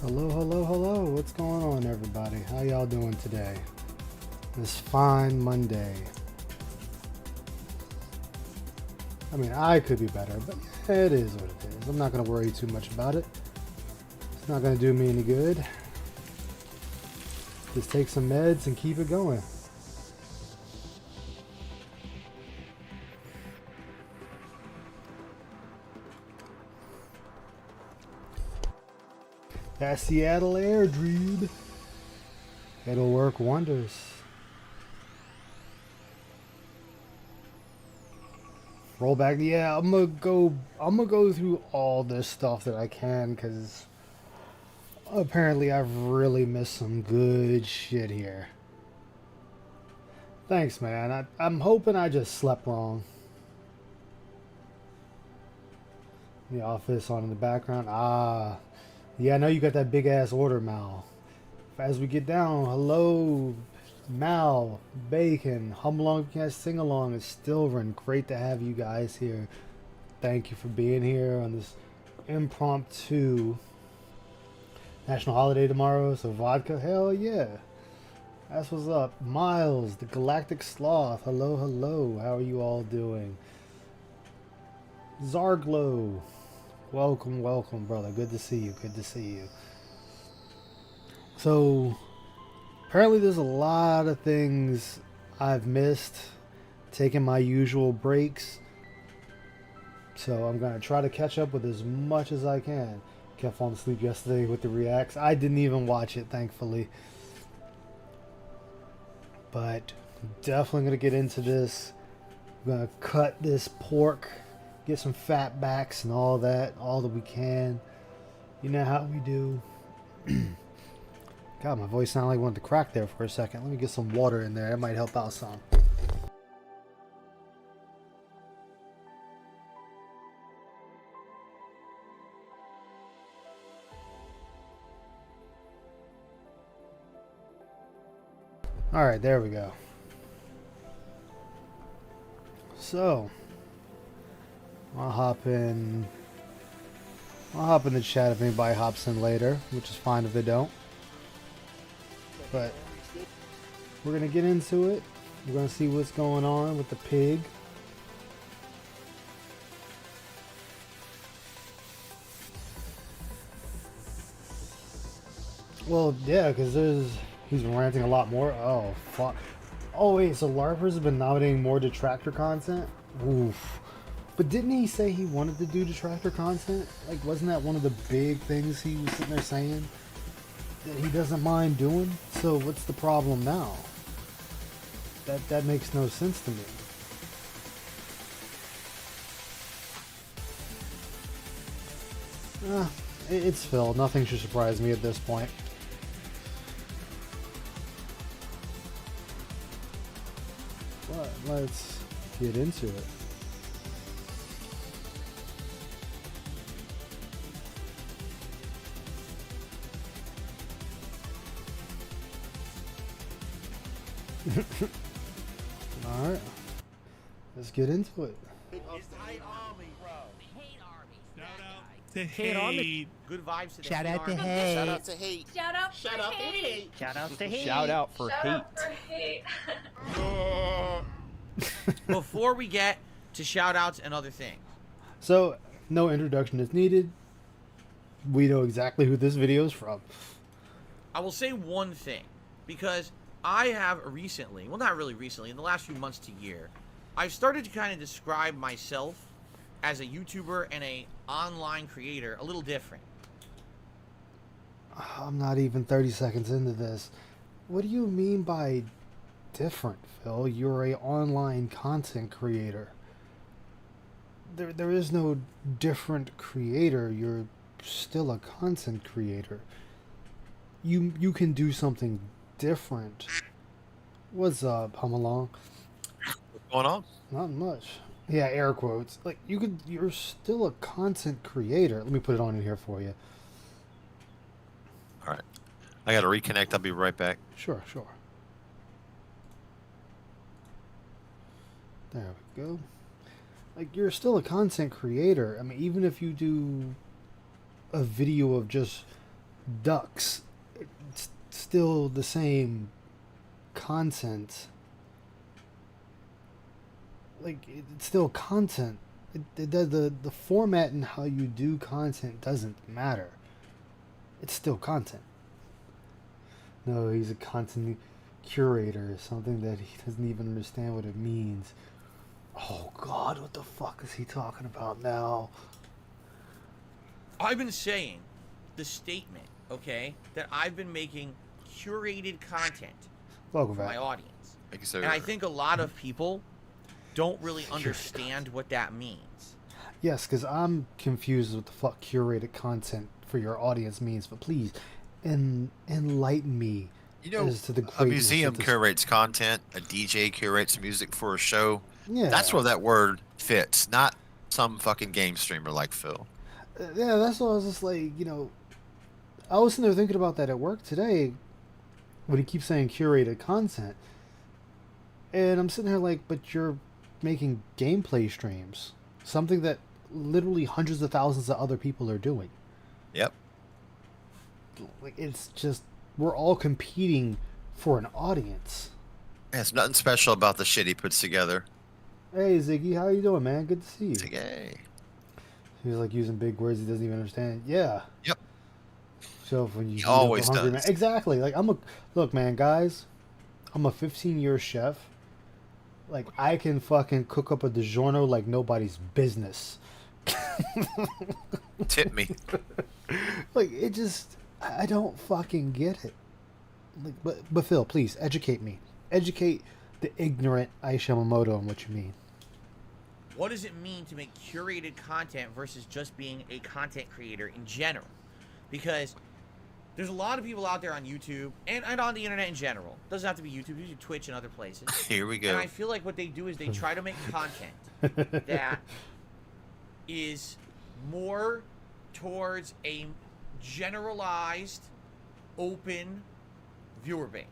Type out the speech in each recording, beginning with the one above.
Hello, hello, hello. What's going on, everybody? How y'all doing today? This fine Monday. I mean, I could be better, but it is what it is. I'm not going to worry too much about it. It's not going to do me any good. Just take some meds and keep it going. That Seattle air, dude. It'll work wonders. Roll back. Yeah, I'm gonna go through all this stuff that I can, because apparently I've really missed some good shit here. Thanks, man. I'm hoping I just slept wrong. The office on in the background. Ah, yeah, I know you got that big ass order, Mal. As we get down, hello, Mal, Bacon, Hum Along, Can't Sing Along, and Stilvin. Great to have you guys here. Thank you for being here on this impromptu national holiday tomorrow. So vodka, hell yeah. That's what's up. Miles, the Galactic Sloth. Hello, hello. How are you all doing? Zarglo. Welcome, welcome, brother. Good to see you. Good to see you. So, apparently there's a lot of things I've missed, taking my usual breaks. So I'm going to try to catch up with as much as I can. Kept falling asleep yesterday with the reacts. I didn't even watch it, thankfully. But definitely going to get into this. I'm going to cut this pork, get some fat backs and all that we can. You know how we do. God, my voice sounded like it wanted to crack there for a second. Let me get some water in there. That might help out some. Alright, there we go. So, I'll hop in the chat if anybody hops in later, which is fine if they don't. But we're going to get into it. We're going to see what's going on with the pig. Well, yeah, because he's been ranting a lot more. Oh, fuck. Oh, wait, so LARPers have been nominating more detractor content? Oof. But didn't he say he wanted to do detractor content? Like, wasn't that one of the big things he was sitting there saying? That he doesn't mind doing? So what's the problem now? That makes no sense to me. It's Phil. Nothing should surprise me at this point. But let's get into it. Alright. Let's get into it. Hate army. Good vibes to the Shout out to army. hate. Shout out to hate. Shout out for hate. Shout out to hate. Shout out for Shout hate. out for hate. Before we get to shout outs and other things. So, no introduction is needed. We know exactly who this video is from. I will say one thing, because I have recently, well not really recently, in the last few months to year, I've started to kind of describe myself as a YouTuber and a online creator a little different. I'm not even 30 seconds into this. What do you mean by different, Phil? You're a online content creator. There is no different creator. You're still a content creator. You can do something different. What's up, Hum Along? What's going on? Not much. Yeah, air quotes. Like you're still a content creator. Let me put it on in here for you. All right. I got to reconnect. I'll be right back. Sure. There we go. Like, you're still a content creator. I mean, even if you do a video of just ducks, it's still the same content. Like, it's still content. The format and how you do content doesn't matter. It's still content. No, he's a content curator, something that he doesn't even understand what it means. Oh God, what the fuck is he talking about now? I've been saying the statement, okay, that I've been making curated content Welcome for back. my audience. Thank you, sir. And I think a lot of people don't really understand what that means. Yes, because I'm confused with the fuck curated content for your audience means. But please, enlighten me You know, as to the a greatness museum of this. curates content, a DJ curates music for a show. Yeah, That's where that word fits, not some fucking game streamer like Phil. Yeah, that's what I was just like, I was sitting there thinking about that at work today when he keeps saying curated content. And I'm sitting here like, but you're making gameplay streams. Something that literally hundreds of thousands of other people are doing. Yep. Like, it's just, we're all competing for an audience. There's nothing special about the shit he puts together. Hey, Ziggy, how you doing, man? Good to see you. It's like, hey. He was like using big words he doesn't even understand. Yeah. Yep. So when you He always hungry does. Man, exactly. Like look, man, guys. I'm a 15-year chef. Like, I can fucking cook up a DiGiorno like nobody's business. Tip me. Like, it just, I don't fucking get it. Like, but Phil, please educate me. Educate the ignorant Aisha Yamamoto on what you mean. What does it mean to make curated content versus just being a content creator in general? Because there's a lot of people out there on YouTube and on the internet in general. Doesn't have to be YouTube, usually Twitch and other places. Here we go. And I feel like what they do is they try to make content that is more towards a generalized, open viewer base.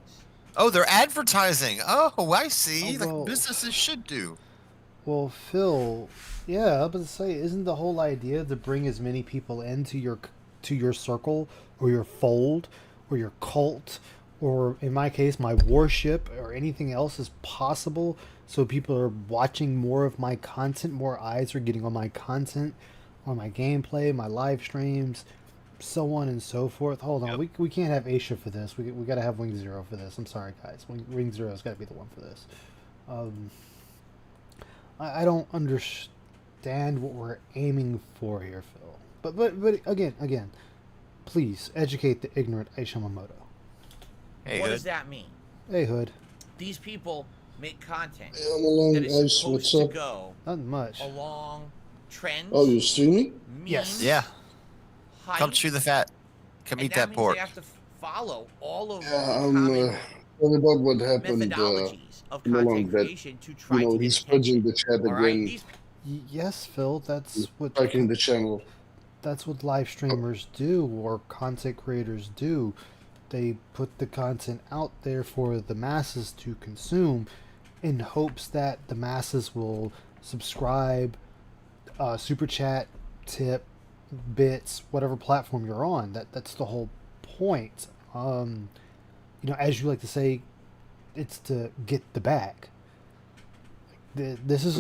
Oh, they're advertising. Oh, I see. Oh, well. Like businesses should do. Well, Phil, yeah, I was about to say, isn't the whole idea to bring as many people into your circle or your fold or your cult or, in my case, my worship or anything else as possible, so people are watching more of my content, more eyes are getting on my content, on my gameplay, my live streams, so on and so forth. Hold on, Yep. we can't have Aisha for this. We got to have Wing Zero for this. I'm sorry, guys. Wing Zero's got to be the one for this. I don't understand what we're aiming for here, Phil. But again, please educate the ignorant Aisha Yamamoto. Hey, What Hood. does that mean? Hey, Hood. These people make content Hey, I'm along, that is Ice. supposed What's to up? go Not much. along trends. Oh, you're streaming? memes, Yes. Yeah. hype, Come chew the fat. Come and eat that that means pork. they have to follow all of the Yeah, common sorry about what happened. methodologies of I'm along content that, creation to try to get he's attention. purging the chat All right, again. these Yes, Phil. He's striking the channel. That's what live streamers do, or content creators do. They put the content out there for the masses to consume, in hopes that the masses will subscribe, super chat, tip, bits, whatever platform you're on. That's the whole point. As you like to say, it's to get the bag. This is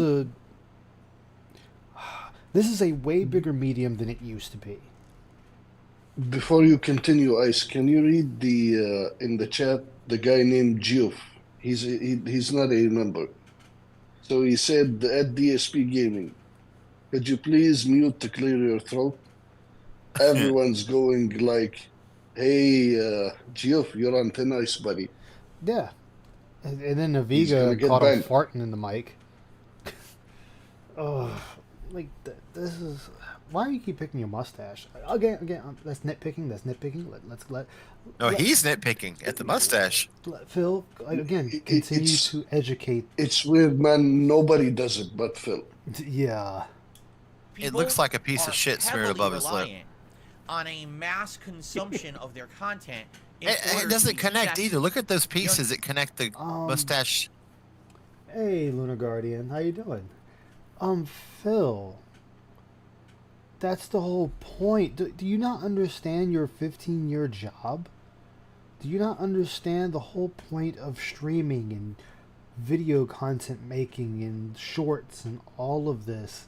a way bigger medium than it used to be. Before you continue, Ice, can you read the in the chat the guy named Geoff? He's not a member. So he said at DSP Gaming, could you please mute to clear your throat? Everyone's going like, hey, Geoff, you're on thin ice, buddy. Yeah. And then He's gonna Naviga get caught him banned. farting in the mic. Oh, this is... Why do you keep picking your mustache? Again, that's nitpicking. No, he's nitpicking at the mustache. Phil, again, continue to educate. It's weird, man. Nobody does it but Phil. Yeah. people looks like a piece of are shit smeared heavily above his lip. reliant on a mass consumption of their content. in It order doesn't to be connect successful. either. Look at those pieces that connect the mustache. Hey, Lunar Guardian, how you doing? Phil, that's the whole point. Do you not understand your 15-year job? Do you not understand the whole point of streaming and video content making and shorts and all of this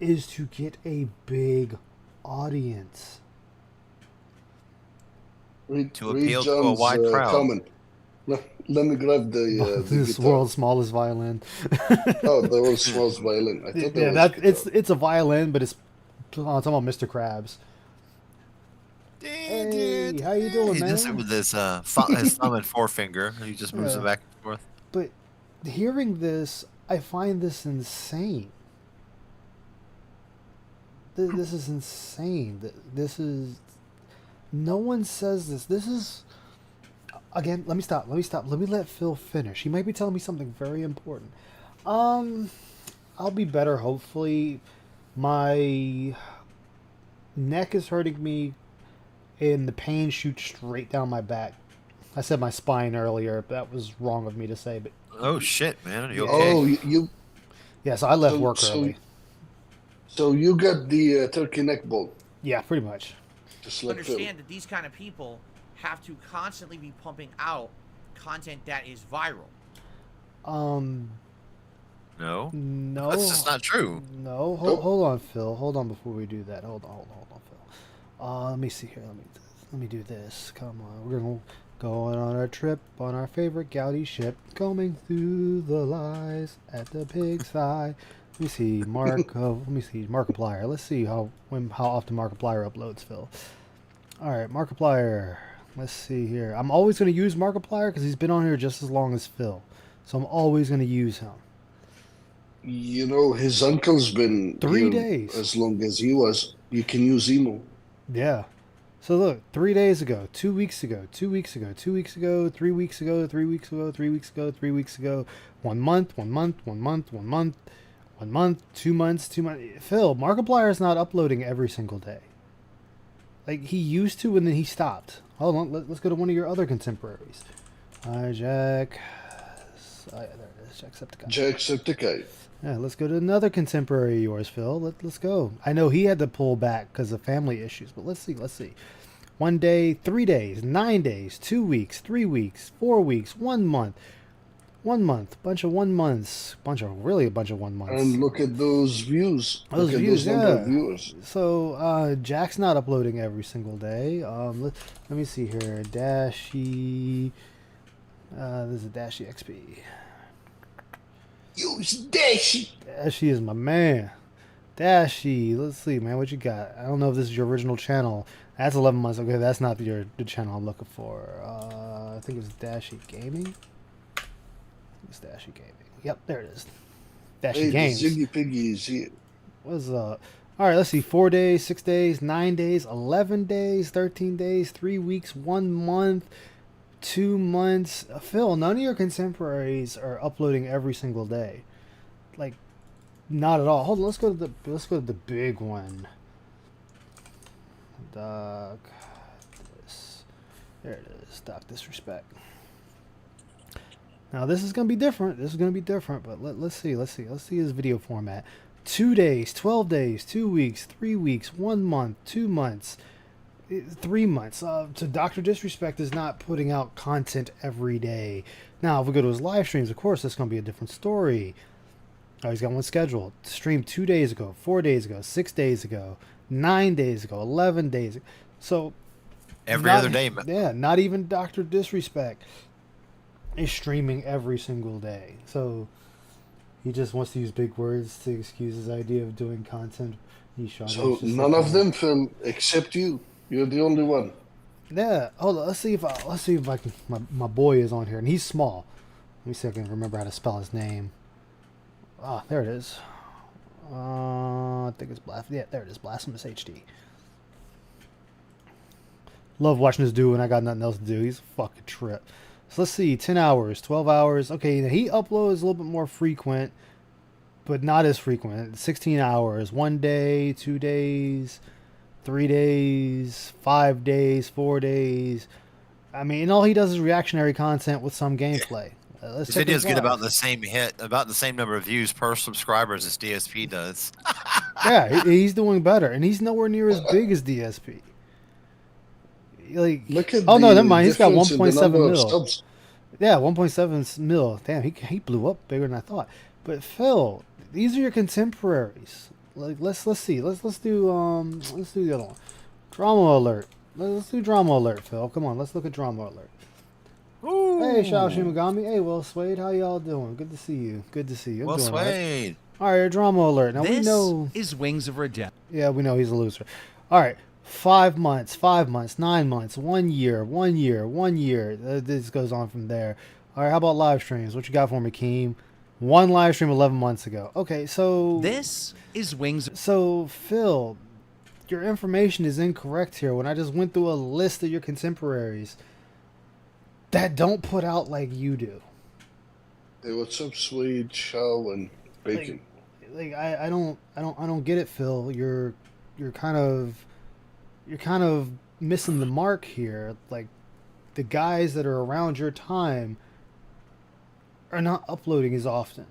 is to get a big audience? To appeal to a wide crowd. Comment. Let me grab the This guitar. world's smallest violin. Oh, the world's smallest violin. I thought Yeah, that was it's a violin, but it's talking about Mr. Krabs. Hey, how you doing, He man? does it with his thumb and forefinger. He just moves it back and forth. But hearing this, I find this insane. This is insane. This is. No one says this. This is. Again, let me stop. Let me let Phil finish. He might be telling me something very important. I'll be better, hopefully. My neck is hurting me, and the pain shoots straight down my back. I said my spine earlier. That was wrong of me to say, but Oh shit, man. Are you okay? Oh, you. yeah. So I left So, work so, early. so you got the turkey neck bone, Yeah, pretty much. just like Phil. Understand that these kind of people have to constantly be pumping out content that is viral. No. No. That's just not true. No, Nope. hold on, Phil. Hold on before we do that. Hold on, Phil. Let me see here. Let me do this. Come on, we're gonna go on our trip on our favorite gouty ship, combing through the lies at the pig's eye. Let me see, let me see, Markiplier. Let's see how often Markiplier uploads, Phil. All right, Markiplier. Let's see here. I'm always gonna use Markiplier because he's been on here just as long as Phil, so I'm always gonna use him. You know, his uncle's been 3 here days. as long as he was. You can use emo. Yeah. So look, 3 days ago, 2 weeks ago, 2 weeks ago, 2 weeks ago, 3 weeks ago, 3 weeks ago, 3 weeks ago, 3 weeks ago, 1 month, 1 month, 1 month, 1 month, 1 month, 2 months, 2 months. Phil, Markiplier is not uploading every single day. Like he used to, and then he stopped. Hold on, let's go to one of your other contemporaries. Jack. There it is, Jacksepticeye. Jacksepticeye. Yeah, let's go to another contemporary of yours, Phil. Let's go. I know he had to pull back because of family issues, but let's see. 1 day, 3 days, 9 days, 2 weeks, 3 weeks, 4 weeks, 1 month. 1 month, bunch of 1 months, a bunch of 1 months. And look at those views. Those look views, at those number yeah. of viewers. So Jack's not uploading every single day. Let me see here. Dashy. This is Dashy XP. Use Dashy. Dashy is my man. Dashy, let's see, man, what you got? I don't know if this is your original channel. That's 11 months. Okay, that's not the channel I'm looking for. I think it's Dashy Gaming. It's Dashy Gaming. Yep, there it is. Dashy Hey, the Games. Ziggy Piggy is here. What's up? All right, let's see. 4 days, 6 days, 9 days, 11 days, 13 days, 3 weeks, 1 month, 2 months. Phil, none of your contemporaries are uploading every single day. Like, not at all. Hold on, let's go to the big one. Doc, there it is. Doc Disrespect. Now this is gonna be different. But let's see his video format. 2 days, 12 days, 2 weeks, 3 weeks, 1 month, 2 months, 3 months. So Dr. Disrespect is not putting out content every day. Now if we go to his live streams, of course that's gonna be a different story. Oh, he's got one scheduled. Streamed 2 days ago, 4 days ago, 6 days ago, 9 days ago, 11 days ago. So Every other day, man. yeah, not even Dr. Disrespect is streaming every single day. So he just wants to use big words to excuse his idea of doing content. So none of them, Phil, except you. You're the only one. Yeah, hold on. Let's see if I can. My boy is on here, and he's small. Let me see if I can remember how to spell his name. Ah, there it is. I think it's yeah, there it is. Blasphemous HD. Love watching this dude when I got nothing else to do. He's a fucking trip. So let's see, 10 hours, 12 hours. Okay, he uploads a little bit more frequent, but not as frequent. 16 hours, 1 day, 2 days, 3 days, 5 days, 4 days. I mean, and all he does is reactionary content with some gameplay. His videos get about the same number of views per subscriber as DSP does. Yeah, he's doing better, and he's nowhere near as big as DSP. Like, Look at oh no, the never mind. He's got difference in the 1.7 number of mil. subs. Yeah, 1.7 mil. Damn, he blew up bigger than I thought. But Phil, these are your contemporaries. Like, let's see. Let's do the other one. Drama alert. Let's do drama alert, Phil. Come on, let's look at drama alert. Ooh. Hey, Shao Shimagami. Hey, Will Swade. How y'all doing? Good to see you. I'm Well, doing all right. Swade. All right, drama alert. Now we This know. is Wings of Redemption. Yeah, we know he's a loser. All right, 5 months, 9 months, 1 year, 1 year, 1 year. This goes on from there. All right, how about live streams? What you got for me, Keem? One live stream 11 months ago. Okay, so This is Wings. So Phil, your information is incorrect here. When I just went through a list of your contemporaries that don't put out like you do. Hey, what's up, Sweet, Shao, and Bacon? Like I don't get it, Phil. You're kind of missing the mark here. Like the guys that are around your time are not uploading as often.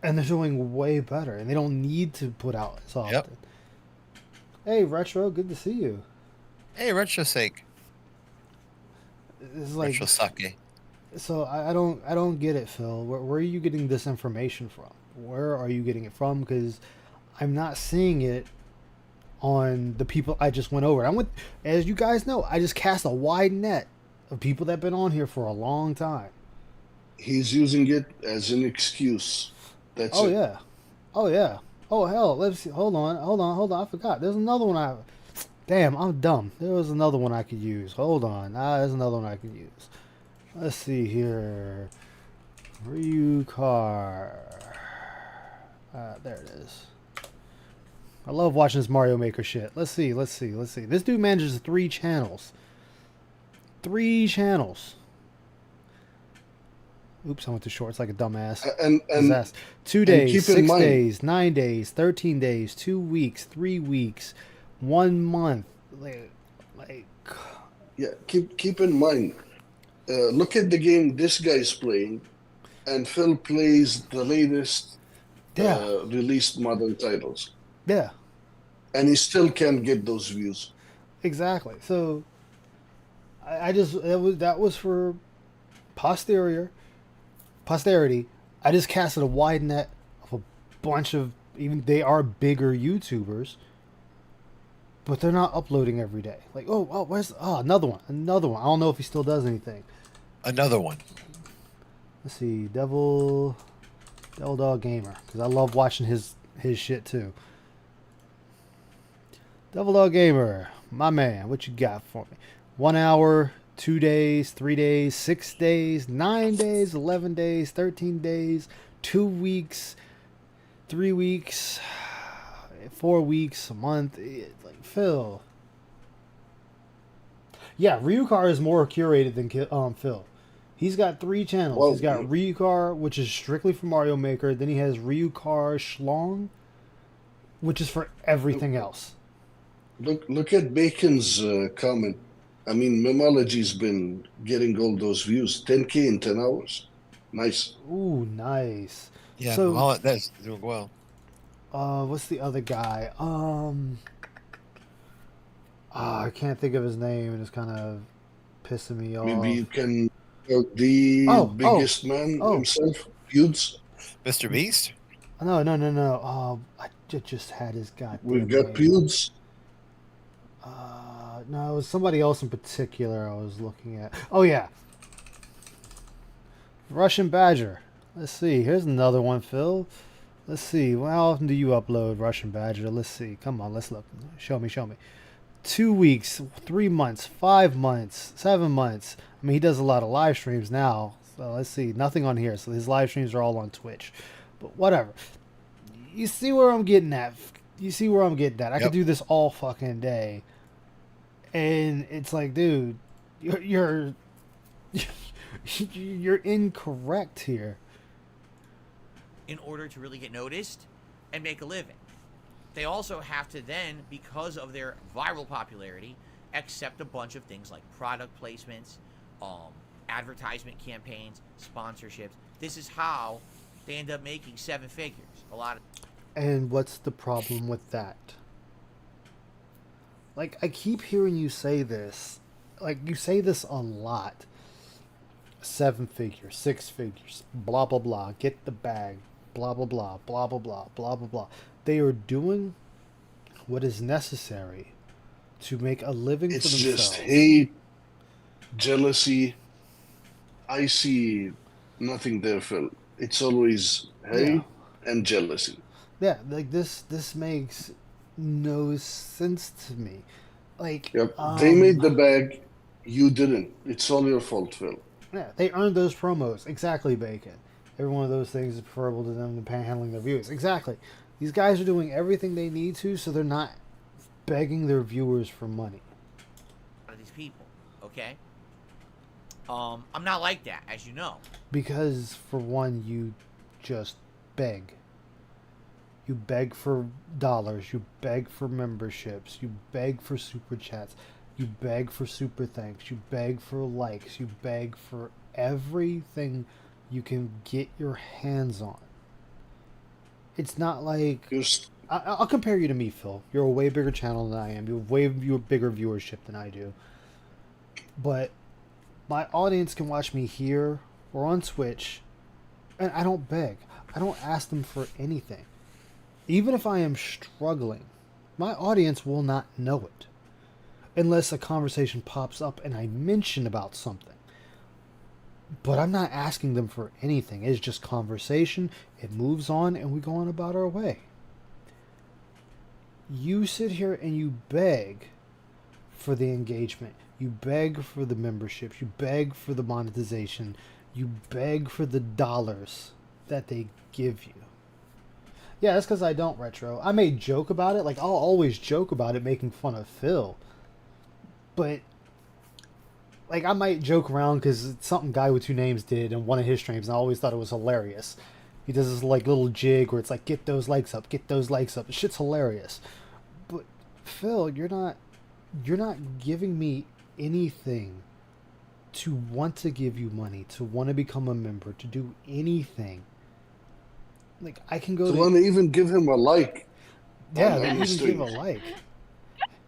And they're doing way better, and they don't need to put out as often. Yep. Hey, Retro, good to see you. Hey, Retro Sake. It's like, Retro Sake. so I don't get it, Phil. Where are you getting this information from? Where are you getting it from? Because I'm not seeing it on the people I just went over. As you guys know, I just cast a wide net of people that have been on here for a long time. He's using it as an excuse. That's Oh it. yeah, oh yeah, oh hell. Let's see. Hold on. I forgot. There's another one. Damn, I'm dumb. There was another one I could use. Hold on. There's another one I could use. Let's see here. Ryukar. There it is. I love watching this Mario Maker shit. Let's see. This dude manages 3 channels. 3 channels. Oops, I went too short. It's like a dumbass. And Disaster. 2 and days, keep in 6 mind- days, 9 days, 13 days, 2 weeks, 3 weeks, 1 month. Like yeah, keep in mind. Look at the game this guy's playing, and Phil plays the latest yeah, released modern titles, yeah, and he still can't get those views. exactly. So I just that was for posterity. I just casted a wide net of a bunch of, even they are bigger YouTubers, but they're not uploading every day. Like, where's another one? I don't know if he still does anything. Another one. Let's see, Devil Dog Gamer, because I love watching his shit too. Devil Dog Gamer, my man, what you got for me? 1 hour, 2 days, 3 days, 6 days, 9 days, 11 days, 13 days, 2 weeks, 3 weeks, 4 weeks, a month. Like, Phil. Yeah, Ryukar is more curated than Phil. He's got 3 channels. Well, He's got Ryukar, which is strictly for Mario Maker. Then he has Ryukar Schlong, which is for everything else. Look at Bacon's comment. I mean, Memology's been getting all those views. 10K in 10 hours. Nice. Ooh, nice. Yeah, So- well, that's doing well. What's the other guy? I can't think of his name, and it's kind of pissing me off. Maybe you can the biggest man himself, Feuds. Mr. Beast? No. I just had his goddamn We've got name. Feuds. No, it was somebody else in particular I was looking at. Oh, yeah. Russian Badger. Let's see. Here's another one, Phil. Let's see. Well, how often do you upload, Russian Badger? Let's see. Come on, let's look. Show me. 2 weeks, 3 months, 5 months, 7 months. I mean, he does a lot of live streams now. So let's see. Nothing on here. So his live streams are all on Twitch. But whatever. You see where I'm getting at. I could do this all fucking day. And it's like, dude, you're incorrect here. In order to really get noticed and make a living. They also have to then, because of their viral popularity, accept a bunch of things like product placements, advertisement campaigns, sponsorships. This is how they end up making 7 figures. And what's the problem with that? Like, I keep hearing you say this. Like, you say this a lot. 7 figures, 6 figures, blah, blah, blah. Get the bag, blah, blah, blah, blah, blah, blah, blah, blah, blah. They are doing what is necessary to make a living It's for themselves. just hate, jealousy. I see nothing there, Phil. It's always hate and jealousy. Yeah, like this makes no sense to me. Like, Yep. They made the bag. You didn't. It's all your fault, Phil. yeah, they earned those promos. Exactly, Bacon. Every one of those things is preferable to them than panhandling their viewers. Exactly. These guys are doing everything they need to, so they're not begging their viewers for money. Of these people, okay? I'm not like that, as you know. Because, for one, you just beg. You beg for dollars. You beg for memberships. You beg for super chats. You beg for super thanks. You beg for likes. You beg for everything you can get your hands on. It's not like... I'll compare you to me, Phil. You're a way bigger channel than I am. You have way bigger viewership than I do. But my audience can watch me here or on Twitch, and I don't beg. I don't ask them for anything. Even if I am struggling, my audience will not know it. Unless a conversation pops up and I mention about something. But I'm not asking them for anything. It's just conversation. It moves on and we go on about our way. You sit here and you beg for the engagement. You beg for the memberships. You beg for the monetization. You beg for the dollars that they give you. Yeah, that's because I don't, Retro. I may joke about it. Like, I'll always joke about it, making fun of Phil. But... like, I might joke around because it's something Guy with Two Names did in one of his streams, and I always thought it was hilarious. He does this, like, little jig where it's like, get those likes up, get those likes up. The shit's hilarious. But, Phil, you're not giving me anything to want to give you money, to want to become a member, to do anything. Like, I can go to want to even give him a like. Yeah, they even give a like.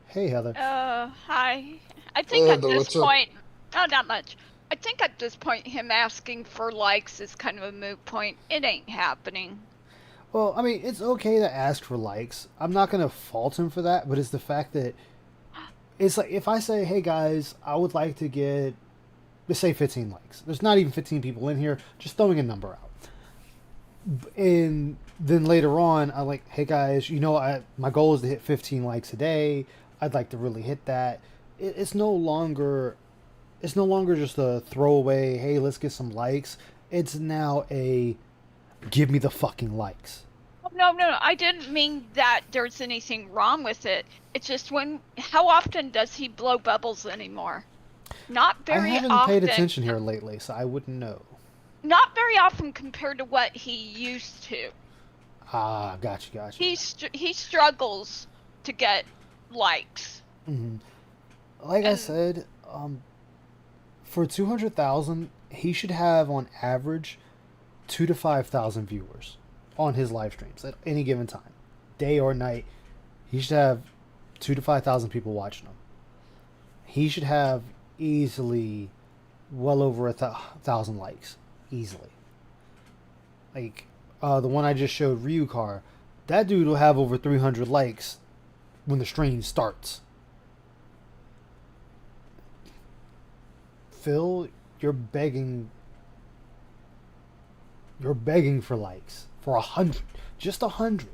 Hey, Heather. Hi. I think at this what's up? point, oh, not much. I think at this point, him asking for likes is kind of a moot point. It ain't happening. Well, I mean, it's okay to ask for likes. I'm not going to fault him for that, but it's the fact that it's like if I say, hey guys, I would like to get, let's say 15 likes. There's not even 15 people in here, just throwing a number out. And then later on, I'm like, hey guys, you know, my goal is to hit 15 likes a day. I'd like to really hit that. It's no longer just a throwaway, hey, let's get some likes. It's now a give me the fucking likes. No, I didn't mean that there's anything wrong with it. It's just how often does he blow bubbles anymore? Not very often. I haven't paid attention here lately, so I wouldn't know. Not very often compared to what he used to. Ah, gotcha. He struggles to get likes. Mm-hmm. Like I said, for 200,000, he should have on average 2,000 to 5,000 viewers on his live streams at any given time, day or night. He should have 2,000 to 5,000 people watching him. He should have easily well over 1,000 likes, easily. Like the one I just showed, Ryukar, that dude will have over 300 likes when the stream starts. Phil, you're begging for likes for 100, just 100.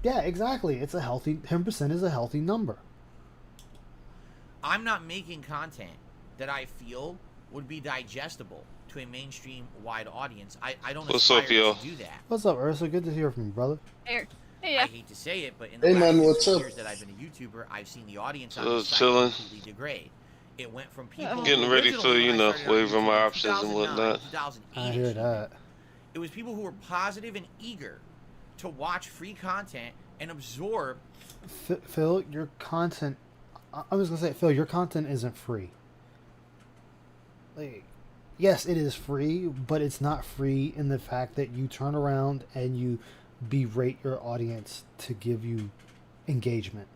Yeah, exactly. It's a healthy 10% is a healthy number. I'm not making content that I feel would be digestible to a mainstream wide audience. I don't aspire to do that. What's up, Ursa? Good to hear from you, brother. Hey, I hate to say it, but in the last 6 years that I've been a YouTuber, I've seen the audience on this side completely degrade. It went from people getting ready for, waiving my options and whatnot. I hear that. It was people who were positive and eager to watch free content and absorb. Phil, your content. I was gonna say, Phil, your content isn't free. Like, yes, it is free, but it's not free in the fact that you turn around and you berate your audience to give you engagement.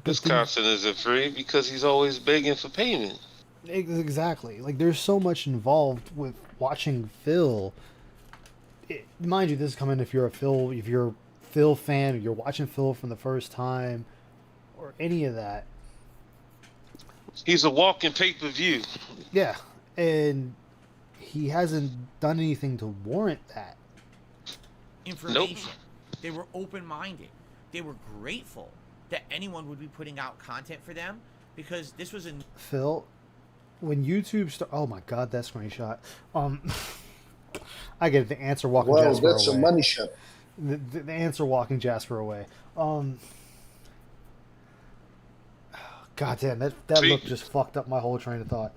His content isn't free because he's always begging for payment. Exactly. Like, there's so much involved with watching Phil. Mind you, this is coming if you're a Phil fan, or you're watching Phil from the first time, or any of that. He's a walking pay-per-view. Yeah, and he hasn't done anything to warrant that. Information. Nope. They were open-minded. They were grateful that anyone would be putting out content for them, because this was Phil, when YouTube oh my god, that screenshot. I get it. The ants are walking Wow, Jasper that's away. a money shot. The ants are walking Jasper away. God damn, that See- look just fucked up my whole train of thought.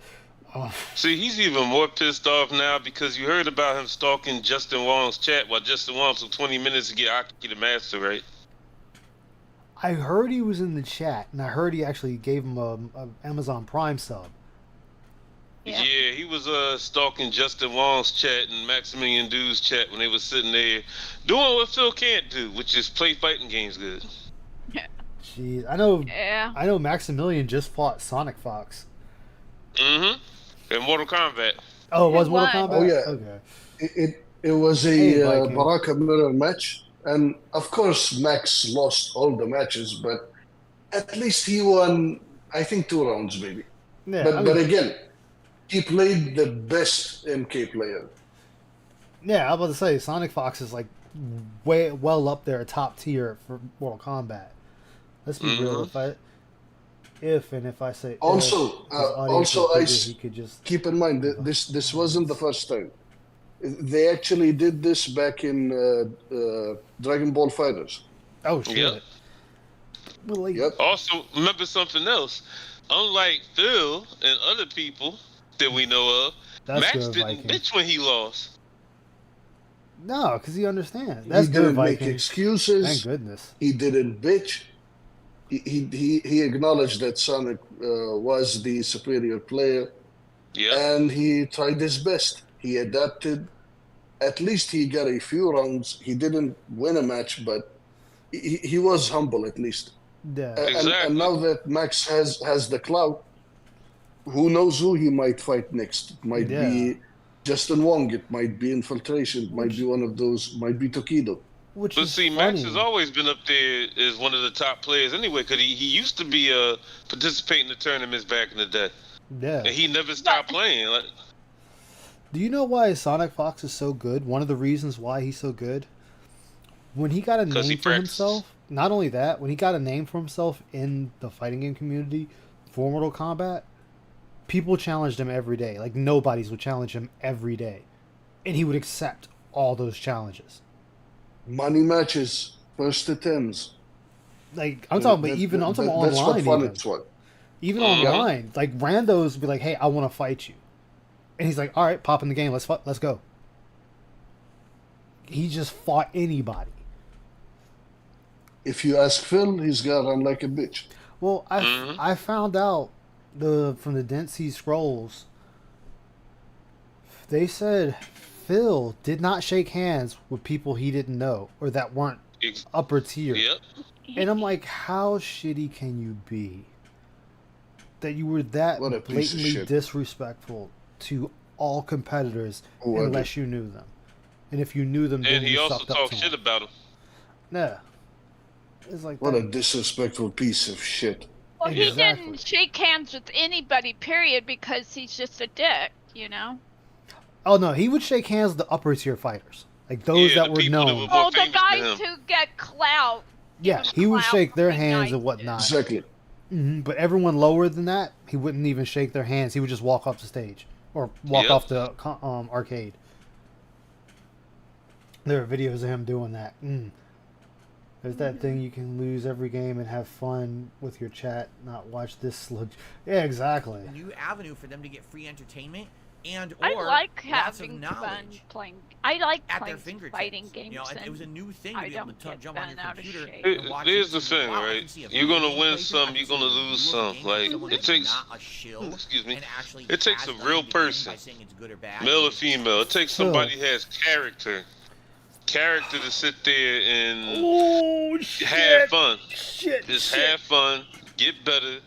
See, he's even more pissed off now because you heard about him stalking Justin Wong's chat while Justin Wong took 20 minutes to get Aki the Master, right? I heard he was in the chat, and I heard he actually gave him a Amazon Prime sub. Yeah. Yeah, he was stalking Justin Wong's chat and Maximilian Dude's chat when they was sitting there doing what Phil can't do, which is play fighting games good. Jeez, I know. Yeah. I know Maximilian just fought Sonic Fox. Mm-hmm. In Mortal Kombat. Oh, it was Mortal won. Kombat? Oh, yeah. Okay. It was a Hey, Viking. Baraka mirror match, and of course Max lost all the matches, but at least he won. I think 2 rounds, maybe. Yeah, But again, he played the best MK player. yeah, I was about to say Sonic Fox is like way well up there, top tier for Mortal Kombat. Let's be real. If I say Also, if, his audience also, was bigger, he could just keep in mind that this wasn't the first time. They actually did this back in Dragon Ball Fighters. oh shit. Yep. Well, like, Yep. Also, remember something else. Unlike Phil and other people that we know of, That's Max good, didn't Viking. bitch when he lost. No, because he understands. That's He good, didn't make Viking. excuses. Thank goodness. He didn't bitch. He acknowledged that Sonic was the superior player, Yep. and he tried his best. He adapted. At least he got a few rounds. He didn't win a match, but he was humble at least. Yeah. Exactly. And now that Max has the clout, who knows who he might fight next? It might Yeah. be Justin Wong. It might be Infiltration. It might be one of those. Might be Tokido. Which But is see, funny. Max has always been up there as one of the top players anyway, because he used to be participating in the tournaments back in the day, Yeah. and he never stopped playing. Like, Do you know why Sonic Fox is so good? One of the reasons why he's so good? When he got a 'Cause he name for practices. himself, not only that, when he got a name for himself in the fighting game community for Mortal Kombat, people challenged him every day. Like, nobodies would challenge him every day. And he would accept all those challenges. Money matches, first to tens. Like, I'm talking about even, I'm talking That's online what fun even. it's what. Even Mhm. online. Like, randos would be like, hey, I want to fight you. And he's like, all right, pop in the game. Let's go. He just fought anybody. If you ask Phil, he's got run like a bitch. Well, Mhm. I found out from the Dead Sea Scrolls. They said Phil did not shake hands with people he didn't know or that weren't ex- upper tier. yep. And I'm like, how shitty can you be? That you were that What a piece of blatantly shit. disrespectful to all competitors Who are unless you knew them. And if you knew them, then And he you also sucked up talked to shit them. about him. Yeah. It's like What that. a disrespectful piece of shit. Well, he Exactly. didn't shake hands with anybody, period, because he's just a dick, you know? Oh no, he would shake hands with the upper tier fighters, like those Yeah, that the were people that known. were- More Oh, the famous than guys him. who get clout. Yeah, give he would clout shake their for being hands nice and to whatnot. Exactly. But everyone lower than that, he wouldn't even shake their hands. He would just walk off the stage or walk Yep. off the arcade. There are videos of him doing that. There's that thing you can lose every game and have fun with your chat, not watch this sludge. Yeah, exactly. New avenue for them to get free entertainment and I or like lots of having fun knowledge playing. I like at their playing fingertips. fighting games. You know, it was a and new thing I to be able don't to get jump on bent your out of computer shape. and watch Here's the YouTube. thing, Wow, I right? can see a You're gonna video win playthrough. some, I can you're see gonna a lose review of a some. game Like, from someone it that's takes- not a shill Excuse me. and actually It takes has a done real the game person, by saying it's good or bad. male or female. It takes Phil. somebody who has character to sit there and Oh have fun. Shit! Just have fun, get better,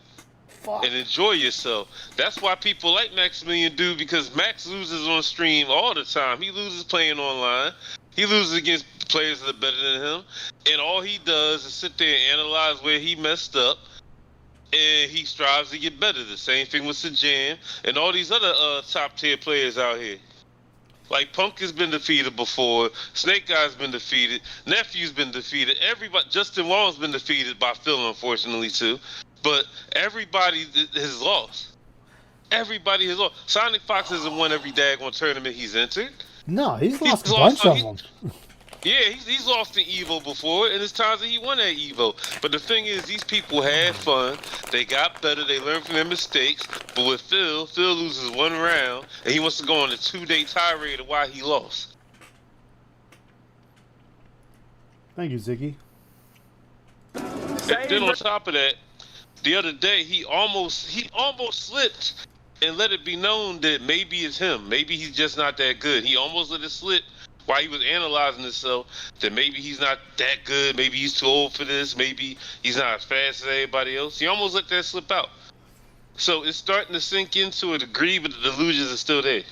Fuck. and enjoy yourself. That's why people like Maximilian Dude, because Max loses on stream all the time. He loses playing online. He loses against players that are better than him. And all he does is sit there and analyze where he messed up. And he strives to get better. The same thing with Sajam and all these other top tier players out here. Like Punk has been defeated before. Snake Guy's been defeated. Nephew's been defeated. Everybody, Justin Wong's been defeated by Phil, unfortunately too. But everybody has lost. Everybody has lost. Sonic Fox hasn't won every daggone tournament he's entered. No, he's lost a He's bunch also- of he- them. Yeah, he's lost an Evo before, and it's times that he won that Evo. But the thing is, these people had fun. They got better. They learned from their mistakes. But with Phil loses one round, and he wants to go on a 2-day tirade of why he lost. Thank you, Ziggy. And then on top of that, the other day he almost slipped and let it be known that maybe it's him. Maybe he's just not that good. He almost let it slip while he was analyzing himself that maybe he's not that good. Maybe he's too old for this. Maybe he's not as fast as everybody else. He almost let that slip out. So it's starting to sink into a degree, but the delusions are still there.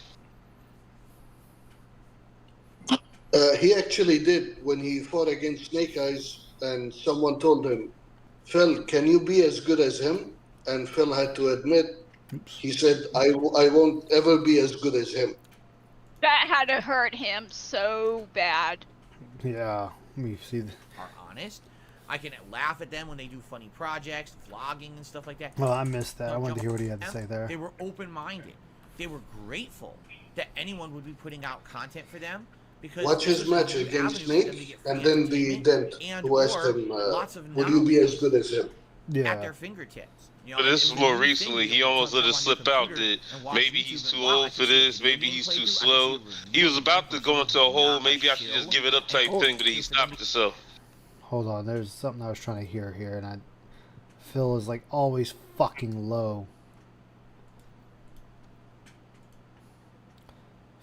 He actually did when he fought against Snake Eyes, and someone told him, Phil, can you be as good as him? And Phil had to admit, he said, I won't ever be as good as him. That had to hurt him so bad. Yeah, we see. Are honest. I can laugh at them when they do funny projects, vlogging and stuff like that. Well, I missed that. I Don't wanted to jump hear what he had on to them. say there. They were open-minded. They were grateful that anyone would be putting out content for them because Watch his this was a match new against avenue for them to Snake, get free and then the entertainment dent and who asked or him, lots of would you be knowledge as good as him? at Yeah. their fingertips. You know, But and this it is was a more new thing recently. to be He able to almost let jump it on your slip out computer that and watch maybe YouTube he's and, too wow, I old can for see a this. video Maybe game he's too playthrough, I can see slow. a review He was of a about game to from go into a someone who's whole, not maybe a I should just shill. give it up type And thing, but he for them stopped to- himself. Hold on, there's something I was trying to hear here, and Phil is like always fucking low.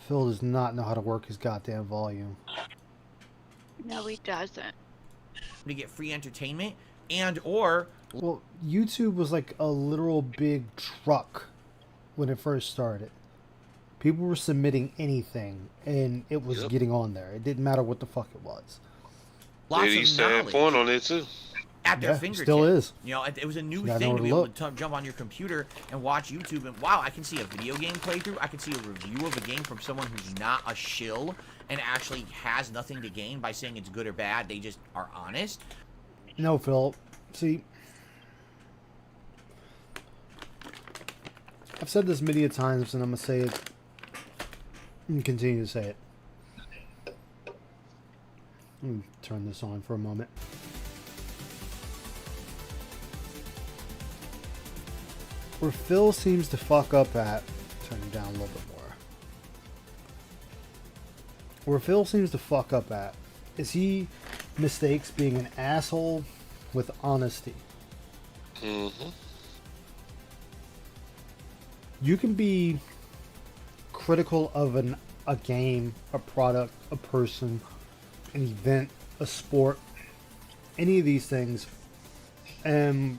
Phil does not know how to work his goddamn volume. No, he doesn't. to get free entertainment and or Well, YouTube was like a literal big truck when it first started. People were submitting anything, and it was Yep. getting on there. It didn't matter what the fuck it was. lots They of used to have knowledge porn on it too. at their Yeah, it fingertips. still is. You know, it was a new You gotta thing know to where be to able look. to jump on your computer and watch YouTube. And wow, I can see a video game playthrough. I can see a review of a game from someone who's not a shill and actually has nothing to gain by saying it's good or bad. They just are honest. No, Phil. See, I've said this many a times, and I'm gonna say it and continue to say it. Let me turn this on for a moment. Where Phil seems to fuck up at, turn it down a little bit more. Where Phil seems to fuck up at is he mistakes being an asshole with honesty. Mm-hmm. You can be critical of a game, a product, a person, an event, a sport, any of these things, and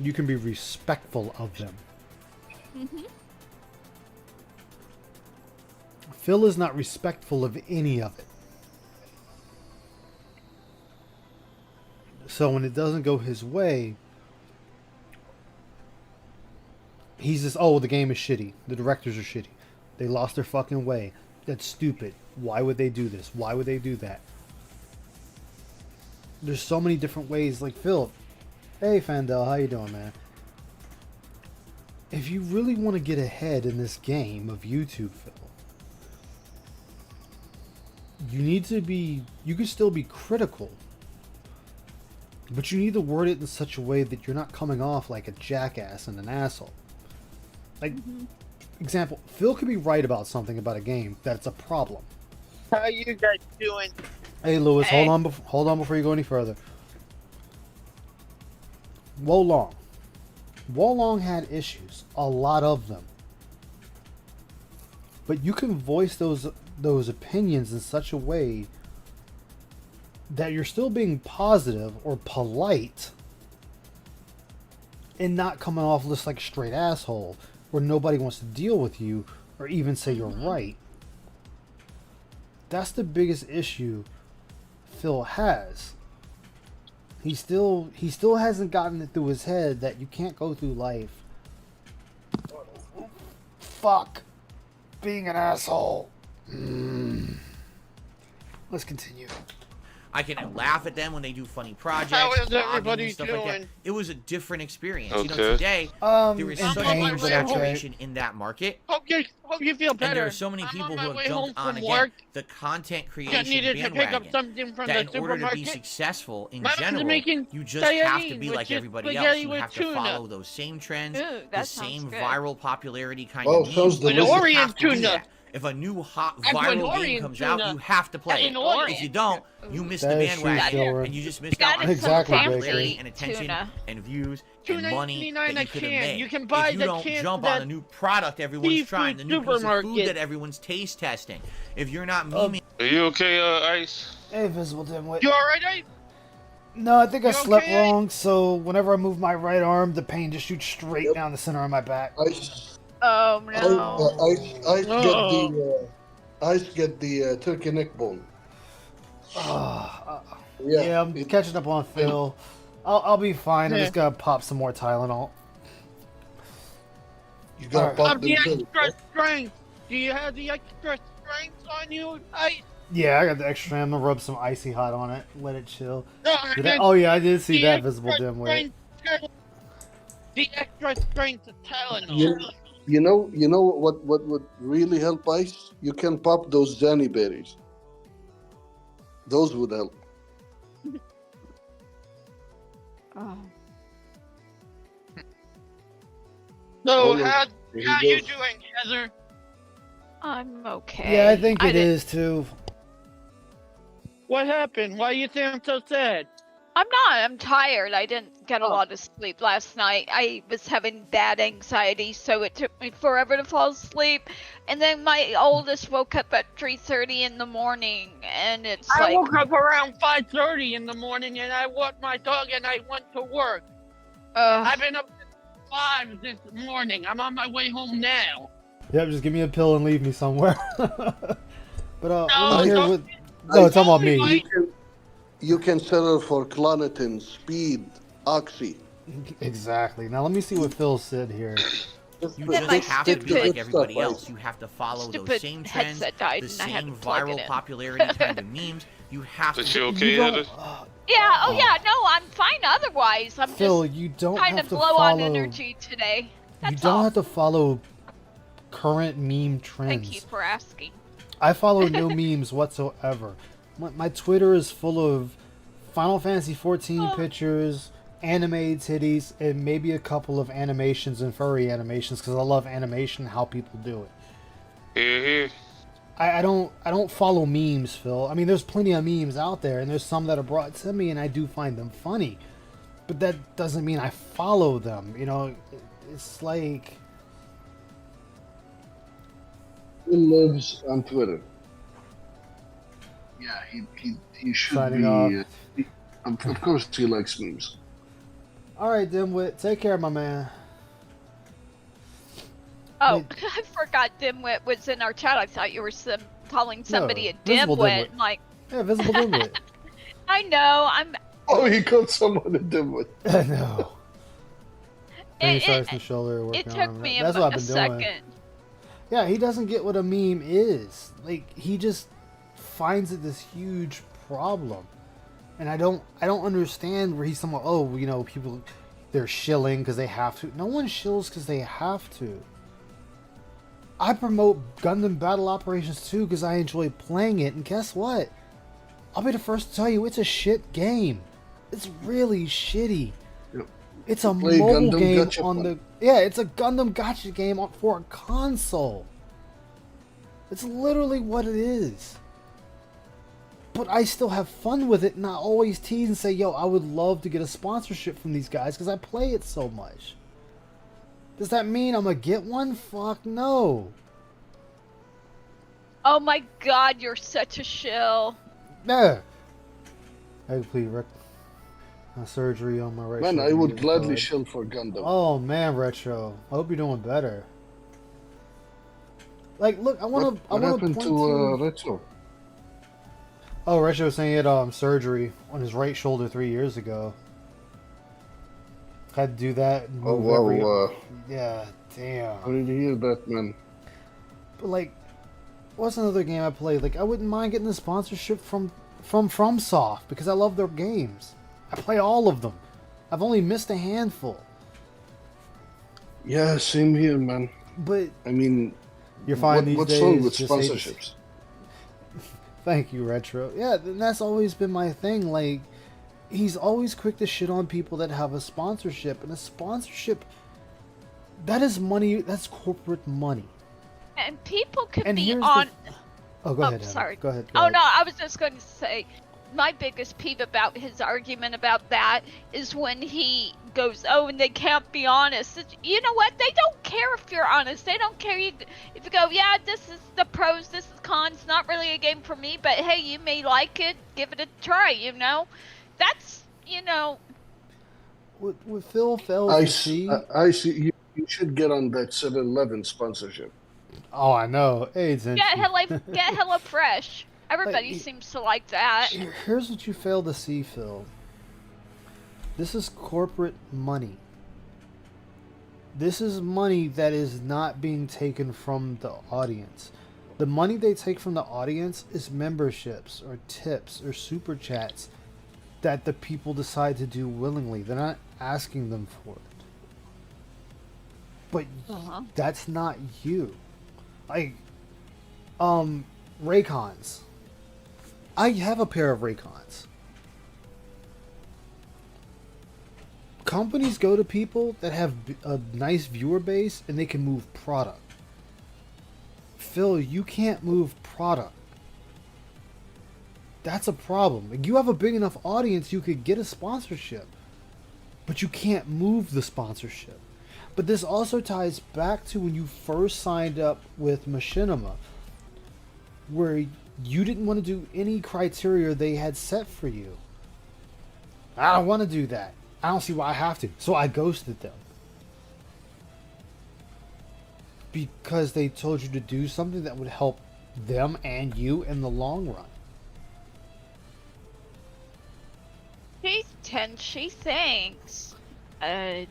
you can be respectful of them. Phil is not respectful of any of it. So when it doesn't go his way, he's just, oh, the game is shitty. The directors are shitty. They lost their fucking way. That's stupid. Why would they do this? Why would they do that? There's so many different ways. Like, Phil, hey, Fandel, how you doing, man? If you really want to get ahead in this game of YouTube, Phil, you need to be, you can still be critical, but you need to word it in such a way that you're not coming off like a jackass and an asshole. Like, example, Phil could be right about something about a game that's a problem. How you guys doing? Hey, Lewis, Hey. hold on before you go any further. Wolong. Wolong had issues, a lot of them. But you can voice those opinions in such a way that you're still being positive or polite and not coming off just like a straight asshole where nobody wants to deal with you or even say you're right. That's the biggest issue Phil has. He still hasn't gotten it through his head that you can't go through life fuck being an asshole. Let's continue. I can laugh at them when they do funny projects. How is vlogging and everybody stuff like that. doing? It was a different experience. You know, Okay. today there is in such pain, a but okay. saturation in that market. Hope you feel better. And there are so many I'm people on my who have way jumped home on from again work. the content I creation needed to pick up bandwagon. something from That the in order to be supermarket. successful in My mom's general, making you just have to Cayenne, be which like is everybody else. spaghetti You with have to tuna. follow those same trends, Ooh, the that sounds same good. viral popularity kind Oh, of memes. sounds With delicious. You Orient have to do tuna. that. If a new hot I put viral game Orient comes tuna out, you have to play in it. Orient. If you don't, you miss the That is true, bandwagon, Silver. and you just missed That out on is some Exactly, popularity fancy and attention tuna. and views and money that $2.99 you a could have can. made. You can buy if you the don't can jump from on a that new product everyone's seafood trying, the new piece of food supermarket. that everyone's taste testing. If you're not memeing, Are you okay, Ice? Hey, Visible Dimwit. You alright, Abe? No, I think I You slept okay? wrong, so whenever I move my right arm, the pain just shoots straight down the center of my back. Oh no. I get the turkey neck bone. Yeah, I'm catching up on Phil. I'll be fine. I Yeah. just gotta pop some more Tylenol. You got Alright. pop Of the them too. extra strength. Do you have the extra strength on you, Abe? Yeah, I got the extra. I'm gonna rub some icy hot on it. Let it chill. No, I Did meant oh yeah, I did see the that, Visible extra Dimwit. strength- The extra strength of Tylenol. You know what would really help Ice? You can pop those Zanny berries. Those would help. Oh. So, Hold on. how Here you he goes. doing, Heather? I'm okay. Yeah, I think it didn't- is too. What happened? Why you sound so sad? I'm not. I'm tired. I didn't get a Oh. lot of sleep last night. I was having bad anxiety, so it took me forever to fall asleep. And then my oldest woke up at 3:30 in the morning, and it's I like, woke up around 5:30 in the morning and I walked my dog and I went to work. I've been up since 5 this morning. I'm on my way home now. Yep, just give me a pill and leave me somewhere. But No, let me hear don't- what. No, it's talking about Only me. You can settle for Clonidine, Speed, Oxy. Exactly. Now let me see what Phil said here. you Then just my have to be stupid- like everybody Stuff, else. You have to follow those Stupid same trends, headset died the and I had same to plug it viral in. popularity kind of memes. You have But to. you okay, don't- Heather? yeah, oh yeah, no, I'm fine otherwise. I'm Phil, just you don't kind have of to low follow. on energy today. You That's don't all. have to follow current meme trends. Thank you for asking. I follow no memes whatsoever. My Twitter is full of Final Fantasy 14 pictures, anime titties, and maybe a couple of animations and furry animations because I love animation and how people do it. Here. I don't follow memes, Phil. I mean, there's plenty of memes out there, and there's some that are brought to me, and I do find them funny. But that doesn't mean I follow them. You know, it's like He lives on Twitter. Yeah, he should Signing be. off. Of course, he likes memes. all right, Dimwit, take care, my man. Oh, Wait. I forgot Dimwit was in our chat. I thought you were calling somebody a Visible dimwit. Dimwit. I'm like, Yeah, Visible Dimwit. I know. I'm. Oh, he called someone a dimwit. I know. Any It, size it, from shoulder, it working took on me That's a what I've been doing. second. Yeah, he doesn't get what a meme is. Like he just finds it this huge problem, and I don't understand where he's somewhat. Oh, you know, people they're shilling because they have to. No one shills because they have to. I promote Gundam Battle Operations 2 because I enjoy playing it, and guess what? I'll be the first to tell you it's a shit game. It's really shitty. Yep. It's a Play mobile Gundam game Gacha on Fun. it's a Gundam Gacha game for a console. It's literally what it is. But I still have fun with it, and I always tease and say, yo, I would love to get a sponsorship from these guys because I play it so much. Does that mean I'm gonna get one? Fuck no. Oh my god, you're such a shill. Nah. I complete surgery on my right Man, shoulder. I would Years gladly ago. shill for Gundam. Oh man, Retro. I hope you're doing better. Like, look, I want to. What I want happened point to Retro? Oh, Retro was saying he had surgery on his right shoulder 3 years ago. Had to do that. And Oh move wow, yeah, damn. I didn't hear that, man. But like, what's another game I played? Like, I wouldn't mind getting a sponsorship from from FromSoft because I love their games. I play all of them. I've only missed a handful. Yeah, same here, man. But I mean, you're fine these what's days. wrong with just hate to sponsorships? Thank you, Retro. Yeah, and that's always been my thing. Like, he's always quick to shit on people that have a sponsorship. And a sponsorship, that is money, that's corporate money. And people could And be here's on. Oh, go ahead, Heather. Sorry. Go ahead. Oh, no, I was just going to say, my biggest peeve about his argument about that is when he goes, oh, and they can't be honest. You know what? They don't care if you're honest. They don't care if you go, yeah, this is the pros, this is cons, not really a game for me, but hey, you may like it, give it a try, you know? That's, you know... What Phil fails to see... I see. You should get on that 7-Eleven sponsorship. Oh, I know. Hey, it's Get HelloFresh. Everybody seems to like that. Here's what you fail to see, Phil. This is corporate money. This is money that is not being taken from the audience. The money they take from the audience is memberships or tips or super chats that the people decide to do willingly. They're not asking them for it. But that's not you. Like, Raycons. I have a pair of Raycons. Companies go to people that have a nice viewer base and they can move product. Phil, you can't move product. That's a problem. Like, you have a big enough audience, you could get a sponsorship, but you can't move the sponsorship. But this also ties back to when you first signed up with Machinima, where you didn't want to do any criteria they had set for you. I don't want to do that. I don't see why I have to. So I ghosted them. Because they told you to do something that would help them and you in the long run. She thinks. To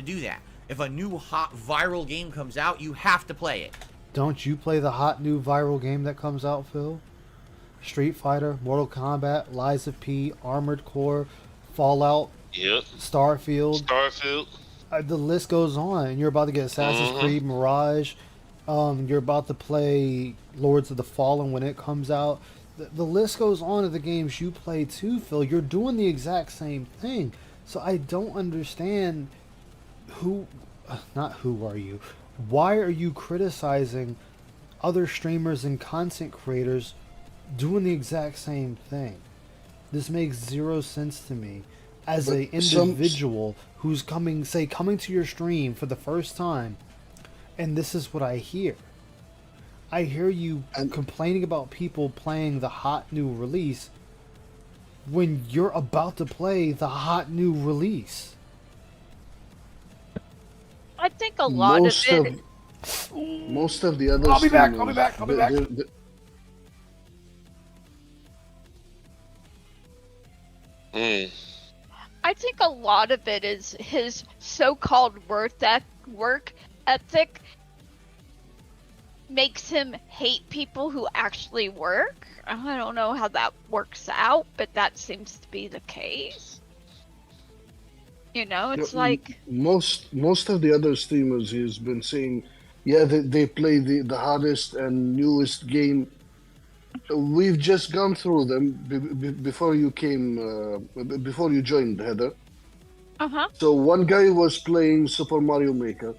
do that. If a new hot viral game comes out, you have to play it. Don't you play the hot new viral game that comes out, Phil? Street Fighter, Mortal Kombat, Lies of P, Armored Core, Fallout, Yep. Starfield. The list goes on. You're about to get Assassin's Creed Mirage. You're about to play Lords of the Fallen when it comes out. The list goes on of the games you play too, Phil. You're doing the exact same thing. So I don't understand not who are you? Why are you criticizing other streamers and content creators doing the exact same thing? This makes zero sense to me. As an individual who's coming to your stream for the first time, and this is what I hear. I hear you complaining about people playing the hot new release when you're about to play the hot new release. I think a lot most of it... Most of the other I'll be back. I think a lot of it is his so-called work ethic makes him hate people who actually work. I don't know how that works out, but that seems to be the case. You know, it's like... Most of the other streamers he's been saying, yeah, they play the hottest and newest game. We've just gone through them before you before you joined, Heather. So one guy was playing Super Mario Maker.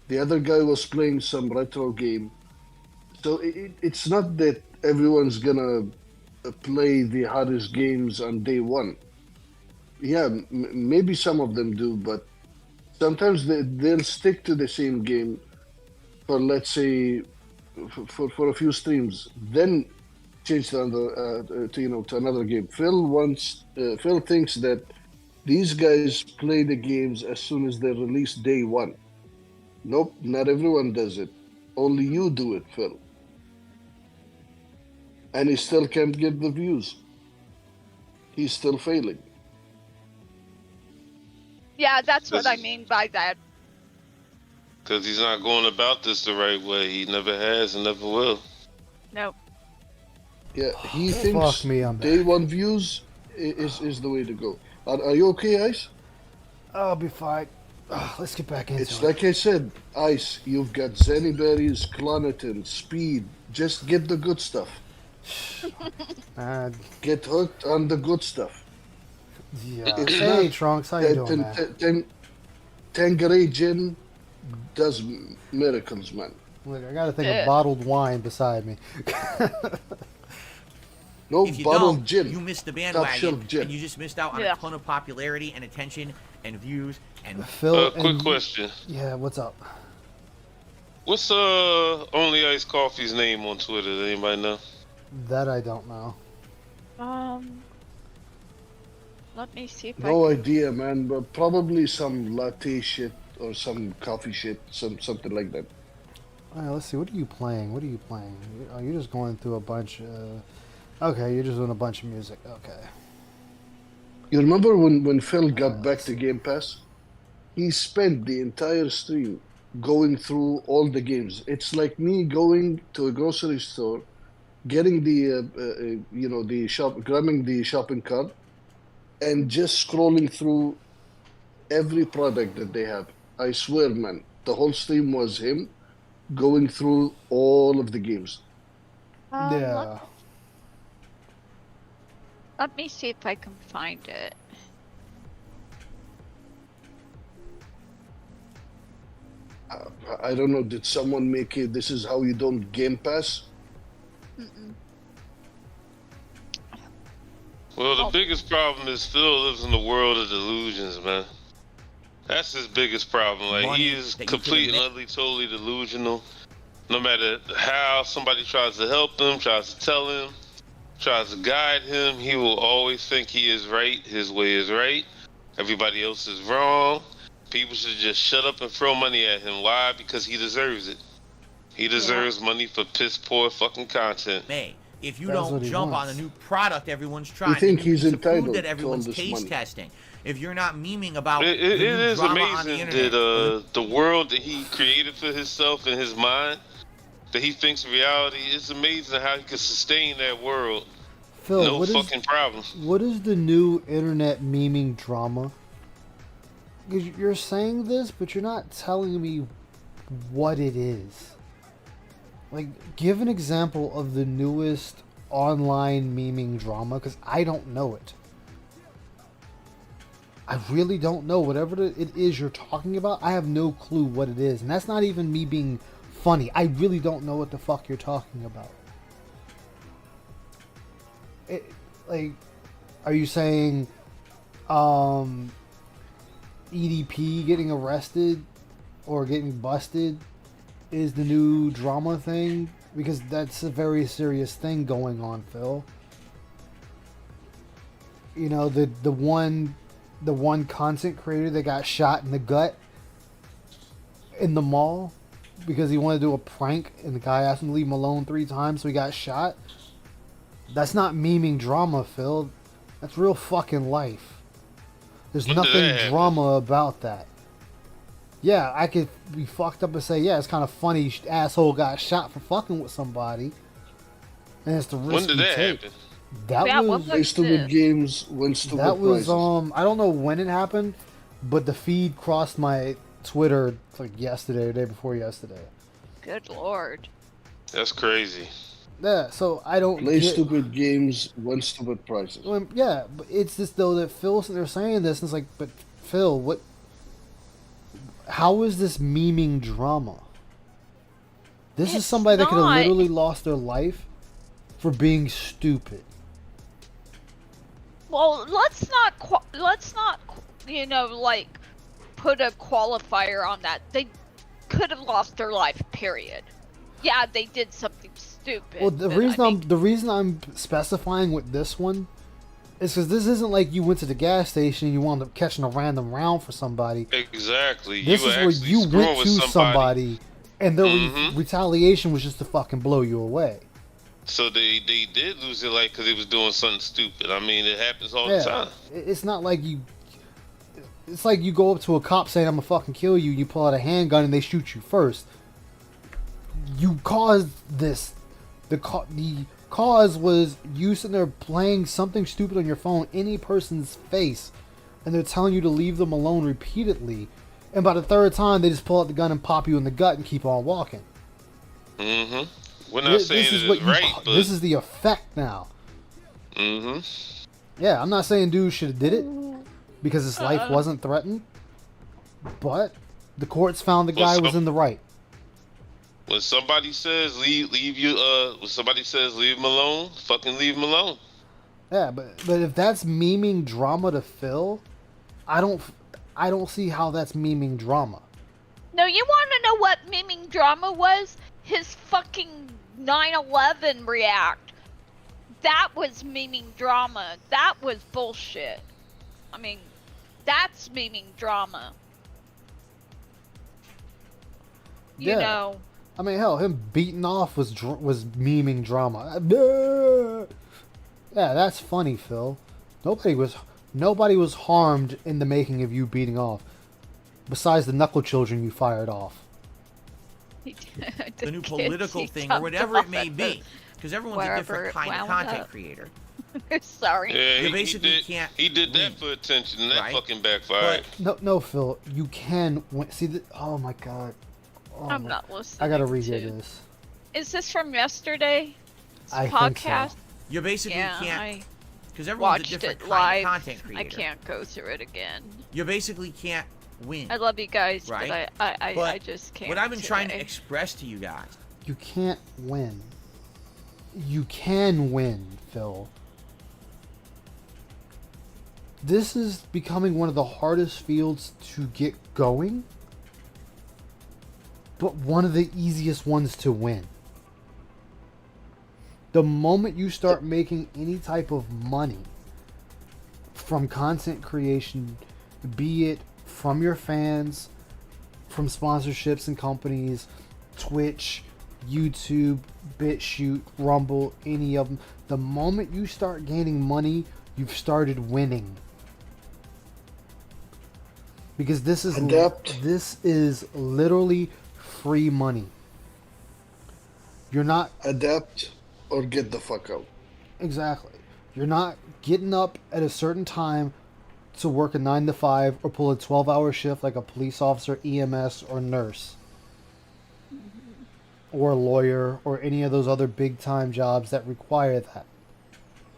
The other guy was playing some retro game. So it's not that everyone's gonna play the hottest games on day one. Yeah, maybe some of them do, but sometimes they'll stick to the same game for, let's say, for a few streams, then change to another game. Phil thinks that these guys play the games as soon as they're released day one. Nope, not everyone does it. Only you do it, Phil. And he still can't get the views. He's still failing. Yeah, that's what I mean by that. Because he's not going about this the right way. He never has and never will. No. Yeah, he Fuck thinks me, I'm day back. one views is the way to go. Are you okay, Ice? I'll be fine. Let's get back into It's it. like I said, Ice, you've got Zenny berries, Cloniton, Speed. Just get the good stuff. Uh, Get hooked on the good stuff. yeah. It's Hey, not Trunks, how you doing, man? Tanqueray gin does miracles, man. Look, I got a thing of bottled wine beside me. No If you bottled don't, gin. you missed the Top bandwagon, shelf gin. and you just missed out on Yeah. a ton of popularity and attention and views and Phil, Quick and- question. Yeah, what's up? What's Only Ice Coffee's name on Twitter? Does anybody know? That I don't know. Let me see if No I idea, man, but probably some latte shit or some coffee shit, something like that. All right, let's see. What are you playing? What are you playing? Oh, you're just going through a bunch. Okay, you're just doing a bunch of music. Okay. You remember when Phil got back to Game Pass? He spent the entire stream going through all the games. It's like me going to a grocery store, getting the shop, grabbing the shopping cart, and just scrolling through every product that they have. I swear, man, the whole stream was him going through all of the games. Yeah. let me see if I can find it. I don't know. Did someone make it? This is how you don't Game Pass. Mm-mm. Well, the Oh. biggest problem is Phil lives in the world of delusions, man. That's his biggest problem. Like, Money he is that you complete and could've utterly, totally delusional. No matter how somebody tries to help him, tries to tell him, tries to guide him, he will always think he is right. His way is right. Everybody else is wrong. People should just shut up and throw money at him. Why? Because he deserves it. He deserves money for piss poor fucking content. May. If you That's don't what he jump wants. on a new product everyone's trying, think the new he's piece of entitled food that to all everyone's this taste money. testing, if you're not memeing about It the new is drama on the amazing internet, that the world that he created for himself in his mind, that he thinks reality, it's amazing how he can sustain that world. Phil, No what is fucking problem. what is the new internet memeing drama? Because you're saying this, but you're not telling me what it is. Like, give an example of the newest online memeing drama, because I don't know it. I really don't know. Whatever it is you're talking about, I have no clue what it is. And that's not even me being funny. I really don't know what the fuck you're talking about. Like, are you saying EDP getting arrested or getting busted is the new drama thing? Because that's a very serious thing going on, Phil. You know, the one content creator that got shot in the gut in the mall because he wanted to do a prank and the guy asked him to leave him alone 3 times, so he got shot. That's not memeing drama, Phil. That's real fucking life. There's When did nothing that happen? drama about that. Yeah, I could be fucked up and say, yeah, it's kind of funny. Asshole got shot for fucking with somebody, and it's the risk When did you that take. happen? That Yeah, was what Play was stupid this? games, win stupid that was prizes. I don't know when it happened, but the feed crossed my Twitter like yesterday or day before yesterday. Good lord. That's crazy. Yeah, so I don't Play get. stupid games, win stupid prizes. Well, yeah, but it's just though that they're saying this, and it's like, but Phil, what? How is this memeing drama? This is It's somebody that could have not. literally lost their life for being stupid. Well, let's not like put a qualifier on that. They could have lost their life. Period. Yeah, they did something stupid. Well, the but reason I'm specifying with this one is because this isn't like you went to the gas station and you wound up catching a random round for somebody. Exactly. This you is were where actually you screwing went with to somebody and their Mhm. retaliation was just to fucking blow you away. So they did lose their life because they was doing something stupid. I mean, it happens all the Yeah, time. it's not like you. It's like you go up to a cop saying I'm gonna fucking kill you. You pull out a handgun and they shoot you first. You caused this. The cause was you sitting there playing something stupid on your phone in a person's face, and they're telling you to leave them alone repeatedly, and by the third time they just pull out the gun and pop you in the gut and keep on walking. Mm-hmm. We're not saying This is it what is right, but this is the effect now. mm-hmm. Yeah, I'm not saying dude should have did it because his life wasn't threatened, but the courts found the guy was in the right. When somebody says leave him alone, fucking leave him alone. Yeah, but if that's memeing drama to Phil, I don't see how that's memeing drama. No, you want to know what memeing drama was? His fucking 9/11 react. That was memeing drama. That was bullshit. I mean, that's memeing drama. You know. I mean, hell, him beating off was memeing drama. Yeah, that's funny, Phil. Nobody was harmed in the making of you beating off, besides the knuckle children you fired off. The new political thing or whatever it may be, because everyone's a different kind of content creator. Sorry. Yeah, You basically can't He did win, that for attention, and that right? fucking backfired. No, Phil, you can win. See, oh my god. Oh I'm my- not listening. I gotta rehear to- this. Is this from yesterday? I think so. Podcast? You basically Yeah, can't, I because everyone's a watched different it kind live. of content creator. I can't go through it again. You basically can't win. I love you guys, Right. but I But just can't. what I've been trying to today. express to you guys, You can't win. You can win, Phil. This is becoming one of the hardest fields to get going, but one of the easiest ones to win. The moment you start making any type of money from content creation, be it from your fans, from sponsorships and companies, Twitch, YouTube, BitChute, Rumble, any of them, the moment you start gaining money, you've started winning. Because this is literally free money. You're not Adapt or get the fuck out. exactly. You're not getting up at a certain time to work a 9 to 5 or pull a 12-hour shift like a police officer, EMS, or nurse. Or a lawyer, or any of those other big-time jobs that require that.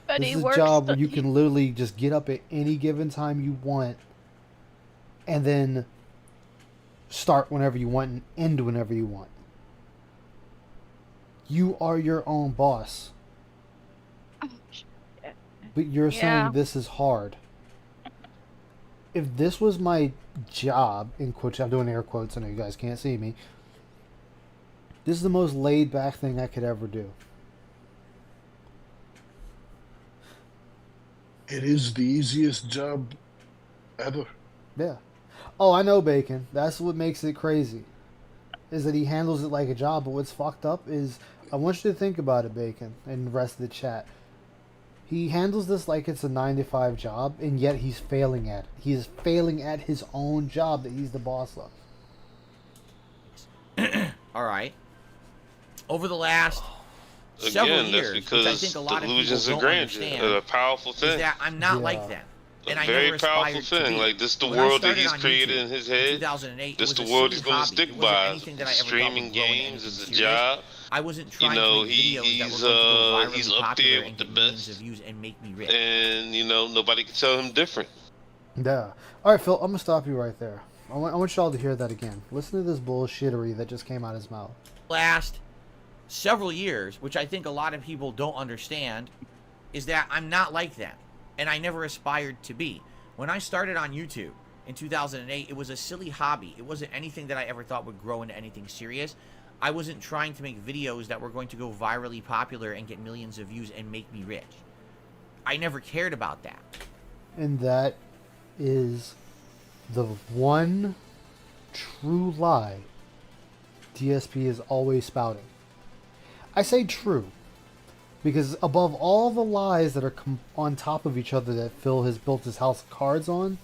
But This he is a works job where the- you can literally just get up at any given time you want and then start whenever you want and end whenever you want. You are your own boss. But you're Yeah. saying this is hard. If this was my job, in quotes, I'm doing air quotes, I know you guys can't see me. This is the most laid back thing I could ever do. It is the easiest job ever. Yeah. Oh, I know, Bacon. That's what makes it crazy. Is that he handles it like a job, but what's fucked up is, I want you to think about it, Bacon, and the rest of the chat. He handles this like it's a 9 to 5 job, and yet he's failing at it. He is failing at his own job that he's the boss of. all right, over the last several Again, years, that's which because I think a lot of people delusions of don't grandeur understand, are a powerful is thing. that I'm not Yeah. like them. And A I very never powerful aspired to thing. be. Like, this the When I world that started he's on created YouTube in his in head. 2008, This it the was a world silly he's going to hobby. stick It wasn't by. anything that I ever thought Streaming would grow into games anything is a serious. job. I wasn't trying know, to make videos that were he's, going to go he's virally up popular there and with the get millions best. of views and make me rich. And, nobody can tell him different. Yeah. Alright, Phil, I'm going to stop you right there. I want y'all to hear that again. Listen to this bullshittery that just came out of his mouth. Last several years, which I think a lot of people don't understand, is that I'm not like them, and I never aspired to be. When I started on YouTube in 2008, it was a silly hobby. It wasn't anything that I ever thought would grow into anything serious. I wasn't trying to make videos that were going to go virally popular and get millions of views and make me rich. I never cared about that. And that is the one true lie DSP is always spouting. I say true because above all the lies that are on top of each other that Phil has built his house of cards on,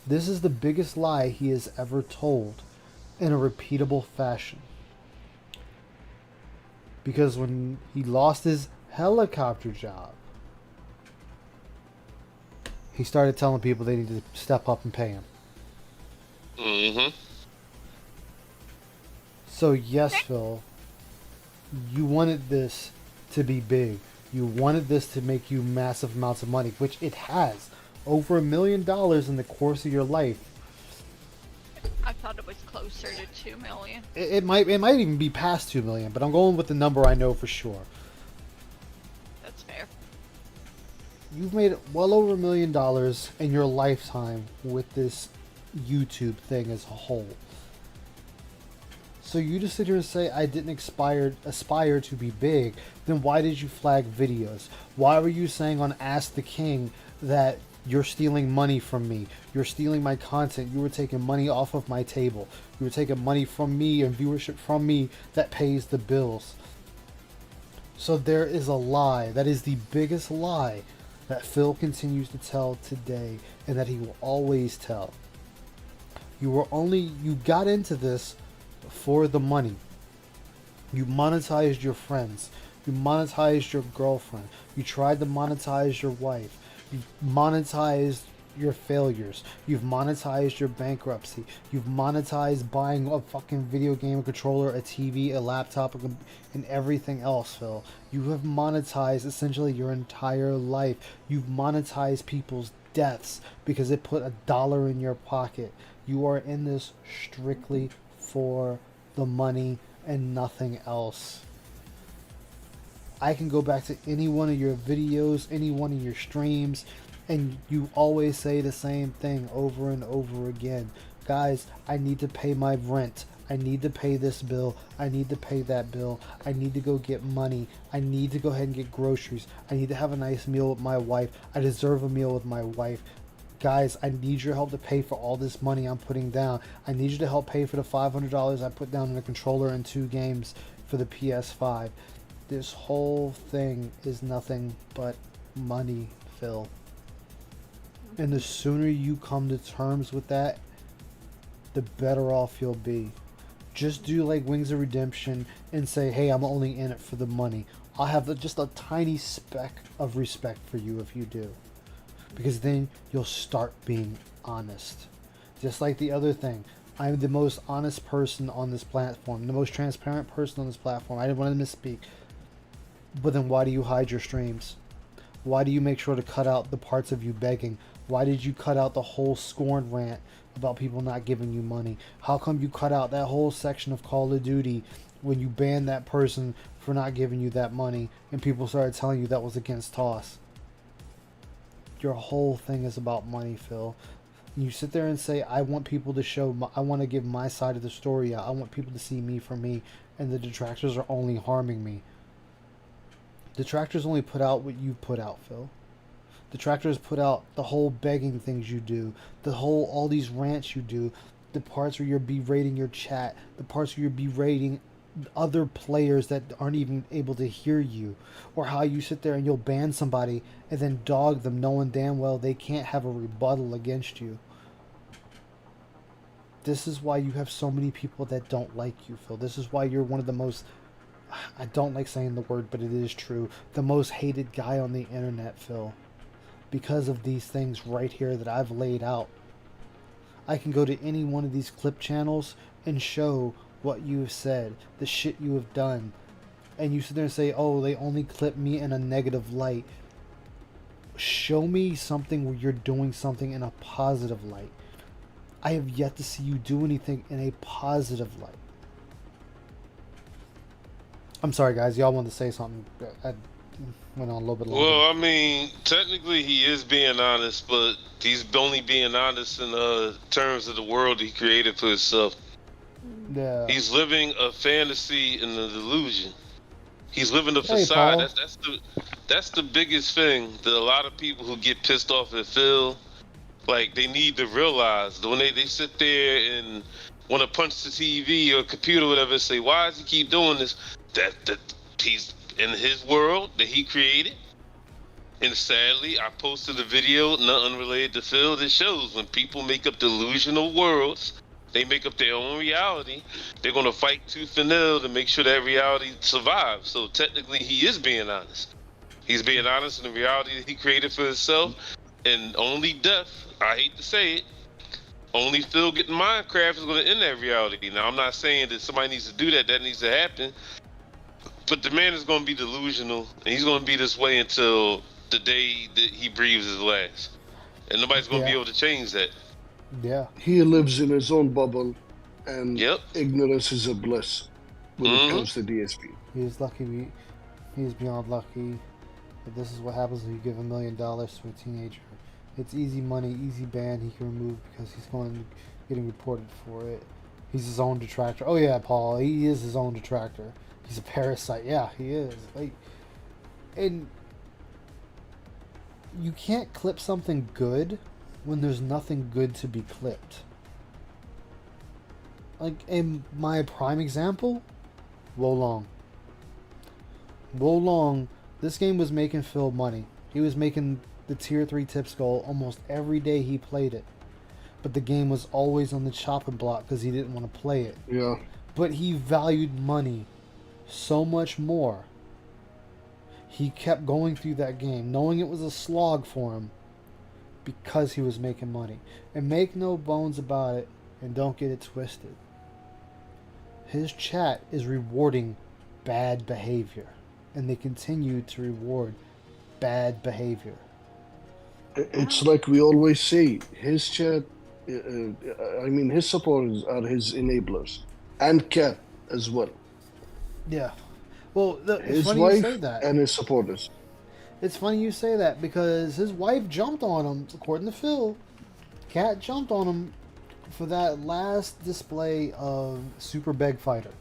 this is the biggest lie he has ever told in a repeatable fashion. Because when he lost his helicopter job. He started telling people they need to step up and pay him. Mm-hmm. So yes, Phil, you wanted this to be big. You wanted this to make you massive amounts of money, which it has. Over $1 million in the course of your life. I thought it was closer to 2 million. It might even be past 2 million, but I'm going with the number I know for sure. That's fair. You've made well over $1 million in your lifetime with this YouTube thing as a whole. So you just sit here and say, I didn't aspire to be big, then why did you flag videos? Why were you saying on Ask the King that you're stealing money from me? You're stealing my content. You were taking money off of my table. You were taking money from me and viewership from me that pays the bills. So there is a lie. That is the biggest lie that Phil continues to tell today and that he will always tell. You got into this for the money. You monetized your friends. You monetized your girlfriend. You tried to monetize your wife. You've monetized your failures. You've monetized your bankruptcy. You've monetized buying a fucking video game, a controller, a TV, a laptop, and everything else, Phil. You have monetized essentially your entire life. You've monetized people's deaths because it put $1 in your pocket. You are in this strictly for the money and nothing else. I can go back to any one of your videos, any one of your streams, and you always say the same thing over and over again. Guys, I need to pay my rent. I need to pay this bill. I need to pay that bill. I need to go get money. I need to go ahead and get groceries. I need to have a nice meal with my wife. I deserve a meal with my wife. Guys, I need your help to pay for all this money I'm putting down. I need you to help pay for the $500 I put down in a controller and 2 games for the PS5. This whole thing is nothing but money, Phil. And the sooner you come to terms with that, the better off you'll be. Just do like Wings of Redemption and say, hey, I'm only in it for the money. I'll have just a tiny speck of respect for you if you do. Because then you'll start being honest. Just like the other thing. I'm the most honest person on this platform. The most transparent person on this platform. I didn't want to misspeak. But then why do you hide your streams? Why do you make sure to cut out the parts of you begging? Why did you cut out the whole scorn rant about people not giving you money? How come you cut out that whole section of Call of Duty when you banned that person for not giving you that money and people started telling you that was against TOS? Your whole thing is about money, Phil. You sit there and say, I want people to show, I want to give my side of the story out. I want people to see me for me, and the detractors are only harming me. Detractors only put out what you put out, Phil. Detractors put out the whole begging things you do, all these rants you do, the parts where you're berating your chat, the parts where you're berating other players that aren't even able to hear you, or how you sit there and you'll ban somebody and then dog them knowing damn well they can't have a rebuttal against you. This is why you have so many people that don't like you, Phil. This is why you're one of the most, I don't like saying the word, but it is true, the most hated guy on the internet, Phil. Because of these things right here that I've laid out. I can go to any one of these clip channels and show what you have said, the shit you have done. And you sit there and say, oh, they only clip me in a negative light. Show me something where you're doing something in a positive light. I have yet to see you do anything in a positive light. I'm sorry, guys. Y'all wanted to say something. I went on a little bit longer. Well, I mean, technically he is being honest, but he's only being honest in terms of the world he created for himself. Yeah. He's living a fantasy and a delusion. He's living a Hey, facade. Paul. That's the biggest thing that a lot of people who get pissed off at Phil, like, they need to realize that when they sit there and want to punch the TV or computer or whatever and say, why does he keep doing this? That he's in his world that he created. And sadly, I posted a video, not unrelated to Phil, that shows when people make up delusional worlds, they make up their own reality, they're going to fight tooth and nail to make sure that reality survives. So technically, he is being honest. He's being honest in the reality that he created for himself, and only death, I hate to say it, only Phil getting Minecraft is going to end that reality. Now, I'm not saying that somebody needs to do that. That needs to happen. But the man is going to be delusional, and he's going to be this way until the day that he breathes his last. And nobody's going to be able to change that. Yeah. He lives in his own bubble, and Yep. ignorance is a bliss when it comes to DSP. He's lucky. He's beyond lucky. But this is what happens when you give $1 million to a teenager. It's easy money, easy ban he can remove because he's getting reported for it. He's his own detractor. Oh yeah, Paul, he is his own detractor. He's a parasite. Yeah, he is. Like, and you can't clip something good when there's nothing good to be clipped. Like, in my prime example, Wolong. Wolong, this game was making Phil money. He was making the tier 3 tip skull almost every day he played it. But the game was always on the chopping block because he didn't want to play it. Yeah. But he valued money so much more. He kept going through that game, knowing it was a slog for him, because he was making money. And make no bones about it, and don't get it twisted. His chat is rewarding bad behavior, and they continue to reward bad behavior. It's like we always say, his chat, his supporters are his enablers, and Cat as well. Yeah. Well, it's His funny wife you say that. and his supporters. It's funny you say that because his wife jumped on him, according to Phil. Cat jumped on him for that last display of Super Beg Fighter.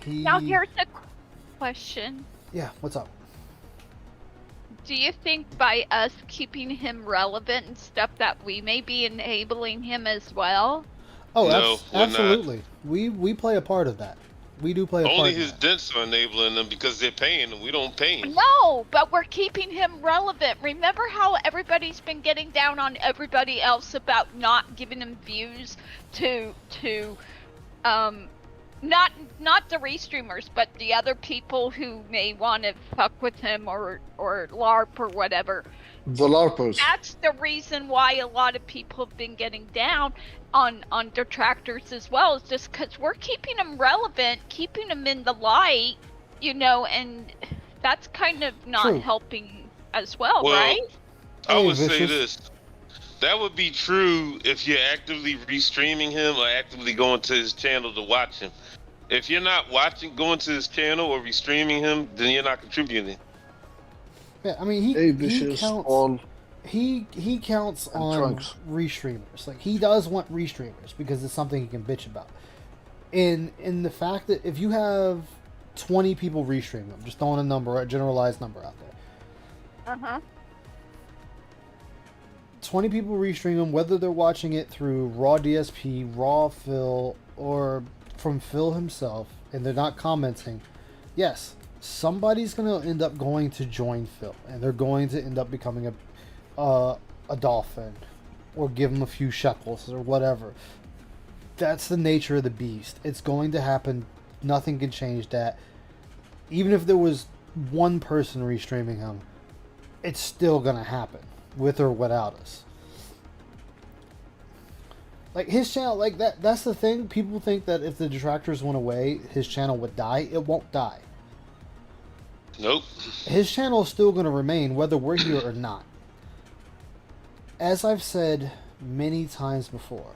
Now here's a question. Yeah, what's up? Do you think by us keeping him relevant and stuff that we may be enabling him as well? Oh, No, we're not. absolutely. We play a part of that. We do play a part Only of his that. dents are enabling them because they're paying him. We don't pay him. No, but we're keeping him relevant. Remember how everybody's been getting down on everybody else about not giving him views to not the restreamers, but the other people who may want to fuck with him or LARP or whatever. The LARPers. That's the reason why a lot of people have been getting down on detractors as well. It's just because we're keeping them relevant, keeping them in the light, and that's kind of not True. helping as well, Well, right? I Hey, would say Vicious. this. That would be true if you're actively restreaming him or actively going to his channel to watch him. If you're not going to his channel or restreaming him, then you're not contributing. Yeah, I mean Hey, he Vicious, counts. all He counts And on Trunks. restreamers. Like, he does want restreamers because it's something he can bitch about. In the fact that if you have 20 people restream them, just throwing a generalized number out there. 20 people restream them, whether they're watching it through Raw DSP, Raw Phil, or from Phil himself, and they're not commenting. Yes, somebody's going to end up going to join Phil, and they're going to end up becoming a dolphin, or give him a few shekels, or whatever. That's the nature of the beast. It's going to happen. Nothing can change that. Even if there was one person restreaming him, it's still going to happen, with or without us. Like, his channel, like, that's the thing. People think that if the detractors went away, his channel would die. It won't die. Nope. His channel is still going to remain, whether we're here or not. As I've said many times before,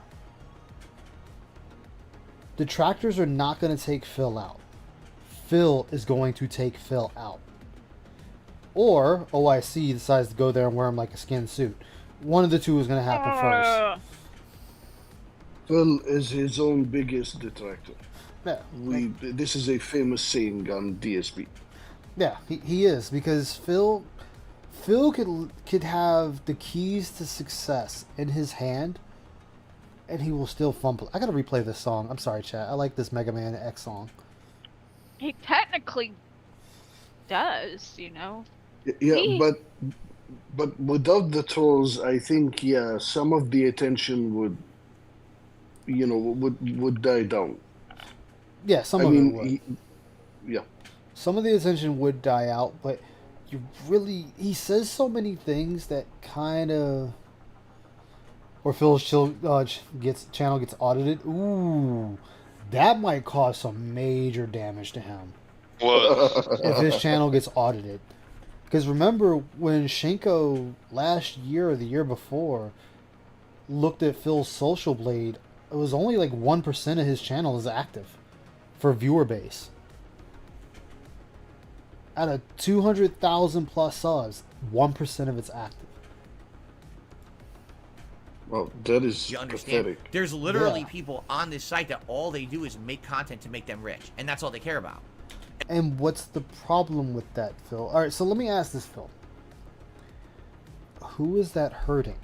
detractors are not going to take Phil out. Phil is going to take Phil out. Or OIC decides to go there and wear him like a skin suit. One of the two is going to happen first. Phil is his own biggest detractor. Yeah, This is a famous saying on DSP. yeah, he is, because Phil could have the keys to success in his hand, and he will still fumble. I gotta replay this song. I'm sorry, chat. I like this Mega Man X song. He technically does, Yeah, but without the trolls, I think some of the attention would die down. Yeah, some I of mean, it would. Yeah. Some of the attention would die out, but he says so many things that kind of. Or Phil's channel gets audited. Ooh, that might cause some major damage to him What? if his channel gets audited. Because remember when Shenko last year or the year before looked at Phil's Social Blade, it was only like 1% of his channel is active for viewer base. Out of 200,000 plus subs, 1% of it's active. Well, that is You understand? pathetic. There's literally Yeah. people on this site that all they do is make content to make them rich, and that's all they care about. And what's the problem with that, Phil? All right, so let me ask this, Phil. Who is that hurting?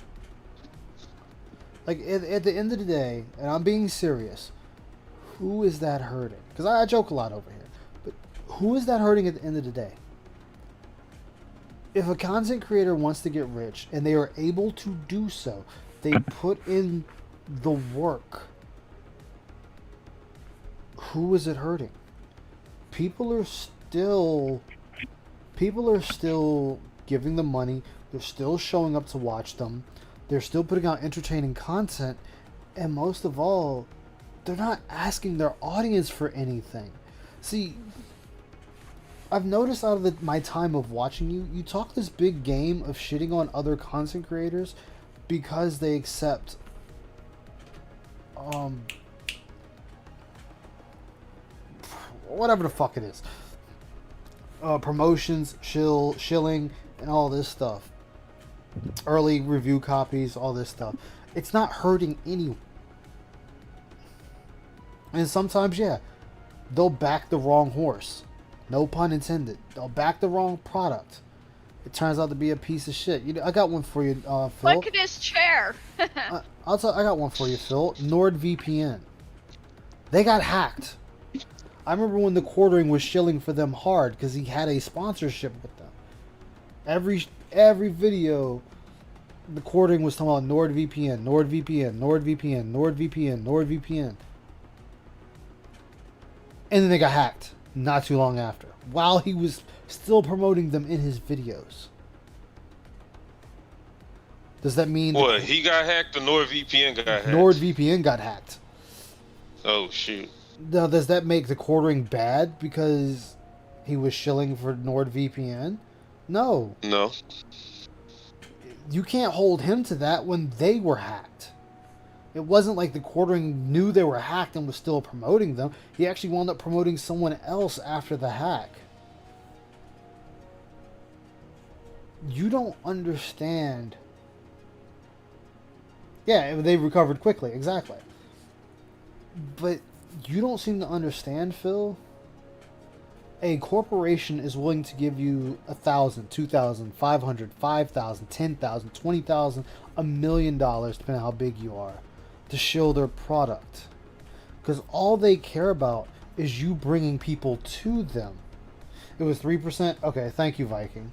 Like, at the end of the day, and I'm being serious, who is that hurting? Because I joke a lot over here, but who is that hurting at the end of the day? If a content creator wants to get rich, and they are able to do so, they put in the work. Who is it hurting? People are still giving them money. They're still showing up to watch them. They're still putting out entertaining content, and most of all, they're not asking their audience for anything. See, I've noticed out of my time of watching you talk this big game of shitting on other content creators because they accept whatever the fuck it is, promotions, shilling, and all this stuff, early review copies, all this stuff. It's not hurting anyone. And sometimes, yeah, they'll back the wrong horse. No pun intended. They'll back the wrong product. It turns out to be a piece of shit. I got one for you, Phil. Look at his chair. I got one for you, Phil. NordVPN. They got hacked. I remember when the quartering was shilling for them hard because he had a sponsorship with them. Every video, the quartering was talking about NordVPN, NordVPN, NordVPN, NordVPN, NordVPN. And then they got hacked not too long after, while he was still promoting them in his videos. Does that mean What? He got hacked or NordVPN got hacked? NordVPN got hacked? Oh, shoot. Now, does that make the quartering bad because he was shilling for NordVPN? No. No. You can't hold him to that when they were hacked. It wasn't like the quartering knew they were hacked and was still promoting them. He actually wound up promoting someone else after the hack. You don't understand. Yeah, they recovered quickly, exactly. But you don't seem to understand, Phil. A corporation is willing to give you 1,000, 2,000, 500, 5,000, 10,000, 20,000, $1 million, depending on how big you are, to show their product. Because all they care about is you bringing people to them. It was 3%? Okay, thank you, Viking.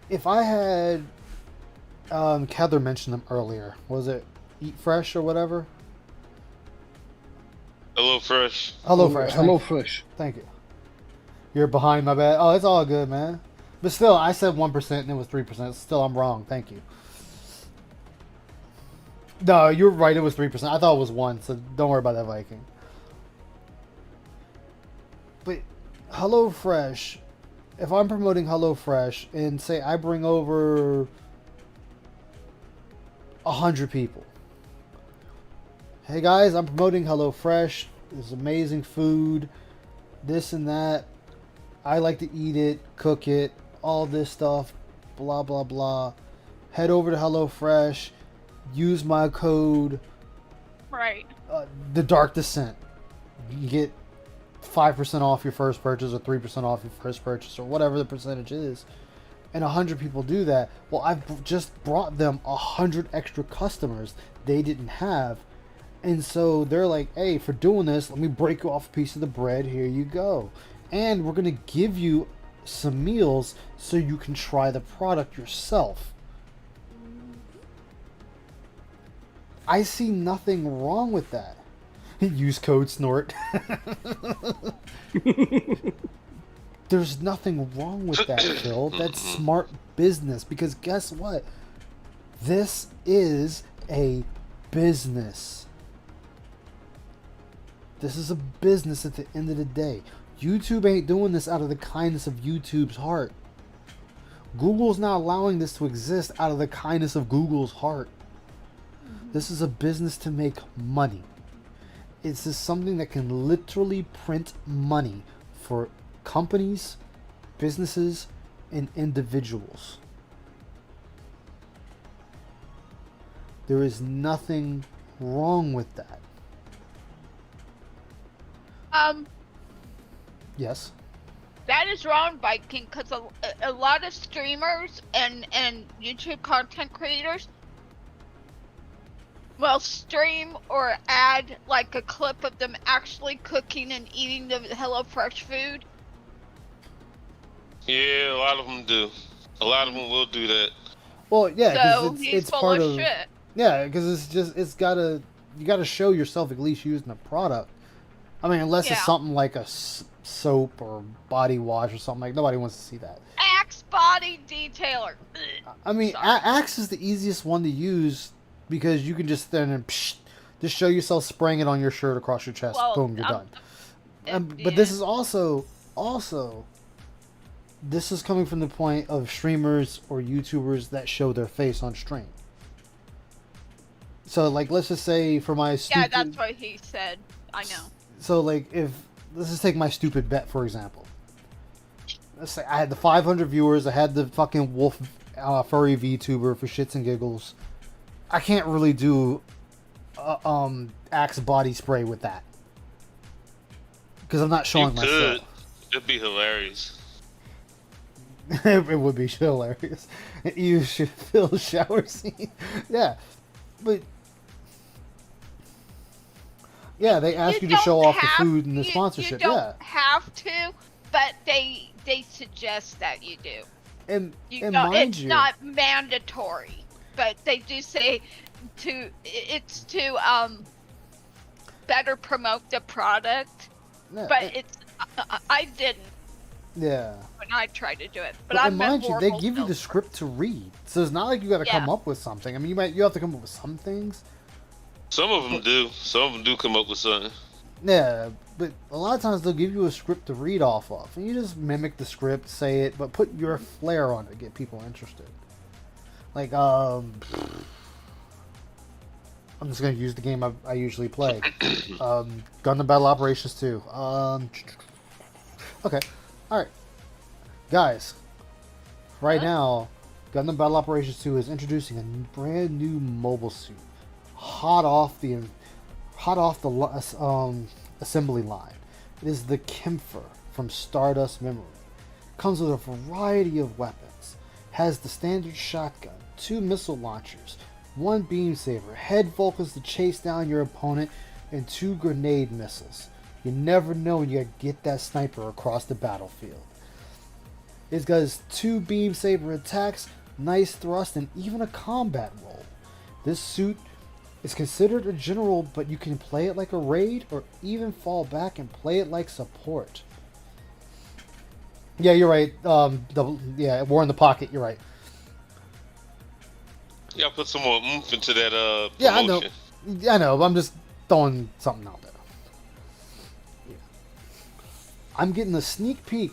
If I had... Heather mentioned them earlier. Was it Eat Fresh or whatever? Hello Fresh. Hello Fresh. Hello Fresh. Thank you. You're behind my bad. Oh, it's all good, man. But still, I said 1% and it was 3%. Still, I'm wrong. Thank you. No, you're right. It was 3%. I thought it was 1, so don't worry about that, Viking. But HelloFresh, if I'm promoting HelloFresh and say I bring over 100 people. Hey guys, I'm promoting HelloFresh. It's amazing food, this and that. I like to eat it, cook it, all this stuff, blah blah blah. Head over to HelloFresh, use my code, Right. The Dark Descent. You get 5% off your first purchase or 3% off your first purchase or whatever the percentage is. And 100 people do that. Well, I've just brought them 100 extra customers they didn't have. And so they're like, hey, for doing this, let me break you off a piece of the bread. Here you go. And we're going to give you some meals so you can try the product yourself. I see nothing wrong with that. Use code SNORT. There's nothing wrong with that, Phil. That's smart business, because guess what? This is a business. This is a business at the end of the day. YouTube ain't doing this out of the kindness of YouTube's heart. Google's not allowing this to exist out of the kindness of Google's heart. This is a business to make money. It's just something that can literally print money for companies, businesses, and individuals. There is nothing wrong with that. Yes. That is wrong, Viking, because a lot of streamers and YouTube content creators will stream or add like a clip of them actually cooking and eating the HelloFresh food. Yeah, a lot of them do. A lot of them will do that. Well, yeah, So because he's it's full part of of shit. yeah, because you gotta show yourself at least using a product. I mean, unless it's Yeah. something like a soap or body wash or something, like nobody wants to see that. Axe body detailer. Ugh. I mean, Sorry. Axe is the easiest one to use because you can just then just show yourself spraying it on your shirt across your chest. Well, Boom, you're I'm- done. yeah. But this is also this is coming from the point of streamers or YouTubers that show their face on stream. So, like, let's just say for my Yeah, stupid, that's what he said. I know. So, like, let's just take my stupid bet, for example. Let's say I had the 500 viewers, I had the fucking wolf furry VTuber for shits and giggles. I can't really do Axe body spray with that. Because I'm not showing You could. myself. It'd be hilarious. It would be hilarious. You should fill shower scene. Yeah. But yeah, they ask you to don't show off the have- food and the you sponsorship. don't Yeah. have to, but they suggest that you do. And You and know, mind it's you, not mandatory, but they do say it's to better promote the product. yeah, But and- it's I didn't yeah. when I tried to do it. But But I and mind you, they give you the script. script to read, so it's not like you got to come Yeah. up with something. I mean, you have to come up with some things. Some of them do. Some of them do come up with something. Yeah, but a lot of times they'll give you a script to read off of, and you just mimic the script, say it, but put your flair on it to get people interested. Like, I'm just gonna use the game I usually play, Gundam Battle Operations 2. Okay, all right, guys. Right now, Gundam Battle Operations 2 is introducing a brand new mobile suit, hot off the assembly line. It is the Kempfer from Stardust Memory. Comes with a variety of weapons. Has the standard shotgun, 2 missile launchers, 1 beam saber, head Vulcans to chase down your opponent, and 2 grenade missiles. You never know when you get that sniper across the battlefield. It has 2 beam saber attacks, nice thrust, and even a combat roll. This suit is considered a general, but you can play it like a raid or even fall back and play it like support. Yeah, you're right. War in the Pocket, you're right. Y'all put some more oomph into that Yeah, I know. promotion. I know, but I'm just throwing something out there. Yeah. I'm getting a sneak peek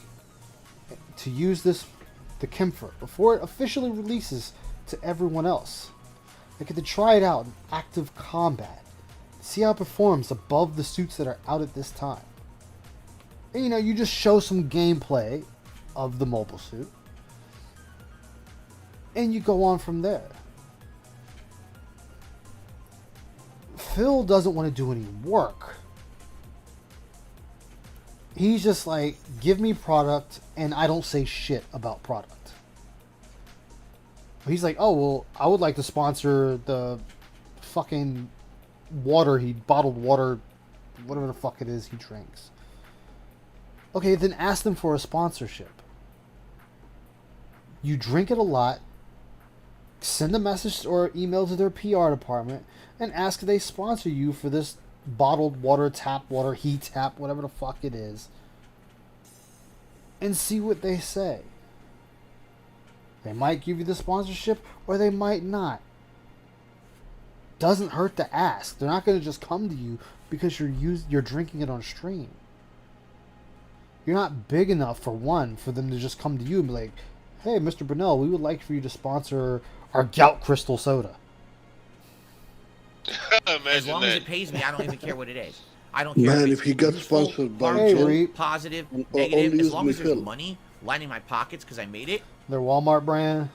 to use the Kempfer before it officially releases to everyone else. I get to try it out in active combat, see how it performs above the suits that are out at this time. And, you just show some gameplay of the mobile suit, and you go on from there. Phil doesn't want to do any work. He's just like, give me product, and I don't say shit about product. He's like, oh, well, I would like to sponsor the fucking bottled water, whatever the fuck it is he drinks. Okay, then ask them for a sponsorship. You drink it a lot, send a message or email to their PR department, and ask if they sponsor you for this bottled water, tap water, heat tap, whatever the fuck it is, and see what they say. They might give you the sponsorship or they might not. Doesn't hurt to ask. They're not going to just come to you because you're drinking it on stream. You're not big enough, for one, for them to just come to you and be like, hey, Mr. Brunel, we would like for you to sponsor our gout crystal soda. As long as it pays me, I don't even care what it is. I don't care Man, if if he got useful, sponsored by harmful, Reap. positive, Only negative, use as long as there's refill. money lining my pockets because I made it. Their Walmart brand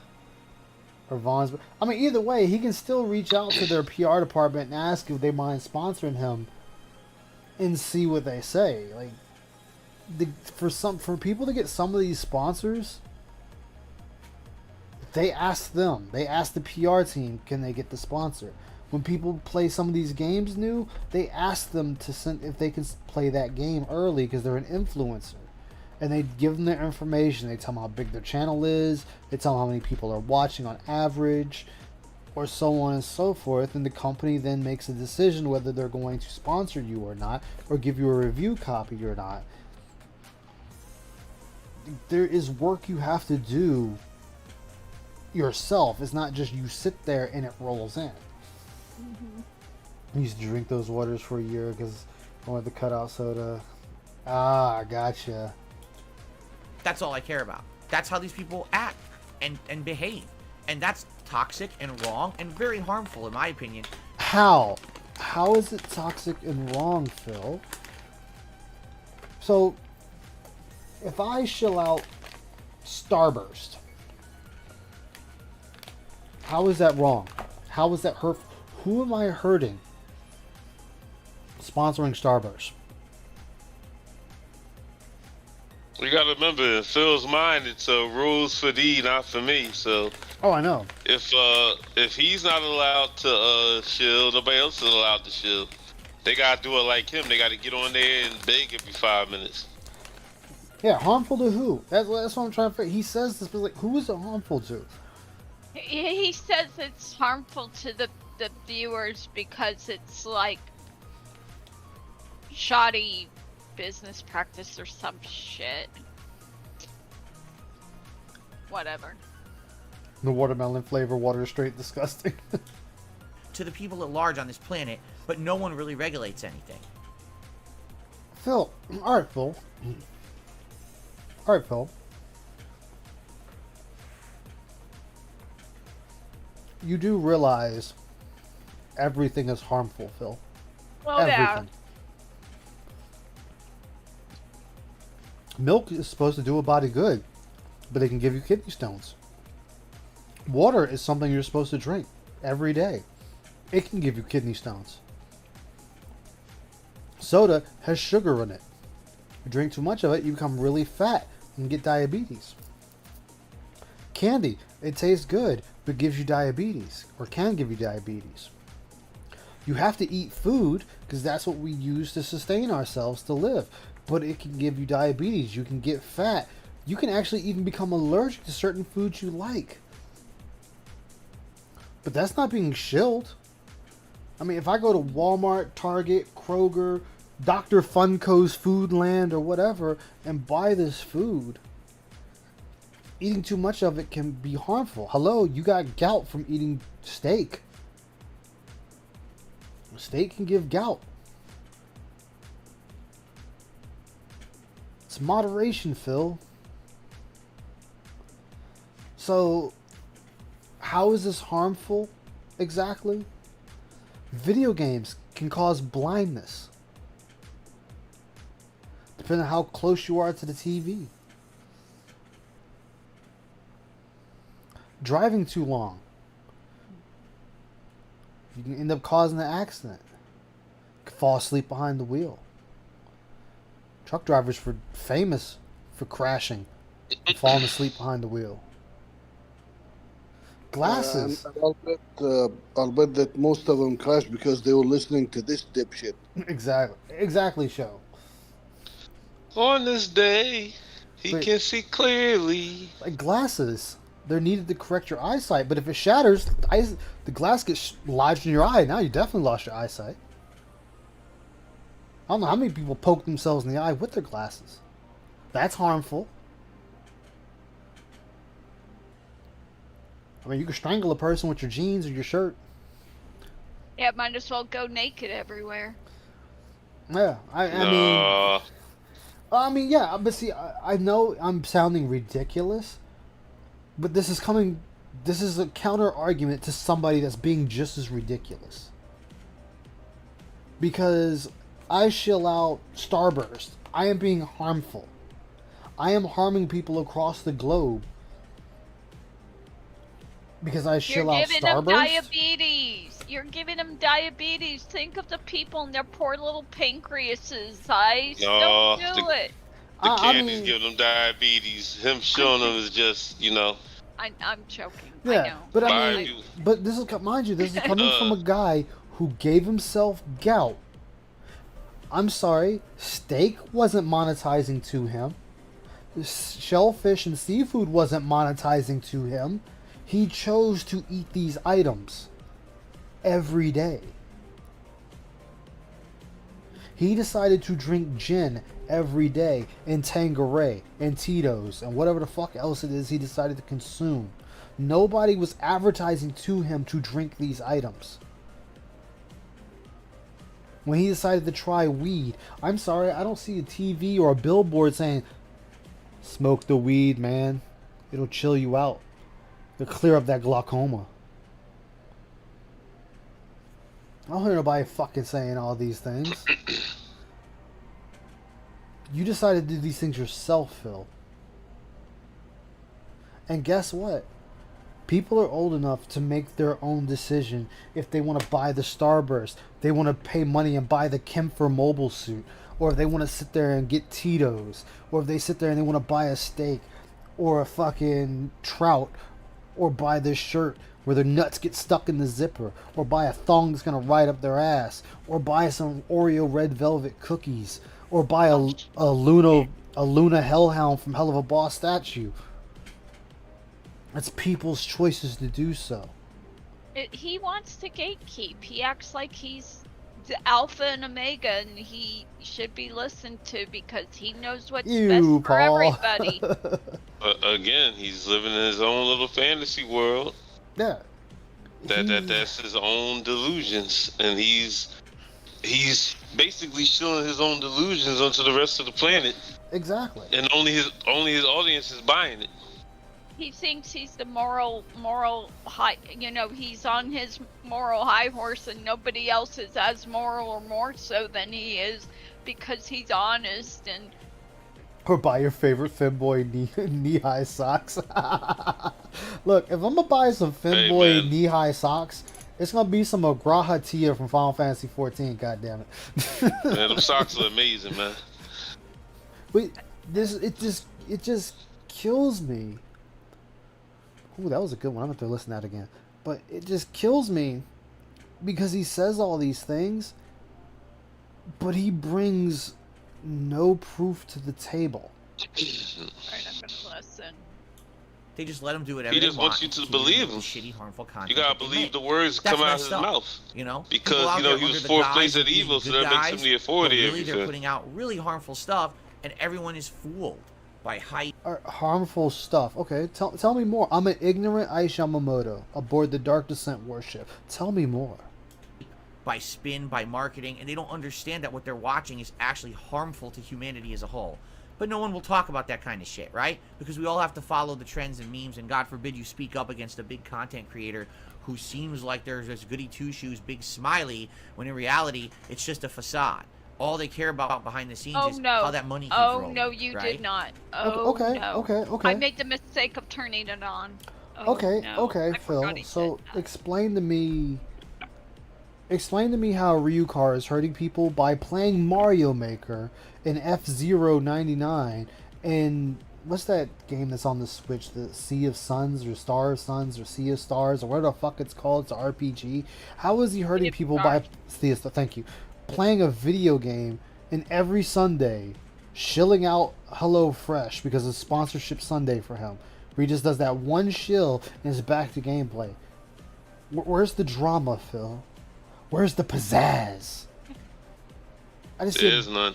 or Vaughn's. I mean, either way, he can still reach out to their PR department and ask if they mind sponsoring him and see what they say. Like, for people to get some of these sponsors, they ask them. They ask the PR team, can they get the sponsor? When people play some of these games new, they ask them to send if they can play that game early because they're an influencer. And they give them their information. They tell them how big their channel is. They tell them how many people are watching on average, or so on and so forth. And the company then makes a decision whether they're going to sponsor you or not, or give you a review copy or not. There is work you have to do yourself. It's not just you sit there and it rolls in. I used to drink those waters for a year because I wanted to cut out soda. Ah, gotcha. That's all I care about. That's how these people act and behave. And that's toxic and wrong and very harmful, in my opinion. How? How is it toxic and wrong, Phil? So, if I shill out Starburst, how is that wrong? How is that hurtful? Who am I hurting sponsoring Starburst? You gotta remember, in Phil's mind, it's rules for thee, not for me. So Oh, I know. if he's not allowed to shield, nobody else is allowed to shield. They gotta do it like him. They gotta get on there and beg every 5 minutes. Yeah, harmful to who? That's what I'm trying to figure. He says this, but like, who is it harmful to? He says it's harmful to the viewers because it's like shoddy business practice or some shit. Whatever. The watermelon flavor water is straight disgusting. To the people at large on this planet, but no one really regulates anything. Phil. Alright, Phil. Alright, Phil. You do realize everything is harmful, Phil. Well, yeah. Everything. Milk is supposed to do a body good, but it can give you kidney stones. Water is something you're supposed to drink every day. It can give you kidney stones. Soda has sugar in it. You drink too much of it, you become really fat and get diabetes. Candy, it tastes good, but gives you diabetes, or can give you diabetes. You have to eat food, because that's what we use to sustain ourselves to live. But it can give you diabetes, you can get fat. You can actually even become allergic to certain foods you like. But that's not being shilled. I mean, if I go to Walmart, Target, Kroger, Dr. Funko's Foodland, or whatever, and buy this food, eating too much of it can be harmful. Hello, you got gout from eating steak. Steak can give gout. It's moderation, Phil. So, how is this harmful exactly? Video games can cause blindness, depending on how close you are to the TV. Driving too long, you can end up causing an accident. You can fall asleep behind the wheel. Truck drivers were famous for crashing and falling asleep behind the wheel. Glasses. I'll bet that most of them crashed because they were listening to this dipshit. Exactly, show. On this day, he Wait. can see clearly. Like glasses, they're needed to correct your eyesight, but if it shatters, the glass gets lodged in your eye. Now you definitely lost your eyesight. I don't know how many people poke themselves in the eye with their glasses. That's harmful. I mean, you can strangle a person with your jeans or your shirt. Yeah, might as well go naked everywhere. Yeah, I mean, yeah, but see, I know I'm sounding ridiculous, but this is a counter argument to somebody that's being just as ridiculous. Because I shill out Starburst. I am being harmful. I am harming people across the globe. Because I shill out Starburst. You're giving them diabetes. You're giving them diabetes. Think of the people and their poor little pancreases. Don't do it. The candy's giving them diabetes. Him showing them is just, I'm joking. Yeah, I know. but I mean, but this is, mind you, this is coming from a guy who gave himself gout. I'm sorry, steak wasn't monetizing to him. Shellfish and seafood wasn't monetizing to him. He chose to eat these items every day. He decided to drink gin every day, and Tanqueray, and Tito's, and whatever the fuck else it is he decided to consume. Nobody was advertising to him to drink these items. When he decided to try weed, I'm sorry, I don't see a TV or a billboard saying, smoke the weed, man. It'll chill you out. It'll clear up that glaucoma. I don't hear nobody fucking saying all these things. You decided to do these things yourself, Phil. And guess what? People are old enough to make their own decision if they want to buy the Starburst, they want to pay money and buy the Kemper mobile suit, or if they want to sit there and get Tito's, or if they sit there and they want to buy a steak, or a fucking trout, or buy this shirt where their nuts get stuck in the zipper, or buy a thong that's going to ride up their ass, or buy some Oreo red velvet cookies, or buy a Luna Hellhound from Hell of a Boss statue. It's people's choices to do so. He wants to gatekeep. He acts like he's the alpha and omega, and he should be listened to because he knows what's best for Paul. everybody. Again, he's living in his own little fantasy world. Yeah. That's his own delusions, and he's basically showing his own delusions onto the rest of the planet. Exactly. And only his audience is buying it. He thinks he's the moral high, he's on his moral high horse, and nobody else is as moral or more so than he is because he's honest. And or buy your favorite Femboy knee-high socks. Look, if I'm gonna buy some Femboy knee-high socks, it's gonna be some Agraha Tia from Final Fantasy 14. God damn it! Man, them socks are amazing, man. Wait, it just kills me. Ooh, that was a good one. I'm going to listen to that again. But it just kills me because he says all these things, but he brings no proof to the table. Alright, I'm going to listen. They just let him do whatever he they just want. wants you to believe him. Shitty, harmful content. You gotta believe the words that come out of his mouth. Because he was fourth place at Evo, so that makes him the authority. Really, they're putting out really harmful stuff, and everyone is fooled by hype. Harmful stuff. Okay, tell me more. I'm an ignorant Aish Yamamoto aboard the Dark Descent warship. Tell me more. By spin, by marketing, and they don't understand that what they're watching is actually harmful to humanity as a whole. But no one will talk about that kind of shit, right? Because we all have to follow the trends and memes, and God forbid you speak up against a big content creator who seems like there's this goody two-shoes, big smiley, when in reality, it's just a facade. All they care about behind the scenes is how that money keeps rolling. Oh, no, you did not. Okay. I made the mistake of turning it on. Okay, Phil. So explain to me how Ryukar is hurting people by playing Mario Maker in F-Zero 99 and what's that game that's on the Switch? The Sea of Suns or Star of Suns or Sea of Stars or whatever the fuck it's called. It's an RPG. How is he hurting people by thank you, playing a video game and every Sunday shilling out HelloFresh because it's sponsorship Sunday for him, where he just does that one shill and is back to gameplay? Where's the drama, Phil? Where's the pizzazz? I just There see is none.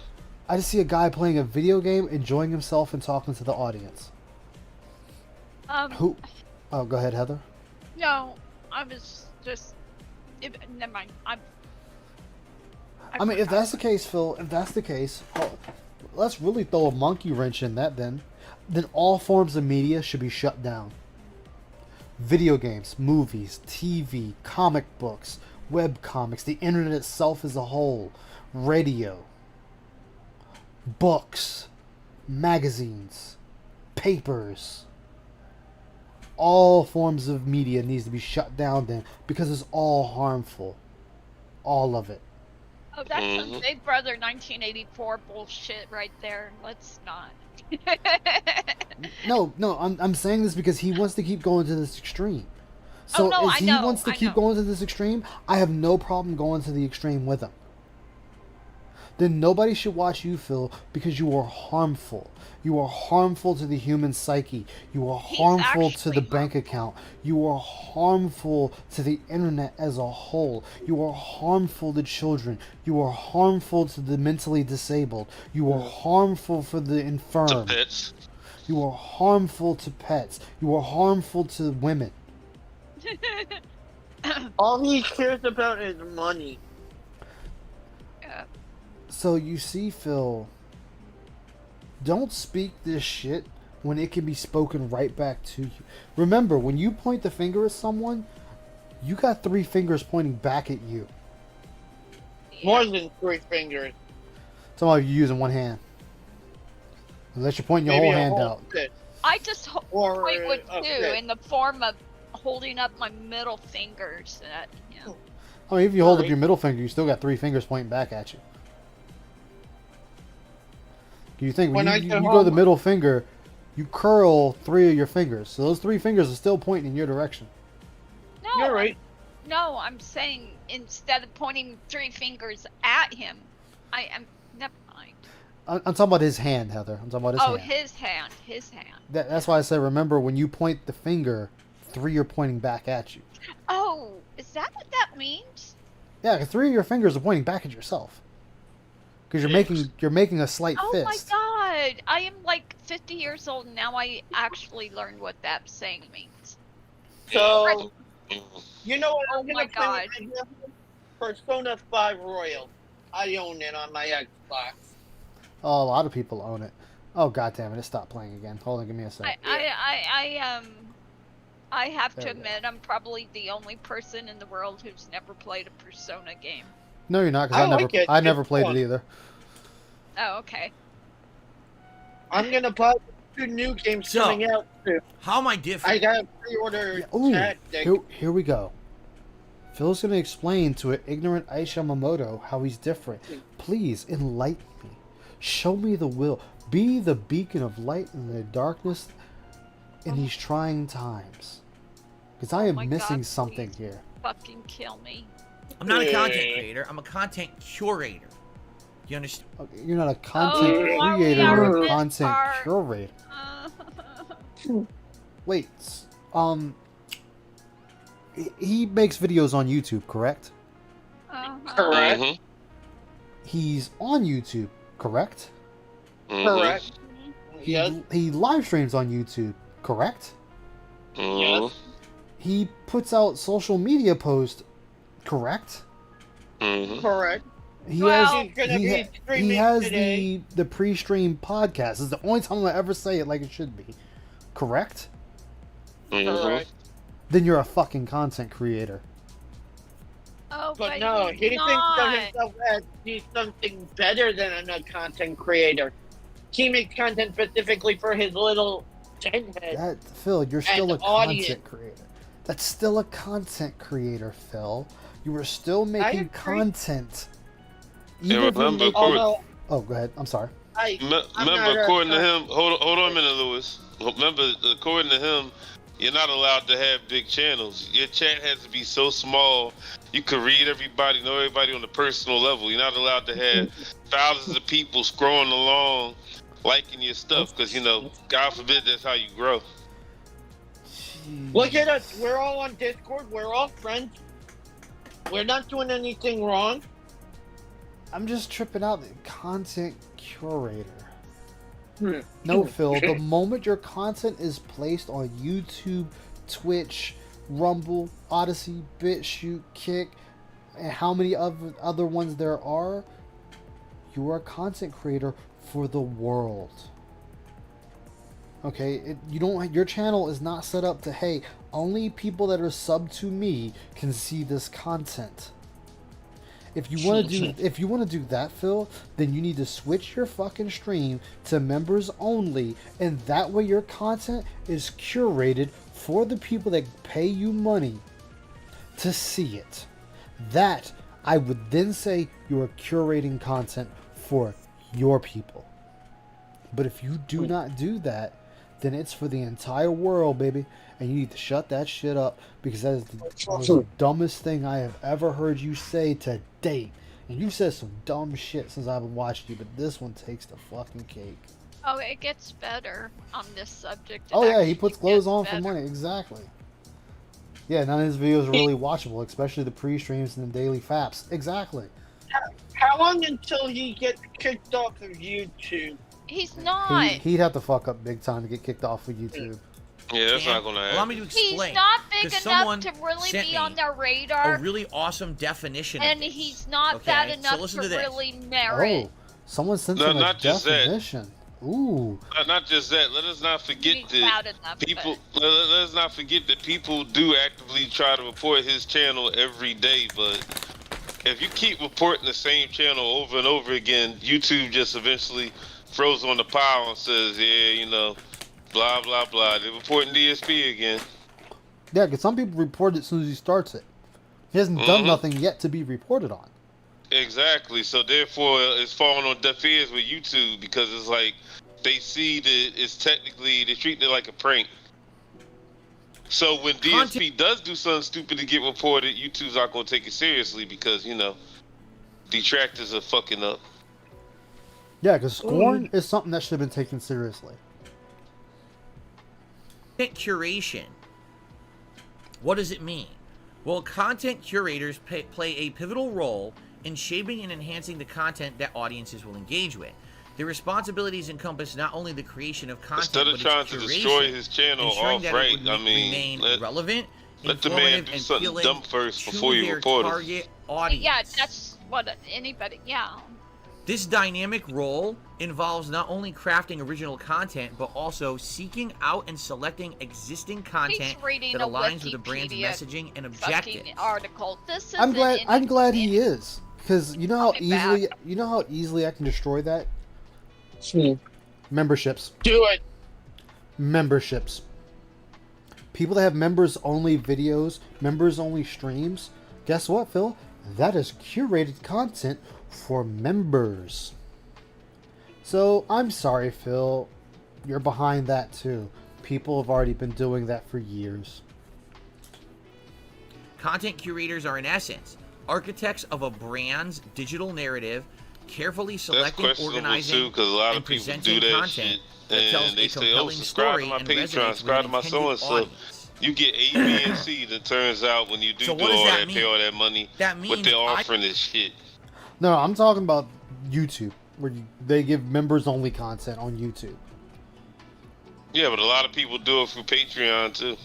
I just see a guy playing a video game, enjoying himself, and talking to the audience. Who? Oh, go ahead, Heather. No, I was just. Never mind. I mean, if that's the case, Phil, if that's the case, let's really throw a monkey wrench in that then. Then all forms of media should be shut down. Video games, movies, TV, comic books, web comics, the internet itself as a whole, radio, books, magazines, papers. All forms of media needs to be shut down then because it's all harmful. All of it. Oh, that's some Big Brother 1984 bullshit right there. Let's not. No, I'm saying this because he wants to keep going to this extreme. So if he wants to keep going to this extreme, I have no problem going to the extreme with him. Then nobody should watch you, Phil, because you are harmful. You are harmful to the human psyche. You are harmful to the bank account. You are harmful to the internet as a whole. You are harmful to children. You are harmful to the mentally disabled. You are harmful for the infirm. To pets. You are harmful to pets. You are harmful to women. All he cares about is money. So you see, Phil, don't speak this shit when it can be spoken right back to you. Remember, when you point the finger at someone, you got 3 fingers pointing back at you. More than 3 fingers. Some of you using one hand. Unless you're pointing your whole hand out. I just point with 2 fist. in the form of holding up my middle fingers. I mean, if you hold up your middle finger, you still got 3 fingers pointing back at you. You think when you go to the middle finger, you curl 3 of your fingers. So those 3 fingers are still pointing in your direction. No, you're right. No, I'm saying instead of pointing 3 fingers at him, I am. Never mind. I'm talking about his hand, Heather. I'm talking about his hand. Oh, his hand. His hand. That's why I said, remember, when you point the finger, 3 are pointing back at you. Oh, is that what that means? Yeah, because 3 of your fingers are pointing back at yourself. Because you're making a slight fist. Oh my god! I am like 50 years old and now I actually learned what that saying means. So, you know what? Oh I'm my gonna god. play right now? Persona 5 Royal. I own it on my Xbox. Oh, a lot of people own it. Oh, god damn it! It stopped playing again. Hold on, give me a sec. I have to There we go. admit I'm probably the only person in the world who's never played a Persona game. No, you're not, because I never played fun. it either. Oh, okay. I'm gonna buy 2 new games So, coming out too. How am I different? I got a pre-order Ooh, chat deck. here we go. Phil's going to explain to an ignorant Aisha Yamamoto how he's different. Please, enlighten me. Show me the will. Be the beacon of light in the darkness in these trying times. Because I am my missing God, something please. here. Fucking kill me. I'm not a content creator. I'm a content curator. You understand? You're not a content are we creator, out you're of a this content part? curator. Wait, he makes videos on YouTube, correct? Correct. Mhm. He's on YouTube, correct? Mhm. Correct. Yes. He live streams on YouTube, correct? Mhm. Yes. He puts out social media posts, correct? Mhm. Correct. He Well- He's gonna be he streaming has today. the pre-stream podcast. It's the only time I ever say it like it should be, correct? Mhm. Correct. Then you're a fucking content creator. Oh, But no, he's he thinks not. of himself as he's something better than a content creator. He makes content specifically for his little tent head. Phil, you're still a And audience. content creator. That's still a content creator, Phil. You are still making agree. content. Yeah, Even if you're remember, making- Although Oh, go ahead. I'm sorry. I'm Remember, not according to a- him, hold on a minute, Lewis. Remember, according to him, you're not allowed to have big channels. Your chat has to be so small you could read everybody, know everybody on a personal level. You're not allowed to have thousands of people scrolling along, liking your stuff, because God forbid that's how you grow. Look at us. We're all on Discord. We're all friends. We're not doing anything wrong. I'm just tripping out. Content curator. No, Phil. The moment your content is placed on YouTube, Twitch, Rumble, Odyssey, BitChute, Kick, and how many other ones there are, you are a content creator for the world. Okay, you don't. Your channel is not set up to, hey, only people that are sub to me can see this content. If you want to do that, Phil, then you need to switch your fucking stream to members only, and that way your content is curated for the people that pay you money to see it. That, I would then say, you are curating content for your people. But if you do not do that, then it's for the entire world, baby. And you need to shut that shit up, because that is the dumbest thing I have ever heard you say to date. And you've said some dumb shit since I've watched you, but this one takes the fucking cake. Oh, it gets better on this subject. Oh yeah, he puts clothes on for money. Exactly. Yeah, none of his videos are really watchable, especially the pre-streams and the daily faps. Exactly. How long until he gets kicked off of YouTube? He's not. He'd have to fuck up big time to get kicked off of YouTube. Yeah, that's not gonna happen. Allow me to explain. He's not big 'Cause enough someone to really sent be me on their radar, a really awesome definition and of this. he's not Okay, that so enough listen to to this. really merit. Oh, someone sent No, him a not just that. definition. Ooh. Not just that. Let us not forget He's that loud enough, people. Let us not forget that people do actively try to report his channel every day. But if you keep reporting the same channel over and over again, YouTube just eventually throws on the pile and says, "Yeah, you know, blah blah blah." They're reporting DSP again. Yeah, because some people report it as soon as he starts it. He hasn't done nothing yet to be reported on. Exactly. So therefore, it's falling on deaf ears with YouTube, because it's like they see that it's technically, they're treating it like a prank. So when DSP does do something stupid to get reported, YouTube's not gonna take it seriously, because you know detractors are fucking up. Yeah, because scorn is something that should have been taken seriously. Content curation. What does it mean? Well, content curators play a pivotal role in shaping and enhancing the content that audiences will engage with. Their responsibilities encompass not only the creation of content, Instead of but trying its to curation, destroy his channel ensuring off that right, it would I mean, remain relevant, let the man informative, do and something appealing dumb first to before you their report him. target audience. Yeah, that's what anybody. Yeah. This dynamic role involves not only crafting original content, but also seeking out and selecting existing content reading that a aligns with the brand's Wikipedia messaging and fucking objectives. article. This I'm isn't glad he is, because you know how I'll be easily I can destroy that. Memberships. Do it. Memberships. People that have members only videos, members only streams. Guess what, Phil? That is curated content for members. So I'm sorry, Phil. You're behind that too. People have already been doing that for years. Content curators are, in essence, architects of a brand's digital narrative, carefully selecting, organizing, too, because a lot and of people presenting do that content shit, that tells and they a say, "Oh, compelling subscribe story to my and Patreon, resonates with subscribe to an my so and intended so." audience. You get A, B, and C. That turns out when you do So do what does all that that, mean? pay all that money, That what means they're offering is shit. No, I'm talking about YouTube, where they give members only content on YouTube. Yeah, but a lot of people do it for Patreon too.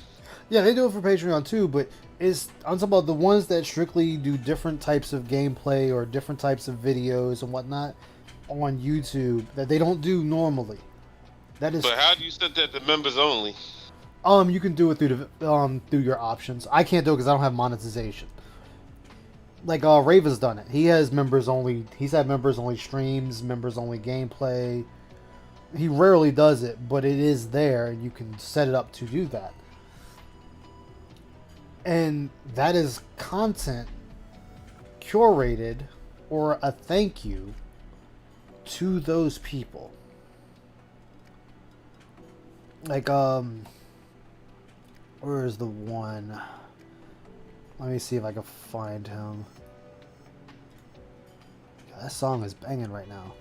Yeah, they do it for Patreon too, but I'm talking about the ones that strictly do different types of gameplay or different types of videos and whatnot on YouTube that they don't do normally. That is. But how do you set that to members only? You can do it through your options. I can't do it because I don't have monetization. Like Raven's done it. He has members only. He's had members only streams, members only gameplay. He rarely does it, but it is there, and you can set it up to do that. And that is content curated, or a thank you to those people. Like where is the one? Let me see if I can find him. God, that song is banging right now.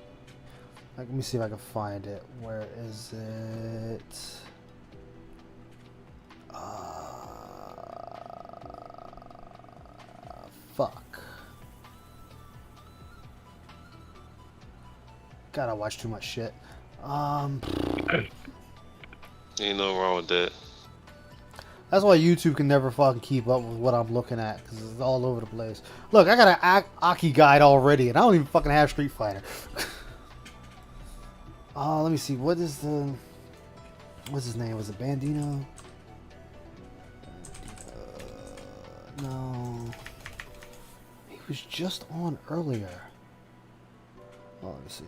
Like, let me see if I can find it. Where is it? Fuck. God, I watch too much shit. Ain't no wrong with that. That's why YouTube can never fucking keep up with what I'm looking at, because it's all over the place. Look, I got an Aki guide already, and I don't even fucking have Street Fighter. Let me see. What's his name? Was it Bandino? No. He was just on earlier. Oh, let me see.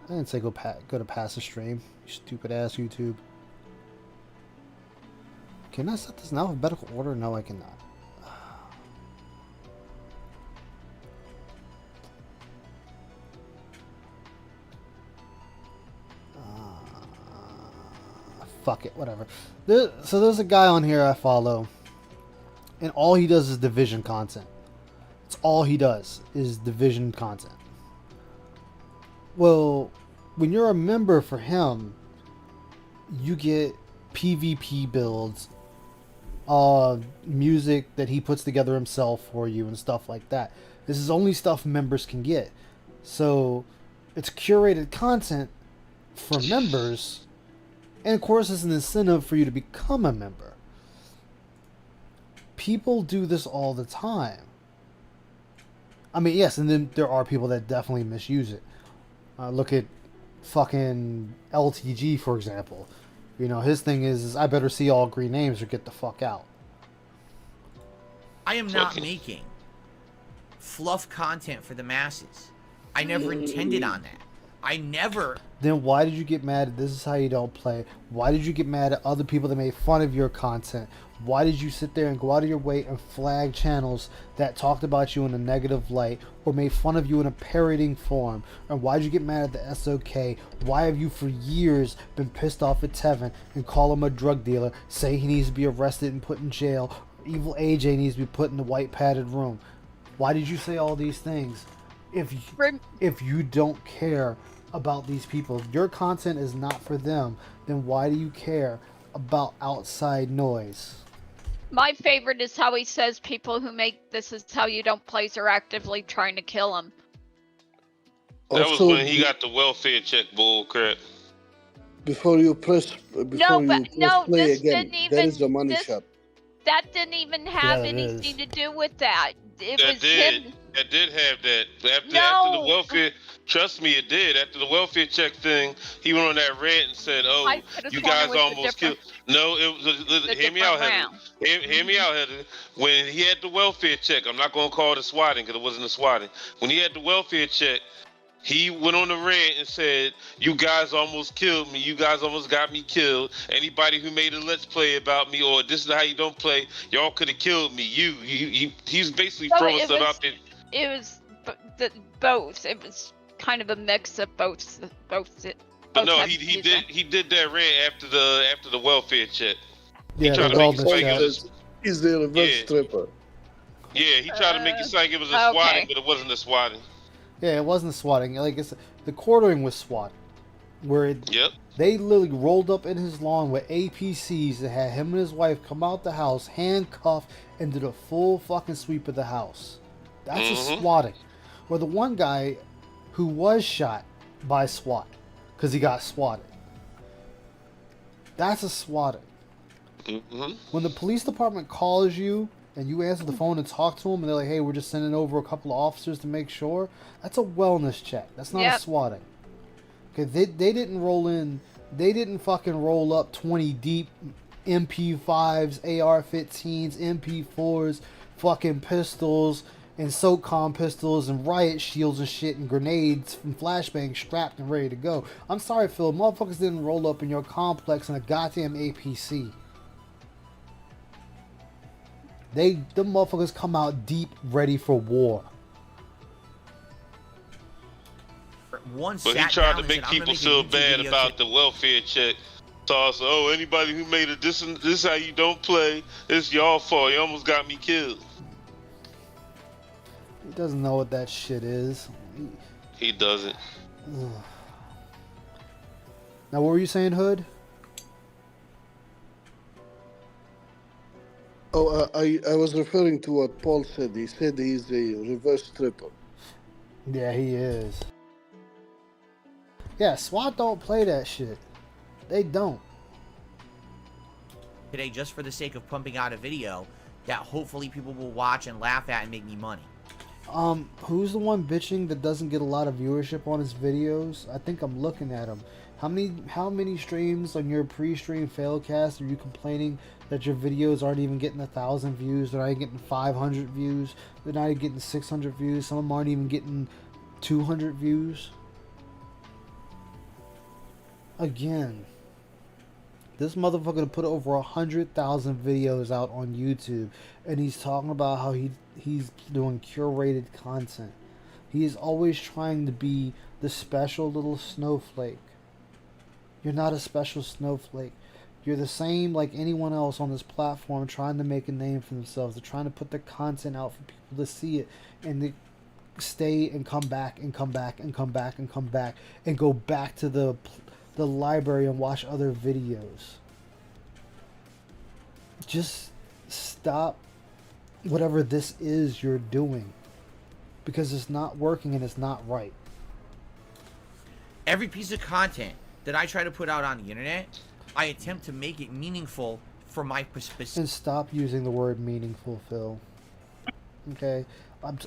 I didn't say go to pass the stream. You stupid ass YouTube. Can I set this in alphabetical order? No, I cannot. Fuck it, whatever. So there's a guy on here I follow, and all he does is Division content. It's all he does is Division content. Well, when you're a member for him, you get PvP builds, music that he puts together himself for you and stuff like that. This is only stuff members can get. So it's curated content for members, and of course it's an incentive for you to become a member. People do this all the time. I mean, yes, and then there are people that definitely misuse it. Look at fucking LTG, for example. You know, his thing is I better see all green names or get the fuck out. I am not making fluff content for the masses. I never intended on that. I never... Then why did you get mad at This Is How You Don't Play? Why did you get mad at other people that made fun of your content? Why did you sit there and go out of your way and flag channels that talked about you in a negative light or made fun of you in a parodying form? And why did you get mad at the SOK? Why have you for years been pissed off at Tevin and call him a drug dealer, say he needs to be arrested and put in jail, Evil AJ needs to be put in the white padded room? Why did you say all these things? If you don't care about these people, if your content is not for them, then why do you care about outside noise? My favorite is how he says people who make This Is How You Don't Plays are actively trying to kill him. That was when he got the welfare check bull crap. Before you press play again, there is the money shot. That didn't even have anything to do with that. Him. That did have that. After the welfare, trust me, it did. After the welfare check thing, he went on that rant and said, "Oh, you guys almost killed." No, it was. Hear me out, Heather. Hear me out, Heather. When he had the welfare check, I'm not going to call it a swatting because it wasn't a swatting. When he had the welfare check, he went on the rant and said, "You guys almost killed me. You guys almost got me killed. Anybody who made a Let's Play about me or This Is How You Don't Play, y'all could have killed me." He's basically throwing stuff out there. It was both. It was kind of a mix of both. But no, he did that rant after the welfare check. Yeah, he tried to make it like he's the reverse stripper. Yeah, he tried to make it like it was a swatting, but it wasn't a swatting. Yeah, it wasn't swatting. Like it's the quartering was swatting, where they literally rolled up in his lawn with APCs that had him and his wife come out the house, handcuffed, and did a full fucking sweep of the house. That's a swatting. Or the one guy who was shot by SWAT because he got swatted. That's a swatting. When the police department calls you and you answer the phone and talk to them and they're like, "Hey, we're just sending over a couple of officers to make sure," that's a wellness check. That's not a swatting. Okay, they didn't roll in. They didn't fucking roll up 20 deep MP5s, AR-15s, MP4s, fucking pistols, and SOCOM pistols, and riot shields and shit, and grenades and flashbangs strapped and ready to go. I'm sorry, Phil. Motherfuckers didn't roll up in your complex in a goddamn APC. The motherfuckers come out deep, ready for war. But he tried to make people feel bad about the welfare check. So, anybody who made it, this how you don't play, it's y'all fault. You almost got me killed. He doesn't know what that shit is. He doesn't. Now, what were you saying, Hood? Oh, I was referring to what Paul said. He said he's a reverse stripper. Yeah, he is. Yeah, SWAT don't play that shit. They don't. Today, just for the sake of pumping out a video that hopefully people will watch and laugh at and make me money. Who's the one bitching that doesn't get a lot of viewership on his videos? I think I'm looking at him. How many streams on your pre-stream failcast are you complaining that your videos aren't even getting 1,000 views? They're not even getting 500 views. They're not even getting 600 views. Some of them aren't even getting 200 views. Again, this motherfucker put over 100,000 videos out on YouTube, and he's talking about how he's doing curated content. He is always trying to be the special little snowflake. You're not a special snowflake. You're the same like anyone else on this platform trying to make a name for themselves. They're trying to put their content out for people to see it and to stay and come back and come back and come back and come back and go back to the library and watch other videos. Just stop whatever this is you're doing, because it's not working and it's not right. Every piece of content that I try to put out on the internet, I attempt to make it meaningful for my perspective. And stop using the word meaningful, Phil. Okay?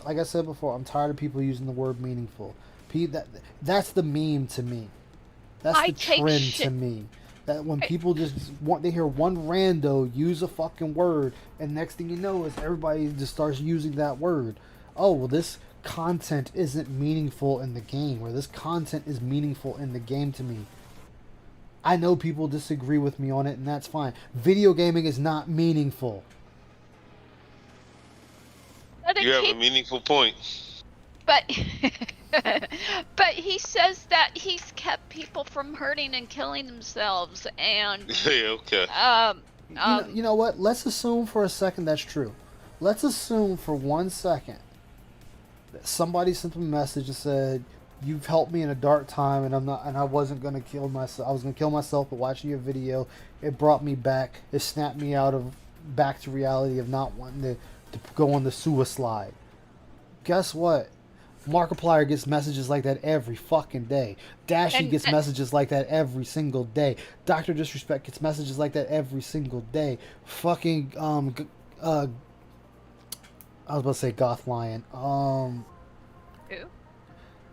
Like I said before, I'm tired of people using the word meaningful. That's the meme to me. That's the trend to me. That when people just they hear one rando use a fucking word, and next thing you know is everybody just starts using that word. Oh, well, this content isn't meaningful in the game, or this content is meaningful in the game to me. I know people disagree with me on it, and that's fine. Video gaming is not meaningful. You have a meaningful point. But but he says that he's kept people from hurting and killing themselves, and Yeah, okay. You know what? Let's assume for a second that's true. Let's assume for 1 second that somebody sent him a message and said, "You've helped me in a dark time, and I wasn't gonna kill myself. I was gonna kill myself, but watching your video, it brought me back. It snapped me back to reality of not wanting to go on the suicide." Guess what? Markiplier gets messages like that every fucking day. Dashy gets messages like that every single day. Dr. Disrespect gets messages like that every single day. Fucking I was about to say Goth Lion. Who?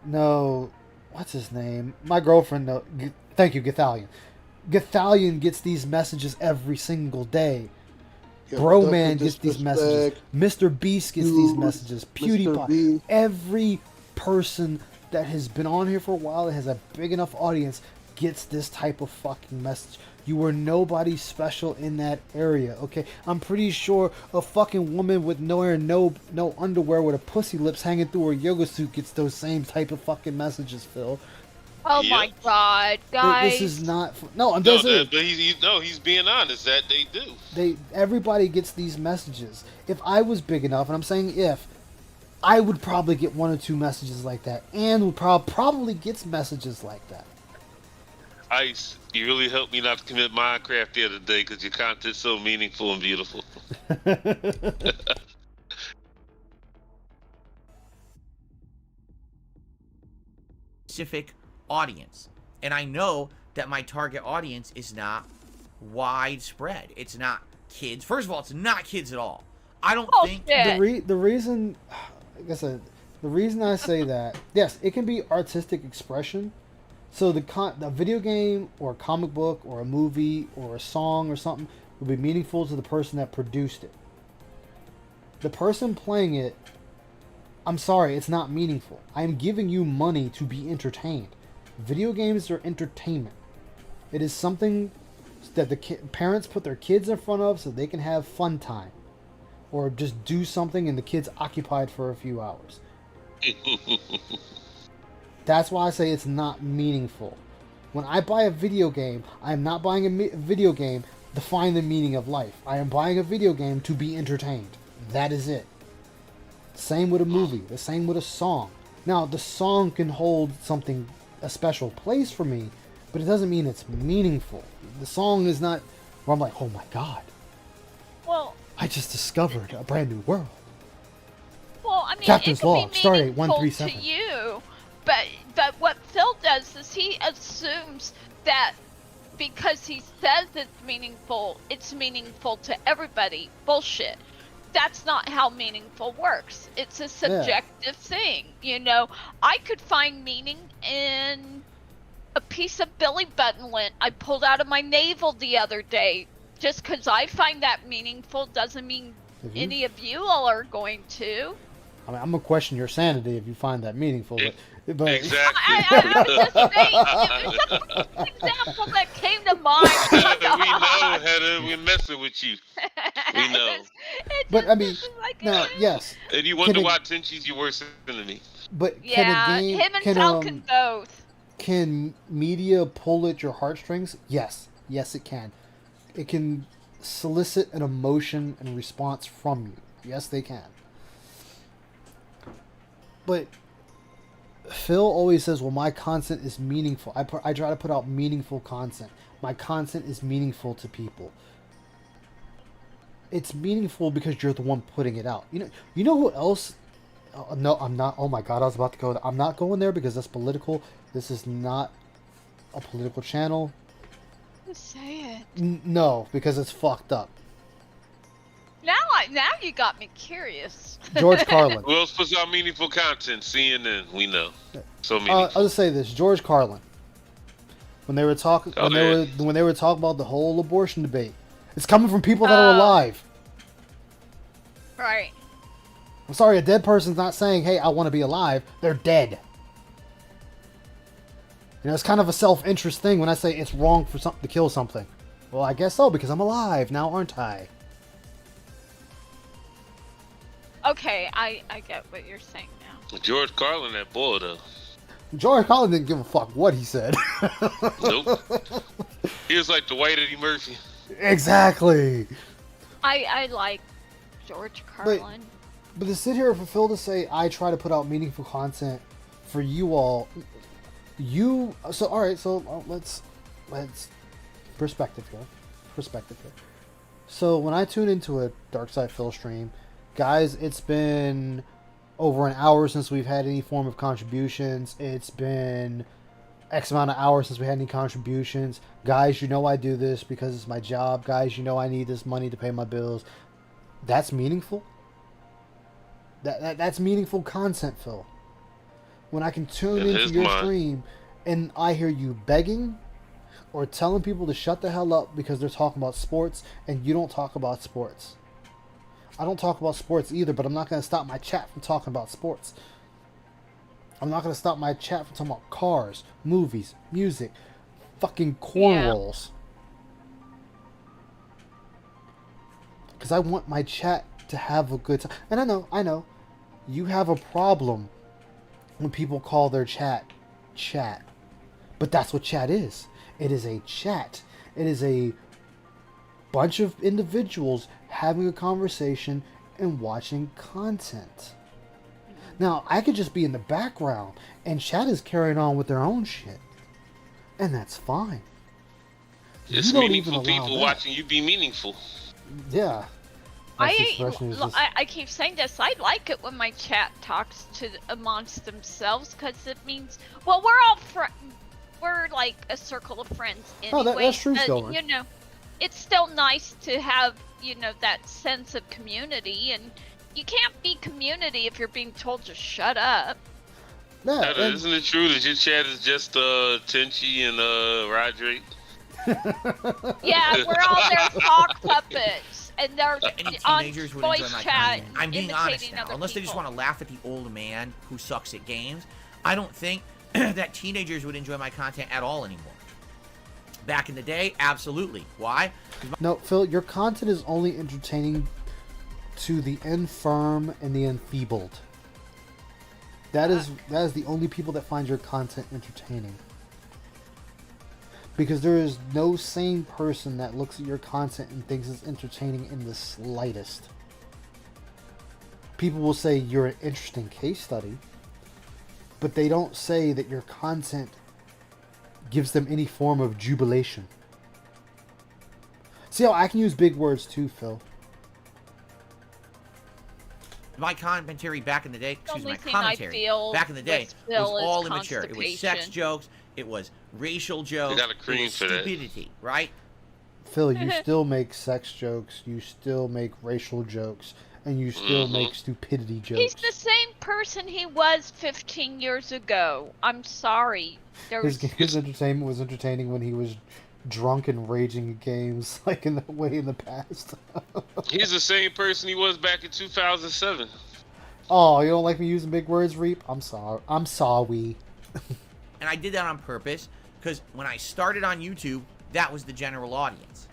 No, what's his name? My girlfriend. No, thank you, Gathalion. Gathalion gets these messages every single day. Yeah, Broman gets these messages. Mr. Beast gets these messages. Mr. PewDiePie. B. Every person that has been on here for a while that has a big enough audience gets this type of fucking message. You were nobody special in that area, okay? I'm pretty sure a fucking woman with no hair, no underwear, with her pussy lips hanging through her yoga suit gets those same type of fucking messages, Phil. Oh my God, guys! This is not. No, I'm just saying. But he's being honest that they do. Everybody gets these messages. If I was big enough, and I'm saying if, I would probably get 1 or 2 messages like that, and would probably gets messages like that. Ice, you really helped me not to commit Minecraft the other day because your content's so meaningful and beautiful. Specific audience, and I know that my target audience is not widespread. It's not kids. First of all, it's not kids at all. I don't think the reason, like I said, the reason I say that, yes, it can be artistic expression. So the video game or a comic book or a movie or a song or something will be meaningful to the person that produced it. The person playing it, I'm sorry, it's not meaningful. I am giving you money to be entertained. Video games are entertainment. It is something that the parents put their kids in front of so they can have fun time. Or just do something and the kid's occupied for a few hours. That's why I say it's not meaningful. When I buy a video game, I am not buying a video game to find the meaning of life. I am buying a video game to be entertained. That is it. Same with a movie. The same with a song. Now, the song can hold something, a special place for me, but it doesn't mean it's meaningful. The song is not where I'm like, oh my God. Well, I just discovered a brand new world. Well, I mean, Captain's it could Log, be start at meaningful 137. to you, but what Phil does is he assumes that because he says it's meaningful to everybody. Bullshit. That's not how meaningful works. It's a subjective thing, you know. I could find meaning in a piece of belly button lint I pulled out of my navel the other day. Just because I find that meaningful doesn't mean any of you all are going to. I mean, I'm gonna question your sanity if you find that meaningful, but Exactly. I was just saying, it was just an example that came to mind. We know, Heather. We're messing with you. We know. But I mean, now, yes. And you wonder Can why Tenchi's your worst enemy. But Yeah, can a game, him and Phil can both. Can media pull at your heartstrings? Yes. Yes, it can. It can solicit an emotion and response from you. Yes, they can. But Phil always says, well, my content is meaningful. I try to put out meaningful content. My content is meaningful to people. It's meaningful because you're the one putting it out. You know who else? No, I'm not. Oh my God, I was about to go there. I'm not going there because that's political. This is not a political channel. Just say it. No, because it's fucked up. Now you got me curious. George Carlin. Who else puts out meaningful content? CNN. We know. So meaningful. I'll just say this: George Carlin. When they were talking, when they were talking about the whole abortion debate, it's coming from people that are alive. Right. I'm sorry, a dead person's not saying, "Hey, I want to be alive." They're dead. You know, it's kind of a self-interest thing when I say it's wrong for something to kill something. Well, I guess so because I'm alive now, aren't I? Okay, I get what you're saying now. George Carlin, that boy, though. George Carlin didn't give a fuck what he said. Nope. He was like the white Eddie Murphy. Exactly. I like George Carlin. But to sit here for Phil to say I try to put out meaningful content for you all, all right. So let's perspective here. So when I tune into a Dark Side Phil stream, guys, it's been over an hour since we've had any form of contributions. It's been X amount of hours since we had any contributions. Guys, you know I do this because it's my job. Guys, you know I need this money to pay my bills. That's meaningful. That's meaningful content, Phil. When I can tune into your stream and I hear you begging or telling people to shut the hell up because they're talking about sports and you don't talk about sports. I don't talk about sports either, but I'm not going to stop my chat from talking about sports. I'm not going to stop my chat from talking about cars, movies, music, fucking corn rolls. Because I want my chat to have a good time. And I know, you have a problem when people call their chat. But that's what chat is. It is a chat. It is a bunch of individuals having a conversation and watching content. Now, I could just be in the background and chat is carrying on with their own shit. And that's fine. It's meaningful people watching you be meaningful. Yeah. I keep saying this. I like it when my chat talks to amongst themselves because it means, well, we're all we're like a circle of friends anyway. Oh, that's true, still. You know, it's still nice to have, you know, that sense of community, and you can't be community if you're being told to shut up. Yeah, isn't it true that your chat is just Tenchi and Roderick? Yeah, we're all their sock puppets, and they're Any on teenagers would voice enjoy my chat. content. I'm being honest now. other Unless they just people. want to laugh at the old man who sucks at games, I don't think that teenagers would enjoy my content at all anymore. Back in the day, absolutely. Why? No, Phil, your content is only entertaining to the infirm and the enfeebled. That is the only people that find your content entertaining. Because there is no sane person that looks at your content and thinks it's entertaining in the slightest. People will say you're an interesting case study, but they don't say that your content gives them any form of jubilation. See how I can use big words too, Phil? My commentary back in the day, The excuse me, only my thing I commentary feel back in the day with Phil was is all immature. It was sex constipation. jokes, it was racial jokes, got a it cream was for that. stupidity, right? Phil, you still make sex jokes, you still make racial jokes, and you still make stupidity jokes. He's the same person he was 15 years ago. I'm sorry. His entertainment was entertaining when he was drunk and raging at games, like in the way in the past. He's the same person he was back in 2007. Oh, you don't like me using big words, Reap? I'm sorry. I'm sorry. And I did that on purpose because when I started on YouTube, that was the general audience.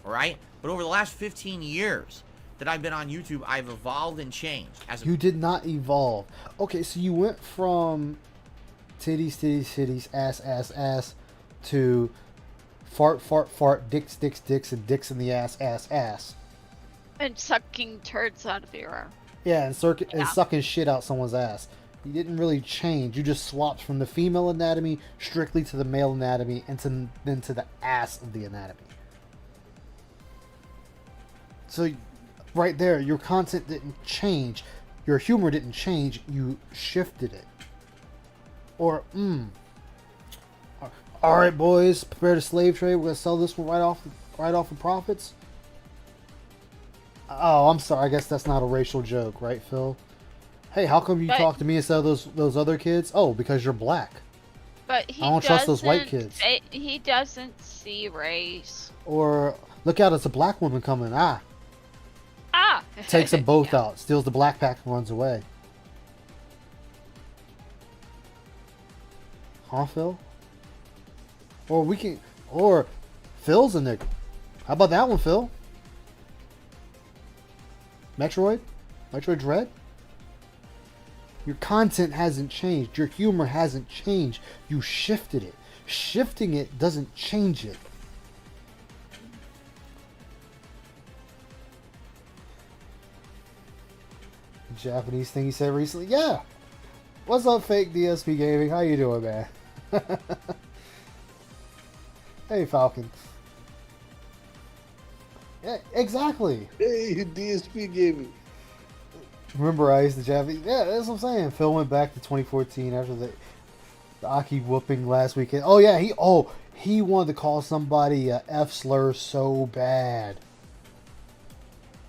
All right? But over the last 15 years that I've been on YouTube, I've evolved and changed. You did not evolve. Okay, so you went from titties, titties, titties, ass, ass, ass to fart, fart, fart, dicks, dicks, dicks, and dicks in the ass, ass, ass. And sucking turds out of your arm. Yeah, and sucking shit out someone's ass. You didn't really change. You just swapped from the female anatomy strictly to the male anatomy and then to the ass of the anatomy. So, right there, your content didn't change. Your humor didn't change. You shifted it. Or, alright, boys, prepare to slave trade. We're going to sell this one right off of profits. Oh, I'm sorry. I guess that's not a racial joke, right, Phil? Hey, how come you talk to me instead of those other kids? Oh, because you're black. But I don't trust those white kids. He doesn't see race. Or, look out, it's a black woman coming. Ah. Takes them both out, steals the black pack, and runs away. Huh, Phil? Or Phil's a nigga. How about that one, Phil? Metroid Dread? Your content hasn't changed. Your humor hasn't changed. You shifted it. Shifting it doesn't change it. The Japanese thing he said recently. Yeah. What's up, fake DSP Gaming? How you doing, man? Hey, Falcon. Yeah, exactly. Hey, DSP Gaming. Remember Ice, the Japanese? Yeah, that's what I'm saying. Phil went back to 2014 after the Aki whooping last weekend. Oh yeah, he wanted to call somebody a F slur so bad.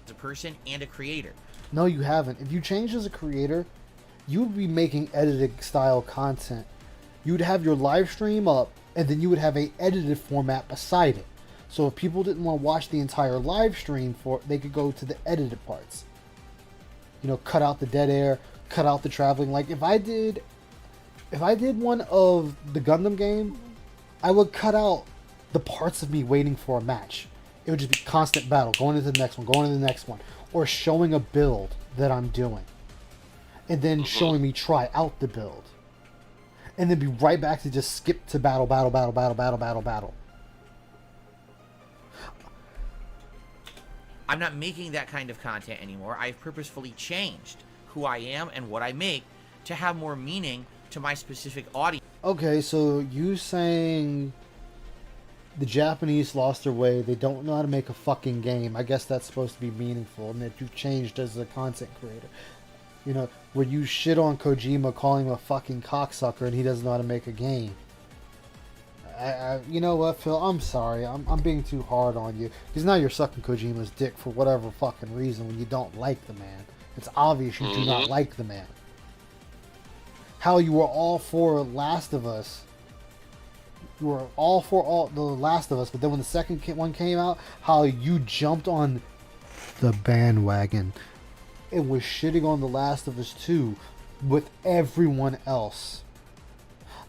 As a person and a creator. No, you haven't. If you changed as a creator, you would be making edited style content. You would have your live stream up, and then you would have a edited format beside it. So if people didn't want to watch the entire live stream they could go to the edited parts. You know, cut out the dead air, cut out the traveling. Like if I did one of the Gundam game, I would cut out the parts of me waiting for a match. It would just be constant battle, going into the next one, going into the next one, or showing a build that I'm doing, and then showing me try out the build, and then be right back to just skip to battle. I'm not making that kind of content anymore. I've purposefully changed who I am and what I make to have more meaning to my specific audience. Okay, so you saying the Japanese lost their way, they don't know how to make a fucking game. I guess that's supposed to be meaningful, and that you've changed as a content creator. You know, where you shit on Kojima calling him a fucking cocksucker and he doesn't know how to make a game. You know what, Phil? I'm sorry. I'm being too hard on you. Because now you're sucking Kojima's dick for whatever fucking reason when you don't like the man. It's obvious you do not like the man. How you were all for Last of Us. You were all for the Last of Us, but then when the second one came out, how you jumped on the bandwagon and was shitting on The Last of Us 2 with everyone else.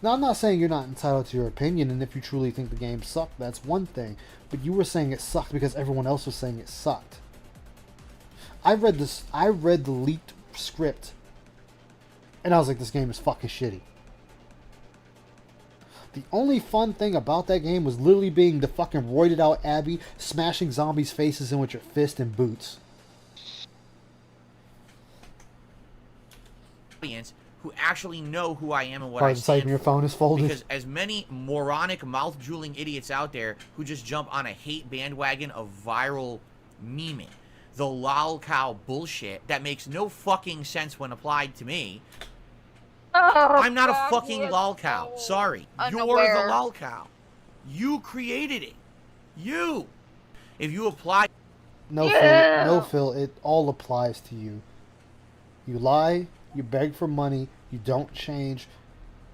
Now, I'm not saying you're not entitled to your opinion, and if you truly think the game sucked, that's one thing. But you were saying it sucked because everyone else was saying it sucked. I read the leaked script, and I was like, this game is fucking shitty. The only fun thing about that game was literally being the fucking roided out Abby, smashing zombies' faces in with your fist and boots. Who actually know who I am and what I stand for. Your phone is folded. Because as many moronic, mouth-drooling idiots out there who just jump on a hate bandwagon of viral memeing, the lolcow bullshit that makes no fucking sense when applied to me. I'm not a fucking lolcow. Sorry. You're the lolcow. You created it. You. If you apply... No, Phil. No, Phil. It all applies to you. You lie. You beg for money. You don't change.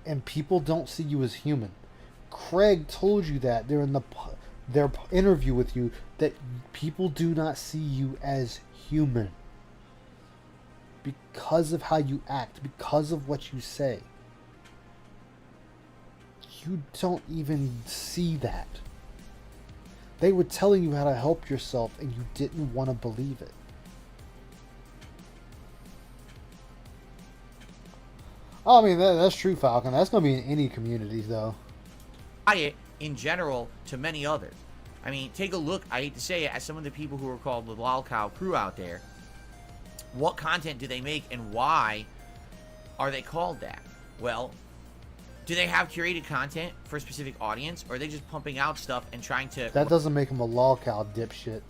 And people don't see you as human. Craig told you that during their interview with you, that people do not see you as human. Because of how you act. Because of what you say. You don't even see that. They were telling you how to help yourself and you didn't want to believe it. Oh, I mean, that's true, Falcon. That's going to be in any communities, though. It in general to many others. I mean, take a look, I hate to say it, at some of the people who are called the lolcow crew out there. What content do they make and why are they called that? Well, do they have curated content for a specific audience, or are they just pumping out stuff and trying to... That doesn't make them a lolcow, dipshit.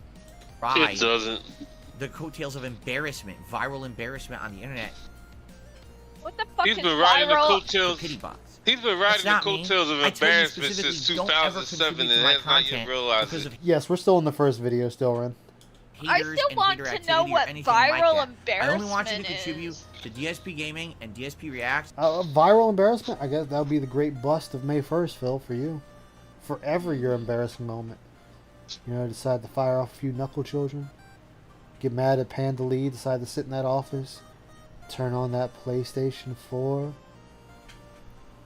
Ride It doesn't. the coattails of embarrassment, viral embarrassment on the internet. What the fuck He's is been riding the viral? coattails. Pity bots. He's been riding the That's not me. coattails of I tell you embarrassment since specifically, don't ever 2007, contribute and to my has not yet content realized because it. of Yes, we're still in the first video still, Ren. I haters still and want hater to activity know or what anything like viral that. I only want you to embarrassment contribute is. to DSP Gaming and DSP Reacts. Viral embarrassment? I guess that would be the great bust of May 1st, Phil, for you. Forever your embarrassing moment. You know, decide to fire off a few knuckle children. Get mad at Panda Lee, decide to sit in that office. Turn on that PlayStation 4.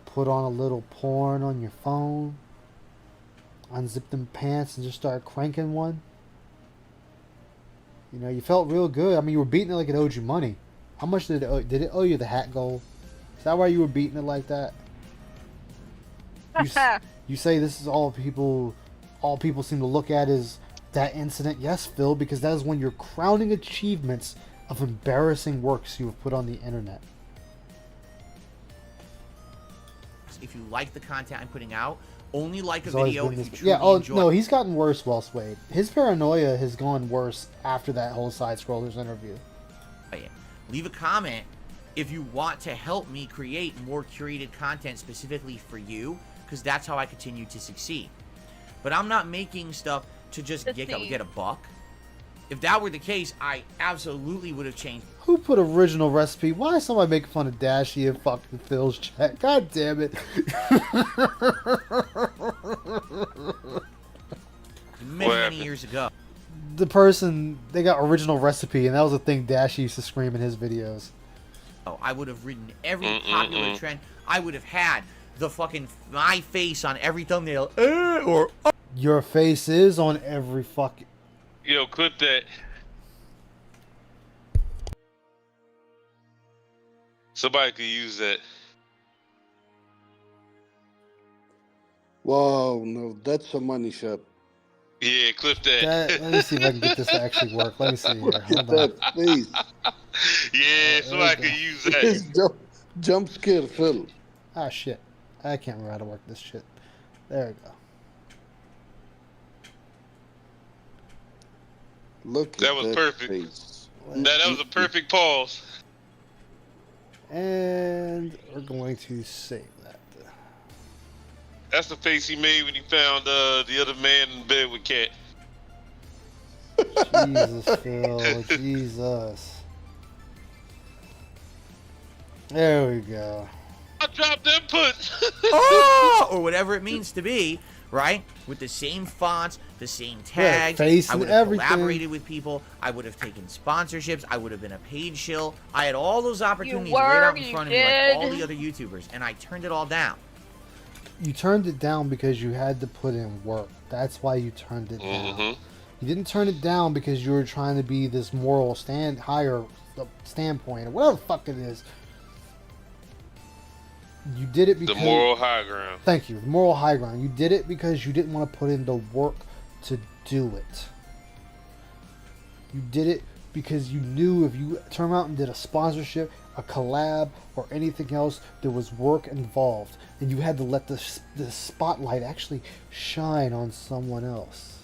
Put on a little porn on your phone. Unzip them pants and just start cranking one. You know, you felt real good. I mean, you were beating it like it owed you money. How much did it owe you the hat goal? Is that why you were beating it like that? You say this is all people seem to look at is that incident. Yes, Phil, because that is one of your crowning achievements of embarrassing works you have put on the internet. If you like the content I'm putting out, only like a He's always video been if you this- truly yeah, oh enjoy. no, he's gotten worse, Well Swayed. His paranoia has gone worse after that whole Side Scrollers interview. it. Leave a comment if you want to help me create more curated content specifically for you, because that's how I continue to succeed. But I'm not making stuff to just get a buck. If that were the case, I absolutely would have changed. Who put original recipe? Why is somebody making fun of Dashy in fucking Phil's chat? God damn it. Many years ago. The person, they got original recipe, and that was the thing Dashy used to scream in his videos. I would have ridden every popular trend. I would have had the fucking my face on every thumbnail. Or Your face is on every fucking... Yo, clip that. Somebody could use that. Wow, no, that's a money shot. Yeah, clip that. Let me see if I can get this to actually work. Let me see here. Hold on. That face. Yeah, somebody we could go. use His that. jump scare, Phil. Ah, shit. I can't remember how to work this shit. There we go. Look That at was that perfect. face. That was a perfect pause. And we're going to save that. That's the face he made when he found the other man in bed with Cat. Jesus, Phil. Jesus. There we go. I dropped input. or whatever it means to be, right? With the same fonts, the same Yeah, tags. face I and would have everything. collaborated with people. I would have taken sponsorships. I would have been a paid shill. I had all those opportunities were, right out in you front of me, like all did. the other YouTubers, and I turned it all down. You turned it down because you had to put in work. That's why you turned it down. Mm-hmm. You didn't turn it down because you were trying to be this moral higher standpoint, or whatever the fuck it is. You did it because... The moral high ground. Thank you. The moral high ground. You did it because you didn't want to put in the work to do it. You did it because you knew if you turned out and did a sponsorship, a collab, or anything else, there was work involved. And you had to let the spotlight actually shine on someone else.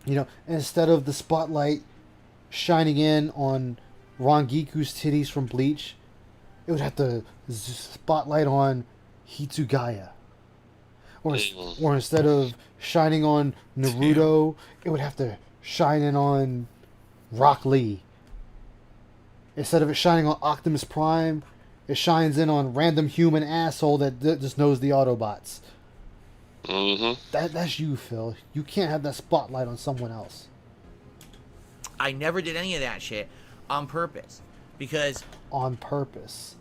You know, instead of the spotlight shining in on Rangiku's titties from Bleach, it would have to spotlight on Hitsugaya. Or instead of shining on Naruto, it would have to shine in on Rock Lee. Instead of it shining on Optimus Prime, it shines in on random human asshole that just knows the Autobots. That's you, Phil. You can't have that spotlight on someone else. I never did any of that shit on purpose. Because... On purpose.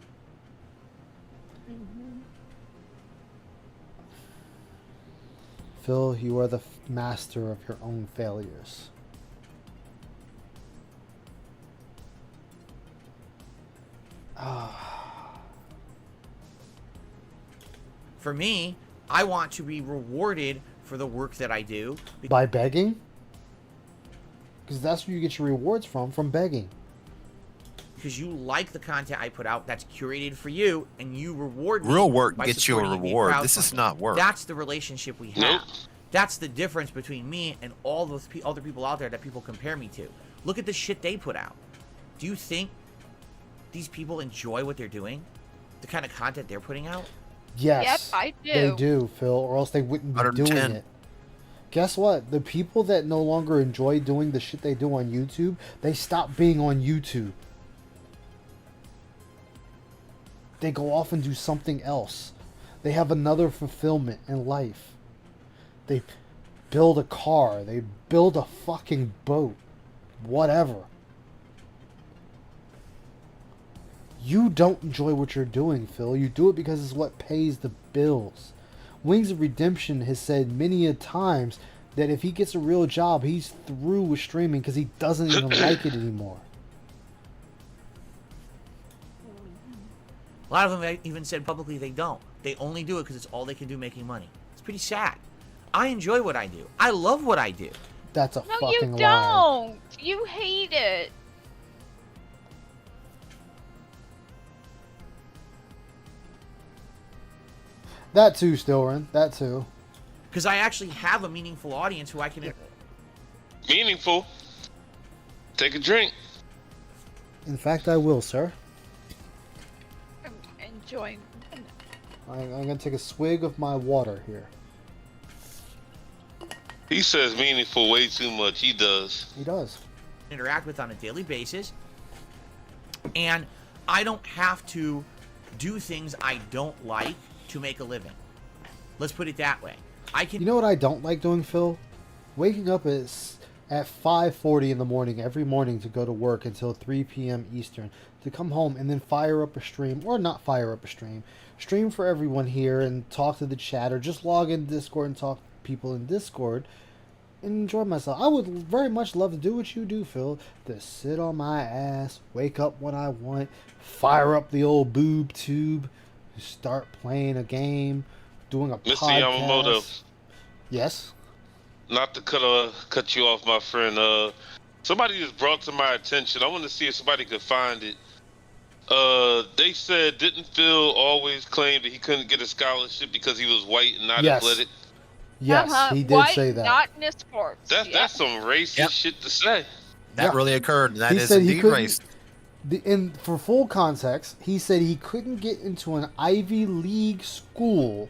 Phil, you are the master of your own failures. For me, I want to be rewarded for the work that I do. By begging? Because that's where you get your rewards from begging. Because you like the content I put out that's curated for you, and you reward me. Real work by gets you a supporting me reward. crowdfunding. This is not work. That's the relationship we have. Nope. That's the difference between me and all those other people out there that people compare me to. Look at the shit they put out. Do you think these people enjoy what they're doing? The kind of content they're putting out? Yes. Yep, I do. They do, Phil, or else they wouldn't be doing 110. it. Guess what? The people that no longer enjoy doing the shit they do on YouTube, they stop being on YouTube. They go off and do something else. They have another fulfillment in life. They build a car. They build a fucking boat. Whatever. You don't enjoy what you're doing, Phil. You do it because it's what pays the bills. Wings of Redemption has said many a times that if he gets a real job, he's through with streaming because he doesn't even like it anymore. A lot of them even said publicly they don't. They only do it because it's all they can do making money. It's pretty sad. I enjoy what I do. I love what I do. That's a No, you fucking lie. don't. You hate it. That too, Stilren. That too. Because I actually have a meaningful audience who I can... Meaningful. Take a drink. In fact, I will, sir. I'm enjoying. I'm going to take a swig of my water here. He says meaningful way too much. He does. He does. interact with on a daily basis. And I don't have to do things I don't like to make a living. Let's put it that way. I can. You know what I don't like doing, Phil? Waking up at 5:40 in the morning every morning to go to work until 3 p.m. Eastern, to come home and then fire up a stream, or not fire up a stream for everyone here and talk to the chat, or just log in Discord and talk to people in Discord and enjoy myself. I would very much love to do what you do, Phil. To sit on my ass, wake up when I want, fire up the old boob tube, start playing a game, doing a Mr. podcast. Yamamoto. Yes? Not to cut you off, my friend. Somebody just brought to my attention. I want to see if somebody could find it. They said, didn't Phil always claim that he couldn't get a scholarship because he was white and not Yes. athletic? Yes, he did White, say that. Not in sports. That's some racist shit to say. That Yeah. really occurred. That He is said he indeed couldn't- racist. For full context, he said he couldn't get into an Ivy League school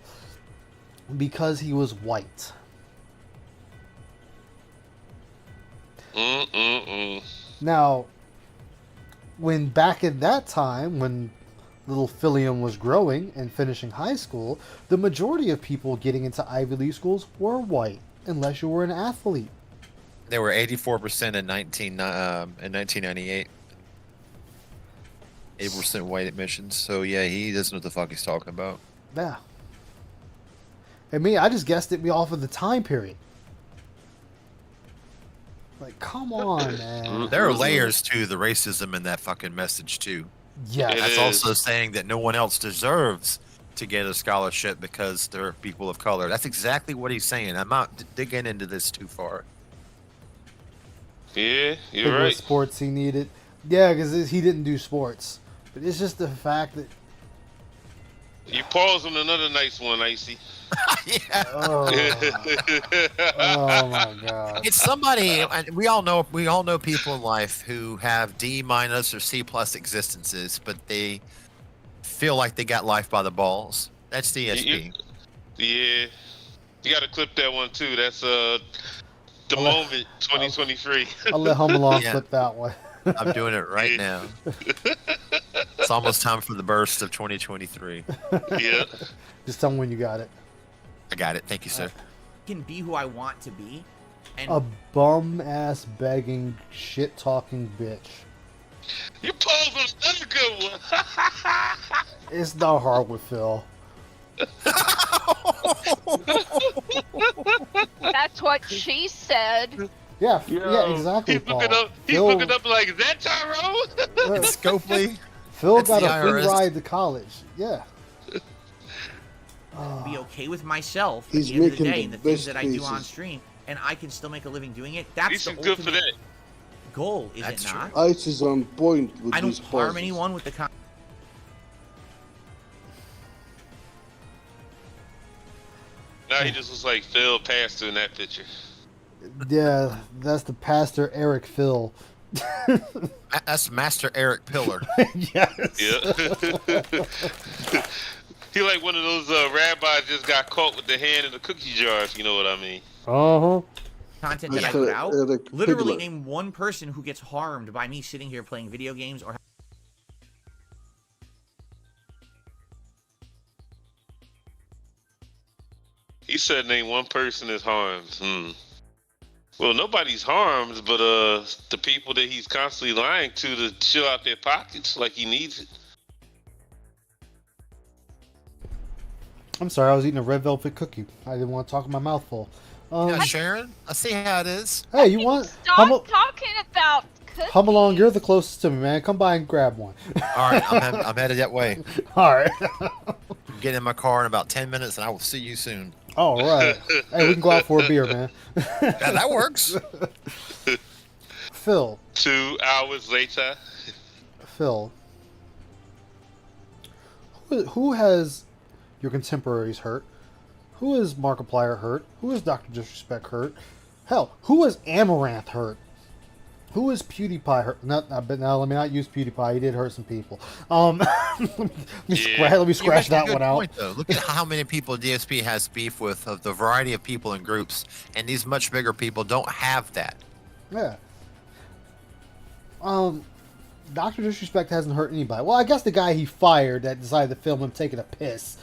because he was white. Now, when back in that time, when little Philium was growing and finishing high school, the majority of people getting into Ivy League schools were white, unless you were an athlete. They were 84% in 1998. 80% white admissions. So yeah, he doesn't know what the fuck he's talking about. Yeah. And me, I just guessed it off of the time period. Like, come on, man. There are layers to the racism in that fucking message too. Yes. It That's is. also saying that no one else deserves to get a scholarship because they're people of color. That's exactly what he's saying. I'm not digging into this too far. Yeah, Think you're what right. sports he needed. Yeah, because he didn't do sports. But it's just the fact that You pause on another nice one, Icy. Yeah. Oh, oh my god. It's somebody, and we all know people in life who have D- or C+ existences, but they feel like they got life by the balls. That's DSP. Yeah. You got to clip that one too. That's the moment 2023. I'll let Home Along Yeah. clip that one. I'm doing it right now. It's almost time for the burst of 2023. Yeah. Just tell me when you got it. I got it. Thank you, sir. Can be who I want to be, and A bum ass begging shit talking bitch. You paused on another good one. It's not hard with Phil. That's what she said. Yeah, Yo, yeah, exactly. He's looking Paul. up. He's Phil, looking up like, is that Tyrone? It's Scopely. Phil That's got the a free IRS. ride to college. Yeah. be okay with myself at He's the end of the making day the and the things best that I do on cases. stream, and I can still make a living doing it. That's He's the good for ultimate that. goal, is That's it not? Ice is on point with I don't these harm pauses. anyone with the Now he just looks like Phil Pastor in that picture. Yeah, that's the pastor Eric Phil. That's Master Eric Pillar. Yes. Yeah. He like one of those rabbis just got caught with the hand in the cookie jar, if you know what I mean. Uh-huh. content that I Mr. put out. Eric Literally Pigler. name one person who gets harmed by me sitting here playing video games or. He said name one person is harmed. Well, nobody's harmed, but the people that he's constantly lying to chill out their pockets like he needs it. I'm sorry, I was eating a red velvet cookie. I didn't want to talk with my mouth full. Yeah, Sharon, I see how it is. Hey, you want? Stop talking about cookies. Hum along, you're the closest to me, man. Come by and grab one. All right, I'm headed that way. All right. I'm getting in my car in about 10 minutes, and I will see you soon. All right. Hey, we can go out for a beer, man. Yeah, that works. Phil. 2 hours later. Phil. Who has your contemporaries hurt? Who is Markiplier hurt? Who is Dr. Disrespect hurt? Hell, who is Amaranth hurt? Who is PewDiePie hurt? Now, let me not use PewDiePie. He did hurt some people. Let me scratch that one out. Point, though. Look at how many people DSP has beef with, of the variety of people and groups, and these much bigger people don't have that. Yeah. Dr. Disrespect hasn't hurt anybody. Well, I guess the guy he fired that decided to film him taking a piss,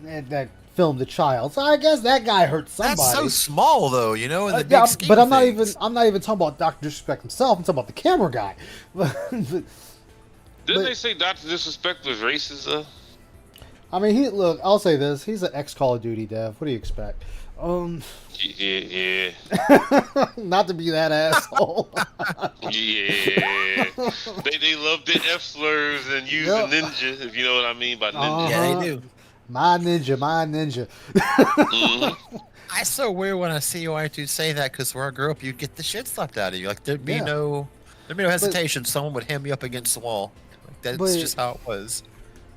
that filmed the child. So I guess that guy hurt somebody. That's so small, though. You know, in the big Yeah, scheme but of I'm not even. things. I'm not even talking about Dr. Disrespect himself. I'm talking about the camera guy. Didn't But- they say Dr. Disrespect was racist, though? I mean, look. I'll say this: he's an ex-Call of Duty dev. What do you expect? Yeah. Not to be that asshole. Yeah. They love the F slurs and using ninja, if you know what I mean by ninja. Yeah, they do. My ninja. Mhm. It's so weird when I see you actually say that, because where I grew up, you'd get the shit slapped out of you. Like there'd be no hesitation. Someone would hem you up against the wall. Like, that's But- just how it was.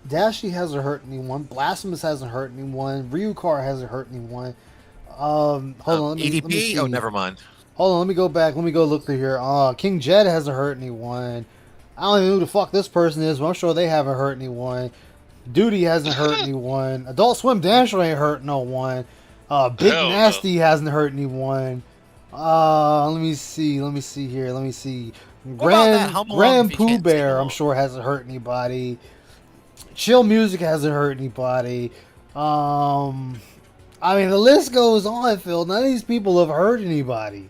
Dashi hasn't hurt anyone. Blasphemous hasn't hurt anyone. Ryukar hasn't hurt anyone. Hold on. Let me EDP? see. Oh, never mind. Hold on. Let me go back. Let me go look through here. King Jed hasn't hurt anyone. I don't even know who the fuck this person is, but I'm sure they haven't hurt anyone. Duty hasn't hurt anyone. Adult Swim Dancer ain't hurt no one. Big Hell no. Nasty hasn't hurt anyone. Let me see here. Let me see. about that Hum Along Grand if you Pooh can't Bear, sing I'm along? sure hasn't hurt anybody. Chill Music hasn't hurt anybody. I mean, the list goes on, Phil. None of these people have hurt anybody.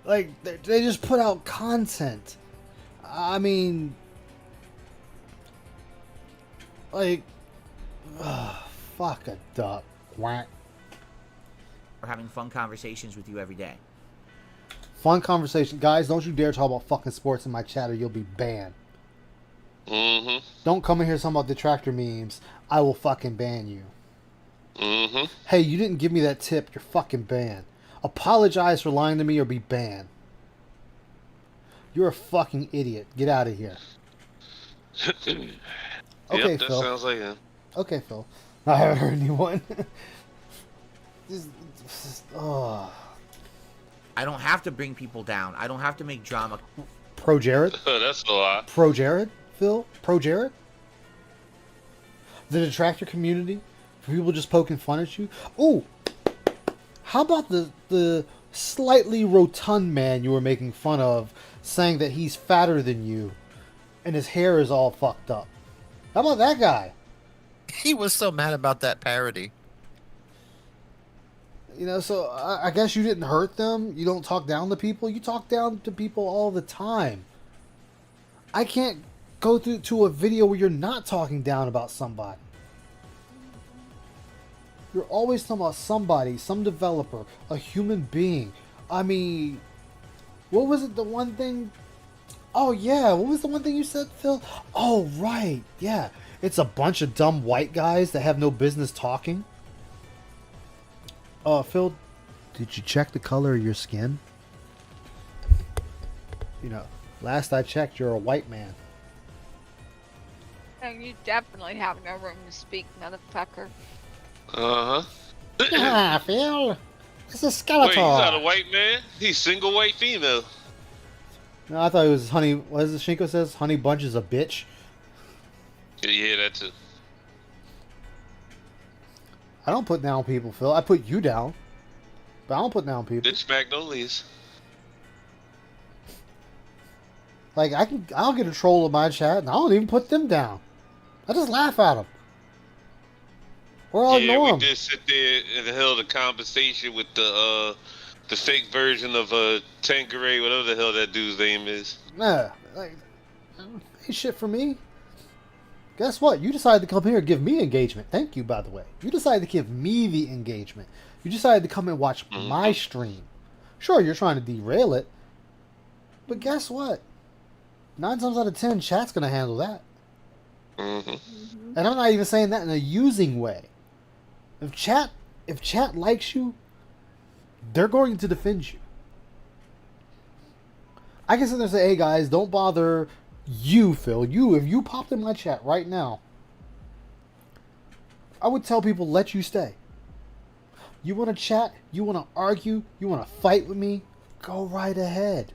Like, they just put out content. I mean, like, fuck a duck. Quack. We're having fun conversations with you every day. Fun conversation. Guys, don't you dare talk about fucking sports in my chat or you'll be banned. Mhm. Don't come in here talking about detractor memes. I will fucking ban you. Mhm. Hey, you didn't give me that tip. You're fucking banned. Apologize for lying to me or be banned. You're a fucking idiot. Get out of here. Okay, Yep, that Phil. sounds like him. Okay, Phil. I haven't heard anyone. Oh. I don't have to bring people down. I don't have to make drama. Pro Jared? That's a lie. Pro Jared, Phil? Pro Jared? The detractor community? For people just poking fun at you? Ooh! How about the slightly rotund man you were making fun of, saying that he's fatter than you, and his hair is all fucked up? How about that guy? He was so mad about that parody. You know, so I guess you didn't hurt them. You don't talk down to people. You talk down to people all the time. I can't go through to a video where you're not talking down about somebody. You're always talking about somebody, some developer, a human being. I mean, what was it, the one thing? Oh, yeah. What was the one thing you said, Phil? Oh, right. Yeah. It's a bunch of dumb white guys that have no business talking. Phil, did you check the color of your skin? You know, last I checked, you're a white man. And you definitely have no room to speak, motherfucker. Uh-huh. Ah, Phil. It's a Wait, Skeletor. he's not a white man? He's single white female. No, I thought it was Honey. What is it Shinko says? Honey Bunch is a bitch. Yeah, you hear that too. I don't put down people, Phil. I put you down. But I don't put down people. Bitch Magnolias. Like, I'll get a troll in my chat, and I don't even put them down. I just laugh at them. Or I'll Yeah, ignore we them. did sit there and held a conversation with the fake version of Tanqueray, whatever the hell that dude's name is. Nah, like, ain't shit for me. Guess what? You decided to come here and give me engagement. Thank you, by the way. You decided to give me the engagement. You decided to come and watch my stream. Sure, you're trying to derail it. But guess what? 9 times out of 10, chat's going to handle that. Mm-hmm. And I'm not even saying that in a using way. If chat likes you, they're going to defend you. I can sit there and say, hey guys, don't bother you, Phil. If you popped in my chat right now, I would tell people, let you stay. You want to chat? You want to argue? You want to fight with me? Go right ahead.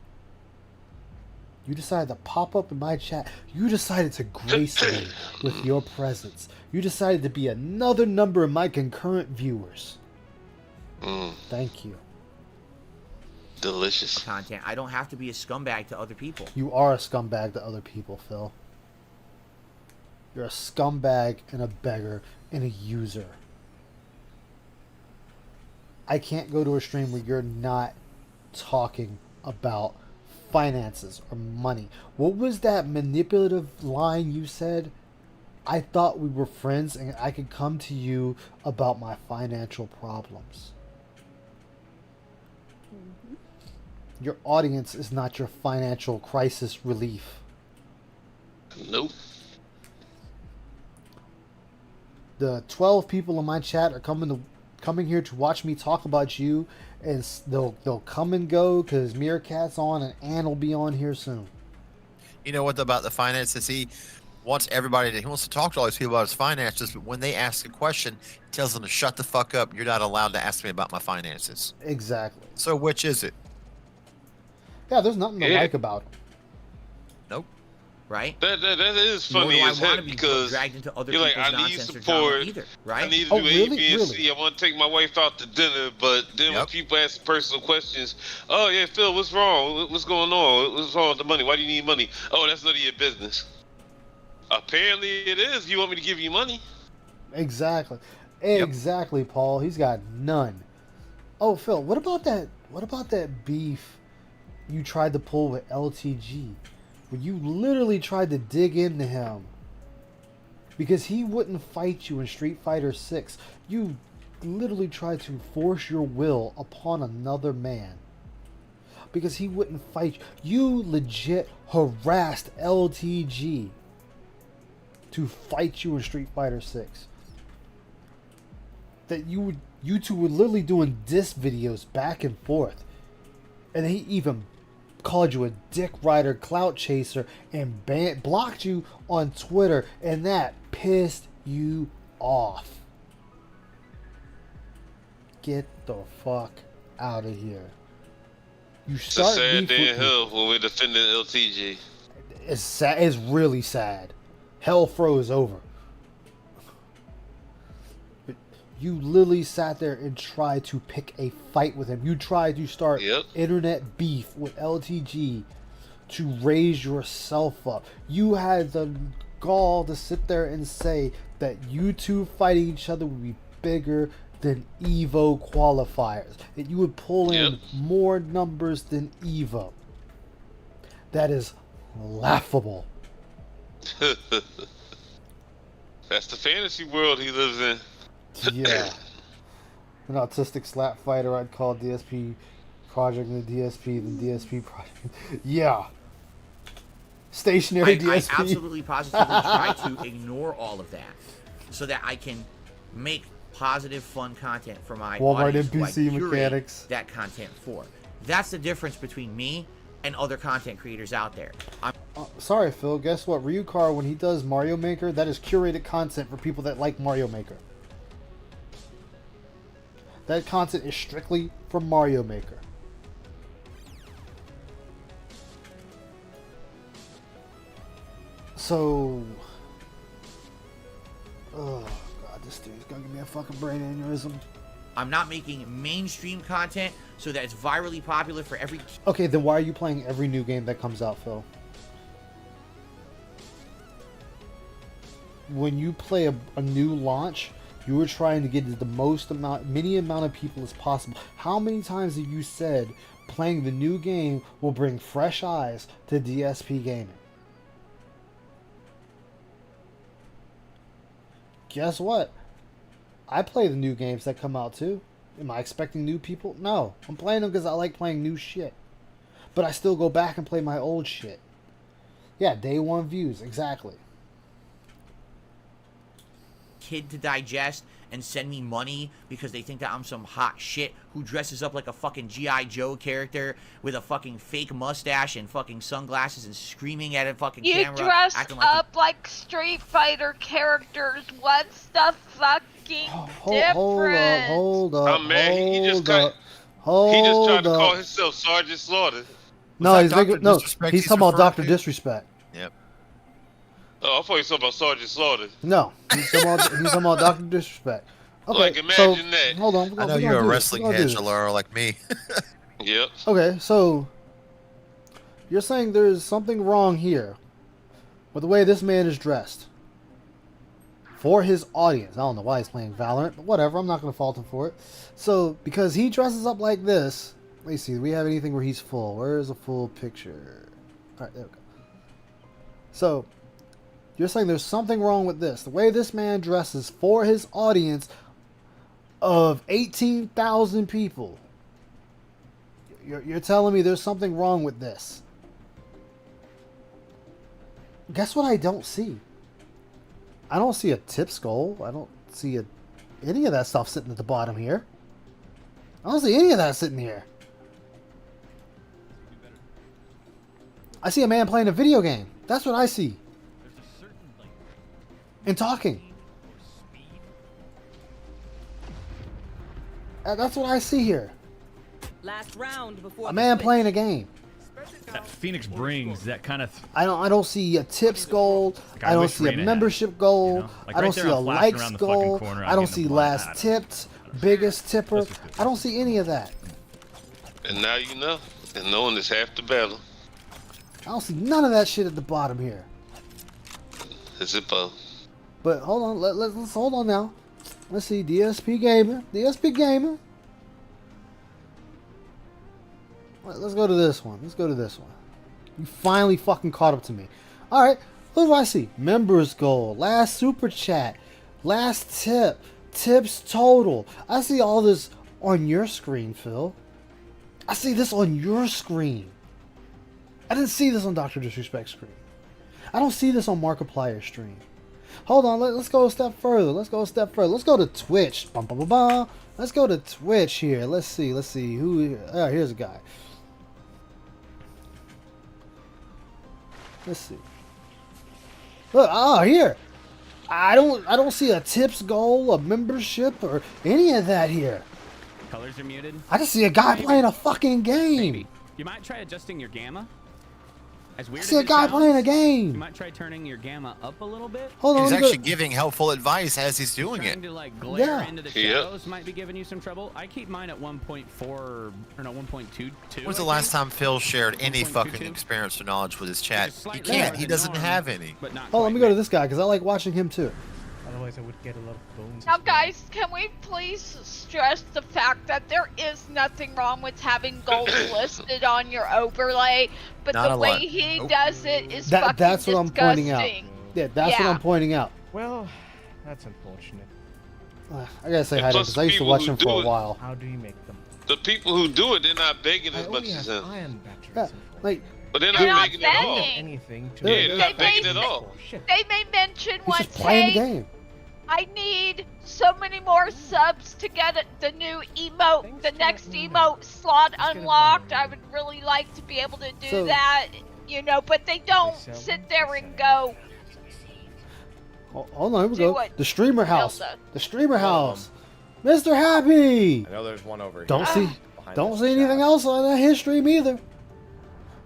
You decided to pop up in my chat. You decided to grace me with your presence. You decided to be another number of my concurrent viewers. Thank you. Delicious. Content. I don't have to be a scumbag to other people. You are a scumbag to other people, Phil. You're a scumbag and a beggar and a user. I can't go to a stream where you're not talking about finances or money. What was that manipulative line you said? I thought we were friends and I could come to you about my financial problems. Your audience is not your financial crisis relief. Nope. The 12 people in my chat are coming here to watch me talk about you, and they'll come and go because Meerkat's on and Ann will be on here soon. You know what about the finances? He wants he wants to talk to all these people about his finances, but when they ask a question, he tells them to shut the fuck up. You're not allowed to ask me about my finances. Exactly. So which is it? Yeah, there's nothing to like about it. Nope. Right? That is Nor funny do I as want heck to be because dragged into other you're like, people's I need nonsense or drama support. either, right? I need to Oh, do really? A, B, and Really? C. I want to take my wife out to dinner, but then when people ask personal questions, oh yeah, Phil, what's wrong? What's going on? What's wrong with the money? Why do you need money? Oh, that's none of your business. Apparently it is. You want me to give you money? Exactly. Exactly, Paul. He's got none. Oh, Phil, what about that beef you tried to pull with LTG? Where you literally tried to dig into him because he wouldn't fight you in Street Fighter 6. You literally tried to force your will upon another man because he wouldn't fight you. You legit harassed LTG to fight you in Street Fighter 6. That you two were literally doing diss videos back and forth. And he even called you a dick rider, clout chaser, and blocked you on Twitter, and that pissed you off. Get the fuck out of here. You It's a start sad beef day in with me. hell when we're defending LTG. It's sad. It's really sad. Hell froze over. But you literally sat there and tried to pick a fight with him. You tried to start Yep. internet beef with LTG to raise yourself up. You had the gall to sit there and say that you two fighting each other would be bigger than Evo qualifiers. That you would pull in Yep. more numbers than Evo. That is laughable. That's the fantasy world he lives in. Yeah. An autistic slap fighter, I'd call DSP project the DSP, the DSP project. Yeah. Stationary I DSP. absolutely positively try to ignore all of that so that I can make positive, fun content for my Walmart audience who I NPC curate mechanics. that content for. That's the difference between me and other content creators out there. Sorry, Phil. Guess what? Ryukar, when he does Mario Maker, that is curated content for people that like Mario Maker. That content is strictly for Mario Maker. So, oh god, this dude's gonna give me a fucking brain aneurysm. I'm not making mainstream content so that it's virally popular for every Okay, then why are you playing every new game that comes out, Phil? When you play a new launch, you were trying to get the many amount of people as possible. How many times have you said playing the new game will bring fresh eyes to DSP gaming? Guess what? I play the new games that come out too. Am I expecting new people? No. I'm playing them because I like playing new shit. But I still go back and play my old shit. Yeah, day one views, exactly. kid to digest and send me money because they think that I'm some hot shit who dresses up like a fucking G.I. Joe character with a fucking fake mustache and fucking sunglasses and screaming at a fucking You camera. dress acting up like Street Fighter characters. What's the fucking difference? Hold up. I'm mad. He just tried to call himself Sergeant Slaughter. No, that he's Dr. making, no, Disrespect he's he's talking about referring Dr. to? Disrespect. Yep. Oh, I thought you were talking about Sergeant Slaughter. No, he's talking about Dr. Disrespect. Okay, Like, imagine so, that. Hold on. I know you're a wrestling head, Jalaro, like me. Yep. Okay, so you're saying there's something wrong here with the way this man is dressed for his audience. I don't know why he's playing Valorant, but whatever. I'm not going to fault him for it. So, because he dresses up like this, let me see. Do we have anything where he's full? Where's a full picture? All right, there we go. So, you're saying there's something wrong with this. The way this man dresses for his audience of 18,000 people. You're telling me there's something wrong with this. Guess what I don't see? I don't see a tip skull. I don't see any of that stuff sitting at the bottom here. I don't see any of that sitting here. I see a man playing a video game. That's what I see. And talking. That's what I see here. Last round before A man playing a game. That Phoenix brings that kind of. I don't see a tips goal. Like, I don't wish see a Reyna had, membership goal. you know? Like, I don't right there, see a I'm flashing likes around the fucking goal. corner, I I'm don't getting see the blind. I last don't tipped, biggest tipper. Let's just do it. I don't see any of that. And now you know. And knowing is half the battle. I don't see none of that shit at the bottom here. Is it both? But hold on, let's hold on now. Let's see, DSP Gamer. Let's go to this one. You finally fucking caught up to me. Alright, what do I see? Members goal, last super chat, last tip, tips total. I see all this on your screen, Phil. I see this on your screen. I didn't see this on Dr. Disrespect's screen. I don't see this on Markiplier's stream. Hold on, let's go a step further. Let's go to Twitch. Bum, bum, bum, bum. Let's go to Twitch here. Let's see who. Oh, here's a guy. Let's see. Look, here. I don't see a tips goal, a membership, or any of that here. Colors are muted. I just see a guy playing a fucking game. Maybe. You might try adjusting your gamma. As I weird see as a it guy playing a sounds, game. You might try turning your gamma up a little bit. Hold on. He's let me actually go- giving helpful advice as he's doing it. Trying to like glare Yeah. into the Yep. shadows might be giving you some trouble. I keep mine at 1.4 or no 1.22. When's the I last think. time Phil shared any 1.22? fucking experience or knowledge with his chat? Which is He slightly can't. lower He than doesn't norm, have any. But not Oh, let quite me go to mid. this guy because I like watching him too. Otherwise, I would get a lot of bones. Now, as well. guys, can we please stress the fact that there is nothing wrong with having goals listed on your overlay, but Not the a way lot. he Nope. does it is fucking That's what I'm pointing out. disgusting. Yeah, that's what Yeah. I'm pointing out. Well, that's unfortunate. I gotta say And hi to him plus because I used to people watch who him do for a it- while. How do you make them? The people who do it, they're not begging I as much only as have him. iron batteries. Yeah, like But they're They're not not begging at all. begging. anything to Yeah, make they're them. not begging at all. Shit. They may mention he's once, just playing the hey, game. I need so many more subs to get the new emote, Thanks the for next letting me know. emote slot Just get it unlocked. going. I would really like to be able to do So- that, but they don't sell sit them? there They and sell go, Hold on, here we Do go. what The streamer house. Zelda. The streamer house. Mr. Happy. I know there's one over here. Don't see, behind don't this see anything shack. else on that his stream either.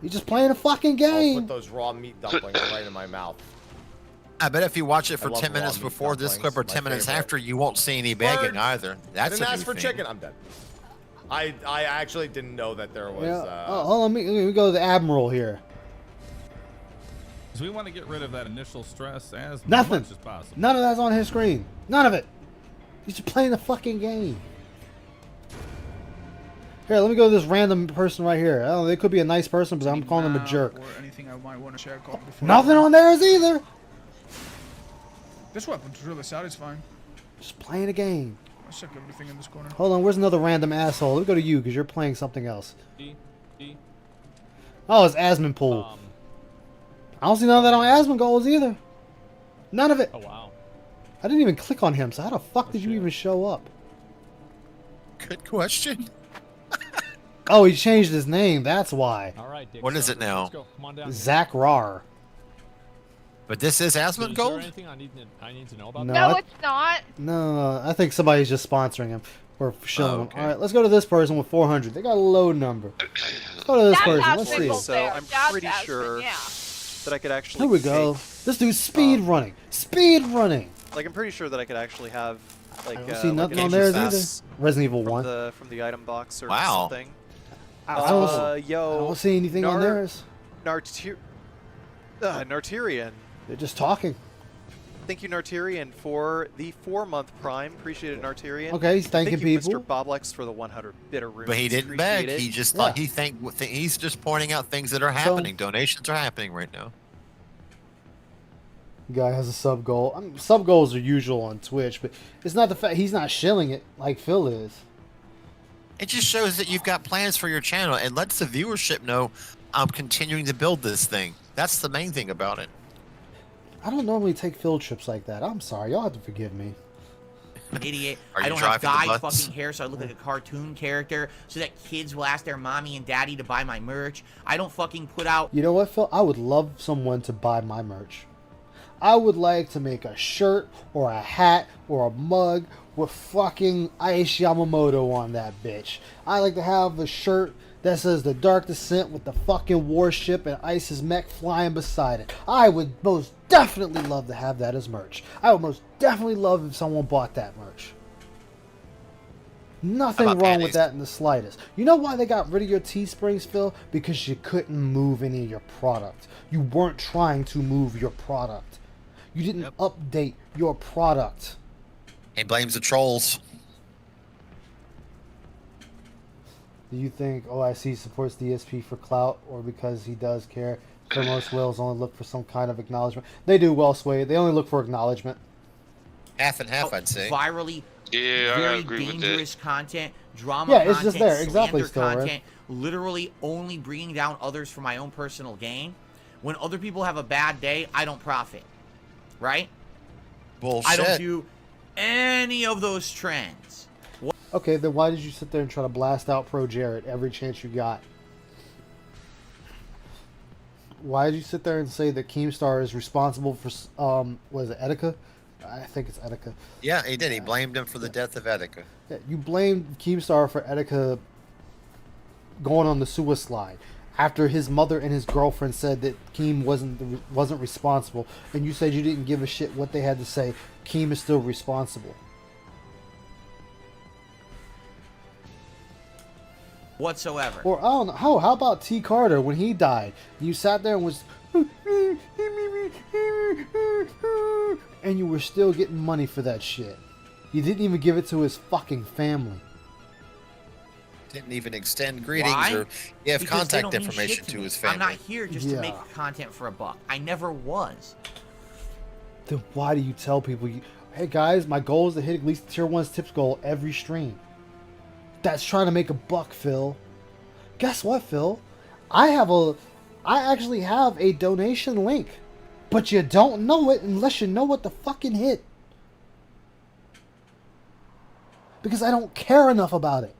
He's just playing a fucking I'll put game. those raw meat dumplings right in my mouth. I bet if you watch it for I love 10 minutes raw meat before this clip or dumplings, 10 my minutes favorite. after, you won't see any begging Word. either. I That's didn't a ask new for thing. chicken. I'm dead. I actually didn't know that there was. Yeah. Oh, hold on, let me go to the Admiral here. So we want to get rid of that initial stress as Nothing. much as possible. None of that's on his screen. None of it. He's just playing the fucking game. Here, let me go to this random person right here. Oh, they could be a nice person, but I'm calling them a jerk. Or anything I might want to check on before. Nothing on theirs either. This weapon to drill this out is fine. Just playing a game. Let's check everything in this corner. Hold on, where's another random asshole? Let me go to you because you're playing something else. Oh, it's Asmon Pool. I don't see none of that on Asmon goals either. None of it. Oh wow. I didn't even click on him, so how the fuck did you even show up? Good question. Oh, he changed his name, that's why. All right, Dick. What is it now? Let's go. Come on down. Zach Rar. But this is Asmund Gold? anything I need to know about? No, no, I- it's not. No, I think somebody's just sponsoring him or shilling him. okay. All right, let's go to this person with 400. They got a low number. Let's go to this That person. has Let's been see. So there. I'm That's pretty Aspen, sure yeah. that I could actually. Here we go. take- This dude's speed running. Speed running. Like I'm pretty sure that I could actually have like. I don't see nothing like on an theirs access either. Resident Evil from 1. from the item box or Wow. something. I don't, I Yo, don't see anything on theirs. Nartirian. They're just talking. Thank you, Nartirian, for the 4-month Prime. Appreciate it, Nartirian. Okay, he's thanking Thank you, people. Mr. Boblex, for the 100 bitter runes. But he didn't beg. Appreciate it. He just Yeah. thought he's just pointing out things that are happening. Donations are happening right now. Guy has a sub goal. I mean, sub goals are usual on Twitch, but it's not the fact he's not shilling it like Phil is. It just shows that you've got plans for your channel. It lets the viewership know I'm continuing to build this thing. That's the main thing about it. I don't normally take field trips like that. I'm sorry. Y'all have to forgive me. Idiot. Are I you don't have driving the dyed bus? fucking hair, so I look like a cartoon character, so that kids will ask their mommy and daddy to buy my merch. I don't fucking put out. You know what, Phil? I would love someone to buy my merch. I would like to make a shirt or a hat or a mug with fucking Ice Yamamoto on that bitch. I like to have a shirt that says The Dark Descent with the fucking warship and Ice's mech flying beside it. I would most definitely love to have that as merch. I would most definitely love if someone bought that merch. Nothing How wrong about with panties? that in the slightest. You know why they got rid of your Teesprings, Phil? Because you couldn't move any of your product. You weren't trying to move your product. You didn't update your product. He blames the trolls. Do you think OIC supports DSP for clout or because he does care? For most whales only look for some kind of acknowledgement. They do, well swayed. They only look for acknowledgement. Half and half, I'd say. Virally, Yeah, I very agree with that. dangerous content, drama Yeah, content, it's just there. Exactly, slander still, right? content, literally only bringing down others for my own personal gain. When other people have a bad day, I don't profit, right? Bullshit. I don't do any of those trends. Okay, then why did you sit there and try to blast out Pro Jarrett every chance you got? Why did you sit there and say that Keemstar is responsible for, what is it, Etika? I think it's Etika. Yeah, he did. He blamed him for the death of Etika. Yeah, you blamed Keemstar for Etika going on the suicide after his mother and his girlfriend said that Keem wasn't responsible, and you said you didn't give a shit what they had to say. Keem is still responsible. Whatsoever. Or I don't know. How about T. Carter when he died? You sat there and was, and you were still getting money for that shit. You didn't even give it to his fucking family. Didn't even extend greetings Why? or give Because they contact don't mean information shit to me. his family. I'm not here just to make content for a buck. I never was. Then why do you tell people, hey guys, my goal is to hit at least tier 1's tips goal every stream? That's trying to make a buck, Phil. Guess what, Phil? I actually have a donation link, but you don't know it unless you know what to fucking hit. Because I don't care enough about it.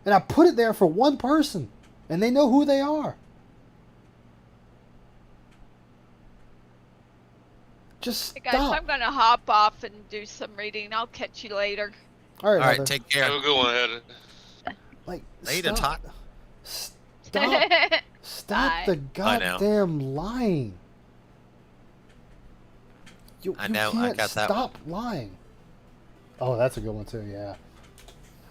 And I put it there for one person, and they know who they are. Just Hey stop. guys, I'm gonna hop off and do some reading. I'll catch you later. All right, All right, Heather. take care. Have a good one, Heather. Like, Later, stop. Todd. Stop Bye. the I know. goddamn lying. You I can't know, I got that stop lying. Oh, that's a good one too, yeah.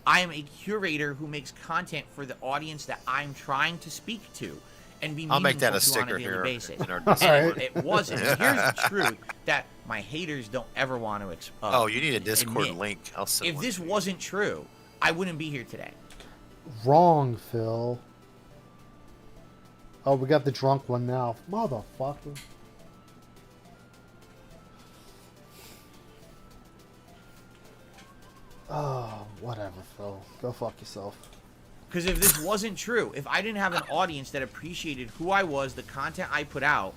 I am a curator who makes content for the audience that I'm trying to speak to and be I'll make that a meaningful to on sticker a daily here basis. in our And Discord. it wasn't. Here's the truth that my haters don't ever want to Oh, you need a Discord admit. link. I'll send If one. this wasn't true, I wouldn't be here today. Wrong, Phil. Oh, we got the drunk one now. Motherfucker. Oh, whatever, Phil. Go fuck yourself. Because if this wasn't true, if I didn't have an audience that appreciated who I was, the content I put out,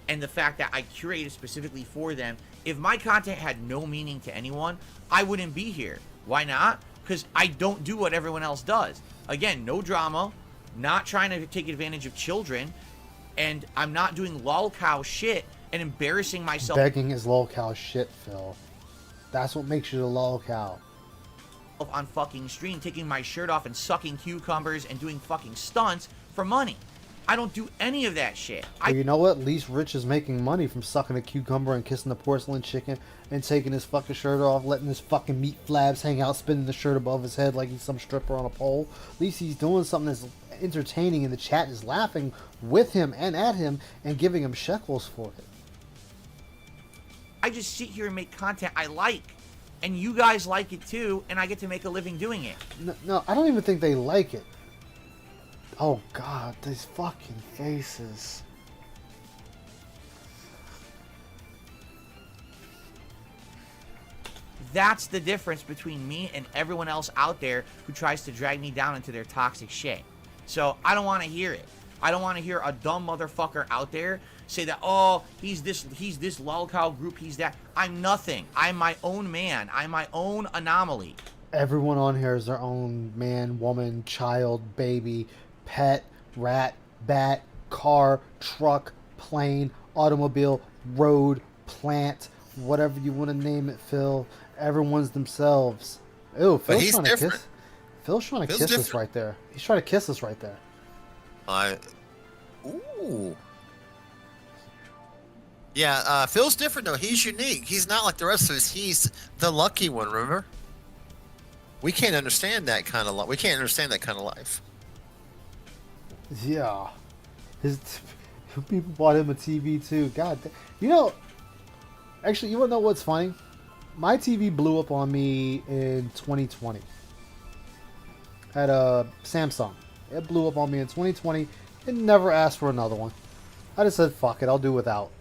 and the fact that I curated specifically for them, if my content had no meaning to anyone, I wouldn't be here. Why not? Because I don't do what everyone else does. Again, no drama, not trying to take advantage of children, and I'm not doing lolcow shit and embarrassing myself Begging is lolcow shit, Phil. That's what makes you the lolcow. on fucking stream, taking my shirt off and sucking cucumbers and doing fucking stunts for money. I don't do any of that shit. Well, you know what? At least Rich is making money from sucking a cucumber and kissing the porcelain chicken and taking his fucking shirt off, letting his fucking meat flabs hang out, spinning the shirt above his head like he's some stripper on a pole. At least he's doing something that's entertaining and the chat is laughing with him and at him and giving him shekels for it. I just sit here and make content I like. And you guys like it too, and I get to make a living doing it. No, I don't even think they like it. Oh god, these fucking faces. That's the difference between me and everyone else out there who tries to drag me down into their toxic shit. So I don't want to hear it. I don't want to hear a dumb motherfucker out there say that, oh, he's this lolcow group, he's that. I'm nothing. I'm my own man. I'm my own anomaly. Everyone on here is their own man, woman, child, baby, pet, rat, bat, car, truck, plane, automobile, road, plant, whatever you want to name it, Phil. Everyone's themselves. Ew, But Phil's he's trying to different. kiss. Phil's trying to Phil's kiss us different. right there. He's trying to kiss us right there. Ooh. Yeah, Phil's different though. He's unique. He's not like the rest of us. He's the lucky one. Remember? We can't understand that kind of life. We can't understand that kind of life. Yeah. People bought him a TV too. God, you know. Actually, you want to know what's funny? My TV blew up on me in 2020. Had a Samsung. It blew up on me in 2020. It never asked for another one. I just said, fuck it, I'll do without.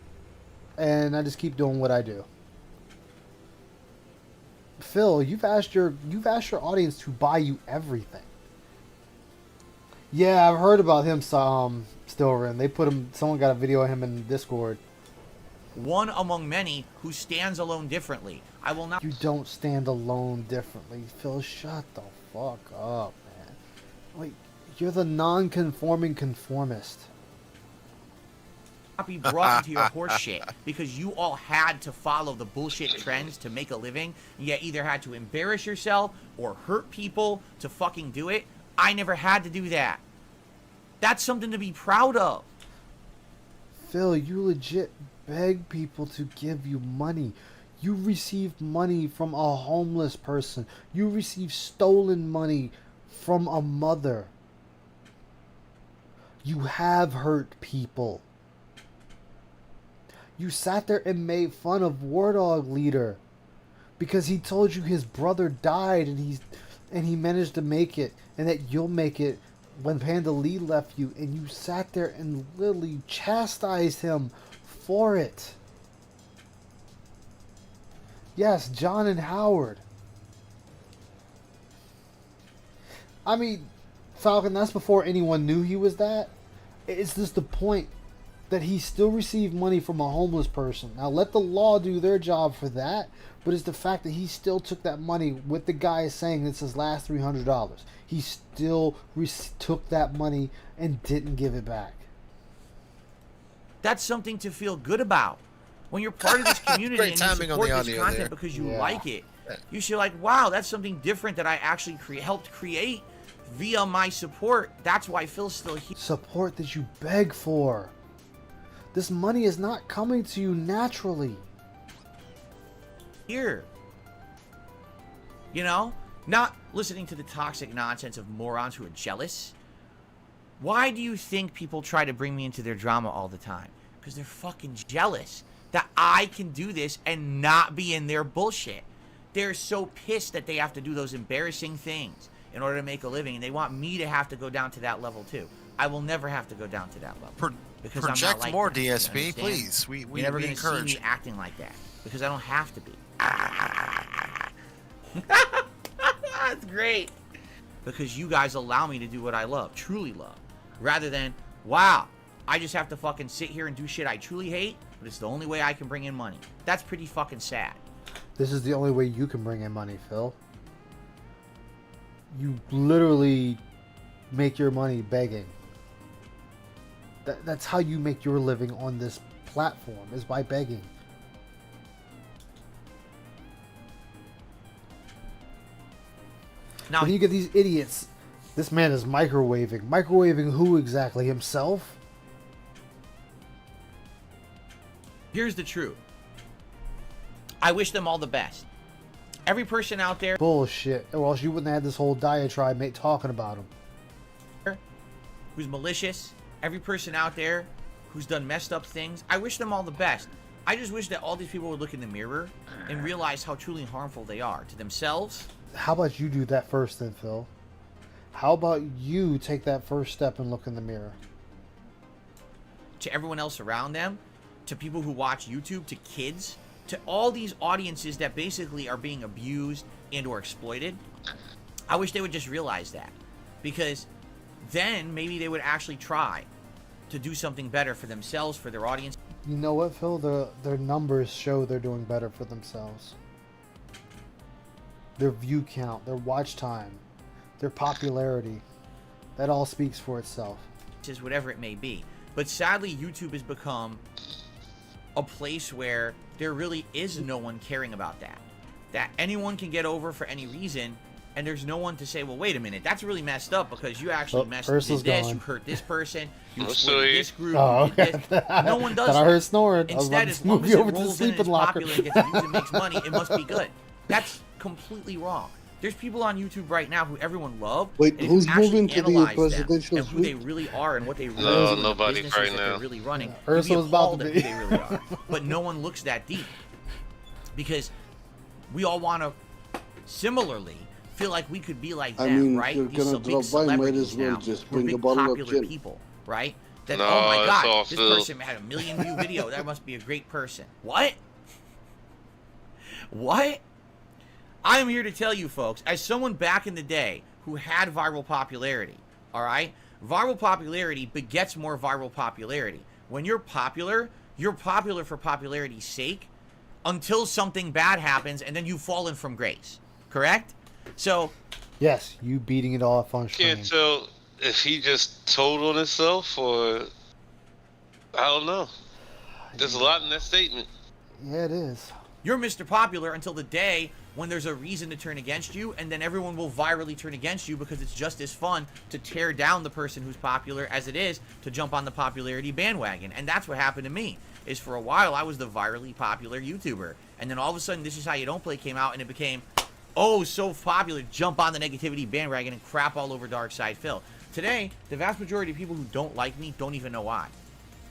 And I just keep doing what I do. Phil, you've asked your audience to buy you everything. Yeah, I've heard about him. Stillrin. They put him. Someone got a video of him in Discord. One among many who stands alone differently. I will not. You don't stand alone differently, Phil. Shut the fuck up, man. Like, you're the non-conforming conformist. not be brought into your horse shit because you all had to follow the bullshit trends to make a living. You either had to embarrass yourself or hurt people to fucking do it. I never had to do that. That's something to be proud of. Phil, you legit beg people to give you money. You received money from a homeless person. You received stolen money from a mother. You have hurt people. You sat there and made fun of War Dog Leader because he told you his brother died and he managed to make it, and that you'll make it when Panda Lee left you, and you sat there and literally chastised him for it. Yes, John and Howard. I mean, Falcon, that's before anyone knew he was that. It's just the point that he still received money from a homeless person. Now, let the law do their job for that, but it's the fact that he still took that money with the guy saying it's his last $300. He still took that money and didn't give it back. That's something to feel good about. When you're part of this community and you support this content because you like it, you should like, wow, that's something different that I actually helped create via my support. That's why Phil's still here. Support that you beg for. This money is not coming to you naturally. Here. You know? Not listening to the toxic nonsense of morons who are jealous. Why do you think people try to bring me into their drama all the time? Because they're fucking jealous that I can do this and not be in their bullshit. They're so pissed that they have to do those embarrassing things in order to make a living, and they want me to have to go down to that level too. I will never have to go down to that level. Because project I'm not like more, that, DSP, please. You're never going to see me acting like that because I don't have to be. That's great. Because you guys allow me to do what I love, truly love, rather than, wow, I just have to fucking sit here and do shit I truly hate, but it's the only way I can bring in money. That's pretty fucking sad. This is the only way you can bring in money, Phil. You literally make your money begging. That's how you make your living on this platform, is by begging. Now, when you get these idiots, this man is microwaving. Microwaving who exactly? Himself? Here's the truth. I wish them all the best. Every person out there... Bullshit. Or else you wouldn't have this whole diatribe mate talking about him. Who's malicious. Every person out there who's done messed up things. I wish them all the best. I just wish that all these people would look in the mirror and realize how truly harmful they are to themselves. How about you do that first then, Phil? How about you take that first step and look in the mirror? To everyone else around them, to people who watch YouTube, to kids, to all these audiences that basically are being abused and or exploited. I wish they would just realize that. Because then maybe they would actually try to do something better for themselves, for their audience. You know what, Phil? Their numbers show they're doing better for themselves. Their view count, their watch time, their popularity. That all speaks for itself. Just whatever it may be. But sadly, YouTube has become a place where there really is no one caring about that. That anyone can get over for any reason, and there's no one to say, well, wait a minute, that's really messed up because you actually did this, you hurt this person, you exploited this group, you did this. No one does that. I heard snoring. Instead, as long as it rolls in and is popular and gets views and makes money, it must be good. That's completely wrong. There's people on YouTube right now who everyone loves. Wait, and who's actually moving to the presidential and who they really are and what they really No, do, nobody the businesses right that now. they're really running. Yeah, You'd Ursa be was about appalled to at be. who they really are. But no one looks that deep because we all want to similarly feel like we could be like them, I mean, right? you're These gonna big drop by, might celebrities as well now, just we're bring a big bottle of popular gin. people, right? That No, oh my it's god, all this Phil. person had a 1 million view video. That must be a great person. What? What? I am here to tell you folks, as someone back in the day who had viral popularity, all right? Viral popularity begets more viral popularity. When you're popular for popularity's sake until something bad happens and then you've fallen from grace. Correct? So, yes, you beating it off on stream. Can't tell if he just told on himself or I don't know. There's a lot in that statement. Yeah, it is. You're Mr. Popular until the day when there's a reason to turn against you, and then everyone will virally turn against you because it's just as fun to tear down the person who's popular as it is to jump on the popularity bandwagon. And that's what happened to me, is for a while I was the virally popular YouTuber. And then all of a sudden, This Is How You Don't Play came out, and it became, oh, so popular, jump on the negativity bandwagon and crap all over Darkside Phil. Today, the vast majority of people who don't like me don't even know why.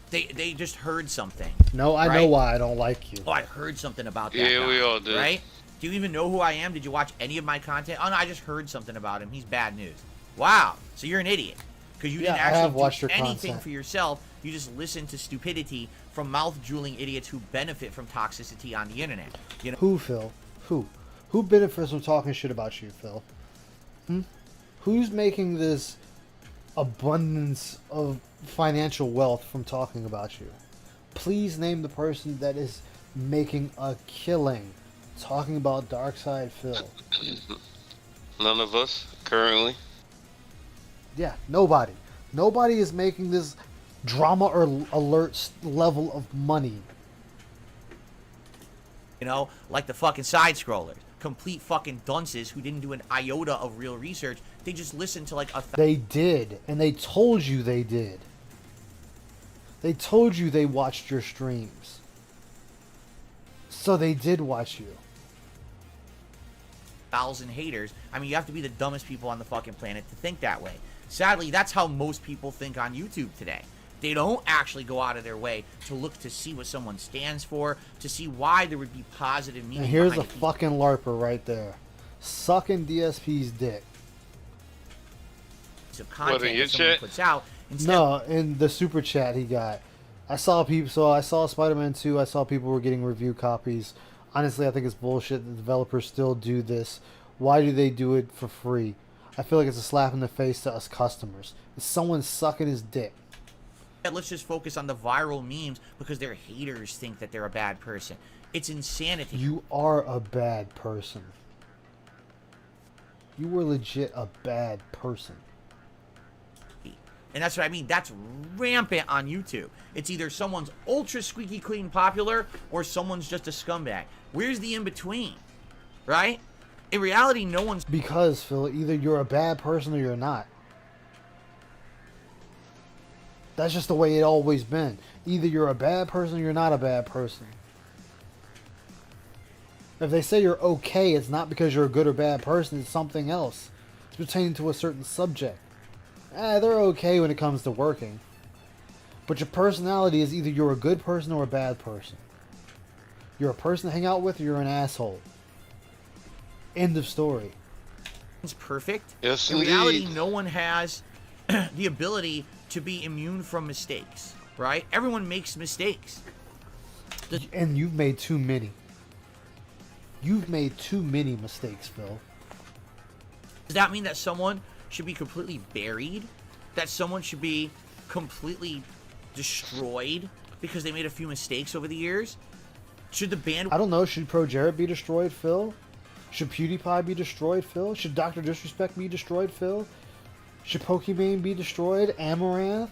They just heard something. No, I know why I don't like you. Oh, I heard something about that Yeah, guy, we all did. Right? Do you even know who I am? Did you watch any of my content? Oh, no, I just heard something about him. He's bad news. Wow. So you're an idiot. Because you didn't actually do anything for yourself. You just listen to stupidity from mouth-drooling idiots who benefit from toxicity on the internet. You know? Who, Phil? Who? Who benefits from talking shit about you, Phil? Who's making this abundance of financial wealth from talking about you? Please name the person that is making a killing talking about Darkside Phil. None of us currently. Yeah, nobody. Nobody is making this drama or alert level of money. You know, like the fucking side scrollers. Complete fucking dunces who didn't do an iota of real research. They just listened to like They did, and they told you they did. They told you they watched your streams. So they did watch you. 1,000 haters. I mean, you have to be the dumbest people on the fucking planet to think that way. Sadly, that's how most people think on YouTube today. They don't actually go out of their way to look to see what someone stands for, to see why there would be positive meaning. And here's a behind it. fucking LARPer right there. Sucking DSP's dick. Of content What, in your that someone chat? puts out. No, in the super chat he got. I saw Spider-Man 2, I saw people were getting review copies. Honestly, I think it's bullshit that developers still do this. Why do they do it for free? I feel like it's a slap in the face to us customers. It's someone sucking his dick. Let's just focus on the viral memes because their haters think that they're a bad person. It's insanity. You are a bad person. You were legit a bad person. And that's what I mean. That's rampant on YouTube. It's either someone's ultra squeaky clean popular or someone's just a scumbag. Where's the in-between? Right? In reality, no one's... Because, Phil, either you're a bad person or you're not. That's just the way it always been. Either you're a bad person or you're not a bad person. If they say you're okay, it's not because you're a good or bad person. It's something else. It's pertaining to a certain subject. They're okay when it comes to working. But your personality is either you're a good person or a bad person. You're a person to hang out with or you're an asshole. End of story. It's perfect. Yes, in reality, indeed. no one has the ability to be immune from mistakes. Right? Everyone makes mistakes. And you've made too many. You've made too many mistakes, Phil. Does that mean that someone should be completely buried? That someone should be completely destroyed because they made a few mistakes over the years? Should the band... I don't know. Should Pro Jared be destroyed, Phil? Should PewDiePie be destroyed, Phil? Should Dr. Disrespect be destroyed, Phil? Should Pokimane be destroyed? Amaranth?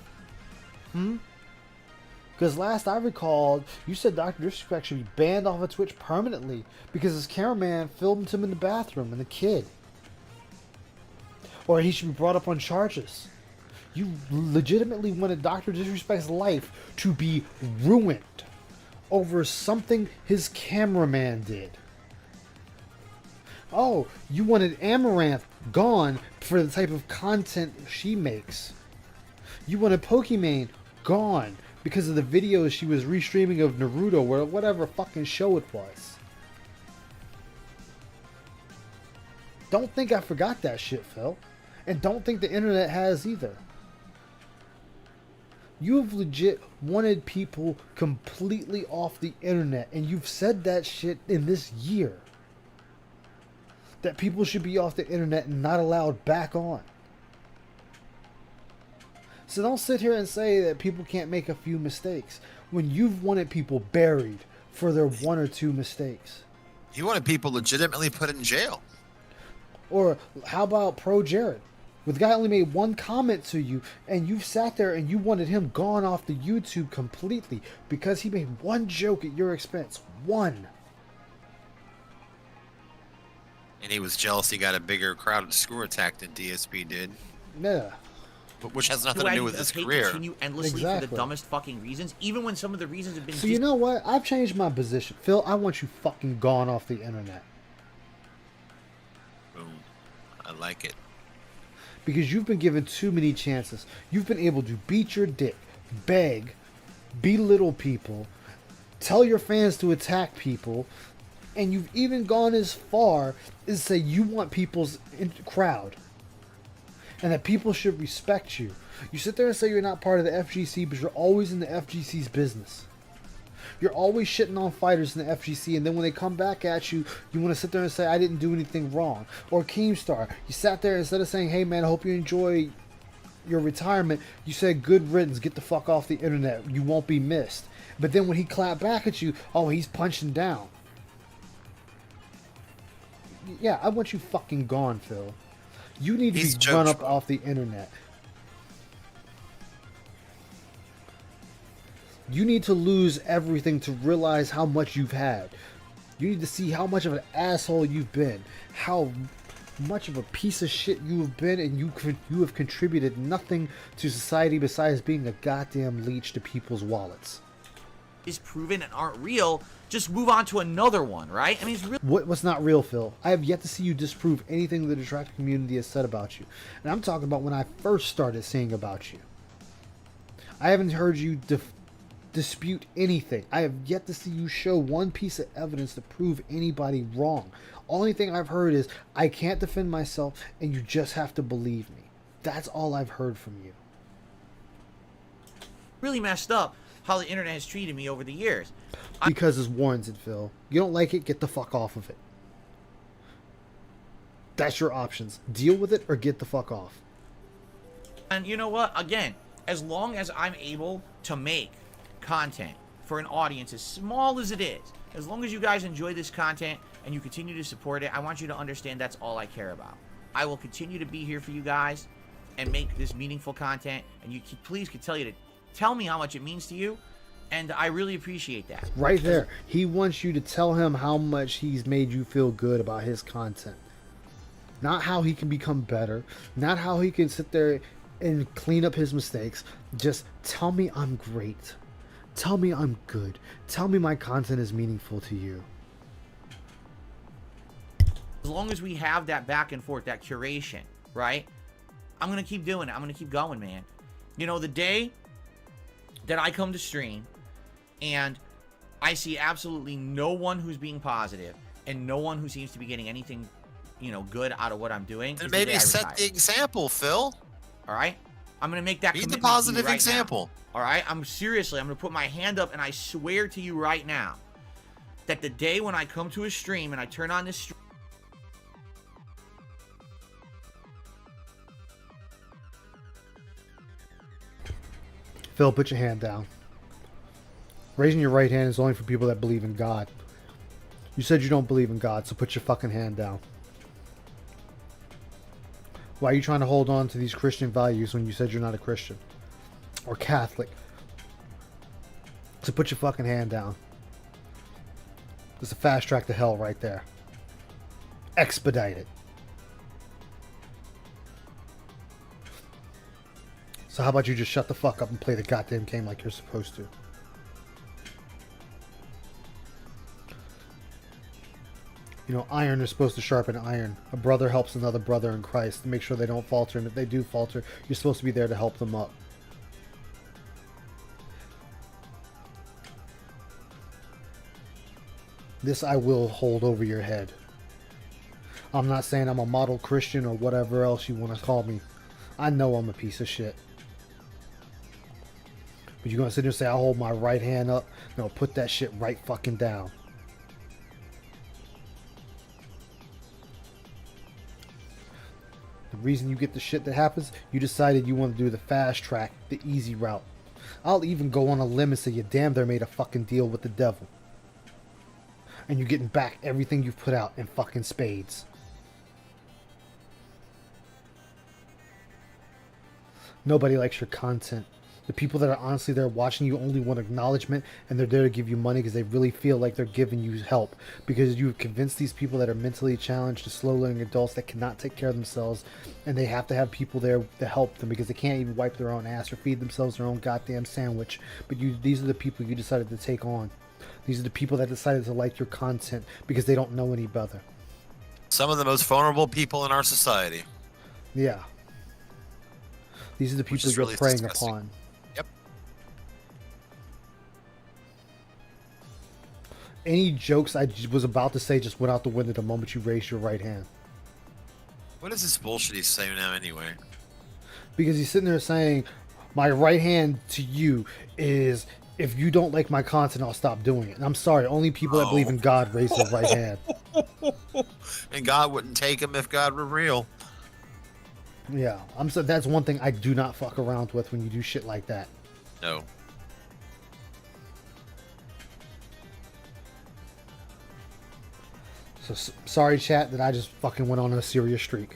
Because last I recalled, you said Dr. Disrespect should be banned off of Twitch permanently because his cameraman filmed him in the bathroom and the kid. Or he should be brought up on charges. You legitimately wanted Dr. Disrespect's life to be ruined over something his cameraman did. Oh, you wanted Amaranth gone for the type of content she makes. You wanted Pokimane gone because of the videos she was restreaming of Naruto or whatever fucking show it was. Don't think I forgot that shit, Phil. And don't think the internet has either. You've legit wanted people completely off the internet, and you've said that shit in this year. That people should be off the internet and not allowed back on. So don't sit here and say that people can't make a few mistakes when you've wanted people buried for their one or two mistakes. You wanted people legitimately put in jail. Or how about Pro Jared? Where the guy only made one comment to you, and you sat there and you wanted him gone off the YouTube completely because he made one joke at your expense. One. And he was jealous he got a bigger crowded screw attack than DSP did. Yeah. Which has nothing to do with his career. Continue endlessly for the dumbest fucking reasons, even when some of the reasons have been. So you know what? I've changed my position, Phil. I want you fucking gone off the internet. Boom. I like it. Because you've been given too many chances. You've been able to beat your dick, beg, belittle people, tell your fans to attack people, and you've even gone as far as say you want people's crowd. And that people should respect you. You sit there and say you're not part of the FGC, but you're always in the FGC's business. You're always shitting on fighters in the FGC, and then when they come back at you, you want to sit there and say, I didn't do anything wrong. Or Keemstar, you sat there, instead of saying, hey man, I hope you enjoy your retirement, you said, good riddance, get the fuck off the internet, you won't be missed. But then when he clapped back at you, oh, he's punching down. Yeah, I want you fucking gone, Phil. You need to be run up off the internet. You need to lose everything to realize how much you've had. You need to see how much of an asshole you've been. How much of a piece of shit you have been, and you have contributed nothing to society besides being a goddamn leech to people's wallets. Is proven and aren't real, just move on to another one, right? I mean, it's real. What's not real, Phil? I have yet to see you disprove anything the detractor community has said about you. And I'm talking about when I first started saying about you. I haven't heard you dispute anything. I have yet to see you show one piece of evidence to prove anybody wrong. Only thing I've heard is, I can't defend myself and you just have to believe me. That's all I've heard from you. Really messed up how the internet has treated me over the years. Because it's warranted, Phil. You don't like it, get the fuck off of it. That's your options. Deal with it or get the fuck off. And you know what? Again, as long as I'm able to make content for an audience as small as it is, as long as you guys enjoy this content and you continue to support it, I want you to understand that's all I care about. I will continue to be here for you guys and make this meaningful content, and you please could tell you to tell me how much it means to you, and I really appreciate that. Right there. He wants you to tell him how much he's made you feel good about his content. Not how he can become better, not how he can sit there and clean up his mistakes. Just tell me I'm great. Tell me I'm good. Tell me my content is meaningful to you. As long as we have that back and forth, that curation, right? I'm going to keep doing it. I'm going to keep going, man. You know, the day that I come to stream and I see absolutely no one who's being positive and no one who seems to be getting anything, you know, good out of what I'm doing. And maybe set the example, Phil. All right? I'm going to make that commitment. Be the positive example. Now. All right? I'm going to put my hand up and I swear to you right now that the day when I come to a stream and I turn on this stream, Phil, put your hand down. Raising your right hand is only for people that believe in God. You said you don't believe in God, so put your fucking hand down. Why are you trying to hold on to these Christian values when you said you're not a Christian? Or Catholic? So put your fucking hand down. There's a fast track to hell right there. Expedite it. So how about you just shut the fuck up and play the goddamn game like you're supposed to? You know, iron is supposed to sharpen iron. A brother helps another brother in Christ to make sure they don't falter, and if they do falter, you're supposed to be there to help them up. This I will hold over your head. I'm not saying I'm a model Christian or whatever else you want to call me. I know I'm a piece of shit. But you're going to sit there and say, I'll hold my right hand up? No, put that shit right fucking down. The reason you get the shit that happens, you decided you want to do the fast track, the easy route. I'll even go on a limb and say you damn there made a fucking deal with the devil. And you're getting back everything you've put out in fucking spades. Nobody likes your content. The people that are honestly there watching you only want acknowledgement, and they're there to give you money because they really feel like they're giving you help. Because you've convinced these people that are mentally challenged to slow learning adults that cannot take care of themselves, and they have to have people there to help them because they can't even wipe their own ass or feed themselves their own goddamn sandwich. But these are the people you decided to take on. These are the people that decided to like your content because they don't know any better. Some of the most vulnerable people in our society. Yeah. These are the people you're really preying disgusting. upon. Yep. Any jokes I was about to say just went out the window the moment you raised your right hand. What is this bullshit he's saying now anyway? Because he's sitting there saying, my right hand to you is, if you don't like my content, I'll stop doing it. And I'm sorry, only people that believe in God raise their right hand. And God wouldn't take him if God were real. Yeah, so that's one thing I do not fuck around with when you do shit like that. No. So sorry, chat, that I just fucking went on a serious streak.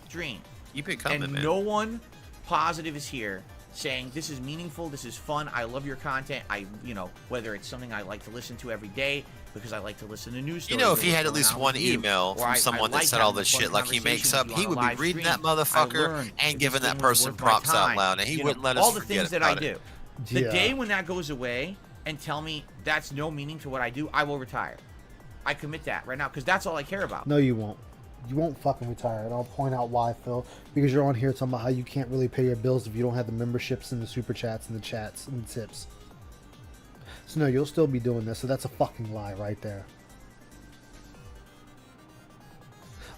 Dream. Keep it coming, and man. no one positive is here saying this is meaningful, this is fun, I love your content. Whether it's something I like to listen to every day because I like to listen to news stories. You know, if he had at least one email from someone that said all this shit like he makes up, he would be reading that motherfucker and giving that person props out loud, and he wouldn't let us all the things that I do. The Yeah. day when that goes away and tell me that's no meaning to what I do, I will retire. I commit that right now because that's all I care about. No, you won't. You won't fucking retire, and I'll point out why, Phil. Because you're on here talking about how you can't really pay your bills if you don't have the memberships and the super chats and the chats and the tips. So no, you'll still be doing this, so that's a fucking lie right there.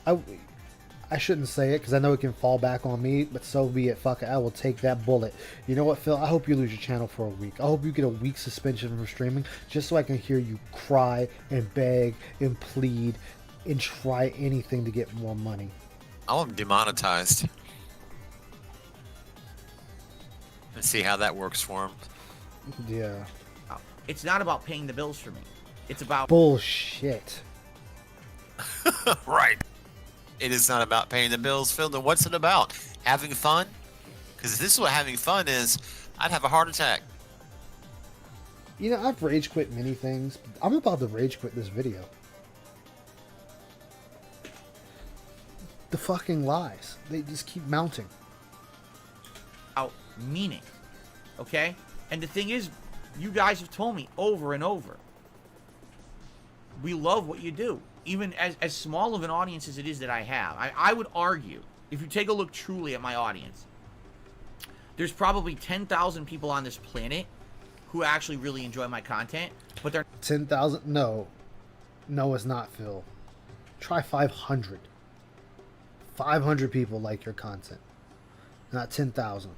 I shouldn't say it because I know it can fall back on me, but so be it. Fuck it, I will take that bullet. You know what, Phil? I hope you lose your channel for a week. I hope you get a week suspension from streaming just so I can hear you cry and beg and plead and try anything to get more money. I want him demonetized. Let's see how that works for him. Yeah. It's not about paying the bills for me. It's about bullshit. Right. It is not about paying the bills, Phil. Then what's it about? Having fun? Because if this is what having fun is, I'd have a heart attack. You know, I've rage quit many things, but I'm about to rage quit this video. The fucking lies. They just keep mounting. out meaning. Okay? And the thing is, you guys have told me over and over, we love what you do. Even as small of an audience as it is that I have. I would argue, if you take a look truly at my audience, there's probably 10,000 people on this planet who actually really enjoy my content, but they're 10,000? No. No, it's not, Phil. Try 500. 500 people like your content. Not 10,000.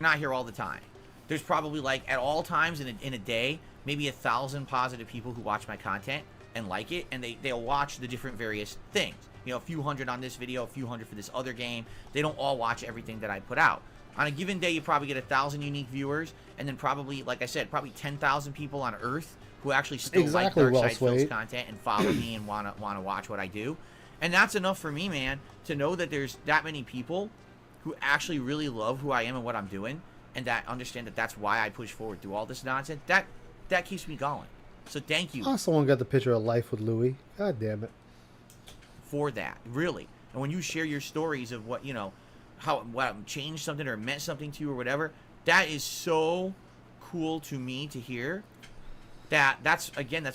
not here all the time. There's probably, like, at all times in a day, maybe 1,000 positive people who watch my content and like it, and they'll watch the different various things. You know, a few hundred on this video, a few hundred for this other game. They don't all watch everything that I put out. On a given day, you probably get 1,000 unique viewers, and then probably, like I said, probably 10,000 people on Earth who actually still like Darkside Phil's content and follow me and wanna watch what I do. And that's enough for me, man, to know that there's that many people who actually really love who I am and what I'm doing, and that understand that that's why I push forward through all this nonsense. That keeps me going. So thank you. Oh, someone got the picture of life with Louis. God damn it. For that, really. And when you share your stories of what, you know, what changed something or meant something to you or whatever, that is so cool to me to hear. That's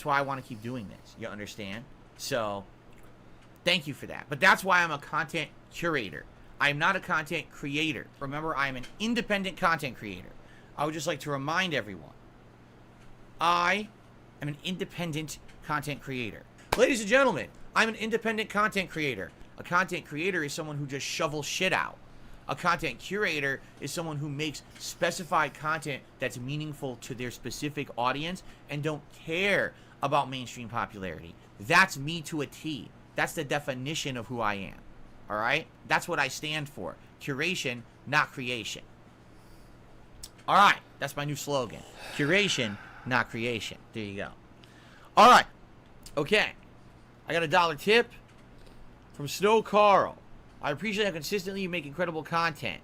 why I want to keep doing this. You understand? So thank you for that. But that's why I'm a content curator. I'm not a content creator. Remember, I'm an independent content creator. I would just like to remind everyone, I am an independent content creator. Ladies and gentlemen, I'm an independent content creator. A content creator is someone who just shovels shit out. A content curator is someone who makes specified content that's meaningful to their specific audience and don't care about mainstream popularity. That's me to a T. That's the definition of who I am. All right? That's what I stand for. Curation, not creation. All right. That's my new slogan. Curation, not creation. There you go. All right. Okay. I got a $1 tip from Snow Carl. I appreciate how consistently you make incredible content.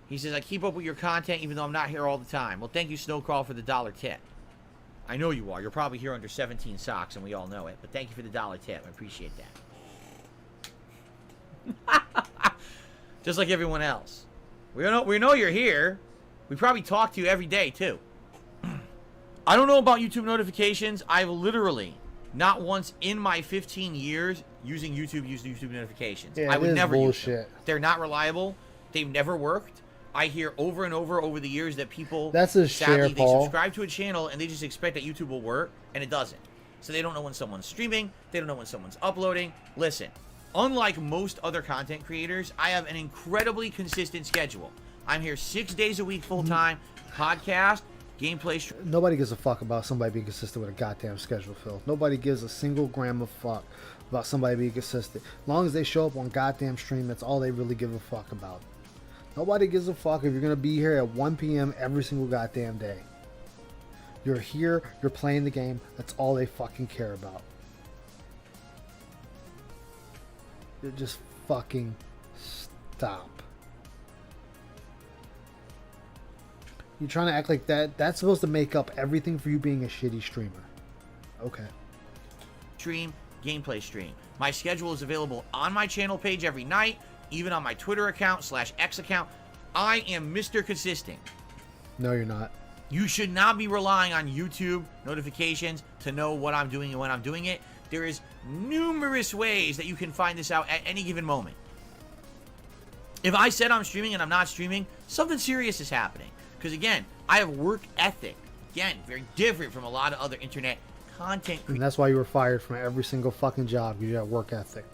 He says, I keep up with your content even though I'm not here all the time. Well, thank you, Snowcrawl, for the $1 tip. I know you are. You're probably here under 17 socks, and we all know it. But thank you for the $1 tip. I appreciate that. Just like everyone else. We know you're here. We probably talk to you every day, too. I don't know about YouTube notifications. I've literally, not once in my 15 years using YouTube, used YouTube notifications. Yeah, I would never use them. bullshit. They're not reliable. They've never worked. I hear over and over the years that people, That's a sadly, share, they Paul. subscribe to a channel and they just expect that YouTube will work, and it doesn't. So they don't know when someone's streaming. They don't know when someone's uploading. Listen, unlike most other content creators, I have an incredibly consistent schedule. I'm here 6 days a week full-time, podcast, gameplay. Nobody gives a fuck about somebody being consistent with a goddamn schedule, Phil. Nobody gives a single gram of fuck about somebody being consistent. As long as they show up on goddamn stream, that's all they really give a fuck about. Nobody gives a fuck if you're going to be here at 1 p.m. every single goddamn day. You're here, you're playing the game, that's all they fucking care about. You're just fucking stop. You're trying to act like that's supposed to make up everything for you being a shitty streamer. Okay. Stream, gameplay stream. My schedule is available on my channel page every night, even on my Twitter account /X account. I am Mr. Consistent. No, you're not. You should not be relying on YouTube notifications to know what I'm doing and when I'm doing it. There is numerous ways that you can find this out at any given moment. If I said I'm streaming and I'm not streaming, something serious is happening. Because again, I have work ethic. Again, very different from a lot of other internet content And that's why you were fired from every single fucking job, because you have work ethic.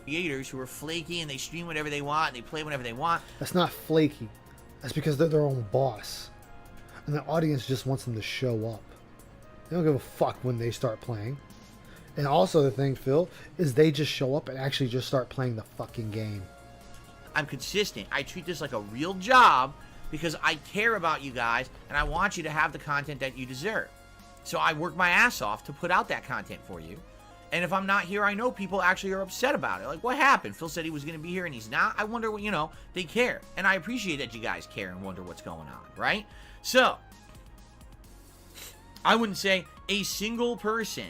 creators who are flaky and they stream whatever they want and they play whenever they want. That's not flaky. That's because they're their own boss. And the audience just wants them to show up. They don't give a fuck when they start playing. And also the thing, Phil, is they just show up and actually just start playing the fucking game. I'm consistent. I treat this like a real job because I care about you guys and I want you to have the content that you deserve. So I work my ass off to put out that content for you. And if I'm not here, I know people actually are upset about it. Like, what happened? Phil said he was going to be here and he's not. I wonder what, they care. And I appreciate that you guys care and wonder what's going on, right? So, I wouldn't say a single person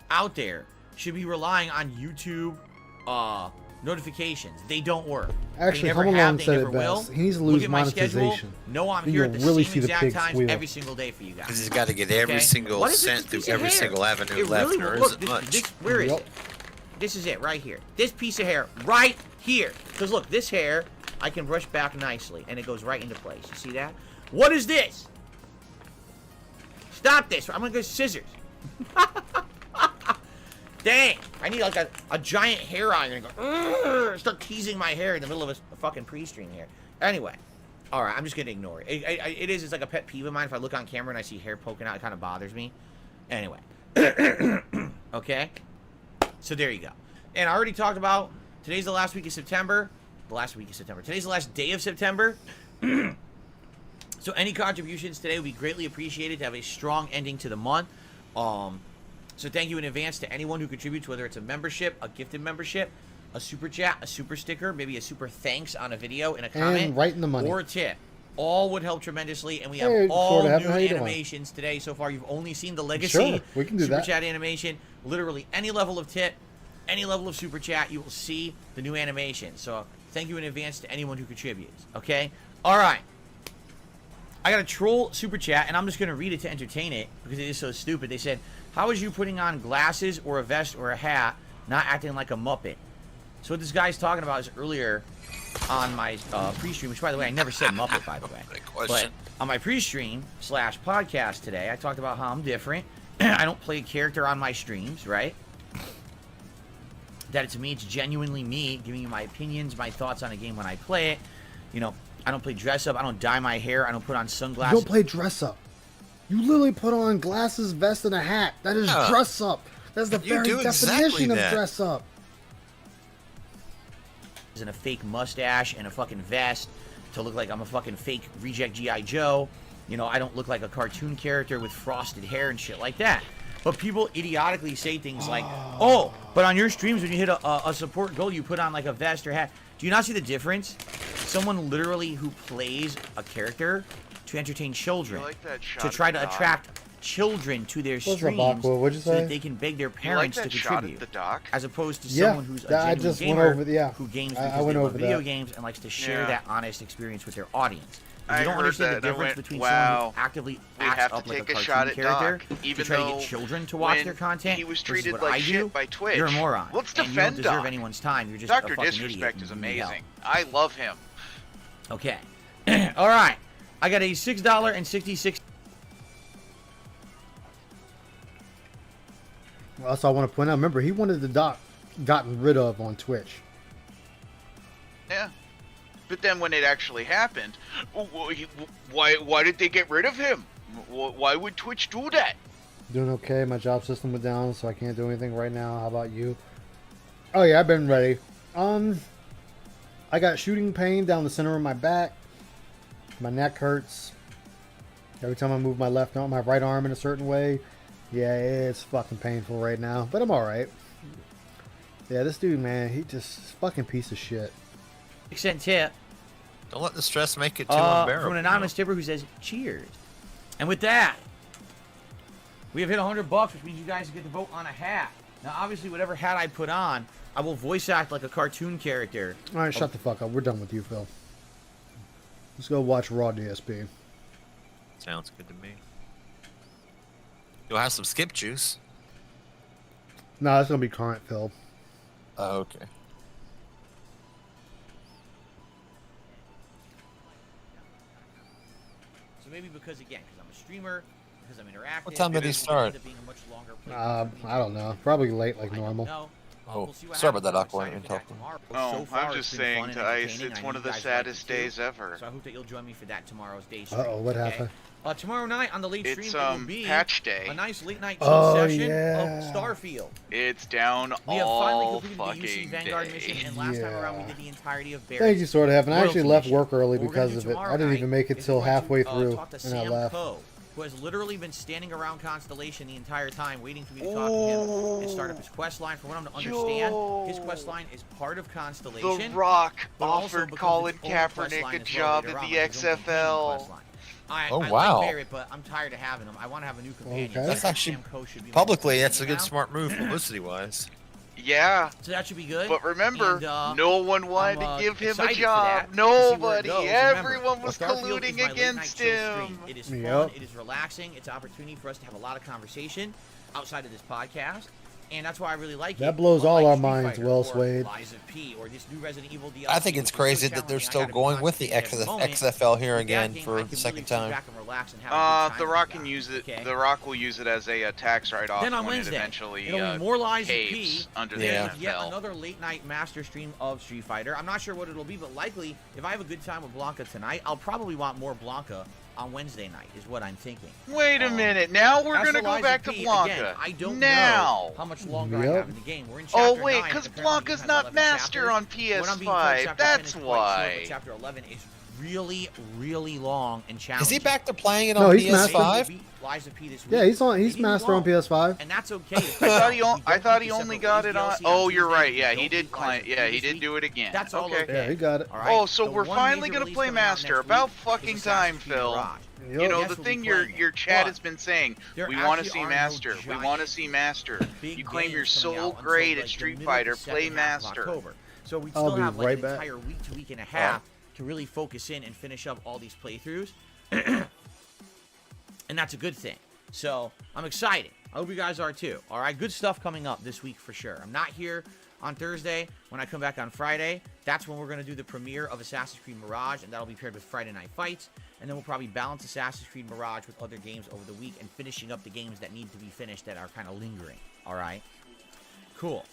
out there should be relying on YouTube notifications. They don't work. Actually, they never Home have, Alone they said never it will. best. He needs to Look lose at my schedule. monetization. No, I'm Then here you'll at the really same see the exact pig's times wheel. every single day for you guys. Because he's got to get every single What is this cent through piece of every hair? single avenue It left. really There look, isn't much. where is it? This is it right here. This piece of hair right here. Because look, this hair I can brush back nicely and it goes right into place. You see that? What is this? Stop this. I'm gonna go scissors. Dang. I need like a giant hair iron and go start teasing my hair in the middle of a fucking pre-stream here. Anyway. Alright, I'm just gonna ignore it. It's like a pet peeve of mine. If I look on camera and I see hair poking out, it kind of bothers me. Anyway. Okay? So there you go. And I already talked about today's the last week of September. Today's the last day of September. So any contributions today would be greatly appreciated to have a strong ending to the month. So thank you in advance to anyone who contributes, whether it's a membership, a gifted membership, a super chat, a super sticker, maybe a super thanks on a video in a comment, And right in the money. or a tip. All would help tremendously, and we have Hey, all Florida, new how you doing? animations today. So far, you've only seen the legacy Sure, we can do super that. chat animation. Literally any level of tip, any level of super chat, you will see the new animation. So thank you in advance to anyone who contributes. Okay, all right. I got a troll super chat, and I'm just gonna read it to entertain it because it is so stupid. They said, "How is you putting on glasses or a vest or a hat, not acting like a Muppet?" So what this guy's talking about is earlier on my pre-stream, which by the way, I never said Muppet, by the way. But on my pre-stream / podcast today, I talked about how I'm different. I don't play a character on my streams, right? That to me, it's genuinely me giving you my opinions, my thoughts on a game when I play it. I don't play dress up. I don't dye my hair. I don't put on You sunglasses. don't play dress up. You literally put on glasses, vest, and a hat. That is dress up. That's the very do exactly definition of that. dress up. And a fake mustache and a fucking vest to look like I'm a fucking fake reject G.I. Joe. I don't look like a cartoon character with frosted hair and shit like that. But people idiotically say things like, oh, but on your streams when you hit a support goal, you put on like a vest or hat. Do you not see the difference? Someone literally who plays a character to entertain children, to try to attract children to their streams so that they can beg their parents to contribute, as opposed to someone who's a genuine gamer who games because they love video games and likes to share that honest experience with their audience. If you don't understand the difference between someone who actively acts up like a cartoon character to try to get children to watch their content versus what I do, you're a moron. And you don't deserve anyone's time. You're just a fucking idiot. Disrespect is amazing. I love him. Okay. All right. I got a $6.66. Also, I want to point out, remember, he wanted the doc gotten rid of on Twitch. Yeah. But then when it actually happened, why did they get rid of him? Why would Twitch do that? Doing okay. My job system went down, so I can't do anything right now. How about you? Oh yeah, I've been ready. I got shooting pain down the center of my back. My neck hurts. Every time I move my right arm in a certain way. Yeah, it's fucking painful right now, but I'm alright. Yeah, this dude, man, he just fucking piece of shit. 6-cent tip. Don't let the stress make it too unbearable. From an anonymous tipper who says, cheers. And with that, we have hit $100, which means you guys get to vote on a hat. Now, obviously, whatever hat I put on, I will voice act like a cartoon character. Alright, shut the fuck up. We're done with you, Phil. Let's go watch Raw DSP. Sounds good to me. You'll have some skip juice. No, it's gonna be current, Phil. Oh, okay. So maybe because, again, because I'm a streamer, because I'm interactive. What time did he start? I don't know. Probably late like normal. Oh, sorry about that, Aqua. Oh, I'm just saying to Ice, it's one of the saddest days ever. So I hope that you'll join me for that tomorrow's day stream. Uh-oh, what happened? Tomorrow night on the late stream, it will be patch day. A nice late night session yeah. of Starfield. It's down we have all finally completed the UC Vanguard mission, and last time around we did the entirety of Barrett's Thank you, Sort of Heaven. I actually left work early what because of it. I didn't even make it till halfway through, and I left. Who has literally been standing around Constellation the entire time, waiting for me to talk to him and start up his quest line. For what I'm to understand, his quest line is part of Constellation. The Rock offered Colin Kaepernick a job in the XFL. I wow. like Barrett, but I'm tired of having him. I want to have a new companion. Okay. That's actually publicly. That's a good, smart move, publicity-wise. Yeah. So that should be good. But remember, no one wanted to give him a job. Nobody. Everyone was colluding against him. It is fun. It is relaxing. It's an opportunity for us to have a lot of conversation outside of this podcast. And that's why I really like it. That blows all our minds, Will Swade. I think it's crazy that they're still going with the XFL here again for the second time. The Rock can use it. The Rock will use it as a tax write-off when it eventually caves under the NFL. Yet another late-night master stream of Street Fighter. I'm not sure what it'll be, but likely, if I have a good time with Blanca tonight, I'll probably want more Blanca on Wednesday night, is what I'm thinking. Wait a minute. Now we're going to go back to Blanca. Again, I don't know how much longer I have in the game. We're in chapter 9, because Blanca's not master on PS5. That's why. Chapter 11 is really, really long and challenging. Is he back to playing it on PS5? Yeah, he's master on PS5. And that's okay. I thought he only got it on. Oh, you're right. Yeah, he did client. Yeah, he did do it again. That's all okay. Yeah, he got it. Oh, so we're finally gonna play master. About fucking time, Phil. You know, the thing your chat has been saying, we want to see Master. We want to see Master. You claim you're so great at Street Fighter, play Master. So we still have like an entire week to week and a half to really focus in and finish up all these playthroughs. And that's a good thing. So I'm excited. I hope you guys are too. All right, good stuff coming up this week for sure. I'm not here on Thursday. When I come back on Friday, that's when we're going to do the premiere of Assassin's Creed Mirage, and that'll be paired with Friday Night Fights. And then we'll probably balance Assassin's Creed Mirage with other games over the week and finishing up the games that need to be finished that are kind of lingering. All right? Cool.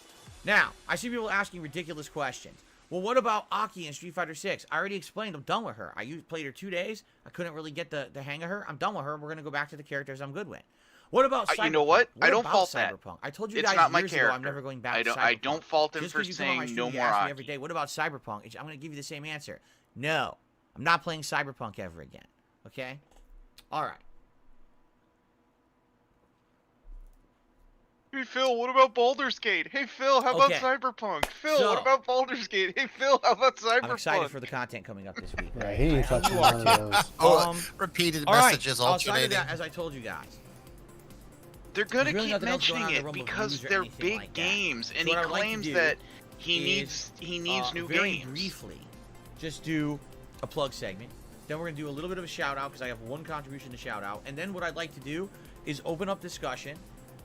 Now, I see people asking ridiculous questions. Well, what about Aki in Street Fighter 6? I already explained. I'm done with her. I played her 2 days. I couldn't really get the hang of her. I'm done with her. We're going to go back to the characters I'm good with. What about Cyberpunk? You know what? I don't fault Cyberpunk? that. I told you it's guys not my years character. ago I'm never going back to Cyberpunk. I don't fault him for Just saying no more Aki. Aki. Every day. What about Cyberpunk? I'm going to give you the same answer. No. I'm not playing Cyberpunk ever again. Okay? All right. Hey Phil, what about Baldur's Gate? Hey Phil, how about Okay. Cyberpunk? Phil, So- what about Baldur's Gate? Hey Phil, how about Cyberpunk? I'm excited for the content coming up this week. Right, he ain't touching You none are of too. those. Oh, repeated all right, messages outside of alternating. that, as I told you guys, They're gonna There's really keep nothing else going mentioning on in the it realm of because news or they're anything big like that. games, So and what he I'd like to claims do that he is, needs new very games. briefly, just do a plug segment. Then we're gonna do a little bit of a shout out because I have one contribution to shout out, and then what I'd like to do is open up discussion.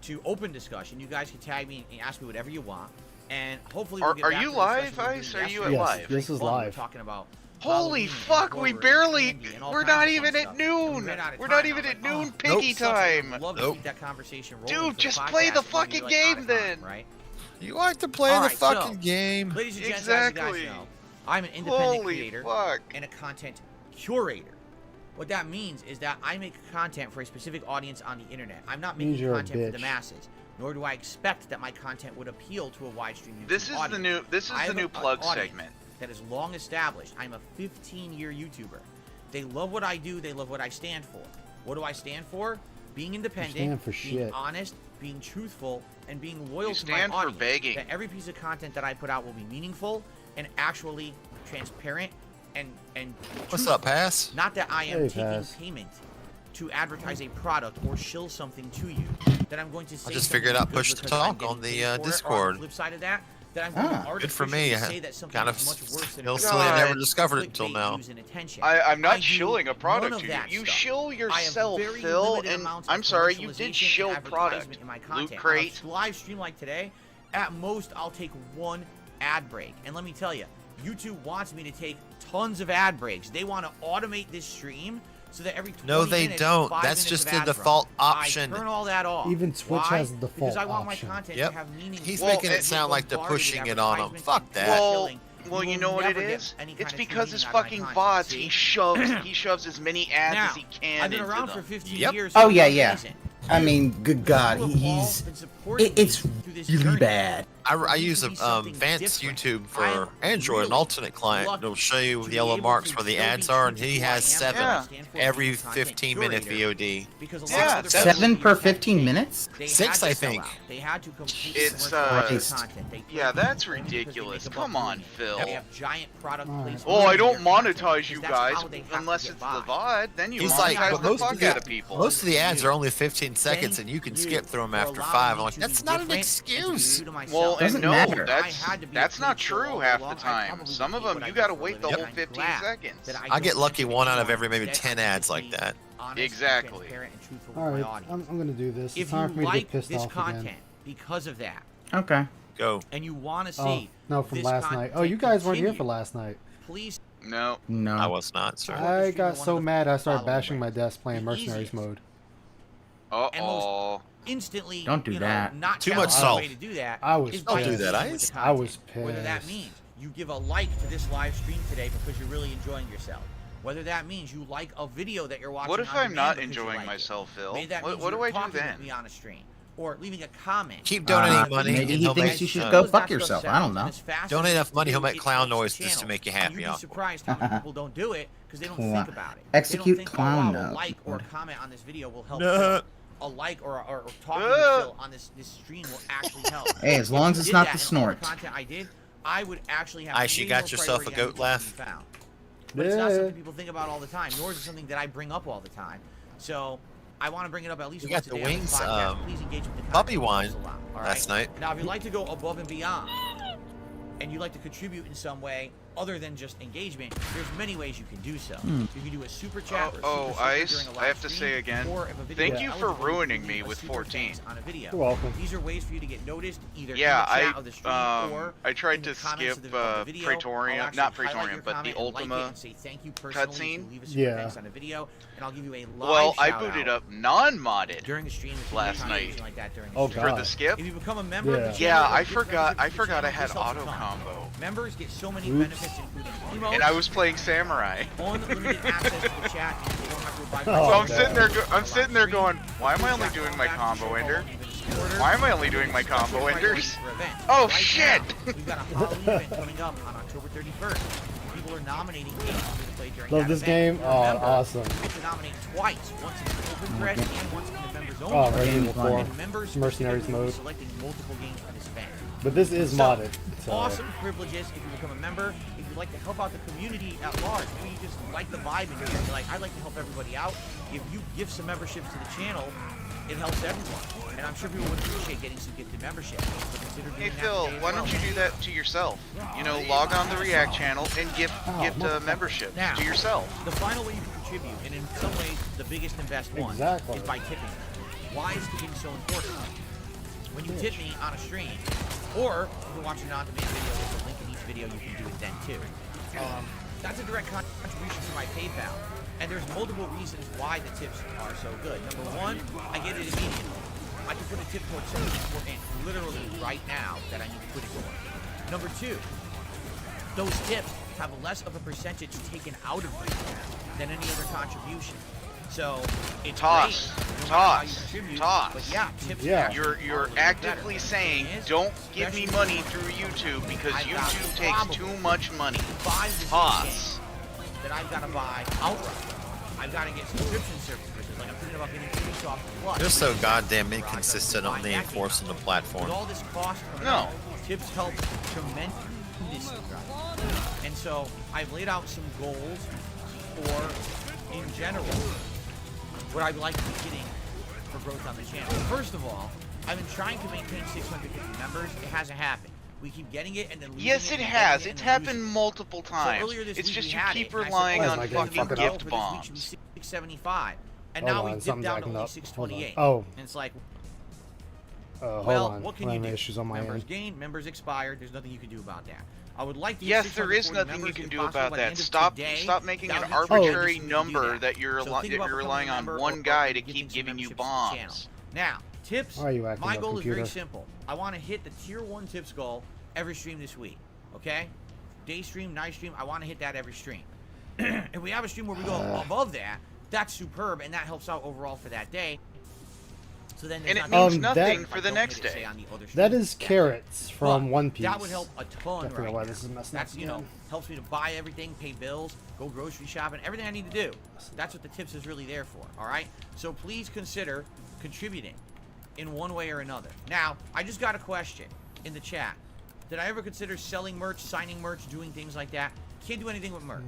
To open discussion, you guys can tag me and ask me whatever you want, and hopefully we'll get Are back you to the discussion live, we were Ice? doing Are you yesterday. at live? It was This is fun. We were live. talking about Holy Halloween and fuck, we horror and barely. candy and all We're kinds not of even fun at stuff. And we noon. ran out of We're time. not I even was at like, noon oh, piggy such a- time. I'd love to keep that conversation rolling Dude, for the just podcast, play the but we were, fucking like, out game of time, then. right? You like to play All the right, so, fucking game. Ladies and gents, Exactly. as you guys know, I'm an independent Holy creator fuck. and a content curator. What that means is that I make content for a specific audience on the internet. I'm not Means making you're a content for the bitch. masses, nor do I expect that my content would appeal to a wide stream YouTube This is audience. the new. This is I the have new an plug audience segment. that is long established. I'm a 15-year YouTuber. They love what I do. They love what I stand for. What do I stand for? Being independent, stand for being shit. honest, being truthful, and being loyal You to my stand for audience. begging. That every piece of content that I put out will be meaningful and actually transparent and What's up, Pass? not that I am Hey, taking Paz. payment to advertise a product or shill something to you. That I'm going to say I just something figured out good push to because I'm talk getting on the paid for it, or on Discord. the flip side of that, that I'm going to Good for artificially me. say that something Kind of is much worse than feel it silly. I is never for discovered it until clickbait now. views and attention. I'm not do shilling a none product of to that you. You stuff. shill I have yourself, very Phil, limited and amounts I'm of sorry, you commercialization did and shill advertisement product. in my Loot content. Crate. On a live stream like today, at most I'll take one ad break. And let me tell you, YouTube wants me to take tons of ad breaks. They want to automate this stream so that every 20 No, they minutes, don't. 5 That's minutes just of the ads run. default option. I turn all that off. Even Twitch Why? has the default Because I want option. my content Yep. to have meaning. He's Well, making it and sound like they're bombarded with pushing it on him. advertisements Fuck and that. Well, shilling. well, you will know what it never get is? any It's kind of because true his meaning out of my fucking content, bots. see? He shoves as many ads Now, as he can I've been into around them. for 15 Yep. years. Oh, for yeah, a yeah. reason. I mean, good God, You have all he's been supporting it's me through this really journey. bad. I It use needs to a be something advanced different. YouTube I'm for Android, an really alternate client. lucky It'll show you to the be yellow able marks to where the still be ads are, and true to he who I has am, 7 what I stand for, every being a content 15 minute curator. VOD. Because a lot Yeah, of other seven people per use that 15 thing. minutes? They 6, had to I sell think. out. They had to completely It's, Christ. content. They Yeah, that's only because they ridiculous. make a Come buck on, doing it. Phil. They have giant product Alright. placement. Oh, I in don't their content, monetize you because that's guys how they have to unless get it's by. the VOD. Then you He's like, monetize but the most fuck of the out of people. most of the ads You. are only 15 seconds, and you can skip through them after 5. I'm like, that's not an excuse. Well, and Doesn't no, matter. that's not true half the time. Some of them you gotta wait the whole 15 seconds. I get lucky 1 out of every maybe 10 ads like that. Exactly. Alright, I'm gonna do this. It's If time you for me to get like pissed this off content again. because of that, Okay. Go. and you want to Oh, see no, from this last night. content Oh, you guys weren't here for continue, last night. please No. No. I was not, sir. I got one so of the mad I started following bashing my ways. desk playing The Mercenaries easiest. mode. Uh-oh. instantly Don't do that. not Too challenge much the salt. way to do that I was is by Don't do that, engaging with Ice. the I was content. Whether that pissed. means you give a like to this live stream today because you're really enjoying yourself, whether that means you like a video that you're watching. What if on I'm demand not because you enjoying like it. myself, Phil? Maybe that means What do you're I do talking with then? me on a stream, or leaving a comment. Keep donating money, maybe and he he'll thinks make you should uh, go fuck yourself. I don't know. Donate enough money, he'll make clown noises to make you happy. You'd be Uncle. surprised how many people don't do it because they don't Clown. think about it. Execute they don't think, clown oh, wow, a note. like or a comment on this video will help. No. Phil. A like or talking to Phil on this stream will actually help. Hey, as long as If it's you not did the that in all snort. content I did, I would actually have. Ice, you way got more yourself a priority on goat YouTube laugh? than you found. But it's not Yeah. something people think about all the time, nor is it something that I bring up all the time. So I want to bring it up at least We once got a the day on wings, the podcast. Please engage with the content. puppy It wine helps a lot, all last right? night. Now, if you'd like to go above and beyond, and you'd like to contribute in some way other than just engagement, there's many ways you can do so. You can do a super chat. or a Oh, super sticker Ice, during a live I have to stream, say again, or if a video thank is you for eligible, you ruining can me leave a with super 14. thanks on a video. You're welcome. These are ways for you to get noticed either Yeah, in the chat of the stream or I tried in the to comments skip of the video. I'll Praetorian, actually not highlight Praetorian, your but the comment and like it Ultima and say thank you personally if you cutscene. leave a super Yeah. thanks on a video, and I'll give you a live Well, I shout booted out up non-modded during the stream if you last do a night. contribution like that during the Oh, stream. for God. the skip. If you become a member of the Yeah. channel, Yeah, or I gift forgot. membership I to the forgot I channel, had yourself a auto ton. combo, Members get so many Oops. benefits, including emotes, and I was playing Samurai. unlimited access to the chat, and they don't have to abide by Oh, So I'm God. sitting there. I'm sitting there going, why am I only doing my combo ender? Why am I only doing my combo enders? Oh shit! We've got a Halloween event coming up on October 31st. People are nominating games for you to play during Love that this event. game. Oh, Remember, awesome. You get to nominate twice, once in the open thread and once in the members only. Oh, Resident Evil 4. And members Mercenaries specifically will be mode. selecting multiple games for this event. But this is modded. So. Awesome privileges if you become a member. If you'd like to help out the community at large, maybe you just like the vibe in here. You're like, I'd like to help everybody out. If you give some memberships to the channel, it helps everyone. And I'm sure people would appreciate getting some gifted memberships. So consider doing Hey that Phil, today as why well. don't you do that to yourself? You know, log on the React channel and gift memberships Now, to yourself. The final way you can contribute, and in some ways the biggest and best one, Exactly. is by tipping. Why is tipping so important? When you tip me on a stream, or if you're watching an on-demand video, there's a link in each video, you can do it then too. That's a direct contribution to my PayPal. And there's multiple reasons why the tips are so good. Number one, I get it immediately. I can put a tip code in literally right now that I need to put it for. Number two, those tips have less of a percentage taken out of them than any other contribution. So it's Toss. great, no matter how you contribute, but yeah, tips You're actively saying, don't give me money through YouTube because YouTube takes too much money. Toss. That I've got to buy outright. I've got to get subscription services. Like I'm thinking about getting Ubisoft Plus. They're so goddamn inconsistent on the enforcing the platform. With all this cost coming out, tips help tremendously. And so I've laid out some goals for, in general, what I'd like to be getting for growth on the channel. First of all, I've been trying to maintain 650 members. It hasn't happened. We keep getting it and then losing Yes, it has. It's happened multiple times. So earlier this it's week just we you had keep it, and I relying said, on "Oh, fucking the gift for bombs. this week should be 675, and Hold now on, we dipped something's down to acting only up. 628. Hold on. And it's like, Hold well, on. what can I'm you do? having issues on my Members end. gained, members expired. There's nothing you can do about that. I would like to. Yes, there is nothing you can do about that. Stop making an arbitrary number that you're relying on one guy to keep giving you bombs. Now, tips. Why are you acting My up, goal computer? is very simple. I want to hit the tier 1 tips goal every stream this week. Okay? Day stream, night stream, I want to hit that every stream. If we have a stream where we go above that, that's superb, and that helps out overall for that day. So then and it means nothing for the next day. That is carrots from One Piece. That would help a ton I forget right why now. this is messed That's, up you know, again. helps me to buy everything, pay bills, go grocery shopping, everything I need to do. That's what the tips is really there for, all right? So please consider contributing in one way or another. Now, I just got a question in the chat. Did I ever consider selling merch, signing merch, doing things like that? Can't do anything with merch.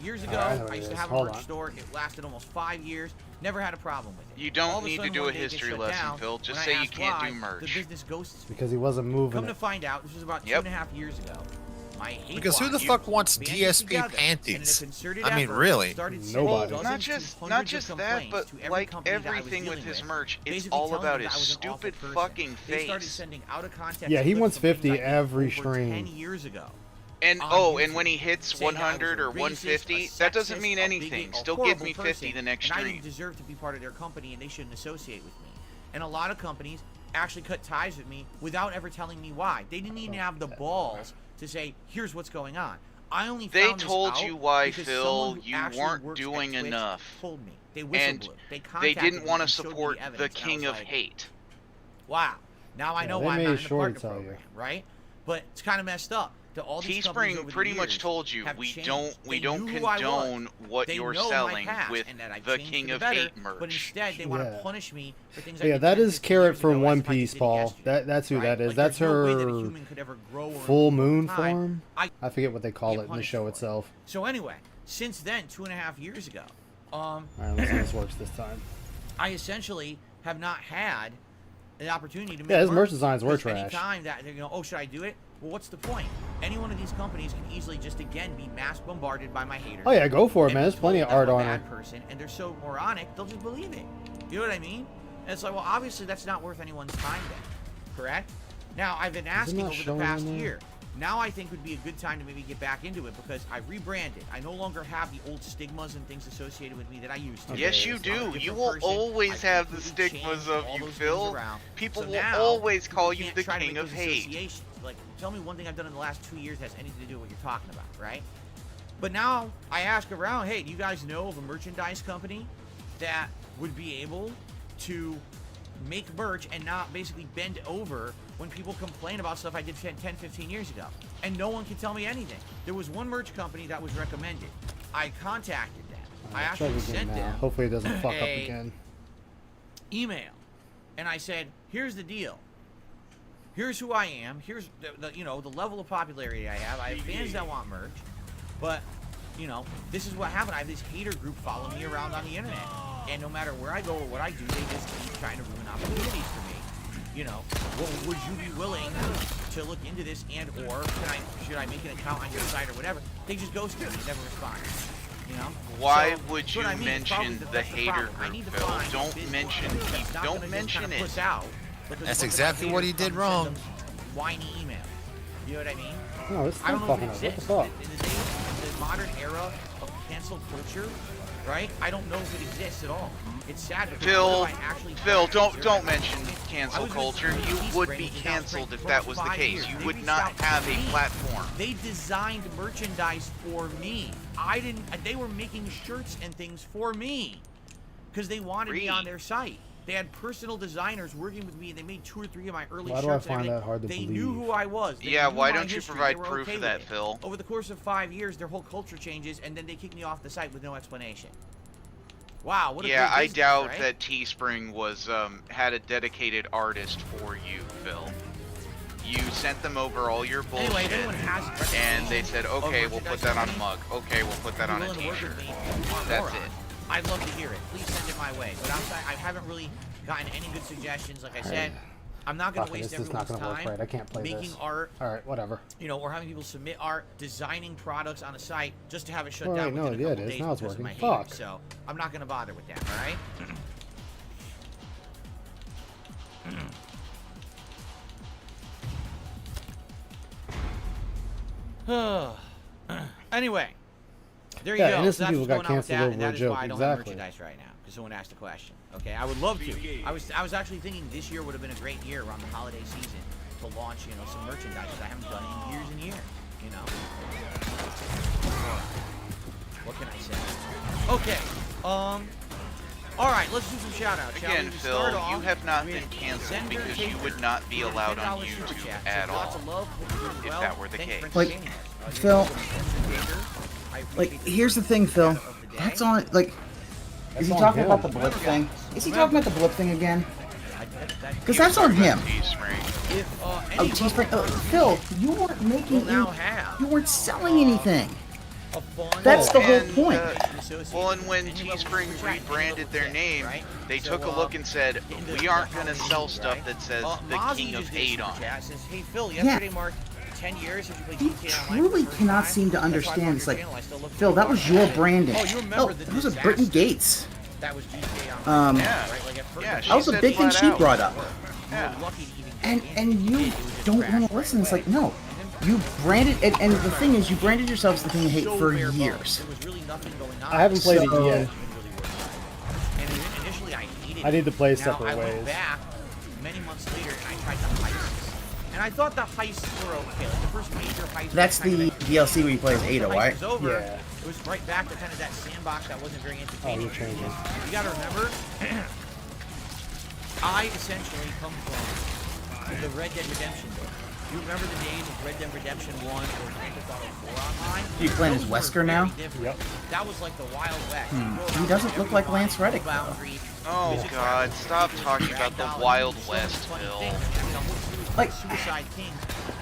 Years ago, I used to have a merch store. It lasted almost 5 years. Never had a problem with it. You don't need to do a history lesson, Phil. Just say you can't do The merch. business ghosts me. Because he wasn't moving Come to it. find out, this was about 2.5 years ago. My hate Because who the watch fuck wants banded DSP together, and in a panties? concerted I mean, effort, really? started sending Nobody. dozens Not to just hundreds of that, complaints but to every like company that I was everything with dealing his with, merch, it's basically all telling about me his that I was an awful stupid person. fucking They started face. sending out of context Yeah, he clips wants of things 50 I did every over stream. 10 years ago. And on and YouTube, when he hits saying that I was 100 a or racist, 150, a that doesn't sexist, mean a anything. bigot, a Still give horrible me 50 person, the next and I stream. didn't deserve to be part of their company, and they shouldn't associate with me. And a lot of companies actually cut ties with me without ever telling me why. They didn't even have the balls to say, "Here's what's going on." I only They found this told out you why, because Phil, someone who you actually weren't works at doing Twitch enough. told me. They And whistleblowed. they contacted didn't me want to and showed me support the evidence, and I king was of like, hate. Wow. Now I know they why I'm made not in the sure to partner tell you. program, right? But it's kind of messed up. To all these companies Teespring over the pretty much years told you have we changed. don't They condone knew who I was. what They you're know my selling past with and that I've the changed king for of better, hate merch. But instead, they want to Yeah. punish me for things But I yeah, did that 10, is 15 Carrot years ago from as One if I Piece, did it Paul. yesterday, That's who right? that is. Like, That's there's no way that a her human could ever grow or full improve over moon time. form. I forget what they call get it in the punished show for it. itself. So anyway, since then, 2.5 years ago, All right, let's see if this works this time. I essentially have not had an opportunity to make Yeah, his merch merch designs were because trash. Anytime that they're oh, should I do it? Well, what's the point? Any one of these companies can easily just again be mass bombarded by my haters. Oh yeah, go for it, and man. be There's plenty told of that art I'm a on bad her. person, and they're so moronic, they'll just believe it. You know what I mean? And it's like, well, obviously that's not worth anyone's time then, correct? Now I've been asking not over the showing past on there? year. Now I think would be a good time to maybe get back into it because I rebranded. I no longer have the old stigmas and things associated with me that I used to. Yes, you I'm a do. different You will person. always I've have the completely stigmas changed of all you, those Phil. things around. People So will now, always call you you can't the try to king make of those hate. associations. Like, tell me one thing I've done in the last 2 years has anything to do with what you're talking about, right? But now I ask around, hey, do you guys know of a merchandise company that would be able to make merch and not basically bend over when people complain about stuff I did 10, 15 years ago. And no one can tell me anything. There was one merch company that was recommended. I contacted them. I actually sent them Hopefully it doesn't fuck up again. Email. And I said, here's the deal. Here's who I am. Here's the level of popularity I have. I have fans that want merch. But, this is what happened. I have this hater group following me around on the internet. And no matter where I go or what I do, they just keep trying to ruin opportunities for me. Would you be willing to look into this or should I make an account on your site or whatever? They just ghost me. They never respond. Why would you mention the hater group, Phil? Don't mention it. That's exactly what he did wrong. Whiny email. You know what I mean? No, it's still fucking up. What the fuck? In the modern era of cancel culture, right? I don't know if it exists at all. It's sad. Phil, don't mention cancel culture. You would be canceled if that was the case. You would not have a platform. They designed merchandise for me. They were making shirts and things for me because they wanted me on their site. They had personal designers working with me. They made 2 or 3 of my early shirts. Why do I find that hard to believe? They knew who I was. Yeah, why don't you provide proof of that, Phil? Over the course of 5 years, their whole culture changes, and then they kick me off the site with no explanation. Wow, what a yeah, great business, I doubt right? that Teespring was had a dedicated artist for you, Phil. You sent them over all your bullshit, and they said, okay, we'll put that on a mug. Okay, we'll put that on a t-shirt. That's it. I'd love to hear it. Please send it my way. But I haven't really gotten any good suggestions. Like I said, I'm not going to waste everyone's time I can't play making this. art. All right, whatever. Or having people submit art, designing products on a site just to have it shut All right, down within a couple days now it's because of working. my haters. So I'm not going to bother with that. All right. Anyway, there you go. Innocent So that's people what's got going on with canceled that, over and that a is joke. why I don't have Exactly. merchandise right now. Because someone asked a question. Okay, I would love to. I was actually thinking this year would have been a great year around the holiday season to launch, some merchandise that I haven't done in years and years. What can I say? Okay. All right, let's do some shout-outs. Again, Phil, you have not been canceled because you would not be allowed on YouTube at all if that were the case. Like, Phil, here's the thing, Phil. That's on, is he talking about the blip thing? Is he talking about the blip thing again? Because that's on him. Oh, Teespring. Phil, you weren't making you weren't selling anything. That's the whole point. And when Teespring rebranded their name, they took a look and said, we aren't going to sell stuff that says the King of Hate on it. Hey, Phil, yesterday marked 10 years since you played GTA Online. Truly cannot seem to understand. It's like, Phil, that was your branding. Oh, that was a Brittany Gates. That was GTA Online. That was a big thing she brought up. And you don't want to listen. It's like, no. You branded, and the thing is, you branded yourself as the King of Hate for years. I haven't played it yet. I need to play separate ways. Back many months later, and I tried the heists. And I thought the heists were okay. Like the first major heist. That's the DLC where you play as Ada, right? Yeah. It was right back to kind of that sandbox that wasn't very entertaining. You gotta remember, I essentially come from the Red Dead Redemption days. You remember the days of Red Dead Redemption 1 or Grand Theft Auto 4 online? You playing as Wesker now? Yep. That was like the Wild West. He doesn't look like Lance Reddick, though. Oh god, stop talking about the Wild West, Phil. Like Suicide Kings,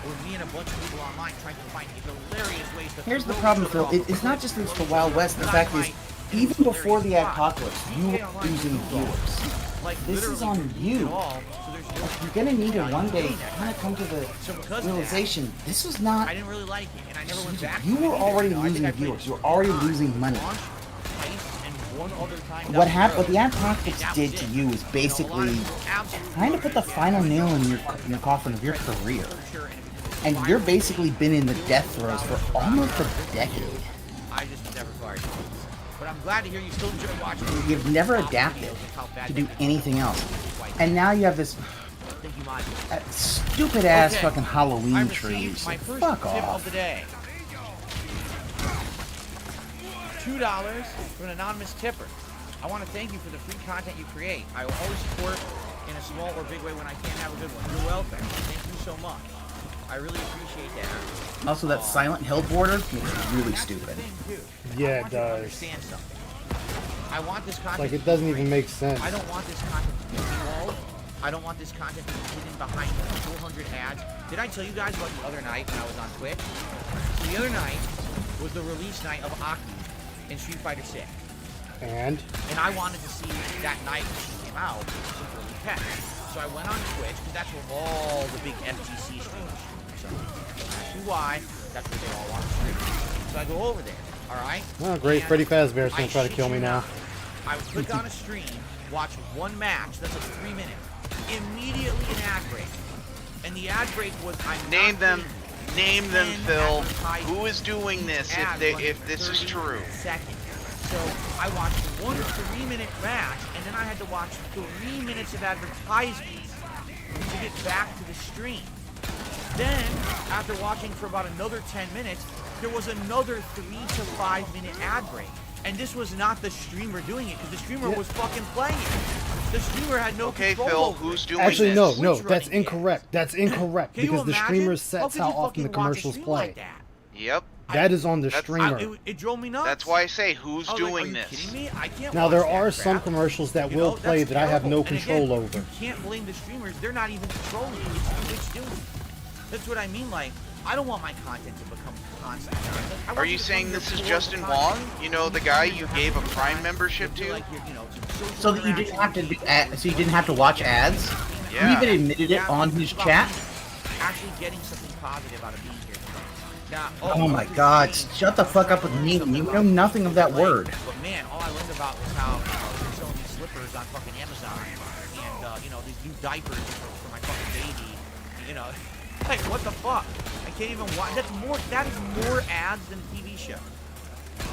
where me and a bunch of people online trying to find hilarious ways to. Here's the problem, Phil. It's not just that it's the Wild West. The fact is, even before the apocalypse, you were losing viewers. This is on you. You're gonna need it one day to kind of come to the realization this was not. I didn't really like it, and I never went back. You were already losing viewers. You were already losing money. What the apocalypse did to you is basically kind of put the final nail in your coffin of your career, and you're basically been in the death throes for almost a decade. I just never fired. But I'm glad to hear you still enjoy watching. You've never adapted to do anything else, and now you have this stupid ass fucking Halloween tree. So fuck off. $2 from an anonymous tipper. I want to thank you for the free content you create. I will always support in a small or big way when I can. Have a good one. You're welcome. Thank you so much. I really appreciate that. Also, that Silent Hill border makes it really stupid. Yeah, it does. Understand something. I want this content. Like, it doesn't even make sense. I don't want this content to be walled. I don't want this content to be hidden behind 400 ads. Did I tell you guys about the other night when I was on Twitch? So the other night was the release night of Aki in Street Fighter 6. And I wanted to see that night when she came out some early tech. So I went on Twitch, because that's where all the big FGC streamers stream. So that's why. That's where they all want to stream. So I go over there, alright? Oh, great. Freddy Fazbear's gonna try to kill me now. I would click on a stream, watch one match, that's like 3 minutes. Immediately an ad break. And the ad break was Name them, Phil. Who is doing this if this is true? Seconds. So I watched one 3-minute match, and then I had to watch 3 minutes of advertisements to get back to the stream. Then, after watching for about another 10 minutes, there was another 3 to 5 minute ad break. And this was not the streamer doing it, because the streamer was fucking playing. The streamer had no control. Phil, over who's it. doing Actually, this? no, that's incorrect. That's incorrect Can you because the imagine? streamer sets How how could you often the fucking watch a commercials stream play. like that? Yep. That is on the streamer. It drove me nuts. That's why I say, who's I was doing like, are you this? kidding me? I can't Now watch there that are crap. some commercials that You will know, play that's that I have no terrible. And control again, over. You can't blame the streamers. They're not even controlling it. It's Twitch doing it. That's what I mean. Like, I don't want my content to become constant. Are you saying this is Justin Wong? You know, the guy you gave a Prime membership to? So that you didn't have to so you didn't have to watch ads? Yeah. You even admitted it on his chat? Actually getting something positive out of being here. Now, Oh my god, shut the fuck up with me. You know nothing of that word. But man, all I learned about was how they're selling these slippers on fucking Amazon, and you know, these new diapers for my fucking baby. You know, like what the fuck? I can't even watch. That is more ads than the TV show.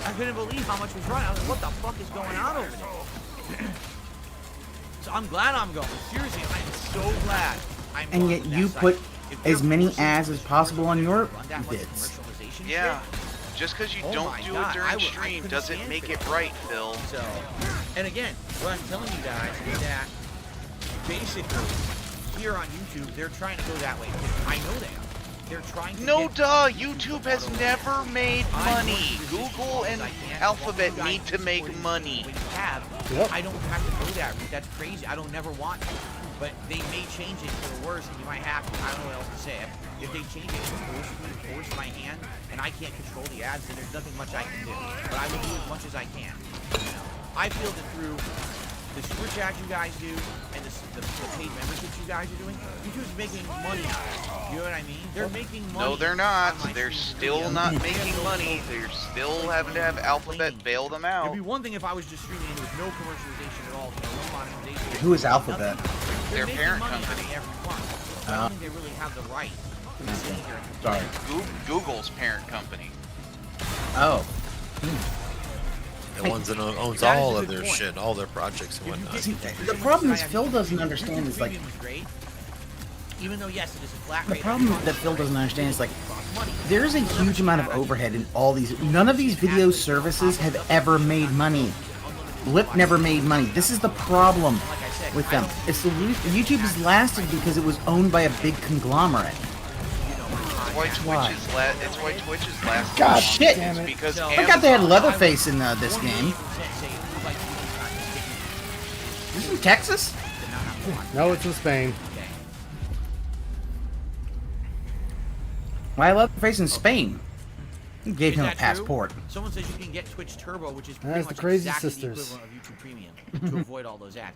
I couldn't believe how much was running. I was like, what the fuck is going on over there? So I'm glad I'm going. Seriously, I am so glad. And yet you put as many ads as possible on your vids. Yeah. Just because you don't do it during stream doesn't make it right, Phil. So, and again, what I'm telling you guys is that basically here on YouTube, they're trying to go that way. I know they are. They're trying to YouTube has never made money. Google and Alphabet need to make money. I don't have to go that route. That's crazy. I don't never want to. But they may change it for the worse, and you might have to. I don't know what else to say. If they change it to force my hand, and I can't control the ads, then there's nothing much I can do. But I will do as much as I can. You know, I feel that through the super chats you guys do and the paid memberships you guys are doing, YouTube's making money out of it. You know what I mean? They're making money. No, they're not. They're still not making money. They're still having to have Alphabet bail them out. It'd be one thing if I was just streaming with no commercialization at all, no monetization. Who is Alphabet? Their parent company. I don't think they really have the right to sit here. Sorry. Google's parent company. Oh. The ones that owns all of their shit, all their projects and whatnot. See, the problem is Phil doesn't understand is like even though yes, it is a flat the rate. problem that Phil doesn't understand is like there's a huge amount of overhead in all these. None of these video services have ever made money. Blip never made money. This is the problem with them. It's the YouTube has lasted because it was owned by a big conglomerate. It's why Twitch is lasting. God shit! Damn it. Because I forgot they had Leatherface in this game. Is this in Texas? No, it's in Spain. Why Leatherface in Spain? Who gave him a that passport? True? Someone says you can get Twitch Turbo, which is pretty That's much the Crazy exactly Sisters. the equivalent of YouTube Premium to avoid all those ads.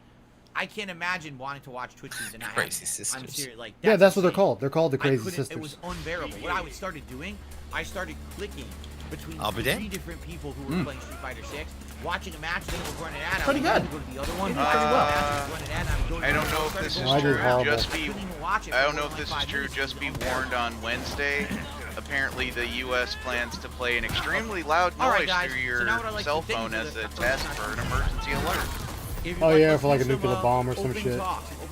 I can't imagine wanting to watch Twitch feeds and not having Crazy it. Sisters. I'm serious. Like Yeah, that's what they're insane. called. They're called the Crazy couldn't- Sisters. It was unbearable. What I started doing, I started clicking between I'll be 3 damned. different people who were playing Street Fighter 6, watching a match, then it would run an ad. Pretty I would good. go to the other one. I don't know if this is I did true. horrible. I don't know if this is true. Just be warned on Wednesday. Apparently, the U.S. plans to play an extremely loud All right, noise guys, through so your now what I'd like cell to thank phone you as for a the- test for an emergency alert. Oh yeah, for like a nuclear bomb or some shit.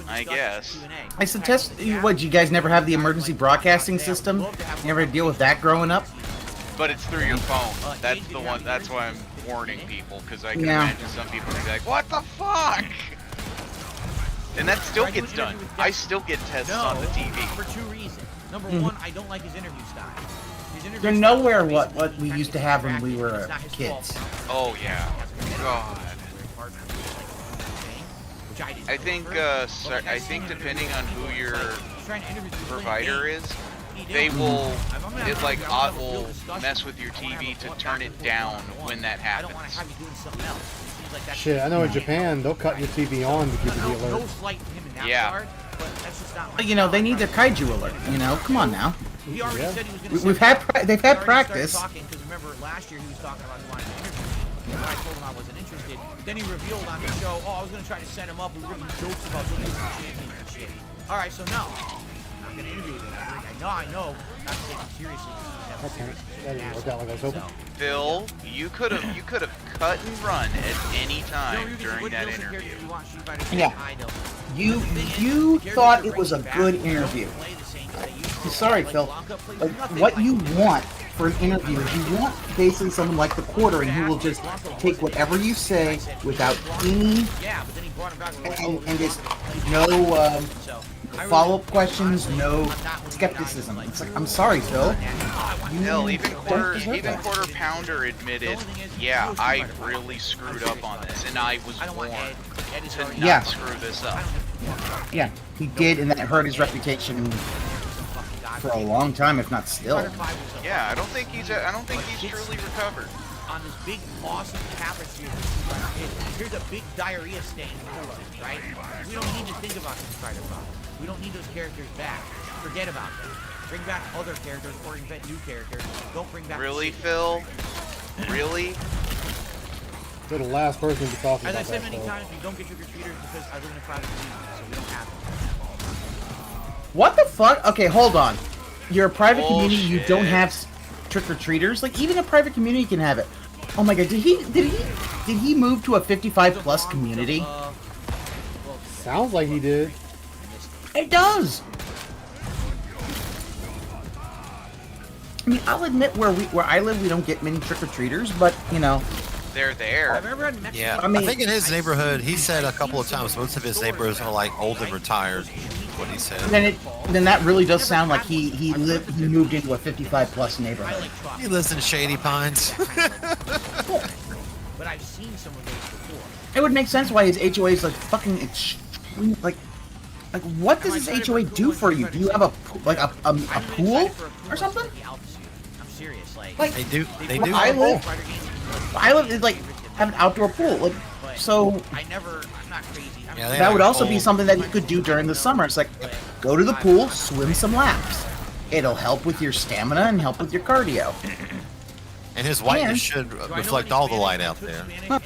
I guess. I said, test. What? You guys never have the emergency broadcasting system? You never deal with that growing up? But it's through your phone. That's the one. That's why I'm warning people, because I can Yeah. imagine some people will be like, "What the fuck?" And that still gets done. I still get tests on the TV. For two reasons. Number one, I don't like his interview style. They're nowhere what we used to have when we were kids. Oh yeah. God. I think depending on who your provider is, they will mess with your TV to turn it down when that happens. Shit, I know in Japan they'll cut your TV on to give you the alert. Yeah. You know, they need their kaiju alert. You know, come on now. He already said he was going to they've had practice. Because remember last year he was talking about he wanted to interview me. And I told him I wasn't interested. Then he revealed on the show, I was going to try to set him up. We were making jokes about doing some champions and shit. All right, so no, I'm not going to interview him. I know, not to take him seriously. That didn't work out like I was hoping. Phil, you could have cut and run at any time during that interview. Yeah. You thought it was a good interview. Sorry, Phil. Like, what you want for an interview is you want basically someone like the Quartering who will just take whatever you say without any and just no follow-up questions, no skepticism. It's like, I'm sorry, Phil. Hell, even Quarter Pounder admitted, yeah, I really screwed up on this, and I was warned to not screw this up. Yeah, he did, and that hurt his reputation for a long time, if not still. Yeah, I don't think he's truly recovered. On this big, awesome tapestry of here's a big diarrhea stain below us, right? We don't need to think about the Spider Fox. We don't need those characters back. Forget about them. Bring back other characters or invent new characters. Don't bring back. Really, Phil? Really? You're the last person to be talking As about I said that, many Phil. times, we don't get trick-or-treaters because I live in a private community, so we don't have them. What the fuck? Okay, hold on. You're a private community. You don't Bullshit. have trick-or-treaters. Like even a private community can have it. Oh my god, did he move to a 55+ community? Sounds like he did. It does. I mean, I'll admit where I live, we don't get many trick-or-treaters, but you know, they're there. Yeah, I mean, I think in his neighborhood, he said a couple of times most of his neighbors are like old and retired. What he said. Then that really does sound like he moved into a 55+ neighborhood. He lives in Shady Pines. But I've seen some of those before. It would make sense why his HOA is like fucking extreme. Like what does his HOA do for you? Do you have a pool or something? I'm serious. Like they do. I live like have an outdoor pool. Like so. I'm not crazy. That would also be something that you could do during the summer. It's like, go to the pool, swim some laps. It'll help with your stamina and help with your cardio. And his whiteness should reflect all the light out there. Well,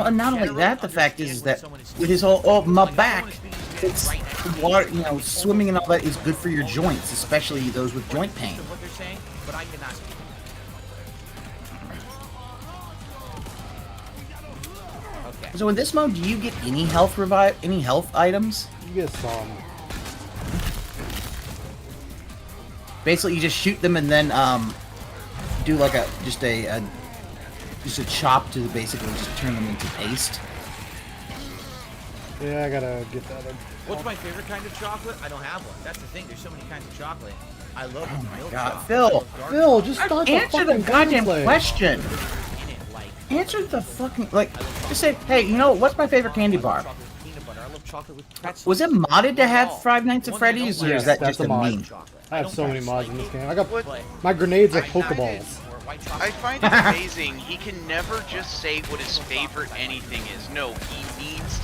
and not only that, the fact is that with his whole my back, it's water. You know, swimming and all that is good for your joints, especially those with joint pain. But I cannot. So in this mode, do you get any health items? You get some. Basically, you just shoot them and then do like just a chop to basically just turn them into paste. Yeah, I gotta get that. What's my favorite kind of chocolate? I don't have one. That's the thing. There's so many kinds of chocolate. I love milk chocolate. Phil, just start the answer the fucking goddamn gameplay. question. Answer the fucking just say, hey, you know what's my favorite candy bar? Was it modded to have Five Nights at Freddy's, or is that just a meme? I have so many mods in this game. I got my grenades are Pokeballs. I find it amazing. He can never just say what his favorite anything is. No, he needs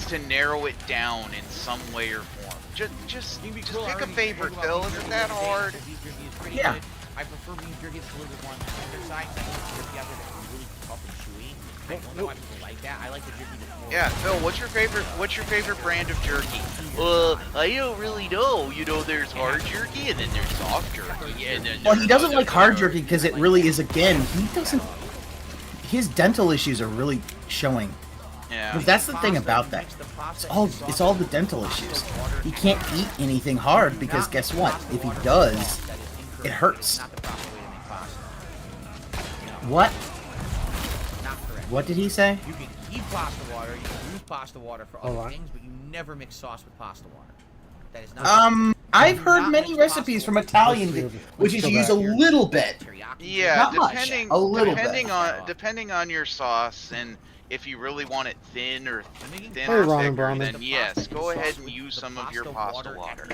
to narrow it down in some way or form. Just pick a favorite, Phil. Isn't that hard? Yeah. I prefer being jerky. It's a little bit more on the tender side. I think jerky out there that's really tough and chewy. I don't know why people like that. I like the jerky that's more. Yeah, Phil. What's your favorite brand of jerky? I don't really know. You know, there's hard jerky and then there's soft jerky. And then Well, he doesn't like hard jerky because it really is. Again, he doesn't. His dental issues are really showing. Yeah. But that's the thing about that. It's all the dental issues. He can't eat anything hard because guess what? If he does, it hurts. What? What did he say? You can heat pasta water. You can use pasta water for other things, but you never mix sauce with pasta water. That is not. I've heard many recipes from Italian, which is use a little bit. Yeah, Not much, a little depending bit. depending on your sauce, and if you really want it thin or thin Hey, or Ramen thicker, Brahmin. then yes, go ahead and use some of your pasta water.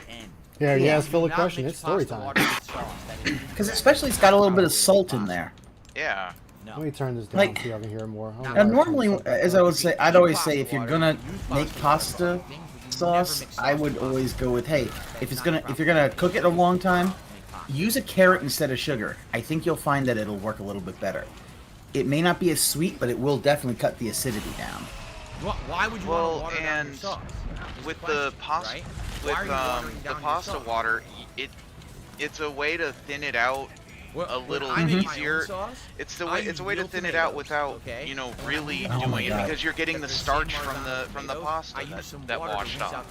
Yeah, you asked Phil a question. It's story time. Because especially it's got a little bit of salt in there. Yeah. Let me turn this down Like, so I can hear more. Normally, as I would say, I'd always say if you're gonna make pasta sauce, I would always go with, hey, if you're gonna cook it a long time, use a carrot instead of sugar. I think you'll find that it'll work a little bit better. It may not be as sweet, but it will definitely cut the acidity down. Why would you want to water down your sauce? With the pasta, pasta water, it's a way to thin it out a little easier. It's a way to thin it out without really doing it, because you're getting the starch from the pasta that washed off.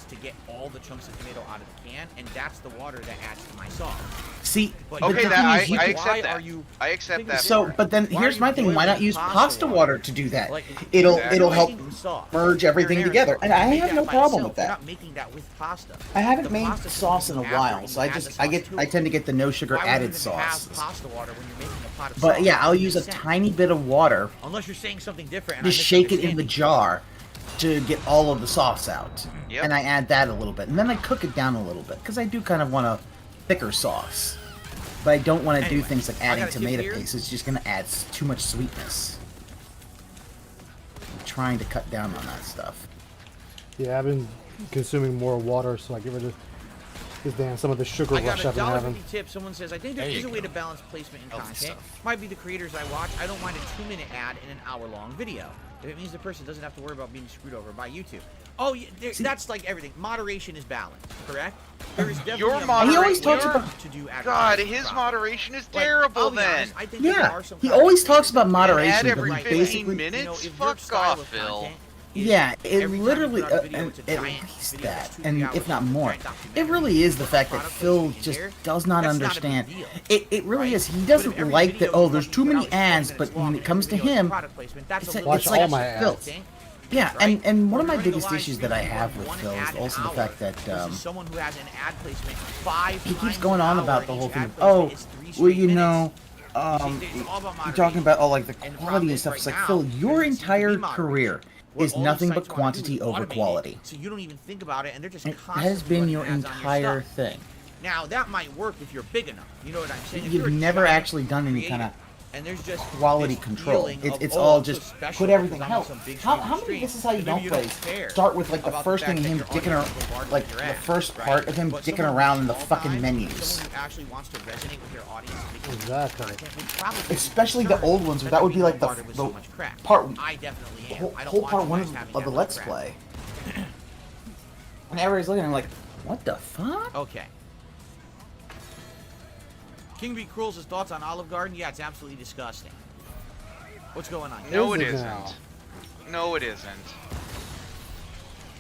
To get all the chunks of tomato out of the can, and that's the water that adds to my sauce. See, okay, I accept that. I accept that. So, but then here's my thing: why not use pasta water to do that? It'll help merge everything together, and I have no problem with that. You're not making that with pasta. I haven't made sauce in a while, so I tend to get the no sugar added sauce. Pasta water when you're making a pot of But sauce. yeah, I'll use a tiny bit of water. Unless you're saying something different. Just shake it in the jar to get all of the sauce out. Yep. And I add that a little bit. And then I cook it down a little bit, because I do kind of want a thicker sauce. But I don't want to do things like adding tomato paste. It's just going to add too much sweetness. I'm trying to cut down on that stuff. Yeah, I've been consuming more water, so I get rid of some of the sugar rush I've been having. $1.50 tip. Someone says, I think there is a way to balance placement and content. Might be the creators I watch. I don't mind a 2-minute ad in an hour-long video. If it means the person doesn't have to worry about being screwed over by YouTube. Oh, that's like everything. Moderation is balance, correct? There is definitely he always talks about to do God, his moderation is terrible then. I think yeah, he always talks about moderation. Ad every but 15 basically, minutes? Fuck off, Phil. Yeah, it literally, at least that, and if not more, it really is the fact that Phil just does not understand. It really is. He doesn't like that, oh, there's too many ads, but when it comes to him, it's like Phil. Yeah, and one of my biggest issues that I have with Phil is also the fact that he keeps going on about the whole thing of, oh, well, you're talking about all like the quality and stuff. It's like, Phil, your entire career is nothing but quantity over quality. So you don't even think about it, and they're just it has been your entire thing. Now that might work if you're big enough. You know what I'm saying? You've never actually done any kind of and there's just quality control. It's all just put everything out. How many This Is How You Don't Play start with like the first thing of him dicking around, like the first part of him dicking around in the fucking menus. Exactly. Especially the old ones, where that would be like the part, whole part one of the Let's Play. And everybody's looking at him like, what the fuck? Okay. King B. Cruel's thoughts on Olive Garden? Yeah, it's absolutely disgusting. What's going on? No, it isn't. No, it isn't.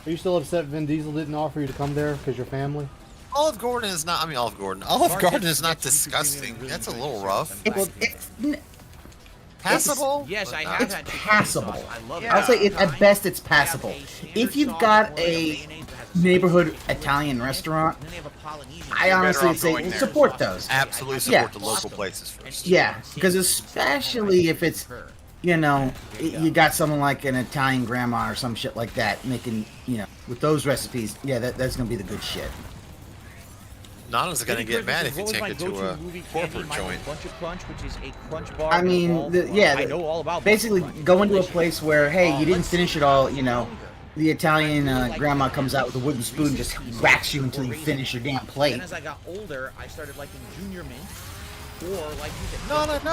Are you still upset Vin Diesel didn't offer you to come there because you're family? Olive Garden is not. I mean, Olive Garden is not disgusting. That's a little rough. Passable? Yes, I have had passable. I'll say at best it's passable. If you've got a neighborhood Italian restaurant, I honestly would say support those. Absolutely support the local places first. Yeah, because especially if it's, you got someone like an Italian grandma or some shit like that making, with those recipes, yeah, that's going to be the good shit. Nana's gonna get mad if you take it to a corporate joint. I mean, basically go into a place where, hey, you didn't finish it all, the Italian grandma comes out with a wooden spoon and just whacks you until you finish your damn plate. And as I got older, I started liking Junior Mint, or like you said, no. That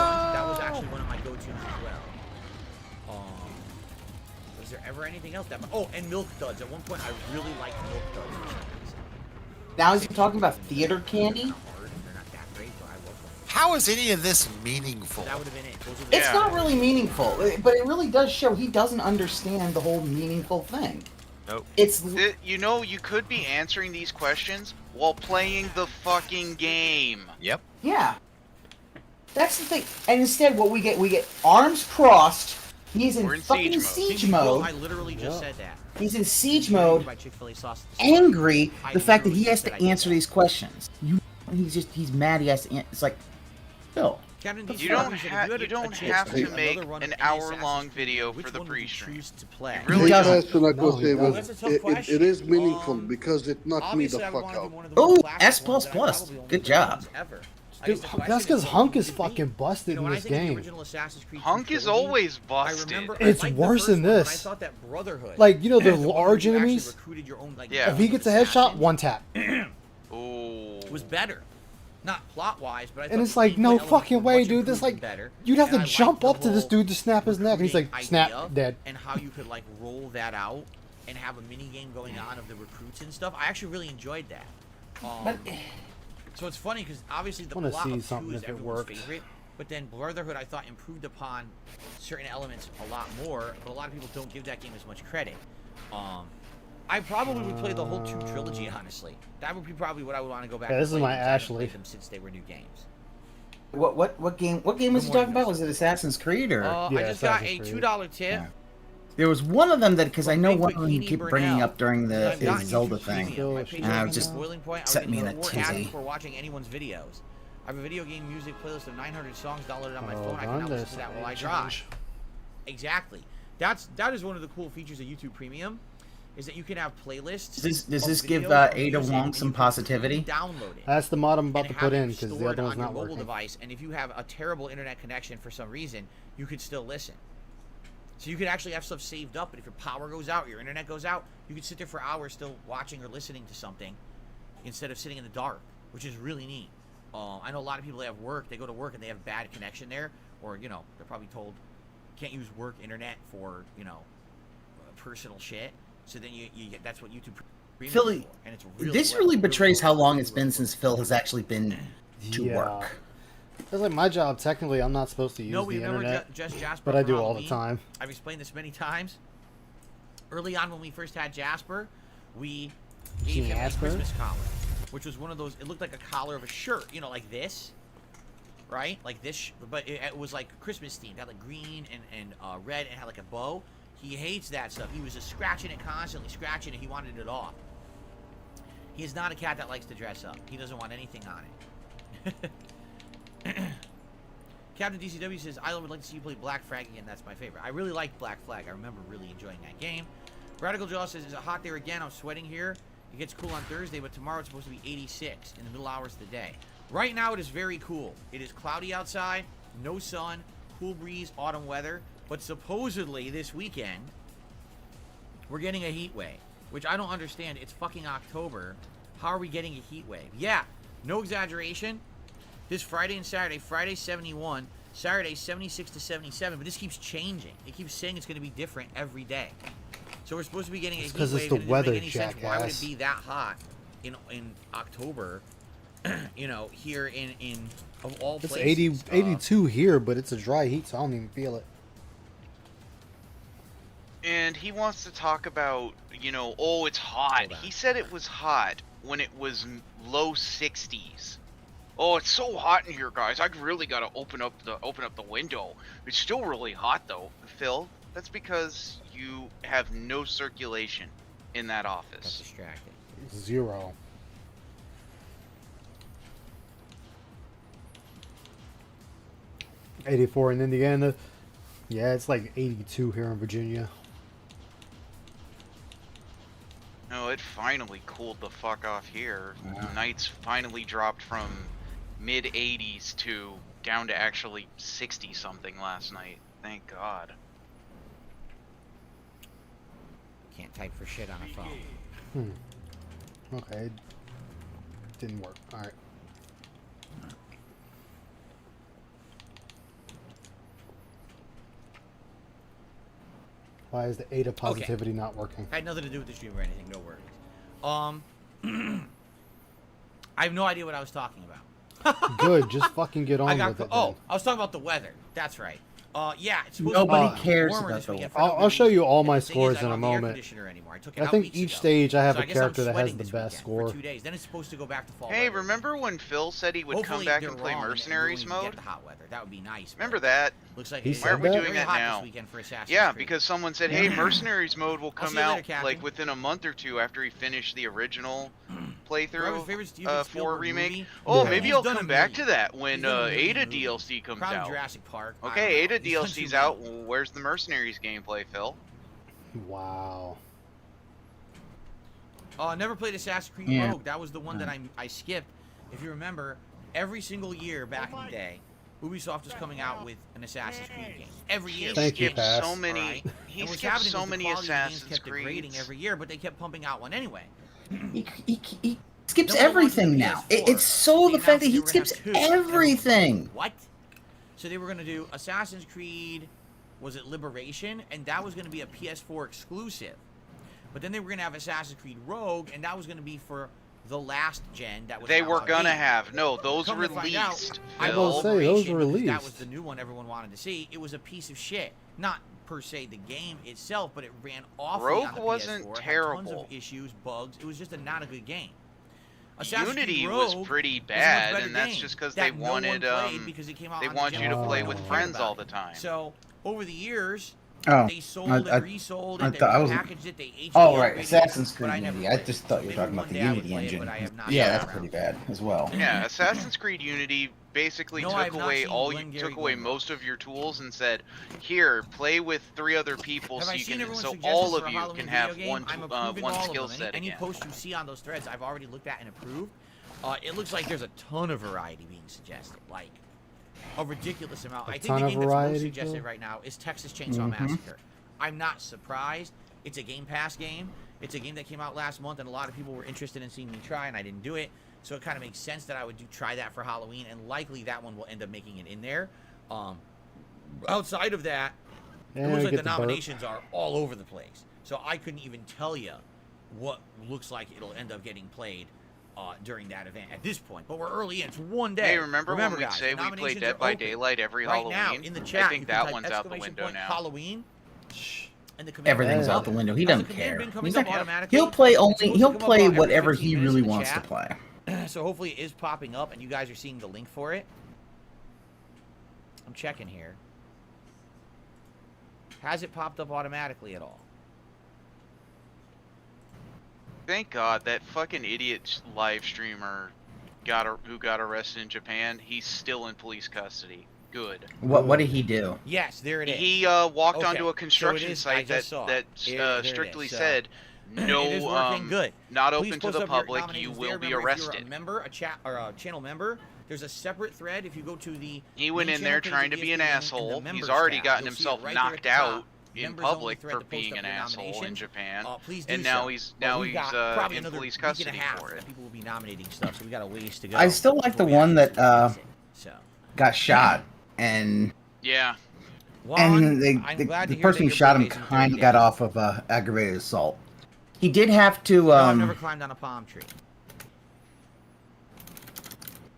was actually one of my go-tos as well. Was there ever anything else that? Oh, and Milk Duds. At one point, I really liked Milk Duds. Now is he talking about theater candy? How is any of this meaningful? That would have been it. It's not really meaningful, but it really does show he doesn't understand the whole meaningful thing. Nope. You could be answering these questions while playing the fucking game. Yep. Yeah. That's the thing. And instead what we get arms crossed, He's in fucking siege mode. I literally just said that. He's in siege mode, angry the fact that he has to answer these questions. He's mad he has to answer. It's like, Phil. You don't have to make an hour-long video for the pre-stream. Really doesn't. It is meaningful because it knocked me the fuck out. Oh, S++. Good job. Dude, that's because Hunk is fucking busted in this game. Hunk is always busted. It's worse than this. Like, you know, the large enemies? Yeah. If he gets a headshot, one tap. Oh. It was better. Not plot-wise, but I thought And it's like, no fucking way, dude. This, like, you'd have to jump up to this dude to snap his neck. And he's like, snap, dead. And how you could, like, roll that out and have a mini-game going on of the recruits and stuff. I actually really enjoyed that. So it's funny because obviously the plot of 2 is everyone's favorite, but then Brotherhood I thought improved upon certain elements a lot more, but a lot of people don't give that game as much credit. I probably would play the whole 2 trilogy, honestly. That would be probably what I would want to go back. Yeah, this is my Ashley. Them since they were new games. What game was he talking about? Was it Assassin's Creed or? I just got a $2 tip. Yeah. There was one of them that, because I know one of them you keep bringing up during his Zelda thing, and I was just set me in a tizzy. For watching anyone's videos. I have a video game music playlist of 900 songs downloaded on my phone. I can now listen to that while I drive. Exactly. That is one of the cool features of YouTube Premium, is that you can have playlists. Does this give Ada Wong some positivity? Download it. That's the mod I'm about to put in because the other one's not mobile working. Device, and if you have a terrible internet connection for some reason, you could still listen. So you could actually have stuff saved up, but if your power goes out, your internet goes out, you could sit there for hours still watching or listening to something instead of sitting in the dark, which is really neat. I know a lot of people that have work, they go to work and they have bad connection there, or, you know, they're probably told can't use work internet for, you know, personal shit. So then you that's what YouTube Premium Phil, is for, and it's really this really betrays how long it's been since Phil has actually been to work. It's like my job, technically, I'm not supposed to use the internet, but I do all the time. I've explained this many times. Early on when we first had Jasper, we gave him a Christmas collar, which was one of those, it looked like a collar of a shirt, you know, like this, right? Like this, but it was like Christmas themed. It had like green and red and had like a bow. He hates that stuff. He was just scratching it constantly, scratching it. He wanted it off. He is not a cat that likes to dress up. He doesn't want anything on it. Captain DCW says, I would like to see you play Black Flag again. That's my favorite. I really liked Black Flag. I remember really enjoying that game. Radical Jaw says, is it hot there again? I'm sweating here. It gets cool on Thursday, but tomorrow it's supposed to be 86 in the middle hours of the day. Right now it is very cool. It is cloudy outside, no sun, cool breeze, autumn weather. But supposedly this weekend, we're getting a heat wave, which I don't understand. It's fucking October. How are we getting a heat wave? Yeah, no exaggeration. This Friday and Saturday, Friday 71, Saturday 76 to 77, but this keeps changing. It keeps saying it's going to be different every day. So we're supposed to be getting a heat wave. Because it's the weather, jackass. Why would it be that hot in October? You know, here in of all it's places. 82 here, but it's a dry heat, so I don't even feel it. And he wants to talk about, you know, oh, it's hot. He said it was hot when it was low 60s. Oh, it's so hot in here, guys. I really gotta open up the window. It's still really hot though, Phil. That's because you have no circulation in that office. That's distracting. 0. $84 in Indiana. Yeah, it's like 82 here in Virginia. No, it finally cooled the fuck off here. Nights finally dropped from mid 80s to down to actually 60 something last night. Thank God. Can't type for shit on a phone. Okay. Didn't work. Alright. Why is the Ada positivity not working? Had nothing to do with the stream or anything, no worries. I have no idea what I was talking about. Good, just fucking get on with it. Oh, I was talking about the weather. That's right. Yeah, it's supposed Nobody to be cares warmer about this the weekend for I'll no show reason. you all And my the thing is, scores I in a don't have the air moment. conditioner anymore. I took it I out think weeks each ago. stage I have So a I guess I'm character that has sweating the this best weekend score. for 2 days. Then it's supposed to go back to fall Hey, weather. remember when Phil said he would Hopefully come back they're and play wrong Mercenaries and we won't mode? Get the hot weather. That would be nice. Remember that? Looks like He it's Why are we said doing very that hot now? this weekend for Assassin's Yeah, Creed. because someone said, "Hey, Mercenaries mode will I'll come see you later, out Captain. like within a month or two after he finished the original Forever favorite playthrough Steven 4 Spielberg remake." movie. Oh, Yeah. maybe He's I'll done a come back million. to that when He's done a million Ada movies. DLC comes Probably out. Jurassic Park. I Okay, don't know. Ada He's done DLC's too out. many. Well, where's the Mercenaries gameplay, Phil? Wow. Never played Assassin's Creed Yeah. Rogue. That was the one that I skipped. If you remember, every single year back in the day, Ubisoft was coming out with an Assassin's Creed game. Every year. Thank you, skipped Pass. so many. Alright? He And what's skipped happening so was the many quality of the games Assassin's kept degrading Creeds. every year, but they kept pumping out one anyway. He skips No one wants everything the now. PS4. It's so They the fact announced that he they were gonna skips have two. And everyone was like, everything. What? So they were going to do Assassin's Creed, was it Liberation? And that was going to be a PS4 exclusive. But then they were going to have Assassin's Creed Rogue, and that was going to be for the last gen. That was They now were out gonna eight. have. No, those Come to find out, released. I Phil. will say, those Liberation were because released. That was the new one everyone wanted to see. It was a piece of shit. Not per se the game itself, but it ran awfully Rogue on the wasn't PS4. Had tons terrible. of issues, bugs. It was just not a good game. Assassin's Unity Creed was Rogue pretty was a much bad, better and that's game just because that they no one wanted played because it came out they on the want you to general play public. with No one cared friends about all it. the time. So over the years, Oh, they sold it, resold it, they I was. repackaged it, they HD Oh right, upgraded it, Assassin's but I Creed never Unity. I played just it. thought you were Maybe talking one about the day I would Unity play it, engine. but I have not Yeah, gotten that's around pretty to it. bad as well. Yeah, Assassin's Creed Unity basically No, I took have not away seen all Glengarry took away Glen. most of your tools and said, "Here, play with 3 other people, Have so I you seen can, everyone's so suggestions all for of a you Halloween can video have game? one I'm approving one all of skill them. set Any again." post you see on those threads, I've already looked at and approved. It looks like there's a ton of variety being suggested, like a ridiculous amount. I think ton the of game that's most variety, suggested Phil? right now is Texas Chainsaw Massacre. I'm not surprised. It's a Game Pass game. It's a game that came out last month, and a lot of people were interested in seeing me try, and I didn't do it. So it kind of makes sense that I would try that for Halloween, and likely that one will end up making it in there. Outside of that, it Yeah, looks like get the the burp. nominations are all over the place. So I couldn't even tell you what looks like it'll end up getting played during that event at this point. But we're early in. It's one day. Hey, remember when we'd guys, say the we play nominations Dead are by open. Daylight every Right Halloween? now, in the chat, I think you can that type one's out the exclamation window point, now. Halloween. And the command Everything's bin out the up. window. He Has the doesn't command care. bin coming He's up not. automatically? He'll play It's only. supposed to He'll come up play about every whatever 15 he minutes really in the wants to chat. play. So hopefully it is popping up, and you guys are seeing the link for it. I'm checking here. Has it popped up automatically at all? Thank God that fucking idiot live streamer who got arrested in Japan. He's still in police custody. Good. What did he do? Yes, there it is. He walked Okay, onto so a construction it is- I site just saw it. There it strictly is, so said no, it is working good. not Please open to post the up your public. You nominations will there. be Remember, if you're arrested. a member, a chat or a channel member, there's a separate thread. If you go to the He went main in there channel page trying of to be an DSP and the asshole. He's members already tab, gotten you'll see it himself right there at knocked the top. out in Members only public thread for to post being up an your asshole in nominations. Japan, Please do and now so. he's But we've got probably in another police week and a custody half for that it. people will be nominating stuff, so we got a ways to go. I still like the before we one actually that release it. So. got shot and Yeah. Juan, and I'm glad to the hear person that who your shot him birthday's in kind 30 of got days. off of aggravated assault. He did have to. No, I've never climbed on a palm tree.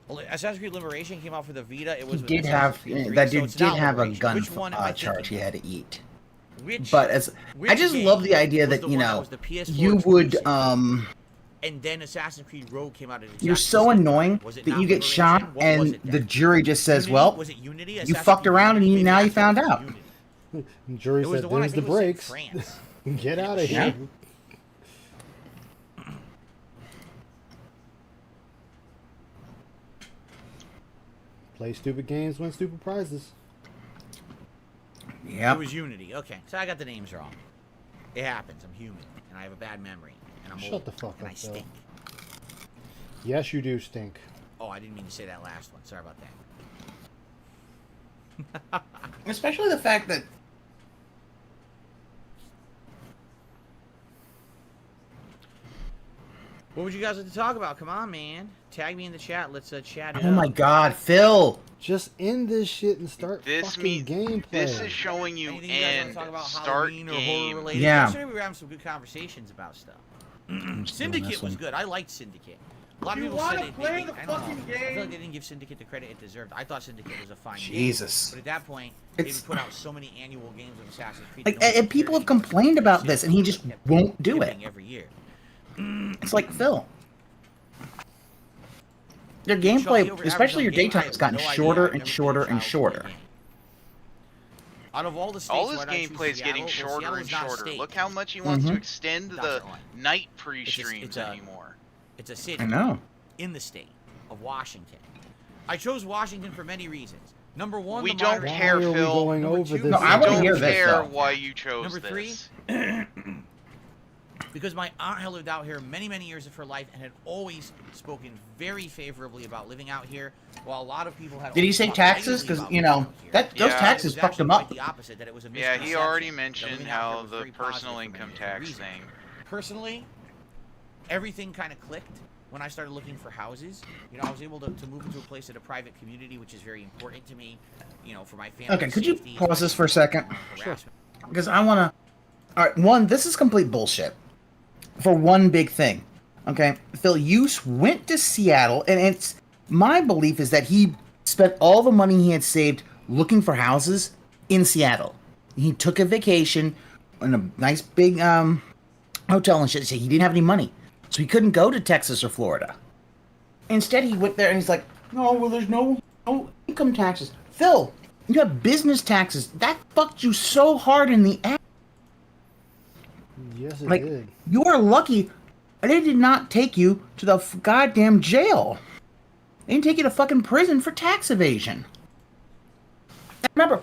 Well, Assassin's Creed Liberation came out for the Vita. It He was with did Assassin's have Creed 3, that so dude it's did not have a Liberation. gun Which one am I charge he thinking had to eat. Which, But as I just game love the idea was that the you one that know was the PS4 you would exclusive? And then Assassin's Creed Rogue came out at You're exactly so the same time. annoying Was it that not you get Liberation? shot What was and it then? the jury just says, Unity? "Well, Was it Unity? you Assassin's fucked Creed around and Unity? now Maybe you that's what found it was, out." Unity. The jury It was said, the one I "There's the think was in brakes. France. Get out of Yeah. here." Play stupid games, win stupid prizes. Yeah. It was Unity. Okay, so I got the names wrong. It happens. I'm human, and I have a bad memory, and I'm Shut old, the fuck and up, I Phil. stink. Yes, you do stink. Oh, I didn't mean to say that last one. Sorry about that. Especially the fact that What would you guys like to talk about? Come on, man. Tag me in the chat. Let's chat it oh up. my God, Phil. Just end this shit and start This fucking gameplay. This is showing you Anything you guys want end. to talk about Start Halloween or game. horror related? Yeah. Yesterday we were having some good conversations about stuff. Syndicate was good. I liked Syndicate. A lot of You people said wanna play the I don't know. fucking I feel like game? they didn't give Syndicate the credit it deserved. I thought Syndicate was a fine Jesus. game. But at that point, It's- they put out so many annual games of Assassin's Creed. Like, and people have complained about this, and he just won't do it. Every year. It's like Phil. Your gameplay, especially your daytime, has gotten shorter and shorter and shorter. Out of all the states, All his why did I choose gameplay's getting Seattle? shorter Seattle's and not a shorter. state. Look how much he wants to Mhm. extend Dr. the Owen. night pre-streams It's a- anymore. It's a city. I know. In the state of Washington. I chose Washington for many reasons. Number one, We the don't moderate- care, Why are we Phil. going Number over two, this? No, I We wanna don't hear this, care though. why you chose Number three, this. because my aunt had lived out here many, many years of her life and had always spoken very favorably about living out here, while a lot of people had. Did he always say talked taxes? negatively Because about you living know out here. that those Yeah. taxes It was fucked actually him quite up. the opposite, that it was a Yeah, he already misconception that mentioned living out here how was the very personal positive for income many tax reasons. thing. Personally, everything kind of clicked when I started looking for houses. You know, I was able to move into a place at a private community, which is very important to me, you know, for my family. Okay, could you safety, pause this for a second? harassment. Because I want to. All right, one, this is complete bullshit. For one big thing, okay, Phil, you went to Seattle, and it's my belief is that he spent all the money he had saved looking for houses in Seattle. He took a vacation in a nice big hotel and shit. So he didn't have any money, so he couldn't go to Texas or Florida. Instead, he went there and he's like, "No, well, there's no income taxes." Phil, you have business taxes. That fucked you so hard in the ass. Yes, it Like, did. you are lucky they did not take you to the goddamn jail. They didn't take you to fucking prison for tax evasion. And remember,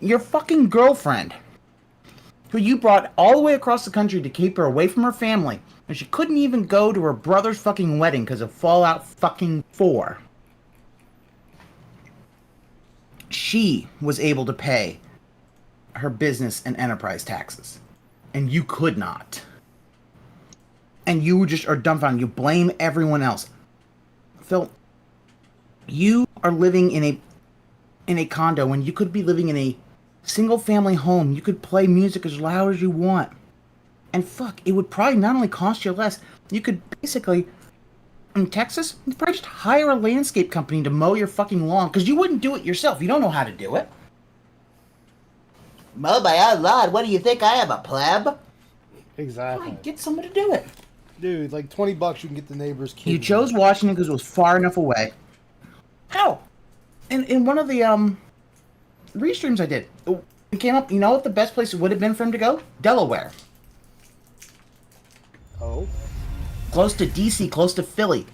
your fucking girlfriend, who you brought all the way across the country to keep her away from her family, and she couldn't even go to her brother's fucking wedding because of Fallout fucking 4. She was able to pay her business and enterprise taxes. And you could not. And you just are dumbfounded. You blame everyone else. Phil, you are living in a condo when you could be living in a single family home. You could play music as loud as you want. And fuck, it would probably not only cost you less, you could basically, in Texas, you'd probably just hire a landscape company to mow your fucking lawn, because you wouldn't do it yourself. You don't know how to do it. Oh my own lawn, what do you think I am, a pleb? Exactly. Fine, get someone to do it. Dude, like $20 you can get the neighbor's kid. You chose Washington because it was far enough away. Hell, in one of the restreams I did, it came up. You know what the best place would have been for him to go? Delaware. Oh. Close to DC, close to Philly.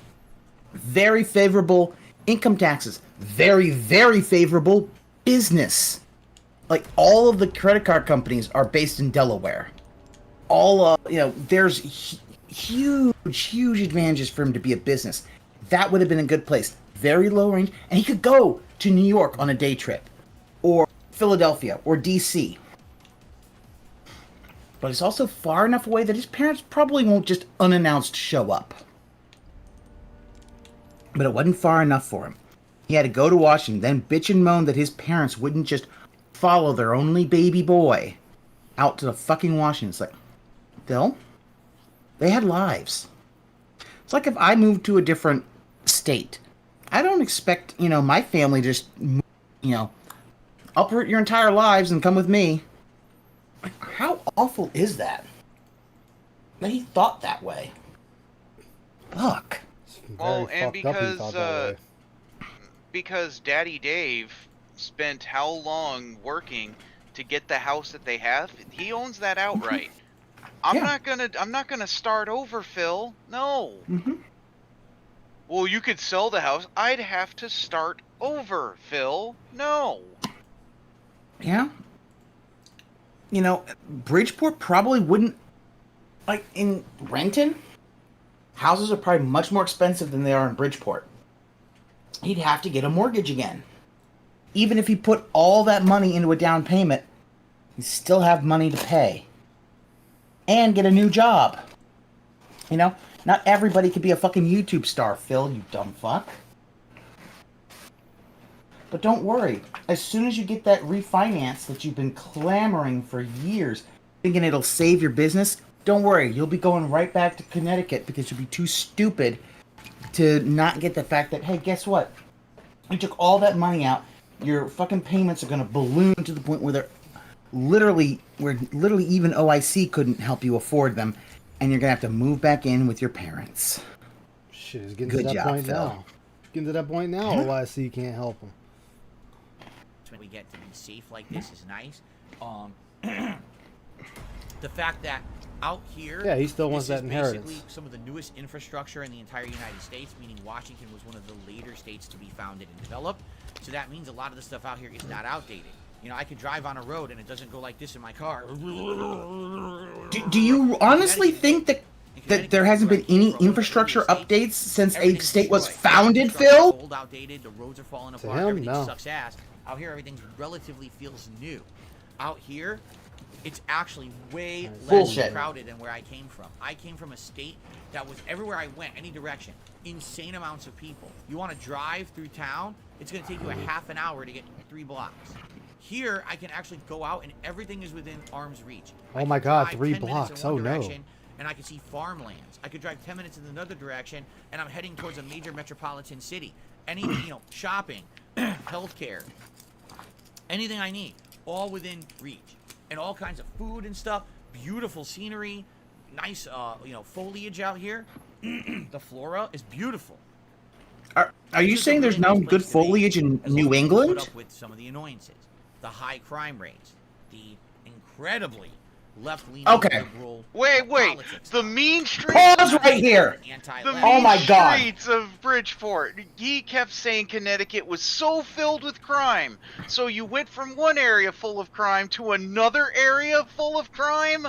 Very favorable income taxes. Very, very favorable business. Like, all of the credit card companies are based in Delaware. All there's huge advantages for him to be a business. That would have been a good place. Very low range, and he could go to New York on a day trip, or Philadelphia, or DC. But it's also far enough away that his parents probably won't just unannounced show up. But it wasn't far enough for him. He had to go to Washington, then bitch and moan that his parents wouldn't just follow their only baby boy out to the fucking Washington. It's like, Phil, they had lives. It's like if I moved to a different state. I don't expect, my family to just, uproot your entire lives and come with me. Like, how awful is that? That he thought that way. Fuck. Well, and because Daddy Dave spent how long working to get the house that they have, he owns that outright. I'm not gonna start over, Phil. No. Mm-hmm. Well, you could sell the house. I'd have to start over, Phil. No. Yeah. Bridgeport probably wouldn't, like, in Renton, houses are probably much more expensive than they are in Bridgeport. He'd have to get a mortgage again. Even if he put all that money into a down payment, he'd still have money to pay. And get a new job. Not everybody could be a fucking YouTube star, Phil, you dumb fuck. But don't worry. As soon as you get that refinance that you've been clamoring for years, thinking it'll save your business, don't worry. You'll be going right back to Connecticut because you'll be too stupid to not get the fact that, hey, guess what? You took all that money out. Your fucking payments are going to balloon to the point where they're literally even OIC couldn't help you afford them, and you're going to have to move back in with your parents. Shit, it's getting Good to that job, point Phil. now. Getting to that point now, OIC can't help them. When we get to be safe like this is nice. The fact that out here, Yeah, he still wants this that is inheritance. basically some of the newest infrastructure in the entire United States, meaning Washington was one of the later states to be founded and developed. So that means a lot of the stuff out here is not outdated. You know, I could drive on a road and it doesn't go like this in my car. Do you honestly think that there hasn't been any infrastructure updates since a state was founded, Phil? Old, outdated, the roads are falling To apart, him, everything no. sucks ass. Out here, everything relatively feels new. Out here, it's actually way less Bullshit. crowded than where I came from. I came from a state that was everywhere I went, any direction, insane amounts of people. You want to drive through town, it's going to take you a half an hour to get 3 blocks. Here, I can actually go out and everything is within arm's reach. Oh my God, drive 3 10 minutes blocks. in one Oh no. direction, and I can see farmlands. I could drive 10 minutes in another direction, and I'm heading towards a major metropolitan city. Anything, you know, shopping, healthcare, anything I need, all within reach. And all kinds of food and stuff, beautiful scenery, nice, you know, foliage out here. The flora is beautiful. Are you saying there's no good foliage in New England? Put up with some of the annoyances, the high crime rates, the incredibly left-leaning liberal Wait. politics. The mean streets. Pause right here. The Anti-left. Oh my God. streets of Bridgeport. He kept saying Connecticut was so filled with crime. So you went from one area full of crime to another area full of crime?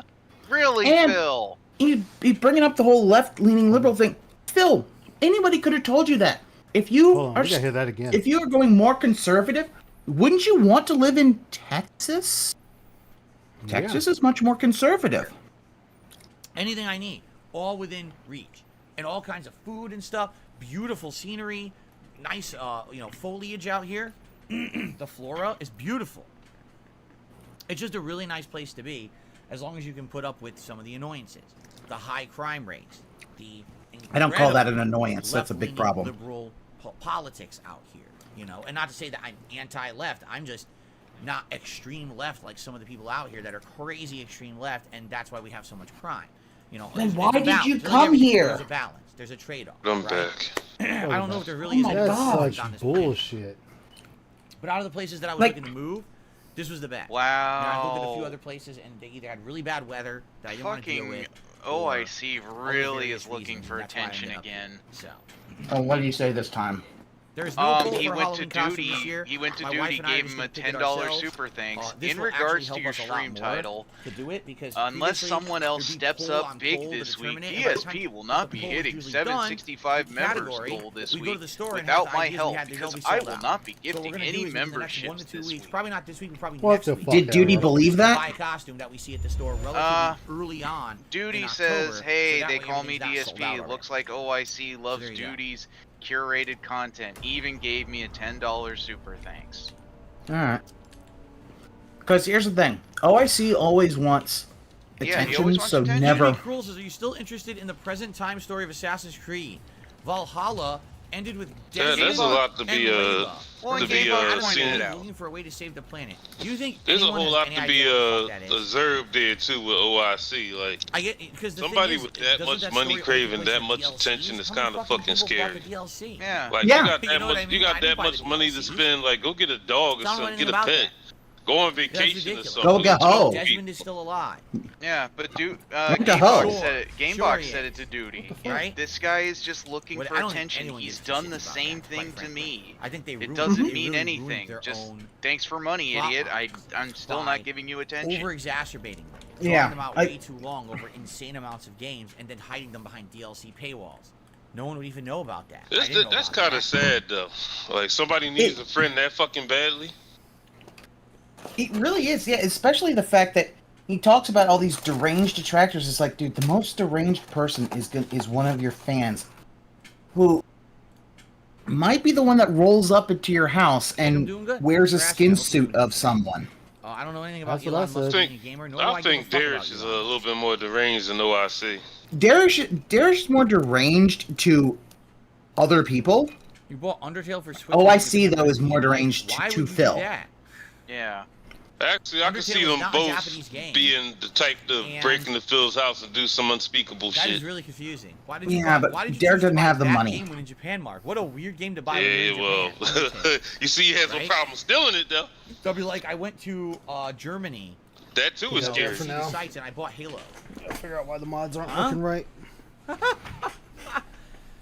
Really, And Phil? you bringing up the whole left-leaning liberal thing. Phil, anybody could have told you that. If you Hold on, are, we gotta hear that again. if you are going more conservative, wouldn't you want to live in Texas? Texas is much more conservative. Anything I need, all within reach, and all kinds of food and stuff, beautiful scenery, nice, you know, foliage out here. The flora is beautiful. It's just a really nice place to be, as long as you can put up with some of the annoyances, the high crime rates, the I don't call that an annoyance. That's a big problem. Liberal politics out here, you know, and not to say that I'm anti-left. I'm just not extreme left like some of the people out here that are crazy extreme left, and that's why we have so much crime. You know, Then it's why a did balance. you Really come everything- here? There's a balance. There's a trade-off. I'm right? back. I don't know if there really is. my any That's God. balance on such this planet. bullshit. But out of the places that I was Like- looking to move, this was the best. Wow. And I looked at a few other places, and they either had really bad weather that I didn't want to deal Fucking with. OIC or really various is looking reasons, for and that's why I attention ended up here. again. So Oh, what do you say this time? there's no goal He for went to Halloween costume duty. this year. He went to My duty, wife and I are gave just him a gonna pick it $10 ourselves. super thanks. This In will regards actually to help your us a lot stream more title, to do it because unless previously someone else there'd be steps poll up on big poll to this week, determine it, and by the DSP time will not the be poll is hitting usually done, 765 each members category, goal this we go to week the store and without have my ideas we help had, they'll because be I sold will out. not be So what we're gifting gonna any do is within the next 1 to memberships 2 this weeks, week. probably not this week, but probably What next the week. fuck, Did Duty Arrow? believe Buy that? a costume that we see at the store relatively early on. Duty in says, October, hey, so that they way call me everything's not sold out DSP. already. Looks like OIC loves there you go. Duty's curated content. Even gave me a $10 super thanks. Alright. Because here's the thing. OIC always wants Yeah, he attention, always wants so attention. never... Cruel says, are you still interested in the present time story of Assassin's Creed? Valhalla ended with Yeah, Desmond there's a lot to be and Layla. Well, to Game be Boy pointed seen. it out. Looking for a way to save the planet. Do you think There's a anyone whole has lot any to idea be what the fuck that is? observed there too with OIC. Like I get because the somebody thing is, with that doesn't much that money story craving only that take much DLCs? attention is How many kind of fucking fucking people bought the scary. DLC? Yeah. Like Yeah. you got You that know what much, I mean? you I got didn't that buy the much money to DLCs. spend. Like go get a dog or Don't know something, anything get a about pet, go on vacation or ridiculous. something. Go get Talk to hoe. people. Desmond is still alive. Yeah, but What the hell? Gamebox said it. Gamebox Sure he said is. it to Duty. What the fuck? Right? This guy is just looking What- for I don't think attention. anyone He's gives done shits the about same that, thing quite to frankly. me. I think they It ruined- doesn't they mean really anything. ruined their Just own thanks for money, plot idiot. line I'm still by not giving you attention. over-exacerbating them, Yeah, drawing them out I- way too long over insane amounts of games, and then hiding them behind DLC paywalls. No one would even know about that. I didn't know That's about kind that. of sad though. Like somebody needs a friend that fucking badly. It really is, yeah, especially the fact that he talks about all these deranged detractors. It's like, dude, the most deranged person is one of your fans who might be the one that rolls up into your house and doing good. wears a You're skin asking, suit of someone. I don't know anything about That's what I Elon Musk said. being a gamer, nor do I I give a think fuck about Darius is a Elon Musk. little bit more deranged than OIC. Darius is more deranged to Other people? You bought Undertale for Switch. Oh, I see. Though is more deranged Why to would you Phil. do that? Yeah. Actually, I can Undertale see is them not a both Japanese game. being the type to And break into Phil's house and do some unspeakable That shit. is really confusing. Why did you Yeah, buy, but why did you Dare choose to doesn't buy have the that money. game when in Japan, Mark? What a weird game to buy when Yeah, you're in well, Japan. you see, he has no Right? problem stealing it though. They'll be like, I went to Germany. That too is to scary. see the sites, and I bought Halo. Gotta figure out why the mods aren't Huh? working right.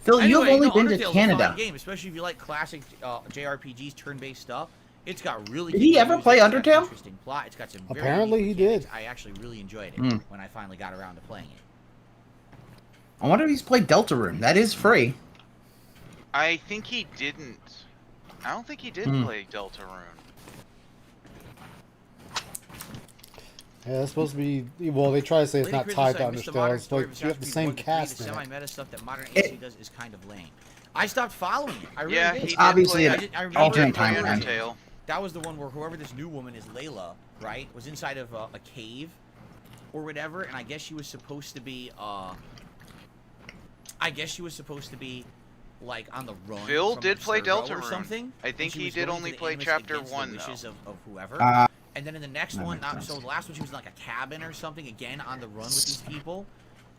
Phil, you've Anyway, only no, been to Undertale's a Canada. fun game, especially if you like classic JRPGs, turn-based stuff. It's got really. Did he good ever music, play it's got Undertale? Interesting plot. It's got some very Apparently unique he mechanics. did. I actually really enjoyed it Hmm. when I finally got around to playing it. I wonder if he's played Deltarune. That is free. I think he didn't. I don't think he did play Deltarune. Yeah, it's supposed to be. Well, they try to say it's Lady not Chris tied was to like, Mr. Undertale. Modern It's Story like of you have the Assassin's same Creed 1 and 3, cast the in it. semi-meta stuff that modern AC does is kind of lame. I stopped following it. I really Yeah, did. he did Obviously, play, I an remember alternate the origin. timeline. Undertale. That was the one where whoever this new woman is, Layla, right, was inside of a cave or whatever, and I guess she was supposed to be, like on the run. Phil from did play Abstergo or Deltarune. something. I think and she he was did going only to the play Animus chapter against the 1 wishes though. of whoever. Uh, And then in the next that one, makes sense. so the last one, she was in like a cabin or something, again on the run with these people.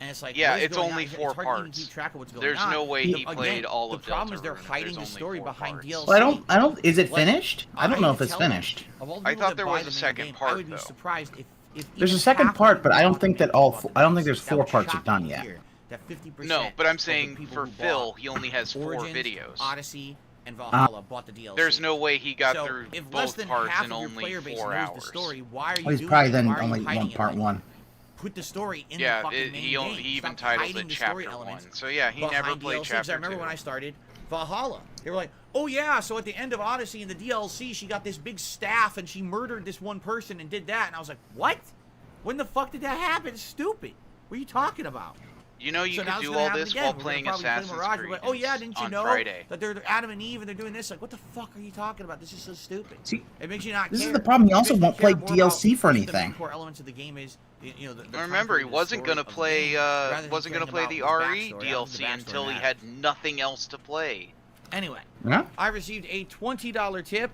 And it's like, Yeah, what is it's going only on? four it's hard to even parts. keep track of what's going There's on. no way he Again, played all of the problem is they're Deltarune if hiding there's the only story 4 behind parts. DLC. Well, I don't. Is it Like, finished? I don't know hate if to it's tell you, finished. of all the I people thought that there buy was the a main second game, I part, would be though. surprised if There's a even second half the part, but people I don't bought think the that game all. bought the I don't think DLC. there's That 4 would parts shock done me to yet. hear that 50% No, but I'm of the saying people for who Phil, bought he only has 4 Origins, videos. Odyssey, and Valhalla bought the DLC. There's no way he got so through if less both than parts half in of your only player base 4 knows hours. the story, why are you Well, he's doing probably it? then Why are you only hiding one it? part Like, one. put the story in Yeah, the fucking main he game. even Stop titles hiding it the story chapter 1. elements So yeah, he never behind played DLC. chapter I remember 2. when I started Valhalla. They were like, oh yeah, so at the end of Odyssey in the DLC, she got this big staff and she murdered this one person and did that. And I was like, what? When the fuck did that happen? It's stupid. What are you talking about? You know you So now could it's do gonna all happen this again. while We're playing gonna probably play Assassin's Mirage. Creed We're like, oh yeah, didn't you on know Friday. that they're Adam and Eve and they're doing this? Like, what the fuck are you talking about? This is so stupid. See, It makes you not this is care. the problem. He It also makes me won't play care more DLC about for what the anything. main core elements of the game is. You know, the Remember, he conflict, the wasn't story gonna of the play. game, rather than Wasn't gonna caring play the about RE backstory. I don't think the DLC backstory until he matters. had nothing else to play. Anyway, Yeah. I received a $20 tip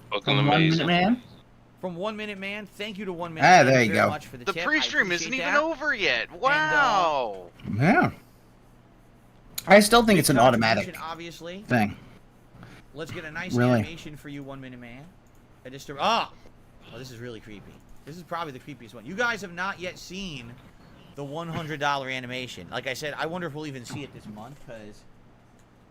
Fucking From 1 amazing. Minute Man. from 1 Minute Man. Thank you to 1 Minute Ah, Man. there Thank you very go. much for the The tip. pre-stream I isn't appreciate even that. over yet. Wow. Yeah. I still think Big it's an automatic contribution, obviously. thing. Let's get a nice Really? animation for you, 1 Minute Man. I just oh, this is really creepy. This is probably the creepiest one. You guys have not yet seen the $100 animation. Like I said, I wonder if we'll even see it this month because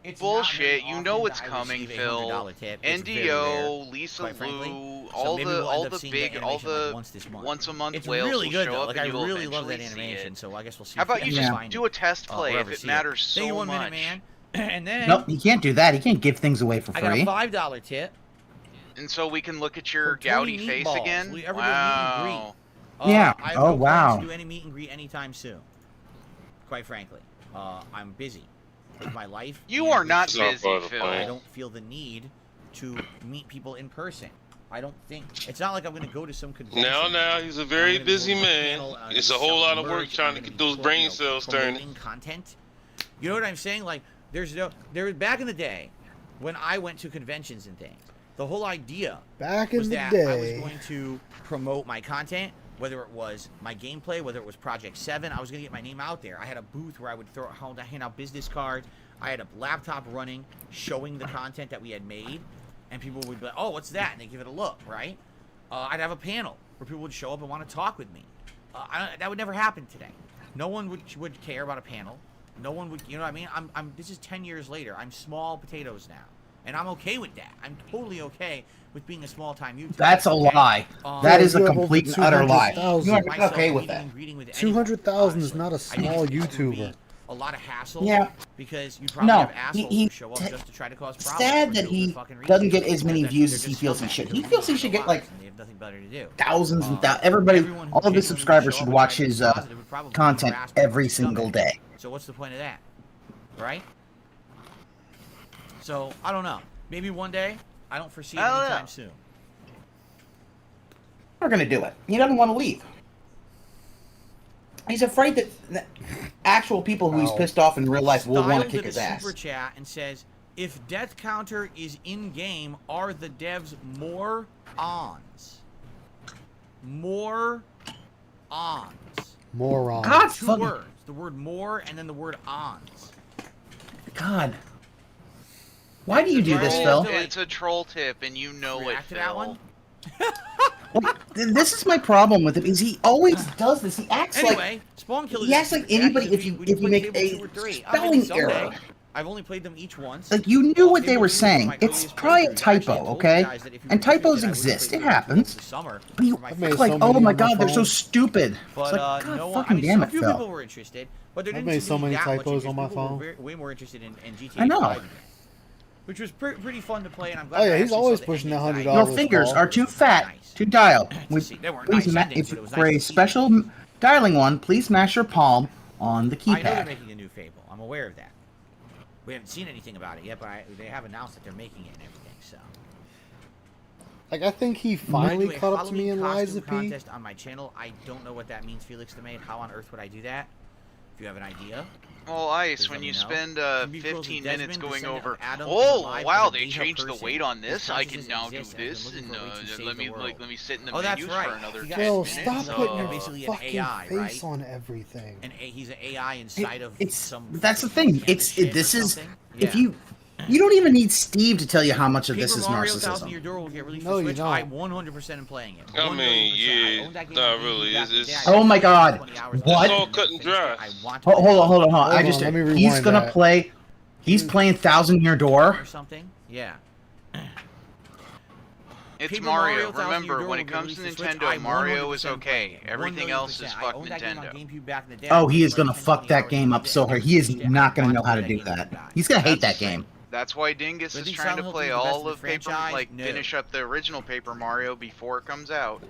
it's Bullshit. not You very know often it's that I coming, receive a Phil. $100 tip. It's very NDO, rare, Lisa quite frankly. Lou, So all maybe the we'll end up seeing that big, all animation, like, the once this month. once a month It's whales really will good show though. up Like and I you'll really love that eventually see animation. it. So I guess we'll see. How if we about you can just find do it, a test play wherever, if it see matters Thank you, so 1 Minute much? Man. And then Nope, he can't do that. He can't give things away for I got a free. $5 tip. And so we can look at your For 20 gouty face meatballs. again? Will you ever do a meet and greet? Wow. Yeah. I have Oh, no plans wow. to do any meet and greet anytime soon. Quite frankly, I'm busy with my life. You and are with not school. busy, Phil. I don't feel the need to meet people in person. I don't think it's not like I'm going to go to some convention. Now, he's a very busy man. It's a whole lot of work trying to get those brain cells turning. Content. You know what I'm saying? Like, there back in the day when I went to conventions and things. The whole idea Back in was the that I was day. going to promote my content, whether it was my gameplay, whether it was Project 7. I was going to get my name out there. I had a booth where I would hand out business cards. I had a laptop running, showing the content that we had made, and people would be like, "Oh, what's that?" And they give it a look, right? I'd have a panel where people would show up and want to talk with me. That would never happen today. No one would care about a panel. No one would, you know what I mean? This is 10 years later. I'm small potatoes now. And I'm okay with that. I'm totally okay with being a small-time YouTuber. That's a lie. That is a complete and utter lie. You are okay with that. 200,000 is not a small YouTuber. A lot of hassle. Yeah. Because you probably No, have assholes who show up just to try to cause problems. Sad for that no he good fucking reason. doesn't get as many They're views as just he feels he scumbags. should. They're He feels he losing should their get like lives and they have nothing better to do. thousands and thousands. Everybody, Everyone who all of his genuinely subscribers show should up watch and his try to be positive would probably be content harassed by every scumbags. single day. So what's the point of that? Right? So, I don't know. Maybe one day. I don't foresee it anytime soon. We're gonna do it. He doesn't want to leave. He's afraid that actual people who he's pissed off in real life will want to kick his Style did a ass. super chat and says, if death counter is in game, are the devs more ons? More ons. Moron. God, Two words. The word more and then the word ons. God. Why do you do this, Phil? It's a troll tip, and you know it, React to that one? Well, this is my problem with him. Is he always does this? He acts Anyway, Spawn Killer. he acts like anybody. If you make a spelling error, I've only played them each once. like you knew what they were saying. It's probably a typo, okay? And typos exist. It happens. But you like, oh my God, they're so stupid. It's like, God fucking damn it, few Phil. people were interested, but there I've didn't made seem so to be many that much typos interest. on my People were phone. way more interested in GTA I know. 5, which was pretty fun to play, and I'm glad. Oh yeah, I he's actually always saw the pushing that endings. $100. Your fingers are too fat to dial. They weren't Please, nice ma- endings, if but it was for nice a to see. special dialing one, please mash your palm on the I know they're keypad. making a new Fable. I'm aware of that. We haven't seen anything about it yet, but they have announced that they're making it and everything. So, Like, I think he I'm gonna finally do a caught up to me in Halloween Liza costume P. contest on my channel. I don't know what that means, Felix DeMade. How on earth would I do that? If you have an idea. Well, Ice, Please when let you me know. spend Can be 15 Desmond, minutes going descendant over, of Adam, oh alive wow, as a they beta changed the person. weight on His this. I can consciousness now do exists, and I've this, been and looking for a way to save let the me world. let me sit in the Oh, that's menus right. for another You 10 Yo, minutes. stop putting your basically an fucking AI, face right? on everything. And he's an AI inside of It's some. that's the thing. This Is yeah. if you don't even need Steve to tell you how much of this Paper is Mario Thousand narcissism. Year Door will get released No, for you Switch. don't. I 100% am playing it. I mean, 100%. I yeah, owned that game not on really. GameCube back in the It's- day. I Oh my played it God. 20 hours What? It's all cut and dry. I want to Hold on. Hold I on, just let me he's rewind gonna that. play. He's playing Thousand Year Door. or something. Yeah. It's Paper Mario. Thousand Year Remember, Door when will it get comes to released for Switch. Nintendo, I Mario is 100% okay. Everything else is 1,000,000%. fuck I owned that game on Nintendo. GameCube back in the day. Oh, he is I played gonna it for fuck 20 that hours game a up day. so hard. He is I not gonna want know to how play to do game that. and die. He's gonna hate That's- that game. That's why Dingus But is think trying to Silent play Hill is the best all in the of Paper, franchise? like No. finish up the original Paper Mario before it comes out.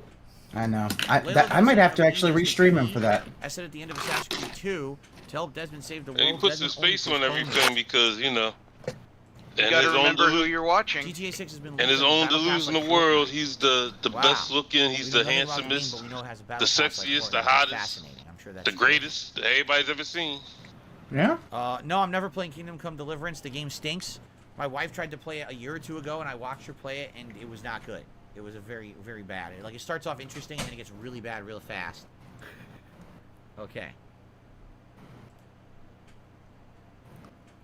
I know. I might have to actually restream him for that. I said at the end of Assassin's Creed 2 to help Desmond save the world. And he puts his Desmond only face on postponed everything because, you know. You And gotta his own remember who you're watching. GTA 6 has been in his leaked on own Battle Pass delusional like world, Fortnite. he's the Wow. best looking, he's We the know nothing about the game, handsomest, but we know it has a the Battle Pass like sexiest, the Fortnite. It's hottest, fascinating. I'm sure that's the true. greatest that everybody's ever seen. Yeah. No, I'm never playing Kingdom Come Deliverance. The game stinks. My wife tried to play it a year or two ago, and I watched her play it, and it was not good. It was a very, very bad. Like, it starts off interesting, and then it gets really bad real fast. Okay.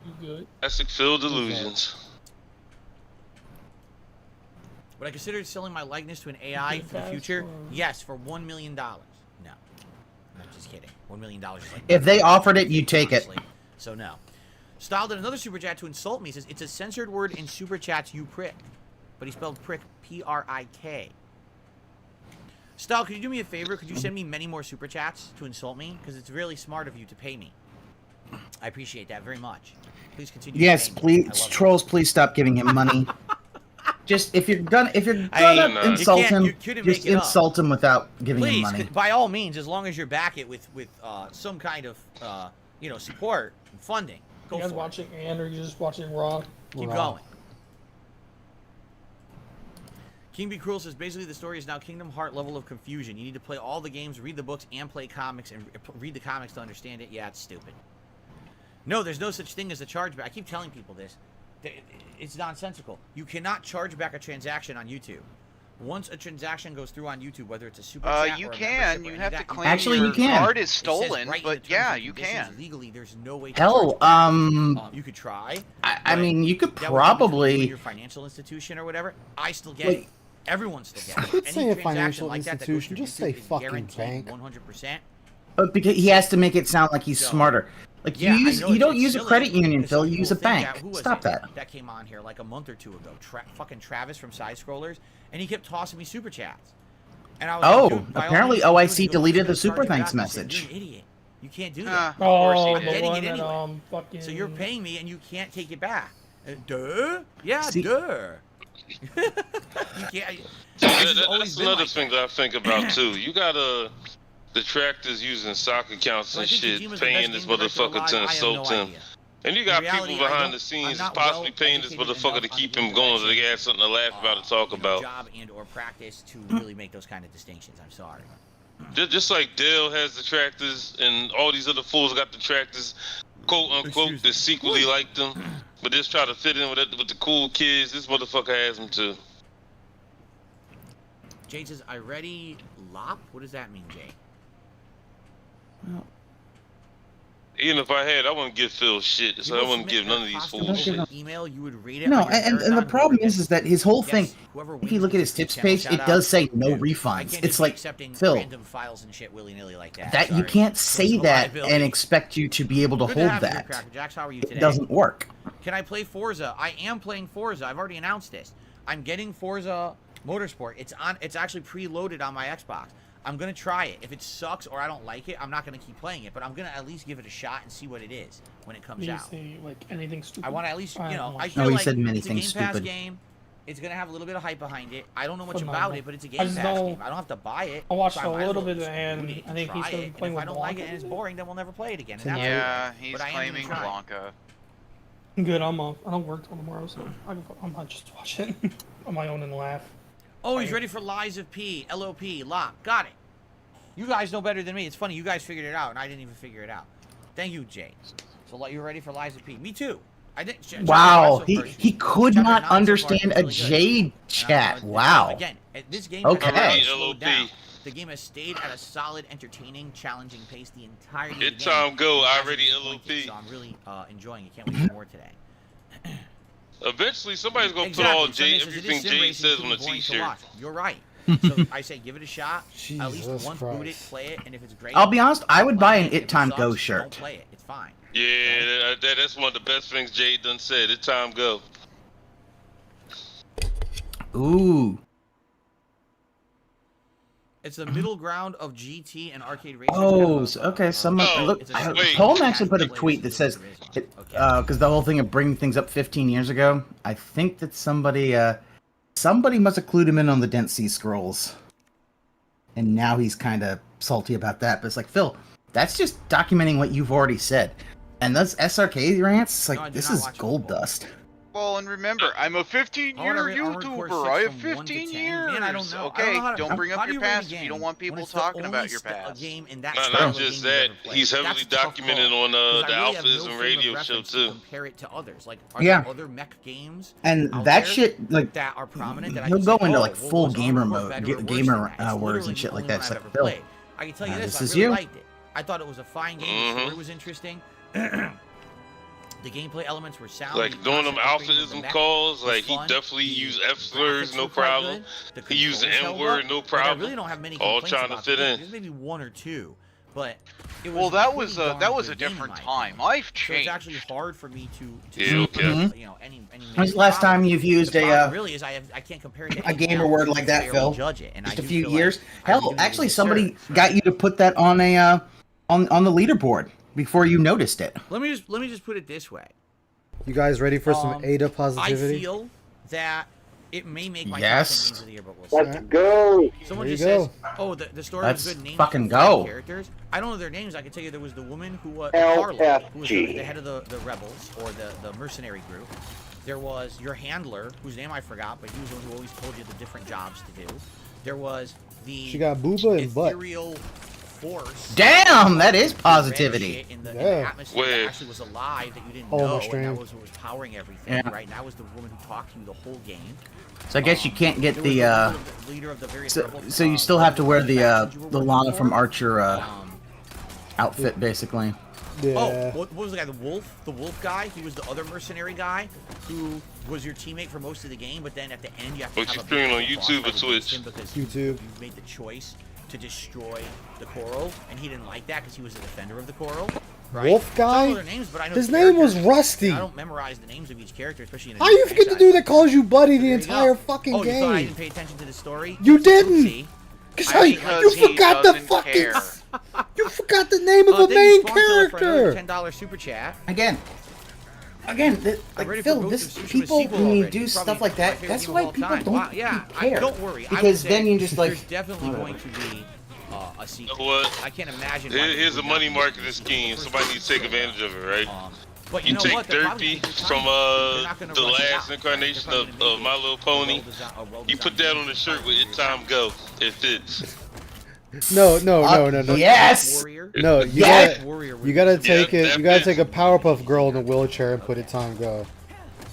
You good? Classic Phil delusions. Would I consider selling my likeness to an AI for the future? Yes, for $1 million. No. I'm just kidding. $1 million is like... If they offered it, you'd take it. honestly. So, no. Style did another super chat to insult me. He says, it's a censored word in super chats, you prick. But he spelled prick P-R-I-K. Style, could you do me a favor? Could you send me many more super chats to insult me? Because it's really smart of you to pay me. I appreciate that very much. Please continue. Yes, to pay me. I please, love trolls, please stop giving him money. Just if you're gonna insult You him, couldn't just make it up. insult him without giving him Please, money. by all means, as long as you back it with some kind of support and funding. Go You guys for watching and or you just watching Raw? Keep going. King Be Cruel says basically the story is now Kingdom Heart level of confusion. You need to play all the games, read the books, and play comics, and read the comics to understand it. Yeah, it's stupid. No, there's no such thing as a chargeback. I keep telling people this. It's nonsensical. You cannot charge back a transaction on YouTube. Once a transaction goes through on YouTube, whether it's a super chat You or a can. membership or You any have of to that, claim Actually, your you can. card is it says stolen, right in the but terms yeah, and you conditions, can. Legally, there's no way to Hell, you could try. I mean, you could that would be between probably. your financial institution or whatever. I still get Like, it. Everyone still gets it. Quit Any saying a transaction financial like that goes institution, through just YouTube say is fucking guaranteed bank. 100%. Because he has to make it sound like he's So, smarter. Like yeah, you I know you don't it's use a silly credit union, because Phil. some You people use a think bank. that- who was Stop it that. That came on here like a month or two ago. Fucking Travis from Side Scrollers, and he kept tossing me super chats. And I was like, dude, by all apparently means, OIC he goes, deleted "I'm the gonna super charge you thanks back." I said, message. "You're an idiot. You can't do that. Oh, I'm the getting one it that anyway. fucking. So you're paying me and you can't take it back. Duh? Yeah, See- duh. You can't. That's another thing that I think about too. You gotta detractors using sock accounts Well, I and think shit, Kojima's the paying best this game director motherfucker alive. to I have insult no him. idea. And you In got reality, people I behind don't- the I'm scenes not possibly paying this well-educated motherfucker to enough on keep the him going so they direction, got something to laugh about and talk about. Job and or practice to really make those kind of distinctions. I'm sorry. Just like Dale has the tractors and all these other fools got the tractors, quote unquote, that secretly like them, but just try to fit in with the cool kids. This motherfucker has them too. Jade says, I ready lop? What does that mean, Jay? Well, Even if I had, I wouldn't give Phil shit. So I wouldn't give none of these fools shit. Email, you would read it. No, and the problem is that his whole thing. If you look at his tips page, it does say no refunds. It's like, Phil, random files and shit willy-nilly like that. that you can't say that and expect you to be able to hold that. How are you today? It doesn't work. Can I play Forza? I am playing Forza. I've already announced this. I'm getting Forza Motorsport. It's actually preloaded on my Xbox. I'm gonna try it. If it sucks or I don't like it, I'm not gonna keep playing it. But I'm gonna at least give it a shot and see what it is when it comes out. Say, like anything stupid. I want to at least, you know, I No, feel he like said many it's a things Game Pass stupid. game. It's gonna have a little bit of hype behind it. I don't know much Phenomenal. about it, but it's a I Game just Pass know- game. I don't have to buy it. I watched so a might as little well bit, just and boot it I think try he's gonna be it. playing And if I with don't like it Blanca, and it's is it? boring, then we'll never play it again. And that's Yeah, okay. he's But I am gonna claiming try. Blanca. Good, I'm off. I don't work till tomorrow, so I might just watch it on my own and laugh. Oh, he's ready for Lies of P. LOP. Lock. Got it. You guys know better than me. It's funny. You guys figured it out, and I didn't even figure it out. Thank you, Jay. So you're ready for Lies of P. Me too. I didn't. Wow, he could not understand a Jade chat. Wow. Again, this game Okay. has slowed down. The game has stayed at a solid, entertaining, challenging pace the entirety of the game. It's time go. I Hasn't already disappointed, LOP. So I'm really enjoying it. Can't wait for more today. Eventually, somebody's gonna Exactly. put all Sunday Jay, says it is everything sim Jay racing, says it on can a be boring to T-shirt. watch. You're right. So I say give it a shot. At least Jesus once, boot it, Christ. play it, and if it's great, I'll be honest, I would buy an if It Time sucks, Go Don't shirt. play it. It's fine. Yeah, that's one of the best things Jay done said. It's time go. Ooh. It's the middle ground of GT and arcade racing. Oh, okay. Someone look. Paul actually put a tweet that says, because the whole thing of bringing things up 15 years ago. I think that somebody must have clued him in on the Dent Sea Scrolls, and now he's kind of salty about that. But it's like, Phil, that's just documenting what you've already said, and those SRK rants. It's like this is gold dust. Well, and remember, I'm a 15-year YouTuber. I have 15 years. Man, I don't know. Okay, don't bring how up do your you rate a past if you game don't want when people it's the talking only about your a past. game in that Not style of just game that, you've ever played. he's heavily That's a tough documented call, on because the I really have no Alphism frame of radio show reference to too. compare it to others. Like, are Yeah. there other mech games And out that there shit, like, that are prominent that I he'll can go say, into oh, like well, full was gamer Armored Core mode, better or worse gamer than that? It's words and literally shit the like only that. one It's I've like, ever Phil, played. I can tell you this, this I is really you. liked it. I thought it was a fine game. The story was interesting. The gameplay elements were sound. Like doing them Alphism calls, like he definitely used F slurs, no problem. He used the M word, no problem. I really don't have many All complaints trying to about fit the game. in. There's maybe one or two, but it was Well, that was a good game, different in my time. opinion. Life So changed. it's actually hard for me to Yeah, okay. you know, any When's the last time you've used the a problem really is I can't compare it to a anything gamer else word to like that, fairly Phil? Judge it, and Just I a do few feel like years. I Hell, really actually, deserve somebody it. got you to put that on a on the leaderboard before you noticed it. Let me just put it this way. You guys ready for some Ada I positivity? feel that it may make my Yes. top 10 games of the year, but we'll see. Let's go. Someone There just you says, go. "Oh, the story Let's was good. Names fucking of the five go. characters. I don't know their names. I can tell you there was the woman who was LFG. Carla, who was the head of the rebels or the mercenary group. There was your handler, whose name I forgot, but he was the one who always told you the different jobs to do. There was the She got booba and butt. ethereal force. Damn, that is Red positivity. shit in the Yeah. atmosphere that actually was alive that you didn't Oh, know, my and stream. that was what was powering everything, Yeah. right? And that was the woman who talked to you the whole game. So I guess you can't get There the was the leader of the various so, rebel, so you still have to wear the factions you were working Lana for. from Archer outfit basically. Yeah. Oh, what was the guy? The wolf guy. He was the other mercenary guy who was your teammate for most of the game, but then at the end you have to But have you a streaming on big boss YouTube fight or Twitch? against him because YouTube. you made the choice to destroy the coral, and he didn't like that because he was a defender of the coral. Right? Wolf I don't guy? know their names, but I know His the name was characters. Rusty. I don't memorize the names of each character, especially in a How new you forget the franchise. dude that calls you buddy the There you entire go. fucking Oh, you thought I game? didn't pay attention to the story? You didn't. Oopsie. Because you forgot the fucking. You forgot the name of the Thank you, main sponsor, for another character. $10 super chat. Again, I'm ready like for Phil, Ghost this of Tsushima people sequel when you already. do It's stuff probably like my that, favorite that's game of why all people time. don't Wow, yeah, care. don't worry. I would Because say then you just like there's definitely whatever. going to be a sequel. You know what? I can't imagine. why they Here's a would not money do marketing this. scheme. Somebody needs to take advantage of it, right? But you know take what? They're probably Derpy gonna take from time. They're not gonna the rush it last out. incarnation of My Little Pony. You put that on the shirt with "It Time Go." It fits. No. Yes. No, you gotta take it. You gotta take a Powerpuff Girl in a wheelchair and put it time go.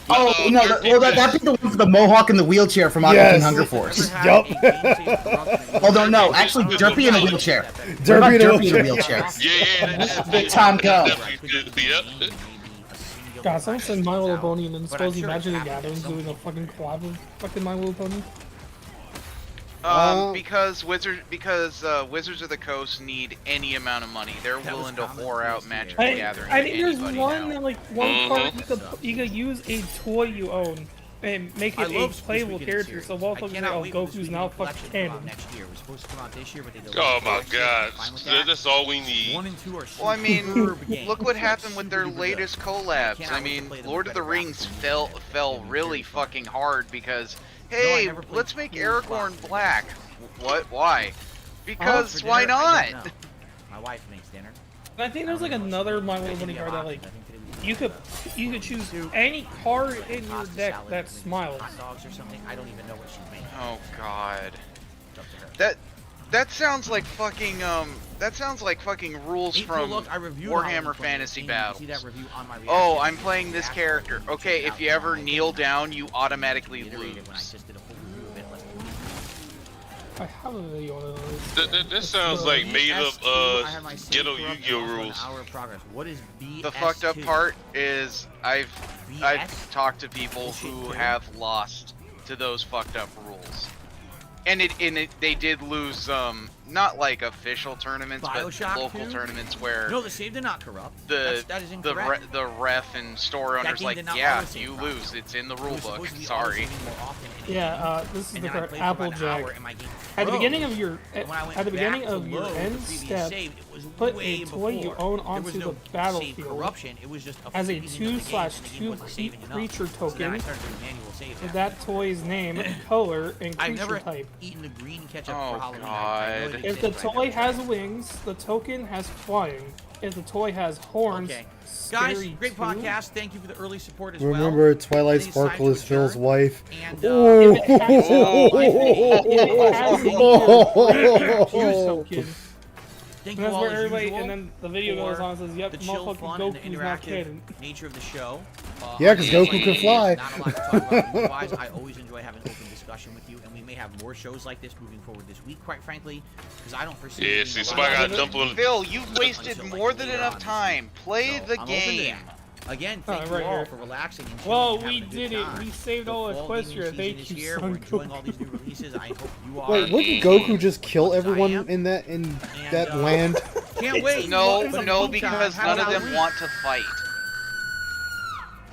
Oh no! Well, that'd be the one for the Mohawk in the wheelchair from Aqua Teen Hunger Force. Yup. Although no, actually, Derpy in a wheelchair. Derpy in a wheelchair. Yeah. Tom go. Yep. God, someone said My Little Pony and then suppose Imagine the Gatherings doing a fucking collab of fucking My Little Pony. Because Wizards of the Coast need any amount of money. They're willing to whore out Magic the Gathering. I think there's one now. one card you could use a toy you own and make it a playable character. So while folks say, oh, Goku's now fucking canon. Oh my god, that's all we need. Well, I mean, look what happened with their latest collabs. I mean, Lord of the Rings fell really fucking hard because, hey, let's make Aragorn black. What? Why? Because why not? My wife makes dinner. I think there's like another My Little Pony card that like you could choose any card in your deck that smiles. Dogs or something. I don't even know what she's making. Oh god. That sounds like fucking rules from Warhammer Fantasy Battles. Oh, I'm playing this character. Okay, if you ever kneel down, you automatically lose. I have a video on it. That sounds like made up ghetto Yu-Gi-Oh rules. What is BS2? The fucked up part is I've talked to people who have lost to those fucked up rules. And they did lose not like official tournaments, Bioshock but local 2? tournaments where No, the save did not corrupt. the That is incorrect. the ref and store That owners game like, did not yeah, auto-save you properly. lose. It's in the It rule was book. supposed to be Sorry. auto-saving more often in the game. Yeah, this is And the then I card played for about an Applejack. hour and my game At the froze. beginning of your And when I went at the beginning back to of your load end the previous step, save, it was put way a toy you before. own There onto was the no save battlefield corruption. It was just as a freezing of the game, and the game 2/2 wasn't saving enough. creature So then I token started doing manual saves with after that toy's name, color, and I've creature never type. eaten the green ketchup Oh, for Halloween. God. I If the toy has wings, the token has flying. If the toy has horns, Okay. scary Guys, great too. podcast. Thank you for the early support as well. Remember, Twilight Any sign Sparkle to is Phil's adjourn? wife. And, Ooh. If it has a Q token, Thank and you that's all where as everybody, usual and then the video goes for on and says, "Yep, the chill, motherfucking fun, and Goku's not interactive canon." nature of the show. Yeah, 'cause Goku can fly. Not a lot to talk about news-wise. I always enjoy having open discussion with you, and we may have more shows like this moving forward this week, quite frankly, because I don't foresee. Yeah, it see, being a somebody lot got of- jump on. Phil, you've wasted more than enough time. Play the I'm open to game. that. Again, Oh, thank you right all here. for relaxing and Well, chilling and we having a did good it. time. We saved The all fall Equestria. gaming Thank season you, is here. son We're enjoying Goku. all these new releases. I hope you are. Wait, wouldn't Goku just kill everyone in that land? Can't wait. No, It's a no, fun because time. none of them Halloween. want to fight.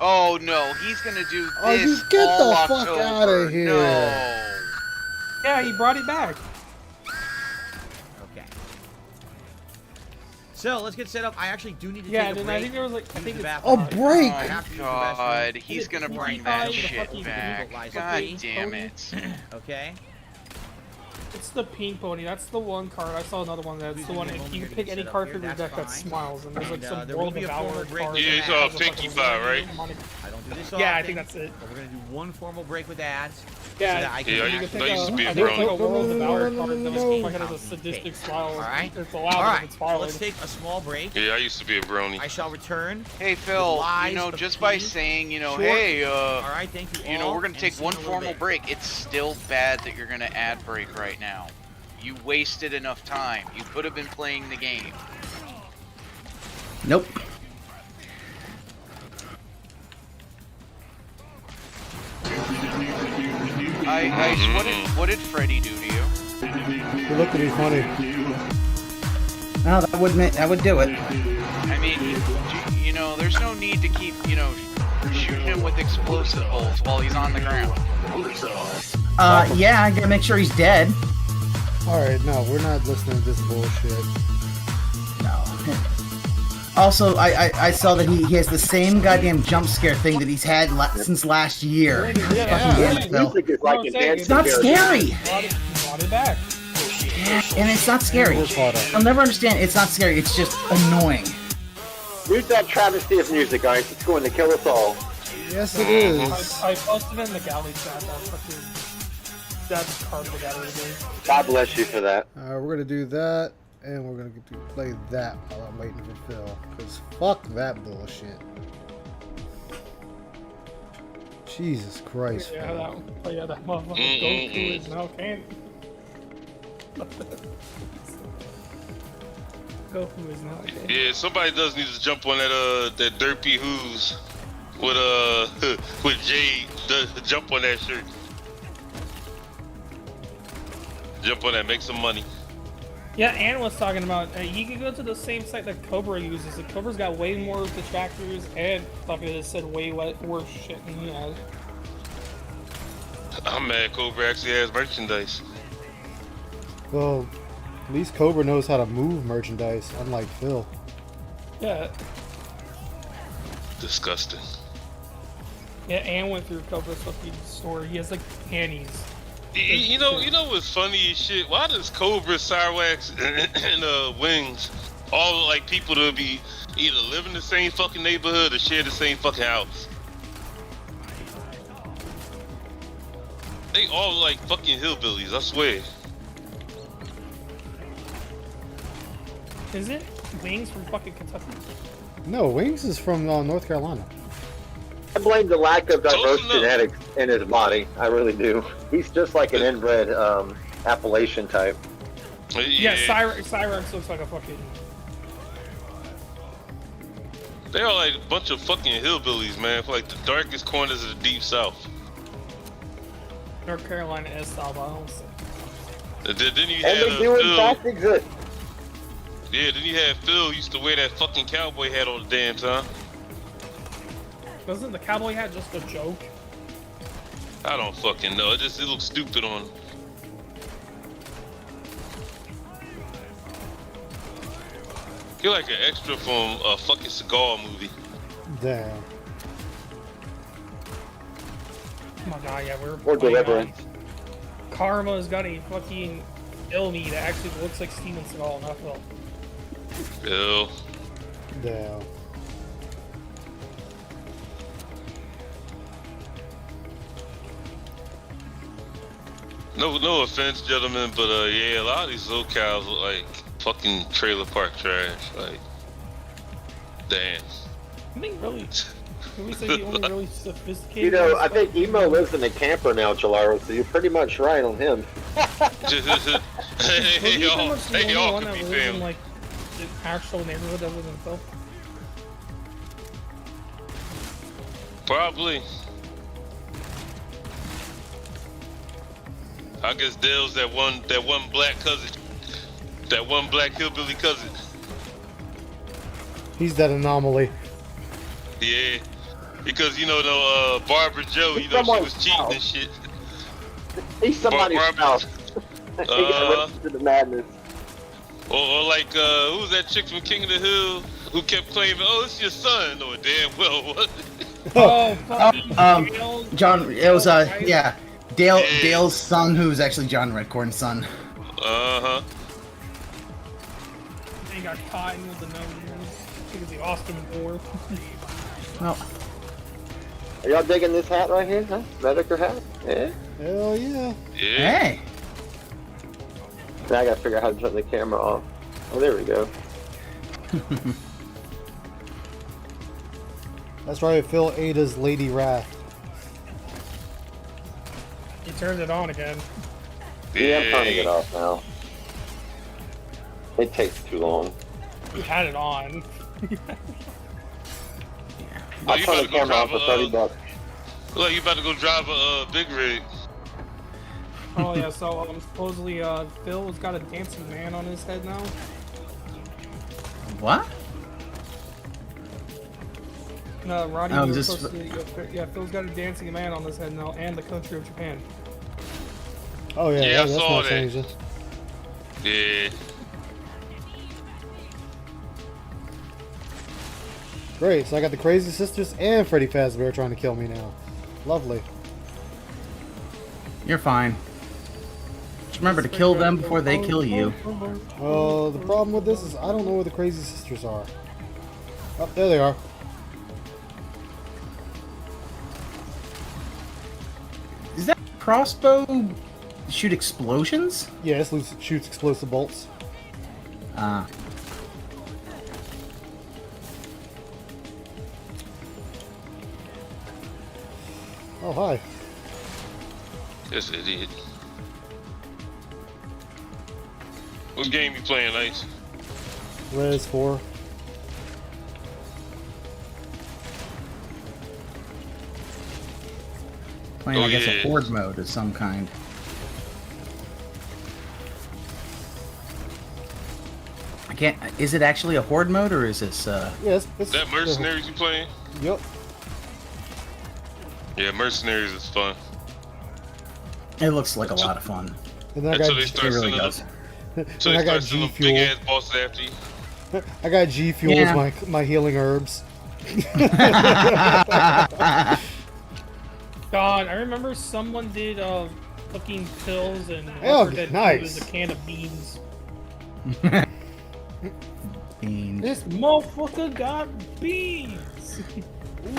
Oh no, he's gonna do this Oh, you get all the fuck October. outta here. No. Yeah, he brought it back. Okay. So let's get set up. I actually do need to Yeah, take a then break. I think there was like I Use think the it's bathroom. break. I have to use the God, restroom. he's gonna Before I bring that the shit fucking back. legalize God it. damn it. Okay. It's the pink pony. That's the one card. I saw another one. That's the one. You can pick any card from your deck that smiles, and there's like some there will World be of a formal Valor break. card. Yeah, that it's all has a Pinkie fucking Pie, ring right? demonic- I don't do this Yeah, I often, think that's it. But we're gonna do one formal break with ads. Yeah, so that I can Yeah, I you used can to pick be a I think brony. like a World of Valor card that no. fucking has a sadistic smile. Alright. It's allowed, All but right. it's So followed. let's take a small break. Yeah, I used to be a brony. I shall return. Hey Phil, lies you know, of just by P. saying, you know, Short. hey, All right, thank you all. you know, we're gonna and take see one you in a little formal bit. break. It's still bad that you're gonna ad break right now. You wasted enough time. You could have been playing the game. Nope. What did Freddy do to you? He looked at me funny. No, that would do it. I mean, you know, there's no need to keep, you know, shooting him with explosive bolts while he's on the ground. Yeah, I gotta make sure he's dead. Alright, no, we're not listening to this bullshit. No. Also, I saw that he has the same goddamn jump scare thing that he's had since last year. Fucking damn it, Phil. It's not scary. Brought it back. And it's not scary. I'll never understand. It's not scary. It's just annoying. Mute that travesty of music, guys. It's going to kill us all. Yes, it is. I posted in the galley chat that fucking That's part of the battle game. God bless you for that. We're gonna do that, and we're gonna get to play that while I'm waiting for Phil. Cause fuck that bullshit. Jesus Christ. Yeah, that motherfucker Goku is now candy. Goku is now candy. Yeah, somebody does need to jump on that derpy who's with Jade. Jump on that shirt. Jump on that, make some money. Yeah, Ann was talking about you can go to the same site that Cobra uses. And Cobra's got way more detractors and fucking it said way worse shit than he has. I'm mad Cobra actually has merchandise. Well, at least Cobra knows how to move merchandise, unlike Phil. Yeah. Disgusting. Yeah, Ann went through Cobra's fucking store. He has like panties. You know what's funny as shit? Why does Cobra, Cyrax, and Wings all like people to be either live in the same fucking neighborhood or share the same fucking house? They all like fucking hillbillies, I swear. Is it Wings from fucking Kentucky? No, Wings is from North Carolina. I blame the lack of diverse genetics in his body. I really do. He's just like an inbred Appalachian type. Yeah, Cyrex looks like a fucking... They are like a bunch of fucking hillbillies, man, for like the darkest corners of the deep south. North Carolina is South, I don't say. Then you And had they do in Phil. fact exist. Yeah, then you had Phil used to wear that fucking cowboy hat all the damn time. Wasn't the cowboy hat just a joke? I don't fucking know. It looks stupid on him. You're like an extra from a fucking cigar movie. Damn. Oh my god, yeah, we're Or Deliverance. Karma's got a fucking Ilmi that actually looks like Steven Seagal, not Phil. Phil. Damn. No offense, gentlemen, but yeah, a lot of these locales look like fucking trailer park trash. Like, damn. I think really, can we say the only really sophisticated? You know, I think Emo lives in a camper now, Jalaro, so you're pretty much right on him. Hey y'all could be in, family. like, the actual neighborhood other than Phil? Probably. I guess Dale's that one black cousin, that one black hillbilly cousin. He's that anomaly. Yeah, because Barbara Joe, she was cheating and shit. He's somebody's spouse. He got to the madness. Or like, who was that chick from King of the Hill who kept claiming, "Oh, it's your son"? Or damn well what? John. It was yeah. Dale's son, who's actually John Redcorn's son. Uh-huh. He got caught in with the nose. He was the Austin War. No. Are y'all digging this hat right here, huh? Medicker hat? Yeah. Hell yeah. Yeah. Hey. Now I gotta figure out how to turn the camera off. Oh, there we go. That's right, Phil Ada's Lady Wrath. He turned it on again. Yeah, I'm turning it off now. It takes too long. He had it on. I'll turn the camera off for $30. Look, you about to go drive a big rig. Oh yeah, so supposedly Phil's got a dancing man on his head now. What? No, Roddy Oh, was just supposed to, yeah, Phil's got a dancing man on his head now, and the country of Japan. Oh yeah, Yeah, I that's saw not that. changing. Yeah. Great, so I got the Crazy Sisters and Freddy Fazbear trying to kill me now. Lovely. You're fine. Just remember to kill them before they kill you. The problem with this is I don't know where the Crazy Sisters are. Oh, there they are. Is that crossbow shoot explosions? Yeah, this shoots explosive bolts. Ah. Oh, hi. This idiot. What game you playing, Ice? Res 4. Playing, I guess, yeah. a horde mode of some kind. I can't. Is it actually a horde mode, or is this? Yes. It's That Mercenaries you playing? Yep. Yeah, Mercenaries is fun. It looks like a lot of fun. And then I Until got they start It really sending does. So and they I got start sending G them big Fuel. ass bosses after you. I got G Fuel Yeah. as my healing herbs. God, I remember someone did fucking pills and Oh, offered that nice. dude was a can of beans. Beans. This motherfucker got beans.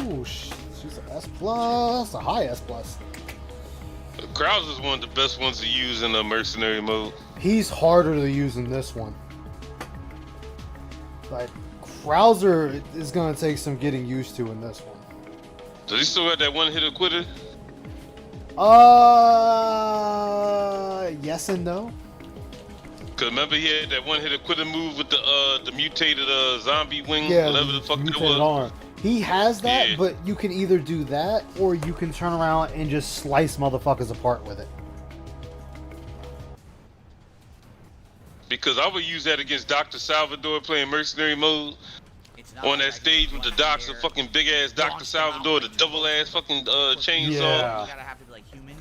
Ooh, she's an S plus, a high S plus. Krause is one of the best ones to use in a mercenary mode. He's harder to use in this one. Like, Krauser is gonna take some getting used to in this one. Does he still got that one hitter quitter? Yes and no. Cause remember he had that one hitter quitter move with the mutated zombie wing, Yeah, whatever the fuck that mutated was. arm. He has that, Yeah. but you can either do that or you can turn around and just slice motherfuckers apart with it. Because I would use that against Dr. Salvador playing mercenary mode. On that stage with the docs, the fucking big ass Dr. Salvador, the double ass fucking chainsaw. Yeah. You gotta have to be like human,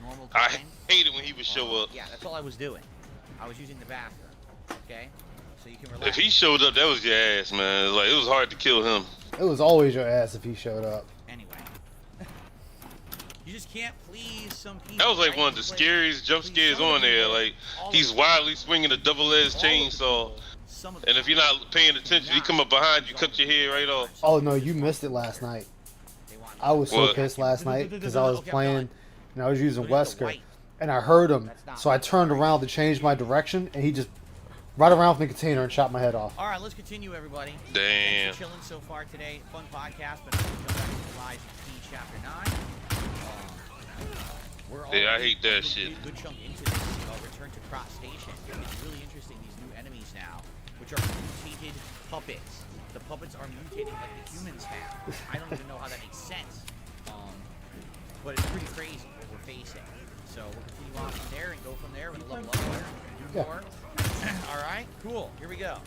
normal I kind. hated when he would show up. Yeah, that's all I was doing. I was using the bathroom. Okay? So you can relax. If he showed up, that was your ass, man. Like it was hard to kill him. It was always your ass if he showed up. Anyway. You just can't please some people. That was like right? one of the scariest jump scares on there. Like he's wildly swinging a double-edged chainsaw, and if you're not paying attention, he come up behind you, cut your head right off. Oh no, you missed it last night. I was so What? pissed last night because I was playing and I was using Wesker and I heard him, so I turned around to change my direction and he just right around from the container and shot my head off. All right, let's continue, everybody. Damn. Thanks for chilling so far today. Fun podcast, but I'm going to jump into Lies Key Chapter 9. We're Yeah, I already hate that a shit. good chunk into this Return to Cross Station. It's really interesting, these new enemies now, which are mutated puppets. The puppets are mutating like the humans have. I don't even know how that makes sense. But it's pretty crazy what we're facing. So we'll continue on from there and go from there with a level up player and do more. Alright, cool. Here we go.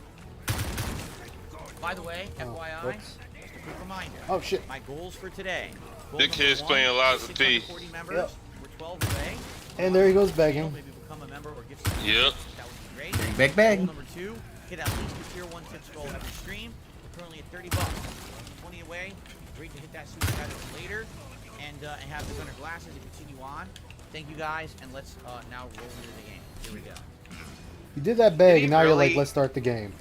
By the way, FYI, whoops. just a quick reminder. Oh shit. My goals for today. Goal Big number kid's 1, playing Liza P. 640 members. Yep. We're 12 away. And there he goes begging. Maybe become a member or give some Yep. That would be great. Big bag. Goal number 2, hit at least a tier 1 tip scroll every stream. We're currently at $30. 20 away. Great to hit that super chat later. And have the gunner glasses and continue on. Thank you guys, and let's now roll into the game. Here we go. You did that beg, he and now you're like, really- let's start the game.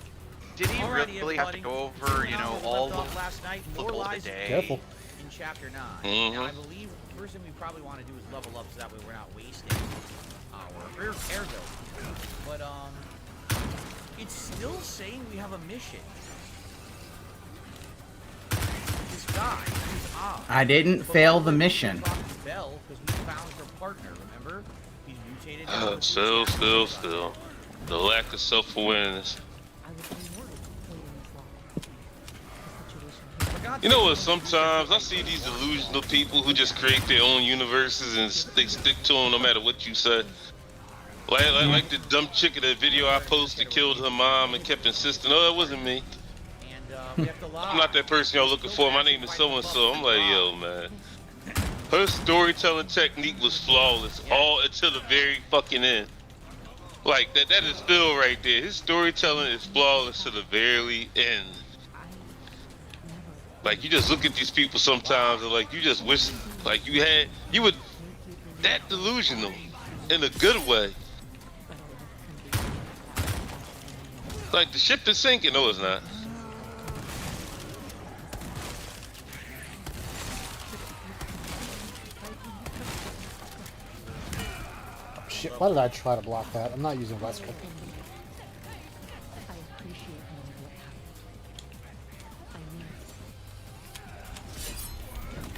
Did he Alrighty, really have to go over, you know, all the last night, more level of the lies day? Careful. in chapter 9. Mhm. Now I believe the first thing we probably want to do is level up so that way we're not wasting our ergo. But it's still saying we have a mission. This guy who's odd. I didn't fail the mission. Bell because we found her partner. Remember? He's mutated. Still. The lack of self-awareness. You know what? Sometimes I see these delusional people who just create their own universes and they stick to them no matter what you say. Like the dumb chick in that video I posted killed her mom and kept insisting, "Oh, that wasn't me. I'm not that person y'all looking for. My name is so and so." I'm like, yo, man. Her storytelling technique was flawless, all until the very fucking end. Like that is Phil right there. His storytelling is flawless to the very end. Like you just look at these people sometimes and like you just wish like you would that delusional in a good way. Like the ship is sinking. No, it's not. shit. Why did I try to block that? I'm not using Wesker.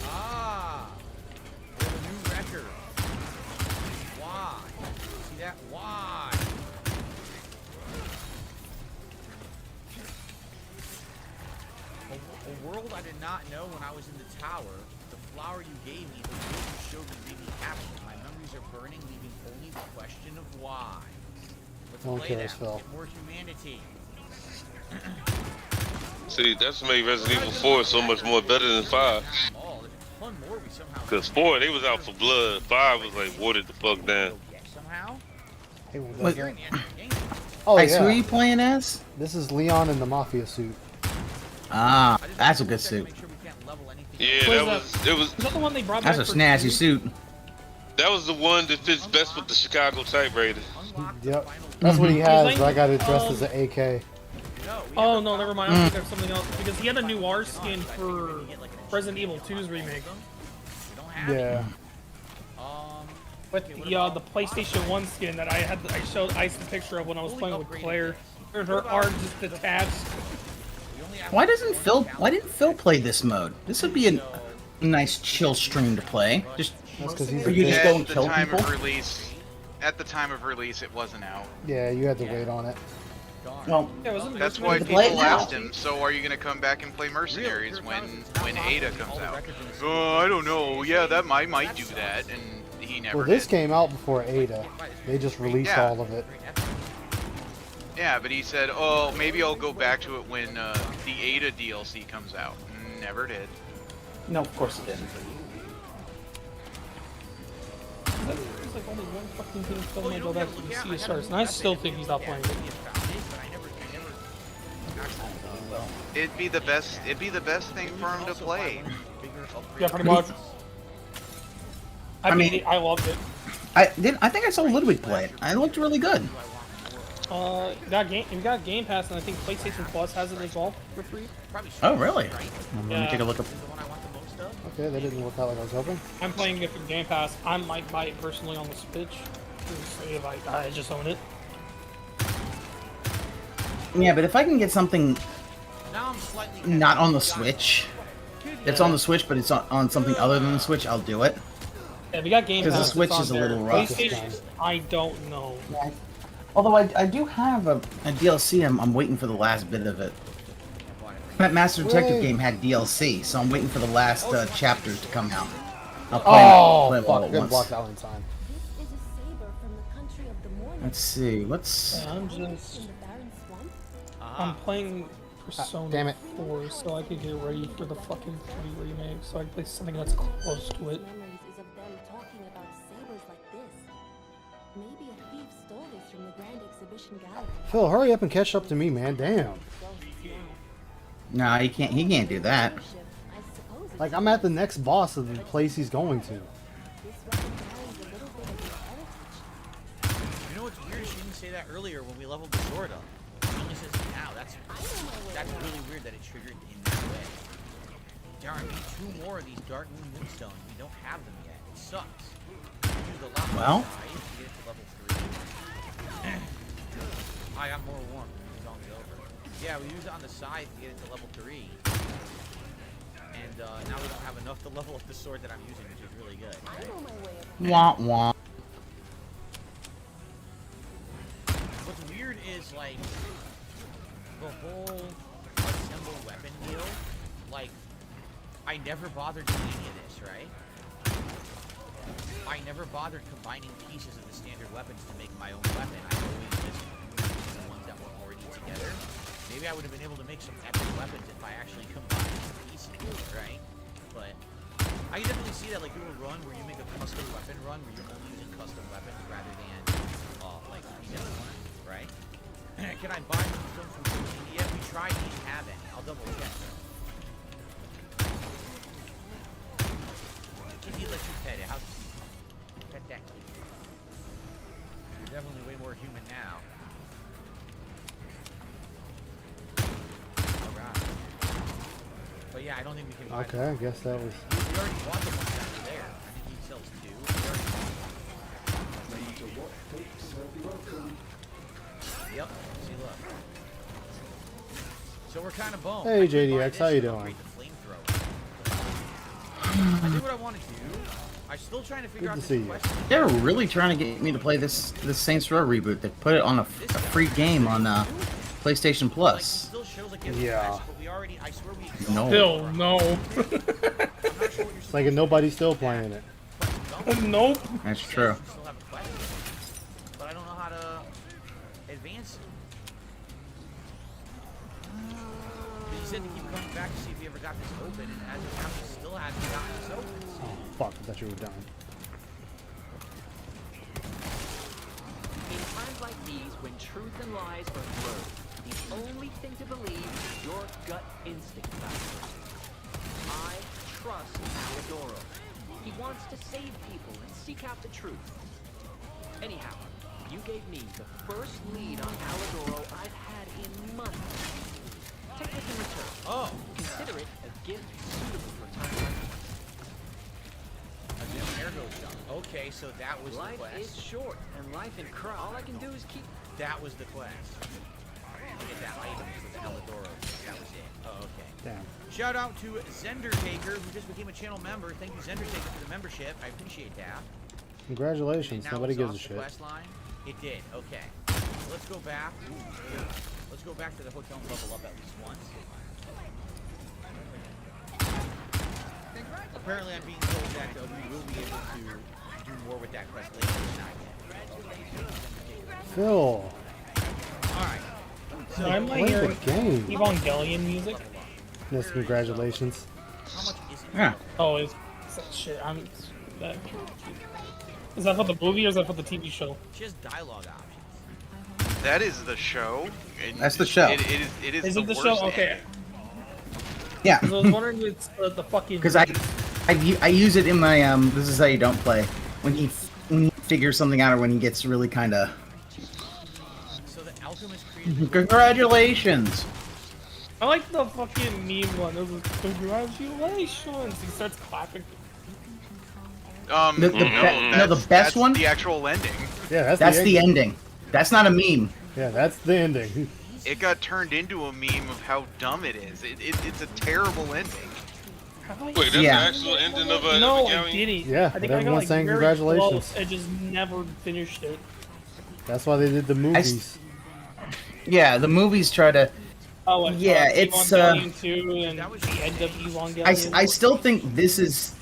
Ah! We have a new record. Why? See that? Why? A world I did not know when I was in the tower. The flower you gave me, the world you showed me made me happy. My memories are burning, leaving only the question of why. Let's Don't play kill that. us, Phil. Get more humanity. See, that's what made Resident Evil 4 so much more better than 5. Because 4, they was out for blood. 5 was like, watered the fuck down. Somehow? Wait. Oh, Ice, yeah. who are you playing as? This is Leon in the Mafia suit. Ah, that's a good suit. Yeah, that was, it was. Is that the one they brought That's back a for snazzy two? suit. That was the one that fits best with the Chicago type rating. Yep. That's what he has, He's but I got it dressed um, as an AK. Oh no, never mind. I think there's something else because he had a new R skin for Resident Evil 2's remake. Yeah. With the PlayStation 1 skin that I showed Ice the picture of when I was playing with Claire. Her R just detached. Why didn't Phil play this mode? This would be a nice chill stream to play. Just for you to just go and kill people. At the time of release, it wasn't out. Yeah, you had to wait on it. Well, that's why people asked him, so are you going to come back and play Mercenaries when Ada comes out? Oh, I don't know. Yeah, that might do that, and he never Well, this did. came out before Ada. They just released all of it. Yeah, but he said, oh, maybe I'll go back to it when the Ada DLC comes out. Never did. No, of course it didn't. There's like only one fucking thing Phil might go back to the Sea of Stars, and I still think he's not playing it. It'd be the best thing for him to play. Yeah, pretty much. I mean, I loved it. I think I saw Ludwig play it. It looked really good. You got Game Pass, and I think PlayStation Plus has it as well for free. Oh, really? Let me take a look up. Okay, that didn't work out like I was hoping. I'm playing it for Game Pass. I might buy it personally on the Switch. If I just own it. Yeah, but if I can get something not on the Switch, it's on the Switch, but it's on something other than the Switch, I'll do it. Yeah, we got Game Pass. Because the Switch it's on is a there. little rough. PlayStation, I don't know. Yeah. Although I do have a DLC, I'm waiting for the last bit of it. That Master Detective game had DLC, so I'm waiting for the last chapters to come out. I'll play it all at once. Block that one time. Let's see, what's... I'm playing Persona damn it. 4 so I can get ready for the fucking 3 remake, so I can play something that's close to it. Phil, hurry up and catch up to me, man. Damn. No, he can't do that. Like, I'm at the next boss of the place he's going to. You know what's weird? She didn't say that earlier when we leveled the sword up. She only says it now. That's really weird that it triggered in that way. Darn, we need 2 more of these Dark Moon Moonstones. We don't have them yet. It sucks. We used a lot Well. to get it to level 3. I got more warm. It's on the over. Yeah, we use it on the side to get it to level 3. And now we don't have enough to level up the sword that I'm using, which is really good. Right? Wah wah. What's weird is, like, the whole assemble weapon deal. Like, I never bothered doing any of this, right? I never bothered combining pieces of the standard weapons to make my own weapon. I always just used the ones that were already together. Maybe I would have been able to make some epic weapons if I actually combined the pieces, right? But I can definitely see that, like, do a run where you make a custom weapon run where you're only using custom weapons rather than, like, together ones, right? Can I buy some from social media? We tried, we didn't have any. I'll double check. Kitty lets you pet it. How's pet that kitty? You're definitely way more human now. Alright. But yeah, I don't think we can buy Okay, I guess that was... We already bought the ones that were there. I think he sells 2. We already bought them. Yep. See, look. So we're kind of boned. Hey, JDX, how you doing? I did what I wanted to do. I'm still trying to figure out this question. They're really trying to get me to play this Saints Row reboot. They put it on a free game on PlayStation Plus. Yeah. No. Still, no. It's like nobody's still playing it. Nope. That's true. But I don't know how to advance it. He said to keep coming back to see if he ever got this open, and as it happens, still hasn't gotten this open. Oh, fuck, I thought you were done. In times like these, when truth and lies are blurred, the only thing to believe is your gut instinct factor. I trust Aladoro. He wants to save people and seek out the truth. Anyhow, you gave me the first lead on Aladoro I've had in months. Take this in return. Oh. Consider it a gift suitable for times like these. Okay, so that was life the quest. Life is short, and life in crime. All I can do is keep. That was the quest. Get that item with the Aladoro. That was it. Oh, okay. Damn. Shout out to Zendertaker, who just became a channel member. Thank you, Zendertaker, for the membership. I appreciate that. Congratulations. Nobody gives a shit. Quest line. It did. Okay. So let's go back. Let's go back to the hotel and level up at least once. Apparently, I'm being told that we will be able to do more with that quest later tonight. Phil. Alright. So I'm like hearing Evangelion music. Yes, congratulations. How much is it? Yeah. Oh, it's shit. Is that for the movie or is that for the TV show? Just dialogue options. That is the show. That's the show. It is Is the it the worst show? Okay. ending. Yeah. I was wondering if it's the fucking. Because I use it in my This is how you don't play when he figures something out or when he gets really kind of. So the alchemist created. Congratulations. I like the fucking meme one. It was congratulations. He starts clapping. The best one. The actual ending. Yeah, that's the ending. That's not a meme. Yeah, that's the ending. It got turned into a meme of how dumb it is. It's a terrible ending. Wait, that's the actual ending of a No, I didn't. Yeah, I think everyone's I got, like, saying very congratulations. close. I just never finished it. That's why they did the movies. Yeah, the movies try to. Oh, like, yeah, it's Evangelion 2 and the end of Evangelion. I still think this is.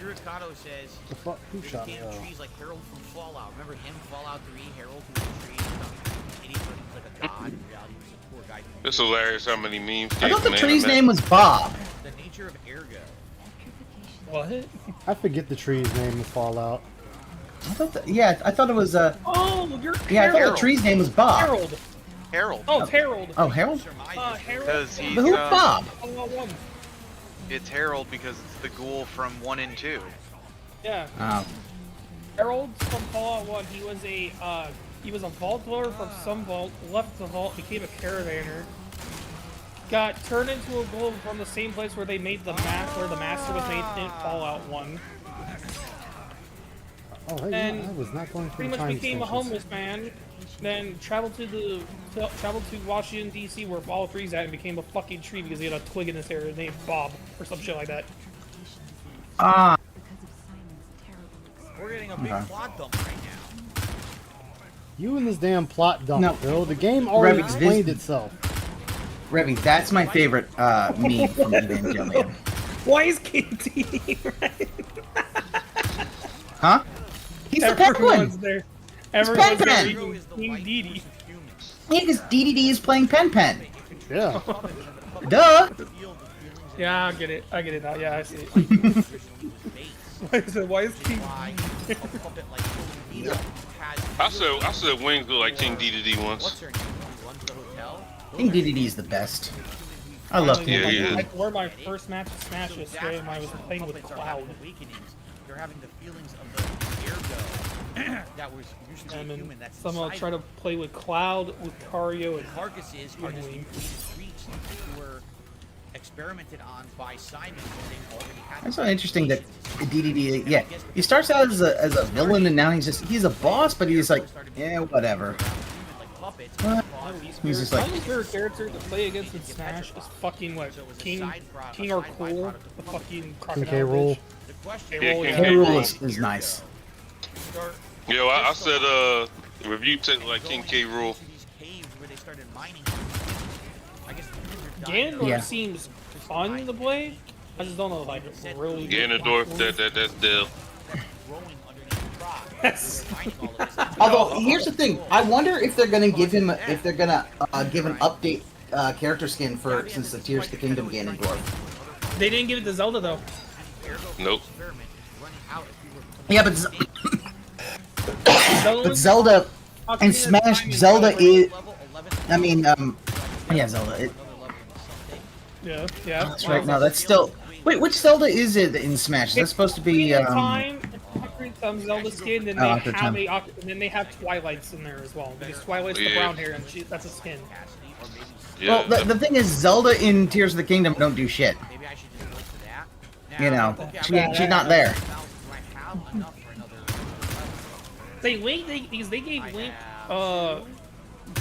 Ricardo says, The fuck? Who shot me? became trees like Harold from Fallout. Remember him, Fallout 3, Harold, who was a tree? He was like a god. In reality, he was a poor guy. It's hilarious how many memes. I thought the tree's name was Bob. The nature of ergo. What? I forget the tree's name in Fallout. I thought I thought it was Oh, you're Yeah, I thought Harold. the tree's name was Bob. Harold. Harold. Oh, it's Harold. Oh, Harold? Harold. Because he's Who's Bob? It's Harold because it's the ghoul from 1 and 2. Yeah. Oh. Harold from Fallout 1. He was a vault dweller from some vault. Left the vault, became a caravaner. Got turned into a ghoul from the same place where they made the where the master was made in Fallout 1. Oh, hey, And I was not going for pretty the much time became a extensions. homeless man. Then traveled to Washington D.C. where Fallout 3's at and became a fucking tree because he had a twig in his hair named Bob or some shit like that. Ah. We're getting a big plot dump right now. You and this damn plot dump, No. Phil. The game already Revy, explained itself. Revy, that's my favorite meme from Evangelion. Why is KT right? Huh? He's the Everyone's penguin. there. He's Everyone's there Pen-Pen. reading King Dedede. Yeah, because DDD is playing Pen-Pen. Yeah. Duh. Yeah, I get it. I get it now. Yeah, I see it. Why is King I said wings look like King DDD once. King DDD is the best. I love King DDD. I wore my first match of Smash yesterday and I was playing with Cloud. They're having the feelings of the ergo. that was usually And then human. That's somehow inside try to them. play with Cloud, with Cario, and Carcasses are just Wing. creatures who were experimented on by Simon when they already had. That's so interesting that DDD, yeah, he starts out as a villain and now he's a boss, but he's like, yeah, whatever. He's just like, my favorite character to play against in Smash is fucking what, King or Cool, the fucking crocodile. K. Rool. K. Rool is nice. Yo, I said review tech like King K. Rool. Ganondorf seems fun to play. I just don't know, like, really. Ganondorf, that's Dell. Although here's the thing, I wonder if they're gonna give him give an update character skin for since the Tears of the Kingdom Ganondorf. They didn't give it to Zelda though. Nope. Yeah, but Zelda in Smash, Zelda is. I mean, yeah, Zelda. Yeah. That's right. No, that's still. Wait, which Zelda is it in Smash? That's supposed to be. Some Zelda skin, then then they have Twilight's in there as well. Because Twilight's the brown hair, and that's a skin. Well, the thing is, Zelda in Tears of the Kingdom don't do shit. You know, she's not there. They gave Link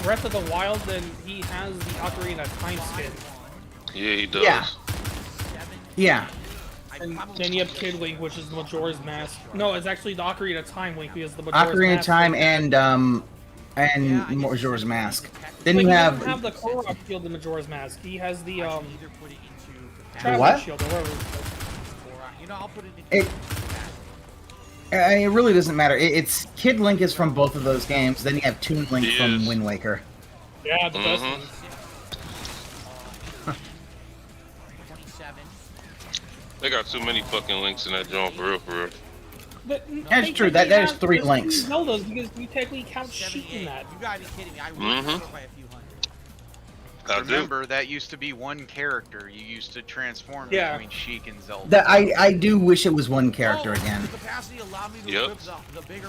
Breath of the Wild, then he has the Ocarina of Time skin. Yeah, he does. Yeah. And then you have Kid Link, which is the Majora's Mask. No, it's actually the Ocarina of Time Link, because the Majora's Ocarina of Mask. Time and Majora's Mask. Then you have. have. He doesn't have the Korok shield in Majora's Mask. He has the what? traveling shield, or whatever. It really doesn't matter. It's Kid Link is from both of those games. Then you have Toon Link from Wind Waker. Yeah, the best one. They got too many fucking links in that joint, for real, for real. But that's true. There's 3 links. Zeldas, because you technically count Sheik in that. You gotta be kidding me. I by a few hundred. Remember, that used to be one character. You used to transform between Sheik and Zelda. That I do wish it was one character again. The capacity allowed me to equip the bigger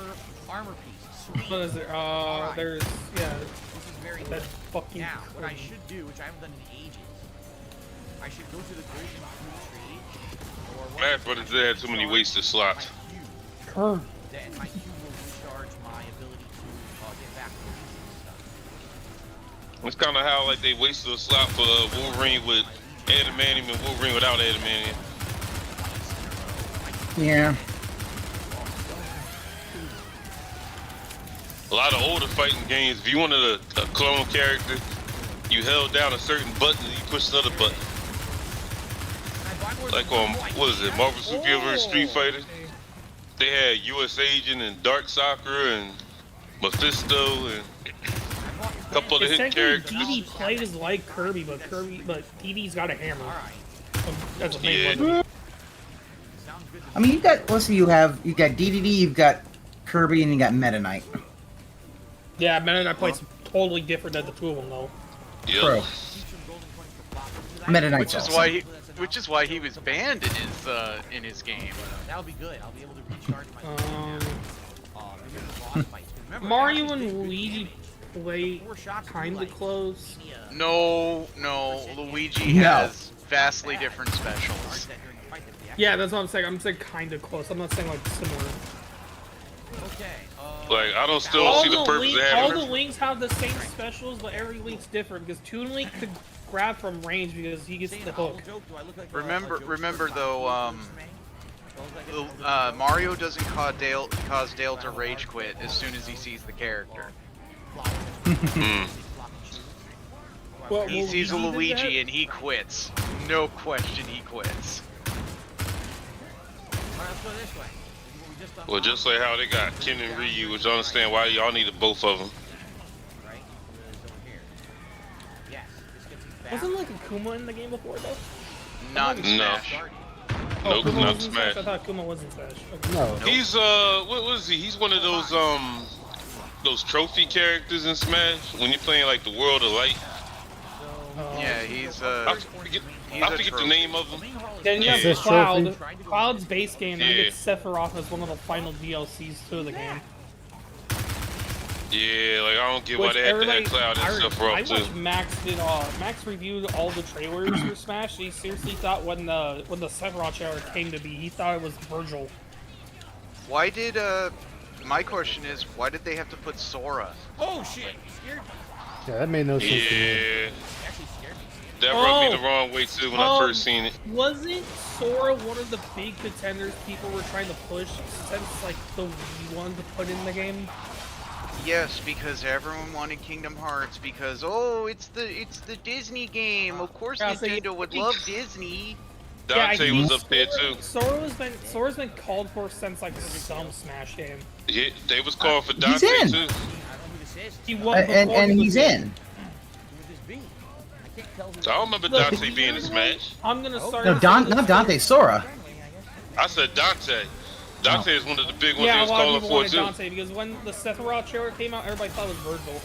armor pieces. What is there? There's This is very that fucking. Now, what I should do, which I haven't done in ages, I should go to the Golden Fruit trade. Smash Brothers, they had too many wasted slots. Then my cube will recharge my ability to get back to stuff. It's kind of how like they wasted a slot for Wolverine with adamantium and Wolverine without adamantium. Yeah. A lot of older fighting games, if you wanted a clone character, you held down a certain button and you pushed another button. Like on, what is it, Marvel Super vs. Street Fighter? They had US Agent and Dark Sakura and Mephisto and a couple of the hit characters. DD plays like Kirby, but DD's got a hammer. That's a main weapon. I mean, let's see, you got DDD, you've got Kirby, and you got Meta Knight. Yeah, Meta Knight plays totally different than the two of them, though. Yep. True. Meta Knight's Which is why he was banned in his game. That'll be good. I'll be able to recharge my. Mario and Luigi play kind of close. No, Luigi has vastly different specials. Yeah, that's what I'm saying. I'm saying kind of close. I'm not saying like similar. Okay. Like, I don't still see the purpose of having all the Links have the same specials, but every Link's different, because Toon Link could grab from range because he gets the hook. Remember though, Mario doesn't cause Dale to rage quit as soon as he sees the character. He sees a Luigi and he quits. No question, he quits. Well, just like how they got Ken and Ryu, which I understand why y'all needed both of them. Wasn't like Akuma in the game before though? Not in Smash. Nope, Akuma not was in Smash. I thought Akuma was in Smash. Okay. No. He's what was he? He's one of those trophy characters in Smash when you're playing like the World of Light. Yeah, he's I forget the name of him. Then you have Cloud. Cloud's base game, and you get Sephiroth as one of the final DLCs to the game. Yeah, like I don't get why they had to have Cloud and stuff I up too. watched Max reviewed all the trailers for Smash. He seriously thought when the Sephiroth trailer came to be, he thought it was Virgil. Why did my question is, why did they have to put Sora? Oh shit! Scared me. Yeah, that made no sense to me. Yeah. That rubbed me the wrong way too when I first seen it. Wasn't Sora one of the big contenders people were trying to push since like the Wii one to put in the game? Yes, because everyone wanted Kingdom Hearts because it's the Disney game. Of course, Nintendo would love Disney. Dante was up there too. Sora's been called for since like some Smash game. Yeah, they was called for Dante in. too. He was and he's in. So I don't remember Dante being in Smash. I'm gonna start. No, not Dante, Sora. I said Dante. Dante is one of the big ones Yeah, he was a lot of calling people for wanted too. Dante because when the Sephiroth trailer came out, everybody thought it was Virgil.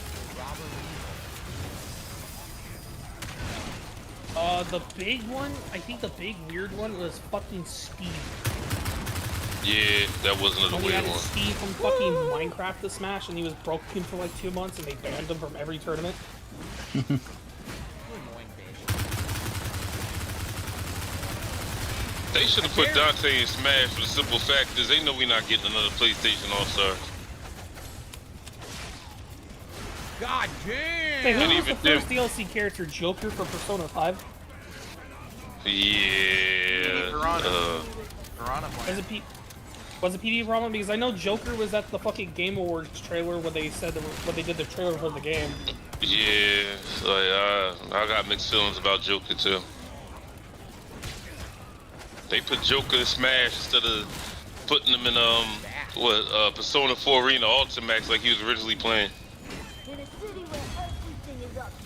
The big one, I think the big weird one was fucking Steve. Yeah, that wasn't When the we weird added one. Steve from fucking Minecraft to Smash, and he was broken for like 2 months, and they banned him from every tournament. They should have put Dante in Smash for the simple fact is they know we're not getting another PlayStation All-Star. God damn! Hey, who And was the even first DLC character, Joker for Persona 5? Yeah. Was it PD Brahma? Because I know Joker was at the fucking Game Awards trailer when they said when they did the trailer for the game. Yeah, like I got mixed feelings about Joker too. They put Joker in Smash instead of putting him in Persona 4 Arena Ultimax like he was originally playing.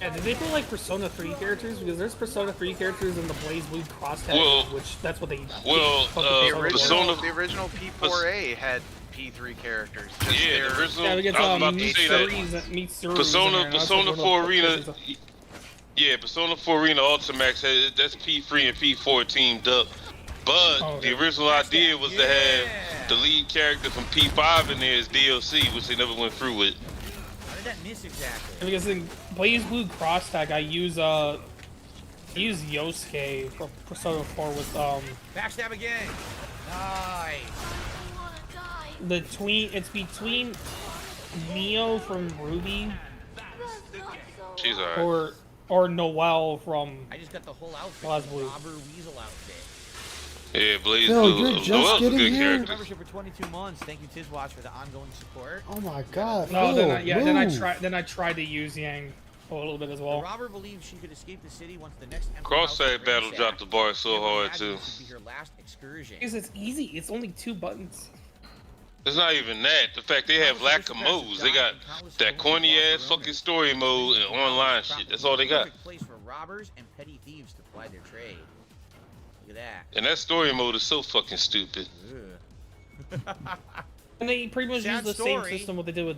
Yeah, did they put like Persona 3 characters? Because there's Persona 3 characters in the Blaze Blue cross tag, which that's what they. The original P4A had P3 characters. Yeah, the original. Yeah, we get I was about to say that. Persona 4 Arena. Yeah, Persona 4 Arena Ultimax, that's P3 and P4 teamed up. But the original idea was to have the lead character from P5 in there as DLC, which they never went through with. How did that miss exactly? Because in Blaze Blue cross tag, I use Yosuke for Persona 4 with Backstab again. Nice. It's between Neo from Ruby She's alright. or Noelle from I just got the whole outfit. Blaze Blue. Robber Weasel outfit. Yeah, Blaze Phil, Blue. you're just Noelle's a getting good here? character. Membership for 22 months. Thank you, Tizwatch, for the ongoing support. Oh my god. No, Phil, then I tried to use Yang a little bit as well. The robber believes she could escape the city once the next Cross-side battle dropped the bar so hard too. This would be her last excursion. Because it's easy. It's only 2 buttons. It's not even that. The fact they have lack of modes. They got that corny ass fucking story mode and online shit. That's all they got. Perfect place for robbers and petty thieves to ply their trade. Look at that. And that story mode is so fucking stupid. And they pretty much use the same system what they did with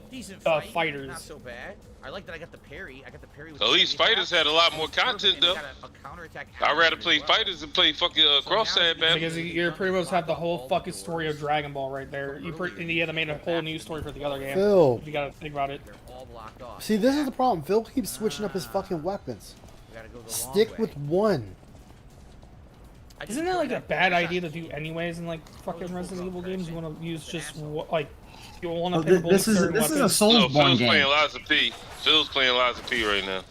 fighters. Not so bad. I like that I got the parry. I got the parry with At least fighters had a lot more content though. I'd rather play fighters than play fucking cross-side battle. Because you pretty much have the whole fucking story of Dragon Ball right there. You had to make a whole new story for the other game. Phil. You gotta think about it. See, this is the problem. Phil keeps switching up his fucking weapons. Stick with one. Isn't that like a bad idea to do anyways in like fucking Resident Evil games? You want to use just like you want to pick this is a Soulsborne Phil's game. playing Liza P. Phil's playing Liza P right now.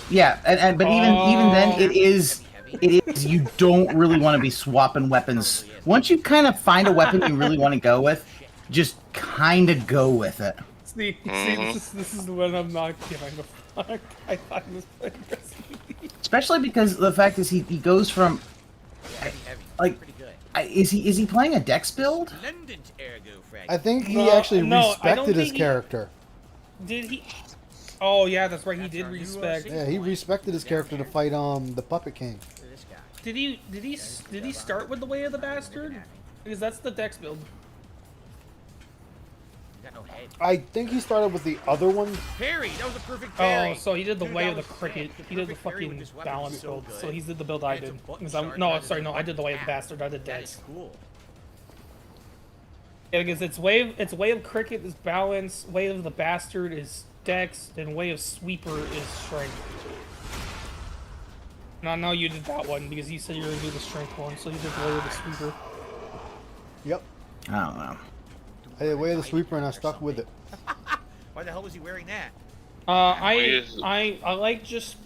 Yeah, but even then, it is you don't really want to be swapping weapons. Once you kind of find a weapon you really want to go with, just kind of go with it. See, this is the one I'm not giving a fuck. I thought he was playing Resident Evil. Especially because the fact is he goes from like is he playing a Dex build? I think he actually respected his character. Did he? Oh yeah, that's right. He did respect. Yeah, he respected his character to fight the Puppet King. Did he start with the Way of the Bastard? Because that's the Dex build. I think he started with the other one. Parry, that was a perfect parry. Oh, so he did the Way of the Cricket. He did the fucking balance build. So he did the build I did. I did the Way of the Bastard. I did Dex. Cool. Yeah, because it's Way of Cricket is balance, Way of the Bastard is Dex, and Way of Sweeper is Strength. No, no, you did that one because you said you were gonna do the Strength one, so you did Way of the Sweeper. Yep. I don't know. I did Way of the Sweeper and I stuck with it. Why the hell was he wearing that? I just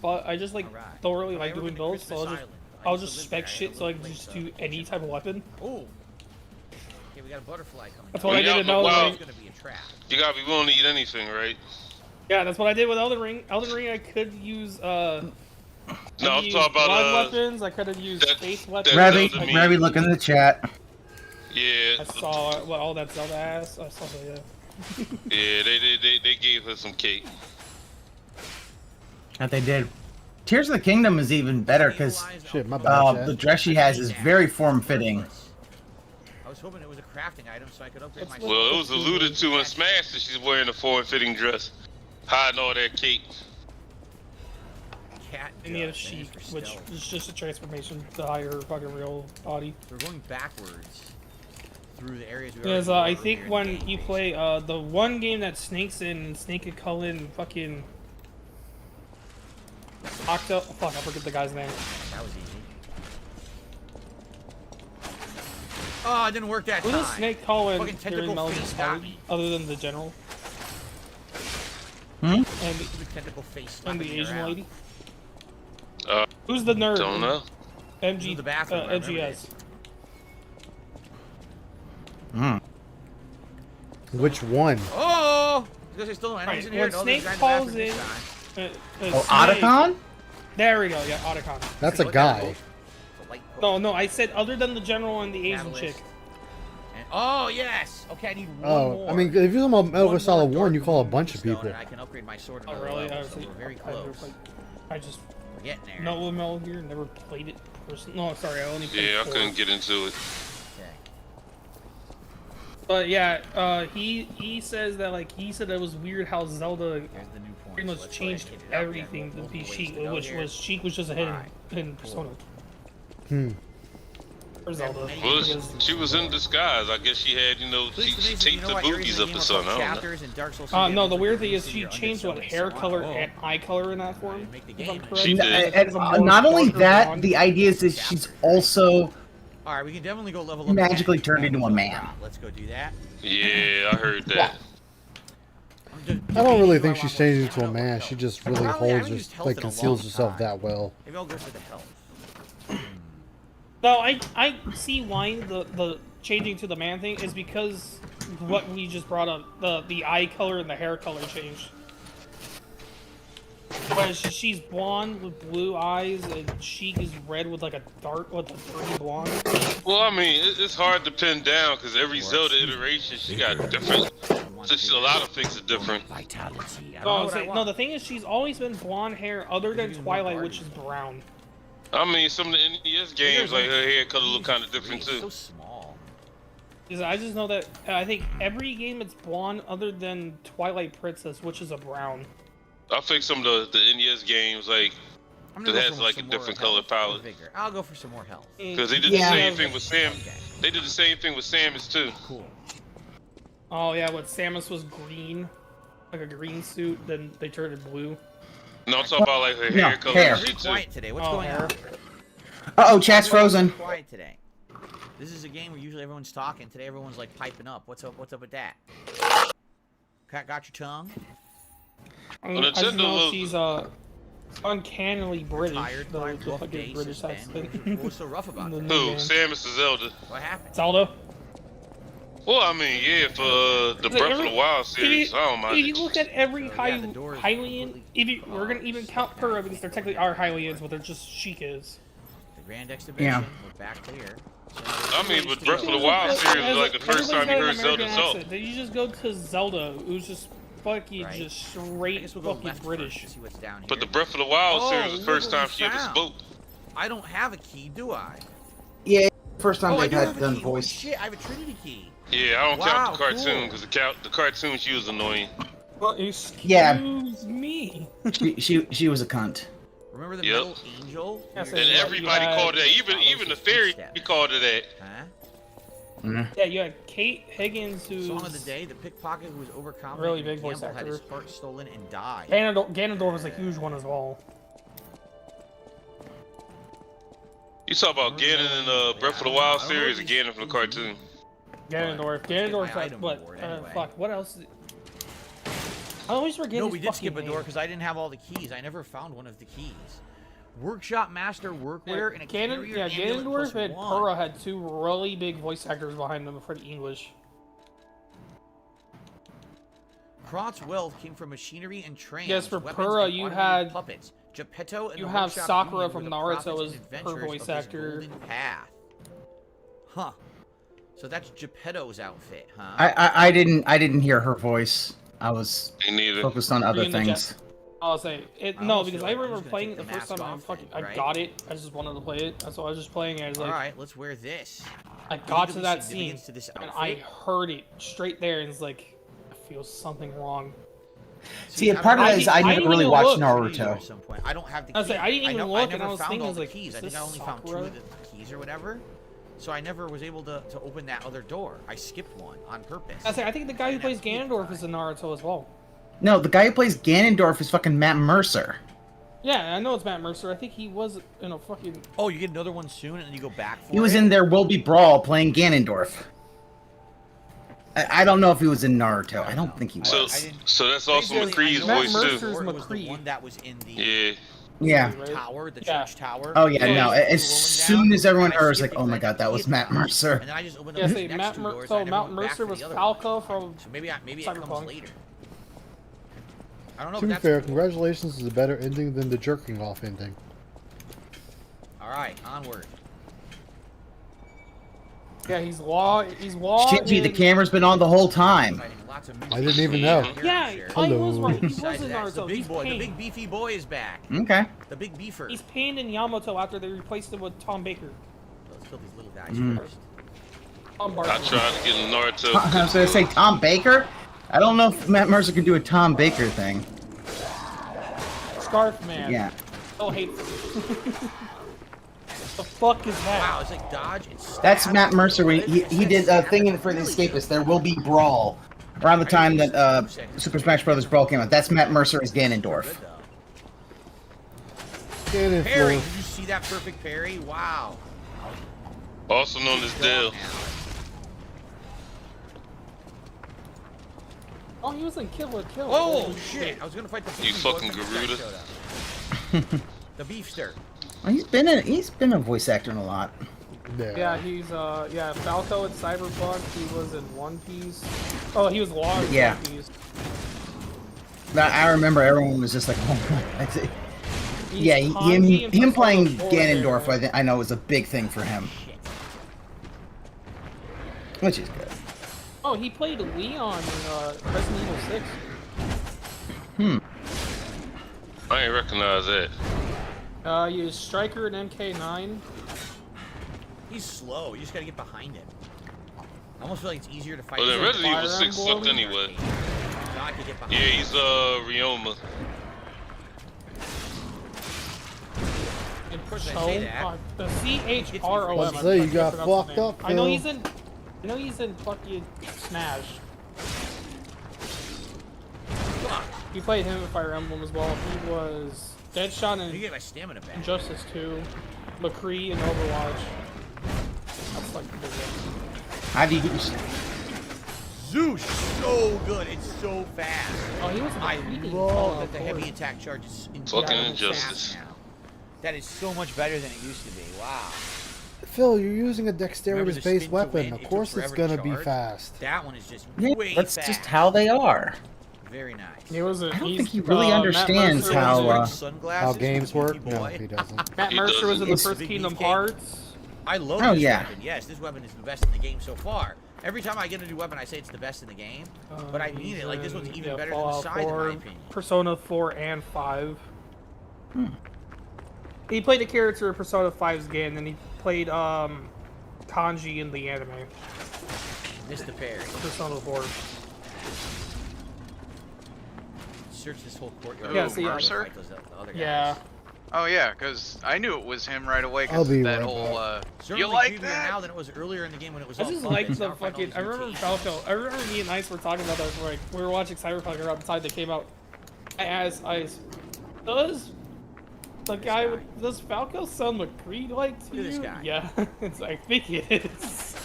like thoroughly like doing builds, so I'll just spec shit so I can just do any type of weapon. Oh. Okay, we got a butterfly coming. That's what I did in Elden Ring. You gotta be willing to eat anything, right? Yeah, that's what I did with Elden Ring. Elden Ring, I could use No, I'm talking about blood weapons. I could have used space weapons. Ravi, look in the chat. Yeah. I saw what all that Zelda ass. I saw that. Yeah, they gave her some cake. That they did. Tears of the Kingdom is even better because bad, the dress she has is very form-fitting. I was hoping it was a crafting item so I could upgrade my. Well, it was alluded to in Smash that she's wearing a form-fitting dress, hiding all that cake. And the Sheik, which is just a transformation to higher fucking real body. We're going backwards through the areas we Because already I were think here. when you play the one game that Snake's in, Snake and Cullen fucking Octo. Fuck, I forget the guy's name. That was easy. Oh, it didn't work that Who time. does Snake Cullen Fucking here in tentacle Metal face Gear got Solid, me. other than the general? Hmm? The tentacle face And the slapping me Asian around. lady? Who's the nerd? Don't know. MG, the bathroom, I remember MGS. Which one? Oh! Because there's still enemies in here. When No, Snake there's a calls guy in in... the bathroom Oh, Otacon? There we go, yeah, Otacon. That's a guy. No, I said other than the general and the Asian chick. Oh, yes! Okay, I need one Oh, more. I mean, if you're talking about Metal Gear Solid 1, you call a bunch of people. And I can upgrade my sword Oh, another really? level, so we're very close. I just... We're getting there. No Metal Gear, never played it personally. No, sorry, I only played Yeah, I 4. couldn't get into it. But yeah, he says that like he said it was weird how Zelda pretty much changed everything to be Sheik, which was Sheik was just a hidden persona. For Zelda. Well, she was in disguise. I guess she had, she taped the boobies up or something. I don't know. No, the weird thing is she changed what hair color and eye color in that form. If I'm correct. She did. And not only that, the idea is that she's also Alright, we can definitely go level up. magically turned into a man. Let's go do that. Yeah, I heard that. I don't really think she's changed into a man. She just really holds her, like conceals herself that well. Maybe I'll go for the health. No, I see why the changing to the man thing is because what we just brought up, the eye color and the hair color changed. Whereas she's blonde with blue eyes and Sheik is red with like a dirty blonde. Well, I mean, it's hard to pin down because every Zelda iteration, she got different. Just a lot of things are different. No, the thing is she's always been blonde hair other than Twilight, which is brown. I mean, some of the NES games, like her hair color look kind of different too. So small. I just know that I think every game it's blonde other than Twilight Princess, which is a brown. I think some of the NES games, like, that has like a different color palette. I'll go for some more health. Because they did the same thing with Sam. They did the same thing with Samus too. Cool. Oh yeah, what Samus was green, like a green suit, then they turned it blue. No, I'm talking about like her hair color hair. and shit too. Quiet today. What's going on? Uh-oh, chat's frozen. Quiet today. This is a game where usually everyone's talking. Today everyone's like piping up. What's up? What's up with that? Got your tongue? I just know she's uncannily British. The fucking British accent. What's so rough about Who? that? Samus or Zelda? What happened? Zelda. Well, I mean, yeah, for the Breath of the Wild series, I don't mind If you it. look at every Hylian, we're gonna even count her because they're technically our Hylians, but they're just Sheik is. The Grand Exhibition. We're back here. I mean, but Breath of the Wild series was like the first time you heard Zelda's song. Then you just go to Zelda, who's just fucking just straight fucking British. But the Breath of the Wild series was the first time she ever spoke. I don't have a key, do I? Yeah, first time I they've do had have a done key. Holy voice. shit, I have a Trinity key. Yeah, I don't count the Wow, cartoon because the cartoon she was annoying. Well, excuse Yeah. me. She was a cunt. Remember the Yep. Middle Angel? And everybody called it that. Even the fairy called it that. Huh? Yeah, you had Kate Higgins, who's Song of the day: the pickpocket who was overconfident really and big voice gambled, had his actor. heart stolen and died. Ganondorf was a huge one as well. You talk about Ganon in the Breath of the Wild series or Ganon from the cartoon? Ganondorf, fuck, what else? I always forget. No, his we did skip a fucking door name. because I didn't have all the keys. I never found one of the keys. Workshop Master Workwear and a carrier amulet Ganondorf plus and one. Purah had two really big voice actors behind them for the English. Krot's wealth came from machinery and trains. Yes, for weapons, Purah, and you automated had puppets. Geppetto and you the have Workshop Sakura Union from were the Naruto prophets as and her adventurers voice of his actor. golden path. Huh. So that's Geppetto's outfit, huh? I didn't hear her voice. I was Me neither. focused on other Reading the things. jet- I'll say it. I No, almost because feel I like I'm remember just gonna playing take it the the first mask time. off then, I right? got it. I just wanted to play it. So I was just playing it. I was like, All right, let's wear this. I got to Legally that scene significance to this and I outfit? heard it straight there, and it's like, I feel something wrong. See, a part of that is I never really watched Naruto. At some point. I don't have the I was key. like, I didn't even know, look, I and never I was found thinking, all the like, keys. is I think I this only found two Sakura? of the keys or whatever. So I never was able to open that other door. I skipped one on purpose. I was like, I think the guy who plays Ganondorf is in Naruto as well. No, the guy who plays Ganondorf is fucking Matt Mercer. Yeah, I know it's Matt Mercer. I think he was in a fucking. Oh, you get another one soon, and then you go back for He was it? in There Will Be Brawl playing Ganondorf. I don't know if he was in Naruto. I don't think he was. So that's also Basically, McCree's I know voice Mercer's too. was the one that was in the Yeah. tower, the church tower. Oh yeah, So no. I As was soon as everyone and I heard, it's skipped like, oh my god, that was Matt Mercer. And then I just opened up Yeah, the see, next Matt two Mer- doors. so I never Matt went back Mercer for was the other Falco from. So maybe it comes Cyberpunk. later. I don't know To if be that's fair, cool. congratulations is a better ending than the jerking off ending. All right, onward. Yeah, he's law. Shinji, the camera's been on the whole time. I didn't even know. Yeah, I was right. He was Besides in that, the Naruto. big He's boy, the Pain. big beefy boy is back. Okay. The big beefer. He's Pain in Yamato after they replaced him with Tom Baker. Let's kill these little guys Mm. first. Tom I Barker. tried to get Naruto. I was gonna say Tom Baker. I don't know if Matt Mercer can do a Tom Baker thing. Scarf Man. Yeah. So hateful. The fuck is that? Wow, it's like dodge and stab. That's Matt Mercer when he did a thing in for the Escapists. There Will Be Brawl. Around the time that Super Smash Bros. Brawl came out. That's Matt Mercer as Ganondorf. Parry, did you see that perfect parry? Wow. Also known as Dale. Oh, he was in Kill la Kill. Oh Holy shit! I was gonna fight the You beefy boy, fucking but this guy Garuda. showed up. The beefster. Well, he's been a voice actor in a lot. Yeah, he's Falco in Cyberpunk. He was in One Piece. Oh, he was Law in Yeah. One Piece. I remember everyone was just like, oh, that's it. He's Yeah, Kanji in him Persona playing 4 Ganondorf, I know was a big thing for him. Which is good. Oh, he played Leon in Resident Evil 6. I ain't recognize that. He was Striker in MK9. He's slow. You just gotta get behind him. I almost feel like it's easier to fight. Well, then him. Resident Evil 6 Fire sucked Emblem. anyway. Now I can get behind Yeah, him. he's Ryoma. Of course, I So, say that. the CHROM. Let's say you got fucked up, I know Phil. he's in fucking Smash. He played him in Fire Emblem as well. He was Deadshot You in get my stamina back. Injustice 2, McCree in Overwatch. That's like the big one. How do you get your... Zeus, so good. It's so fast. Oh, he was in I McCree. love that the heavy attack charge is Fucking incredibly Injustice. fast now. That is so much better than it used to be. Wow. Phil, you're using a Remember the dexterity-based spin to weapon. win? Of It took course it's forever to gonna be charge. fast. That one is just Yeah, way that's fast. just how they are. Very nice. He was a, I don't he's, think he really understands Matt Mercer how, was How games work? No, he doesn't. Matt He Mercer was in the doesn't. first Big Kingdom beefcake. Hearts. I love Oh, this yeah. weapon. Yes, this weapon is the best in the game so far. Every time I get a new weapon, I say it's the best in the game. But I mean He's it. Like, this one's in, even yeah, better than the Fallout side, in 4, my opinion. Persona 4 and 5. He played a character in Persona 5's game, and then he played Kanji in the anime. Mr. Perry. Persona 4. Search this whole courtyard. Yeah, see, I'll go Mercer? fight those other guys. Yeah. Oh yeah, because I knew it was him right away. I'll Because be that right whole back. you like creepier that? now than it was earlier in the game when it was I all just fun. like It's the now find all fucking. these I remember mutations. Falco. I remember me and Ice were talking about that. Like we were watching Cyberpunk around the time they came out. I asked Ice, does Falco sound McCree like to Look at this you? guy. Yeah, it's. I think it is.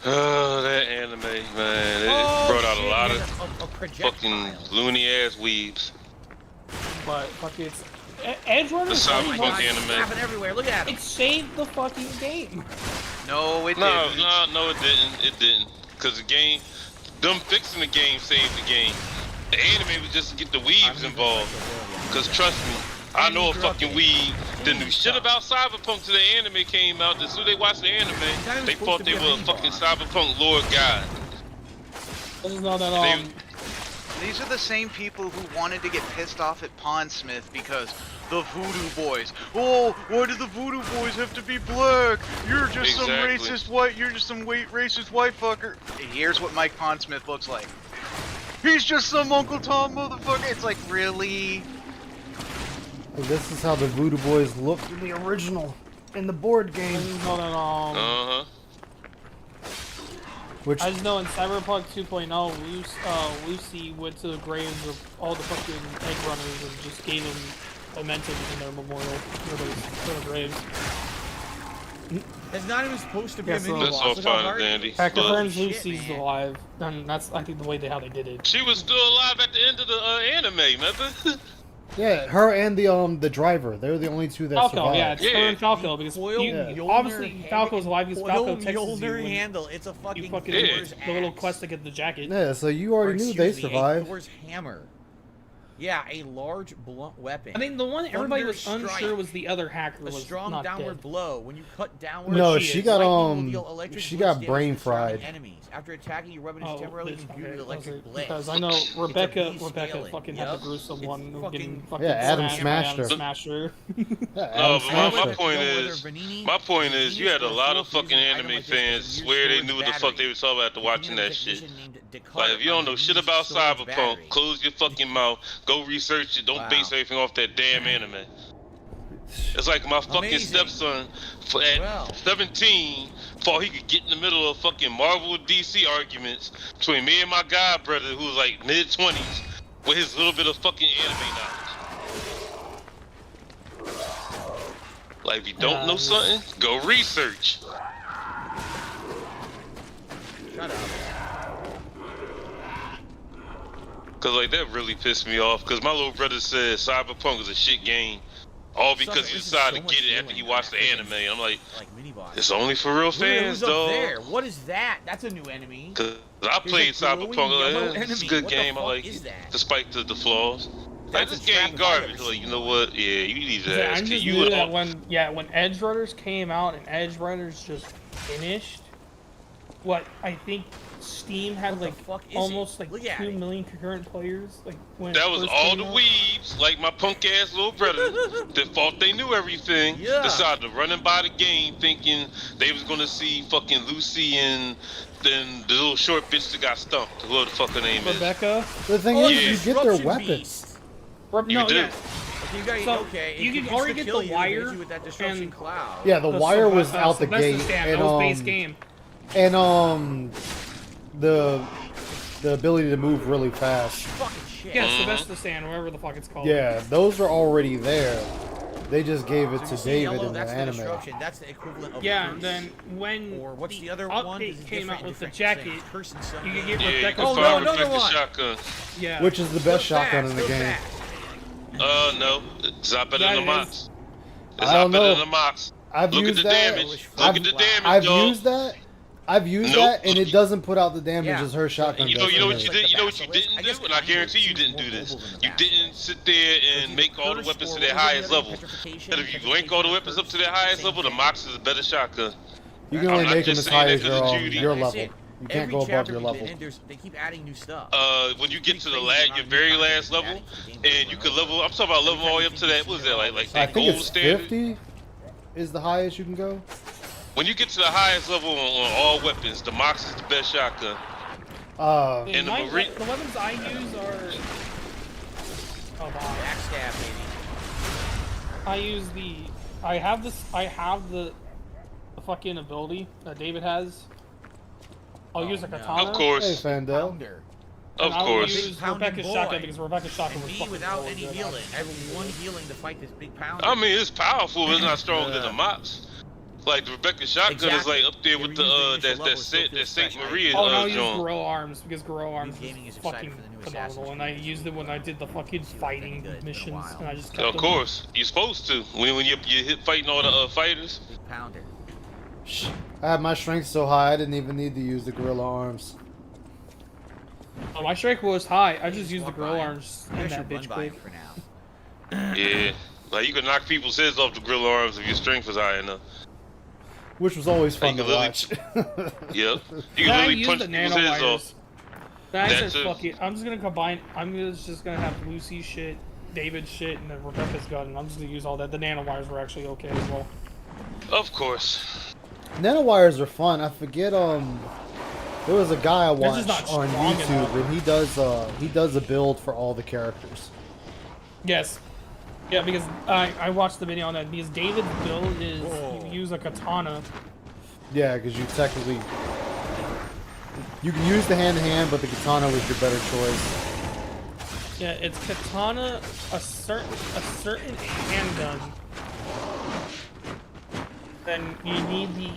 Oh, that anime, man. It brought out a lot of fucking loony ass weebs. But fuck it's Edge The Runners. cyberpunk anime. Happened everywhere. Look at It saved the fucking game. No, it No, didn't. no, it didn't. It didn't. Because the game, them fixing the game saved the game. The anime was just to get the weebs involved. Because trust me, I know a fucking weeb that knew shit about cyberpunk till the anime came out. As soon as they watched the anime, they thought they were a fucking cyberpunk lord god. This is not at These are the same people who wanted to get pissed off at Pondsmith because the Voodoo Boys. Oh, why do the Voodoo Boys have to be black? You're just some racist white. You're just some racist white fucker. Here's what Mike Pondsmith looks like. He's just some Uncle Tom motherfucker. It's like, really? This is how the Voodoo Boys looked in the original, in the board game. Uh-huh. Which I just know in Cyberpunk 2.0, Lucy went to the graves of all the fucking egg runners and just gave them mementos in their memorial for their graves. It's not even supposed to be a mini That's all fine and dandy. That confirms but Lucy's alive, and that's I think the way how they did it. She was still alive at the end of the anime, remember? yeah, her and the driver, they're the only two that Falco, survived. yeah, it's her and Falco because obviously Falco's alive because Falco texts you when handle. It's a fucking you fucking the little quest to get the jacket. Yeah, so you already knew they survived. Thor's hammer. Yeah, a large blunt weapon. I mean, the one everybody was Thunder unsure strike. was the other hacker A was strong not downward dead. blow. When you cut downward, No, she got she brain fried. Enemies. After attacking, your weapon is Oh, temporarily it's imbued with okay, electric blitz. because I know It's a Rebecca beast fucking scaling. had Yep. the gruesome It's one who getting fucking- fucking Yeah, Adam smashed by smashed her. Smashed her. No, but my point is, you had a lot of fucking anime fans swear they knew what the fuck they were talking about after watching that shit. Like, if you don't know shit about cyberpunk, close your fucking mouth, go research it, don't base everything off that damn anime. It's like my fucking stepson at 17 thought he could get in the middle of fucking Marvel and DC arguments between me and my god brother who was like mid-20s with his little bit of fucking anime knowledge. Like, if you don't know something, go research. Shut up. Cause like that really pissed me off. Cause my little brother said Cyberpunk was a shit game, all because he decided to get it after he watched the anime. I'm like, it's only for real fans, Who's up dog. there? What is that? That's a new enemy. Cause I played There's a glowing Cyberpunk, yellow like, it's a enemy. good What the game. I fuck like is it, that? despite the flaws. Like, That's this a trap game if I've garbage. ever Like, you know what? Yeah, you need to Yeah, ask. I just You knew would that when Edge Runners came out and Edge Runners just finished, what I think Steam had like almost like 2 million concurrent players. Like when that it was first all came the out. weebs, like my punk ass little brother, that thought they knew everything. Yeah. Decided to run by the game thinking they was gonna see fucking Lucy and then the little short bitch that got stumped. Whoever the fuck her name Rebecca. The thing Oh, is, you get their weapons. No, do. yeah. Okay, you got So, okay. you if can it already gets get to the kill you, it wire hits you with that destruction and- cloud. Yeah, the wire was out the Sylvester gate, Stan, and that was base game. and the ability to move really fast. Fucking shit. Yeah, Sylvester Stan, whatever the fuck it's called. Yeah, those are already there. They just gave it So to you see David yellow, in the that's the anime. destruction. That's the equivalent of Yeah, curse. and then when Or what's the other update one? This is came out different- with the different jacket, things. Curse in some you could way. get Yeah, you Rebecca. can Oh, find no, another Rebecca's one. shotgun. Yeah. Which is the best Go shotgun fast, in the go game. fast. No, it's not better Yeah, than the it Mox. is. It's I not don't better know. than the Mox. I've Look at used the that. damage. Look I've, at the damage, I've dog. used that. I've used Nope. that, and it doesn't put out the damage Yeah. as her shotgun You does. know what for you me. did. You know what you didn't do, and I guarantee you didn't do this. You didn't sit there and make all the weapons to their highest level. And if you rank all the weapons up to their highest level, the Mox is a better shotgun. You can I'm only not make them just as saying high that as 'cause of Judy. your That's level. it. You can't Every go above chapter your we get level. in, they keep adding new stuff. When you get to the very last level, and you could level. I'm talking about level all the way up to that. What is that like I that think gold it's standard? 50 is the highest you can go. When you get to the highest level on all weapons, the Mox is the best shotgun. The weapons I use are. Oh, wow. Backstab, baby. I have the fucking ability that David has. I'll use a katana. Of course. Hey, Fandel. Of I will course. use Rebecca's shotgun because Rebecca's shotgun was fucking without really any good. healing. I have one healing to fight this big pounder. I mean, it's powerful, but it's not stronger than the mops. Like the Rebecca shotgun is like up there with that Saint Maria Oh, no, I use joint. Gorilla Arms because Gorilla Arms is fucking phenomenal, and I used it when I did the fucking fighting missions, and I just kept Of them. course, you're supposed to when you hit fighting all the fighters. Pounder. I had my strength so high I didn't even need to use the gorilla arms. Oh, my strength was high. I just used the Gorilla Arms and that bitch quick. For now. Yeah, like you can knock people's heads off the gorilla arms if your strength is high enough. Which was always fun to watch. Yep. You Then can I literally used punch the people's nano heads wires. off. Then I That's said, it. fuck it. I'm just gonna combine. I'm just gonna have Lucy's shit, David's shit, and then Rebecca's gun, and I'm just gonna use all that. The nano wires were actually okay as well. Of course. Nanowires are fun. I forget there was a guy I They're just watched not on strong YouTube enough. and he does a build for all the characters. Yes. Yeah, because I watched the video on that because David's build is you use a katana. Yeah, because you can use the hand-to-hand, but the katana was your better choice. Yeah, it's katana, a certain handgun. Then you need the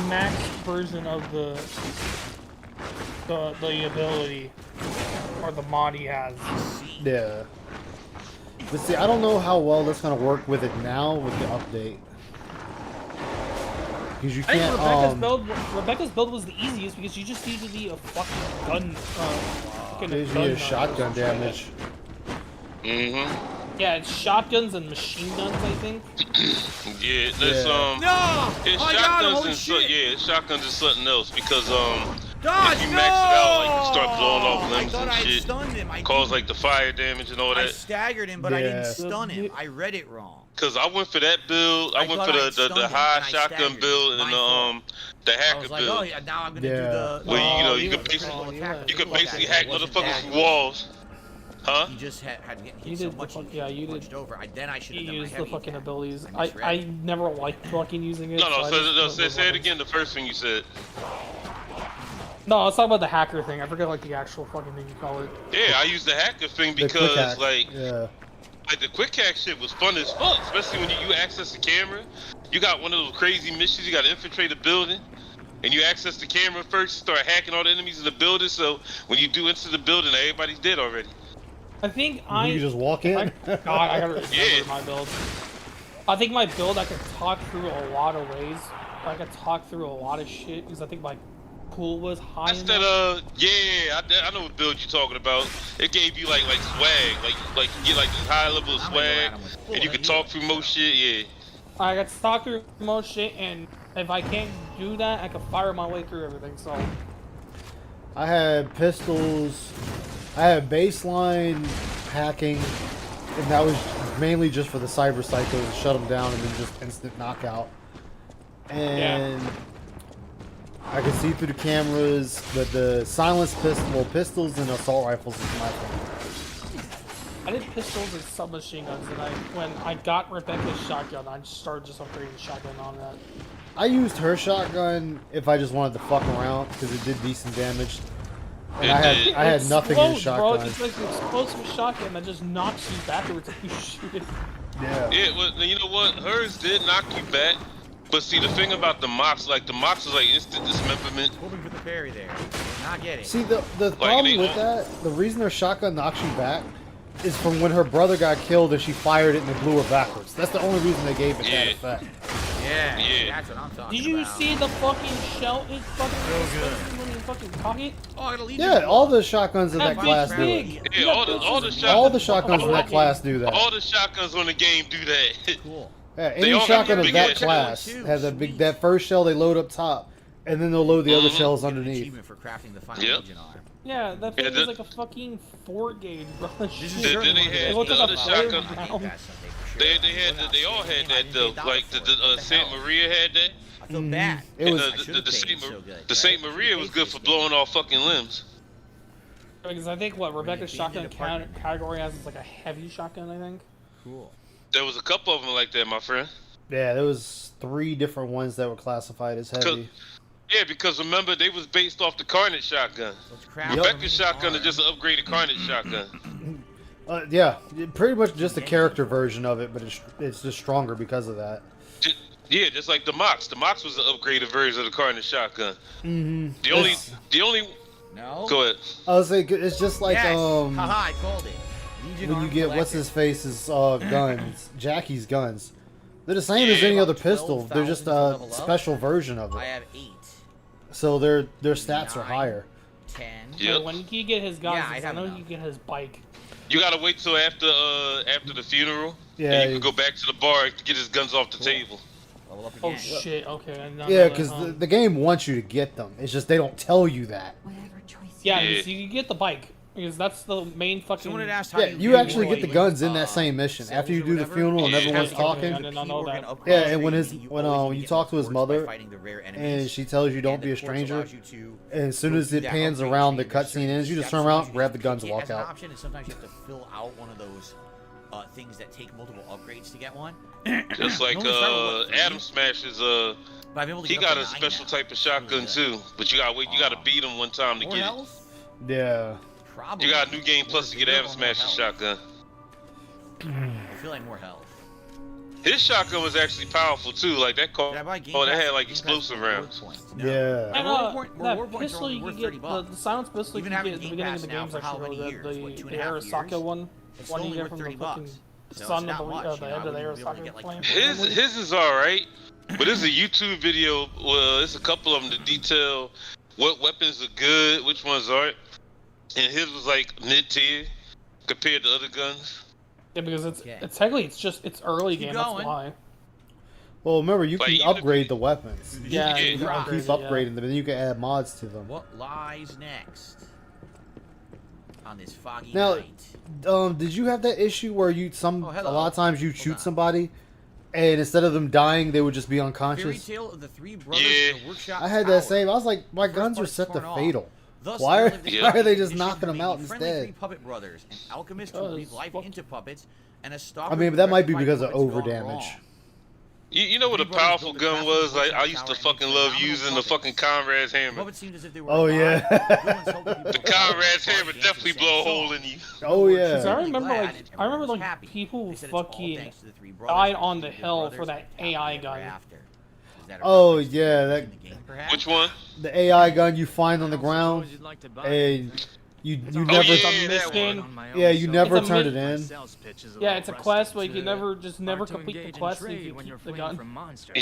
max version of the ability or the mod he has. Yeah. But see, I don't know how well that's gonna work with it now with the update. Because you I think can't. Rebecca's build was the easiest because you just needed the fucking gun. Gives you a shotgun damage. Yeah, it's shotguns and machine guns, I think. Yeah, there's No! it's Oh, shotguns holy and shit! yeah, shotguns is something else because Dodge, if you max it out, like you start no! blowing off limbs I thought and I shit, stunned him. I cause didn't. like the fire damage and all I that. staggered him, but I didn't Yeah. stun him. I read it wrong. Cause I went for that build. I went thought for I stunned the him, high and I shotgun staggered. build and My fault. the I hacker was like, build. oh yeah, now I'm gonna Yeah. do the. Where you the could basically critical attack. you could Look at basically it. hack It wasn't motherfuckers that through good. walls. Huh? He just had You hit so did much. the He fuck, yeah, you punched did. over. Then I should have You done my used the heavy fucking attack. abilities. I misread. I never liked fucking using it. No, so I just went say with it again. The first thing you said. No, let's talk about the hacker thing. I forget like the actual fucking thing you call it. Yeah, I use the hacker thing The quick because hack. like Yeah. the quick hack shit was fun as fuck, especially when you access the camera. You got one of those crazy missions. You got to infiltrate a building, and you access the camera first. Start hacking all the enemies in the building. So when you do enter the building, everybody's dead already. I think You just walk in. God, I gotta remember my build. I think my build I could talk through a lot of ways. I could talk through a lot of shit because I think my pool was high That's enough. that I know what build you're talking about. It gave you like swag, like you get like this high level of swag, and you can talk through most shit. Yeah. I got to talk through most shit, and if I can't do that, I can fire my way through everything. So I had pistols. I had baseline hacking, and that was mainly just for the cyber psychos to shut them down and then just instant knockout. And I could see through the cameras, but the silenced pistols and assault rifles is my thing. I did pistols and submachine guns, and when I got Rebecca's shotgun, I just started just upgrading the shotgun on that. I used her shotgun if I just wanted to fuck around because it did decent damage. And I had nothing in the shotgun. Bro, it's like an explosive shotgun that just knocks you backwards if you shoot it. Yeah. Yeah, well, you know what? Hers did knock you back. But see, the thing about the mops, like the mops is like instant dismemberment. Hoping for the parry there. Not getting. See, the problem with that, the reason her shotgun knocks you back is from when her brother got killed and she fired it and it blew her backwards. That's the only reason they gave it that effect. Yeah, that's what I'm talking about. Did you see the fucking shell? It fucking when you fucking cock it. Oh, I gotta leave. Yeah, all the shotguns in that That class do big. it. Yeah, All the shotguns in that class do that. All the shotguns on the game do that. Cool. Yeah, They any all have shotgun of big that ass class shells, too. has that first shell they load up top, and then they'll load the other shells Get an underneath. achievement for crafting the final Yep. Legion arm. Yeah, that thing is like a fucking 4 gauge, bro. This is Shit. certainly Then they one of had those looked the like a other flare shotgun. round. I need that someday for They all had that though. Like the Saint Maria had that. I feel bad. It was The Saint Maria was good for blowing off fucking limbs. Because I think what Rebecca's shotgun category has is like a heavy shotgun, I think. Cool. There was a couple of them like that, my friend. Yeah, there was 3 different ones that were classified as heavy. Yeah, because remember they was based off the Carnage shotgun. Rebecca's shotgun is just an upgraded Carnage shotgun. Yeah, pretty much just a character version of it, but it's just stronger because of that. Yeah, just like the Mox. The Mox was an upgraded version of the Carnage shotgun. Mm-hmm. The only. No. Go ahead. I was like, it's just like Haha, I called it. Legion when you Arm get Collective. what's his face's guns, Jackie's guns. They're the same as any other pistol. They're just a special version of it. I have 8. So their stats are higher. 10. Yep. When he get his guns, Yeah, I'd I have know enough. he get his bike. You gotta wait till after the funeral. Yeah, And you can go back to the bar and get his guns off the table. Level up Oh again. shit! Okay. I did not Yeah, know because that, the game wants you to get them. It's just they don't tell you that. Yeah, Yeah. because you can get the bike because that's the main fucking. Someone had asked how Yeah, you actually get the guns in that same mission after you or do the whatever. funeral and Yeah. everyone's Okay, talking. I did not know that. Yeah, and when you talk to his mother and and she tells you don't be a stranger, and as soon as it pans around, the cutscene ends, you just turn around, grab the guns, and walk As an out. option, and sometimes you have to fill out one of those things that take multiple upgrades to get one. Just like Normally start with what, Adam Smashes But I've been able to he get up got to a 9 special now. type of shotgun too. But you gotta wait. You gotta beat him one time to More get it. health? Yeah. Probably. You got a new game plus to get Adam More Smashes health. shotgun. I feel like more health. His shotgun was actually powerful too. Like that called. Did I buy Game Oh, that Pass? had like Game Pass explosive reward rounds. points? Yeah. And Reward point- that reward points are pistol only you worth can get, 30 bucks. the silence pistol Even you can having get at the Game beginning Pass of the now game's for how actually many really years? good. What, The 2.5 Arasaka years? one. It's One you only get worth from the 30 fucking bucks. So son it's of not the, much, the you know, end I of the wouldn't be able to Arasaka get, like, flame. His is all right, but it's a YouTube video. Well, it's a couple of them to detail what weapons are good, which ones aren't, and his was like mid tier compared to other guns. Yeah, because it's technically it's early Keep game. going. That's why. Well, remember you Like, can even if upgrade the weapons. Yeah, You can keep upgrading them, and then you can add mods to them. What lies next on this foggy Now, night? did you have that issue where a hello. lot of times you Hold shoot on. somebody, and instead of them dying, they would just be Fairy unconscious? Tale of the Three Brothers Yeah. in the Workshop I had Tower. that same. I was like, my First guns are part's set to torn off. fatal. Thus, Why there are, lived a why are they shocking just mission knocking them between out the friendly instead? three puppet brothers, an alchemist who Oh, breathed life fuck. into puppets, and a stalker. I mean, who but that might be rectified because of puppets over gone damage. wrong. You know what a Three brothers powerful built a gun crafty was? Like I workshop used to tower fucking and love phenomenal using the puppets. fucking Conrad's hammer. Puppets seemed as if they were Oh, alive. yeah. Villains helped people The die, Conrad's fought hammer against definitely the blow a same hole soul. in you. Oh Really yeah. I remember glad, like and I remember everyone was like happy. people They said it's all fucking thanks to the three brothers died and on the Three hill brothers for that and AI happily gun. ever after. Is that a Oh reference to yeah, the that in the game, perhaps? Which one? the AI gun you find on the ground, and you never yeah, that mission. you never It's a turned it mi- in. Yeah, it's a quest, but you can never complete the quest if you keep the gun. Yeah,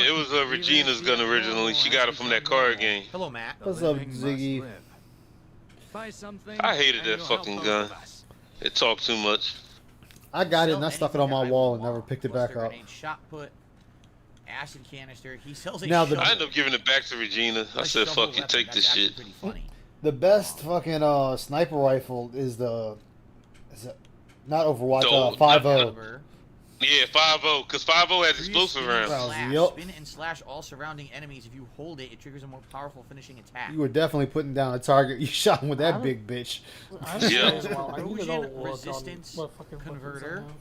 it was Regina's gun originally. She got it from that card game. Hello, Matt. What's up, Ziggy? I hated that fucking gun. It talked too much. I got it and I Sell stuck it on my anything wall that and never picked it cluster back up. grenade, shot put, acid canister. He sells a Now the- shovel. I ended up giving it back to Regina. I A said, shovel "Fuck it, weapon. take That's this actually shit." pretty funny. The best fucking sniper rifle is is it not Overwatch? Don't- 5.0. Yeah, 5.0, because 5.0 has explosive rounds. Yup. Spin and slash all surrounding enemies. If you hold it, it triggers a more powerful finishing attack. You were definitely putting down a target. You shot him with that big bitch. I don't Yeah. know as well. I need to go Corrosion look on resistance what fucking converter. weapons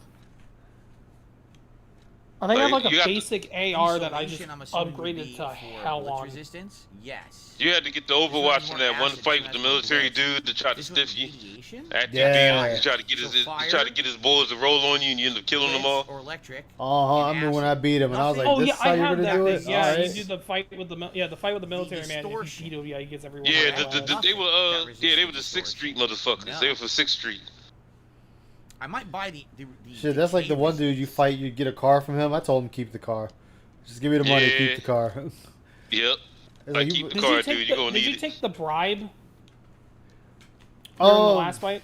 I think I have like You a got basic AR that I just Insulation, I'm assuming, would upgraded be to for hell blitz on. resistance. Yes. You had to get the Overwatch in that one acid fight with the than military blitz. dude that tried to This was stiff you. radiation? Active Yeah. beam, you try to get So his, you fire, try to get his boys to roll on you, and you end up killing them all. Or electric. I remember when I beat him and I was like, Oh "This yeah, is how I you're have gonna that do thing. it." Yeah, Alright. you do the fight with the fight with the military man. If you beat him, yeah, he gets everyone. Yeah, out. they were they were the 6th Street motherfuckers. No. They were for 6th Street. I might buy the Shit, that's like the one dude you fight. You get a car from him. I told him keep the car. Just give me the money, Yeah. keep the car. Yep. It's I like, keep the Did car, you take dude. the, You're gonna did you need it. take the bribe during the Oh, last fight?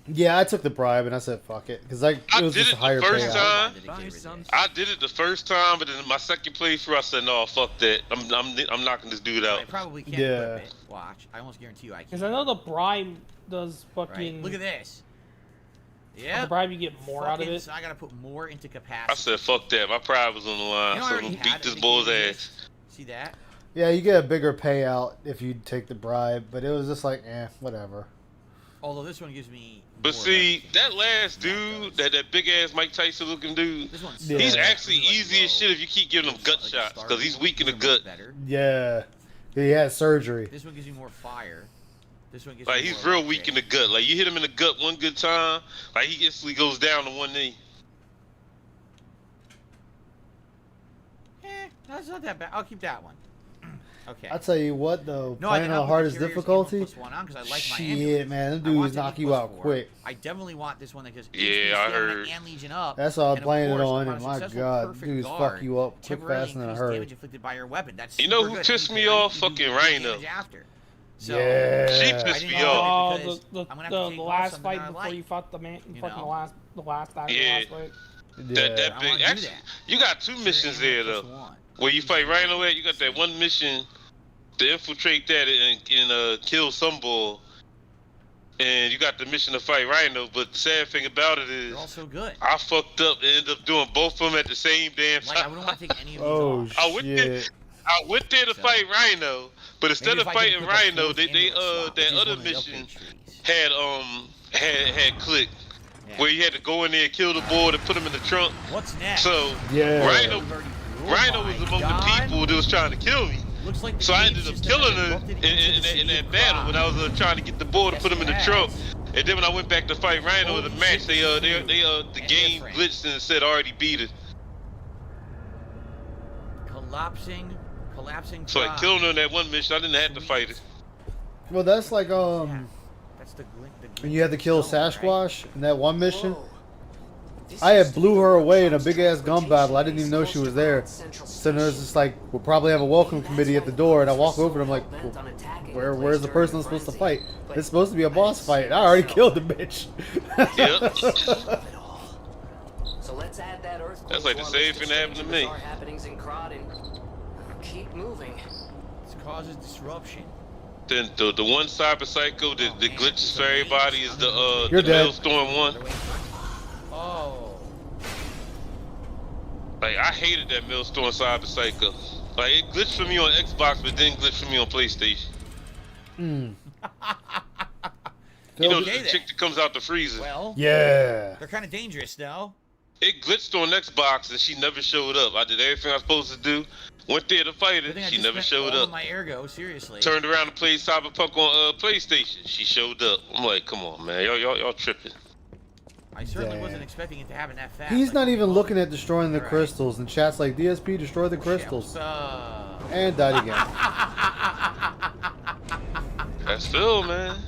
yeah, I took the bribe and I said fuck it because it I was did just a it higher the first payout. time. I did it the first time, but then my second playthrough, I said, "No, fuck that. I'm knocking this dude out." I probably can't Yeah. equip it. Watch. I almost guarantee you I Because can. I know the bribe does fucking. Right? Look at this. Yeah. The bribe, you get more out of it. So I gotta put more into capacity. I said, fuck that. My pride was on the line. You know, I So already I'm had beat a this big bull's game of ass. See that? Yeah, you get a bigger payout if you take the bribe, but it was just like, whatever. Although this one gives me. But see, that last dude, that big ass Mike Tyson looking dude, he's actually easy as shit if you keep giving him gut shots because he's weak in the gut. Yeah, he had surgery. This one gives you more fire. This one gives Like you he's more real weak in the gut. Like you hit him in the gut one good time, like he instantly goes down to one knee. That's not that bad. I'll keep that one. Okay. I tell you what though, No, playing on hardest difficulty, shit, man, them dudes knock you out quick. I definitely want this one that goes. Yeah, I heard. And Legion up. That's all I'm and playing it course, on, upon and a my successful God, perfect dudes guard, fuck you up quick, temporarily fast, and in a increased hurry. damage inflicted by your weapon. That's You know super who good. pissed You me can off? do Fucking damage Rhino. after. So, Yeah. She pissed me off. The last fight before you fought the man, fucking the last time. Yeah. That big. Actually, you got two missions there though. Where you fight Rhino at, you got that one mission to infiltrate that and kill some bull. And you got the mission to fight Rhino, but the sad thing about it is, they're all so good. I fucked up and ended up doing both of them at the same damn time. Like, I wouldn't want to take any of these off. I went there to fight Rhino, but instead of fighting Rhino, that other mission had clicked. Where you had to go in there and kill the board and put him in the trunk. What's next? So Rhino was among the people that was trying to kill me. Like so I ended up killing her in that battle when I was trying to get the board to put him in the trunk. And then when I went back to fight Rhino in the match, the game glitched and said already beat it. Collapsing. So I killed her in that one mission. I didn't have to fight it. Well, that's like That's the when you had to kill Sasquatch in that one mission. I had blew her away in a big ass gun battle. I didn't even know she was there. So there's just like, we'll probably have a welcome committee at the door, and I walk over and I'm like, well, where's the person I'm supposed to fight? It's supposed to be a boss fight. I already killed the bitch. Yep. So let's add that earthquake. That's like the same thing that happened to me. Happenings in Crod and keep moving. This causes disruption. Then the one cyber psycho that glitches for everybody is the You're dead. Maelstrom one. Oh. Like I hated that Maelstrom cyber psycho. Like it glitched for me on Xbox, but didn't glitch for me on PlayStation. You know the chick that comes out the freezer. Well, yeah. They're kind of dangerous, though. It glitched on Xbox and she never showed up. I did everything I was supposed to do. Went there to fight her. She never showed up. My ergo, seriously. Turned around and played Cyberpunk on PlayStation. She showed up. I'm like, come on, man, y'all tripping. I certainly wasn't expecting it to happen that fast. He's not even looking at destroying the crystals, and chat's like, DSP, destroy the crystals. And died again. That's Phil, man.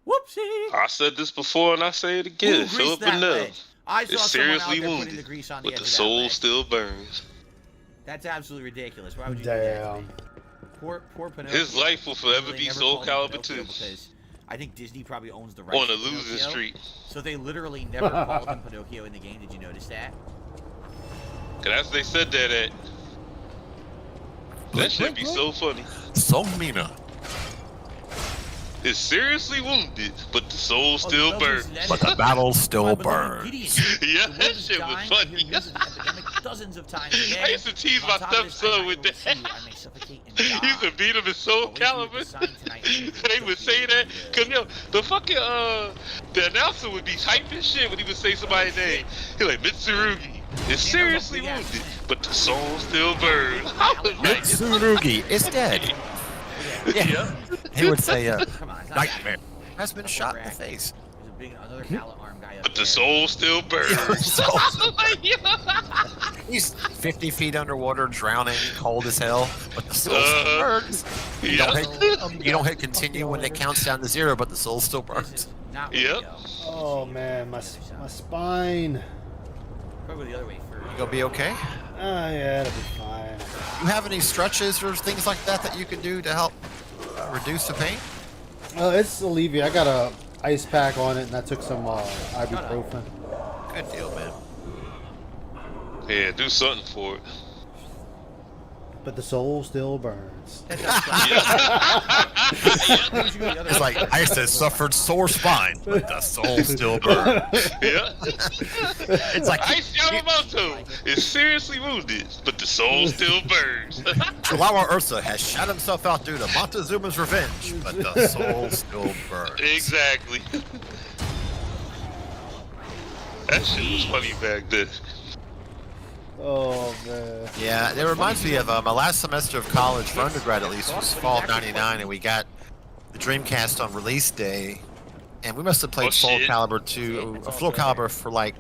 Whoopsie! I said this before and I say it again. Philip Vanell is seriously wounded, but the soul still burns. That's absolutely ridiculous. Why would you do that? Poor Pinocchio. His life will forever be Soul Calibur 2. Because I think Disney probably owns the rights on a to losing Pinocchio, streak. So they literally never called him Pinocchio in the game. Did you notice that? That's they said that at. That should be so funny. So Mina is seriously wounded, but the soul still burns. But the battle still burns. Yeah, that shit was funny. Dozens of times a day. I used to tease my stepson with that. He used to beat him in Soul Calibur. They would say that, cause the fucking the announcer would be hyping shit when he would say somebody's name. He like Mitsurugi is seriously wounded, but the soul still burns. Mitsurugi is dead. Yeah. He would say, Nightmare has been shot in the face. But the soul still burns. He's 50 feet underwater, drowning, cold as hell, but the soul still burns. You don't hit continue when it counts down to 0, but the soul still burns. Yep. Oh man, my spine. Probably the other way first. You gonna be okay? Yeah, it'll be fine. You have any stretches or things like that you can do to help reduce the pain? It's alleviate. I got a ice pack on it, and I took some ibuprofen. Good deal, man. Yeah, do something for it. but the soul still burns. It's like I said, suffered sore spine, but the soul still burns. Yeah. It's like Ice Yamamoto is seriously wounded, but the soul still burns. Chihuahua Ursa has shot himself out due to Montezuma's revenge, but the soul still burns. Exactly. That shit was funny back then. Oh man. Yeah, it reminds me of my last semester of college, for undergrad at least, was fall of '99, and we got the Dreamcast on release day, and we must have played Full Calibur 2, Full Calibur for like,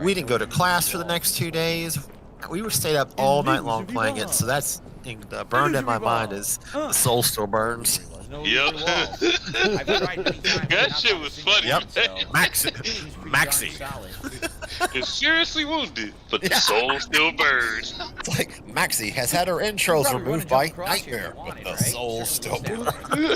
we didn't go to class for the next 2 days. We were stayed up all night long playing it, so that's burned in my mind as the soul still burns. Yep. That shit was funny. Yep. Maxi. Is seriously wounded, but the soul still burns. It's like Maxi has had her intros removed by Nightmare, but the soul still burns.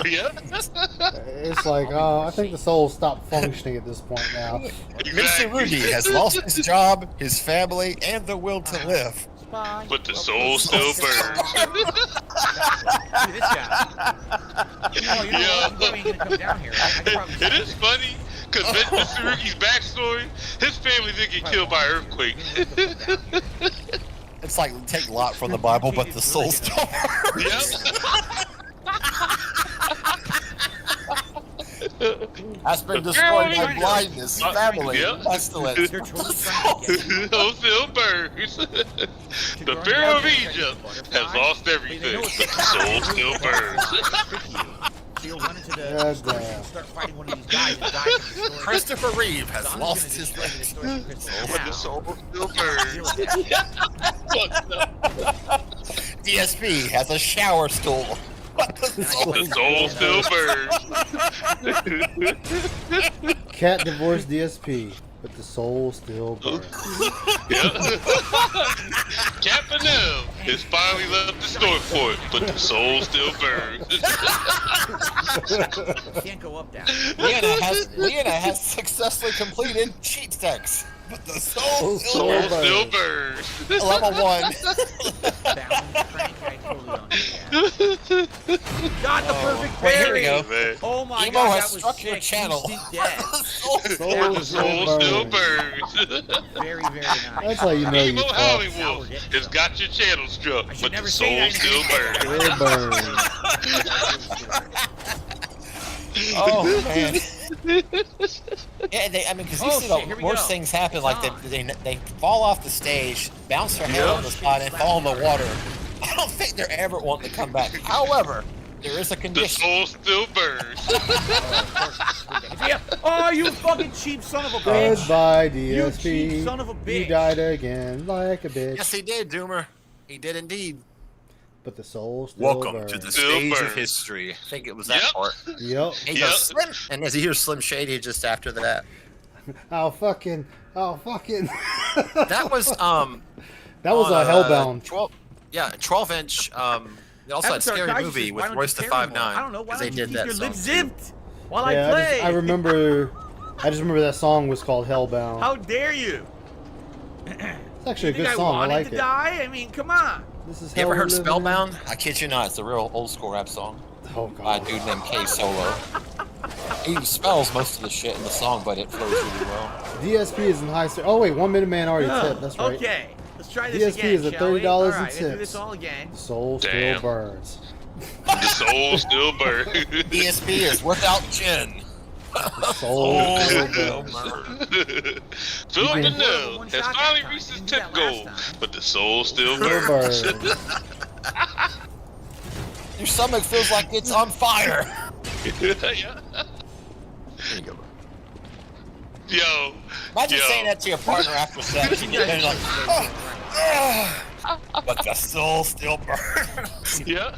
Yeah. It's like, I think the soul stopped functioning at this point now. Mitsurugi has lost his job, his family, and the will to live. But the soul still burns. This guy. Oh, you know what? I'm gonna come down here. It is funny because Mr. Ruki's backstory, his family did get killed by an earthquake. It's like take Lot from the Bible, but the soul still burns. Has been destroyed by blindness, family, pestilence. Soul still burns. The Pharaoh of Egypt has lost everything, but the soul still burns. Start fighting one of these guys and die from the story. Christopher Reeve has lost his legs, but the soul still burns. DSP has a shower stool. But the soul still burns. Cat divorced DSP, but the soul still burns. Cat Vanille has finally left the store for it, but the soul still burns. Can't go up down. Leona has successfully completed cheat sex, but the soul still burns. Level 1. Got the perfect Wait, parry. here we go. Oh my Emo god, has that was struck your sick. channel. He's dead. The soul still burns. Very, very nice. That's how you know you Emo talk. Hollywood has got your channel struck, but the soul still burns. Still burns. Oh man. Yeah, because you see the worst things happen, like they fall off the stage, bounce their head on the spot, and fall in the water. I don't think they're ever wanting to come back. However, there is a condition. The soul still burns. Oh, you fucking cheap son of a bitch. Goodbye, You DSP. cheap son of a bitch. You died again like a bitch. Yes, he did, Doomer. He did indeed. But the soul still Welcome burns. to the stage of history. I think it was that part. Yep. He goes, Slim, and as he hears Slim Shady just after that. Oh fucking. That was That was a Hellbound. 12-inch. They also had Scary Movie with Royce the 5'9". I don't know why they don't you did keep that your song lips too. zipped while Yeah, I play. I just remember that song was called Hellbound. How dare you? It's actually a You think good song. I wanted like to it. die? I mean, come on. This is You ever how heard we live Spellbound? I kid you not, it's a real old school rap song. Oh By a god. dude named K Solo. He spells most of the shit in the song, but it flows really well. DSP is in high. Oh wait, 1 Minute Man already tipped. That's right. Okay, let's try this DSP again. is at shall we? $30 All in right, let's do tips. this all again. Soul still Damn. burns. The soul still burns. DSP is without gin. Soul still burns. Phil Vanille has finally reached his tip goal, but the soul still Still burns. burns. Your stomach feels like it's on fire. Yeah. There you go. Yo. Imagine saying that to your partner after sex, and you're like, but the soul still burns. Yeah.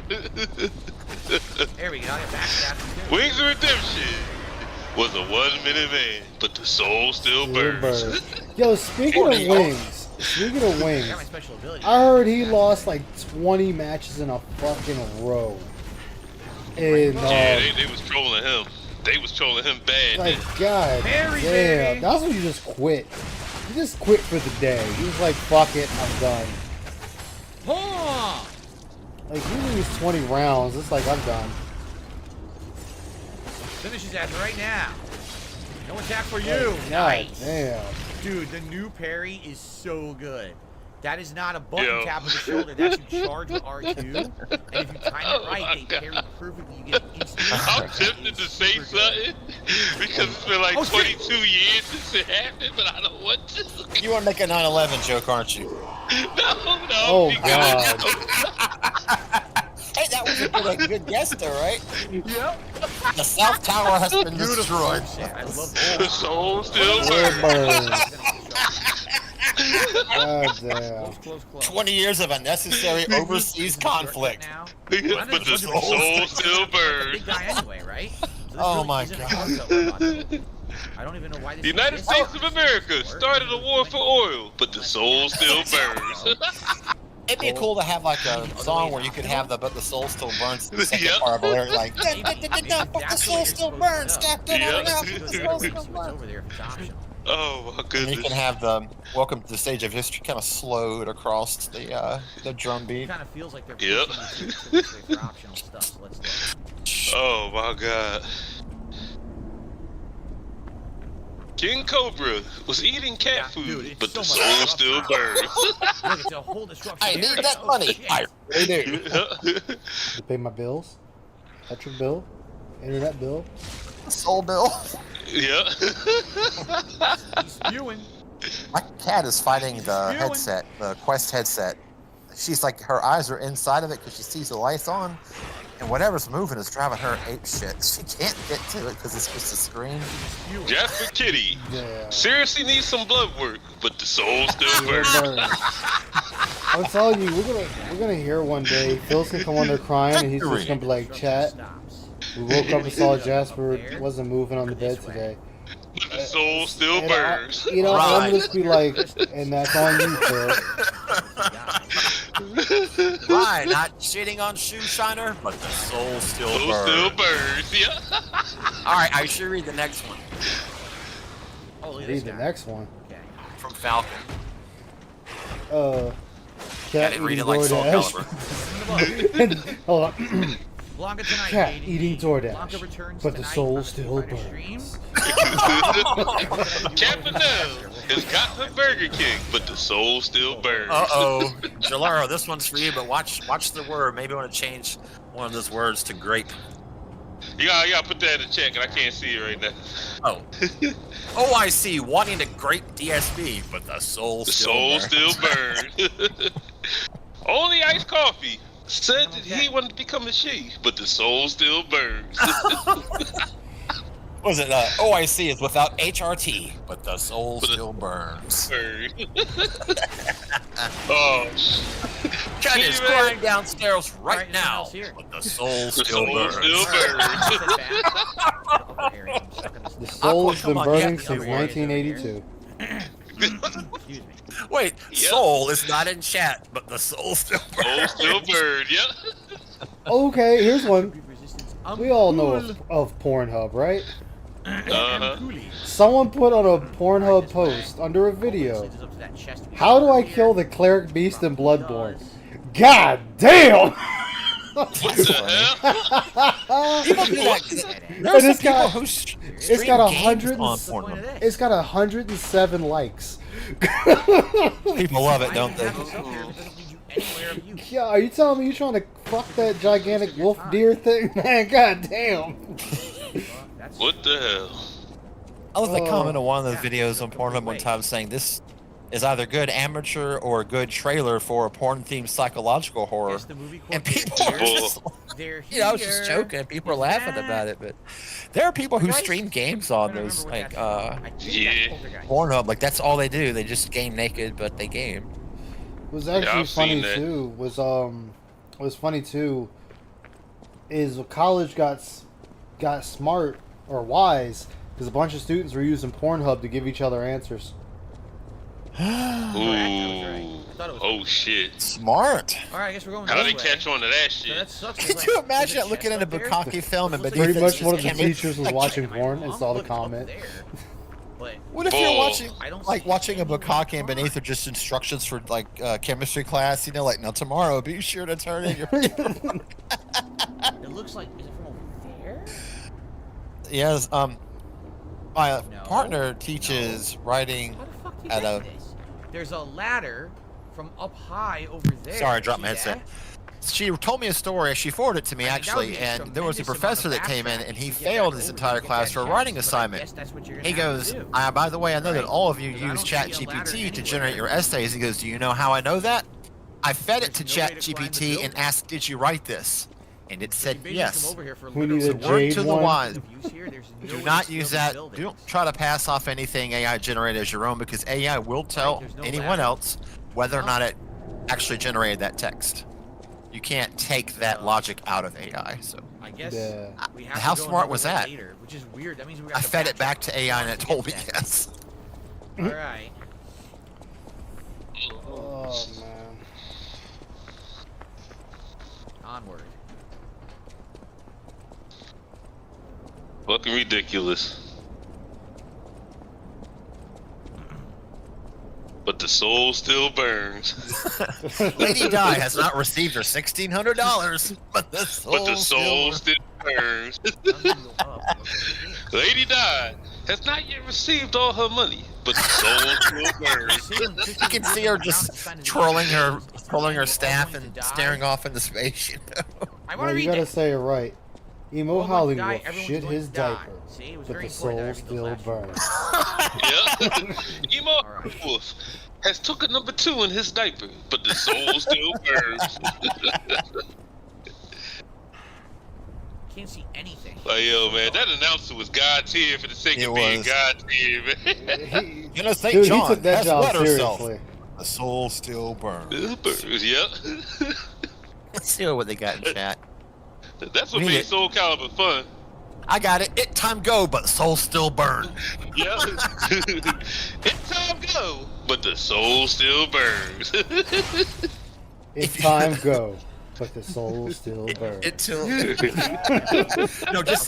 There we go. I got back to that. Wings of Redemption was a 1 minute man, but the soul still burns. Yo, speaking of wings, Got my special ability. I heard he lost like 20 matches in a fucking row. And Yeah, they was trolling him. They was trolling him bad. like, God Harry, damn, baby. that's when you just quit. You just quit for the day. You was like, fuck it, I'm done. Oh! Like, you lose 20 rounds, it's like I'm done. Finish his ass right now. No attack for you. God Nice. damn. Dude, the new parry is so good. That is not a button tap with the shoulder. That's you charge with R2. And if you time it right, they parry perfectly. You get instant. I'm tempted to say something because it's been like 22 years since it happened, but I don't want to. You want to make a 9/11 joke, aren't you? No. Oh, God. Hey, that was a good guess, though, right? Yep. The South Tower has been destroyed. I love the soul still burns. God damn. 20 years of unnecessary overseas conflict. But the soul still burns. Big guy anyway, right? So oh my God. I don't even know why this The United States of America started a war for oil, but the soul still burns. It'd be cool to have like a song where you could have the "But the Soul Still Burns" the second part of a lyric like "But the soul still burns." Oh my goodness! And you can have the "Welcome to the Stage of History" kind of slowed across the drum beat. It kind of feels like they're for optional stuff. So let's Oh my God! King Cobra was eating cat food, but the soul still burns. Look, it's a whole disruption. I need that money. I really do. To pay my bills, electric bill, internet bill, soul bill. Yeah. Spewing. My cat is fighting the headset, the Quest headset. She's like, her eyes are inside of it because she sees the lights on, and whatever's moving is driving her ape shit. She can't get to it because it's just a screen. Jasper Kitty seriously needs some blood work, but the soul still burns. I'm telling you, we're gonna hear one day Phil's gonna come on there crying, and he's just gonna be like, "Chat, we woke up and saw Jasper wasn't moving on the bed today." But the soul still burns. I'm gonna just be like, and that's on you, Phil. Right, not shitting on Shoe Shiner, but the soul still burns. Still burns. Yeah. All right, I should read the next one. Read the next one. From Falcon. Cat didn't read eating it like Soul DoorDash. Hold on. Blanca tonight, Cat eating Blanca DoorDash, returns but the tonight soul on the still Friday burns. Campanelle has got the Burger King, but the soul still burns. Uh-oh. Jalaro, this one's for you, but watch the word. Maybe I want to change one of those words to grape. You gotta put that in the chat, and I can't see it right now. Oh. OIC wanting to grape DSP, but the soul still burns. Only iced coffee said that he wanted to become a she, but the soul still burns. Was it OIC is without HRT, but the soul still burns. Oh, Cat is crying downstairs right now, but the soul still burns. The soul has been burning since 1982. Wait, soul is not in chat, but the soul still burns. Soul still burns, yep. Okay, here's one. We all know of Pornhub, right? Someone put on a Pornhub post under a video. How do I kill the cleric beast in Bloodborne? God damn! What the hell? People do that. There's people who it's got 100 on Pornhub. It's got 107 likes. People love it, don't they? Yeah, are you telling me you're trying to fuck that gigantic wolf deer thing? Man, god damn. What the hell? I left a comment on one of those videos on Pornhub one time saying this is either good amateur or a good trailer for a porn-themed psychological horror. And people are just, I was just joking. People are laughing about it, but there are people who stream games on those, like, Pornhub. Like, that's all they do. They just game naked, but they game. Was actually funny too. Was funny too. Is college got smart or wise because a bunch of students were using Pornhub to give each other answers. Oh shit! Smart. All right, I guess we're going. How did they catch on to that shit? Could you imagine looking at a Bukkake film and Pretty much one of the teachers was watching porn and saw the comment. But What if you're watching, I don't like see watching a anyone bukkake and beneath are just instructions for like chemistry class? You know, like now tomorrow, be sure to turn in your paper. It looks like, is it from over there? Yes. My partner teaches writing How the fuck do you at get a. this? There's a ladder from up high over there. Sorry, I dropped my See headset. that? She told me a story. She forwarded it to me I mean, that would actually, be a and there was a tremendous professor amount that of came in, backtracking and he to get failed back his over entire to get class that for a chest, writing but I assignment. guess that's what you're gonna He have goes, to do. by the way, I know that Right. all of you Because I use don't see a ladder ChatGPT to anywhere. generate your essays. He goes, do you know how I know that? I fed it to There's no way to climb the ChatGPT and building. asked, did you write this? And it said basically yes. come over here for We need literally a So word jade to the one. wise. use here. There's no Do way not to use scale that. these buildings. Don't try to pass off anything AI generated as your own, because AI will tell there's no anyone ladder. else whether or No. not it actually generated that text. You can't take that logic out of AI. So I guess Yeah. we have how to go smart another was way that? later, which is weird. That means we got I to fed it backtrack back to AI and it to told me get that. yes. All right. Oh man. Onward. Fucking ridiculous. But the soul still burns. Lady Di has not received her $1,600, but the soul, still burns. Lady Di has not yet received all her money, but the soul still burns. You can see her just twirling her staff and staring off into space. You know? I No, want to you read gotta that. say it right. Emo All going to die, Hollywood everyone's shit going his to die. diaper, See, it was but very the important that soul I read those still last burns. Yeah. Emo Wolf has took a number 2 in his diaper, but the soul still burns. Can't see anything. Like, yo, man, that announcer was God's here for the sake It of being was. God's here, man. You know, St. Dude, he John took that has job wet herself. seriously. The soul still burns. It burns, yep. Let's see what they got in chat. That's what We need made it. Soul Calibur fun. I got it. It time go, but the soul still burn. Yeah. It's time go, but the soul still burns. It's time go, but the soul still burns. It till no, just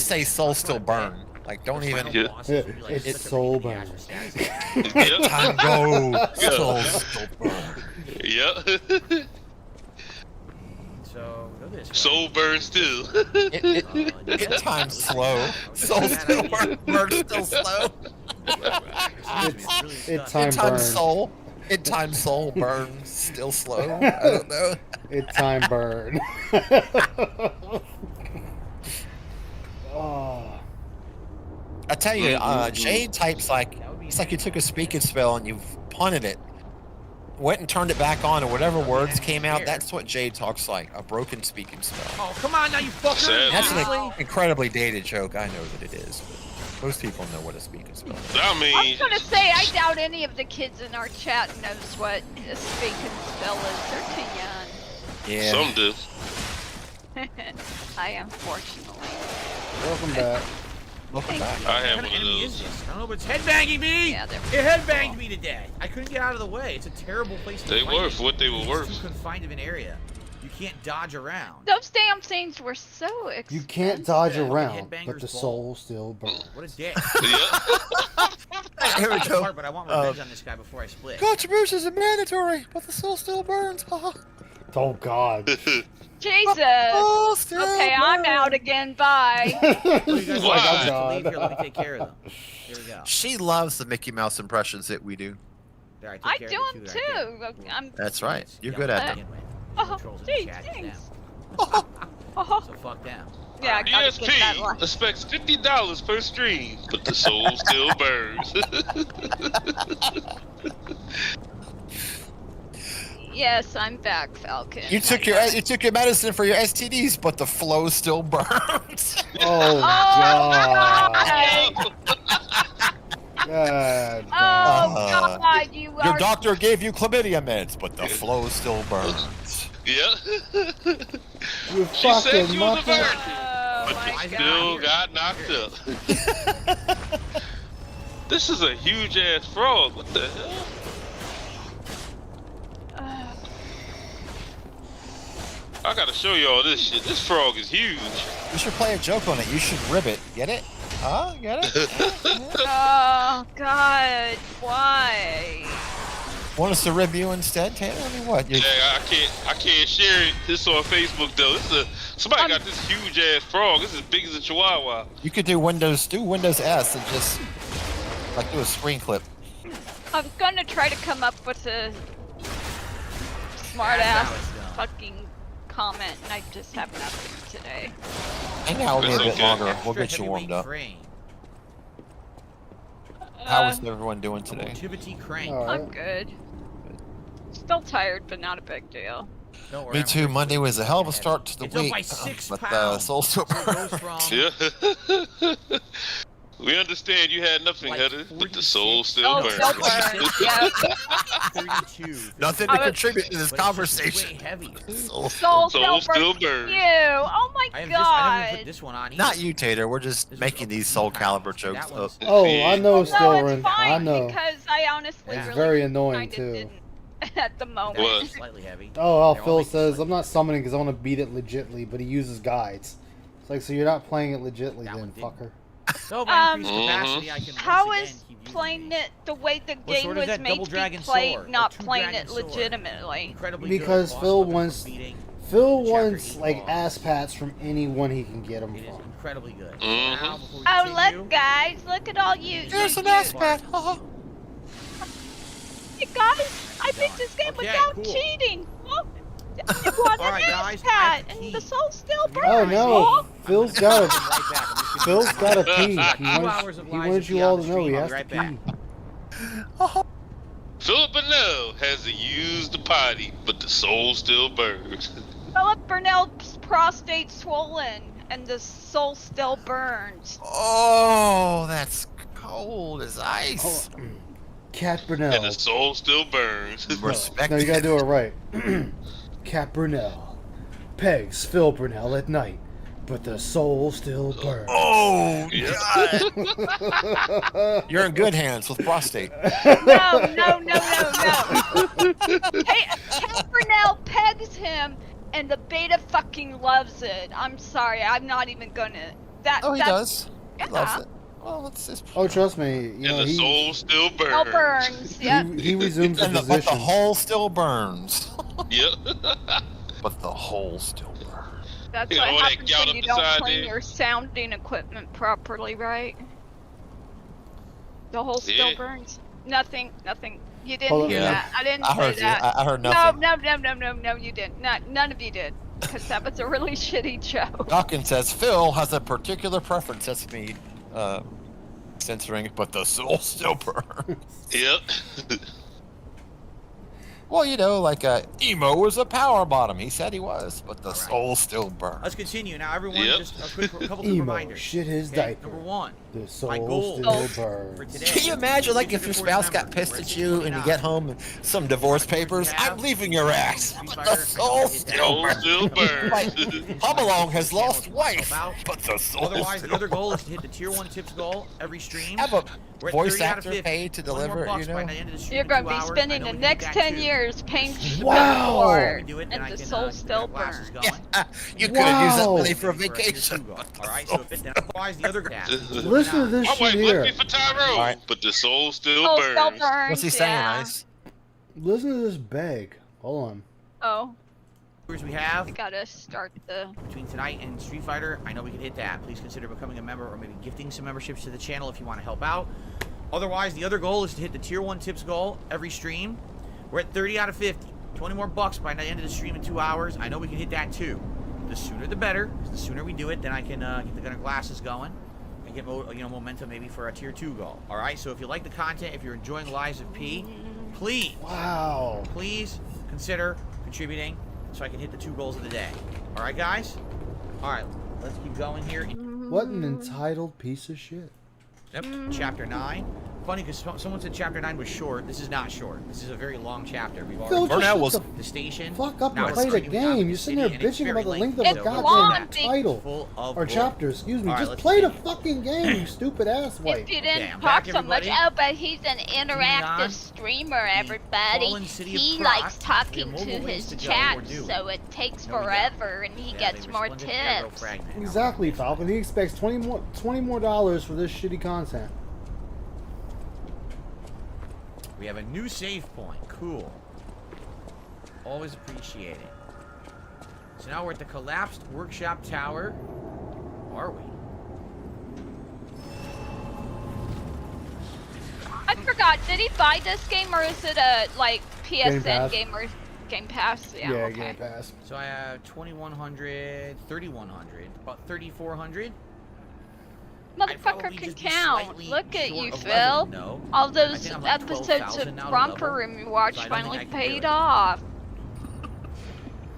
say soul still burn. Like don't even. It's soul burns. It time go, soul still burn. Yep. So, go this way. Soul burns still. It time slow. Soul still burn still slow. It time It time burn. soul. It time soul burn still slow. I don't know. It time burn. Oh. I tell you, Jade types like it's like you took a speaking spell and you've punted it, went and turned it back on, and whatever words came out, that's what Jade talks like, a broken speaking spell. Oh, come on now, you fucker. That's Seriously? an incredibly dated joke. I know that it is. But most people know what a speaking spell is. I I mean, was gonna say, I doubt any of the kids in our chat knows what a speaking spell is. They're too young. Yeah. some do. I unfortunately. Welcome back. Welcome back. I have What kind one of of enemy is those. this? I don't know, but it's headbanging me! Yeah, they're It headbanged me to death. I couldn't get out of the way. It's a terrible place to They fight were it. for what they were It's worth. too confined of an area. You can't dodge around. Those damn things were so expensive. You can't dodge around, Headbanger's but the ball. soul still burns. What a dick. Here we go. But I want revenge on this guy before I split. Contributions are mandatory, but the soul still burns. Oh God. Jesus. Oh, still Okay, I'm out again. Bye. Oh, you guys Oh, want my to God. leave here? Let me take care of them. Here we go. She loves the Mickey Mouse impressions that we do. There, took I care do of them the two right too. I'm. That's right. You're there. good Yeah, at begin them. with. Oh, Trolls in the gee, chat, it's thanks. them. So fuck them. Yeah, I gotta get that DSP line. expects $50 per stream, but the soul still burns. Yes, I'm back, Falcon. You took your medicine for your STDs, but the flow still burns. Oh God. God. Oh God, you Your are. doctor gave you chlamydia meds, but the flow still burns. Yeah. You She said fucking she was a mucker. virgin, Oh but my she God. still got knocked up. This is a huge ass frog. What the hell? I gotta show you all this shit. This frog is huge. You should play a joke on it. You should rib it. Get it? Huh? Get it? God, why? Want us to review instead, Taylor? I mean, what? Yeah, I can't share this on Facebook though. Somebody got this huge ass frog. This is as big as a chihuahua. You could do Windows S and just like do a screen clip. I'm gonna try to come up with a smart ass fucking comment, and I just have nothing today. Hang out with me a bit longer. We'll get you warmed up. How is everyone doing today? I'm good. Still tired, but not a big deal. Me too. Monday was a hell of a start to the It's up week, by 6 but pounds. Soul still Yeah. We understand you had nothing, Heather, but the soul still burns. Nothing to contribute to this conversation. Soul still burns. You. Oh my God. Not you, Tater. We're just making these Soul Calibur jokes up. Oh, I know, Stilren. It's fine, I know. because I honestly It's really very annoying kinda too. didn't at the moment. What? Slightly heavy. Oh, Phil says I'm not summoning because I want to beat it legitly, but he uses guides. It's like, so you're not playing it legitly, then, fucker. So by increased capacity, I can How is playing it the way the game sort of was that made double to be dragon played, sword, or not two playing dragon it sword? legitimately? Because Phil wants like ass pats from anyone he can get them from. Incredibly good. Oh, look, guys, look at all you. There's an ass pat. Hey, guys, I beat this game without cheating. Look, I won All right, an guys, ass pat, and the soul still burns. Oh no, Phil's got a pee. He He wants you all to know he has to pee. Philip Burnell hasn't used the potty, but the soul still burns. Philip Burnell's prostate swollen, and the soul still burns. Oh, that's cold as ice. Cat And the Brunel. soul still burns. Respect. No, you gotta do it right. Cat Brunel pegs Phil Brunel at night, but the soul still burns. Oh, God. You're in good hands with prostate. No. Hey, Cat Brunel pegs him, and the beta fucking loves it. I'm sorry, I'm not even gonna. He does. Yeah. He loves it. Well, it's Oh, trust me. You know, And the soul still burns. Still burns. Yeah. he resumes the but the position. hole still burns. Yep. But the hole still burns. That's You got what all that happens gout when up you don't inside clean there. your sounding equipment properly, right? The hole still Yeah. burns. Nothing. You didn't Hold on. hear Yeah. that. I didn't I say heard you. that. I heard nothing. No, you didn't. None of you did. Because that was a really shitty joke. Dawkins says Phil has a particular preference. That's me censoring it, but the soul still burns. Yep. Well, you know, like Emo was a power bottom. He said he was, but the soul still burns. Let's continue now, everyone. Yep. Just a couple quick Emo reminders. shit his Okay, diaper. Number one. The soul My goal still for burns. today. Can you imagine, like, if your spouse got pissed at you and you get home and some divorce papers? I'm leaving your ass, but the soul still Soul burns. still burns. Like, Humalong has lost wife, but the soul Otherwise, still the other goal is to hit the tier 1 tips goal every stream. Have a We're at voice 30 out of actor 50. paid to 20 more deliver it, bucks you by know? the end of the stream You're in going 2 to be hours. spending I know the we can next get 10 that years paying for Wow. support, do it, and then I the can, soul get still our glasses burns. going. You could have used that Wow. money for a For the vacation. two goal. All right, so if it, then otherwise the other gas. Listen to this My shit wife left here. me for Tyrone, All right. but the soul still Soul burns. still burns. What's he saying, yeah. Ice? Listen to this bag. Hold on. Oh, We have we gotta start the. between tonight and Street Fighter. I know we can hit that. Please consider becoming a member or maybe gifting some memberships to the channel if you want to help out. Otherwise, the other goal is to hit the tier 1 tips goal every stream. We're at 30 out of 50. 20 more bucks by the end of the stream in 2 hours. I know we can hit that too. The sooner the better. 'Cause the sooner we do it, then I can get the glasses going and get momentum maybe for a tier 2 goal. All right. So if you like the content, if you're enjoying Lives of P, please, Wow. please consider contributing so I can hit the 2 goals of the day. All right, guys. All right. Let's keep going here. What an entitled piece of shit. Yep, chapter 9. Funny because someone said chapter 9 was short. This is not short. This is a very long chapter. We've Phil, already just shut the station. Fuck up Now and it's play the starting down to game. You're sitting there city, and it's bitching about the very length of lengthy, a so we're goddamn looking at title. full of Or bull. chapter, excuse me. All right, Just let's play the continue. fucking game, you stupid ass wife. If you Okay, didn't I'm talk back, so much, everybody. oh, but he's an interactive on. streamer, everybody. fallen city of He Croc. likes We talking have to mobile ways his to go. chat, We're due. so it takes No, we don't. forever, and he Yeah, gets they more resplendent aero tips. fragment. Exactly, Falcon. He expects $20 more for this shitty content. We have a new save point. Cool. Always appreciate it. So now we're at the collapsed workshop tower. Are we? I forgot. Did he buy this game or is it a like PSN game or Game Pass? Yeah, okay. Game Pass. So I have 2,100, 3,100, about 3,400. Motherfucker can count. Look at you, Phil. No. All those like episodes of Romper Room you watched finally paid off.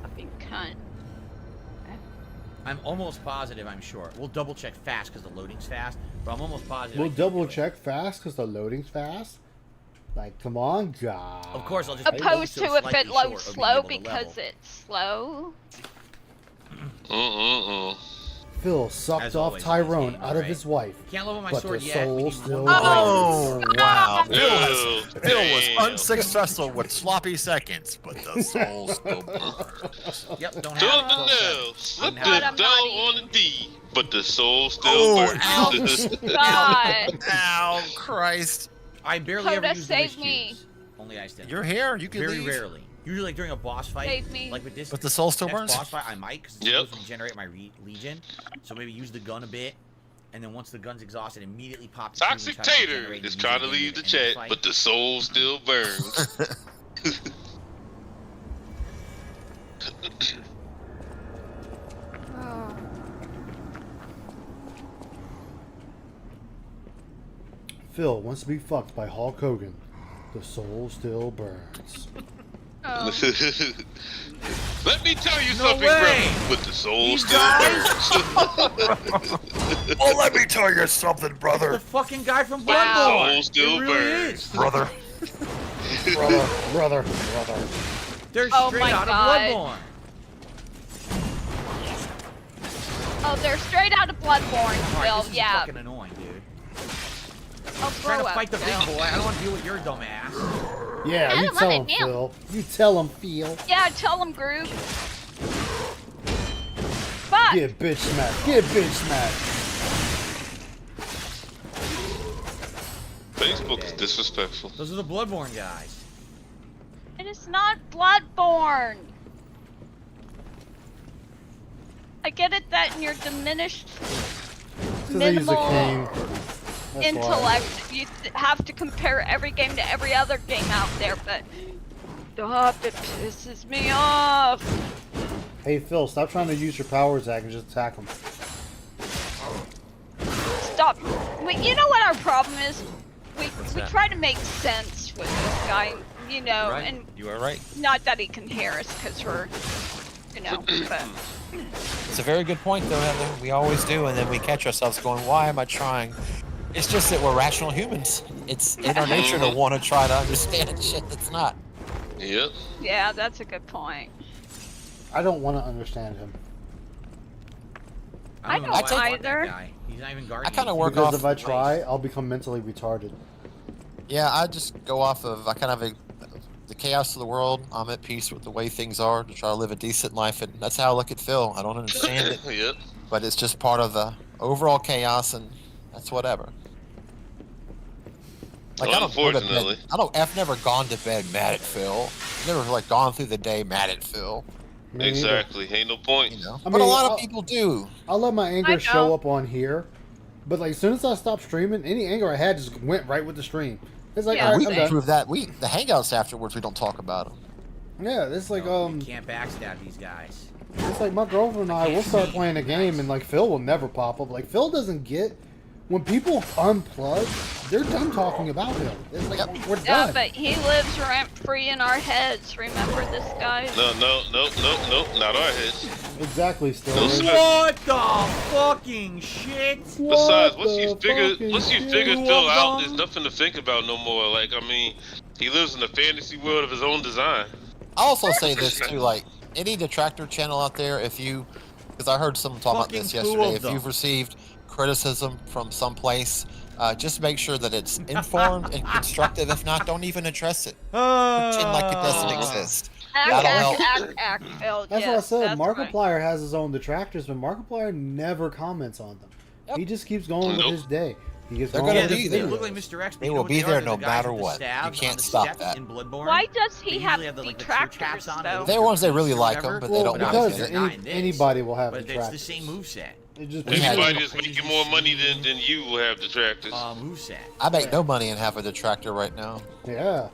Fucking cunt. I'm almost positive, I'm sure. We'll double check fast because the loading's fast, but I'm almost positive. We'll double check fast because the loading's fast? Like, come on, God. Of course, I'll just opposed to if it loads slow because it's slow. Phil sucked off Tyrone out of his wife. Can't level my but sword the yet. soul still Oh, wow. Ew. Phil was unsuccessful with sloppy seconds, but the soul still burns. Yep, don't Slip have the L, slip the L on the D, but the soul still Oh, burns. God. Ow, Christ. I barely ever Coda, use save the me. Only ice damage. You're here. You can Very leave. rarely. Usually, like during a boss fight, Save me. like with this. But the soul still next burns? Boss fight, I might, because it's supposed to generate my Legion. So maybe use the gun a bit, and then once the gun's exhausted, immediately pop the Toxic Tater is trying to leave the chat, but the soul still burns. Phil wants to be fucked by Hulk Hogan. The soul still burns. Let me tell you No something, way. bro. With the soul These still guys? burns. Well, let me tell you something, brother. The fucking guy from The Bloodborne. soul still It really burns. is. Brother. brother. They're Oh straight my out God. of Bloodborne. Oh, they're straight out of Bloodborne, Alright, Phil. this is Yeah. fucking annoying, dude. I'll Trying grow to up, fight the Phil. big boy. I don't want to deal with your dumb ass. Yeah, I you don't tell want him, it now. Phil. You tell him, Phil. Yeah, tell him, Groove. Fuck. Get bitch smacked. Get bitch smacked. Facebook is disrespectful. Those are the Bloodborne guys. It is not Bloodborne. I get it that in your diminished They use a minimal cane. That's intellect, you have to compare every game to every other game out there, but stop, it pisses me off. Hey, Phil, stop trying to use your power attack and just attack him. Stop. Wait, you know what our problem is? We that? try to make sense with this guy, you know, Right. and You are right. not that he can hear us because we're, you know, but It's a very good point, though, Heather. We always do, and then we catch ourselves going, why am I trying? It's just that we're rational humans. It's in our nature to want to try to understand shit that's not. Yep. yeah, that's a good point. I don't want to understand him. I know don't why want either. that guy. He's not even guarding. I kind of me. work Because off. if I try, I'll become mentally retarded. Yeah, I just go off of the chaos of the world. I'm at peace with the way things are to try to live a decent life, and that's how I look at Phil. I don't understand it, Yep. but it's just part of the overall chaos, and that's whatever. Like I don't go to Unfortunately. bed. I've never gone to bed mad at Phil. Never like gone through the day mad at Phil. Me neither. Exactly. Ain't no point. You know, I but a mean, lot I'll- of people do. I'll let my I anger know. show up on here, but like as soon as I stop streaming, any anger I had just went right with the stream. It's like, Yeah, all right, We I'm can done. prove that. The hangouts afterwards, we don't talk about them. Yeah, it's like You can't backstab these guys. it's like my girlfriend and I will start playing a game, and like Phil will never pop up. Like Phil doesn't get when people unplug, they're done talking about him. It's like we're Yeah, done. but he lives rent free in our heads. Remember this guy? No, not our heads. Exactly, still. No is. sweat. What the fucking shit? Besides, once you the figure fucking Phil shit? out, there's nothing to think about no more. Like, I mean, he lives in a fantasy world of his own design. I also say this too, like any detractor channel out there, because I heard someone talk about this Fucking two yesterday, of if them. you've received criticism from someplace, just make sure that it's informed and constructive. If not, don't even address it. Pretend like it doesn't exist. That'll help. Act, Phil. That's yes, what I said. that's right. Markiplier has his own detractors, but Markiplier never comments on them. He just keeps going with his day. He gets They're wrong gonna with be his there. They videos. look like Mr. X. But They you know will what be they there are? They're no the guys matter with the what. stabs You can't on the stop steps that. In Bloodborne. Why does They he have usually have the, like, the detractors chaps on it. though? They're ones that really Or like whatever. them, but they don't Well, want because to fit not in. in this, anybody will have But it's detractors. the same moveset. It just We had- Anybody that's making more money than you will have detractors. Moveset. I make no money and have a detractor right now. Yeah.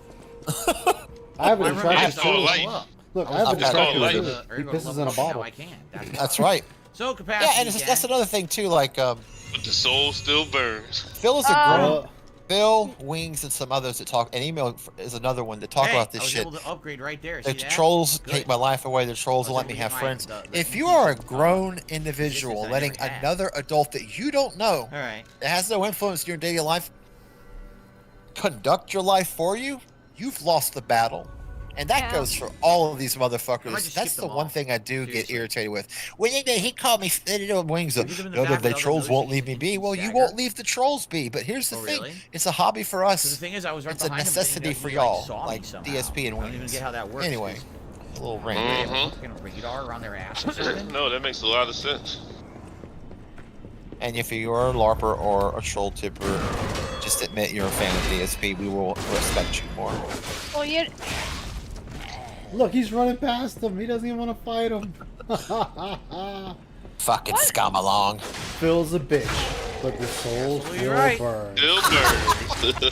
I have a detractor It's called too. life. Look, I have a I've got detractor life. too. Or He go to pisses level in a up, now bottle. I can. That's right. So capacity. Yeah, and that's another thing too. Like, But the soul still burns. Phil is a grown. Phil, Wings, and some others that talk. And Email is another one that talk about this I was shit. able to upgrade right there. The See that? trolls Good. take my life away. The trolls will let me have friends. If you are a grown individual that I letting never had. another adult that you don't know, All right. that has no influence in your daily life, conduct your life for you, you've lost the battle. And that goes for all of these motherfuckers. That's the one thing I do get irritated with. Well, he called me Wings. The trolls won't leave me be. Well, you won't leave the trolls be. But here's the thing: it's a hobby for us. The thing is, I was right It's a behind him, necessity thinking for that he, y'all, saw me like somehow. DSP and I don't even Wings. get how that works. Anyway, a little ring. Fucking radar around their ass or something. No, that makes a lot of sense. And if you're a LARPer or a troll tipper, just admit you're a fan of DSP. We will respect you more. Well, you. Look, he's running past him. He doesn't even want to fight him. Fucking scum along. Phil's a bitch, but the soul still burns. Still burns.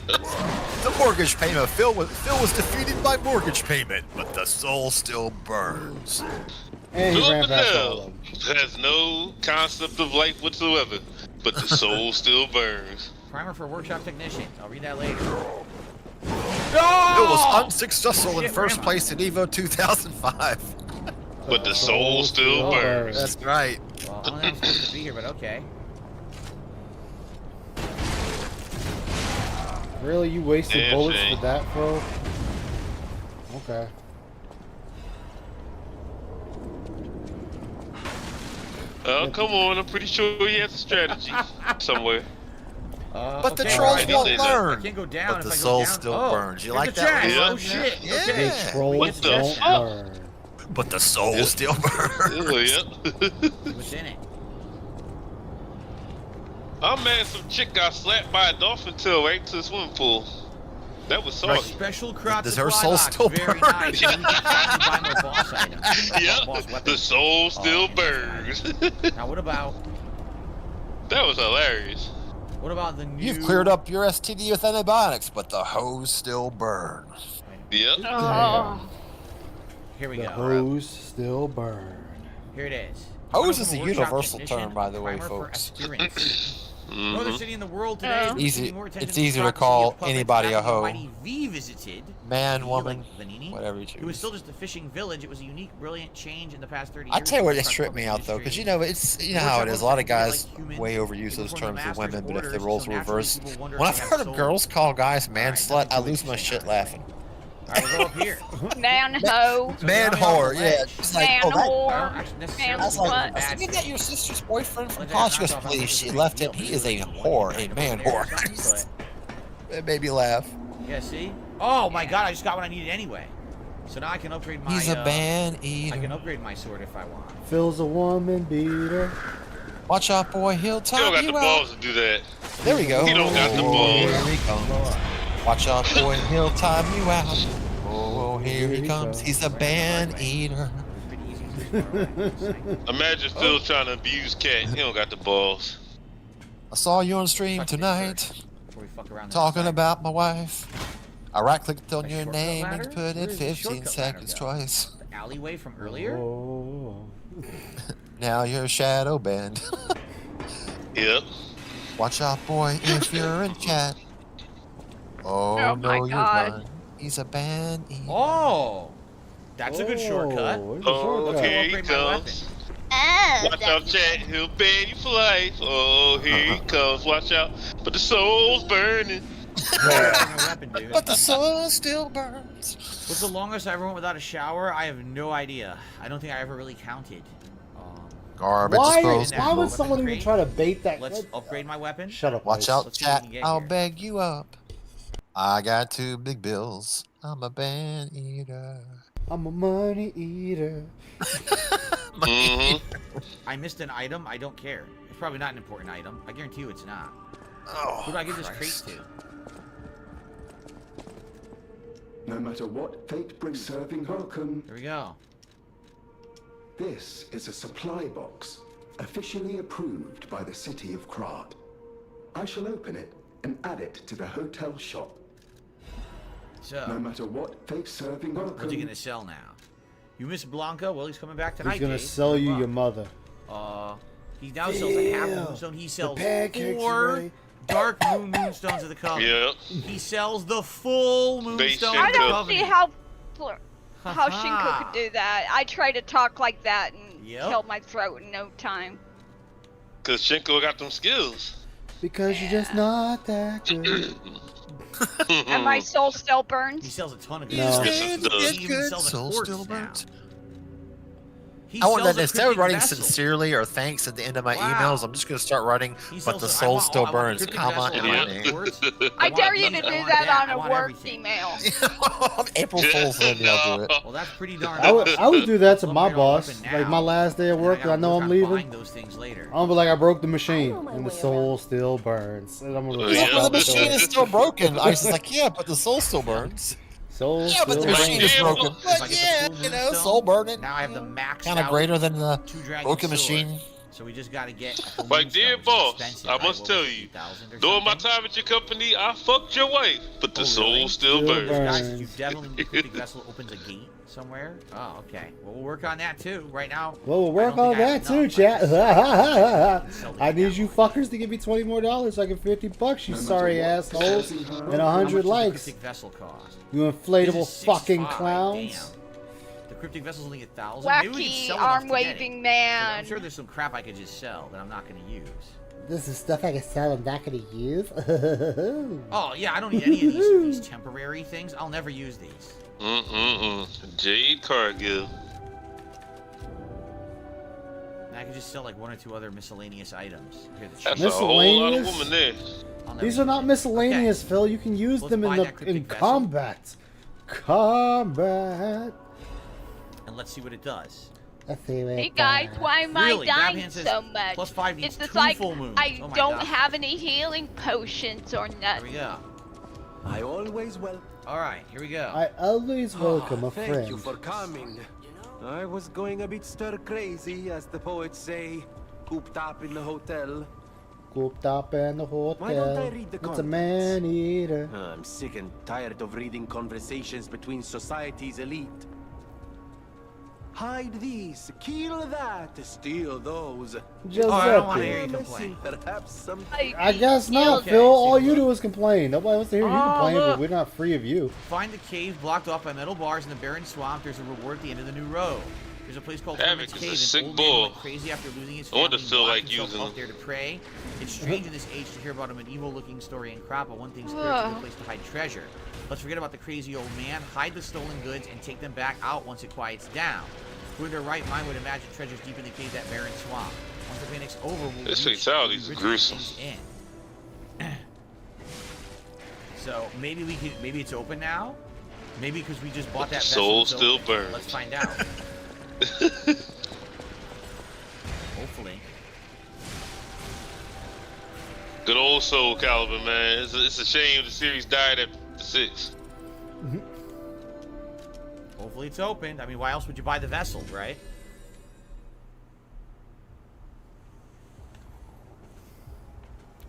The mortgage payment. Phil was defeated by mortgage payment, but the soul still burns. And he ran Philip past all of Manel them. has no concept of life whatsoever, but the soul still burns. Primer for workshop technicians. I'll read that later. Phil was unsuccessful in first place in EVO 2005. But the soul still burns. That's right. Well, I don't know if I'm supposed to be here, but okay. Really, you wasted Yeah, bullets Shane. for that, bro? Okay. Oh, come on. I'm pretty sure he has a strategy somewhere. But the Okay, trolls alright. won't I burn. can't go down But if the I go soul down. still Oh, burns. You there's like the that? chest. one? Oh shit. Yeah. Okay. The trolls What the don't fuck? burn. But the soul still burns. Yep. What's in it? I'm mad some chick got slapped by a dolphin tail right to the swimming pool. That was Right. saucy. Special crop Does supply her soul box. still Very burn? nice. You can buy more boss items. Boss Yep. weapons. The soul still Oh, burns. Now what about That was hilarious. the new? You've cleared up your STD with antibiotics, but the hose still burns. Yep. Oh. Here we The go. hose still burn. Here it is. Hose Primer is for a workshop universal technician, term, by the way, primer for folks. aspirants. No other city in the world today is Easy- receiving more attention it's to the easier to prophecy call of puppets anybody a having hoe. Mighty V visited. Man, V woman, like Vanini, whatever you It was choose. still just a fishing village. It was a unique, brilliant change in the past 30 years. I tell you what, in it the tripped me out though, because industry. you know you know how it is. A lot of guys way overuse those terms for women, but if the roles were reversed, when I've heard of girls call guys man slut, I lose my shit laughing. Alright, we'll go up here. Man ho. Man whore, yeah. It's like, Man oh, that, whore. Man I was like, slut. isn't that your sister's boyfriend from college? She goes, please, she left him. He is a whore, a man whore. It made me laugh. Yeah, see? Oh my god, I just got what I needed anyway. So now I can upgrade my. He's a man eater. I can upgrade my sword if I want. Phil's a woman beater. Watch out, boy, he'll He don't tie got the you balls out. to do that. There we go. He don't got the balls. Here he comes. Watch out, boy, he'll tie you out. Oh, here he comes. He's a man eater. Imagine Phil trying to abuse Cat. He don't got the balls. I saw you on stream tonight talking about my wife. I right-clicked on your name and put it 15 seconds twice. The alleyway from earlier? Oh. Now you're shadow banned. Yep. Watch out, boy, if you're in chat. Oh, Oh no, my you're God. not. He's a man eater. Oh! That's a good shortcut. Oh, here he Upgrade my weapon. comes. Oh, Watch out, chat. He'll ban you for life. Oh, here he comes. Watch out. But the soul's burning. But the soul still burns. What's the longest I ever went without a shower? I have no idea. I don't think I ever really counted. Garbage Why disposal. would someone even try to bait that? Let's upgrade my weapon. Shut up. Watch Ice. out, Let's see what we chat. can get I'll here. beg you up. I got 2 big bills. I'm a man eater. I'm a money eater. Mm-hmm. I missed an item. I don't care. It's probably not an important item. I guarantee you it's not. Oh, Who do I give this crate to? No matter what fate brings, serving welcome. Here we go. This is a supply box, officially approved by the city of Krat. I shall open it and add it to the hotel shop. So, no matter what fate serving welcome. What's he gonna sell now? You miss Blanca? Well, he's coming back tonight. He's gonna Gabe. sell you your mother. He now sells a half moonstone. He sells 4 dark moonstones of the Covenant. Yep. He sells the full moonstone I of the don't Covenant. see how Shinko could do that. I try to talk like that and kill my throat in no time. Cause Shinko got them skills. Because you're just not that good. And my soul still burns. He sells a ton of No. He even sells a Soul quartz still now. burns. He I want sells that a instead of cryptic writing vessel. sincerely or thanks at the end of my Wow. emails, I'm just gonna start writing, He but sells the a- soul still I want a burns, cryptic comma, vessel and my and name. quartz. I dare you to do that on I a want work everything. email. April Fool's Day, I'll do it. Well, that's pretty darn I would do that to my Upgrade all boss. weapon now. Like my last day at work, And I know work I'm on leaving. buying those things later. I'm gonna be like, I broke the machine, and the soul still burns. And I'm gonna The machine is still broken. Ice is like, yeah, but the soul still burns. Soul Yeah, but still the machine is burns. broken. But yeah, you know, soul burning. Now I have the max. Kind of greater than the 2 dragon broken sword. machine. So we just got to get. a Like, dear moonstone, which is boss, expensive, I right? must What tell was it, you, 8,000 or during my something? time at your company, I fucked your wife, but the Oh, soul really? still burns. Guys, you definitely need a cryptic vessel opens a gate somewhere. Oh, okay. Well, we'll work on that too. Right now. Well, we'll work on that too, chat. I need you fuckers to give me $20 more so I can $50, you sorry assholes, and 100 How much does the likes. cryptic vessel cost? You inflatable This is fucking 65, clowns. damn. The cryptic vessel's only 1,000. Maybe we can Wacky sell enough arm to get it. waving man. I'm sure there's some crap I could just sell that I'm not going to use. This is stuff I can sell I'm not gonna use. Oh yeah, I don't need any of these temporary things. I'll never use these. Jade Cargill. And I could just sell like 1 or 2 other miscellaneous items. Here, the That's a whole lot of Miscellaneous? woman there. These are not miscellaneous, Phil. You can use Let's them buy in that cryptic in vessel. combat. Combat. And let's see what it does. Let's see what Hey it guys, does. why am I Really? dying Grabhand says so much? +5 needs It's just 2 like full moons. I Oh my don't God. have any healing potions or Here nothing. we go. I always will. All right, here we go. I always welcome a Thank friend. you for coming. I was going a bit stir crazy, as the poets say, cooped up in the hotel. Cooped up in the hotel. Why don't I read the It's a contents? man eater. I'm sick and tired of reading conversations between society's elite. Hide these, kill that, steal those. Giuseppe. Oh, I don't want to hear you complain. Perhaps some. I guess not, Okay, Phil. All see you what- do is complain. Nobody wants to hear you complain, look. but we're not free of you. Find the cave blocked off by metal bars in the barren swamp. There's a reward at the end of the new road. There's a place called Havoc Hermit's is a Cave. sick An old bull. man went crazy after losing his I wonder family if Phil and locked like himself using up there to pray. It's strange in this age to hear about a medieval-looking story in crap, but one thing's clear, it's a good place to hide treasure. Let's forget about the crazy old man, hide the stolen goods, and take them back out once it quiets down. Who in their right mind would imagine treasures deep in the cave that barren swamp? Once the panic's over, we'll This reach fatality's the gruesome. things in. So maybe we could, maybe it's open now. Maybe because we just bought The that soul vessel, it's still open. burns. Let's find out. Hopefully. Good old Soul Calibur, man. It's a shame the series died at the 6. Hopefully it's open. I mean, why else would you buy the vessels, right?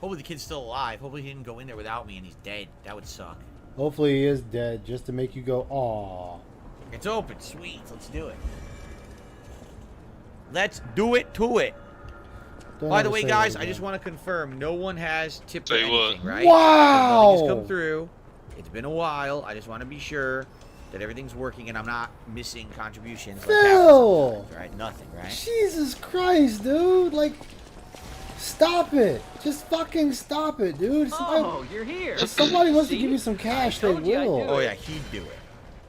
Hopefully the kid's still alive. Hopefully he didn't go in there without me and he's dead. That would suck. Hopefully he is dead, just to make you go, aw. It's open. Sweet. Let's do it. Let's do it to it. Don't By the ever way, say guys, that I just again. want to confirm no one has tipped or Say what? anything, right? Wow! Nothing has come through. It's been a while. I just want to be sure that everything's working and I'm not missing contributions. Like happens Phil! sometimes, right? Nothing, right? Jesus Christ, dude. Like, stop it. Just fucking stop it, dude. Oh, you're here. If somebody wants to See? give you some cash, I they told you I'd will. do Oh, it. yeah, he'd do it.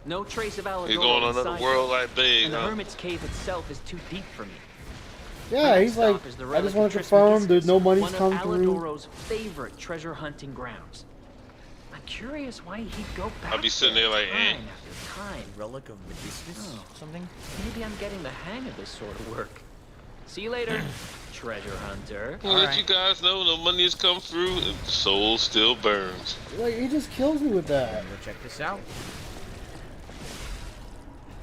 No trace of Allegor He's going on another inside world it. like big, And the huh? Hermit's Cave itself is too deep for me. Yeah, he's like, Stop is the I relic just of want to Trismegistus, confirm there's no money's one come of through. Allegoro's favorite treasure hunting grounds. I'm curious why he'd go back. I'll be sitting there like, time after time. Relic of Mediscus? Oh. Something? Maybe I'm getting the hang of this sort of work. See you later. treasure hunter. I'll let you guys know no money has come through and the soul still burns. Like, he just kills me with that. Go check this out.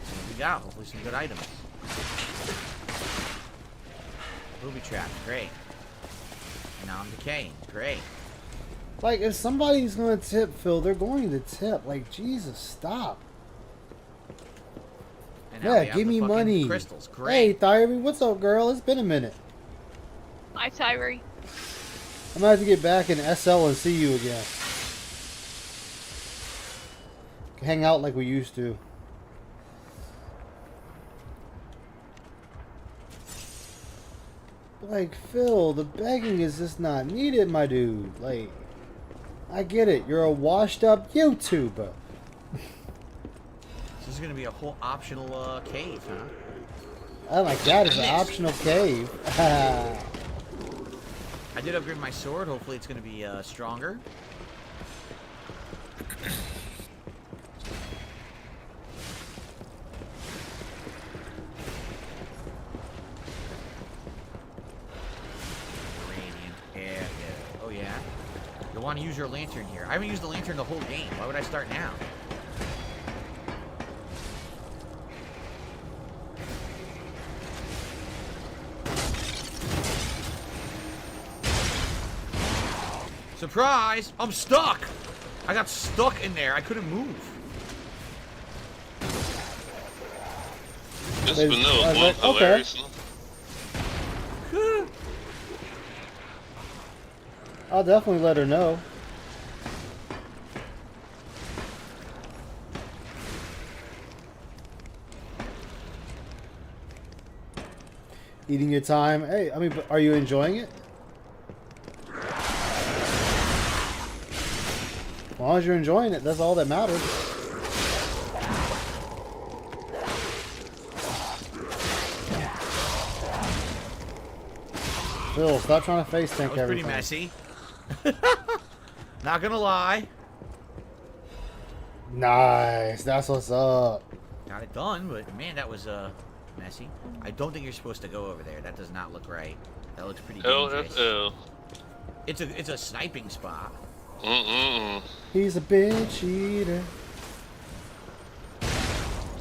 See what we got. Hopefully some good items. Booby trap. Great. And now I'm decaying. Great. Like, if somebody's gonna tip, Phil, they're going to tip. Like, Jesus, stop. And now we Yeah, have give the me fucking money. crystals. Great. Hey, Thyre, what's up, girl? It's been a minute. Hi, Tyree. I'm gonna have to get back in SL and see you again. Hang out like we used to. Like, Phil, the begging is just not needed, my dude. Like, I get it. You're a washed-up YouTuber. This is going to be a whole optional cave, huh? Oh my god, it's an optional cave. I did upgrade my sword. Hopefully it's going to be stronger. Oh yeah. You'll want to use your lantern here. I haven't used the lantern the whole game. Why would I start now? Surprise! I'm stuck! I got stuck in there. I couldn't move. This vanilla one hilarious. I'll definitely let her know. Eating your time. Hey, I mean, are you enjoying it? As long as you're enjoying it, that's all that matters. Phil, stop trying to face tank everything. That was pretty messy. Not gonna lie. Nice. That's what's up. Got it done, but man, that was messy. I don't think you're supposed to go over there. That does not look right. That looks pretty dangerous. LFL. It's a sniping spot. He's a bitch eater.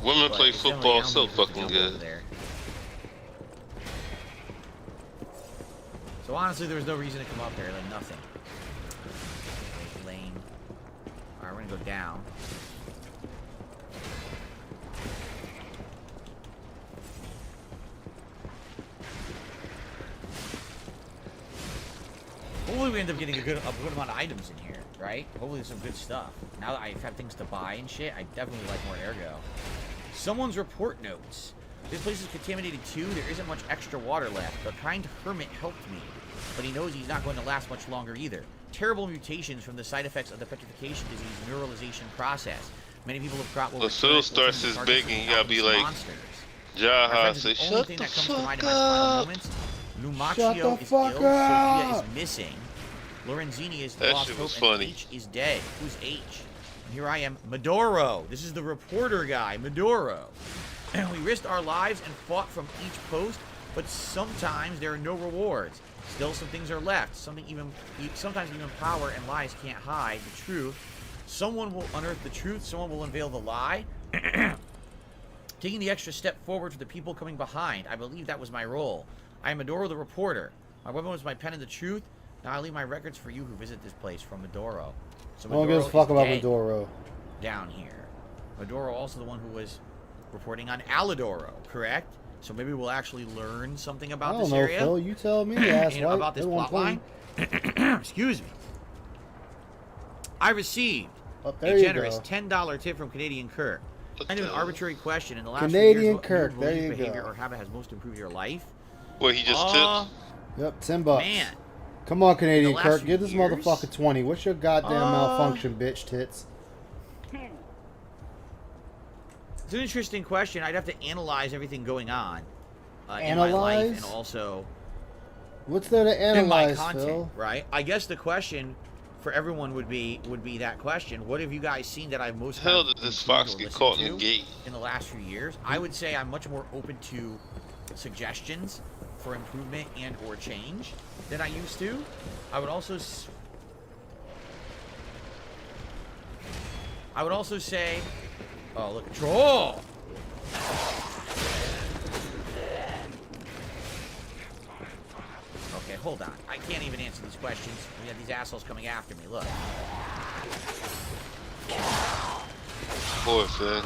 Women play football so fucking good. So honestly, there was no reason to come up there. Like nothing. Lame. Alright, we're gonna go down. Hopefully we end up getting a good amount of items in here, right? Hopefully there's some good stuff. Now that I've had things to buy and shit, I definitely like more ergo. Someone's report notes. This place is contaminated too. There isn't much extra water left. The kind hermit helped me, but he knows he's not going to last much longer either. Terrible mutations from the side effects of the petrification disease neuralization process. Many people have got Well, Phil starts his begging, you gotta be like, Jaha, say, shut the fuck up. Lumaccio is ill, Sophia is missing, Lorenzini is lost hope, and H is dead. Who's H? And here I am, Maduro. This is the reporter guy, Maduro. And we risked our lives and fought from each post, but sometimes there are no rewards. Still, some things are left. Sometimes even power and lies can't hide the truth. Someone will unearth the truth. Someone will unveil the lie. Taking the extra step forward for the people coming behind. I believe that was my role. I am Maduro the reporter. My weapon was my pen and the truth. Now I leave my records for you who visit this place from Maduro. So I don't give a fuck about Maduro. Down here. Maduro also the one who was reporting on Alidoro, correct? So maybe we'll actually learn something about this area. I don't know, Phil. You tell me, ass white. About this plot line. Excuse me. I received a generous $10 tip from Canadian Kirk. Kind of an arbitrary question. In the last Canadian few years, Kirk, there you behavior go. or habit has most improved your life? Well, he just tipped. Yep, $10. Man. Come on, Canadian last Kirk. few Give this years? motherfucker 20. What's your goddamn malfunction, bitch tits? It's an interesting question. I'd have to analyze everything going on in my life and also what's there to in my analyze, content, Phil? right? I guess the question for everyone would be that question. What have you guys seen that I've most Hell did this fox get caught in the gate? In the last few years? I would say I'm much more open to suggestions for improvement and or change than I used to. I would also say, oh look, troll. Okay, hold on. I can't even answer these questions. We have these assholes coming after me. Look. Poor thing.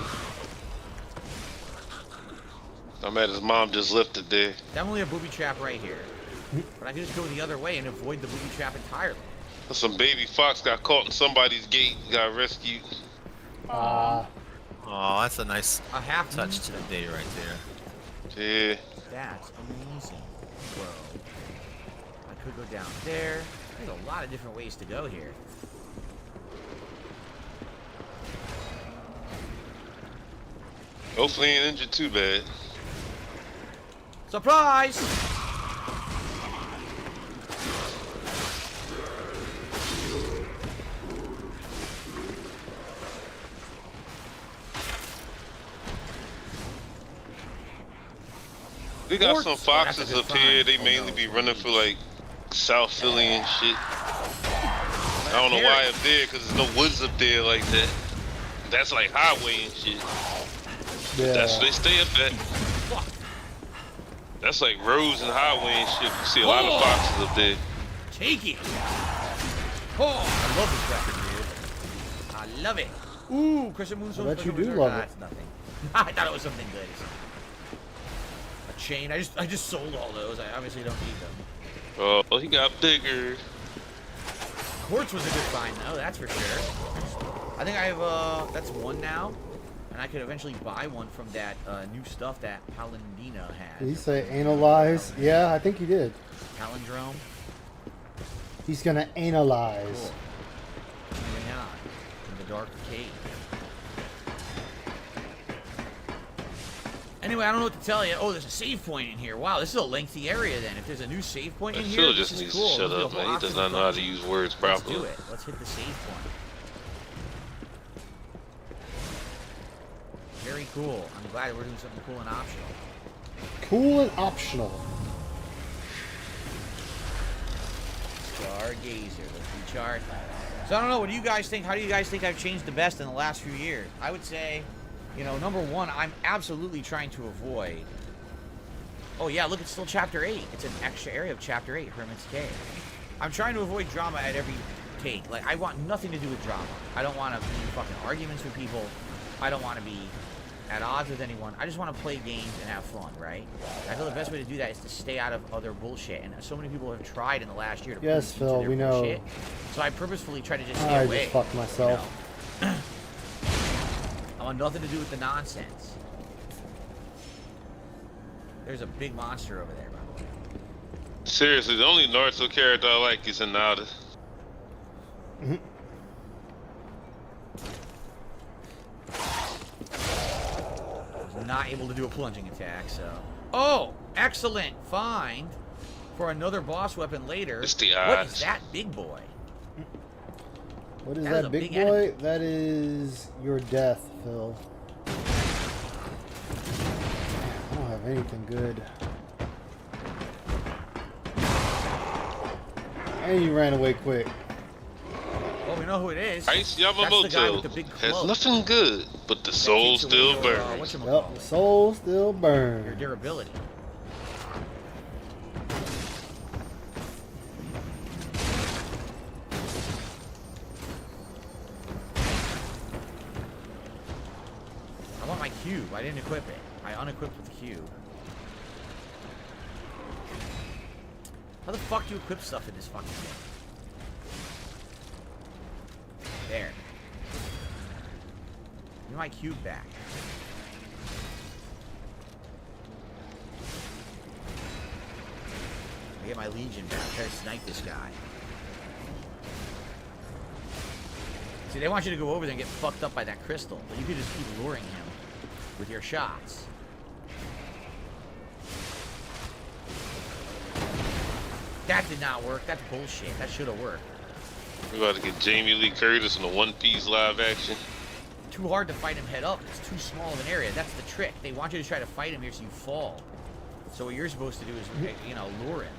I'm mad his mom just lifted there. Definitely a booby trap right here. But I can just go the other way and avoid the booby trap entirely. Some baby fox got caught in somebody's gate, got rescued. Oh, that's a nice half touch to the day right there. Yeah. That's amazing, bro. I could go down there. There's a lot of different ways to go here. Hopefully ain't injured too bad. Surprise! We got some foxes up here. They mainly be running for like South Philly and shit. I don't know why up there, because there's no woods up there like that. That's like highway and shit. Yeah. That's where they stay up at. That's like roads and highway and shit. You see a lot of foxes up there. Take it. Oh, I love this weapon, dude. I love it. Ooh, Crescent Moonstone. I bet you do love it. That's nothing. I thought it was something good. A chain. I just sold all those. I obviously don't need them. Oh, he got bigger. Quartz was a good find, though. That's for sure. I think I have that's one now, and I could eventually buy one from that new stuff that Palindina has. Did he say analyze? Yeah, I think he did. Palindrome. He's gonna analyze. Cool. Moving on in the dark cave. Anyway, I don't know what to tell you. Oh, there's a save point in here. Wow, this is a lengthy area then. If there's a new save point in here, Phil this just is needs cool. to shut up, man. He does not know how to use words properly. Let's do it. Let's hit the save point. Very cool. I'm glad we're doing something cool and optional. Cool and optional. Stargazer, let's recharge. So I don't know, what do you guys think? How do you guys think I've changed the best in the last few years? I would say, you know, number one, I'm absolutely trying to avoid. Oh yeah, look, it's still Chapter 8. It's an extra area of Chapter 8, Hermit's Cave. I'm trying to avoid drama at every take. Like, I want nothing to do with drama. I don't want to be in fucking arguments with people. I don't want to be at odds with anyone. I just want to play games and have fun, right? I feel the best way to do that is to stay out of other bullshit. And so many people have tried in the last year to Yes, Phil, we know. bullshit. So I purposefully try to just stay I away. just fucked myself. You know? I want nothing to do with the nonsense. There's a big monster over there, by the way. Seriously, the only Naruto character I like is Hinata. Was not able to do a plunging attack, so. Oh, excellent find for another boss weapon later. It's the What odds. is that big boy? What is That is that a big big boy? enemy. That is your death, Phil. I don't have anything good. And you ran away quick. Well, we know who it is. Ice That's the guy with Yamamoto the big has cloak. nothing good, but the soul takes away still your, burns. Yep, the soul still burns. Your durability. I want my cube. I didn't equip it. I unequipped with the cube. How the fuck do you equip stuff in this fucking game? There. Give me my cube back. I get my Legion back. Try to snipe this guy. See, they want you to go over there and get fucked up by that crystal, but you could just keep luring him with your shots. That did not work. That's bullshit. That should have worked. We're about to get Jamie Lee Curtis in the One Piece live action. Too hard to fight him head up. It's too small of an area. That's the trick. They want you to try to fight him here so you fall. So what you're supposed to do is, you know, lure him.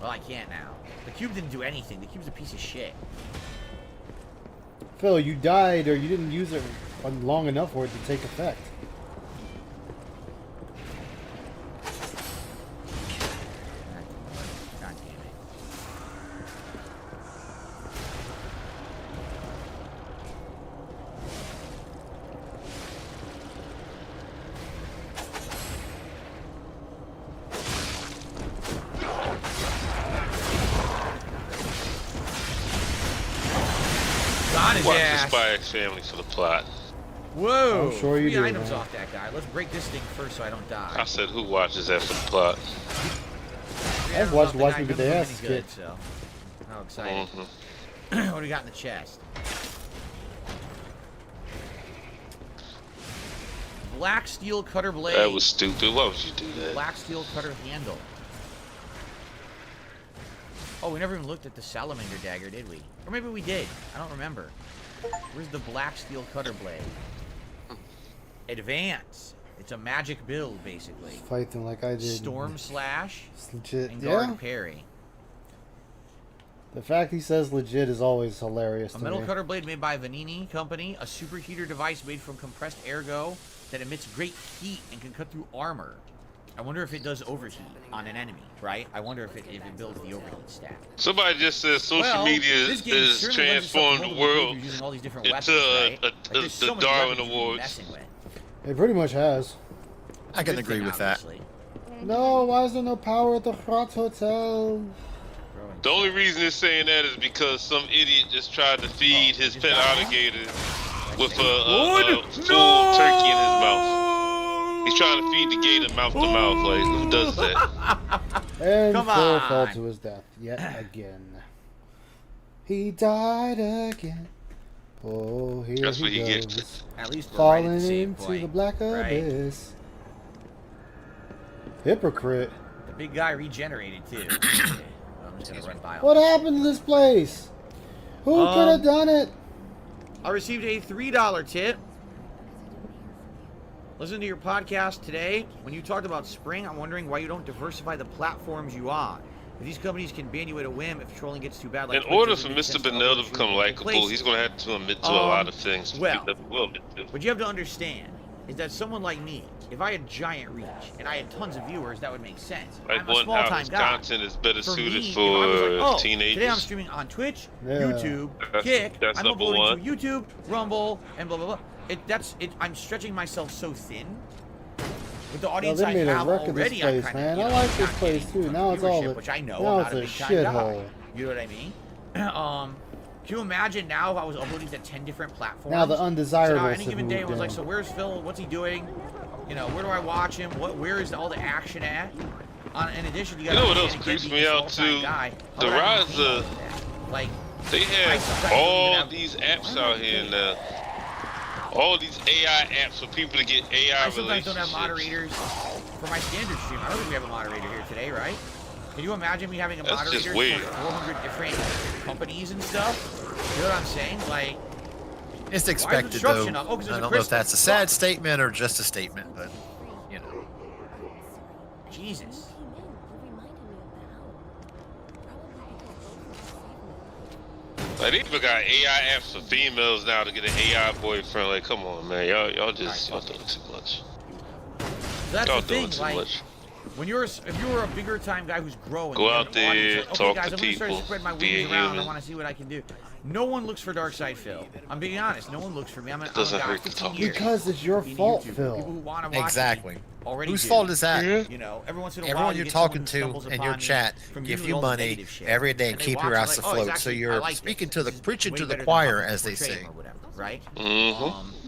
Well, I can't now. The cube didn't do anything. The cube's a piece of shit. Phil, you died, or you didn't use it long enough for it to take effect. God damn it. God his Watch ass. the Spy X Family for the plot. Whoa! I'm sure you 3 do, items man. off that guy. Let's break this thing first so I don't die. I said, who watches that for the plot? I've watched me get their ass good, kicked. so how excited. Mm-hmm. What do we got in the chest? Black steel cutter blade. That was stupid. Why would you do that? Black steel cutter handle. Oh, we never even looked at the salamander dagger, did we? Or maybe we did. I don't remember. Where's the black steel cutter blade? Advance. It's a magic build, basically. Fight them like I did. Storm slash. It's legit. And guard Yeah. parry. The fact he says legit is always hilarious A to metal me. cutter blade made by Vanini Company. A superheater device made from compressed ergo that emits great heat and can cut through armor. I wonder if it does overheat on an enemy, right? I wonder if it builds the overheat stat. Somebody just said social Well, media this game is certainly lends itself to transforming the multiple world behaviors using all these different into weapons, right? Like, there's so the many Darwin weapons you can be Awards. messing with. It pretty much has. I can Good agree thing, with that. obviously. No, why is there no power at the Hot Hotel? The only reason it's saying that is because some idiot just tried to feed his pet alligator with a full turkey in his mouth. He's trying to feed the gator mouth to mouth. Like, who does that? And Come Phil fell on. to his death yet again. He died again. Oh, here That's he what he goes. gets. At least we're Falling right at the same into point, the black right? abyss. Hypocrite. The big guy regenerated too. I'm just gonna run by him. What happened to this place? Who could have done it? I received a $3 tip. Listen to your podcast today. When you talked about Spring, I'm wondering why you don't diversify the platforms you on. If these companies can ban you at a whim if trolling gets too bad. Like In order for Mr. Benel to become likable, he's going to have to admit to a lot of things. Well, People will admit to. what you have to understand is that someone like me, if I had giant reach and I had tons of viewers, that would make sense. Like I'm a one, small how time his guy. content is better For suited me, if I for was like, oh, teenagers. today I'm streaming on Twitch, Yeah. YouTube, Kick. That's I'm number uploading one. to YouTube, Rumble, and blah blah blah. I'm stretching myself so thin. With the Well, audience they I made a have wreck of this already, I'm place, kind man. of, you I know, like this not place getting too. Now it's all viewership, which I know now I'm it's not a big time guy. shithole. You know what I mean? Can you imagine now if I was uploading to 10 different platforms? Now the undesirables So now any have given day, I moved was like, in. so where's Phil? What's he doing? You know, where do I watch him? Where is all the action at? In addition, you got You know what else creeps me out too? The rise of like they have all these apps out here now. All these AI apps for people to get AI I sometimes don't have relationships. moderators for my standard stream. I don't think we have a moderator here today, right? Can you imagine me having a That's moderator just for weird. 400 different companies and stuff? You know what I'm saying? Like, It's why is expected, though. disruption up? Oh, 'cause I there's a don't know if crystal. that's a sad statement or just a statement, but, you know. Jesus. Like they even got AI apps for females now to get an AI boyfriend. Like, come on, man, y'all doing too much. That's Y'all the doing thing, too like, much. when if you're a bigger time guy who's growing, Go you have out an audience, there, like, okay, talk guys, to I'm gonna start people, to spread my be wings a around. I human. want to see what I can do. No one looks for Darkside Phil. I'm being honest. No one looks for me. I'm a doesn't guy hurt to 15 talk. years. Because it's your being fault, YouTube. Phil. People who want to watch Exactly. me already Whose do. fault is that? You know, every once in a while, Everyone you you're get someone talking who to stumbles in upon your me chat from give usually you all the money negative shit. every day and And they keep watch your it ass like, oh, it's afloat. So actually- I you're like speaking this. to the This is preaching way to the better than choir, public as they portrayal say. or whatever, right?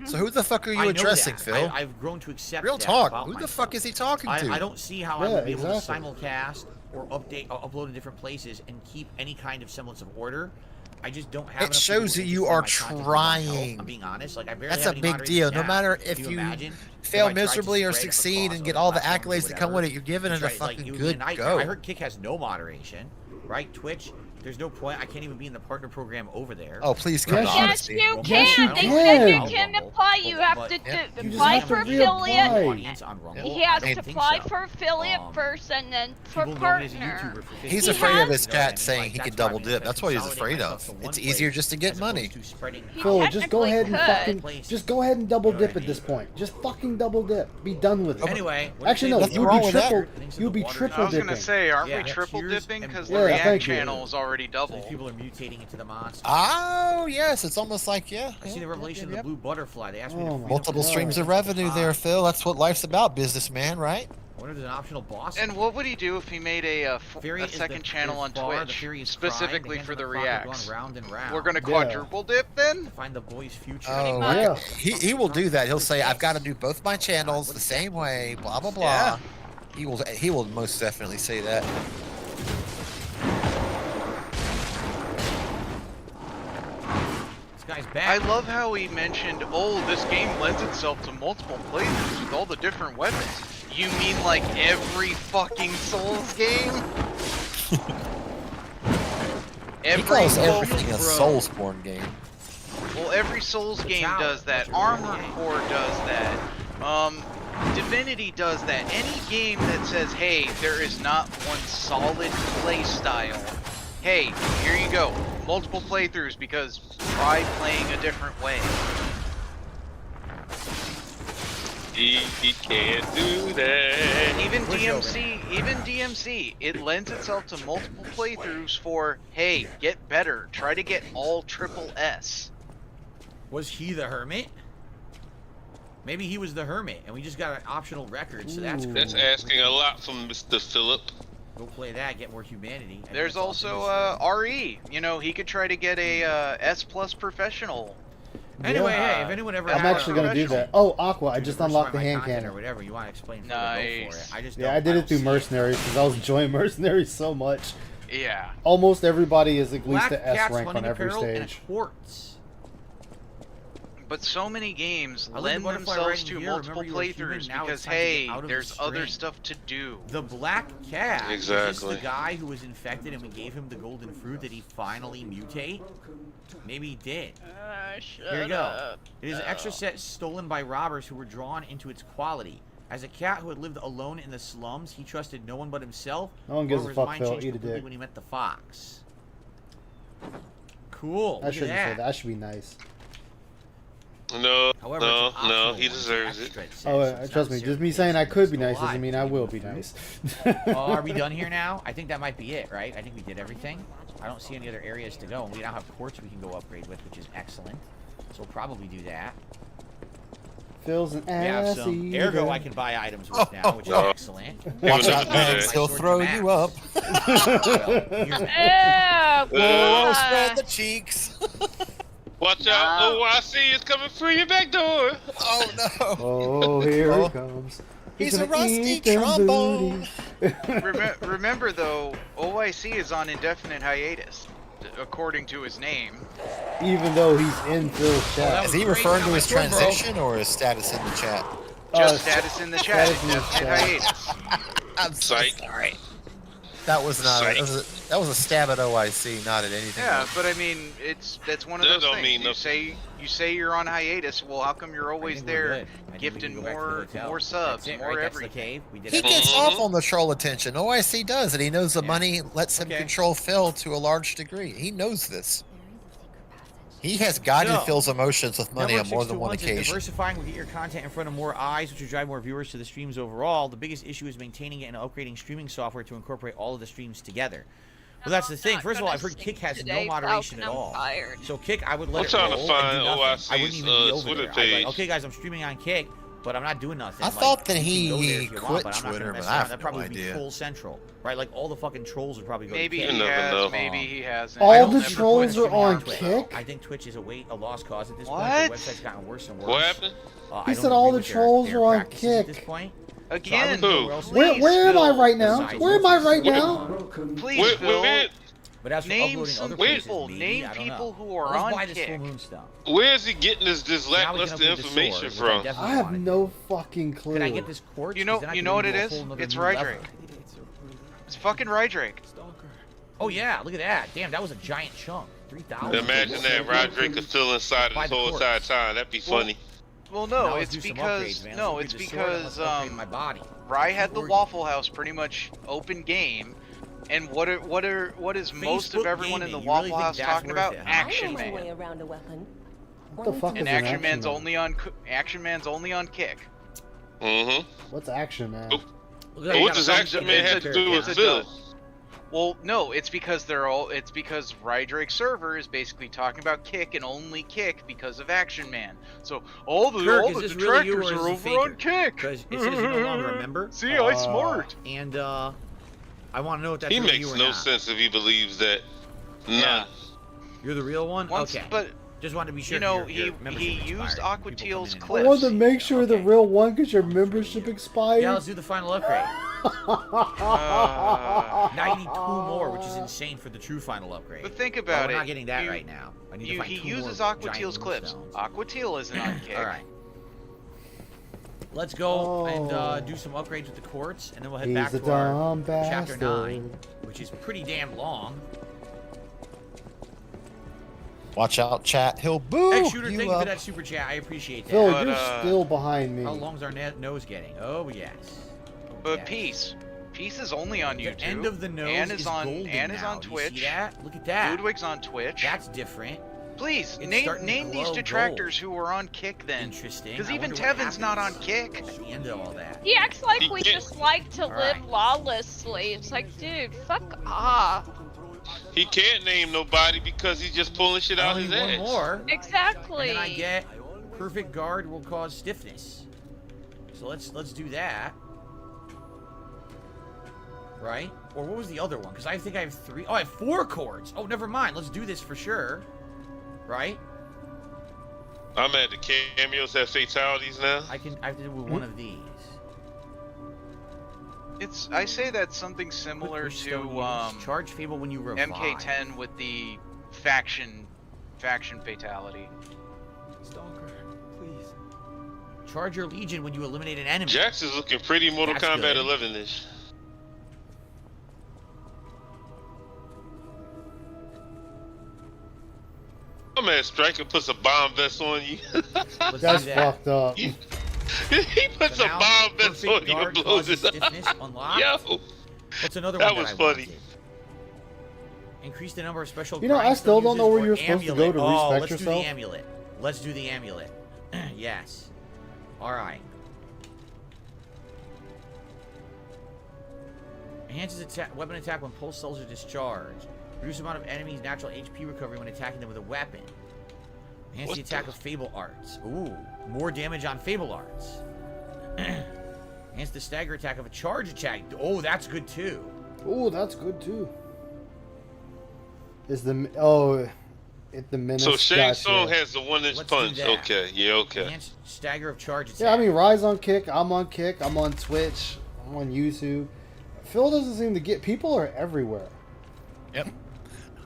So who the fuck are I you know addressing, that. Phil? I've grown to accept Real that talk. about Who the myself. fuck is he talking to? I don't see how I Yeah, would be able exactly. to simulcast or upload in different places and keep any kind of semblance of order. I just don't have. It enough shows people that you interested in are my content who want help. trying. I'm being honest. Like I barely That's have a any big moderators deal. No now. matter Can if you you imagine fail if I tried to miserably or spread succeed across and get other all the platforms or accolades that come with whatever, it, you're given to it a try to, fucking you good and I go. heard Kick has no moderation, right? Twitch, There's no point. I can't even be in the partner program over there. Oh, please come Yes, on. Yes, you can. Yes, you They can. said you can apply. You have to You just apply have to for reapply. affiliate. He has to apply for affiliate first and then for partner. He's afraid of his chat saying he can double dip. That's what he's afraid of. It's easier just to get money. Phil, just go ahead and could. just go ahead and double dip at this point. Just fucking double dip. Be done with it. Anyway, actually no, Nothing you'd wrong be with that. triple. You'd be triple I was dipping. gonna say, aren't Yeah. we triple Here's dipping? Because Yeah, the React thank you. channel is already double. People are mutating into the monster. Oh, yes. It's almost like, yeah. I see the revelation of the blue butterfly. They asked me to free Multiple them. streams of revenue there, Phil. That's what life's about, businessman, right? I wonder if there's an optional boss. And what would he do if he made a second channel on Twitch specifically for the Reacts? We're gonna quadruple dip then? Find the boy's future. Oh, yeah. He will do that. He'll say, I've got to do both my channels the same way, blah, blah, blah. Yeah. He will most definitely say that. This guy's back. I love how he mentioned, oh, this game lends itself to multiple playthroughs with all the different weapons. You mean like every fucking Souls game? He calls everything a Soulsborne game. Well, every Souls game does that. Armored Core does that. Divinity does that. Any game that says, hey, there is not one solid play style. Hey, here you go. Multiple playthroughs because try playing a different way. He can't do that. Even DMC, it lends itself to multiple playthroughs for, hey, get better. Try to get all triple S. Was he the hermit? Maybe he was the hermit, and we just got an optional record, so that's cool. That's asking a lot from Mr. Phillip. Go play that, get more humanity. There's also RE. You know, he could try to get a S plus professional. Anyway, hey, if anyone ever I'm actually gonna do that. Oh, Aqua, I just unlocked the hand cannon. Or whatever you want to explain. Nice. Go for it. I just Yeah, I did it through Mercenaries because I was enjoying Mercenaries so much. Yeah. Almost everybody is at least Black an S Cat's rank on hunting every apparel and a stage. quartz. But so many games I love lend the butterfly themselves writing to here. multiple Remember, you were human, playthroughs now because, it's time to get hey, out of there's the other string. stuff to do. The Black Cat is Exactly. this the guy who was infected and we gave him the golden fruit. Did he finally mutate? Maybe he did. Here you go. It is an extra set stolen by robbers who were drawn into its quality. As a cat who had lived alone in the slums, he trusted no one but himself. No one gives However, a his fuck, mind Phil. changed Eat a completely dick. when he met the fox. Cool. I Look shouldn't at say that. I should be nice. No, However, no, it's no, optional he once deserves the it. extra says, Oh, so it's trust not me. Just me saying I could be nice still doesn't mean I will be nice. Are we done here now? I think that might be it, right? I think we did everything. I don't see any other areas to go, and we now have quartz we can go upgrade with, which is excellent. So we'll probably do that. Phil's an We have ass some eater. ergo I can buy items with now, which is excellent. Watch out, Banks. He'll throw you up. Oh, Spread the cheeks. Watch out, OIC is coming through your back door. Oh, no. Oh, here he comes. He's a gonna rusty eat them trombone. booties. Remember, though, OIC is on indefinite hiatus, according to his name. Even though he's in Phil's chat. Is he referring to his transition or his status in the chat? Just status in the chat, status in the indefinite chat. hiatus. I'm so sorry. That was not. That was a stab at OIC, not at anything. Yeah, else. but I mean, that's one of That those don't things. mean You say you're on hiatus. Well, how come you're always there, gifting more subs, more everything? Cave. We did He it. gets off on the troll attention. OIC does, and he knows the money lets him control Phil to a large degree. He knows this. He has guided So, Phil's emotions with money on more than one 621 says occasion. diversifying will get your content in front of more eyes, which will drive more viewers to the streams overall. The biggest issue is maintaining it and upgrading streaming software to incorporate all of the streams together. Well, that's the thing. First of all, I've heard Kick has no moderation at all. So Kick, I would let it roll and do nothing. I wouldn't even be over there. I'd be like, okay, guys, I'm streaming on Kick, but I'm not doing nothing. I thought that you can go there he if you quit want, but I'm not Twitter, gonna but mess I around. have That'd no probably be idea. full central, right? Like all the fucking trolls would probably go Maybe to Kick. he has, maybe he hasn't. All the trolls are on Twitch. Kick? I think Twitch is a lost cause at this What? point. The website's gotten worse and worse. What happened? He I said don't all agree the with trolls their are on practices at this Kick. point. Again, Where am I right now? Where am I right now? Please, Phil. But as for Name uploading some other places, people. maybe, Name I don't people know. who are Let's on buy this Kick. full moon stuff. Where is he getting this Now we can lackluster upload the information sword, which from? I definitely I have wanna no fucking clue. Can I get this quartz? You 'Cause then I know can what do it a is? whole nother It's new level. Rydrake. It's fucking Rydrake. Oh yeah, look at that. Damn, that was a giant chunk. 3,000. Imagine that Roderick is still inside this whole entire time. That'd be funny. Well, no, it's because my body. Rye had the Waffle House pretty much open game, and what is most of everyone in the Waffle House talking about? Action Man. What the fuck is and an Action Man's Man? only on Kick. Mm-hmm. What's Action Man? What does Action Man have to do with this? Well, no, it's because Rydrake's server is basically talking about Kick and only Kick because of Action Man. So all the detractors are over on Kick. Because it says you're no longer a member. See, I smart. And I want to know if that's He really makes you or no not. sense if he believes that. Yeah. You're the real one. Okay. But just wanted to be sure. you know, your he used Aquateal's I clips. wanted to make sure the real one because your membership expired. Yeah, let's do the final upgrade. 92 more, which is insane for the true final upgrade. But think about We're not getting that right now. I need to find he 2 uses more Aquateal's giant clips. moonstones. Aquateal isn't on Kick. All right. Let's go and do some upgrades with the quartz, and then we'll head back to our chapter 9, which is pretty damn long. Watch out, chat. He'll boo X-Shooter, you thank you up. for that super chat. I appreciate that. Phil, you're still behind me. How long's our nose getting? Oh, yes. But Peace is only on YouTube. The end of the nose and is on golden and is now. on Do you Twitch. see that? Look at that. Ludwig's on Twitch. That's different. Please It's name starting to these glow detractors who are on Kick then. Interesting. Because I even wonder what Tevin's not on happens Kick. at the end of all that. He acts like He we can't- just like to live lawlessly. It's like, dude, fuck off. He can't name nobody because he's just pulling shit out Only his one ass. more. Exactly. And then I get perfect guard will cause stiffness. So let's do that. Right? Or what was the other one? Because I think I have 3. Oh, I have 4 chords. Oh, never mind. Let's do this for sure. Right? I'm at the cameos have fatalities now. I have to do with one of these. I say that's something similar to charge Fable when you revive. MK10 with the faction fatality. Stalker, please. Charge your Legion when you eliminate an enemy. Jax is looking pretty Mortal That's Kombat good. 11-ish. Oh man, Striker puts a bomb vest on you. That's fucked up. He puts a bomb vest on you and blows it up. Yo, What's another that one was I funny. wanted? Increase the number of special. You know, I still don't know where you're supposed to go to respect let's yourself. do the amulet. Let's do the amulet. Yes. All right. Enhances weapon attack when pulse cells are discharged. Reduce the amount of enemies' natural HP recovery when attacking them with a weapon. Enhance the attack of Fable Arts. Ooh, more damage on Fable Arts. Enhance the stagger attack of a charge attack. Oh, that's good too. Oh, that's good too. Is the the menace? So Shang gotcha. Tsung has the 1-inch punch. that. Okay, yeah, okay. Enhance stagger of charge attack. Yeah, I mean, Rise on Kick. I'm on Kick. I'm on Twitch. I'm on YouTube. Phil doesn't seem to get. People are everywhere. Yep.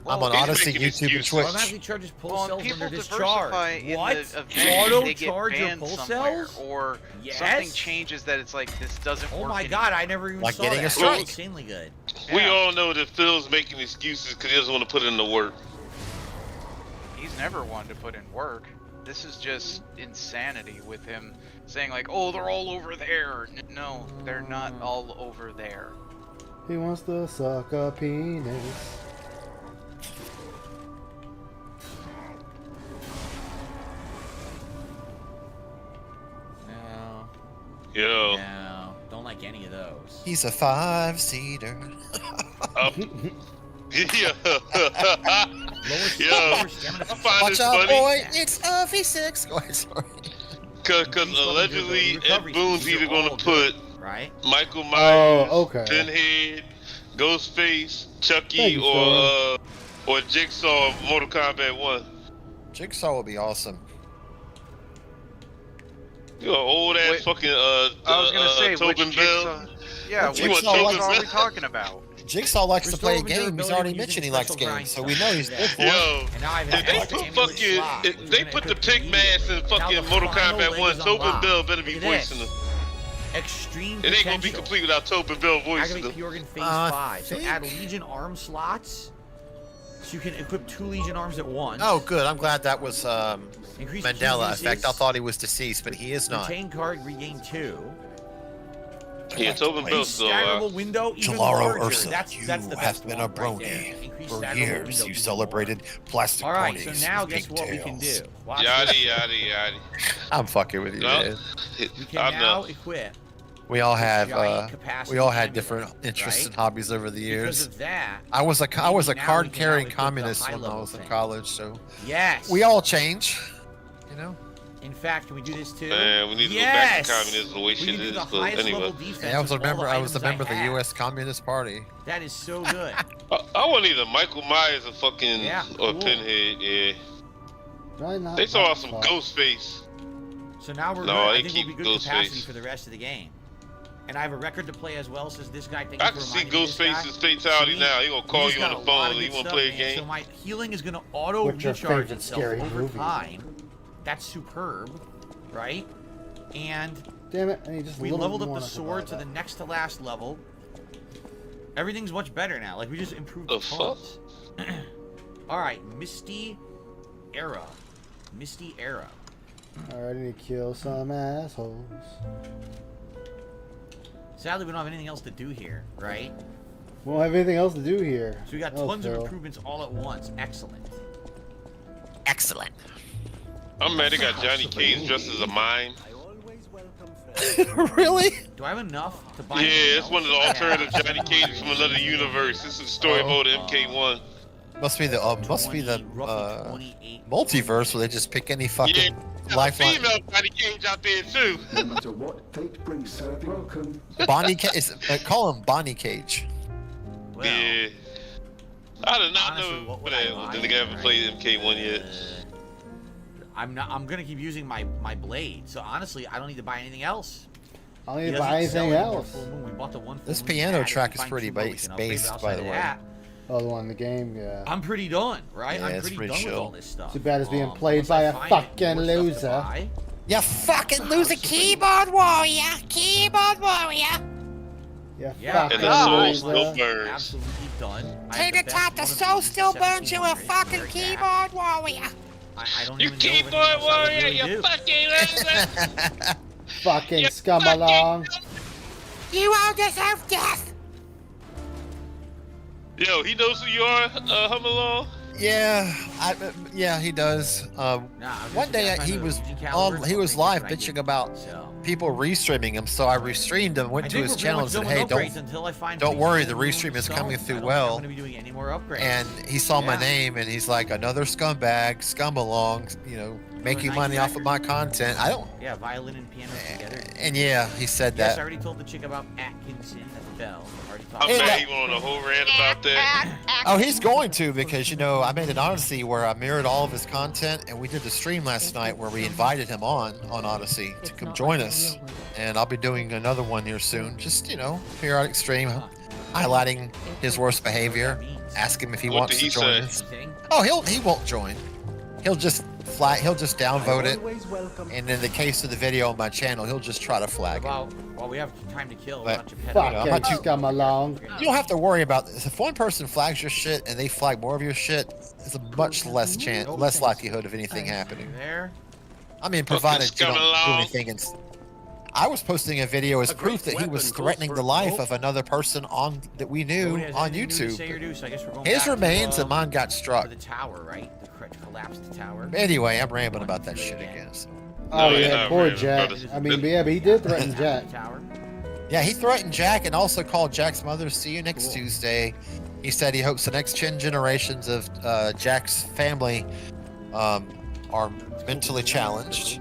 Well, I'm on he's Odyssey, making YouTube, and excuses. Twitch. Automatically charges pulse Well, cells when people they're diversify discharged. in What? the event Auto they get charge your banned pulse somewhere, cells? or Yes. something changes that it's like this doesn't Oh work. my anymore. god, I never even Like saw getting that. a strike. That's insanely good. We all know that Phil's making excuses because he doesn't want to put in the work. He's never wanted to put in work. This is just insanity with him saying like, "Oh, they're all over there." No, they're not all over there. He wants to suck a penis. No. Yo. No. Don't like any of those. He's a 5-seater. Yeah. Yo, I find Watch this out, funny. boy! It's a V6. Go ahead, sorry. Because allegedly Ed Boon's either going to put right? Michael Myers, okay. Pinhead, Ghostface, Thank Chucky, you, or Jigsaw in Mortal Kombat 1. Jigsaw would be awesome. You're an old ass fucking I was gonna say, which Tobin Bell. Jigsaw? Yeah, Well, which Jigsaw Jigsaw likes- are we talking about? Jigsaw likes to play a Restore game. He's durability already when mentioned he using likes special games, grind so we stuff. know he's good for it. Yo, And now I've if they had put amulet fucking, slot, if which they is put gonna the equip pig mask in immediately. Now fucking the Mortal final Kombat leg 1, is Tobin unlocked. Bell better be Look at this. voicing them. Extreme It ain't gonna be potential. complete without Tobin Bell voice. Activate P-Organ phase 5. So add Legion arm slots. So you can equip 2 Legion arms at once. Oh, good. I'm glad that was Increase Mandela uses. effect. I thought he was deceased, but he is not. Retain card, regain 2. Yeah, Tobin Bell's still Staggerable window, even Tomorrow, larger. Ursa, That's you the have best been one a brony. right there. Increase For staggerable years, window you even celebrated plastic more. All right, ponies so now with guess big what we can do? tails. Watch Yada this. yada yada. I'm fucking with you, No. man. We can I now know. equip. We all have giant capacity we all had amulet, different interests right? and hobbies over the Because years. of that, I was a maybe now we can card carrying now equip the communist when I high-level was in thing. college, so Yes. we all change, you know. In fact, can we do this too? Man, we need to yes! go back to communism the way We shit can do is. the But highest anyway, level defense. Yeah, I was a with all member. I was a items member of the have. U.S. Communist Party. That is so good. I want either Michael Myers or fucking Yeah, or cool. Pinhead. Yeah, Right now. they saw some Ghostface. So now we're No, good. I they think keep we'll be good capacity Ghostface. for the rest of the game. And I have a record to play as well, says this guy. Thank I you can for see reminding me of this guy. Ghostface's fatality See? now. He gonna We call just you on got the a lot phone. of He good wanna stuff, play a man. game. So my healing is gonna auto What's your recharge favorite itself scary over movie? time. That's superb, right? And Damn it! I need just a we little leveled more up the and I sword to forgot the next to last level. Everything's much better now. Like we just improved The the pumps. All right, Misty Era. Misty Era. that. Alright, I need to kill some assholes. Sadly, we don't have anything else to do here, right? We don't have anything else to do here. So we got Oh, tons of Phil. improvements all at once. Excellent. Excellent. I'm mad they got Johnny Cage dressed as a mime. Really? Do I have enough to buy? Yeah, anything it's one of the else? alternative Johnny Cages from another universe. This is story mode of MK1. Must be the multiverse where they just pick any fucking Yeah, lifeline. female Johnny Cage out there too. No matter what fate brings, sir, welcome. Bonnie Cage. Call him Bonnie Cage. Well, Yeah. I do not honestly, know what would that. I buy, Didn't ever right? played MK1 yet. I'm gonna keep using my blade. So honestly, I don't need to buy anything else. I don't need He to doesn't buy sell anything any more else. full moon. We bought the one full This moon piano pad. If track we is find pretty two more, we can upgrade, based, but by outside the of way. that, Oh, the one in the game, yeah. I'm pretty done, right? Yeah, I'm it's pretty pretty done with chill. all this stuff. Too bad it's being Unless played by I a find fucking more stuff to loser. buy. You fucking loser, keyboard warrior. Keyboard warrior. Yeah, Yeah, fucking And the soul loser. still burns. Absolutely done. I Take have the best top. The one of soul these still 17 burns you a rated. fucking Very keyboard warrior. I don't You even know if keyboard anything else I would warrior, really you do. fucking loser. Fucking scum along. You all deserve death. Yo, he knows who you are, Humalong? Yeah, he does. One day he was live bitching about people restreaming him, so I restreamed him, went to his channel and said, "Hey, don't worry, the restream is coming through well." And he saw my name and he's like, "Another scumbag, scum along, making money off of my content." I don't. Yeah, violin and piano together. And yeah, he said Yes, that. I already told the chick about Atkinson at Bell. Already I'm talked mad he went on a whole rant about that. Oh, he's going to because I made an Odyssey where I mirrored all of his content, and we did the stream last night where we invited him on Odyssey to come join us, and I'll be doing another one here soon. Just periodic stream, highlighting his worst behavior. Ask him if he What wants did he to join say? us. Oh, he won't join. He'll just downvote it, and in the case of the video on my channel, he'll just try to flag it. While we have time to kill, But- Fucking scum along. You don't have to worry about this. If one person flags your shit and they flag more of your shit, it's a much less likelihood of anything happening. There. I mean, provided you don't Scum do along. anything. I was posting a video as proof that he was threatening the life of another person that we knew on YouTube. His remains and mine got struck. The tower, right? The collapsed tower. Anyway, I'm rambling about that shit again. So. Oh, No, you're yeah, not poor rambling, Jack. brother. I mean, yeah, but he did threaten Jack. Yeah, he threatened Jack and also called Jack's mother. See you next Tuesday. He said he hopes the next 10 generations of Jack's family are mentally challenged.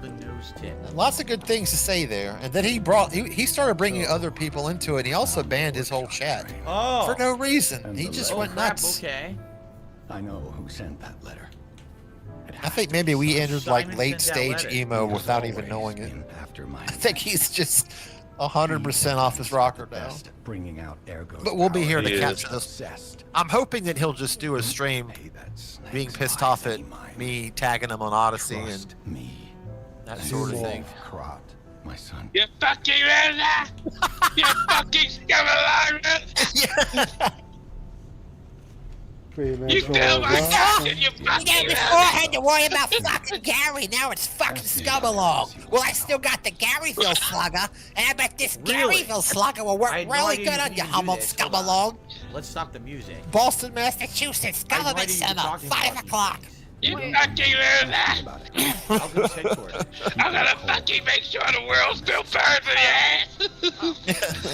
Lots of good things to say there. And then he started bringing other people into it. And he also banned his whole chat for no reason. He just went nuts. Okay. I know who sent that letter. I think maybe we entered like Simon late sent that stage letter. emo without even knowing it. I think he's just 100% off his rocker now. Bringing out Ergo's But we'll be here to He is. capture this. I'm hoping that he'll just do a stream being pissed off at me tagging him on Odyssey and that sort of thing. my son. You fucking man! You fucking scum alive! You killed my son! You fucking Yeah, before I had to worry about fucking Gary, now it's fucking Scum-a-Long. Well, I still got the Garyville Slugger, and I bet this Garyville Slugger will work really good on you, humbled Scum-a-Long. Let's stop the music. Boston, Massachusetts, Government Center, 5 o'clock. You fucking man! I'm gonna fucking make sure the world still burns in your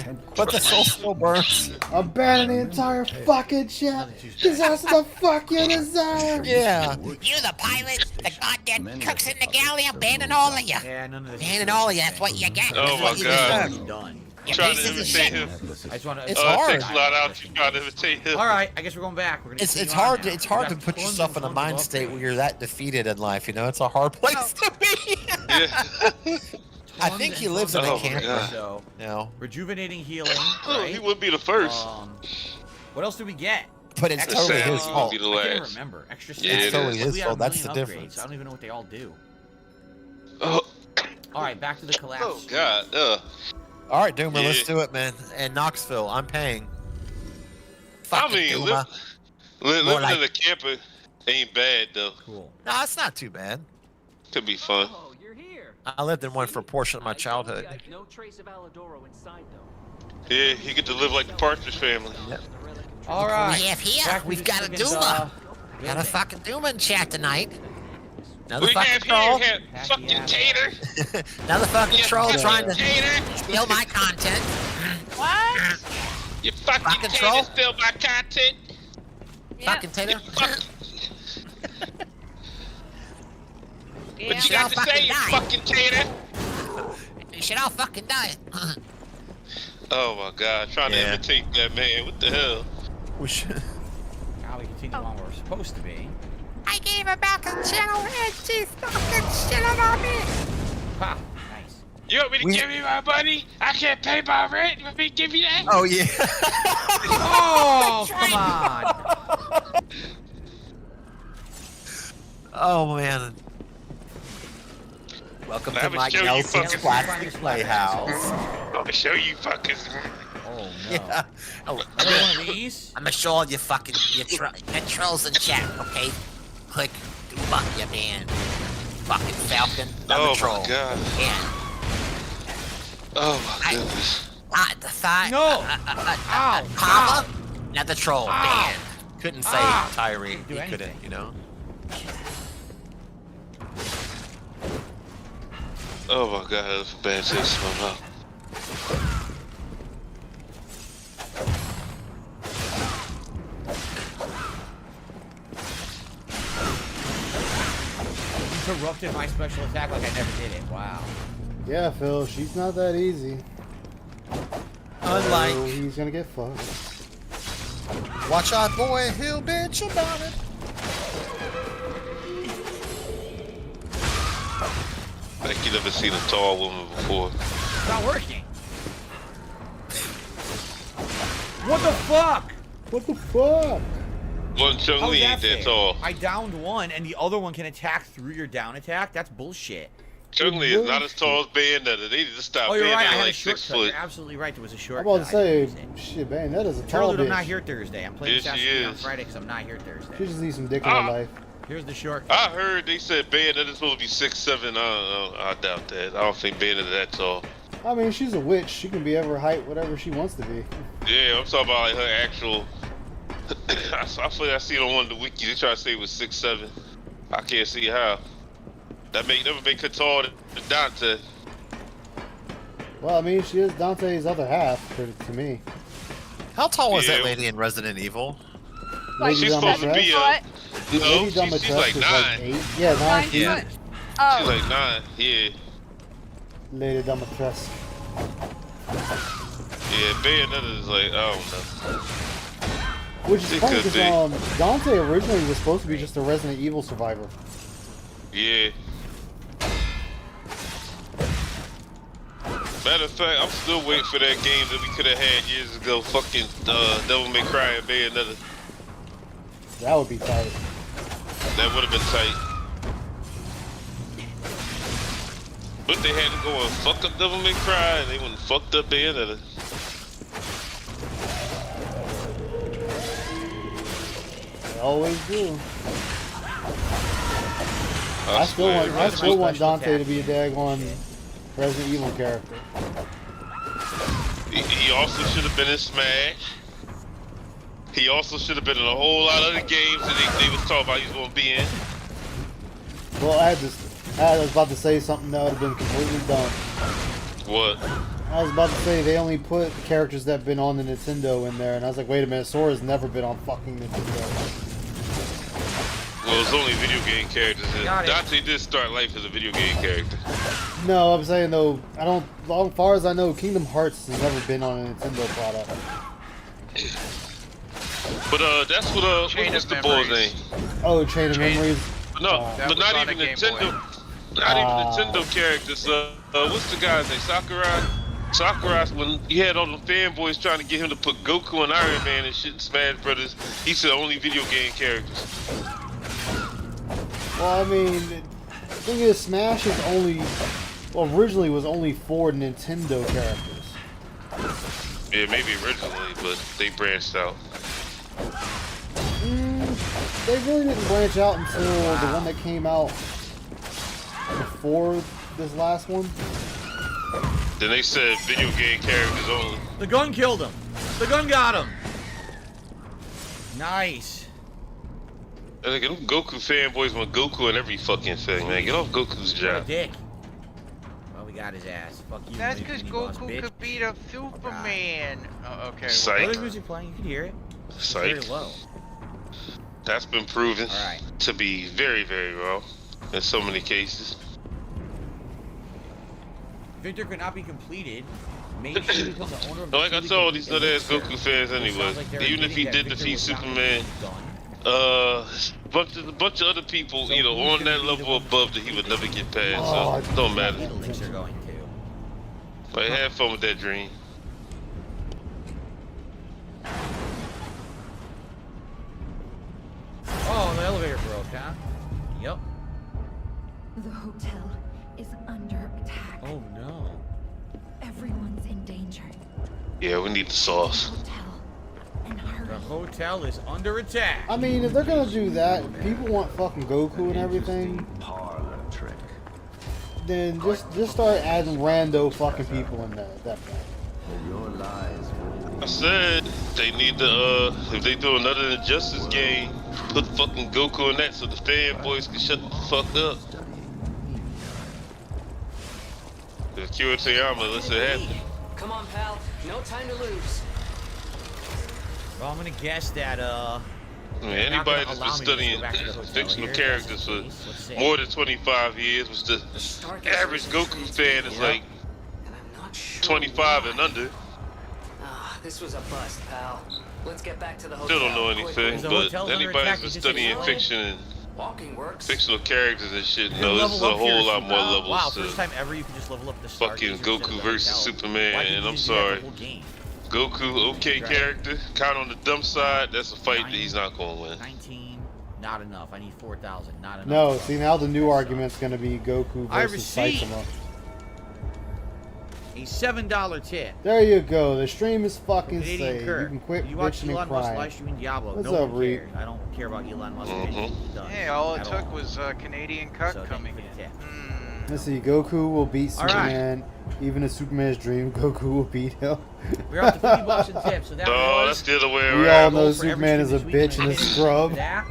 ass! But the soul still burns. Abandon the entire fucking ship. Cause that's the fuck you deserve. Yeah. You the pilot, the goddamn cooks in the galley, abandon all of you. Yeah, none of this. Abandon all of you, that's what you get. Oh That's my what you God. deserve. Done. You Trying to pieces of imitate shit. him. I just want to. It's It hard. takes a lot out you trying to imitate him. All right, I guess we're going back. We're gonna. It's continue hard on to now. it's hard We to got put tons yourself and in a tons mind of state upgrades. where you're that defeated in life. You know, it's a hard place to be. I think he lives in a camper. So, No. rejuvenating healing. Oh, Right? he would be the first. What else do we get? But it's Extra totally his sound. fault. Be the I can't last. remember. Extra Yeah, sound. it totally is. his We have fault. a That's the million difference. upgrades. I don't even know what they all do. Oh, All right, back to the collapse. oh God. All right, Doomer, let's Yeah. do it, man. And Knoxville, I'm paying. I Fucking mean, Doomer. living like- in a camper ain't bad though. Cool. No, it's not too bad. Could be fun. Oh, you're here. I lived in one for a portion of my childhood. No trace of Alidoro inside, though. Yeah, you get to live like the Partridge Family. Yep. All right. We have here, Back to we've the got a second, Duma. Got a fucking Duma in chat tonight. Another We fucking have troll. here, fucking tater. Another fucking You troll fucking trying to tater. steal my content. What? You fucking Fucking tater troll. steal my content. Fucking Tater. What Yeah. you got to say, you die. fucking tater? You should all fucking die. Oh my God, trying to Yeah. imitate that man. What the hell? We should. Now we continue on where we're supposed to be. I gave her back a channel and she fucking shit on me. Ha! Nice. You want me to give you my money? I can't pay my rent. You want me to give you that? Oh yeah. Oh, come on. Oh man. Welcome I'm to gonna Mike show you Nelson's fuckers. Plastic Playhouse. I'm gonna show you fuckers. Oh no. Yeah. Oh, Another one of these? I'm gonna show all you fucking you trolls in chat, okay? Click Duma, you man. Fucking Falcon. Another Oh troll. my God. Yeah. Oh my goodness. The thigh. No. Ow. Comma. Another troll. Ow. Man. Couldn't say Ah. Tyree. Do He anything. couldn't, you know. Oh my God, that's a bad taste in my mouth. Interrupted my special attack like I never did it. Wow. Yeah, Phil, she's not that easy. Unlike. So he's gonna get fucked. Watch out, boy. He'll bitch about it. Like you never seen a tall woman before. It's not working. What the fuck? What the fuck? One Chung How's Li that ain't that fair? tall. I downed one, and the other one can attack through your down attack. That's bullshit. Chung Li is not as tall as Bayonetta. They need to stop Oh, you're right. I Bayonetta had a like 6 shortcut. foot. You're absolutely right. There was a I'm shortcut. about to say, shit, man, that is a tall Charlotte, I'm not bitch. here Thursday. I'm playing Yes, she Assassin's Creed on is. Friday because I'm not here Thursday. She just needs some dick in her life. Here's the shortcut. I heard they said Bayonetta's supposed to be 6'7". I doubt that. I don't think Bayonetta that tall. I mean, she's a witch. She can be ever height, whatever she wants to be. Yeah, I'm talking about like her actual. I feel like I see it on one of the wikis. They try to say it was 6'7". I can't see how. That would make her taller than Dante. Well, I mean, she is Dante's other half, to me. How tall was that Yeah. lady in Resident Evil? Lady She's supposed to be Dimitrescu? no, Lady she's Dimitrescu like is 9. 8. Yeah, 9 feet. Yeah. Oh. She's like 9. Yeah. Lady Dimitrescu. Yeah, Bayonetta is like, I don't know. Which is It funny could because be. Dante originally was supposed to be just a Resident Evil survivor. Yeah. Matter of fact, I'm still waiting for that game that we could have had years ago. Fucking Devil May Cry and Bayonetta. That would be tight. That would have been tight. But they had to go and fuck up Devil May Cry, and they went and fucked up Bayonetta. They always do. I still want Dante to be a daggone Resident Evil character. He also should have been in Smash. He also should have been in a whole lot of other games that they was talking about he was going to be in. Well, I was about to say something that would have been completely dumb. What? I was about to say they only put the characters that have been on the Nintendo in there, and I was like, wait a minute, Sora's never been on fucking Nintendo. Well, it's only video game characters. Dante did start life as a video game character. No, I'm saying though, as far as I know, Kingdom Hearts has never been on a Nintendo product. But that's what what's the boy's name? Oh, Chain of Memories. No, but not even Nintendo. Not even Nintendo characters. What's the guy's name? Sakurai. When he had all the fanboys trying to get him to put Goku and Iron Man and shit in Smash Brothers, he said only video game characters. Well, I mean, the thing is, Smash is originally was only for Nintendo characters. Yeah, maybe originally, but they branched out. They really didn't branch out until the one that came out before this last one. Then they said video game characters only. The gun killed him. The gun got him. Nice. And like, them Goku fanboys want Goku and every fucking thing, man. Get off Goku's What a job. dick. Well, we got his ass. Fuck you. That's because Goku could beat up Superman. Oh, okay. Psych. What music playing? You can hear it. It's Psych. very low. That's been proven to be very, very wrong in so many cases. Victor could not be completed. Make sure you become the owner of the Like I told these nut ass Goku fans anyway. Even if he did defeat Superman, a bunch of other people, you know, on that level above that he would never get past. So it don't matter. They're going to. But have fun with that dream. Oh, the elevator broke, huh? Yep. The hotel is under attack. Oh no. Everyone's in danger. Yeah, we need the sauce. The hotel is under attack. I mean, if they're gonna do that, people want fucking Goku and everything. Then just start adding rando fucking people in that thing. I said they need to, if they do another Injustice game, put fucking Goku in that so the fanboys can shut the fuck up. The Curation, let's it happen. Come on, pal. No time to lose. Well, I'm gonna guess that I mean, anybody that's been studying fictional characters for more than 25 years, was the average Goku fan is like 25 and under. This was a bust, pal. Let's get back to the hotel. Still don't know anything, but anybody that's been studying fiction and fictional characters and shit knows there's a whole lot more levels wow, to first time ever you can just level up the star fucking instead of Goku the versus hotel. Superman, Why didn't and you I'm just do that sorry. the whole game? Goku, okay character, kind on the dumb side, that's a fight that he's not gonna win. 19, not enough. I need 4,000, not enough. No, see now the new argument's gonna be Goku I versus received Saitama. a $7 tip. There you go. The stream is fucking Canadian saved. Kurt. You can quit You watch bitching Elon and Musk crying. live streaming Diablo. What's no up, one Reed? cares. I don't care about Elon Musk. Hey, all it took was Canadian Cut coming in. Let's see. Goku will beat Superman. Even in Superman's dream, Goku will beat him. We're up to $50 in tips. So that Oh, was that's the other way around. We all know Superman is a bitch and a scrub. that.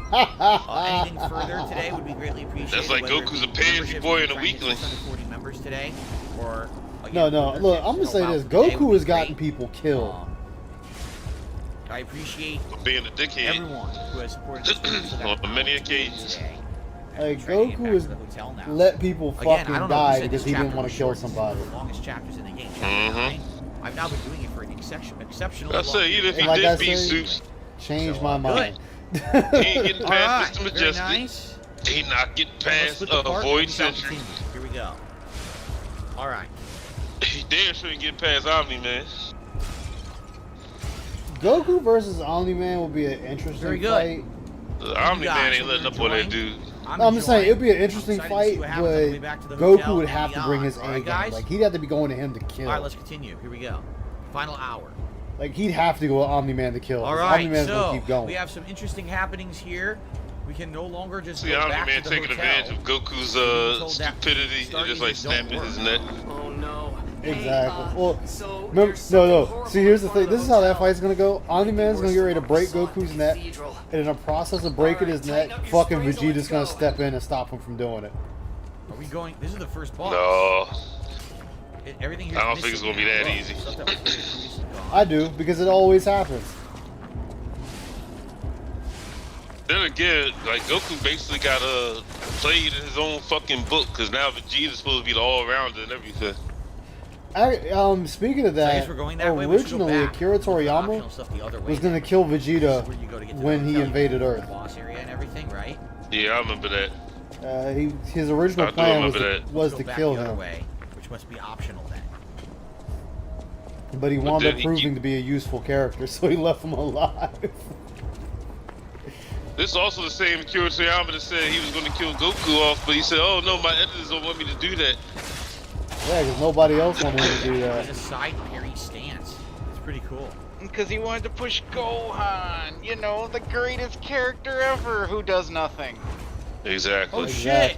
Anything further today would be greatly appreciated. That's like whether Goku's it a be pansy membership, boy and a trying to get weakling. 640 members today, or No. Look, I'm gonna say this. Goku has gotten people killed. I appreciate being a dickhead everyone who has supported this stream so that on many occasions. Like Goku has let people Again, I fucking don't know who die said because this he didn't chapter want was to kill short. This is one somebody. of the longest chapters in the game. Chapter 9. I've now been doing it for an exceptionally I say, long even if he And like I did beat say, Zeus, change my mind. he ain't getting past Mr. Very Majestic. nice. He not getting Let's past split the part, Void we shall Sentry. continue. Here we go. All right. He damn sure ain't getting past Omni, man. Goku versus Omni-Man will be an interesting Very good. fight. Omni Man ain't letting up on that dude. I'm just saying it'd be an interesting fight, but Goku would have to bring his A game. guys? Like he'd have to be going to him to kill. All right, let's continue. Here we go. Final hour. Like he'd have to go with Omni-Man to kill. All right, Omni-Man's gonna so keep going. we have some interesting happenings here. We can no longer just See, go Omni back Man to the taking hotel. advantage of Goku's stupidity and just like snapping his neck. Oh no. Exactly. Well, remember, no. See, here's the thing. This is how that fight's gonna go. Omni-Man's gonna get ready to break Goku's neck, and in the process of breaking his neck, fucking Vegeta's gonna step in and stop him from doing it. Are we going? This is the first boss. No. Everything I don't think it's gonna be that easy. I do, because it always happens. Then again, like Goku basically got played in his own fucking book because now Vegeta's supposed to be the all-rounder and everything. Speaking of that, originally Akira Toriyama was gonna kill Vegeta when he invaded Earth. Boss area and everything, right? Yeah, I remember that. His original plan was to Go back kill the other him, way, which must be optional then. but he wound up proving to be a useful character, so he left him alive. This is also the same Akira Toriyama that said he was going to kill Goku off, but he said, "Oh no, my editors don't want me to do that." Yeah, because nobody else wanted him to do that. It's a side parry stance. It's pretty cool. Because he wanted to push Gohan, you know, the greatest character ever who does nothing. Exactly. Oh shit!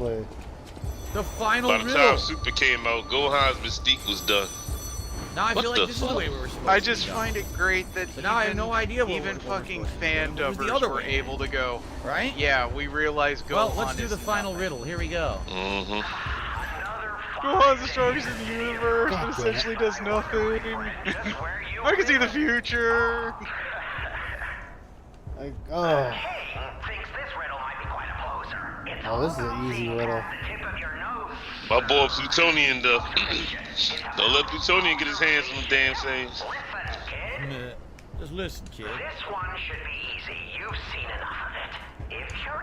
The final By the riddle. time Super came out, Gohan's mystique was done. Now I What feel the like this is the fuck? way we were supposed I to just go. find it great that But now I have no idea what even we're fucking supposed to do. fan It was the dubbers other were way. able to go. Right? Yeah, we realized Gohan Well, let's do is the final nothing. riddle. Here we go. Mm-hmm. Gohan's the strongest in the universe, but essentially does nothing. I can see the future. Like, oh, this is an easy riddle. My boy Plutonian, though. Don't let Plutonian get his hands on the damn things. Just listen, kid.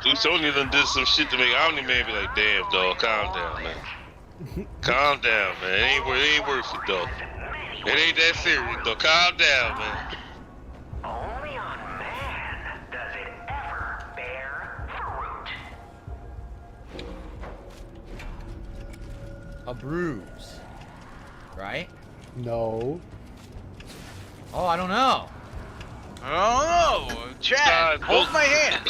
Plutonian done did some shit to make Omni-Man be like, "Damn, dog, calm down, man. Calm down, man. It ain't worth it, dog. It ain't that serious, dog. Calm down, man." A bruise. Right? No. Oh, I don't know. Oh, Chad, hold my hand.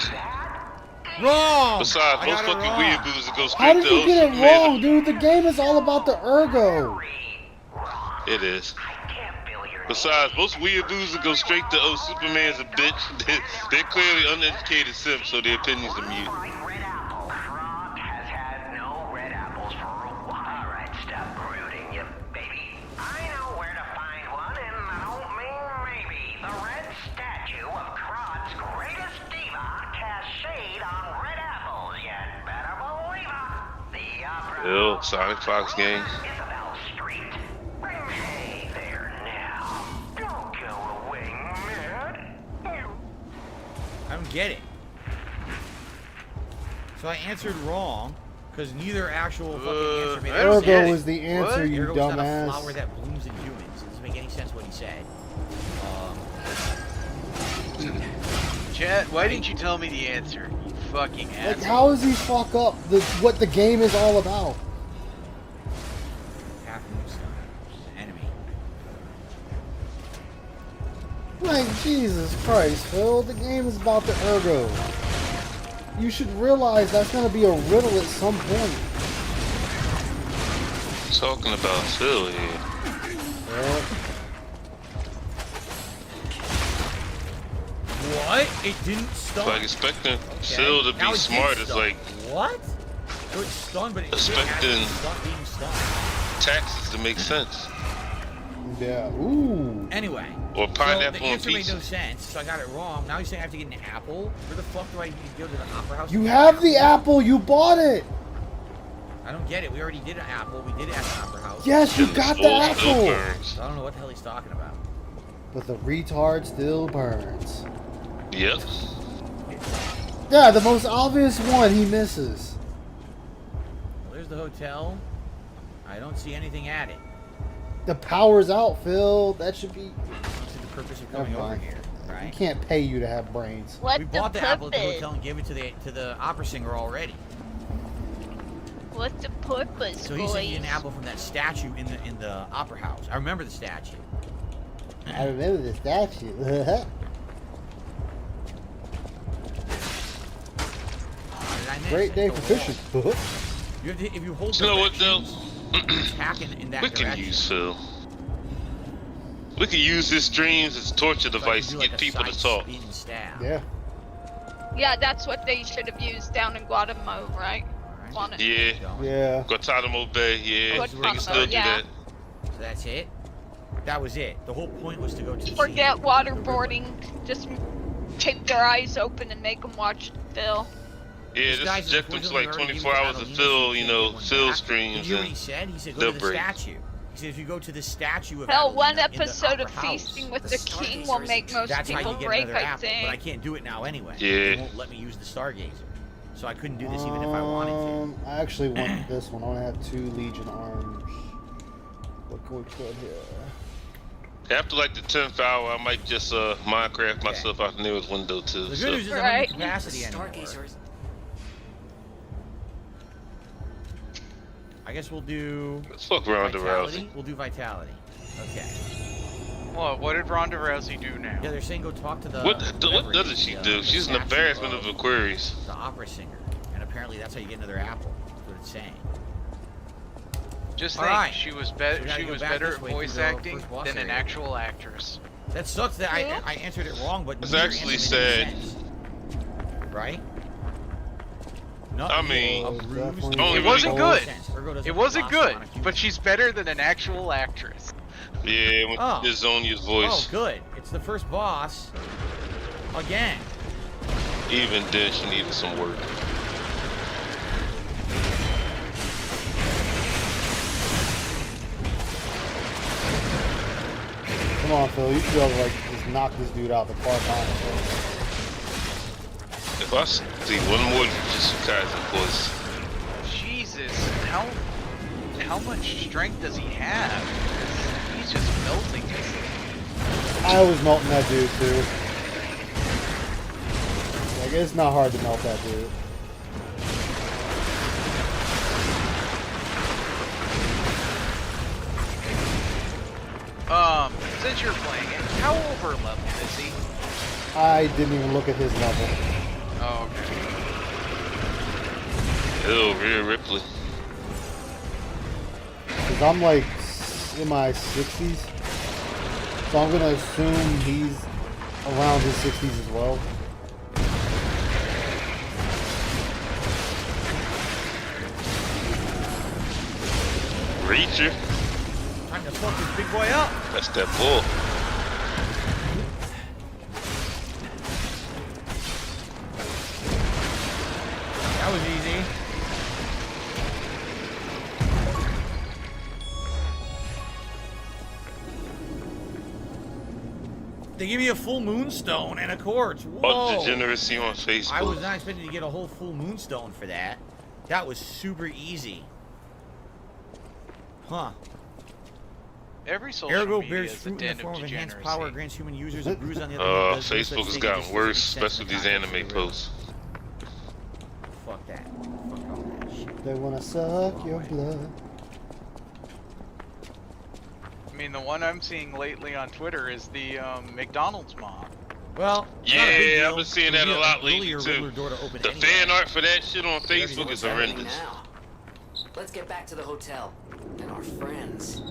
Wrong! Besides, most fucking weeaboos that go How straight did to you get it Superman. wrong, dude? The game is all about the ergo. It is. Besides, most weeaboos that go straight to Superman's a bitch. They're clearly uneducated simps, so their opinions are mute. Ew, Sonic Fox game. I don't get it. So I answered wrong because neither actual fucking answer made Ergo sense. is the answer, you Ergo's not a dumbass. flower that blooms in humans. It doesn't make any sense what he said. Chad, why didn't you tell me the answer? You fucking Like, asshole. how does he fuck up what the game is all about? Half moonstone. Enemy. Like, Jesus Christ, Phil, the game is about the ergo. You should realize that's gonna be a riddle at some point. Talking about Phil here. Yeah. What? It didn't stun. Like expecting Phil to Now be it smart did is stun. like What? So it's stunned, but it expecting being stunned. taxes to make sense. Yeah. Ooh. Anyway. Or pineapple so the on answer made pizza. no sense, so I got it wrong. Now he's saying I have to get an apple? Where the fuck do I need to go to the opera house? You have the apple. You bought it. I don't get it. We already did an apple. We did it at the opera house. Yes, you got the apple. So I don't know what the hell he's talking about. But the retard still burns. Yep. Yeah, the most obvious one he misses. Well, there's the hotel. I don't see anything at it. The power's out, Phil. That should be. What's the purpose of coming Never over mind. here, We right? can't pay you to have brains. What We the bought the apple at the purpose? hotel and gave it to the opera singer already. What's the purpose, So he said he get an apple from that statue in the opera house. I remember the statue. I remember the statue. Great day for fishing. You have to, if you hold You know what though? attack in that We can direction. use Phil. We can use his streams as a torture device to get people to talk. Yeah. Yeah, that's what they should have used down in Guatemala, right? Yeah. Yeah. Guantanamo Bay, yeah. They can still do that. So that's it. That was it. The whole point was to go to the Forget scene. waterboarding. Just take their eyes open and make them watch Phil. Yeah, just subject them to like 24 hours of Phil, you know, Phil streams. You know what he said? He said go to the statue. He said if you go to the statue of Hell, Adelina one in the episode of Opera House, Feasting with the King will make most that's how people you get break, another I apple. think. But I can't do it now anyway. Yeah. They won't let me use the Stargazer. So I couldn't do this even if I wanted to. I actually want this one. I want to have 2 Legion arms. What can we put here? After like the 10th hour, I might just Minecraft myself out the nearest window too. The good So. news is I don't need capacity anymore. I guess we'll do. Let's fuck Ronda Vitality. Rousey. We'll do Vitality. Okay. What did Ronda Rousey do now? Yeah, they're saying go talk to the. What does she do? She's an statue embarrassment of Aquarius. The opera singer, and apparently that's how you get another apple. That's what it's saying. Just All think, right. she was So we gotta she go was back better this at way voice through the acting first boss than an area. actual actress. That sucks that I answered it wrong, but It's neither actually answer made any sad. sense. Right? No, I mean, It wasn't good. It wasn't good, but but she's better than an actual actress. Yeah, when Oh. it's Zonya's voice. Oh, good. It's the first boss. Again. Even then, she needed some work. Come on, Phil. You should be able to like just knock this dude out the park, honestly. If I see one more Jujutsu Kaisen voice, Jesus, how much strength does he have? He's just melting this thing. I was melting that dude too. Like it's not hard to melt that dude. Since you're playing it, how over level is he? I didn't even look at his level. Oh, okay. ew, Rhea Ripley. Cause I'm like in my 60s, so I'm gonna assume he's around his 60s as well. Reacher. Time to fuck this big boy up. That's that bull. That was easy. They give me a full moonstone and a quartz. Whoa! All degeneracy on Facebook. I was not expecting to get a whole full moonstone for that. That was super easy. Huh. Every social Ergo media bears is a fruit in den the form of of enhanced degeneracy. power, grants human users a bruise on the other hand. does no such Facebook has thing gotten as worse, consent especially in these the context anime of the real. posts. Fuck that. Fuck all that shit. They wanna suck your blood. I mean, the one I'm seeing lately on Twitter is the McDonald's mom. Well, it's not a big Yeah, deal. I've been seeing It'll that be a lot earlier lately regular too. door to open The anyway. fan art for that shit on Facebook is happening horrendous. now? Let's get back to the hotel and our friends.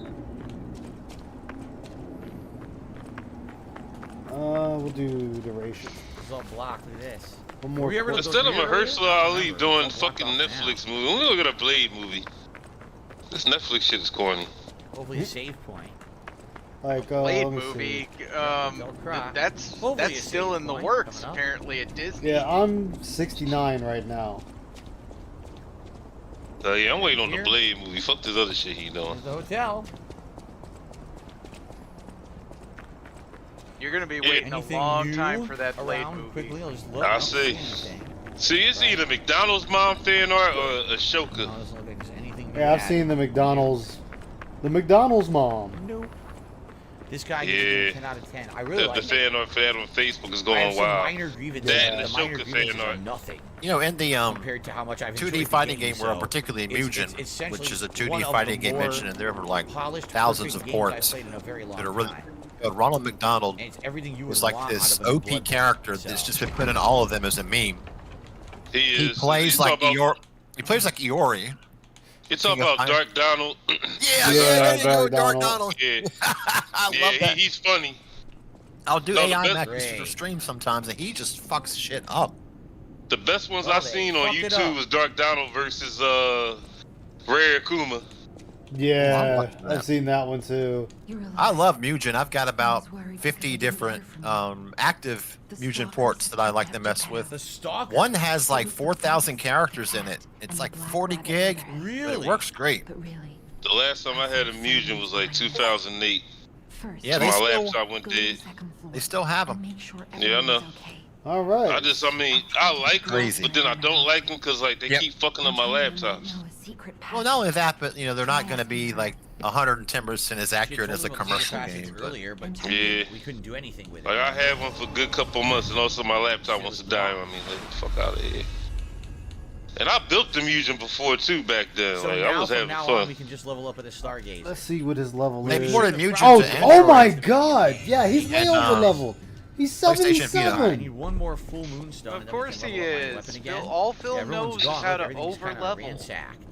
We'll do duration. It's all blocked. Look at this. One more. We ever quick- Instead of Those Mahershala Ali Remember, doing it's all blocked fucking off now. Netflix movie, let me look at a Blade movie. This Netflix shit is corny. Hopefully a save point. Like Blade let me movie. see. That's Hopefully a still save in the point works coming up. apparently at Disney. Yeah, I'm 69 right now. Yeah, I'm waiting on the Here. Blade movie. Fuck this other shit he doing. There's the hotel. You're gonna be Yeah. waiting a Anything long new time for that Blade around movie. quickly? I'll just look. I don't see. anything. See, it's either McDonald's mom fan art or Ashoka. No, doesn't look like there's anything new Yeah, I've yet. seen the McDonald's mom. Nope. This guy gives it a 10 out of 10. I really like the fan art for that on Facebook is going some wild. minor grievances. That and the minor Joker grievances fan are art. nothing. You know, in the compared to how much I've 2D fighting game where I'm particularly Mugen, which is a 2D fighting game mentioned, and there were like thousands of ports that are really good. Ronald McDonald is like this OP character that's just been put in all of them as a meme. He plays like Iori. He plays like Iori. You talking about Dark Donald? Yeah, Dark Donald. Yeah, I love that. He's funny. I'll do AI matches for stream sometimes, and he just fucks shit up. The best ones I've seen on YouTube was Dark Donald versus Rare Akuma. Yeah, I've seen that one too. I love Mugen. I've got about 50 different active Mugen ports that I like to mess with. One has like 4,000 characters in it. It's like 40 gig. Really? It works great. The last time I had a Mugen was like 2008. Yeah, my laptop went dead. They still have them. Yeah, I know. All right. I like them, but then I don't like them because like they keep fucking up my laptops. Well, not only that, but you know they're not going to be like 110% as accurate as a commercial game. Earlier, but Yeah. we couldn't do anything with it. Like I had one for a good couple months, and also my laptop wants to die on me. Like, the fuck out of here. And I built the Mugen before too back then. So like now, I was having from now fun. on, we can just level up at the Stargazer. Let's see what his level They is. ported Mugen oh, to oh Android. my god! Yeah, he's way And, over leveled. He's PlayStation 77. I need one more full moonstone. Of and then course we can he level up my is. weapon again. All Phil Yeah, everyone's knows is gone. how Look, to everything's kinda over-level. ransacked.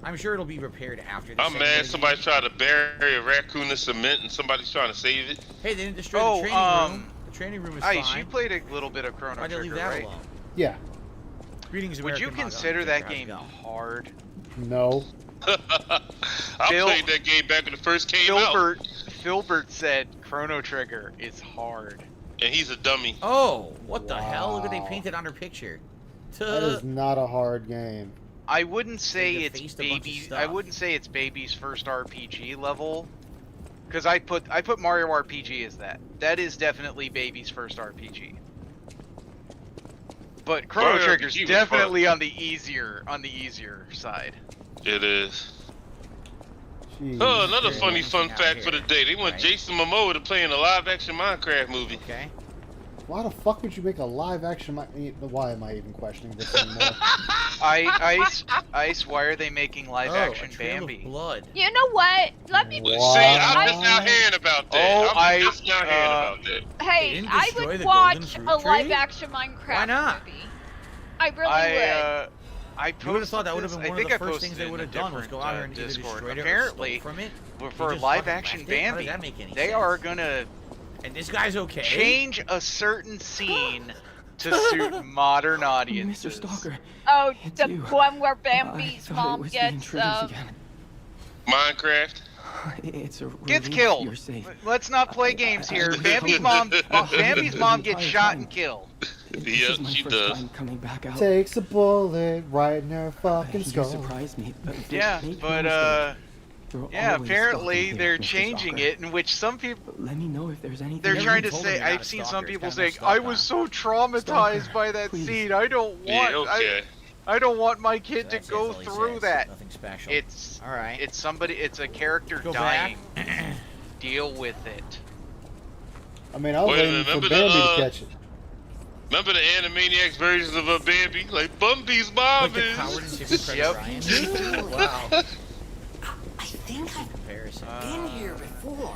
I'm sure it'll be repaired after this. I'm mad somebody tried to bury a raccoon in cement and somebody's trying to save it. Hey, they didn't destroy the training room. The training room is Ice, fine. you played a little bit of Chrono Why'd they leave Trigger, that right? alone? Yeah. Greetings, Would you American consider Manga. that How's it game going? hard? No. I played that game back when it first came Filbert said Chrono Trigger is hard. And he's a dummy. Oh, what the hell? Look what they painted on her picture. That is not a hard game. I wouldn't say They it's defaced a bunch of baby. stuff. I wouldn't say it's baby's first RPG level, because I put Mario RPG as that. That is definitely baby's first RPG. But Chrono Mario Trigger's RPG was definitely on the easier side. It is. Jeez, Oh, another man. funny fun fact for the day. They want Jason Momoa to play in a live-action Minecraft movie. Okay. Why the fuck would you make a live action? Why am I even questioning this anymore? Ice, why are they making live action a trail Bambi? of blood. You know what? Let me. See, I'm just now hearing about that. Oh, I'm just now hearing about that. Hey, didn't I destroy would the watch golden a fruit tree? live-action Minecraft Why not? movie. I really would. I You would have thought that would have been one of the first posted things they in would a have done was go out here and either Discord. destroyed it or Apparently, stole from it. for just live fucking action left it? How does Bambi, that make any they sense? are gonna And this guy's okay. change a certain scene to suit modern audiences. Mr. Stalker. Oh, It's the you. one where Bambi's thought it mom was the gets intruders again. Minecraft. It's a Gets relief killed. You're safe. Let's not play games here. Bambi's mom gets shot and killed. This Yeah, is my she first does. time coming back out. Takes a bullet right in her fucking You skull. surprised me. Yeah, make no but mistake, they're yeah, always apparently stalking they're here, Mr. changing Stalker. it, in which some people Let me know if there's anything. they're Never trying even to told say. him you're not I've a seen stalker. some It's people kinda saying, messed up, "I was so traumatized by that please. scene. I don't want. Yeah, okay. I don't want my kid That's to go all he through says. that." Nothing special. It's all right. It's somebody. It's a character Go dying. back. Deal with it. I mean, I was Wait a waiting minute, for remember Bambi the, to catch it. Remember the Animaniacs versions of a Bambi? Like Bumby's mom Like the is. coward and Saving Yep. Ryan. Wow. I think I've Comparison. been here before.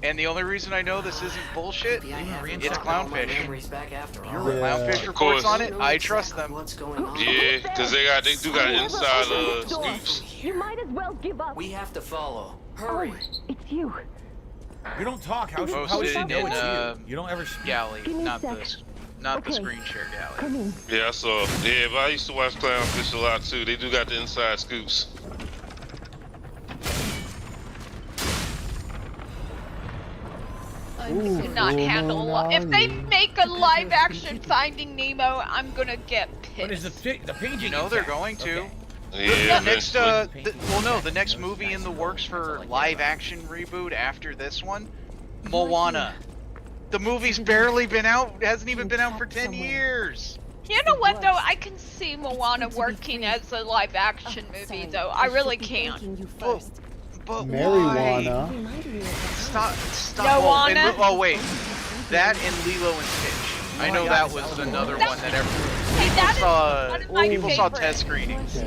And the only reason I know this isn't bullshit, Maybe I have it's brought all my Clownfish. memories back after all. Clownfish Of reports course. on it. I trust them. What's going on? Yeah, because they do got inside scoops. You might as well give up. We have to follow. Hurry. It's you. You don't talk. How should Posted she know in, it's you? You don't ever speak. Galley, Give me a not sec. the Okay. screen share galley. Come in. Yeah, I saw. Yeah, but I used to watch Clownfish a lot too. They do got the inside scoops. I cannot handle a if they make a live action Finding Nemo, I'm gonna get What is pissed. the paging? You know they're going to. Yeah, The next, eventually. the next movie in the works for live action reboot after this one, Moana. The movie's barely been out. Hasn't even been out for 10 years. You know what though? I can see Moana working as a live action movie though. I really can. But Marijuana. why? Stop. No wanna? Oh wait, that and Lilo and Stitch. I know that was another one that people saw test screenings.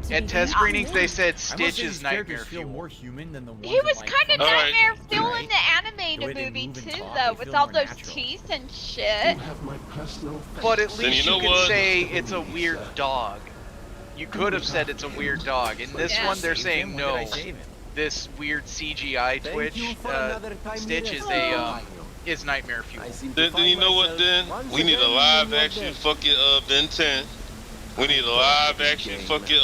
At test screenings, they said Stitch is nightmare fuel. More human than the one He was kind of nightmare fuel in the animated movie too, though, with all those teeth and shit. But at least you can say it's a weird dog. You could have said it's a weird dog. In this one, they're saying no. This weird CGI Twitch Stitch is nightmare fuel. Then you know what? Then we need a live action fucking Ben 10. We need a live action fucking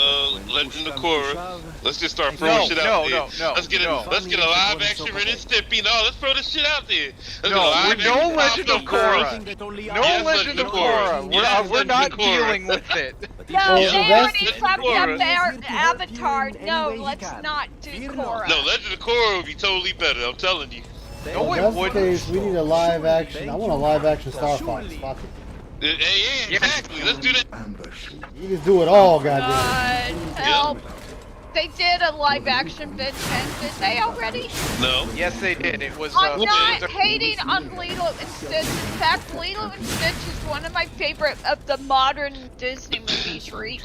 Legend of Korra. Let's just start throwing shit out there. Let's get a live action Ren and Stimpy. No, let's throw this shit out there. No Legend of Korra. No Legend of Korra. We're not dealing with it. No, they already fucked up their Avatar. No, let's not do Korra. No, Legend of Korra would be totally better. I'm telling you. No, If that's the case, we need a live action. I want a live action Star Fox. Fuck it. Yeah, exactly. Let's do that. You just do it all, goddamn. Help. They did a live action Ben 10, did they already? No. Yes, they did. It was. I'm not hating on Lilo and Stitch. In fact, Lilo and Stitch is one of my favorite of the modern Disney movies, Reed.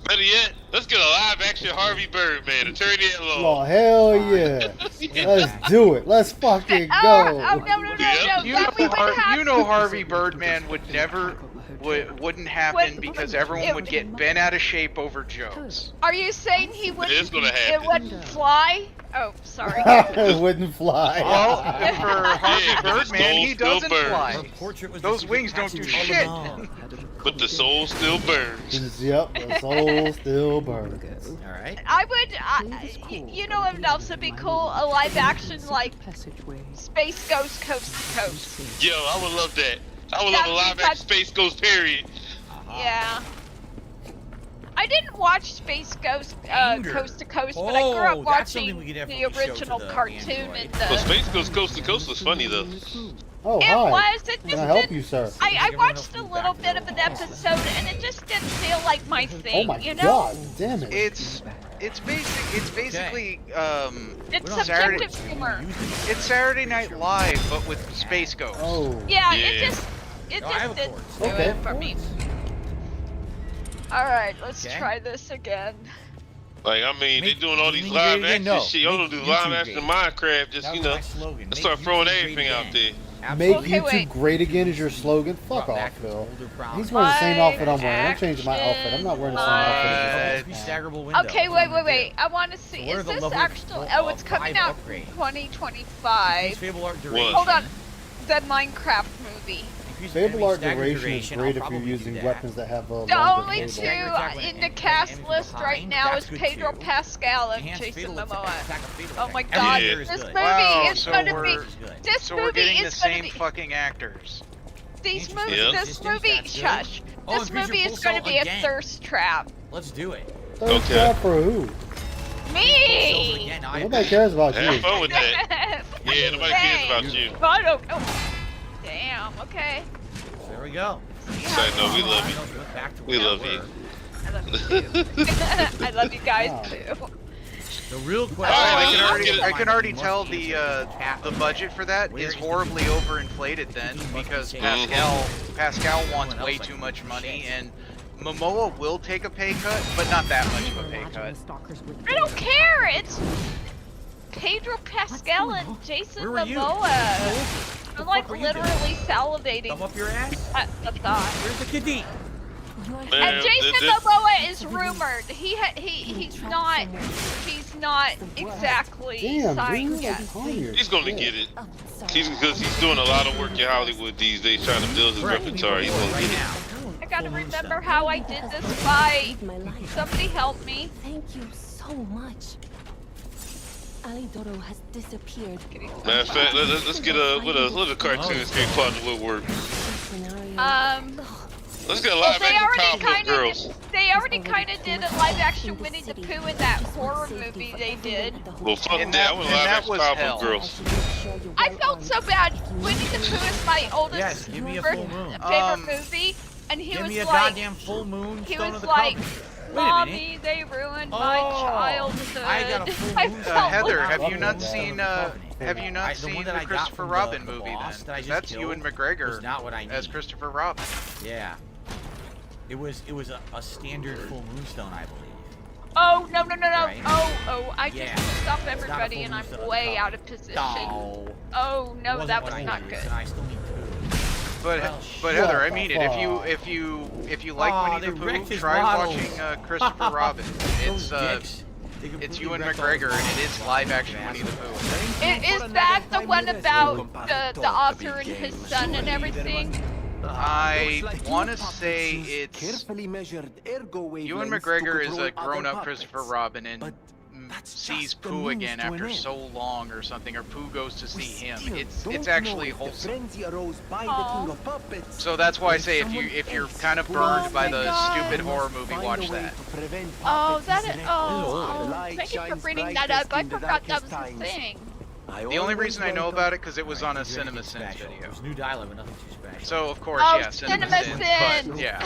Better yet, let's get a live action Harvey Birdman and turn it along. Oh, hell yeah. Let's do it. Let's fucking go. You know Harvey Birdman wouldn't happen because everyone would get bent out of shape over jokes. Are you saying he wouldn't? It's gonna happen. It wouldn't fly? Oh, sorry. It wouldn't fly. Well, for Harvey Birdman, he doesn't fly. Those wings don't do shit. But the soul still burns. Yep, the soul still burns. Alright. I would, you know what would also be cool? A live action, like, Space Ghost Coast to Coast. Yo, I would love that. I would love a live action Space Ghost, period. Yeah. I didn't watch Space Ghost Coast to Coast, but I grew up watching the original cartoon and the... Well, Space Ghost Coast to Coast was funny, though. Oh, it hi. was. It just Can I help you, sir? I watched a little bit of an episode, and it just didn't feel like my thing. Oh my you know? god, damn it. It's basically it's subjective humor. It's Saturday Night Live, but with Space Ghost. Oh. Yeah, it just didn't do it for me. All right, let's try this again. Like, I mean, they doing all these live action shit. Y'all don't do live action Minecraft, just, you know, let's start throwing everything out there. Make YouTube great again is your slogan. Fuck off, Phil. He's wearing the same outfit I'm wearing. I'm changing my outfit. I'm not wearing the same outfit. Okay, wait. I want to see. Is this actual? Oh, it's coming out 2025. Hold on. The Minecraft movie. Fable Art Duration is great if you're using weapons that have a The only two in the cast list right now is Pedro Pascal and Jason Momoa. Oh my god, this movie is gonna be. This movie movie getting the is gonna same be. fucking actors. This movie, shush. This movie is gonna be a thirst trap. Let's do it. Thirst trap for who? Me! Nobody cares about you. Have fun with that. Yeah, nobody cares about you. I don't know. Damn, okay. There we go. Say no, we love you. We love you. I love you too. I love you guys too. The real question. I can already tell the budget for that is horribly overinflated then because Pascal wants way too much money and Momoa will take a pay cut, but not that much of a pay cut. I don't care. It's Pedro Pascal and Jason Momoa. I'm like literally salivating. Thumb up your ass? At the thought. Where's the kitty? And Jason Momoa is rumored. He's not exactly signed yet. He's gonna get it. Because he's doing a lot of work in Hollywood these days trying to build his repertoire. He's gonna get it. I gotta remember how I did this fight. Somebody help me. Thank you so much. Alidoro has disappeared. Matter of fact, let's get a little cartoon escape part of the woodwork. Let's get a live action Powerpuff Girls. They already kind of did a live action Winnie the Pooh in that horror movie they did. Well, fuck that. I want live action Powerpuff Girls. I felt so bad. Winnie the Pooh is my oldest favorite movie, and he was like, goddamn full moon. He was like, Mommy, they ruined my childhood. I got a full Heather, like have you not Full seen the Christopher Robin movie then? boss that I 'Cause just that's killed Ewan McGregor was not what I need. as Christopher Robin. Yeah. It was a standard full moonstone, I believe. Oh, no. Right? Oh, I just Yeah. messed up It's not a everybody full and I'm moonstone way cover. out of position. No. Oh, no, Wasn't that what was I not needed, good. and I still need food. But Well, but Heather, I mean it. If you like Winnie they the wrecked Pooh, his try models. watching Christopher Robin. It's dicks. it's Ewan McGregor and it is live action Winnie the Pooh. Is that the one about the author and his son and everything? I want to say it's Ewan McGregor is a grown-up Christopher Robin and sees Pooh again after so long or something, or Pooh goes to see him. It's actually wholesome. So that's why I say if you're kind of burned by the stupid horror movie, watch that. Oh, thank you for bringing that up. I forgot that was a thing. The only reason I know about it because it was on a CinemaSins video. There's new dialogue, but nothing too special. So of course, Oh, yeah, CinemaSins. But yeah.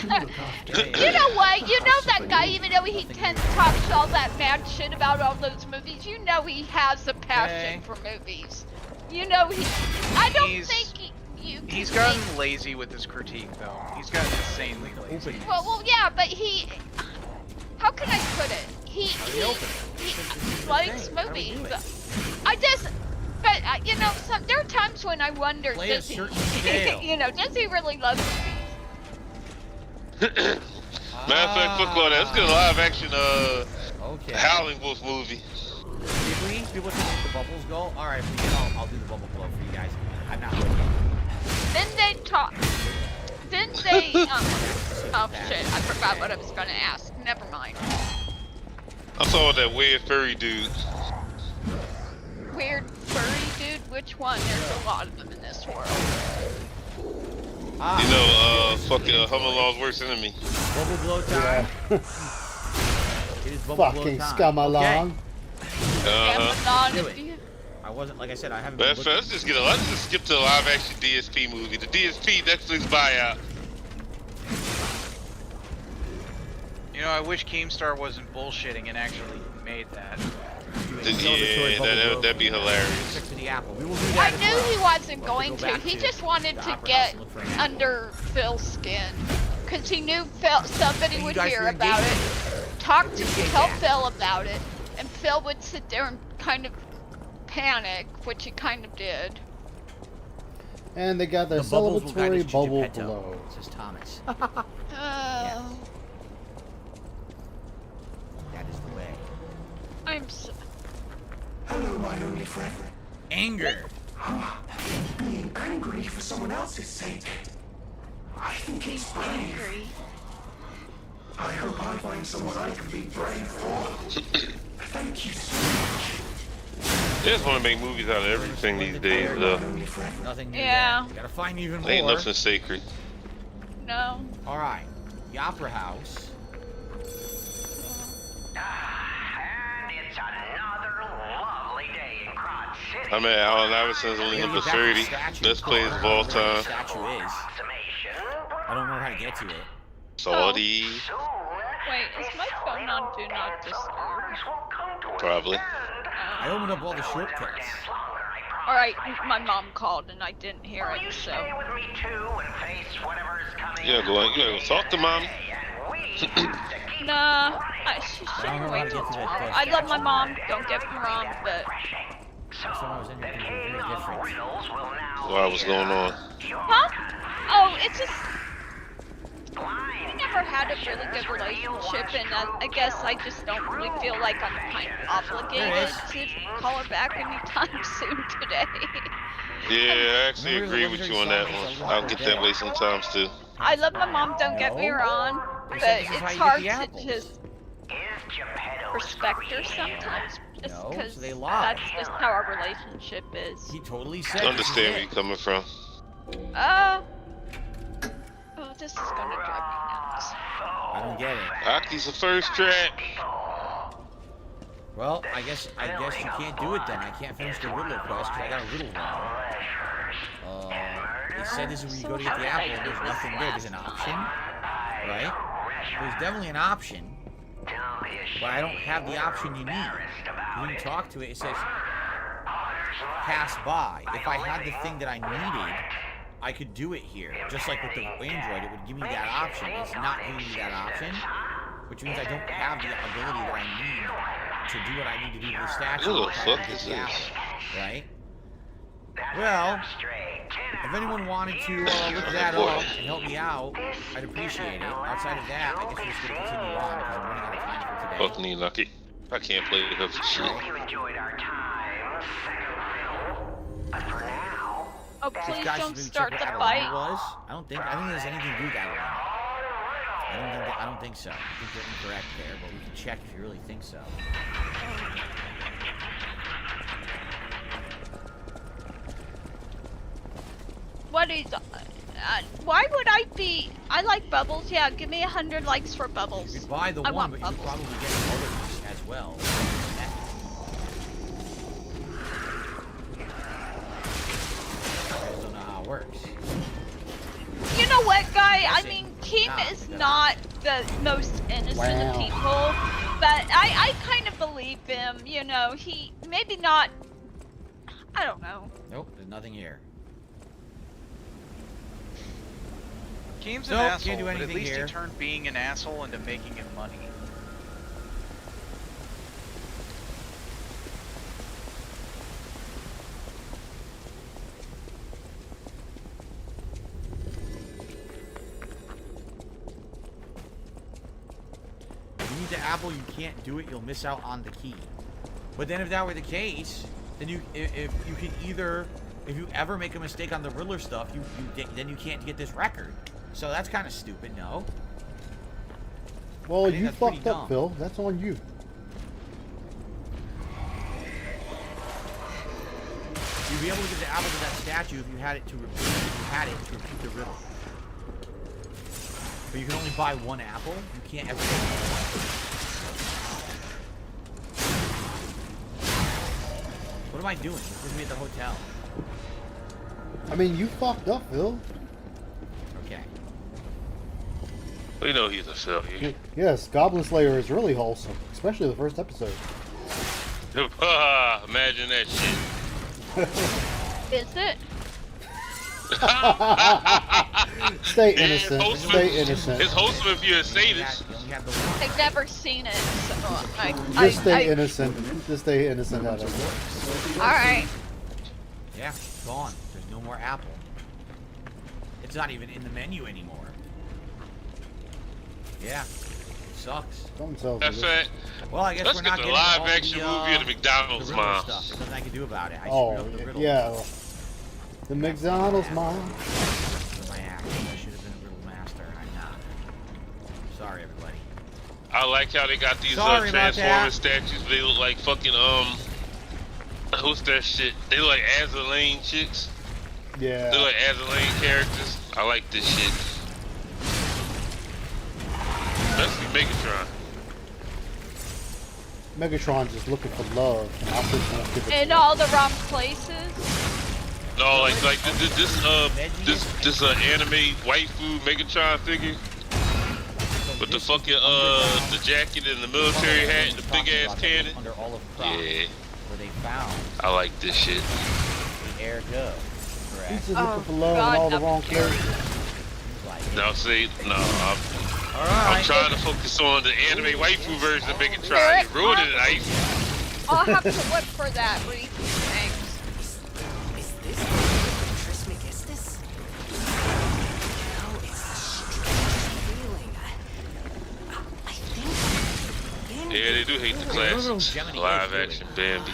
You know what? You know that guy, even though he tends to talk all that mad shit about all those movies, you know he has a passion for movies. You know I don't think He's gotten lazy with his critique, though. He's gotten insanely lazy. Well, yeah, but how can I put it? He likes movies. But you know, there are times when I wonder, does he, does he really love movies? Matter of fact, fuck all that. Let's get a live action Howling Wolf movie. Did we? People think the bubbles go? Alright, I'll do the bubble blow for you guys. I'm not ready. Didn't they oh shit, I forgot what I was gonna ask. Never mind. I saw that weird furry dude. Weird furry dude? Which one? There's a lot of them in this world. You know, fucking Home Alone's worst enemy. Bubble blow time. It is bubble Fucking blow time. scum along. I wasn't, like I said, I haven't Let's just skip to the live action DSP movie. The DSP Netflix buyout. You know, I wish Keemstar wasn't bullshitting and actually made that. Yeah, that'd be hilarious. I knew he wasn't going to. He just wanted to get under Phil's skin. Because he knew somebody would hear about it, tell Phil about it, and Phil would sit there and kind of panic, which he kind of did. And they got their celebratory bubble blow. Says Thomas. Yeah. That is the way. I'm so... Hello, my only friend. Anger. Being angry for someone else's sake. I think it's brave. I hope I find someone I can be brave for. Thank you so much. They just want to make movies out of everything these days, though. Nothing new. Yeah. You gotta find even more. Ain't nothing sacred. No. Alright. The Opera House. I mean, Allen Iverson's only number 30. Best players of all time. Statue is. I don't remember how to get to it. Saudi. Wait, is my phone on Do Not Disturb? Probably. I opened up all the shortcuts. Alright, my mom called and I didn't hear it, so... Yeah, go on. You gotta go talk to mom. Nah, she shouldn't wait till tomorrow. I love my mom, don't get me wrong, but... Wow, what's going on? Huh? Oh, it's just... We never had a really good relationship, and I guess I just don't really feel like I'm kind of obligated to call her back anytime soon today. Yeah, I actually agree with you on that one. I'll get that way sometimes too. I love my mom, don't get me wrong, but it's hard to just respect her sometimes, just because that's just how our relationship is. He totally said. Understand where you're coming from. Oh, this is gonna drive me nuts. I don't get it. Aki's the first track. Well, I guess you can't do it then. I can't finish the riddle quest because I got a riddle wrong. They said this is where you go to get the apple. There's nothing there. There's an option, right? There's definitely an option. but I don't have the option you need. When you talk to it, it says pass by. If I had the thing that I needed, I could do it here. Just like with the Android, it would give me that option. It's not giving me that option, which means I don't have the ability that I need to do what I need to do to the statue. Who the fuck is this? Right? Well, if anyone wanted to look that up and help me out, I'd appreciate it. Outside of that, I guess we're just going to continue on because I'm running out of time for today. Fuck me, lucky. I can't play her for shit. Oh, please don't start the fight. I don't think there's anything to do with that. I don't think so. I think you're incorrect there, but we can check if you really think so. What is... why would I be... I like Bubbles. Yeah, give me 100 likes for Bubbles. You could buy the one, but you could probably get others as well. I just don't know how it works. You know what, guy? I mean, Kim is not the most innocent of people, but I kind of believe him. You know, he... Maybe not... I don't know. Nope, there's nothing here. Keem's an asshole, but at least he turned being an asshole into making him money. If you need the apple, you can't do it, you'll miss out on the key. But then if that were the case, then if you could either... If you ever make a mistake on the Riddler stuff, then you can't get this record. So that's kind of stupid, no? Well, you fucked up, Phil. That's on you. You'd be able to give the apple to that statue if you had it to repeat the riddle. But you can only buy one apple. You can't ever get one. What am I doing? You're supposed to be at the hotel. I mean, you fucked up, Phil. Okay. We know he's a failure. Yes, Goblin Slayer is really wholesome, especially the first episode. Imagine that shit. Is it? Stay innocent. Stay innocent. It's wholesome if you're a sadist. I've never seen it, so Just stay innocent. Just stay innocent out of it. Alright. Yeah, it's gone. There's no more apple. It's not even in the menu anymore. Yeah, it sucks. That's it. Well, I guess Let's we're get not the getting live all action the, movie of the McDonald's Riddler mom. stuff. There's nothing I can do about it. I Oh, screwed up the riddle. yeah. The McDonald's mom. My act. I should have been a riddle master. I'm not. Sorry, everybody. I like how they got these Sorry about Transformers that. statues. They look like fucking who's that shit? They look like Azalane chicks. Yeah. They look like Azalane characters. I like this shit. Especially Megatron. Megatron's just looking for love. And Alfred's gonna give it In to all the wrong places. No, like this anime waifu Megatron figure with the fucking the jacket and the military hat and the big ass cannon. Yeah, I like this shit. The air go. He's just looking for love in all the wrong places. Now see, no, I'm trying to focus on the anime waifu version of Megatron. You ruined it, Ice. I'll have to look for that, Reed. Thanks. Yeah, they do hate the classics. Live action Bambi.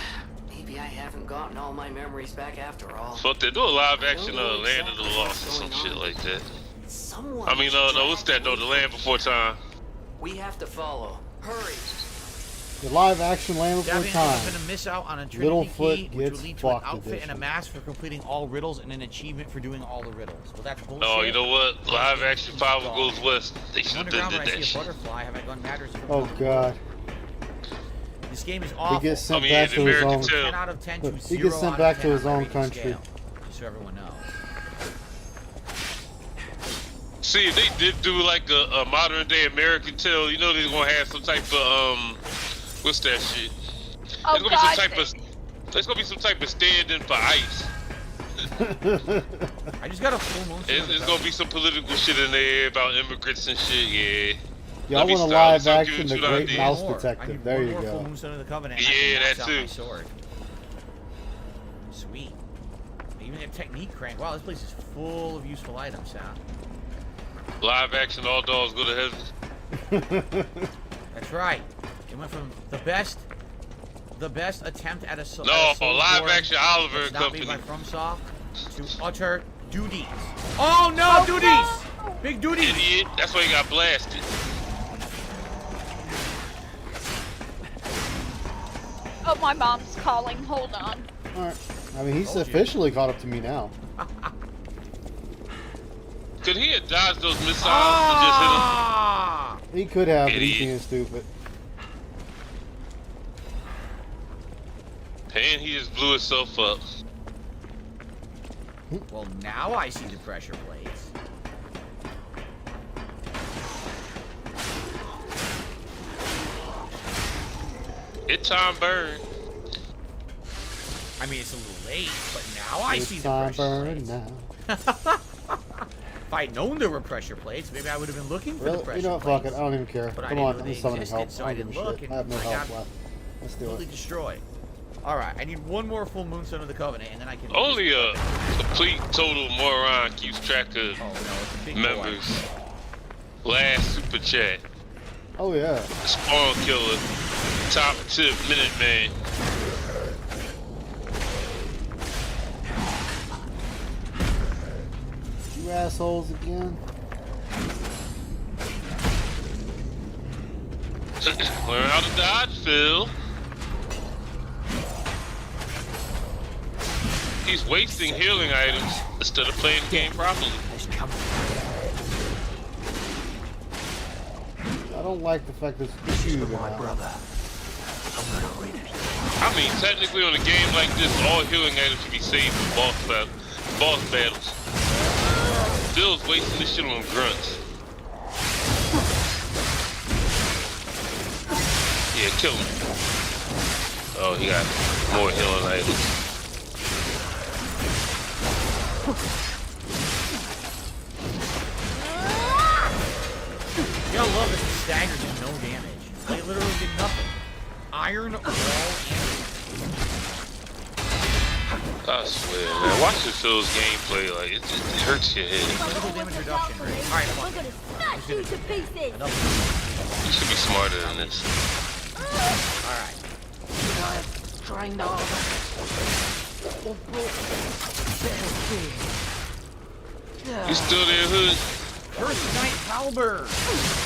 Maybe I haven't gotten all my memories back after all. Fuck, they do a live action Land of the Lost or some shit like that. I mean, no, what's that? No, The Land Before Time. We have to follow. Hurry. The live action Land Before That Time. means I'm gonna miss out on a Trinity key, which gets will lead to an fucked outfit edition. and a mask for completing all riddles and an achievement for doing all the riddles. Well, that's bullshit. Oh, you know what? Live action Power Goes West. They should have been Underground, did when I that see a shit. butterfly, have I gone mad or something? Oh God. This game is awful. He gets sent back to his own. 10 out of 10 to He 0 gets out sent of back 10 to his on my own rating country. scale, just so everyone knows. See, if they did do like a modern day American Tale, you know they're gonna have some type of What's that shit? Oh, There's gonna be some type of stand-in for ICE. I just got a full moon. There's gonna be some political shit in there about immigrants and shit. Yeah. Yeah, I want a live action The Great Mouse Detective. There you Full go. moonstone of the covenant. Yeah, that out too. My sword. Sweet. They even have technique crank. Wow, this place is full of useful items, huh? Live action, all dogs go to heaven. That's right. It went from the best attempt at a live action Oliver and not Company. made by FromSoft to utter duties. Oh no, duties! Big duties! Idiot. That's why he got blasted. Oh, my mom's calling. Hold on. Alright. I mean, he's officially caught up to me now. Could he have dodged those missiles and just hit him? He could have, but Idiot. he's being stupid. And he just blew himself up. Well, now I see the pressure plates. It time burn. I mean, it's a little late, but now I see the time pressure burning plates. now. If I'd known there were pressure plates, maybe I would have been looking for the Really? pressure You know what? plates. Fuck it. I don't even care. But I Come didn't on, know I'm they summoning existed, help. so I I don't give a didn't look, shit. and I have no I health got left. Let's do completely it. destroyed. Alright, I need one more full moonstone of the covenant, and then I can... Only a complete total moron keeps track of members. Last super chat. Oh yeah. Spawn killer. Top tip minute man. You assholes again. Learn how to dodge, Phil. He's wasting healing items instead of playing the game properly. I don't like the fact that it's you, my brother. I mean, technically on a game like this, all healing items should be saved for boss battles. Phil's wasting this shit on grunts. Yeah, kill him. Oh, he got more healing items. You gotta love that the stagger did no damage. They literally did nothing. Iron wall I swear, man. Watching Phil's gameplay, like, it hurts your head. critical damage reduction rate. Alright, I'm gonna smash you to pieces. You should be smarter than this. Alright. Trying to. You still there, Hood? First Knight Halberd!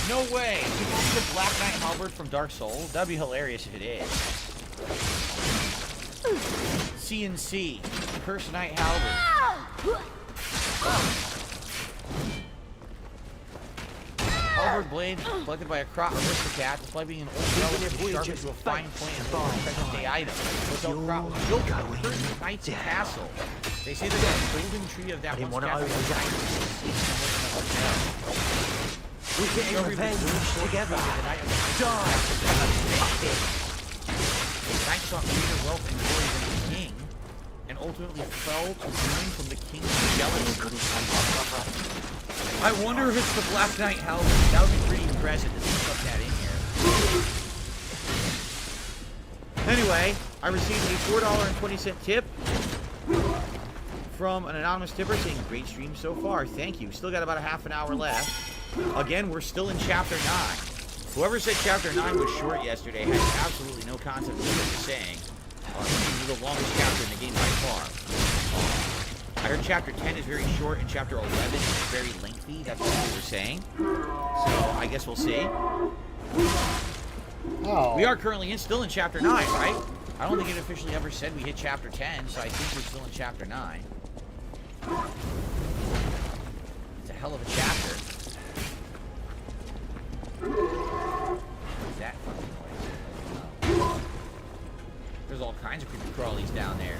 No way! You can see the Black Knight Halberd from Dark Souls? That'd be hilarious if it is. CNC. Cursed Knight Halberd. Halberd blade collected by a crop aristocrat, despite being an old relative, sharpened to a fine point and a present day item. Without crop was built by the Cursed Knight's castle. They say that the golden tree of that once castle was We get revenge together. The knight sought greater wealth and glory than the king, and ultimately fell to ruin from the king's jealousy. I wonder if it's the Black Knight Halberd. That would be pretty impressive to put that in here. Anyway, I received a $4.20 tip from an anonymous tipper saying, great stream so far. Thank you. Still got about a half an hour left. Again, we're still in Chapter 9. Whoever said Chapter 9 was short yesterday has absolutely no concept of what they're saying. This is the longest chapter in the game by far. I heard Chapter 10 is very short and Chapter 11 is very lengthy. That's what they were saying. So, I guess we'll see. Oh. We are currently still in Chapter 9, right? I don't think it officially ever said we hit Chapter 10, so I think we're still in Chapter 9. It's a hell of a chapter. What is that fucking noise? There's all kinds of creepy crawlies down there.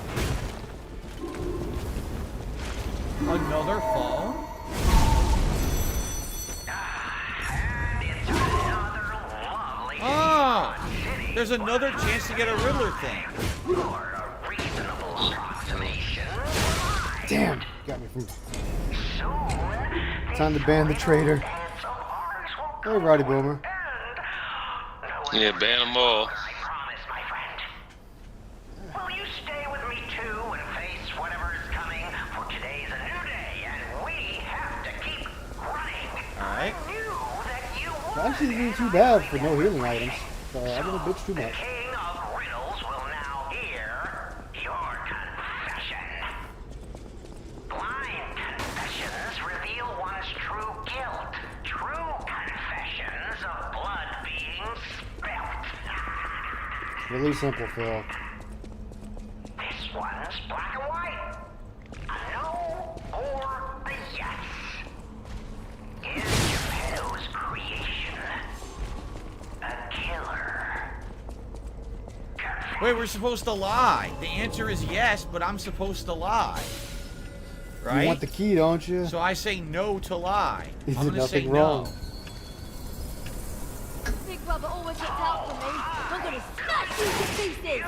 Another phone? Ah! There's another chance to get a Riddler thing. Damn, got me from. Time to ban the traitor. Hey, Roddy Boomer. Yeah, ban them all. Will you stay with me too and face whatever is coming? For today's a new day, and we have to keep running. Alright. Actually, isn't too bad for no healing items. So I didn't bitch too much. King of Riddles will now hear your confession. Blind confessions reveal one's true guilt. True confessions of blood being spilt. Really simple, Phil. This one's black and white. A no or a yes. Is Geppetto's creation a killer? Wait, we're supposed to lie. The answer is yes, but I'm supposed to lie. Right? You want the key, don't you? So I say no to lie. He I'm did gonna say nothing wrong. no. Big brother always looks out for me. I'm gonna smash you to pieces.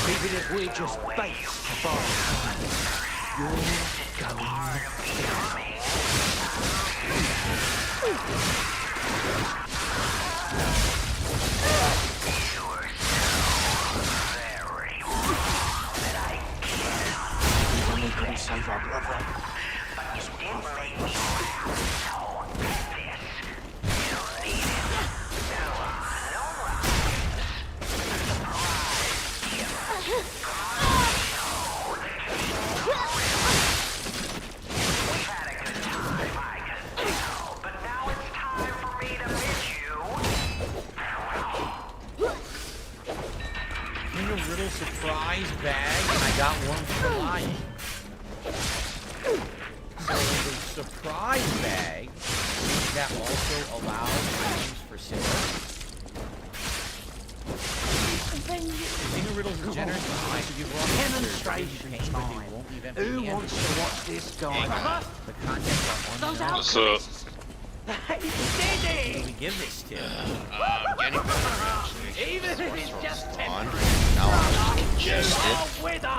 Even if we're just bait to buy time, you're going Only gonna save our brother. But you did make me so this, you need it. In a Riddle surprise bag, and I got one for lying. So the surprise bag, that also allows items for sale. King of Riddles is generous and nice to give raw demonstration time. Who wants to watch this guy? The contents are Those unknown. What's up? Who do we give this to? Getting better. Even if it's just On. Now I'm congested.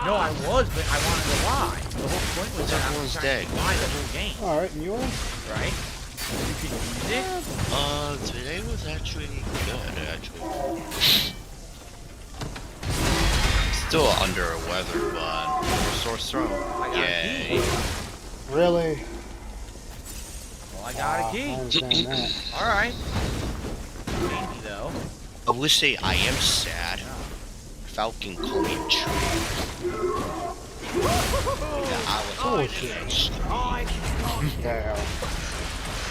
No, I was, but I wanted to lie. The whole point was that I was Everyone's trying dead. to lie the whole game. Alright, and yours? Right? You could use it. Today was actually good, actually. Still under the weather, but resource throw. Yay. Really? Well, I got a key. I understand that. Alright. Maybe, though. I will say I am sad. Falcon called me a tree. That I was Yeah.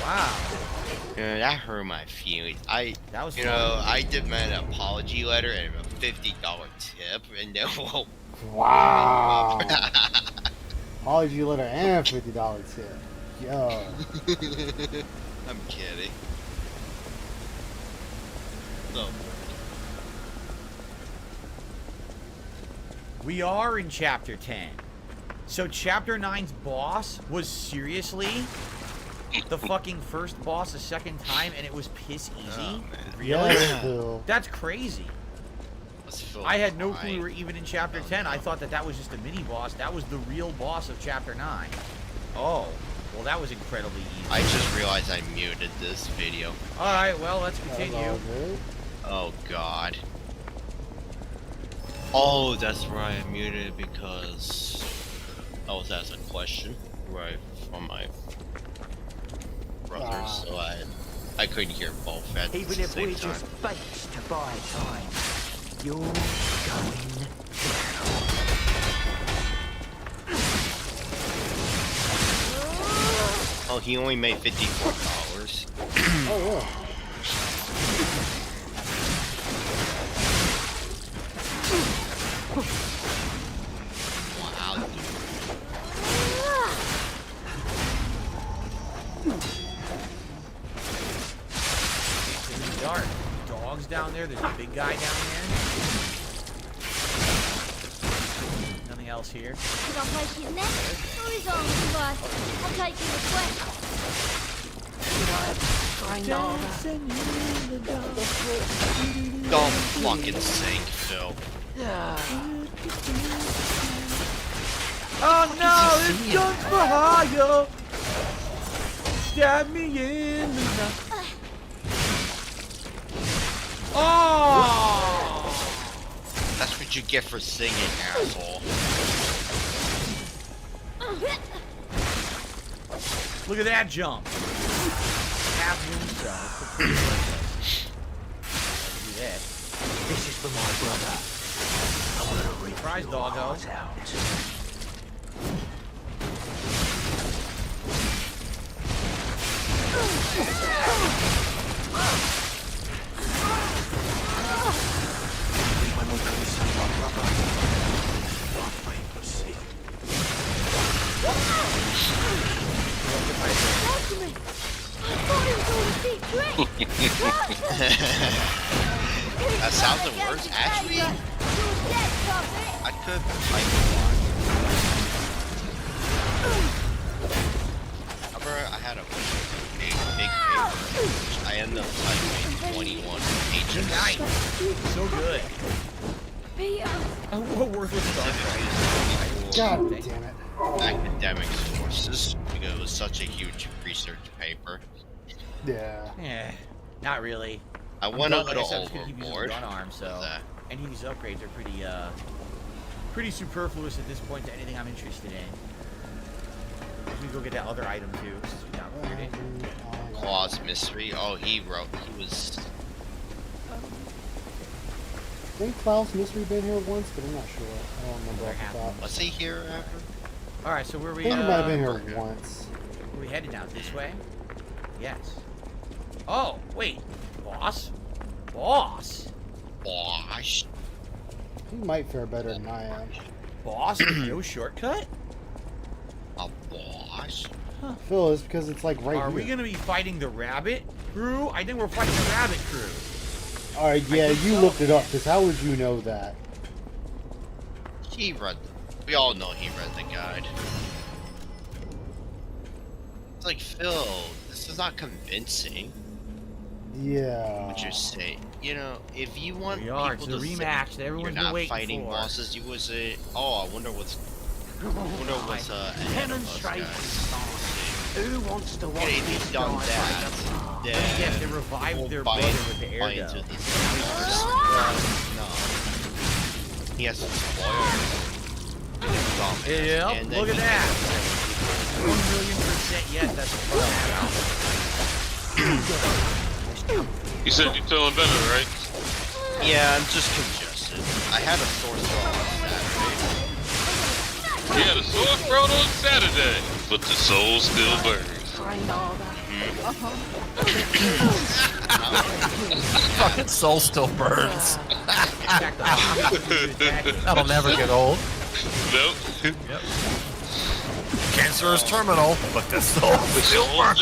Wow. Yeah, that hurt my feelings. I did my apology letter and a $50 tip, and then Wow. Apology letter and $50 tip. Yo. I'm kidding. So. We are in Chapter 10. So Chapter 9's boss was seriously the fucking first boss a second time, and it was piss easy? Really? Yeah, Phil. That's crazy. I had no clue we were even in Chapter 10. I thought that was just a mini-boss. That was the real boss of Chapter 9. Oh, well, that was incredibly easy. I just realized I muted this video. Alright, well, let's continue. Oh, God. Oh, that's right, I muted because I was asked a question right from my brother, so I couldn't hear both at the Even if same we're time. just bait to buy time, you're going Oh, he only made $54. Oh, yeah. down there. There's a big guy down there. Nothing else here. Should I place his neck or his arm device? I'll take your request. Don't fucking sink, Phil. Oh no, it's guns for hire. Stab me in the neck. Oh! That's what you get for singing, asshole. Look at that jump. Half moonsault. Do that. This is for my brother. I want to rip Surprise, your doggo. heart out. When we can save our brother, not wait to see. That sounds the worst. Actually, I could fight a lot. Remember, I had a big paper, which I ended up typing 21 pages. Nice. So good. What worthless stuff. God damn it. Academic sources, because it was such a huge research paper. Yeah. Yeah. Not really. I went a Like little said, I'm just gonna keep using the overboard. gun arm, so any of these upgrades are pretty superfluous at this point to anything I'm interested in. We go get that other item too, since we downloaded it. Claw's mystery. Oh, he was. I think Klaus Mystery been here once, but I'm not sure. I don't remember off the top. Was he here ever? Alright, so where I we think he might have been here once. Are we headed now this way? Yes. Oh, wait. Boss? Boss? Boss? He might fare better than I am. Boss? No shortcut? A boss? Huh. Phil, it's because it's like right Are here. we gonna be fighting the rabbit crew? I think we're fighting the rabbit crew. Alright, yeah, you looked it up, because how would you know that? He read. We all know he read the guide. It's like, Phil, this is not convincing. Yeah. What you're saying. You know, if you want We are. people It's the to rematch think that everyone's you're been not waiting fighting for. bosses, you would say, oh, I wonder what's ahead of us, guys. Who wants to watch Okay, this he's done guy that. fight Yes, they revived their brother with the air gun. No. He has some spoilers. Yeah, And then look at he that. gets 1,000,000% yes, that's a problem. You said you're feeling better, right? Yeah, I'm just congested. I had a sore throat on Saturday. You had a sore throat on Saturday, but the soul still burns. Fucking soul still burns. That'll never get old. Nope. Yep. Cancer is terminal, but the soul still burns.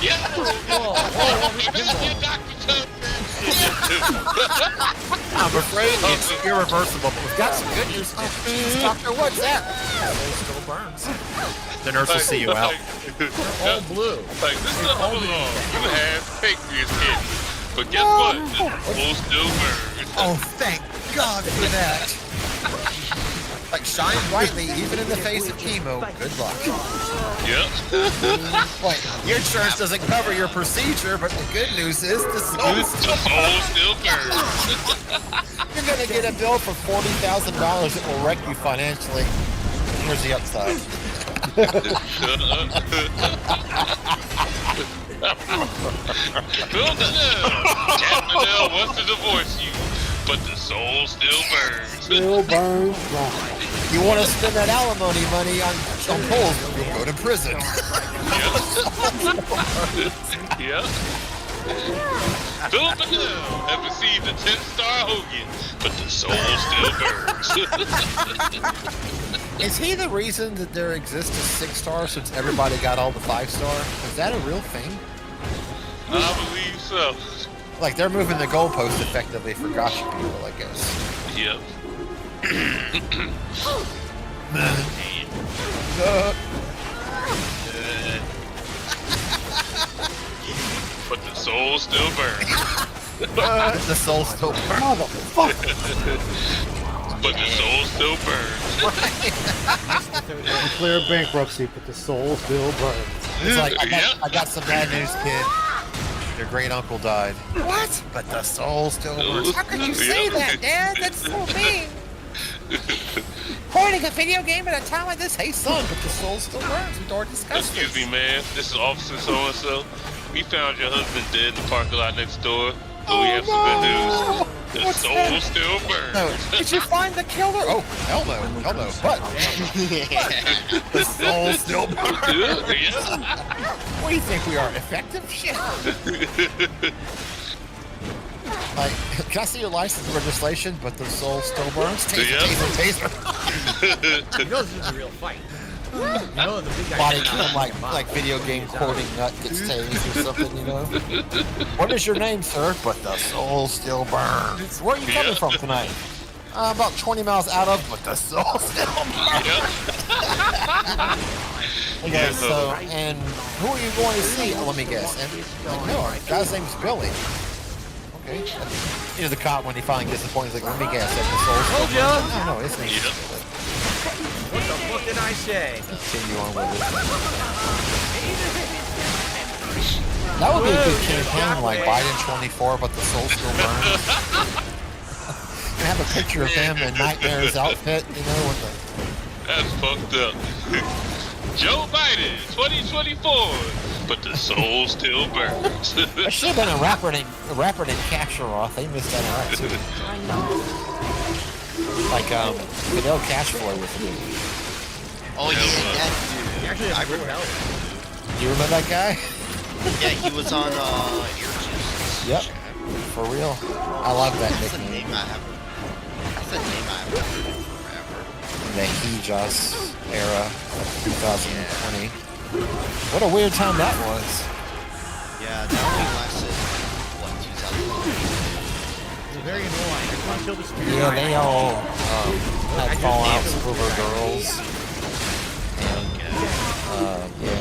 Yeah. I'm afraid it's irreversible, but we've got some good news. Doctor, what's that? The soul still burns. The nurse will see you out. All blue. Like, this is all along. You had pancreas candy. But guess what? The soul still burns. Oh, thank God for that. Like, shine brightly even in the face of chemo. Good luck. Yep. Wait, your insurance doesn't cover your procedure, but the good news is the soul still burns. You're gonna get a bill for $40,000 that will wreck you financially. Here's the upside. Bill Manel wants to divorce you, but the soul still burns. Still burns bright. You want to spend that alimony money on polls, you'll go to prison. Yep. Bill Manel has received a 10-star Hogan, but the soul still burns. Is he the reason that there exists a 6-star since everybody got all the 5-star? Is that a real thing? I believe so. Like they're moving the goalpost effectively for gotcha people, I guess. Yep. But the soul still burns. The soul still burns. Motherfucker. But the soul still burns. Declare bankruptcy, but the soul still burns. It's like, I got some bad news, kid. Your great uncle died. What? But the soul still burns. How could you say that, Dad? That's so mean. Pointing a video game at a time like this. Hey, son, but the soul still burns. We've already discussed Excuse me, man. This is Officer So-and-so. We found your husband dead in the parking lot next door. So we have some good news. The soul still burns. No. Did you find the killer? Oh, hell no. Hell no. But the soul still burns. What do you think we are? Effective? Shit. Like, can I see your license and registration? But the soul still burns? Taser, taser, taser. You know this is a real fight. You know the big guy. Body cam, like video game quoting nut gets tased or something, you know? What is your name, sir? But the soul still burns. Where are you coming from tonight? About 20 miles out of, but the soul still burns. Okay, so, and who are you going to see? Oh, let me guess. And, no, the guy's name's Billy. Okay. You know, the cop, when he finally gets the point, he's like, let me guess. That the soul still burns. No, his name's Billy. What the fuck did I say? Continue on with it. That would be a good campaign, like Biden 24, but the soul still burns. And have a picture of him in Nightmare's outfit, you know, with the... That's fucked up. Joe Biden, 2024, but the soul still burns. There should have been a rapper named Casheroth. They missed that out too. Like Fidel Cashflow with me. Oh yeah, that dude. Actually, I remember. You remember that guy? Yeah, he was on Earjuice. Yep. For real. I love that That's nickname. a name I haven't. That's a name I haven't heard in forever. The Hejos era of 2020. What a weird time that was. Yeah, that only lasted what 2020. Very annoying. Yeah, they all had fallouts over girls. And, yeah.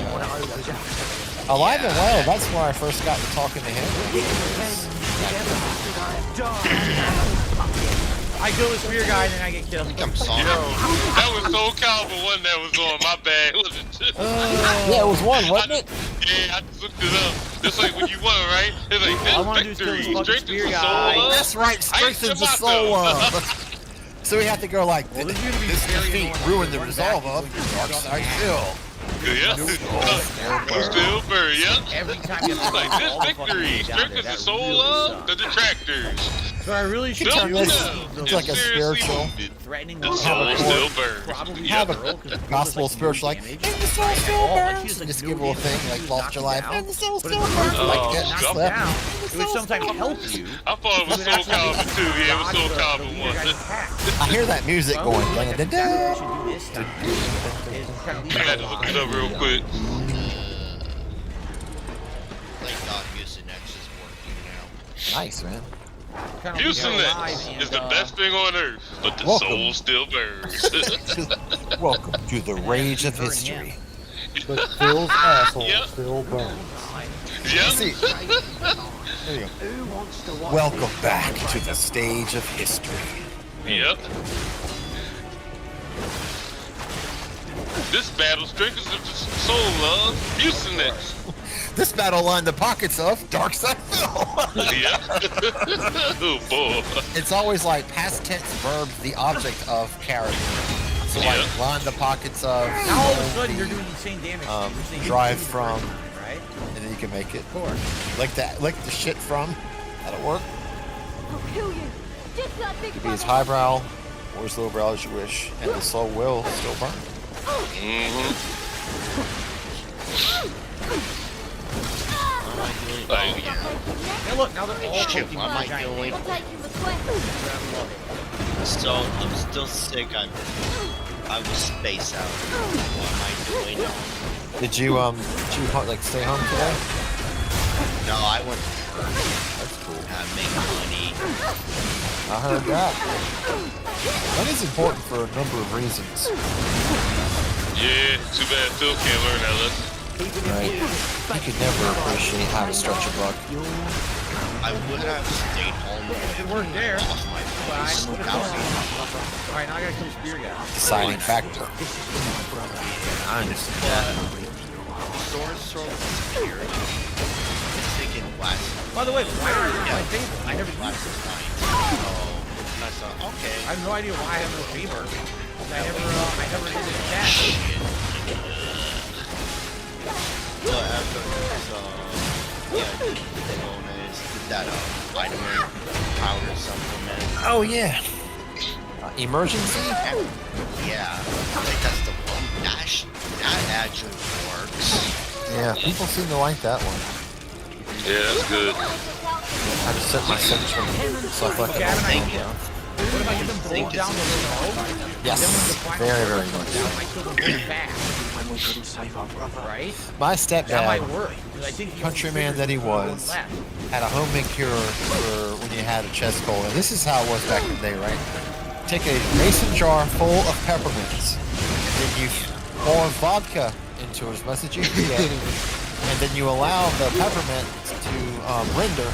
Alive and Well, that's where I first got to talking to him. I kill the spear guy and then I get killed. I'm sorry. That was Soul Calibur 1 that was on. My bad. Was it? Yeah, it was one, wasn't it? Yeah, I just looked it up. It's like when you won, right? It's like All I want to do is kill this fucking spear guy. That's right, strengthens the soul. So we have to go like, this defeat ruined the resolve of Dark Side Hill. Yeah. Still burn, yeah. Every time you have like this victory strengthens the soul of the detractors. So I really should turn this into like a spiritual. Threatening the soul still burns. Have a gospel spiritual like, and the soul still burns. And just give a little thing like lost your life, and the soul still burns. Like that. Down. It would sometimes help you. I thought it was Soul Calibur 2. Yeah, it was Soul Calibur 1. I hear that music going. I had to look it up real quick. Thank God Mucinex is working now. Nice, man. Mucinex is the best thing on earth, but the soul still burns. Welcome to the rage of history. But Phil's asshole still burns. Yep. See, there you go. Welcome back to the stage of history. Yep. This battle strengthens the soul of Mucinex. This battle lined the pockets of Darkside Phil. Yeah. Oh boy. It's always like past tense verb, the object of character. So like line the pockets of. Now all of a sudden you're doing insane damage. Drive from, right? and then you can make it. Like that, like the shit from. That'll work. I'll kill you. Just like Big Could be as highbrow or as lowbrow as you wish, and the soul will still burn. Now look, now they're all Shit, Pokemon what am I giant doing? nails. I'm still sick. I will space out. What am I doing? Did you like stay home today? No, I went. That's cool. make money. I heard that. Money's important for a number of reasons. Yeah, too bad Phil can't learn that lesson. Right. You could never appreciate how to stretch a buck. I would have stayed home. It worked there. Alright, now I gotta kill this beer guy. Deciding factor. I understand that. Swords throw security. It's thinking last. By the way, why are you on my table? I never used it. Oh, I saw. Okay. I have no idea why I have no favor. I never did it that. Well, after the bonus, that vitamin powder supplement. Oh yeah. Emergency? Yeah, I think that's the one. That actually works. Yeah, people seem to like that one. Yeah, that's good. I just set my central stuff like that. What if I get them both down the road? Yes, very, very much. Right? My That might stepdad, work. I think countryman that he was, had a homemade cure for when you had a chest cold. And this is how it was back in the day, right? Take a mason jar full of peppermints, and then you pour vodka into it as much as you can get, and then you allow the peppermint to render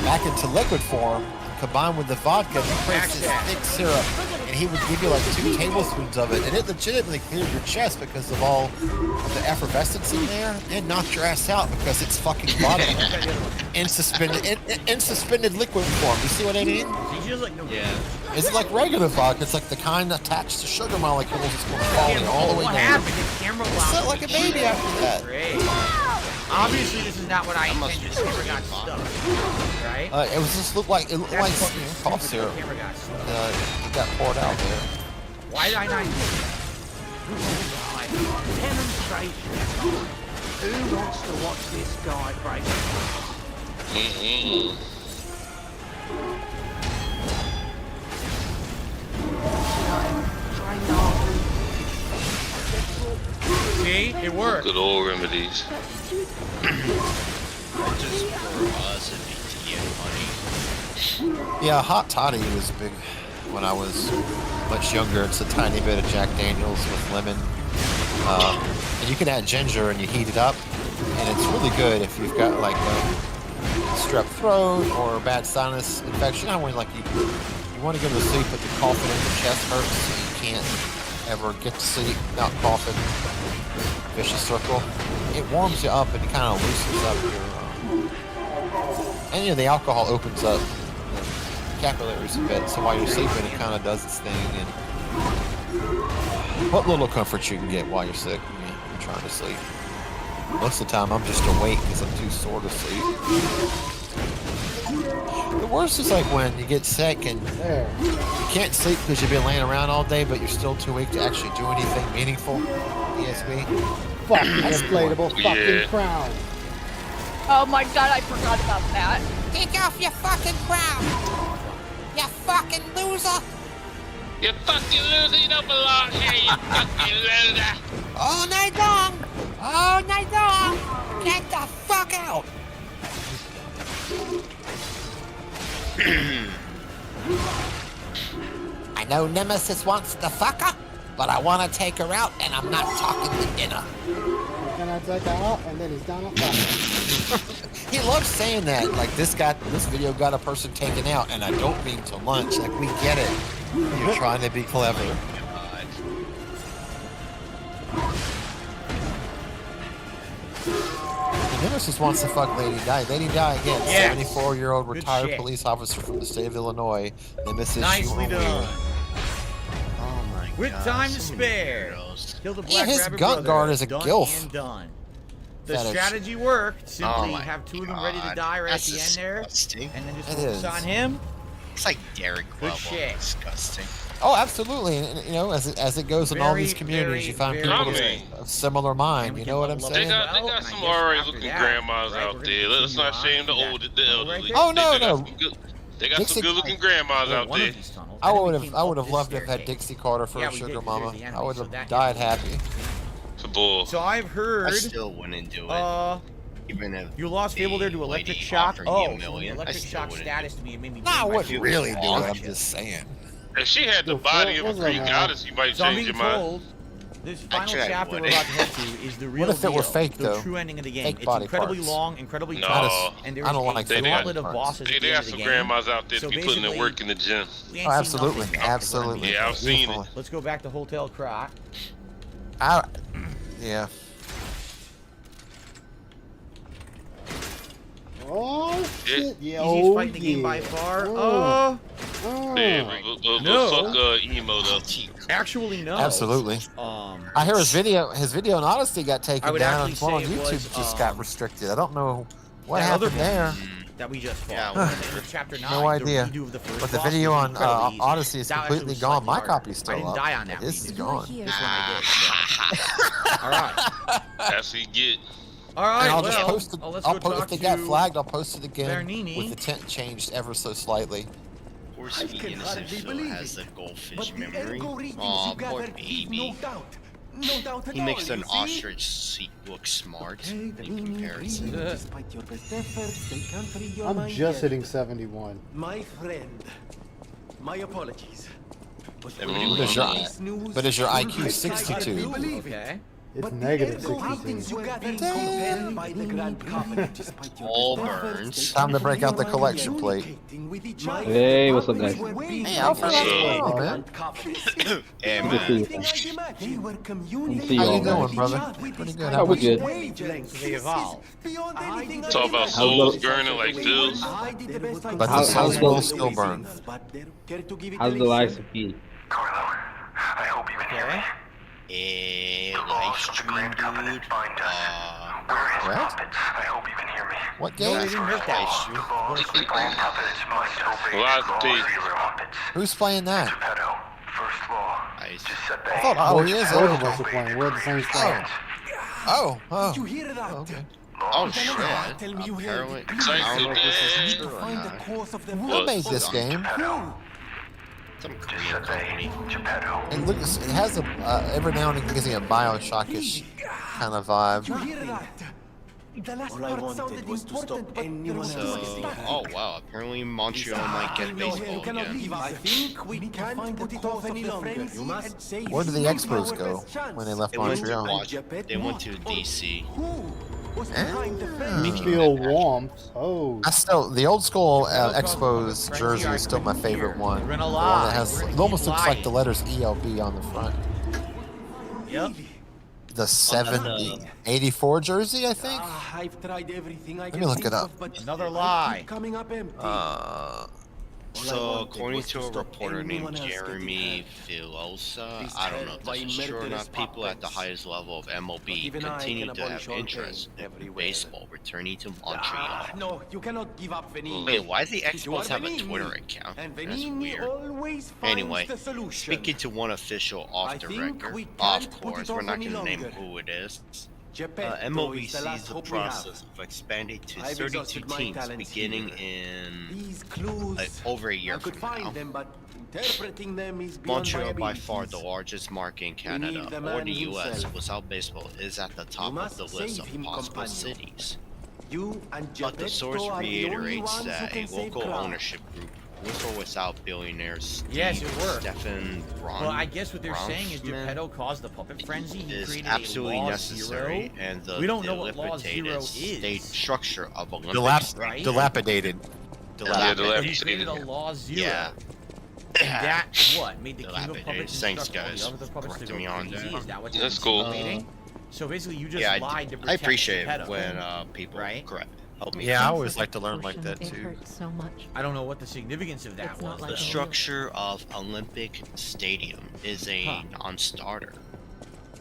back into liquid form. Combined with the vodka, he creates this thick syrup, and he would give you like 2 tablespoons of it, and it legitimately cleared your chest because of all of the effervescence in there. It knocked your ass out because it's fucking vodka in suspended liquid form. You see what I mean? Yeah. It's like regular vodka. It's like the kind attached to sugar molecules. It's going to fall all the way down. It's not like a baby after that. Obviously, this is not what I intended. The camera got stuck, right? It was just looked like cough syrup. It got poured out there. Why did I not? Demonstration. Who wants to watch this guy break? See, it worked. Good old remedies. Just for us and me to get money. Yeah, hot toddy was big when I was much younger. It's a tiny bit of Jack Daniels with lemon. And you can add ginger and you heat it up. And it's really good if you've got like a strep throat or a bad sinus infection. I want like you want to go to sleep but the coughing in your chest hurts so you can't ever get to sleep without coughing. Vicious circle. It warms you up and it kind of loosens up your and you know the alcohol opens up the capillaries a bit, so while you're sleeping it kind of does its thing. And what little comfort you can get while you're sick, you're trying to sleep. Most of the time I'm just awake because I'm too sore to sleep. The worst is like when you get sick and you can't sleep because you've been laying around all day, but you're still too weak to actually do anything meaningful. DSP. Fucking inflatable fucking crown. Oh my god, I forgot about that. Take off your fucking crown! You fucking loser! You fucking loser, you don't belong here, you fucking loser! All night long! All night long! Get the fuck out! I know Nemesis wants the fucker, but I want to take her out, and I'm not talking to dinner. He's gonna take her out, and then he's gonna fuck. He loves saying that. Like this video got a person taken out, and I don't mean to lunch. Like we get it. You're trying to be clever. Nemesis wants to fuck Lady Di. Lady Di again, 74-year-old retired police officer from the state of Illinois. Nemesis, Nicely done. Oh my god. With time to spare. Kill the Black his Rabbit gun brother. guard is a Done gilf. and done. The Fetish. strategy worked. Simply Oh my have 2 of them ready to die right That's at the end there, disgusting. and then just It focus is. on him. It's like Derek Good level shit. disgusting. Oh, absolutely. And, you know, as it goes in all these Very, communities, you find very, people very- of similar mind. You know what I'm They saying? got some alright looking grandmas out there. Let's not shame the elderly. Oh, no, They got no. some good- They got Dixie- some good looking grandmas out there. I would have loved to have had Dixie Carter for a sugar mama. I would have died happy. Bull. So I've heard. I still wouldn't do it. Even if you lost Fable there to electric lady shock. offered Oh, me $1 million, I electric still shock wouldn't status to me. It made me. Nah, I bring my wouldn't Fable really do it. back. I'm just saying. If she had the body of a Greek goddess, you might So I'm change being your mind. told this final Actually, I chapter we're wouldn't. about to head to is the real What if it were deal, fake, the though? true ending of the game. Fake It's body incredibly parts. long, incredibly No. tough, and there's I don't a like fake gauntlet body of parts. bosses Hey, at they the got end of some the game. grandmas out there So be putting their basically, work in the gym. we ain't Oh, seen absolutely, nothing yet, is what I'm absolutely. being Yeah, I've told. seen it. Let's go back to Hotel Croc. Yeah. Oh shit! Yeah, Easiest fight in the game by far. Yeah, but No. fuck emo though. Actually, no. Absolutely. I hear his video in Odyssey got I taken would down, and actually one on say it YouTube was, just got restricted. I don't know what that other happened there. that we just fought. Yeah, Chapter 9, No idea. The redo of the first But the boss video was on incredibly easy. Odyssey is That actually completely was gone. slightly My harder. copy's I still didn't up. die on that His is redo. gone. This one I did. All right. That's what you get. All right. And I'll well, just post it. let's I'll go post talk if they got to flagged. I'll post it again Bernini. with the tint changed ever so slightly. Poor sweet innocent Phil has the goldfish memory. Aw, poor baby. He makes an ostrich seat look smart in comparison. Despite your best efforts, they can't free your I'm mind just yet. hitting 71. My friend, my apologies. But is your IQ 62? Okay. It's negative things 62. you got in compared by the Grand Covenant. Despite your All best burns. efforts, Time to break out the collection plate. with each other. Hey, what's up, guys? Hey, Alfred, how's it going, man? Hey, Good to see you. They were Good to see communicating you How all, you man. doing, brother? Pretty good. How Oh, we're about you? good. They evolve. Talk about souls burning like Phil's. But the How's souls the- will still burn. How's the lives of P? Carlo, I hope you can hear me. Live stream, dude. Where is What? puppets? I hope you can hear me. What No, game? they didn't hurt that. The lost grand puppets must obey Live laws feed. of your puppets. Who's playing that? Geppetto, first law. Nice. Just set I thought, oh, he is Both of over. us are playing. We're at the same spot. Oh, Did you oh. hear that? Okay. Oh shit! Tell me you heard Apparently, it. I don't know if this is Need true to or find the not. cause of the Who made this game? Some Korean company. It looks. It has a every now and again gives me a Bioshock-ish kind of vibe. You hear that? The last part sounded important, but there was So, oh wow! Apparently Montreal might get baseball again. I think we can't put it off any longer. You must say Where did the Expos go when they left They went to Montreal? watch. They went to DC. Meekville Womps. Oh. I still the old school Expos jersey is still my favorite one. The one that has it almost looks like the letters ELB on the front. Yep. The 84 jersey, I think. I've tried everything I Let me look it up. Another lie. Coming up empty. So, according to a reporter named Jeremy Filosa, I don't know if this is true or not, people at the highest level of MLB continue to have interest in baseball returning to Montreal. No, you cannot give up, Venini. Wait, why do the You are Expos have a Venini, Twitter account? and That's Venini weird. always finds Anyway, the solution. speaking to one official off I the think record, we of can't put course, it we're off not any going to name longer. who it is. Geppetto MLB is the sees last the hope we have. process of expanding to I've 32 exhausted my teams talents beginning here. in These clues, over a year I could from now. find them, but interpreting them is beyond Montreal, my by abilities. far the largest market in Canada need the or man the US, himself. without baseball is at the top of must the list save of him, possible companion. cities. You and But Geppetto the source are the only reiterates ones who that a can save local Prague. ownership group, with or without billionaires Steve, Yes, it worked. Stefan Well, I guess what they're saying is Bronfman Geppetto caused the puppet frenzy. He is created absolutely a Law necessary, Zero. and the We don't know what Law Zero dilapidated state is. structure of Olympic Right? Dilapidated. He created a Law Zero. Yeah. That what made the King of Dilapidated. Puppets Thanks, instruct all guys, the other puppets to correcting go me on crazy? that. Is that what That's they're cool. insinuating? So basically, you just Yeah, lied to I protect appreciate Geppetto. when people Right? correct help me. Yeah, I always like to learn like that It too. hurts so much. I don't know what the significance of that It's not was. like The a- structure of Olympic Stadium is a non-starter.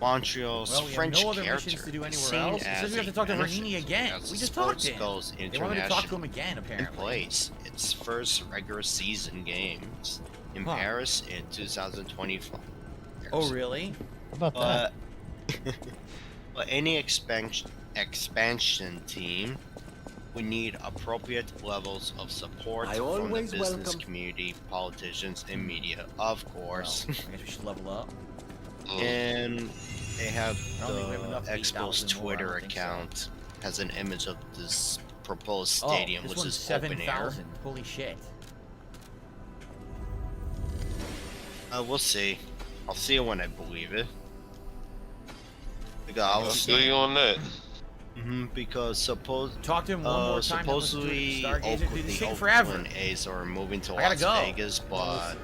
Montreal's Well, we have French no other character missions to do is anywhere seen else. It as says we have a to talk to nemesis Bernini again. as We the just talked sports to him. goes They wanted to talk to him international again, in apparently. place its first regular season games in Huh. Paris in 2024. Oh, really? How about that? But any expansion team would need appropriate levels of support I from the always business welcome- community, politicians, and media, of course. Well, I guess we should level up. And they have I don't think we have the enough Expos 8,000 more, I Twitter don't think so. account has an image of this proposed stadium, this which one's is open air. 7,000. Holy shit. We'll see. I'll see it when I believe it. I'll see you on that. Because talk to him one more time. Supposedly the Oakland A's are moving to Las Vegas, but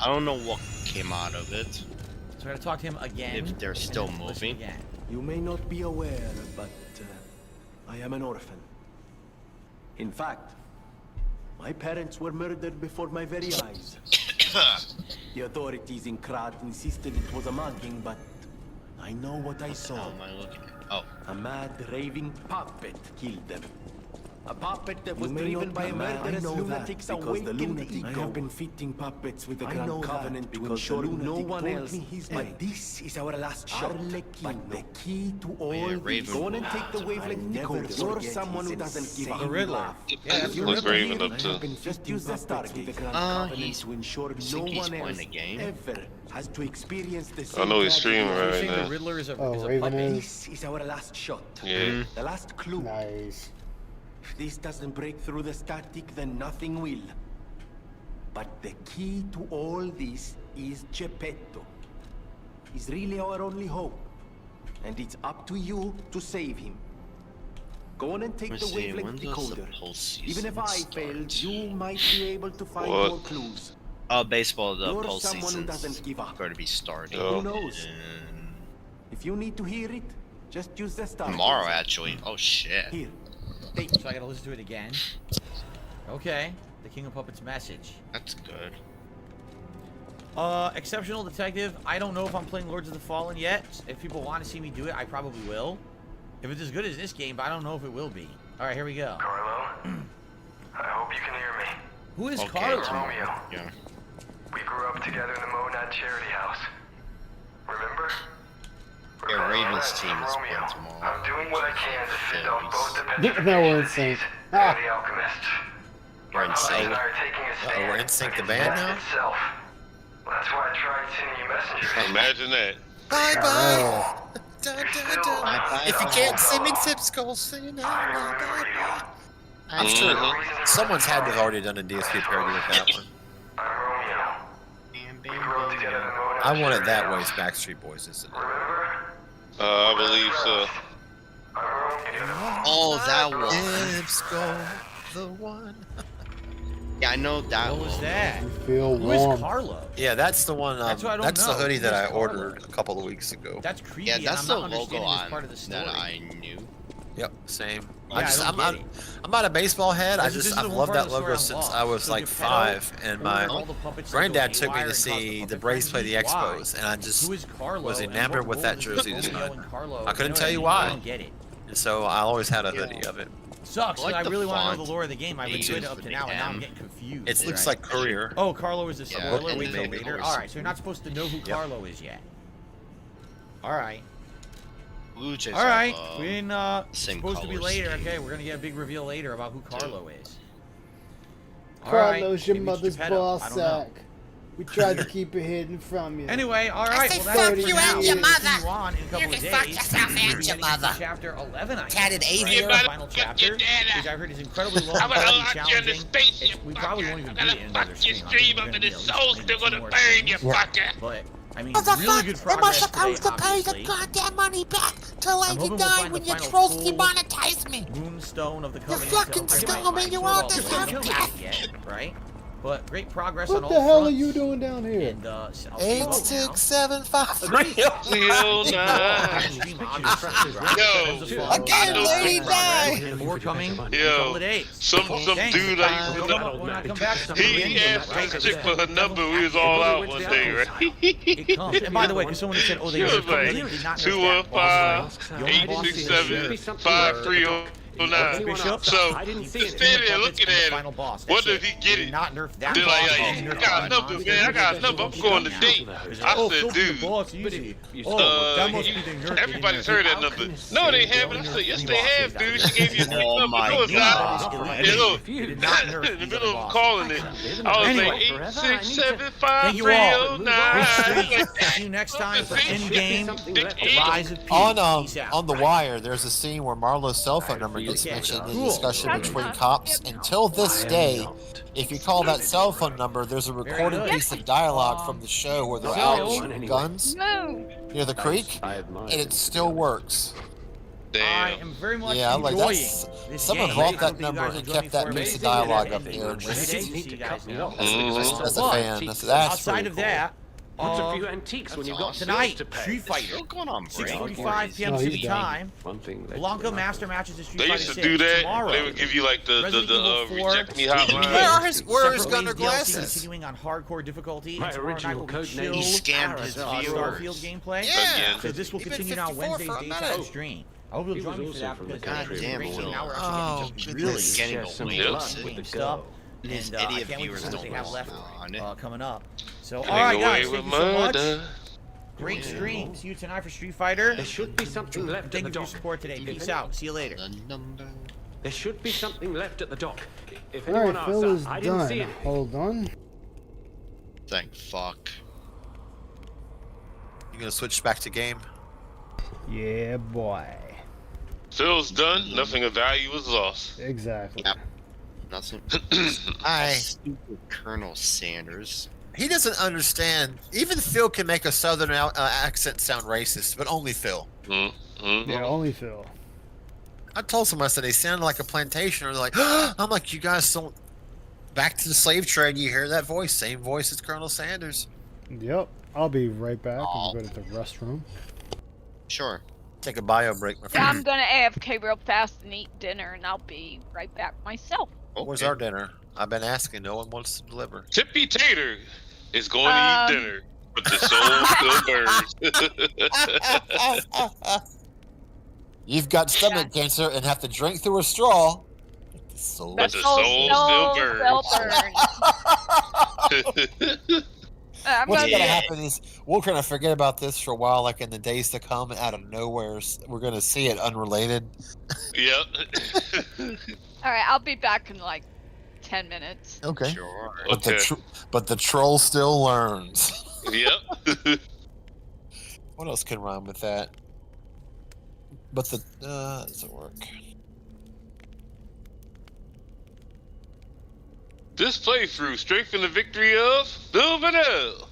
I don't know what came out of it. So I gotta talk to him again. If they're still moving. You may not be aware, but I am an orphan. In fact, my parents were murdered before my very eyes. The authorities in Krat insisted it was a mugging, but I know what I saw. How am I looking at? Oh. A mad, raving puppet killed them. A puppet that was driven by a murderous lunatic's awakened ego. I have been fitting puppets with the Grand Covenant to ensure no one else. But this is our last shot. But the key to all this. Go on and take the wavelength decoder. You're someone who doesn't give a Riddler. Yeah, that's what Raven up to. Just use the Stargate with the Grand Covenant to ensure no one else ever has to experience the same. I know he's streaming right now. The Riddler is a Raven is. This is our last shot. Yeah. The last clue. Nice. If this doesn't break through the static, then nothing will. But the key to all this is Geppetto. He's really our only hope. And it's up to you to save him. Go on and take the wavelength decoder. Even if I failed, you might be able to find more clues. Baseball, the You're postseason's someone who doesn't give up. going to be starting. Who knows? If you need to hear it, just use the star. Tomorrow, actually. Oh, shit. Here. So I gotta listen to it again. Okay. The King of Puppets message. That's good. Exceptional Detective. I don't know if I'm playing Lords of the Fallen yet. If people want to see me do it, I probably will. If it's as good as this game, but I don't know if it will be. Alright, here we go. Carlo? I hope you can hear me. Who is Okay, Carlo? Romeo. Yeah. We grew up together in the Monad Charity House. Remember? Yeah, Raven's team is Romeo. playing tomorrow. I'm doing what I can to fend off both the No, we're in sync. and the Alchemist. We're in sync. And I are taking a stand We're in sync the against band death now? itself. Well, that's why I tried sending you messengers. Imagine that. Bye bye. Bye-bye. If you can't send me tips, go say no. Bye. I'm sure someone's had to have already done a DSP parody with that one. I'm Romeo. We grew up together in the Monad I want it Charity that House. way. It's Backstreet Boys, isn't it? I believe so. Oh, that one. Tips go the one. Yeah, I know that What one. was that? Feel Who warm. is Carlo? Yeah, that's the one. That's what I don't that's know. the hoodie that Who's I Carlo? ordered a couple of weeks ago. That's creepy. Yeah, that's and the I'm not logo understanding this on part of the story. that I knew. Yep, same. Yeah, I'm not a baseball head. This is the I've one loved part of that the story logo I'm since lost. I was So like Geppetto 5, and my ordered all the puppets to granddad go took me haywire to and see caused the the Braves play the frenzy. Why? Expos, and I just Who is Carlo? was and enamored what with that role jersey does design. Romeo and Carlo, I couldn't you know tell you what I mean? I why. don't get it. And so I always had a hoodie of it. Sucks. I like I the really want to know font. the lore of the game. I've been They good use up for to the now, and now I'm M. getting confused. It looks right? like Courier. Oh, Carlo is the Yeah, spoiler. and Wait till they later. always- All right, so you're not supposed to know who Carlo is yet. All right. Blue Jays All right. are, We didn't, same supposed to be color later. scheme. Okay, we're gonna get a big reveal later about who Carlo is. All right, Carlo's your maybe it's mother's Geppetto. ball I don't know. sack. We tried to keep it hidden from you. Anyway, all right. say Well, that's fuck it for you now. and your We'll mother. continue on in a couple You of can days. fuck yourself We're and your getting into mother. Chapter 11, I Tatted think, aviator. right? The final chapter, which I've heard is incredibly long and incredibly challenging. We probably won't even beat it in another stream. I think we're gonna do at least maybe 2 more streams. But I mean, really good Am I progress supposed today, to pay the obviously. goddamn money back till I I'm hoping we'll die find when the you final trolls full demonetize me? Moonstone of the You Covenant. fucking scum and you all deserve death. Yet, right? But great progress What on all the hell are fronts. you doing down here? And, I'll see you 8, all 6, 7, 5, 3. Again, lady, die. And more coming in a couple Yo, of days. some dude I used to know, he asked this chick for her number. We was all out one day, right? It comes. And by the way, because someone said, oh, they She was were like 215-867-530. Bishop. So I didn't see just standing there looking at him. What does he get it? Not nerf that. They're like, hey, I got a number, man. I got a number. I'm going to date. I said, dude. Everybody's heard that number. No, they haven't. I said, yes, they have, dude. She gave you a free number. No, it's not. And look, in the middle of calling it, I was like, 8675309. See you next time for Endgame. Rise of P. On The Wire, there's a scene where Marlo's cell phone number gets mentioned in the discussion between cops. Until this day, if you call that cell phone number, there's a recorded piece of dialogue from the show where they're out shooting guns near the creek, and it still works. I am very much like that's someone brought that number and kept that piece of dialogue up there. Just as a fan, that's outside of that. What's a few antiques when you've got tonight, to pay? Street Fighter, Still going on, 6:45 p.m. City time. Blanco Master matches at Street They Fighter used to 6 do that. tomorrow. They would give you like the reject me hotline. Where are his Gunner glasses? Continuing on hardcore difficulty. My original code name. He scammed his Starfield viewers. gameplay. Yeah. So this will continue now Wednesdays daytime stream. I hope you'll join me for that because Goddamn, now we're actually getting goodness. really Getting game stuff. And His I idiot can't wait to viewers see what don't they have know left on coming up. So, Getting alright guys, away thank with you so much. murder. Great stream. See you tonight for Street Fighter. There should be something left Thank at you the for your dock. support today. Peace out. See you later. There should be something left at the dock. If anyone Alright, Phil is asks, I didn't see done. it. Hold on. Thank fuck. You gonna switch back to game? Yeah, boy. Phil's done. Nothing of value was lost. Exactly. Nothing. Hi. Stupid Colonel Sanders. He doesn't understand. Even Phil can make a southern accent sound racist, but only Phil. Yeah, only Phil. I told someone, I said they sounded like a plantation, or they're like, I'm like, you guys don't. Back to the slave trade, you hear that voice, same voice as Colonel Sanders. Yep. I'll be right back. I'm going to go to the restroom. Sure. Take a bio break, my friend. I'm gonna AFK real fast and eat dinner, and I'll be right back myself. Where's our dinner? I've been asking. No one wants to deliver. Tippy Tater is going to eat dinner, but the soul still burns. You've got stomach cancer and have to drink through a straw. But the soul still burns. What's gonna happen is we're gonna forget about this for a while, like in the days to come, and out of nowhere, we're gonna see it unrelated. Yep. Alright, I'll be back in like 10 minutes. Okay. Sure. But the troll still learns. Yep. What else can rhyme with that? But the doesn't work. This playthrough strengthened the victory of Bill Vanell.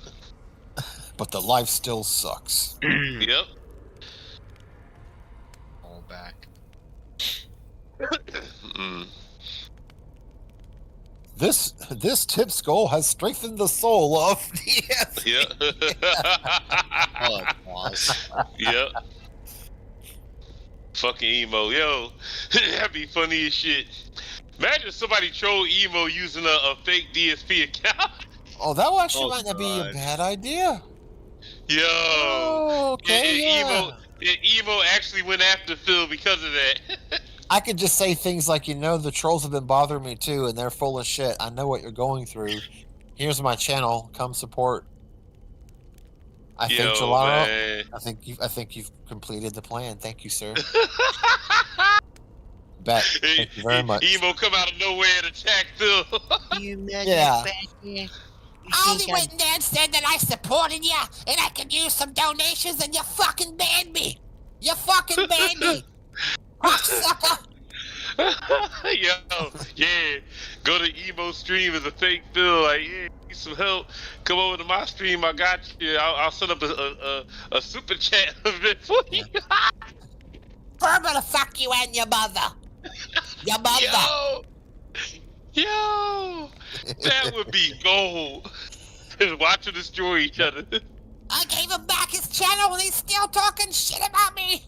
But the life still sucks. Yep. All back. This tip skull has strengthened the soul of the Yep. Fucking emo, yo. That'd be funny as shit. Imagine somebody troll emo using a fake DSP account. Oh, that actually might not be a bad idea. Yo. Oh, okay, Emo actually went after Phil because of that. I could just say things like, the trolls have been bothering me too, and they're full of shit. I know what you're going through. Here's my channel. Come support. I think Jalaro. I think you've completed the plan. Thank you, sir. Bet. Thank you very much. Emo come out of nowhere and attack Phil. Yeah. I only went in there and said that I supported you and I could use some donations, and you fucking banned me. You fucking banned me. Sucker. Yo, yeah. Go to Emo stream as a fake Phil. Like, yeah, need some help. Come over to my stream. I got you. I'll set up a super chat event for you. I'm gonna fuck you and your mother. Your mother. Yo, that would be gold. Just watch them destroy each other. I gave him back his channel and he's still talking shit about me.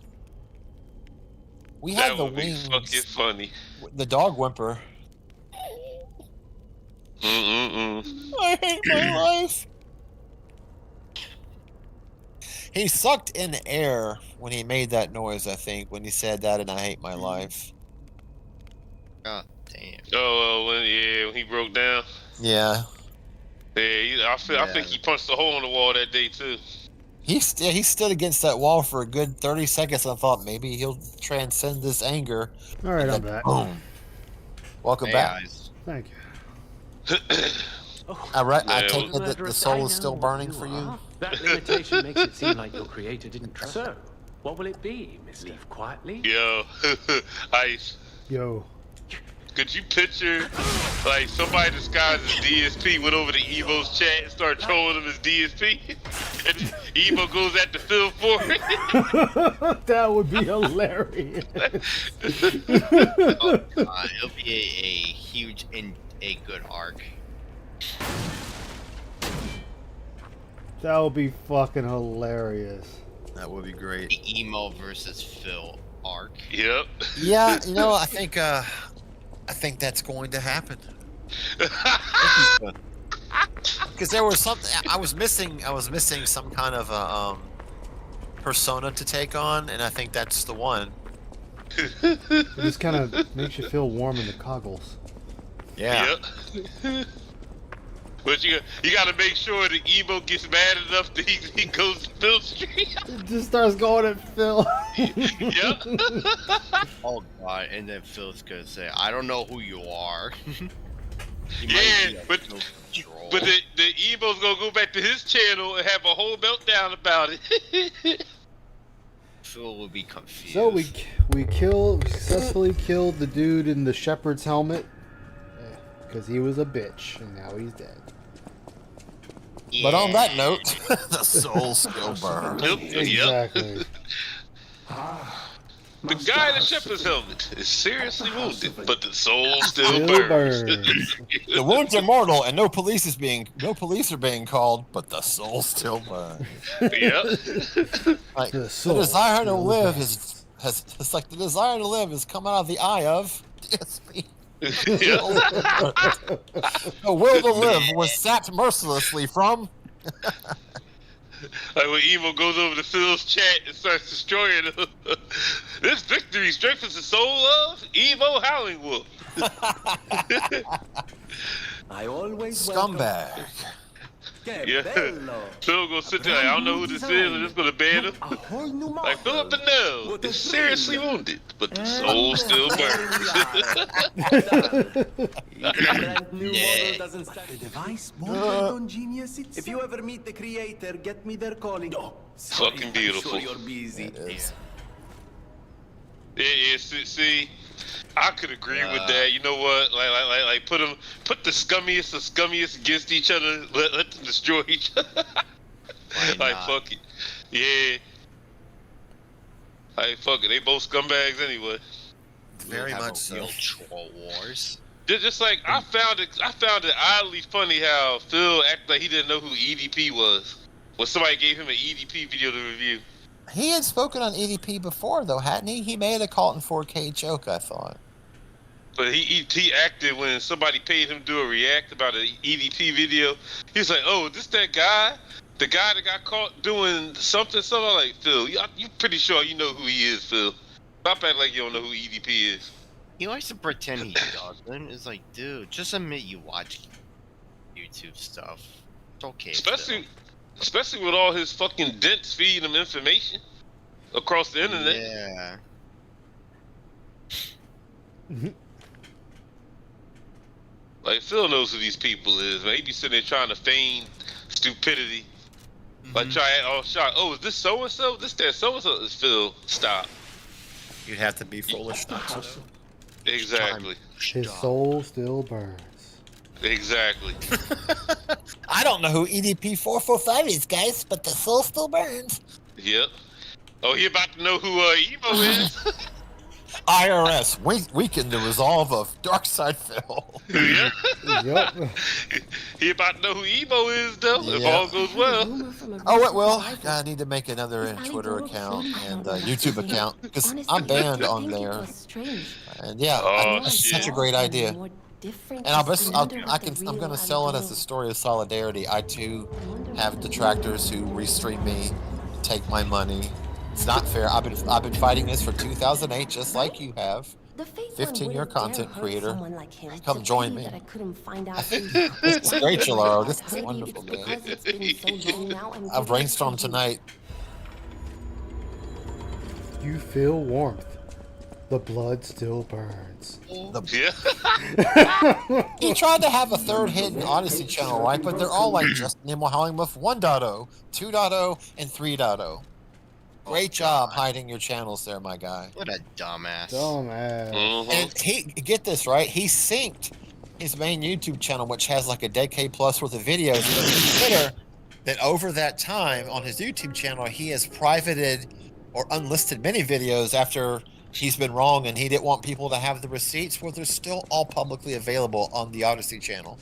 We that have the would wings. Be fucking funny. The dog whimper. I hate my life. He sucked in air when he made that noise, I think, when he said that, and I hate my life. God damn. Oh, when he broke down. Yeah. Yeah, I think he punched a hole in the wall that day too. He stood against that wall for a good 30 seconds. I thought maybe he'll transcend this anger. All right, and I'm then, back. Boom. Welcome back. Thank you. I take it that the soul is still burning for you. That limitation makes it seem like your creator didn't trust you. So, what will it be, Mister? Leave quietly? Yo, Ice. Yo. Could you picture, like, somebody disguised as DSP went over to Evo's chat and started trolling him as DSP? And Evo goes at the Phil for it? That would be hilarious. Oh, God, it'll be a huge and a good arc. That would be fucking hilarious. That would be great. The emo versus Phil arc. Yep. Yeah, you know, I think that's going to happen. Because there was something I was missing some kind of persona to take on, and I think that's the one. It just kind of makes you feel warm in the coggles. Yeah. Yep. But you got to make sure the emo gets mad enough that he goes to Phil Street. It just starts going at Phil. Yep. Oh God! And then Phil's gonna say, "I don't know who you are." Yeah, but the emo's gonna go back to his channel and have a whole meltdown about it. Phil will be confused. So we successfully killed the dude in the shepherd's helmet because he was a bitch, and now he's dead. Yeah. But on that note, the soul still burns. Exactly. The guy in the shepherd's helmet is seriously wounded, but the soul still burns. The wounds are mortal, and no police are being called, but the soul still burns. Yep. Like, the desire to live it's like the desire to live has come out of the eye of DSP. The will to live was sapped mercilessly from. Like when Evo goes over to Phil's chat and starts destroying him. This victory strengthens the soul of Evo Howling Wolf. I always scumbag. Yeah. Phil gonna sit there like, I don't know who this is, and just gonna ban him. Like Philip Bennell is seriously wounded, but the soul still burns. The device more genius. If you ever meet the creator, get me their calling. Fucking beautiful. I'm sure you're busy. Yeah, see, I could agree with that. You know what? Like put the scummiest of scummiest against each other. Let them destroy each other. Like fuck it. Yeah. Like fuck it. They both scumbags anyway. Very much so. Troll wars. Just like I found it oddly funny how Phil acted like he didn't know who EDP was when somebody gave him an EDP video to review. He had spoken on EDP before, though, hadn't he? He made a Caught in 4K joke, I thought. But he acted when somebody paid him to do a react about an EDP video. He's like, "Oh, this that guy? The guy that got caught doing something?" I'm like, Phil, you pretty sure you know who he is, Phil. Stop acting like you don't know who EDP is. He likes to pretend he doesn't. It's like, dude, just admit you watch YouTube stuff. It's okay. Especially with all his fucking dents feeding him information across the internet. Yeah. Like Phil knows who these people is, man. He be sitting there trying to feign stupidity. Like try all shocked. Oh, is this so and so? This that so and so is Phil. Stop. You'd have to be foolish not to. Exactly. His soul still burns. Exactly. I don't know who EDP 445 is, guys, but the soul still burns. Yep. Oh, he about to know who Evo is? IRS, weaken the resolve of Darkside Phil. Yeah. Yep. He about to know who Evo is, though, if all goes well. Oh, it will. I need to make another Twitter account and YouTube account, because I'm banned on there. And yeah, that's such a great idea. And I'm going to sell it as a story of solidarity. I too have detractors who restream me, take my money. It's not fair. I've been fighting this for 2008, just like you have. 15-year content creator. Come join me. This is great, Jalaro. This is wonderful, man. I've brainstormed tonight. You feel warmth. The blood still burns. He tried to have a third hidden Odyssey channel, right? But they're all like Justin Nimble Hollingmuff 1.0, 2.0, and 3.0. Great job hiding your channels there, my guy. What a dumbass. And get this, right? He synced his main YouTube channel, which has like a decade plus worth of videos. And consider that over that time on his YouTube channel, he has privated or unlisted many videos after he's been wrong and he didn't want people to have the receipts. Well, they're still all publicly available on the Odyssey channel.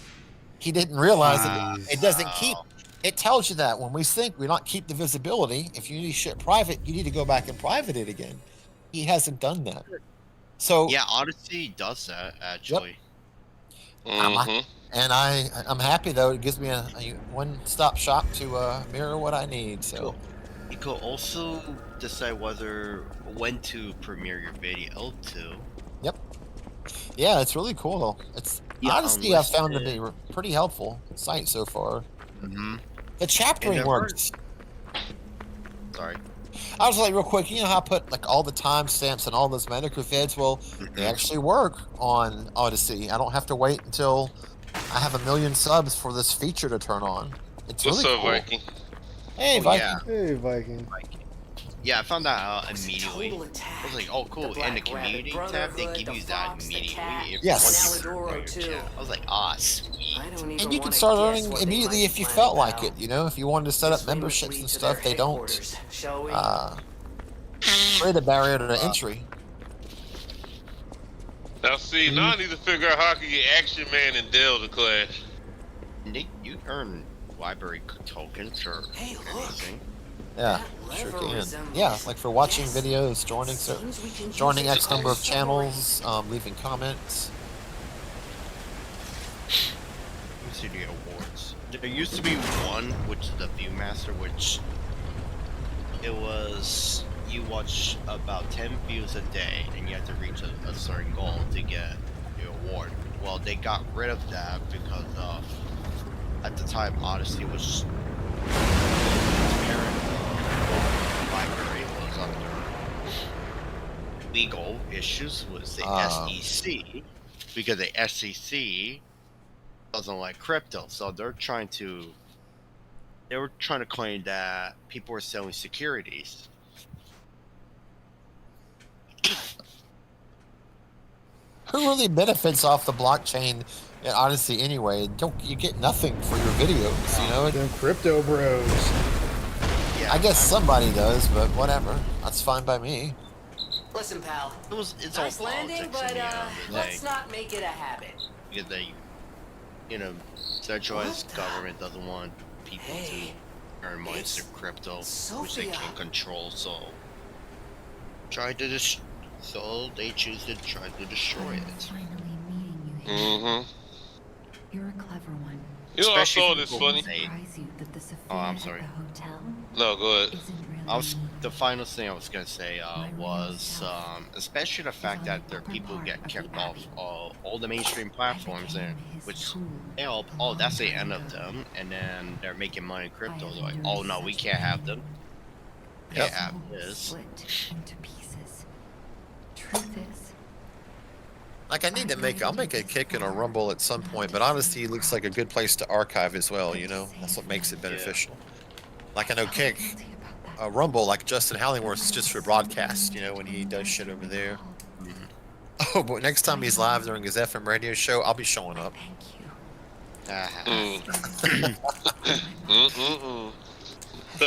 He didn't realize that it doesn't keep. It tells you that when we sync, we don't keep the visibility. If you need shit private, you need to go back and private it again. He hasn't done that. So yeah, Odyssey does that actually. Yep. And I'm happy though. It gives me a one-stop shop to mirror what I need. So you could also decide when to premiere your video too. Yep. Yeah, it's really cool though. It's Odyssey I've found to be pretty helpful site so far. The chaptering works. Sorry. I was like, real quick, you know how I put like all the timestamps and all those Metacritic vids? Well, they actually work on Odyssey. I don't have to wait until I have 1 million subs for this feature to turn on. It's really cool. Viking? Hey, Viking. Yeah. Hey, Viking. Yeah, I found that out immediately. I was like, oh, cool. In the community tab, they give you that immediately. Yes. I was like, ah, sweet. And you can start earning immediately if you felt like it, you know? If you wanted to set up memberships and stuff, they don't create a barrier to entry. Now, see, now I need to figure out how I can get Action Man and Dell to clash. Nick, you earn library tokens or anything. Yeah, sure can. Yeah, like for watching videos, joining X number of channels, leaving comments. Let me see the awards. There used to be one, which is the Viewmaster, which it was you watch about 10 views a day, and you have to reach a certain goal to get the award. Well, they got rid of that because at the time Odyssey was library was under legal issues with the SEC because the SEC doesn't like crypto, so they were trying to claim that people were selling securities. Who really benefits off the blockchain in Odyssey anyway? You get nothing for your videos, you know? Them crypto bros. Yeah, I guess somebody does, but whatever. That's fine by me. Listen, pal. It's nice all landing, but let's not make it a habit. Because they, centralized government doesn't want people to earn money through crypto, which they can't control. So they choose to try to destroy it. You're a clever one. You know, I saw this funny. Oh, I'm sorry. No, go ahead. The final thing I was gonna say was especially the fact that there are people who get kicked off all the mainstream platforms, and which that's the end of them, and then they're making money in crypto. They're like, oh no, we can't have them. Can't have this. Like I'll make a kick and a rumble at some point, but Odyssey looks like a good place to archive as well, you know? That's what makes it beneficial. Like I know Kick, Rumble, like Justin Hallingworth, is just for broadcast, you know, when he does shit over there. Oh, but next time he's live during his FM radio show, I'll be showing up.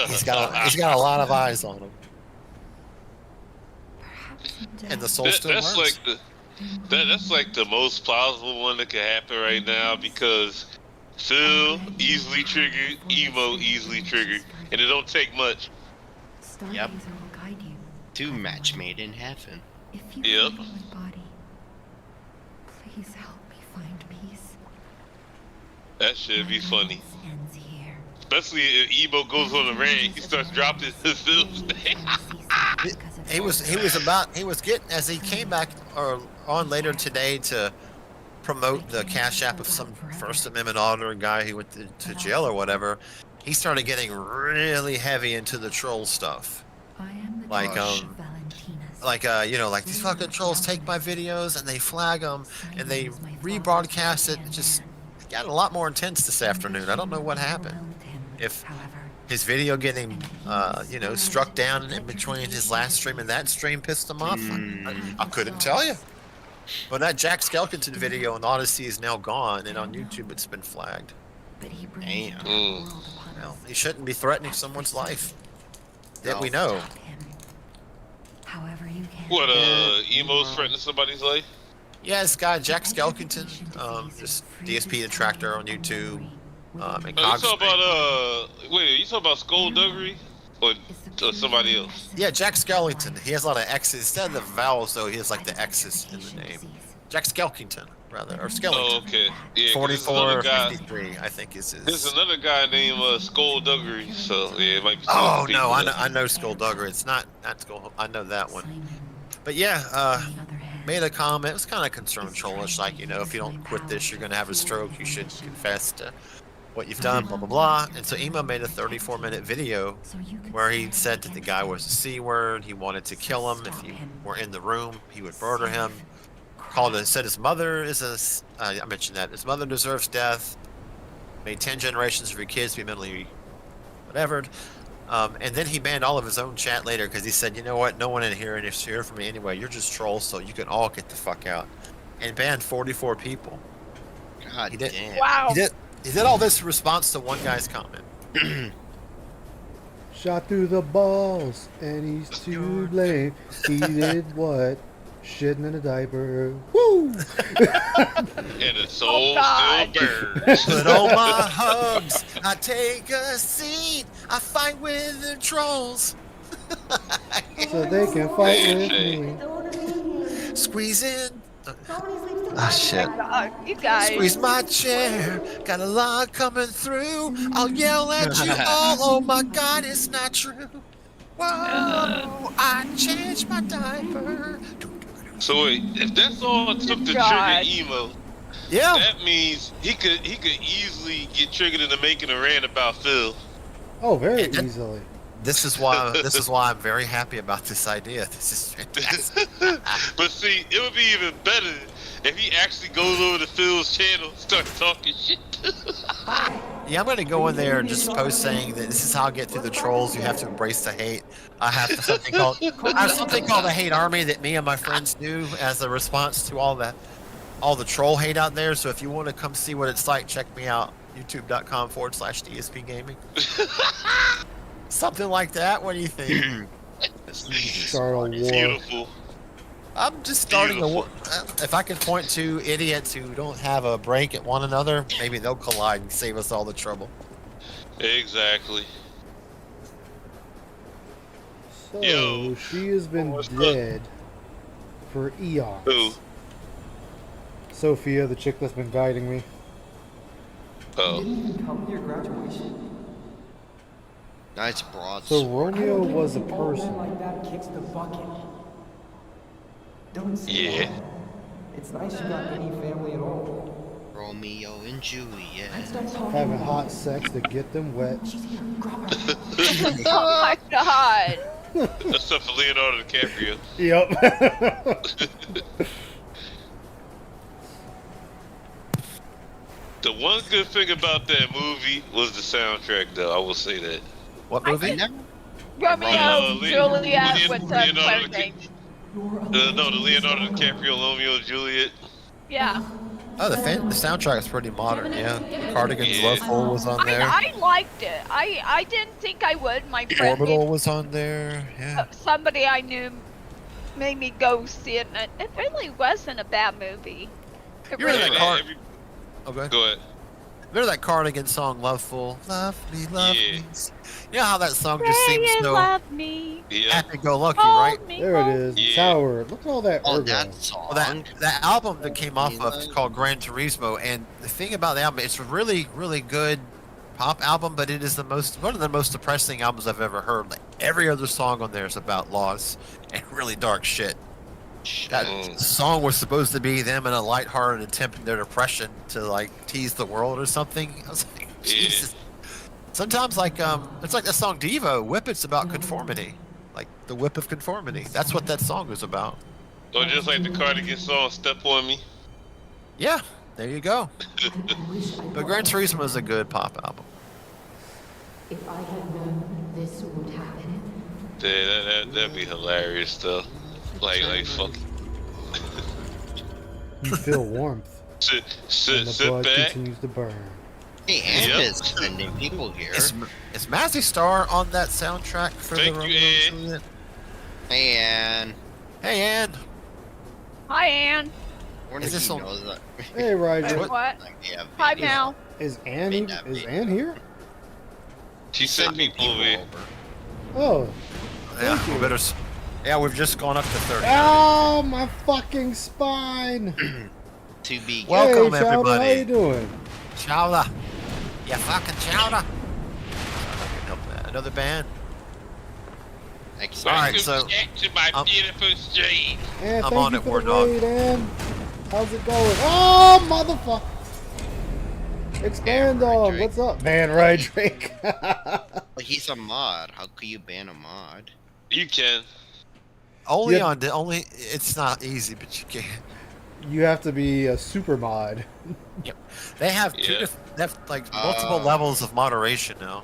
He's got a lot of eyes on him. And the soul still works. That's like the most plausible one that could happen right now, because Phil easily triggered, Emo easily triggered, and it don't take much. Yep. 2 match made in heaven. Yep. Please help me find peace. That should be funny. Especially if Emo goes on a rant, he starts dropping his Phil's name. he was getting, as he came back or on later today to promote the Cash App of some First Amendment auditor guy who went to jail or whatever. He started getting really heavy into the troll stuff. Like you know, like these fucking trolls take my videos and they flag them and they rebroadcast it. It just got a lot more intense this afternoon. I don't know what happened. If his video getting, you know, struck down in between his last stream and that stream pissed him off, I couldn't tell you. But that Jack Skellington video on Odyssey is now gone, and on YouTube it's been flagged. Damn. Well, he shouldn't be threatening someone's life that we know. What, Emo's threatening somebody's life? Yeah, this guy, Jack Skellington, this DSP detractor on YouTube. You talking about, wait, you talking about skullduggery? Or somebody else? Yeah, Jack Skellington. He has a lot of X's. Instead of the vowels, though, he has like the X's in the name. Jack Skellington, rather, or Skellington. Oh, okay. Yeah, 44, 53, I think is his. There's another guy named Skullduggery, so yeah, it might be. Oh no, I know Skullduggery. It's not Skull. I know that one. But yeah, made a comment. It was kind of concerned trollish, like, you know, if you don't quit this, you're gonna have a stroke. You should confess to what you've done, blah blah blah. And so Emo made a 34-minute video where he said that the guy was a C word. He wanted to kill him. If you were in the room, he would murder him. Said his mother is I mentioned that his mother deserves death. Made 10 generations of your kids be mentally whatevered. And then he banned all of his own chat later because he said, you know what, no one in here is here for me anyway. You're just trolls, so you can all get the fuck out. And banned 44 people. God he did, damn. Wow. He did all this in response to one guy's comment. Shot through the balls, and he's to blame. He did what? Shitting in a diaper. Woo! And the soul still burns. Put on my hugs. I take a seat. I fight with the trolls. So they can fight with me. Squeeze in. Oh shit. You guys. Squeeze my chair. Got a lot coming through. I'll yell at you all. Oh my god, it's not true. Whoa, I changed my diaper. So wait, if that's all it took to trigger Emo, yeah, that means he could easily get triggered into making a rant about Phil. Oh, very easily. This is why I'm very happy about this idea. This is fantastic. But see, it would be even better if he actually goes over to Phil's channel and starts talking shit. Yeah, I'm going to go in there and just post saying that this is how I get through the trolls. You have to embrace the hate. I have something called the hate army that me and my friends do as a response to all the troll hate out there. So if you want to come see what it's like, check me out. YouTube.com/DSP Gaming. Something like that. What do you think? Start a war. Beautiful. I'm just starting a war. If I can point to idiots who don't have a break at one another, maybe they'll collide and save us all the trouble. Exactly. So she has been dead for eons. Who? Sophia, the chick that's been guiding me. Oh. Come to your graduation. Nice broad. So Romeo was a person. Like that kicks the bucket. Don't say Yeah. that. It's nice you got any family at all. Romeo and Juliet. Having hot sex to get them wet. Oh my god. That's stuff for Leonardo DiCaprio. Yep. The one good thing about that movie was the soundtrack, though. I will say that. What movie? Romeo, Juliet, what's up, Leonardo thing? No, the Leonardo DiCaprio, Romeo and Juliet. Yeah. Oh, the soundtrack is pretty modern, yeah. Cardigan's Love Hole was on there. I liked it. I didn't think I would. My friend, Orbital was on there, yeah. somebody I knew, made me go see it, and it really wasn't a bad movie. It You remember really that Oh, go ahead. Go ahead. Remember that Cardigan song, Loveful? Love me, love me. You know how that song just Pray seems and so love me. happy-go-lucky, Hold right? me, There it is. The tower. Look at all that Oh, ergo. that song. Well, that album that came off of is called Gran Turismo, and the thing about the album, it's really, really good pop album, but it is one of the most depressing albums I've ever heard. Like, every other song on there is about loss and really dark shit. That song was supposed to be them in a lighthearted attempt in their depression to like tease the world or something. I was like, Jesus. Sometimes like it's like that song Devo, Whip. It's about conformity, like the whip of conformity. That's what that song is about. Or just like the Cardigan song, "Step on Me." Yeah, there you go. But Gran Turismo is a good pop album. If I had known this would happen. Yeah, that'd be hilarious though. Like fuck. You feel warmth. Sit and the blood back. continues to burn. Hey, Anna's sending people here. Is Mazzy Star on that soundtrack for Thank the you, Romeo Ann. Hey, Ann. Hey, Ann. Hi, Ann. Where Is did this you on- know that? Hey, Ryder. What? Like, yeah, Hi, videos. Mel. Is Ann here? She sent people over. Oh. Yeah, Thank you. we better. Yeah, we've just gone up to 30. Oh, my fucking spine. To be Welcome, hey, Chowder, everybody. how you doing? Chowder. You fucking chowder. Another band. Alright, so Back to my beautiful street. Ann, I'm thank on you it, for War the Dog. raid, Ann. How's it going? Oh, motherfucker. Expand on. What's up, man? Right, Drake. But he's a mod. How could you ban a mod? You can. only Yeah. on the only. It's not easy, but you can. You have to be a super mod. Yep. They have Yeah. they have like multiple levels of moderation now.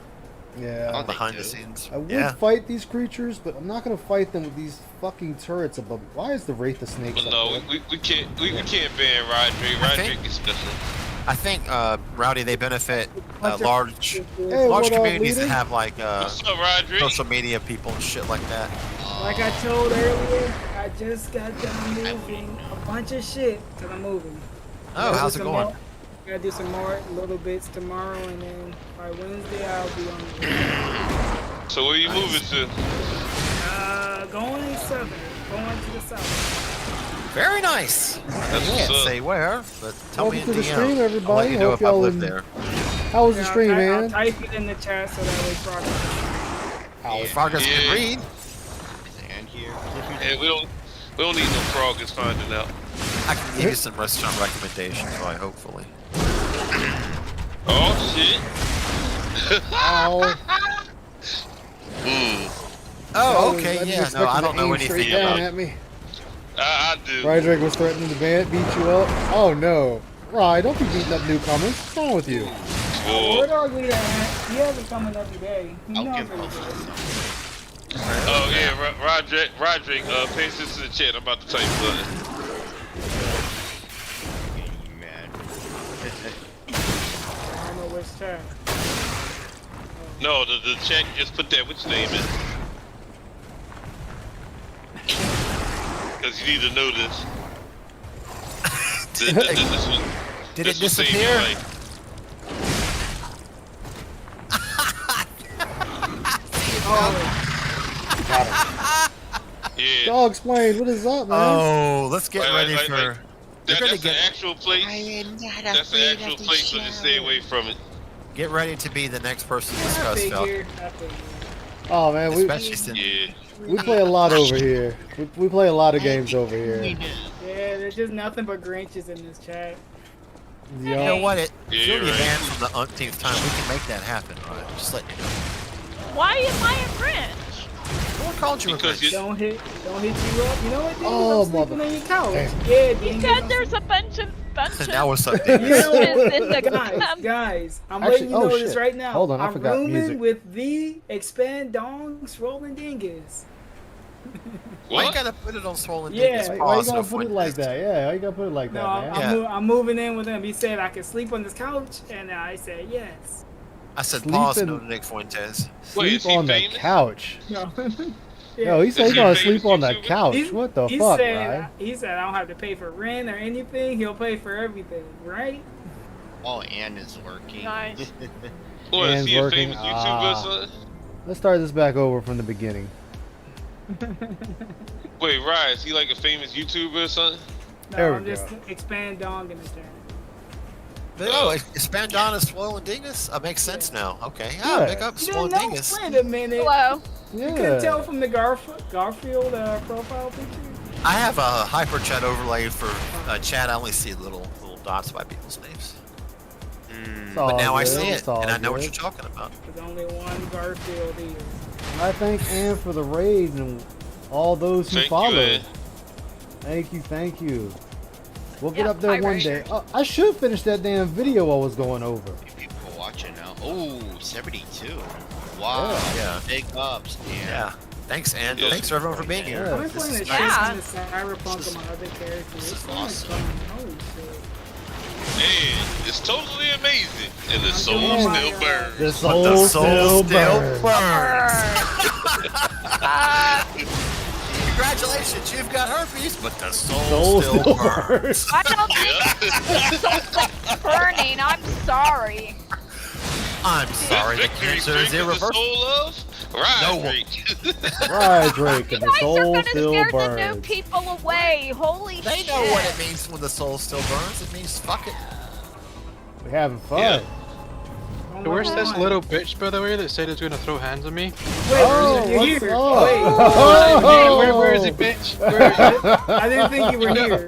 Yeah. Behind the scenes. I would Yeah. fight these creatures, but I'm not gonna fight them with these fucking turrets above me. Why is the Wraith of Snakes But up no, there? we can't ban Roderick. Roderick is special. I think Rowdy, they benefit Bunch of- large Hey, large what up, communities that leader? have like What's up, Roderick? social media people and shit like that. Like I told earlier, I just got done moving a bunch of shit because I'm moving. Oh, Gotta how's do it some going? more- Gotta do some more little bits tomorrow, and then by Wednesday I'll be on the road. So where you moving to? Going southern, going to the south. Very nice. I That's can't what's up. say where, but tell me Welcome in to the DM. stream, I'll everybody. let you know Hope if I y'all live in- there. How was the stream, I'll man? type it in the chat so that way progress. Progress Yeah. can read. And here. Yeah, we don't need no progress finding out. I can give you some restaurant recommendations, right? Hopefully. Oh shit. Ow. Oh, okay, wasn't yeah. No, expecting I to don't know aim straight anything down about. at me. I do. Rydrick was threatening to beat you up. Oh no. Rye, don't be beating up newcomers. What's wrong with you? What are we at? He hasn't coming every day. He knows every day. Oh yeah, Roderick, pay attention to the chat. I'm about to type something. Man. I don't know which chat. No, the chat just put that which name in. Because you need to know this. This one- Did this it will save disappear? your life. Yeah. Dog explain. What is up, man? Oh, let's get ready for. You're That's gonna the get actual place. That's the actual place, so just stay away from it. get ready to be the next person to I discuss, Phil. figured. I figured. Oh man, Especially since we play a lot over here. We play a lot of games over here. Yeah, there's just nothing but Grinches in this chat. you know what? It's Yeah, gonna be right. banned from the umpteenth time. We can make that happen, right? Just let you know. Why am I a Grinch? No one called you a Because bitch. Don't hit you up. You know what? Dingus? Oh, I'm sleeping mother- on your couch. Damn. Yeah, You Dingus, said I'm there's a bunch of Now what's up, You Dingus? know what? in the guys, I'm Actually- letting you oh, know this shit. right now. Hold on, I I'm forgot rooming music. with the Expand Dongs Rolling Dingus. Why you What? gotta put it on swollen Yeah. Dingus? Why you Pause gonna no put it fun like test. that? Yeah, why you gotta put it like No, that, man? Yeah. I'm moving in with him. He said I could sleep on this couch, and I said yes. I said Sleep pause, in- no Nick Fuentes. Wait, is Sleep he on the famous? couch. No. Yo, he said Is he's he gonna famous sleep on the YouTuber? couch. What the he fuck, said, Ryan? He said I don't have to pay for rent or anything. He'll pay for everything, right? Oh, Ann is working. Nice. What, is Hands he a working. famous YouTuber or something? Let's start this back over from the beginning. Wait, Ryan, is he like a famous YouTuber or something? No, There we I'm just go. Expand Dong in the chat. Oh, is Bandana Swole and Dingus? Makes sense now. Okay. Yeah. Yeah, pick up You Swole didn't and know? Dingus. Wait a minute. Hello. Yeah. You couldn't tell from the Garfield profile picture? I have a hyper chat overlay for chat. I only see little dots by people's names. But now I see it, and I know what you're talking about. There's only one Garfield here. I thank Ann for the raid and all those who followed. Thank you. We'll get up there one day. I should finish that damn video I was going over. People watching now. Oh, 72. Wow. Yeah. Big ups. Yeah. Thanks, Ann. Thanks for everyone for being here. I'm playing the Cyberpunk on my other character. This is awesome. Holy shit. Man, it's totally amazing. And the soul still burns. The soul still burns. Congratulations, you've got herpes, but the soul still burns. I don't think the soul's burning. I'm sorry. I'm sorry, the cancer is irreversible. Right, Drake, and the soul still Scare the new burns. people away. Holy shit. They know what it means when the soul still burns. It means fuck it. We're having fun. Yeah. Oh Where's this little bitch, by the way, that said he was going to throw hands on me? Wait, you're here. Where is he, bitch? Where is he? I didn't think you were here.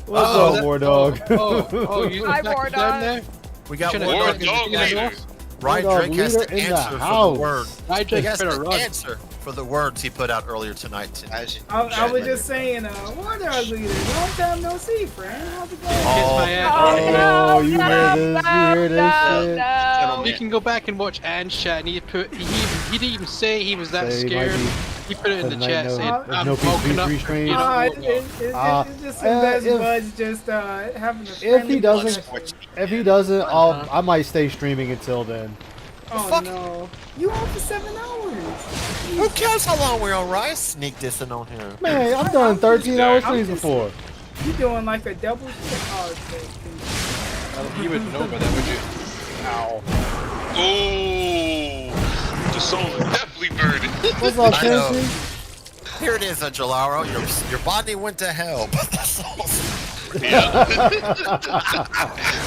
What's up, War Dog? You Hi, back War down Dog. there? We got Should've War done Dog it. later. Ryan War Dog Drake has leader to in the answer for the house. word. Ryan He Drake has better to run. answer for the words he put out earlier tonight. I was just saying, War Dog leader, long time no see, friend. How's it going? Oh, you hear this? You hear this shit? You can go back and watch Anne's chat, and he didn't even say he was that Say, scared. might He put it in the Tonight, chat no- saying, there's I'm no bulking up. restraint. You know, It's just some best buds just having a If he doesn't, I might stay streaming until then. Oh no. You on for 7 hours. Who cares how long we're on, right? Sneak dissing on here. Man, I've done 13-hour streams before. You doing like a double shit? Oh, okay. You wouldn't know about that, would you? Ow. Oh, the soul is definitely burning. What's up, I know. Kenzie? Here it is, Gelaro. Your body went to hell, but that's all.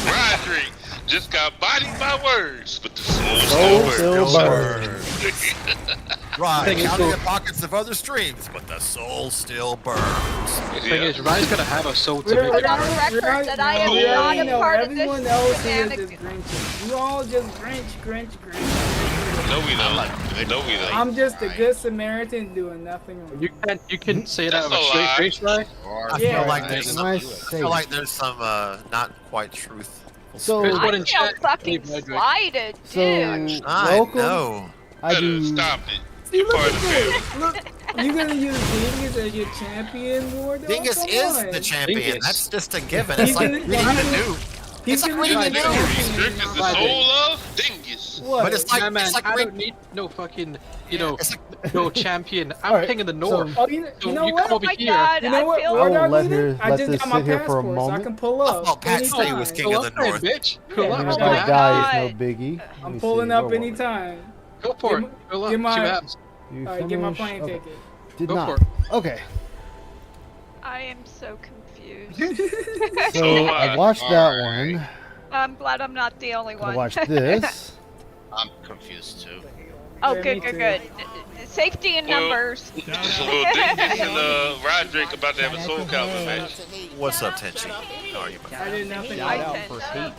Roderick just got bodied by words, but the soul Still burns. Right, counting the pockets of other streams, but the soul still burns. The thing is, Ryan's gonna have a soul to We're make on record that I am not a part of this everyone else here is shenanigans. just Grinching. You all just Grinch. No, we don't. No, we don't. I'm just a good Samaritan doing nothing wrong. You can say that with a That's a straight lie. face, right? I Yeah. feel like there's some, I Nice feel like there's some not quite truth. So, There's one I in feel chat. fucking Leave my slighted, so dude. I welcome. know. I do. Stop it. See, You're look part at of the this. Look, you gonna use Dingus as your champion, War Dog? Dingus Come is on. the champion. Dingus. That's just a given. He's It's like gonna- reading the new. He's It's like gonna reading be the the news. champion. Strict is the soul of Dingus. What? But it's like, Yeah, man, it's like I reading. don't need no fucking, you know, It's like, no champion. I'm Alright, king of the north. Oh, you So know you what? come over Oh my here. god, You know I what? feel War Oh, Dog let leader? her- I let just this got my sit here for a passport, so I moment. can pull up. Oh, Pat said he was anytime. king Pull of the up there, north. bitch. Pull Yeah, up. Man, Oh See my what my happens. guy is God. no biggie. Let I'm me pulling see, up where were we? anytime. Go for it. Get Pull up. get See my- what happens. You Alright, get my finished? plane Okay. ticket. Did Go not. for it. Okay. I am so confused. So I watched that one. I'm glad I'm not the only I one. watched this. I'm confused too. Oh, Yeah, good, me good, too. good. Safety in Well, numbers. So Dingus and Roderick about to have a soul calvin match. What's up, Tenchi? How are you, my I did nothing. I wrong. tend-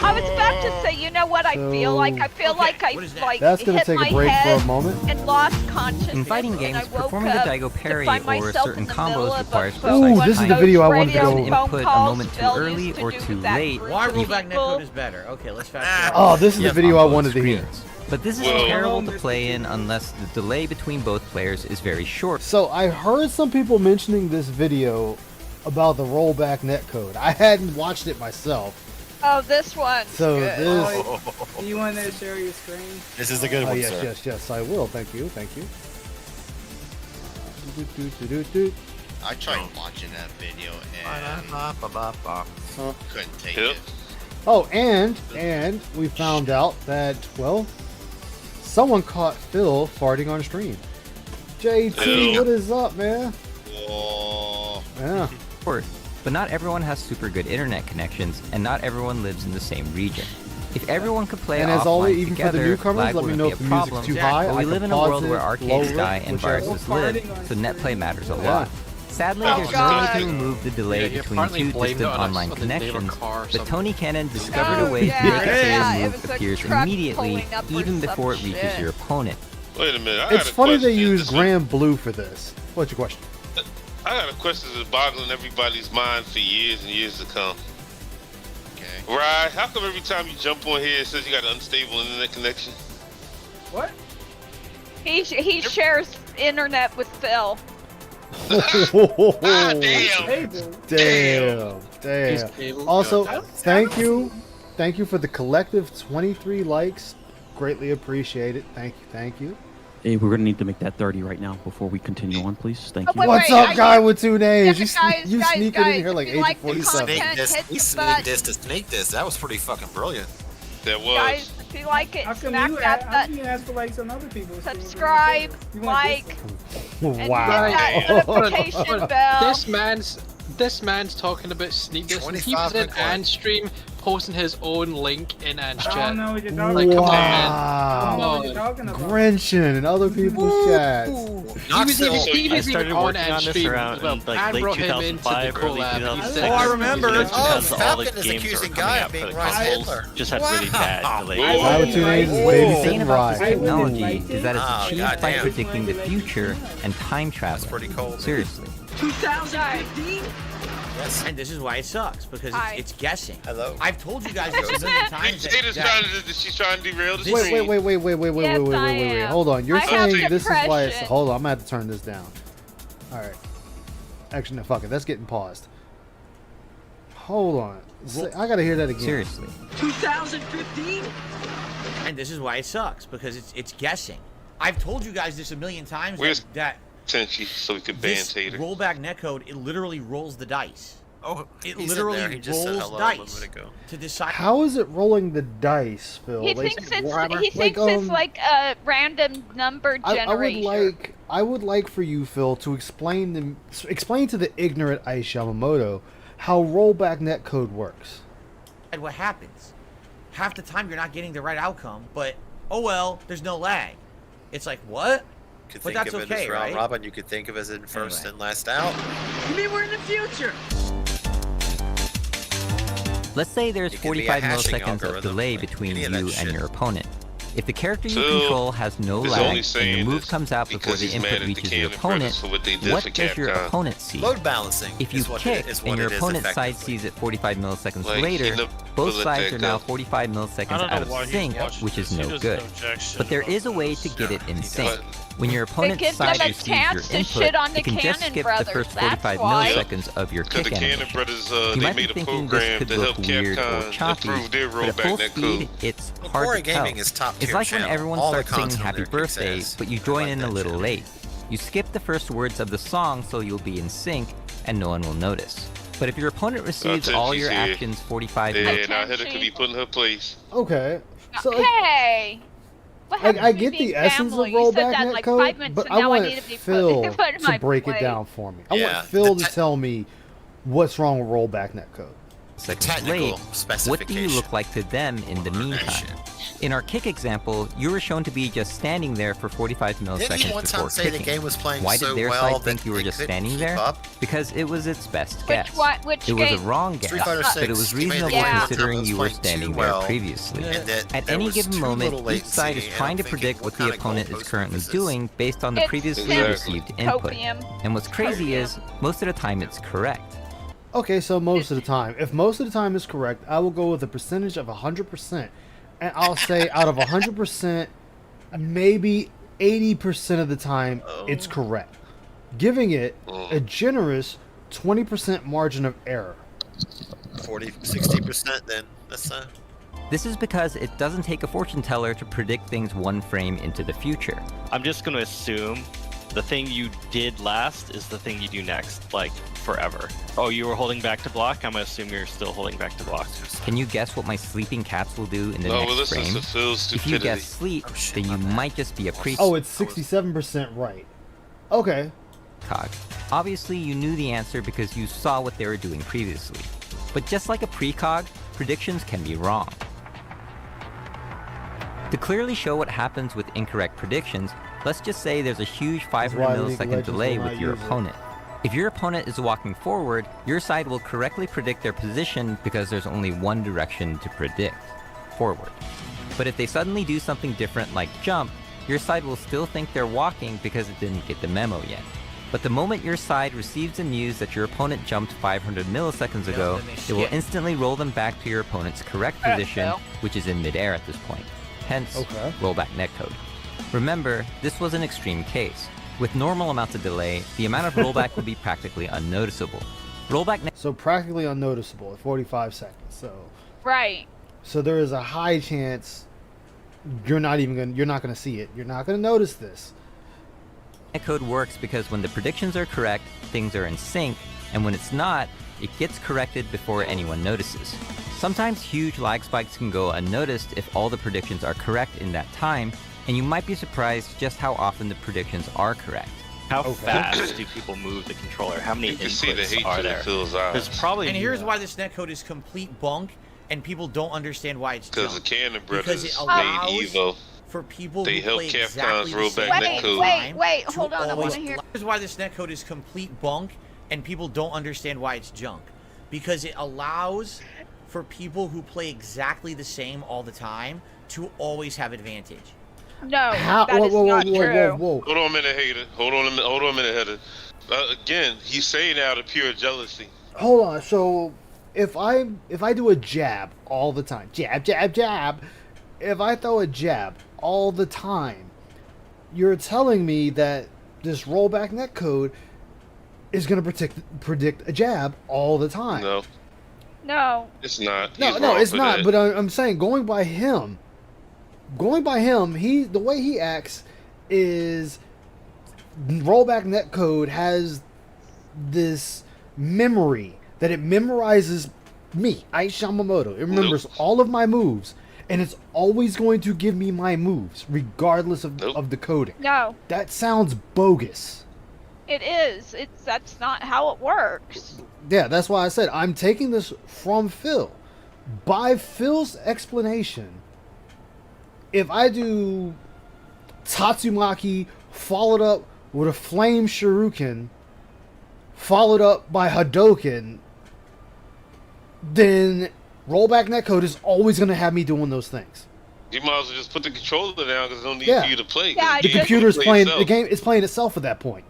I was about to say, you know what I feel like? I feel like I like That's gonna hit take my a break head for a moment. and lost consciousness. In fighting and games, I woke performing the up Daigo to parry find or myself certain in the middle combos of requires a precise Ooh, this is the video I wanted to radio go. An phone input a calls moment too Phil early used or do too with that late. group Why of rollback people. netcode is better. Okay, let's fast Oh, this is the Yes, video I on both wanted to hear. screens. But this is Whoa. terrible to play in unless the delay between both players is very short. So I heard some people mentioning this video about the rollback netcode. I hadn't watched it myself. Oh, this one. So Good. this. Do you want to share your screen? This is a good Oh, one, yes, sir. yes, I will. Thank you, thank you. Do-do-do-do-do. I tried watching that video and couldn't take Yep. it. Oh, and we found out that, well, someone caught Phil farting on stream. JT, Ew. what is up, man? Whoa. Yeah. But But not everyone has super good internet connections, and not everyone lives in the same region. If everyone could play And as offline always, even together, for the newcomers, lag let me wouldn't know be if a the music's problem. too high. But I we can live in a pause world it, where arcades lower it, die and whichever. viruses live, so netplay matters a lot. Sadly, Oh, there's no God. way to remove the delay Yeah, you between partly two blamed it distant on us, online on the neighbor connections, car or but something. Tony Cannon discovered a way to yeah, make a yeah, player it move was a appears truck immediately, pulling up or even before it some reaches shit. your opponent. Wait a minute. It's funny they use Grand Blue for this. What's your question? I got a question that's boggling everybody's mind for years and years to come. Okay. Right? How come every time you jump on here it says you got an unstable internet connection? What? He shares internet with Phil. Ah, damn. Damn. Also, thank you for the collective 23 likes. Greatly appreciate it. Thank you. Hey, we're gonna need to make that 30 right now before we continue on, please. Thank you. What's up, guy with two names? Yeah, you sneak it in here like if you like the 847. content, He sneaked this to sneak this. That was pretty fucking brilliant. That was. Guys, if you like it, How come smack you that how come you ask for likes on other people's? subscribe, You want like, and Wow. hit that notification bell. This man's talking about sneak this, and he 25 was in Bitcoin. Ann's stream posting his own link in Ann's I chat. don't know what you're talking Like, come about. on, man. I don't know Come what you're on. talking about. Grinching in other people's chats. He was even on Ann's stream. Well, Ann brought him into the collab. He said, I remember. Oh, because all the Falcon is games accusing that were coming Guy out of for being the Ryan consoles Hitler. just had really bad delay. Guy with two names is The thing babysitting about this Ryan. technology is that it's Oh, achieved by goddamn. predicting the future and time travel. That's pretty cold. Seriously. 2015? Yes. And this is why it sucks, because it's guessing. Hello. I've told you guys this a million times. She's trying to derail this. Wait. Yes, I am. Hold on. You're I have saying this is why it's. depression. Hold on. I'm gonna have to turn this down. All right. Actually, no. Fuck it. That's getting paused. Hold on. I gotta hear that again. Seriously. 2015? And this is why it sucks, because it's guessing. I've told you guys this a million times Where's that Tenchi so we could ban this Tater? rollback netcode, it literally rolls the dice. Oh, It he's in there. literally He just said rolls hello a dice moment ago. to decide. How is it rolling the dice, Phil? He Like, thinks it's like a random number generator. I would like for you, Phil, to explain to the ignorant Ice Yamamoto how rollback netcode works. And what happens? Half the time you're not getting the right outcome, but oh well, there's no lag. It's like what? Could But think that's of it okay, as round right? robin. You could think of it as in first and last out. You mean we're in the future? Let's say there's It could be a 45 hashing milliseconds of algorithm, delay like between any you of that and shit. your opponent. If the character you So, control has no he's lag only and your saying move this comes out before because the he's input mad at the reaches your Cannon brothers opponent, for what they did what for does your Capcom. opponent see? Load balancing. If you is what kick it is, and what your it is opponent's side effectively. sees it 45 milliseconds Like, later, he never both let sides that are now go. 45 milliseconds out of sync, which is no good. But there is a way to get it in sync. When your opponent's gives side them a receives your chance to input, shit on the you can just Cannon skip brothers, the first that's 45 why. milliseconds of your Because kick the Cannon animation. brothers, You they might made be a thinking program this to could help look weird or Capcom choppy, improve their but at rollback full netcode. speed, it's Well, hard Corey to tell. Gaming is top It's tier like when channel. everyone All the starts singing content Happy there kicks Birthday, ass. but you I join like in a that little channel. late. You skip the first words of the song so you'll be in sync, and no one will notice. But if your opponent receives all your Tenchi's here. actions 45 Yeah, minutes, now Hitter could be put in her place. Okay. So like, Hey! What happened I to get me the being essence family? of You said rollback that like netcode, 5 minutes, but and I now I want need to be Phil put in my to break it place. down for me. I Yeah, want Phil the to tell me what's wrong with rollback netcode. Technical what do you specification. look like to them in the meantime? In our kick example, you were shown to be just standing there for 45 Didn't he milliseconds one before time say the kicking. game was playing Why so did their well side think that you were they just couldn't standing keep there? up? Because it was its best guess. Which It was a game? wrong guess, Street Fighter but it 6 was made the reasonable game one time considering that was you were playing standing too there well, previously. and that At there any was given too moment, little each side is latency, and trying to I'm thinking, predict what the kind of opponent is goalpost currently is this? doing based on the It's previously Exactly. received input. Copium. And what's crazy is, most of the time it's correct. Okay, so most of the time. If most of the time is correct, I will go with a percentage of 100%. And I'll say out of 100%, maybe 80% of the time it's correct. Giving it a generous 20% margin of error. 60%, then that's This is because it doesn't take a fortune teller to predict things one frame into the future. I'm just going to assume the thing you did last is the thing you do next, like forever. Oh, you were holding back to block? I'm going to assume you're still holding back to block. Can you guess what my sleeping cats will do in the No, next well, listen frame? to Phil's If you stupidity. guess sleep, then you might just be a priest. Oh, it's 67% right. Okay. precog. Obviously, you knew the answer because you saw what they were doing previously. But just like a precog, predictions can be wrong. To clearly show what happens with incorrect predictions, let's just say there's a huge 500 millisecond delay with your opponent. If your opponent is walking forward, your side will correctly predict their position because there's only one direction to predict, forward. But if they suddenly do something different like jump, your side will still think they're walking because it didn't get the memo yet. But the moment your side receives the news that your opponent jumped 500 milliseconds ago, it will instantly roll them back to your opponent's correct position, which is in midair at this point. Hence, rollback netcode. Remember, this was an extreme case. With normal amounts of delay, the amount of rollback would be practically unnoticeable. So practically unnoticeable at 45 seconds. So there is a high chance you're not gonna see it. You're not gonna notice this. Netcode works because when the predictions are correct, things are in sync, and when it's not, it gets corrected before anyone notices. Sometimes huge lag spikes can go unnoticed if all the predictions are correct in that time, and you might be surprised just how often the predictions are correct. How fast do people move the controller? How many inputs are there? There's probably. And here's why this netcode is complete bunk, and people don't understand why it's because the Cannon Brothers because it allows made Evo. For people they who help play Capcom's exactly rollback netcode. Wait, hold on, I want to hear. Here's why this netcode is complete bunk, and people don't understand why it's junk. Because it allows for people who play exactly the same all the time to always have advantage. No, that is not true. Hold on a minute, hater. Hold on a minute, hater. Again, he's saying out of pure jealousy. Hold on. So if I do a jab all the time, jab. If I throw a jab all the time, you're telling me that this rollback netcode is going to predict a jab all the time. No. It's not. No, it's not. But I'm saying going by him, the way he acts is rollback netcode has this memory that it memorizes me, Aishi Yamamoto. It remembers all of my moves. And it's always going to give me my moves, regardless of the coding. No. That sounds bogus. It is. That's not how it works. Yeah, that's why I said I'm taking this from Phil. By Phil's explanation, if I do Tatsumaki followed up with a flame shuriken, followed up by Hadouken, then rollback netcode is always going to have me doing those things. You might as well just put the controller down because there's no need for you to play. Yeah, the computer's playing the game is playing itself at that point.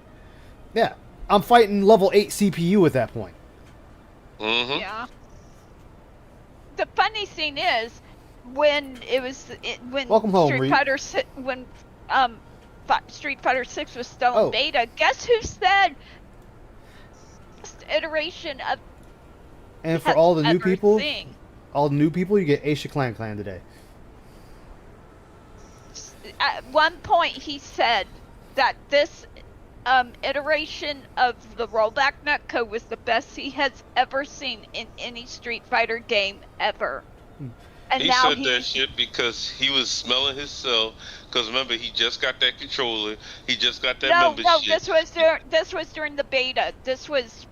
Yeah, I'm fighting level 8 CPU at that point. Mm-hmm. Yeah. The funny thing is, when Welcome home, Street Reed. Fighter Street Fighter 6 was still in beta, guess who said first iteration of And for all the new people, you get Aisha Clan today. At one point, he said that this iteration of the rollback netcode was the best he has ever seen in any Street Fighter game ever. And he now said that shit because he was smelling himself. Because remember, he just got that controller. He just got that membership. No, this was during the beta. This was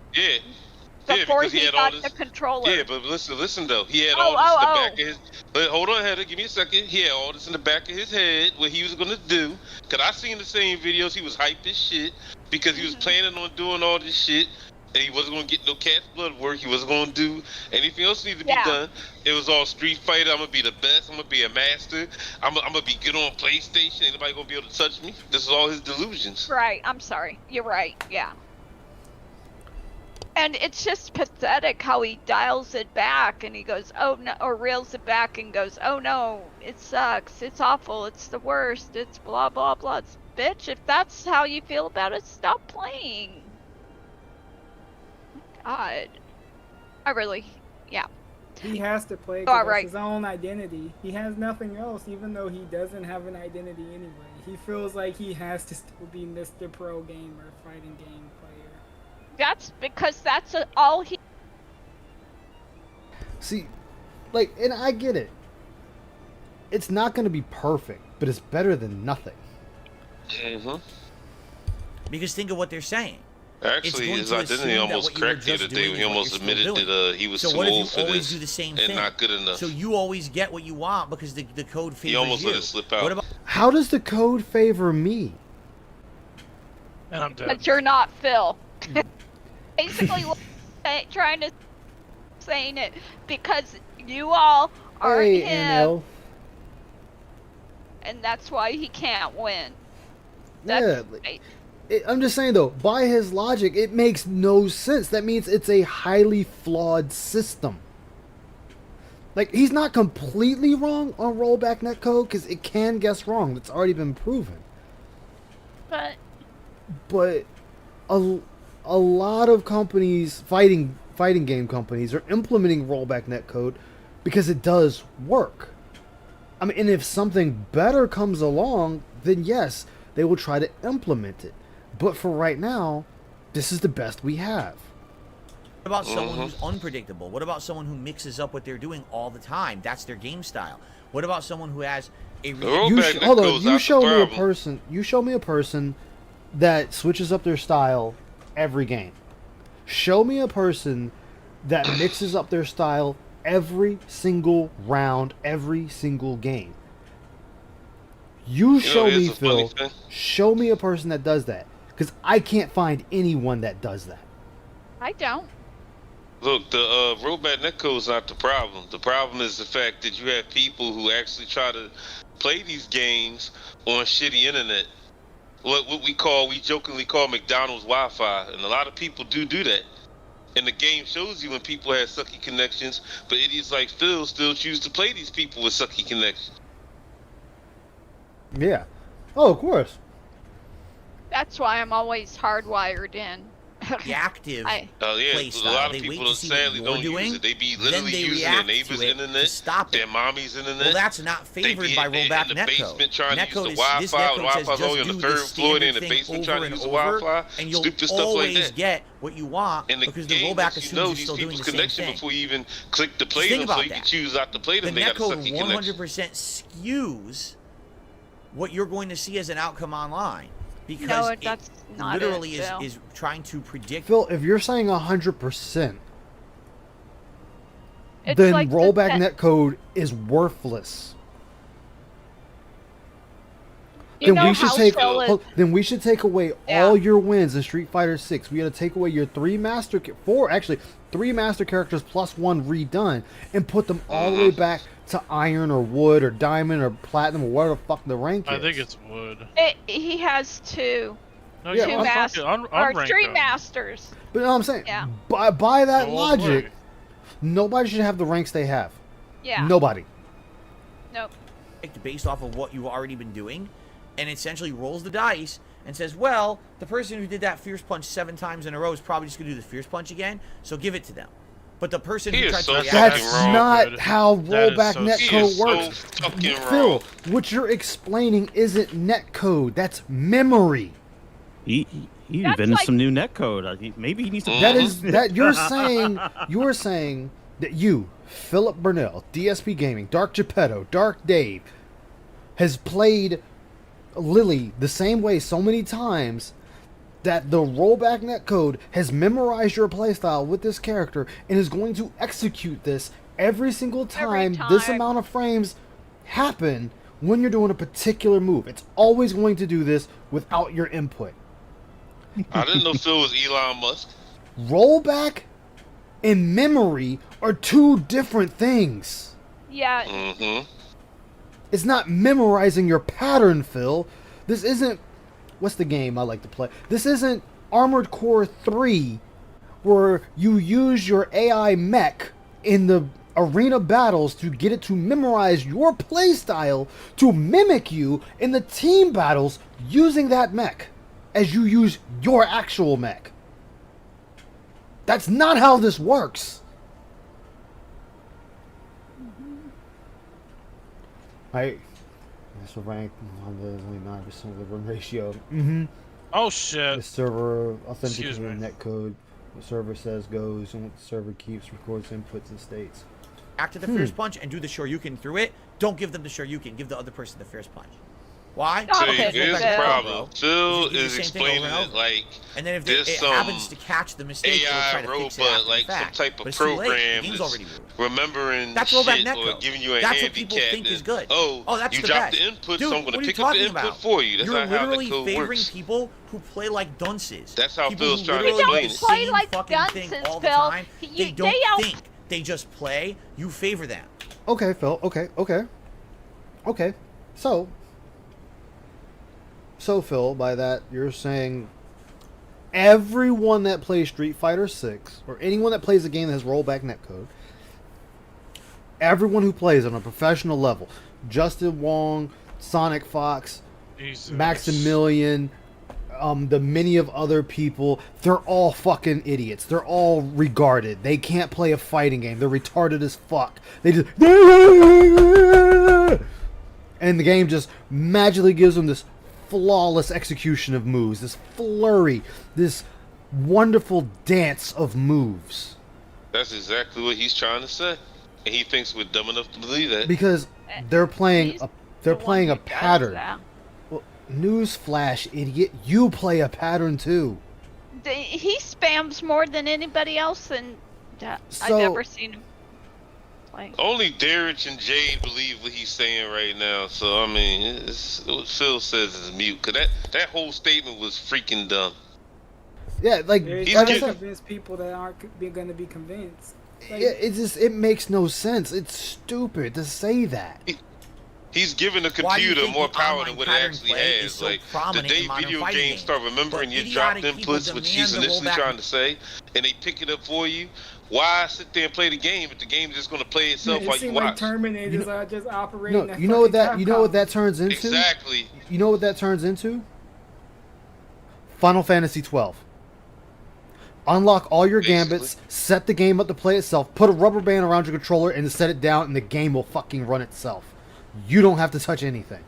before because he got the controller. Yeah, but listen though. He had all this in the back of his. But hold on, Heather, give me a second. He had all this in the back of his head, what he was gonna do. Cause I seen the same videos. He was hype as shit because he was planning on doing all this shit, and he wasn't gonna get no cat's blood work. He wasn't gonna do anything else needed to be done. It was all Street Fighter. I'm gonna be the best. I'm gonna be a master. I'm gonna be good on PlayStation. Ain't nobody gonna be able to touch me. This is all his delusions. Right. I'm sorry. You're right. Yeah. And it's just pathetic how he dials it back and he goes, oh no, or reels it back and goes, oh no, it sucks, it's awful, it's the worst, it's blah blah blah. It's, bitch, if that's how you feel about it, stop playing. God. Yeah. He has to play because that's his own identity. He has nothing else, even though he doesn't have an identity anyway. He feels like he has to still be Mr. Pro Gamer, fighting game player. That's because that's all he... See, and I get it. It's not going to be perfect, but it's better than nothing. Mm-hmm. Because think of what they're saying. Actually, his identity almost cracked the other day when he almost admitted that he was too old for this and not good enough. So you always get what you want because the code favors you. He almost let it slip out. How does the code favor me? And I'm dead. But you're not Phil. Basically, trying to saying it because you all are him, and that's why he can't win. That's I'm just saying though, by his logic, it makes no sense. That means it's a highly flawed system. Like, he's not completely wrong on rollback netcode because it can guess wrong. That's already been proven. But a lot of companies, fighting game companies, are implementing rollback netcode because it does work. I mean, and if something better comes along, then yes, they will try to implement it. But for right now, this is the best we have. What about someone who's unpredictable? What about someone who mixes up what they're doing all the time? That's their game style. What about someone who has a... Hold on, you show me a person that switches up their style every game. Show me a person that mixes up their style every single round, every single game. You show me, Phil. Show me a person that does that. Because I can't find anyone that does that. I don't. Look, the rollback netcode is not the problem. The problem is the fact that you have people who actually try to play these games on shitty internet. What we jokingly call McDonald's Wi-Fi, and a lot of people do that. And the game shows you when people have sucky connections, but idiots like Phil still choose to play these people with sucky connections. Yeah. Oh, of course. That's why I'm always hardwired in. The active play style. A lot of people sadly don't use it. They be literally using their neighbor's internet, their mommy's internet. Well, that's not favored by rollback netcode. In the basement trying to use the Wi-Fi. The Wi-Fi's only on the third floor. They're in the basement trying to use the Wi-Fi. And you'll stupid stuff like always that. get what you want because the rollback assumes you're still doing the same thing. Before you even click to play them, so you can choose not to play them. The they got a netcode sucky connection. 100% skews what you're going to see as an outcome online. Because no, that's not literally it, is trying to predict. Phil, if you're saying 100%, it's then like rollback netcode is worthless. Then we should take away all your wins in Street Fighter 6. We got to take away your three master characters plus one redone and put them all the way back to iron or wood or diamond or platinum or whatever the fuck the rank is. I think it's wood. He has two. No, two masters. Or three masters. But you know what I'm saying? Yeah. By that logic, nobody should have the ranks they have. Yeah. Nobody. Nope. Based off of what you've already been doing, and essentially rolls the dice and says, well, the person who did that fierce punch 7 times in a row is probably just going to do the fierce punch again, so give it to them. But the person who tried to react... That's not how rollback netcode works. Phil, what you're explaining isn't netcode. That's memory. He invented some new netcode. Maybe he needs to... You're saying that you, Philip Burnell, DSP Gaming, Dark Geppetto, Dark Dave, has played Lily the same way so many times that the rollback netcode has memorized your playstyle with this character and is going to execute this every single time this amount of frames happen when you're doing a particular move. It's always going to do this without your input. I didn't know Phil was Elon Musk. Rollback and memory are two different things. Yeah. It's not memorizing your pattern, Phil. This isn't... What's the game I like to play? This isn't Armored Core 3, where you use your AI mech in the arena battles to get it to memorize your playstyle to mimic you in the team battles using that mech as you use your actual mech. That's not how this works. Right? That's a rank on the only 9% of the run ratio. Oh shit. The server authenticated netcode. The server says goes, and what the server keeps records inputs and states. After the fierce punch and do the Shoryuken through it, don't give them the Shoryuken. Give the other person the fierce punch. Why? Stop Because it, Here's the Phil. problem. Phil You is just do the same thing explaining over and it over. like And then if there's it some happens to catch the mistake, it'll try AI to fix it robot, after the like some fact. type But of it's too late. The program game's that's already ruined. remembering That's rollback shit or netcode. giving you a That's handicap. what people think is good. Oh, that's you the dropped best. the input, Dude, so I'm going what to are you pick up the talking input about? for you. That's You're not how the literally code favoring works. people who play like dunces. That's how people Phil's who trying to literally explain do it. the Play same like fucking thing dunces, all the Phil. time. They don't They think. They just play. You favor them. Okay, Phil. Okay. So, Phil, by that you're saying everyone that plays Street Fighter 6 or anyone that plays a game that has rollback netcode, everyone who plays on a professional level, Justin Wong, Sonic Fox, Maximilian, the many of other people, they're all fucking idiots. They're all regarded. They can't play a fighting game. They're retarded as fuck. They just and the game just magically gives them this flawless execution of moves, this flurry, this wonderful dance of moves. That's exactly what he's trying to say. And he thinks we're dumb enough to believe that. Because they're playing a pattern. Well, newsflash, idiot, you play a pattern too. He spams more than anybody else, and I've never seen him play. Only Derek and Jade believe what he's saying right now. So, I mean, what Phil says is mute. Because that whole statement was freaking dumb. Yeah, like, He's like trying to convince people that aren't going to be convinced. Like, it makes no sense. It's stupid to say that. He's giving the Why do you computer think more the power online than what it pattern actually play has. is so Like the prominent day in modern video fighting games games? start remembering But your dropped idiotic people inputs, which he's demand the initially rollback. trying to say, and they pick it up for you. Why sit there and play the game if the game is just going to play itself it while you seems like watch? Terminators are just operating. No, you know what that turns into? Exactly. You know what that turns into? Final Fantasy 12. Unlock all your gambits, set the game up to play itself, put a rubber band around your controller and set it down, and the game will fucking run itself. You don't have to touch anything.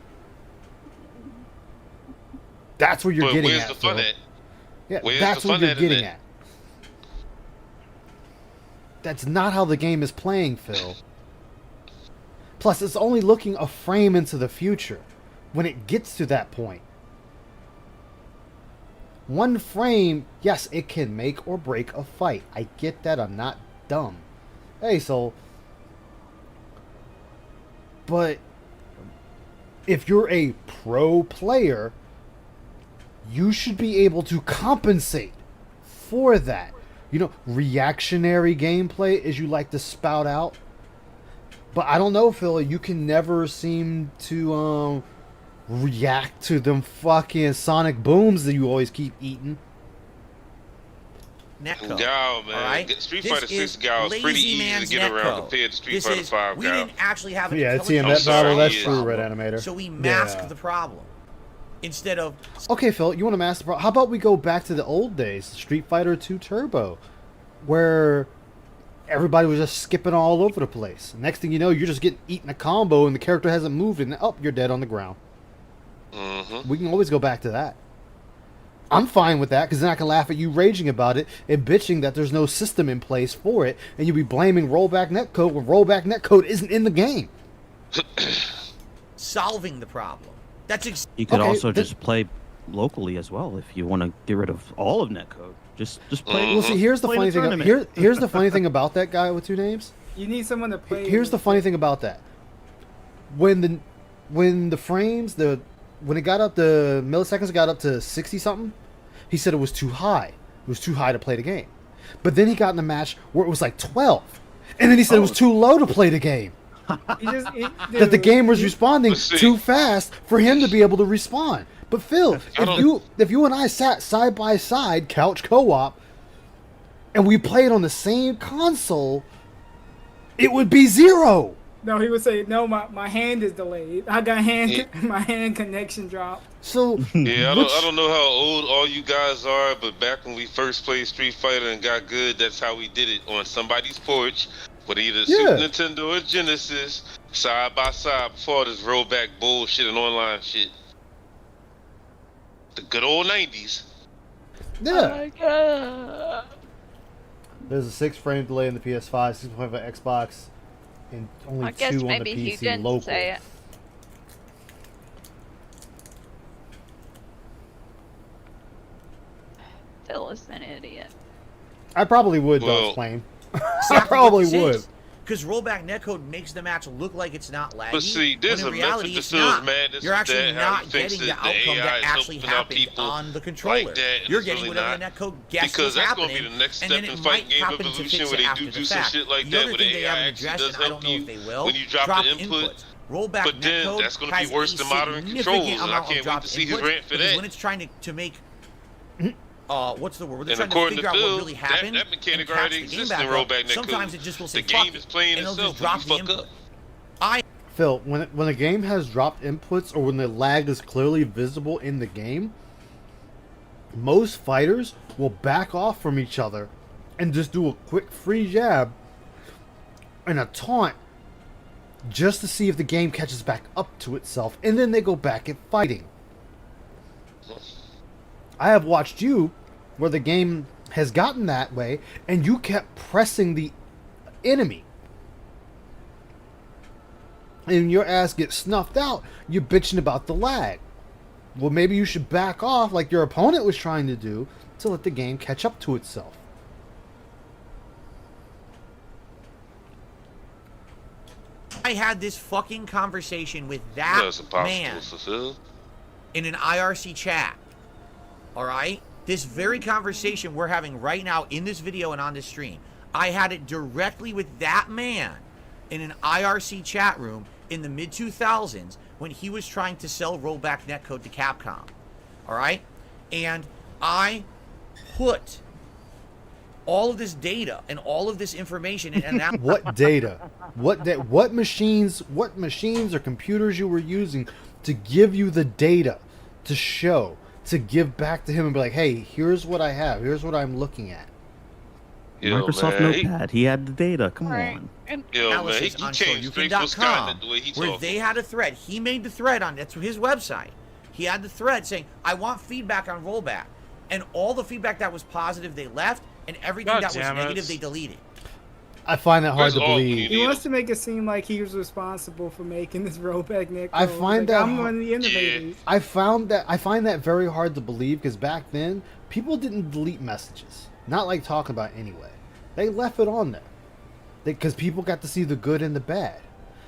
That's where you're getting where's at. the fun Phil. at? Yeah, Where's that's the what fun you're at in getting that? at. That's not how the game is playing, Phil. Plus, it's only looking a frame into the future when it gets to that point. One frame, yes, it can make or break a fight. I get that. I'm not dumb. Hey, so... But if you're a pro player, you should be able to compensate for that. You know, reactionary gameplay, as you like to spout out. But I don't know, Phil, you can never seem to react to them fucking sonic booms that you always keep eating. Netcode. Gal, man. Alright? Street This Fighter 6 is Gal is pretty lazy easy to man's get around netcode. compared to Street This Fighter is, 5 we Gal. didn't actually have an Yeah, it's intelligent TMF battle, that's problem, true, Red Animator. So we mask Yeah. the problem. Instead of... Okay, Phil, you want to master... How about we go back to the old days, Street Fighter 2 Turbo, where everybody was just skipping all over the place. Next thing you know, you're just getting eaten a combo and the character hasn't moved and you're dead on the ground. Mm-hmm. We can always go back to that. I'm fine with that because then I can laugh at you raging about it and bitching that there's no system in place for it, and you'll be blaming rollback netcode when rollback netcode isn't in the game. solving the problem. That's You could also just play locally as well if you want to get rid of all of netcode. Just play. Well, see, here's the play funny the thing. tournament. Here's the funny thing about that guy with two names. You need someone to play. Here's the funny thing about that. When the frames, when it got up, the milliseconds got up to 60 something, he said it was too high. It was too high to play the game. But then he got in a match where it was like 12, and then he said it was too low to play the game. That the game was responding too fast for him to be able to respond. But Phil, if you and I sat side by side, couch co-op, and we played on the same console, it would be 0. No, he would say, no, my hand is delayed. I got my hand connection dropped. So yeah, I don't know how old all you guys are, but back when we first played Street Fighter and got good, that's how we did it, on somebody's porch with either Super Nintendo or Genesis, side by side, before this rollback bullshit and online shit. The good old 90s. Yeah. Oh my God. There's a 6 frame delay in the PS5, 6.5 on Xbox, and only I guess 2 on the maybe he PC didn't local. say it. Phil is an idiot. I probably would, though, Flame. I probably would. Because rollback netcode makes the match look like it's not laggy. But see, there's when a in reality, method it's to Phil's not. madness You're with actually that, how not he thinks getting the that the outcome AI that is actually helping out happened people on the controller. like that, and You're it's getting really whatever not. the netcode guesses Because was that's happening, gonna be the next and step then in it fighting might game happen to evolution fix where it they after do the some fact. shit like The that, other where thing the they AI haven't actually addressed, does and I help don't know you if they will, when you drop drop the input. inputs. Rollback But then netcode that's gonna has be worse a than modern significant controls, and I amount of can't wait dropped to see his inputs, rant for because that. when it's trying to make what's the word? They're And trying to according figure to out what Phil, really happened that mechanic and catch already the game exists back in up. rollback netcode. Sometimes it just will say The fuck game it, is playing and it'll itself just when drop you the fuck input. up. Phil, when a game has dropped inputs or when the lag is clearly visible in the game, most fighters will back off from each other and just do a quick free jab and a taunt just to see if the game catches back up to itself, and then they go back at fighting. I have watched you where the game has gotten that way and you kept pressing the enemy. And your ass gets snuffed out, you're bitching about the lag. Well, maybe you should back off like your opponent was trying to do to let the game catch up to itself. I had this fucking conversation with that man in an IRC chat. Alright? This very conversation we're having right now in this video and on this stream, I had it directly with that man in an IRC chat room in the mid-2000s when he was trying to sell rollback netcode to Capcom. Alright? And I put all of this data and all of this information and what data? What machines or computers you were using to give you the data to show, to give back to him and be like, hey, here's what I have, here's what I'm looking at. Microsoft Notepad, he had the data, come on. And analysis on ShowYouCan.com, where they had a thread. He made the thread on that's his website. He had the thread saying, I want feedback on rollback. And all the feedback that was positive, they left, and everything that was negative, they deleted. I find that hard to believe. He wants to make it seem like he was responsible for making this rollback netcode. I find that I'm one of the innovators. I find that very hard to believe because back then people didn't delete messages. Not like talking about anyway. They left it on there because people got to see the good and the bad.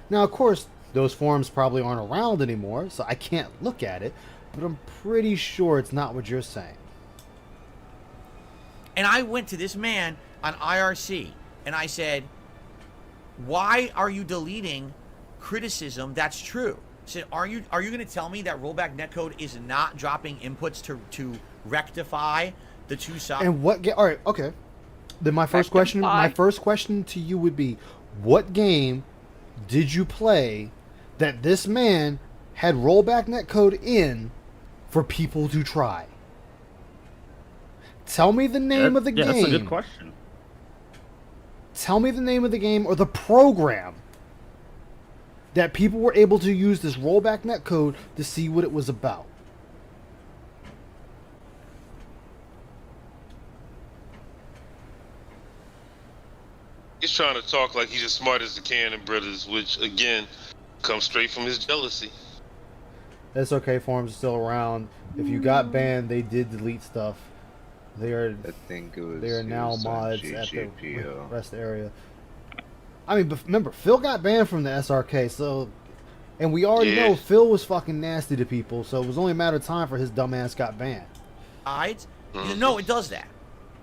Now, of course, those forums probably aren't around anymore, so I can't look at it. But I'm pretty sure it's not what you're saying. And I went to this man on IRC and I said, why are you deleting criticism that's true? I said, are you going to tell me that rollback netcode is not dropping inputs to rectify the two sides? And what all right, okay. Then my first question to you would be, what game did you play that this man had rollback netcode in for people to try? Tell me the name of the game. That's a good question. Tell me the name of the game or the program that people were able to use this rollback netcode to see what it was about. He's trying to talk like he's as smart as the Cannon brothers, which again comes straight from his jealousy. SRK forums are still around. If you got banned, they did delete stuff. They are now mods at the rest area. I mean, but remember, Phil got banned from the SRK, so, and we already know Phil was fucking nasty to people, so it was only a matter of time for his dumbass got banned. No, it does that.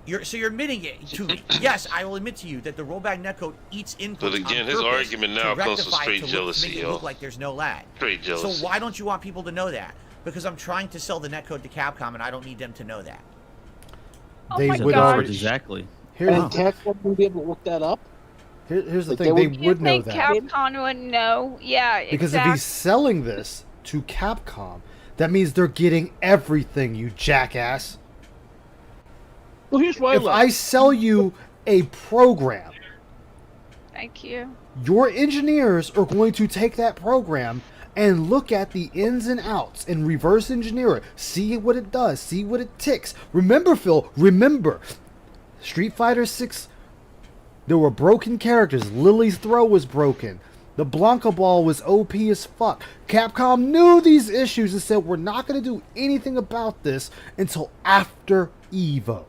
You're admitting it to me. Yes, I will admit to you that the rollback netcode eats inputs. But again, his argument now comes from straight jealousy, make it look like there's no lag. Straight jealousy. So why don't you want people to know that? Because I'm trying to sell the netcode to Capcom, and I don't need them to know that. They would already exactly. Here's Capcom wouldn't be able to look that up. Here's the thing: they would know that. Capcom wouldn't know. Yeah, because if he's selling this to Capcom, that means they're getting everything. You jackass. Well, here's why. If I sell you a program, thank you. Your engineers are going to take that program and look at the ins and outs and reverse engineer it. See what it does. See what it ticks. Remember, Phil, remember. Street Fighter 6, there were broken characters. Lily's throw was broken. The Blanca ball was OP as fuck. Capcom knew these issues and said, we're not going to do anything about this until after Evo.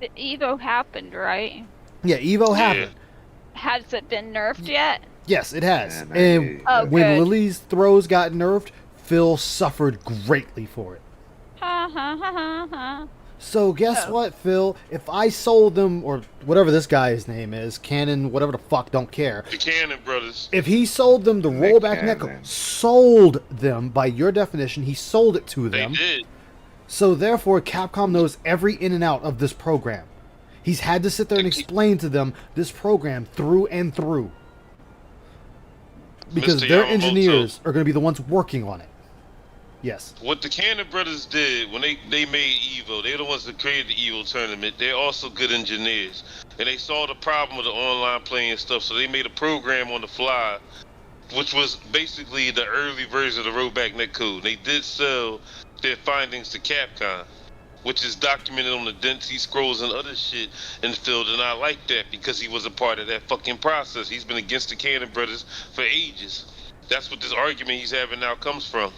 The Evo happened, right? Yeah, Evo happened. Has it been nerfed yet? Yes, it has. Man, and when Lily's throws got nerfed, Phil suffered greatly for it. Ha ha ha ha ha. So guess what, Phil? If I sold them, or whatever this guy's name is, Cannon, whatever the fuck, don't care. The Cannon brothers. If he sold them the rollback netcode, sold them, by your definition, he sold it to them. They did. So therefore, Capcom knows every in and out of this program. He's had to sit there and explain to them this program through and through. Because Mr. their Yamamoto. engineers are going to be the ones working on it. Yes. What the Cannon brothers did when they made Evo, they're the ones that created the Evo tournament. They're also good engineers. And they saw the problem with the online playing stuff, so they made a program on the fly, which was basically the early version of the rollback netcode. They did sell their findings to Capcom, which is documented on the Density Scrolls and other shit, and Phil did not like that because he was a part of that fucking process. He's been against the Cannon brothers for ages. That's what this argument he's having now comes from.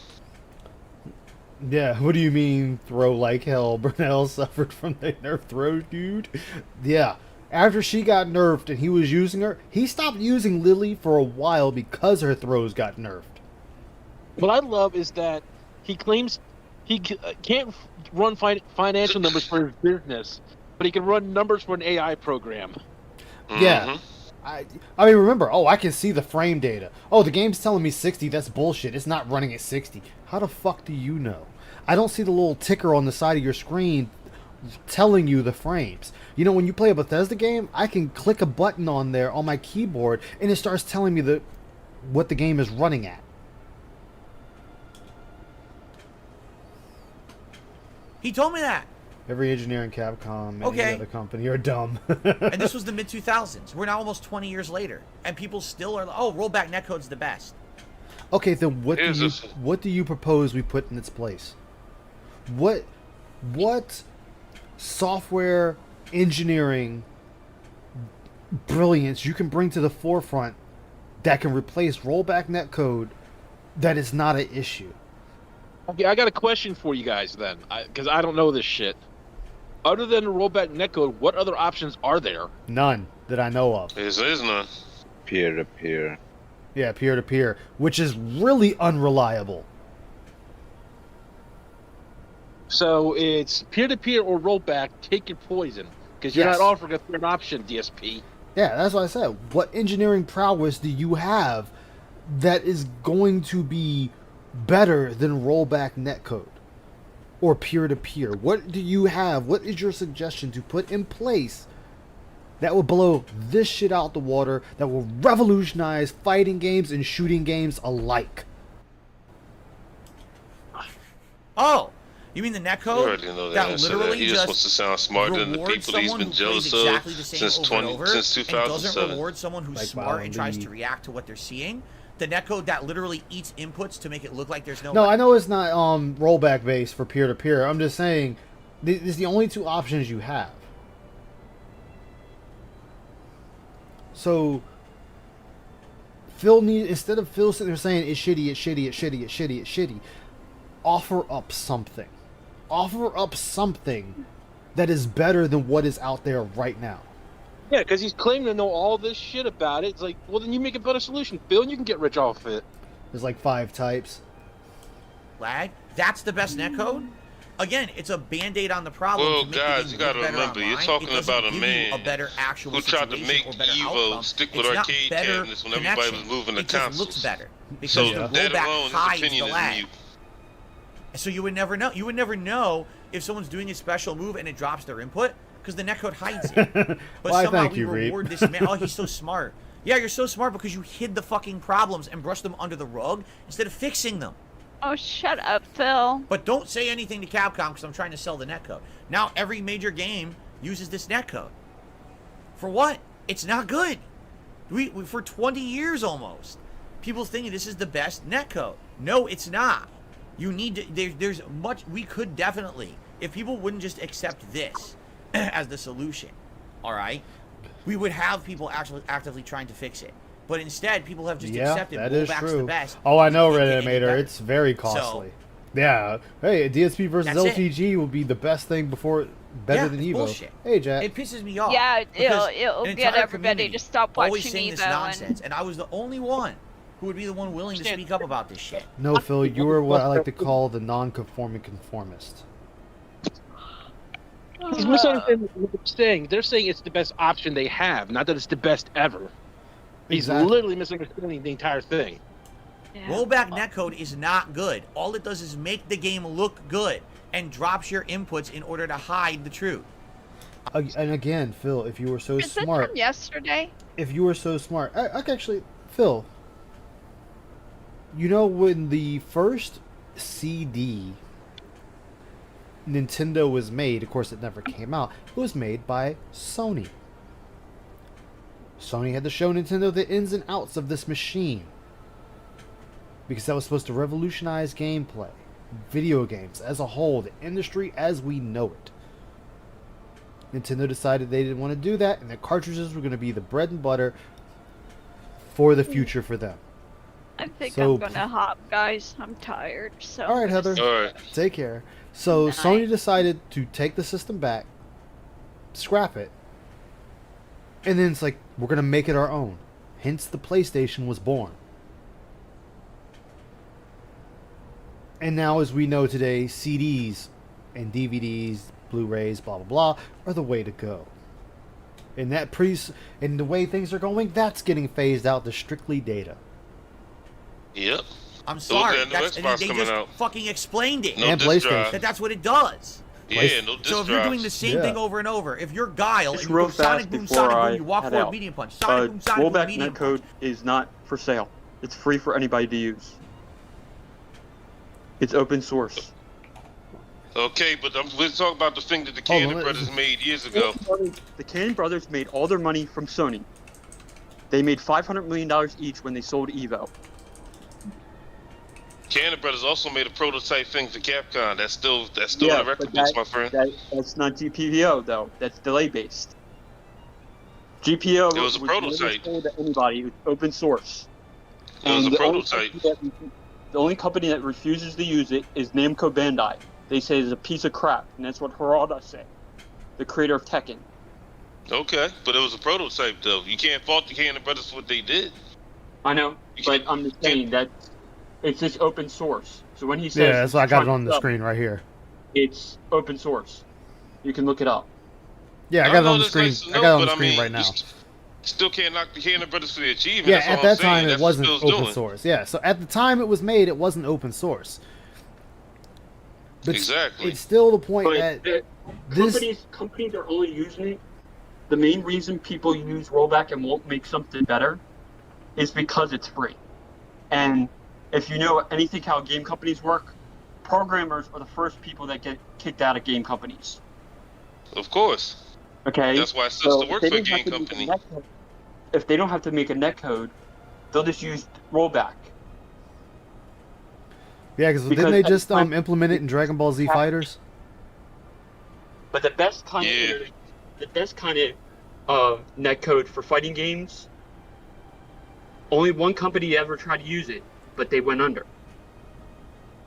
Yeah, what do you mean throw like hell? Brunel suffered from the nerf throw, dude? Yeah, after she got nerfed and he was using her, he stopped using Lily for a while because her throws got nerfed. What I love is that he claims he can't run financial numbers for his business, but he can run numbers for an AI program. Yeah. I mean, remember, I can see the frame data. Oh, the game's telling me 60, that's bullshit. It's not running at 60. How the fuck do you know? I don't see the little ticker on the side of your screen telling you the frames. You know, when you play a Bethesda game, I can click a button on there on my keyboard, and it starts telling me what the game is running at. He told me that. Every engineer in Capcom and Okay. any other company are dumb. And this was the mid-2000s. We're now almost 20 years later. And people still are like, oh, rollback netcode's the best. Okay, then what do you propose we put in its place? What software engineering brilliance you can bring to the forefront that can replace rollback netcode that is not an issue? Okay, I got a question for you guys then, because I don't know this shit. Other than the rollback netcode, what other options are there? None that I know of. There is none. Peer-to-peer. Yeah, peer-to-peer, which is really unreliable. So it's peer-to-peer or rollback, take your poison. Because you're Yes. not offering a third option, DSP. Yeah, that's what I said. What engineering prowess do you have that is going to be better than rollback netcode or peer-to-peer? What do you have? What is your suggestion to put in place that will blow this shit out the water, that will revolutionize fighting games and shooting games alike? Oh, you mean the netcode? You already know the that answer to that. literally He just wants to sound smarter than the rewards people he's someone been who plays jealous exactly of the same since over and over, since and doesn't 2007. reward someone who's Like smart and tries Bond to react to what they're seeing. The netcode that literally eats inputs to make it look like there's no. No, I know it's not rollback based for peer-to-peer. I'm just saying, this is the only two options you have. So instead of Phil sitting there saying it's shitty, it's shitty, it's shitty, it's shitty, it's shitty, offer up something. Offer up something that is better than what is out there right now. Yeah, because he's claiming to know all this shit about it. It's like, well, then you make a better solution, Phil, and you can get rich off it. There's like 5 types. Lag. That's the best netcode. Again, it's a band-aid on the problem. Well, to make the guys, game you gotta look better remember, you're online. talking It doesn't about a give you man a better actual who tried to situation make or better Evo outcome. stick with It's not arcade better cabinets when everybody was connection. moving to It just consoles. looks better because So the that rollback alone, his hides opinion the is lag. mute. So you would never know. You would never know if someone's doing a special move and it drops their input because the netcode hides it. But Why, somehow thank we you, Reed. reward this man. Oh, he's so smart. Yeah, you're so smart because you hid the fucking problems and brushed them under the rug instead of fixing them. Oh, shut up, Phil. But don't say anything to Capcom because I'm trying to sell the netcode. Now every major game uses this netcode. For what? It's not good. We for 20 years almost, people thinking this is the best netcode. No, it's not. You need to. There's much we could definitely. If people wouldn't just accept this as the solution, all right, we would have people actually actively trying to fix it. But instead, people have just accepted that is rollback's true. the best. Oh, I know, You can't Red get any Animator. better. It's very costly. Yeah. Hey, DSP versus That's LTG will be the best thing better than Evo. Bullshit. Hey, Jack. It pisses me off. Yeah, because it'll an get entire everybody to community stop always watching saying this Evo nonsense, and I was the only one who would be the one willing to speak up about this shit. No, Phil, you are what I like to call the non-conforming conformist. He's misunderstanding what they're saying. They're saying it's the best option they have, not that it's the best ever. He's Exactly. literally misunderstanding the entire thing. Rollback netcode is not good. All it does is make the game look good and drops your inputs in order to hide the truth. And again, Phil, if you were so Is this smart, from yesterday? if you were so smart, I could actually, Phil, you know when the first CD Nintendo was made, of course it never came out, it was made by Sony. Sony had to show Nintendo the ins and outs of this machine. Because that was supposed to revolutionize gameplay, video games as a whole, the industry as we know it. Nintendo decided they didn't want to do that, and the cartridges were going to be the bread and butter for the future for them. I think So- I'm gonna hop, guys. I'm tired. So. All right, Heather. All right. Take care. So Sony decided to take the system back, scrap it, and then it's like, we're going to make it our own. Hence the PlayStation was born. And now, as we know today, CDs and DVDs, Blu-rays, blah, blah, blah, are the way to go. And and the way things are going, that's getting phased out to strictly data. Yep. I'm sorry. Look at the That's, Xbox they coming just out. fucking explained it. No And disc PlayStation. drive. That's what it does. Yeah, no disc So if you're doing the drives. same thing over and over, if you're Guile Just and you real go Sonic fast Boom, before Sonic I Boom, you walk head forward, out. medium punch, Sonic Boom, Sonic Boom, Rollback medium punch. netcode is not for sale. It's free for anybody to use. It's open source. Okay, but we're talking about the thing that the Hold on, Cannon brothers made years ago. The Cannon brothers made all their money from Sony. They made $500 million each when they sold Evo. Cannon brothers also made a prototype thing for Capcom. That's still Yeah, in the record but books, my friend. That's not GPO though. That's delay based. GPO It was a prototype. never sold to anybody. It was open source. It was a And prototype. The only company that refuses to use it is Namco Bandai. They say it's a piece of crap, and that's what Harada said, the creator of Tekken. Okay, but it was a prototype though. You can't fault the Cannon brothers for what they did. I know, but I'm just saying that it's just open source. So when he says, Yeah, that's why I got it trying on to the sell, screen right here. It's open source. You can look it up. Yeah, I got it on the screen. I got it on the screen right now. You still can't knock the Cannon brothers for the achievement. Yeah, That's at all that I'm saying. time it That's wasn't what Phil's open doing. source. Yeah, so at the time it was made, it wasn't open source. But Exactly. it's still the point But that this companies are only using it. The main reason people use rollback and won't make something better is because it's free. And if you know anything how game companies work, programmers are the first people that get kicked out of game companies. Of course. Okay. That's why it says So to work if they for a don't have game to make company. netcode- If they don't have to make a netcode, they'll just use rollback. yeah, because didn't because they at just the time- implement it in Dragon Ball Z Fighters? But the best kind of netcode for fighting games, only one company ever tried to use it, but they went under.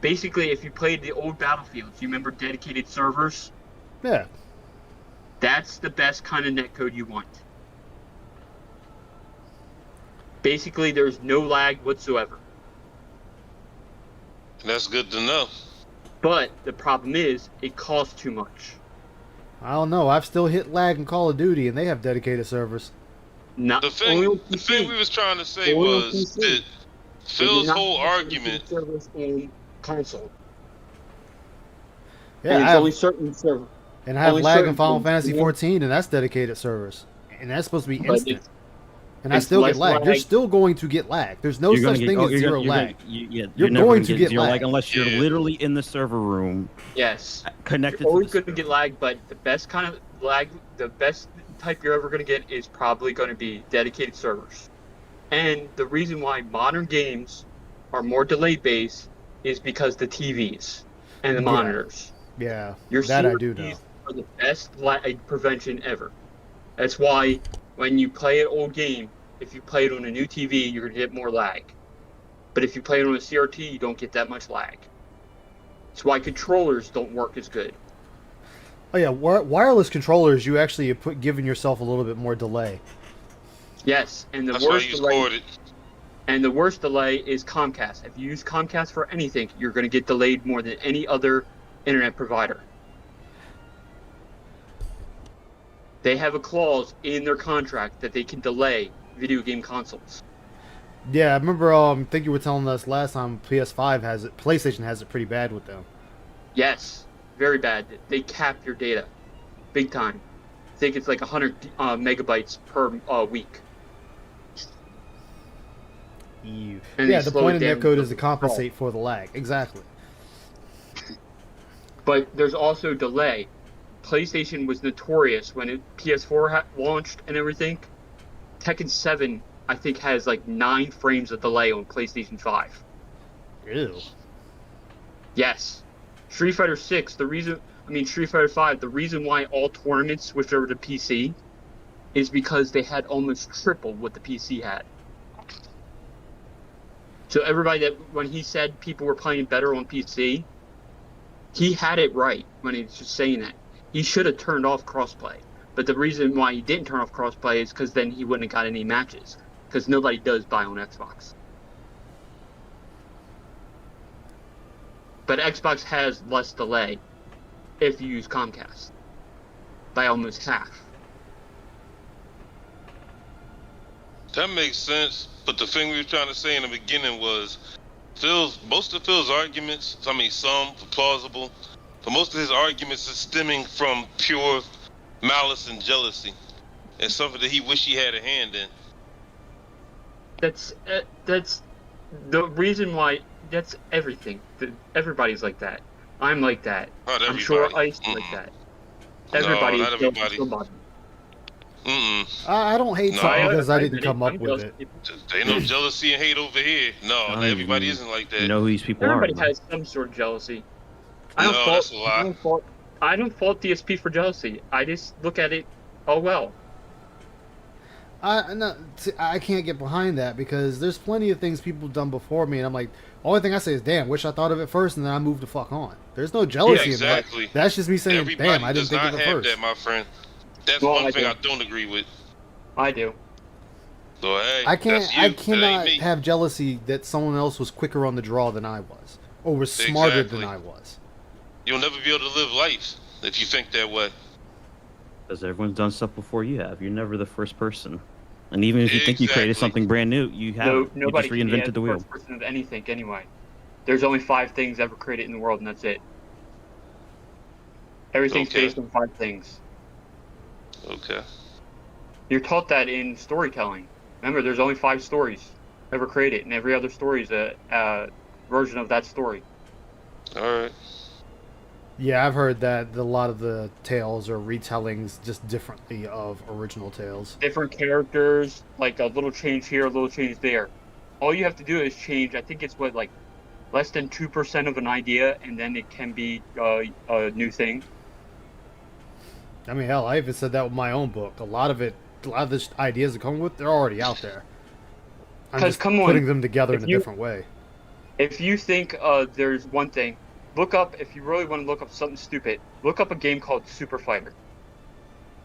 Basically, if you played the old Battlefields, you remember dedicated servers? Yeah. That's the best kind of netcode you want. Basically, there's no lag whatsoever. That's good to know. But the problem is, it costs too much. I don't know. I've still hit lag in Call of Duty, and they have dedicated servers. Not The thing we was trying to say Only on was PC. that Phil's not whole have argument. servers on console. Yeah, and I it's have, only certain server. and I have only lag in certain Final ones. Fantasy Yeah. 14, and that's dedicated servers. And that's supposed to be But instant. it's- And I it's still get less lag. You're lag. still going to get lag. There's no You're gonna such get- thing oh, as you're zero gonna- you're lag. gonna- you- You're you're never going gonna to get get zero lag. lag unless you're literally in the server room. Yes. Connected You're to always the going to get lag, but the best kind of lag, the best type you're ever going to get is probably going to be dedicated servers. And the reason why modern games are more delay based is because the TVs and the Yeah. monitors. Yeah, Your that I do know. CRTs are the best lag prevention ever. That's why when you play an old game, if you play it on a new TV, you're going to get more lag. But if you play it on a CRT, you don't get that much lag. It's why controllers don't work as good. Oh yeah, wireless controllers, you actually giving yourself a little bit more delay. Yes, and That's why you scored it. And the worst delay is Comcast. If you use Comcast for anything, you're going to get delayed more than any other internet provider. They have a clause in their contract that they can delay video game consoles. Yeah, I remember. I think you were telling us last time PS5 has it. PlayStation has it pretty bad with them. Yes, very bad. They cap your data, big time. I think it's like 100 megabytes per week. Yeah, the point of netcode is to compensate for the lag. Exactly. But there's also delay. PlayStation was notorious when PS4 launched and everything. Tekken 7, I think, has like 9 frames of delay on PlayStation 5. Ew. Yes. Street Fighter 6, Street Fighter 5, the reason why all tournaments switched over to PC is because they had almost triple what the PC had. So everybody when he said people were playing better on PC, he had it right when he was just saying that. He should have turned off crossplay. But the reason why he didn't turn off crossplay is because then he wouldn't have got any matches. Because nobody does buy on Xbox. But Xbox has less delay if you use Comcast. By almost half. That makes sense, but the thing we were trying to say in the beginning was most of Phil's arguments, some are plausible, but most of his arguments are stemming from pure malice and jealousy, and something that he wished he had a hand in. That's the reason why. That's everything. Everybody's like that. I'm like that. Not everybody. I'm sure Ice is like that. Everybody not is everybody. somebody. I don't hate something because I didn't come up with it. There ain't no jealousy and hate over here. No, everybody isn't like that. You know who these people Everybody are. has some sort of jealousy. That's a lie. I don't fault DSP for jealousy. I just look at it, oh well. I can't get behind that because there's plenty of things people have done before me, and I'm like, the only thing I say is, damn, wish I thought of it first, and then I moved the fuck on. There's no jealousy in that. That's just me saying, Everybody damn, I didn't think of it first. That, my friend. That's one thing I don't agree with. I do. So hey, I I cannot have jealousy that someone else was quicker on the draw than I was, or was smarter than I was. You'll never be able to live life if you think that way. Because everyone's done stuff before you have. You're never the first person. And even if you think you created something brand new, you haven't. You just reinvented the wheel. First person of anything anyway. There's only 5 things ever created in the world, and that's it. Everything's based on 5 things. Okay. You're taught that in storytelling. Remember, there's only 5 stories ever created, and every other story is a version of that story. All right. Yeah, I've heard that a lot of the tales are retellings just differently of original tales. Different characters, like a little change here, a little change there. All you have to do is change, I think it's like less than 2% of an idea, and then it can be a new thing. I mean, hell, I even said that with my own book. A lot of the ideas that come with, they're already out there. I'm just putting them together in a different way. If you think there's one thing, look up, if you really want to look up something stupid, look up a game called Super Fighter.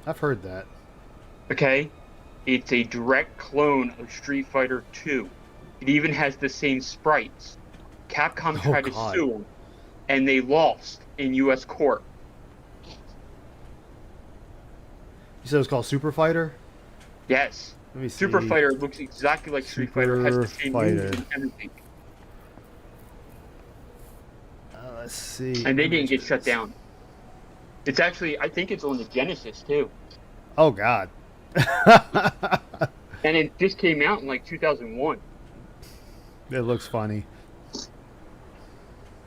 I've heard that. Okay? It's a direct clone of Street Fighter 2. It even has the same sprites. Capcom tried to sue them, and they lost in U.S. court. You said it was called Super Fighter? Yes. Let me see. Super Fighter looks exactly like Street Fighter, has the same moves and everything. Let's see. And they didn't get shut down. It's actually, I think it's on the Genesis, too. Oh, God. And it just came out in, like, 2001. It looks funny.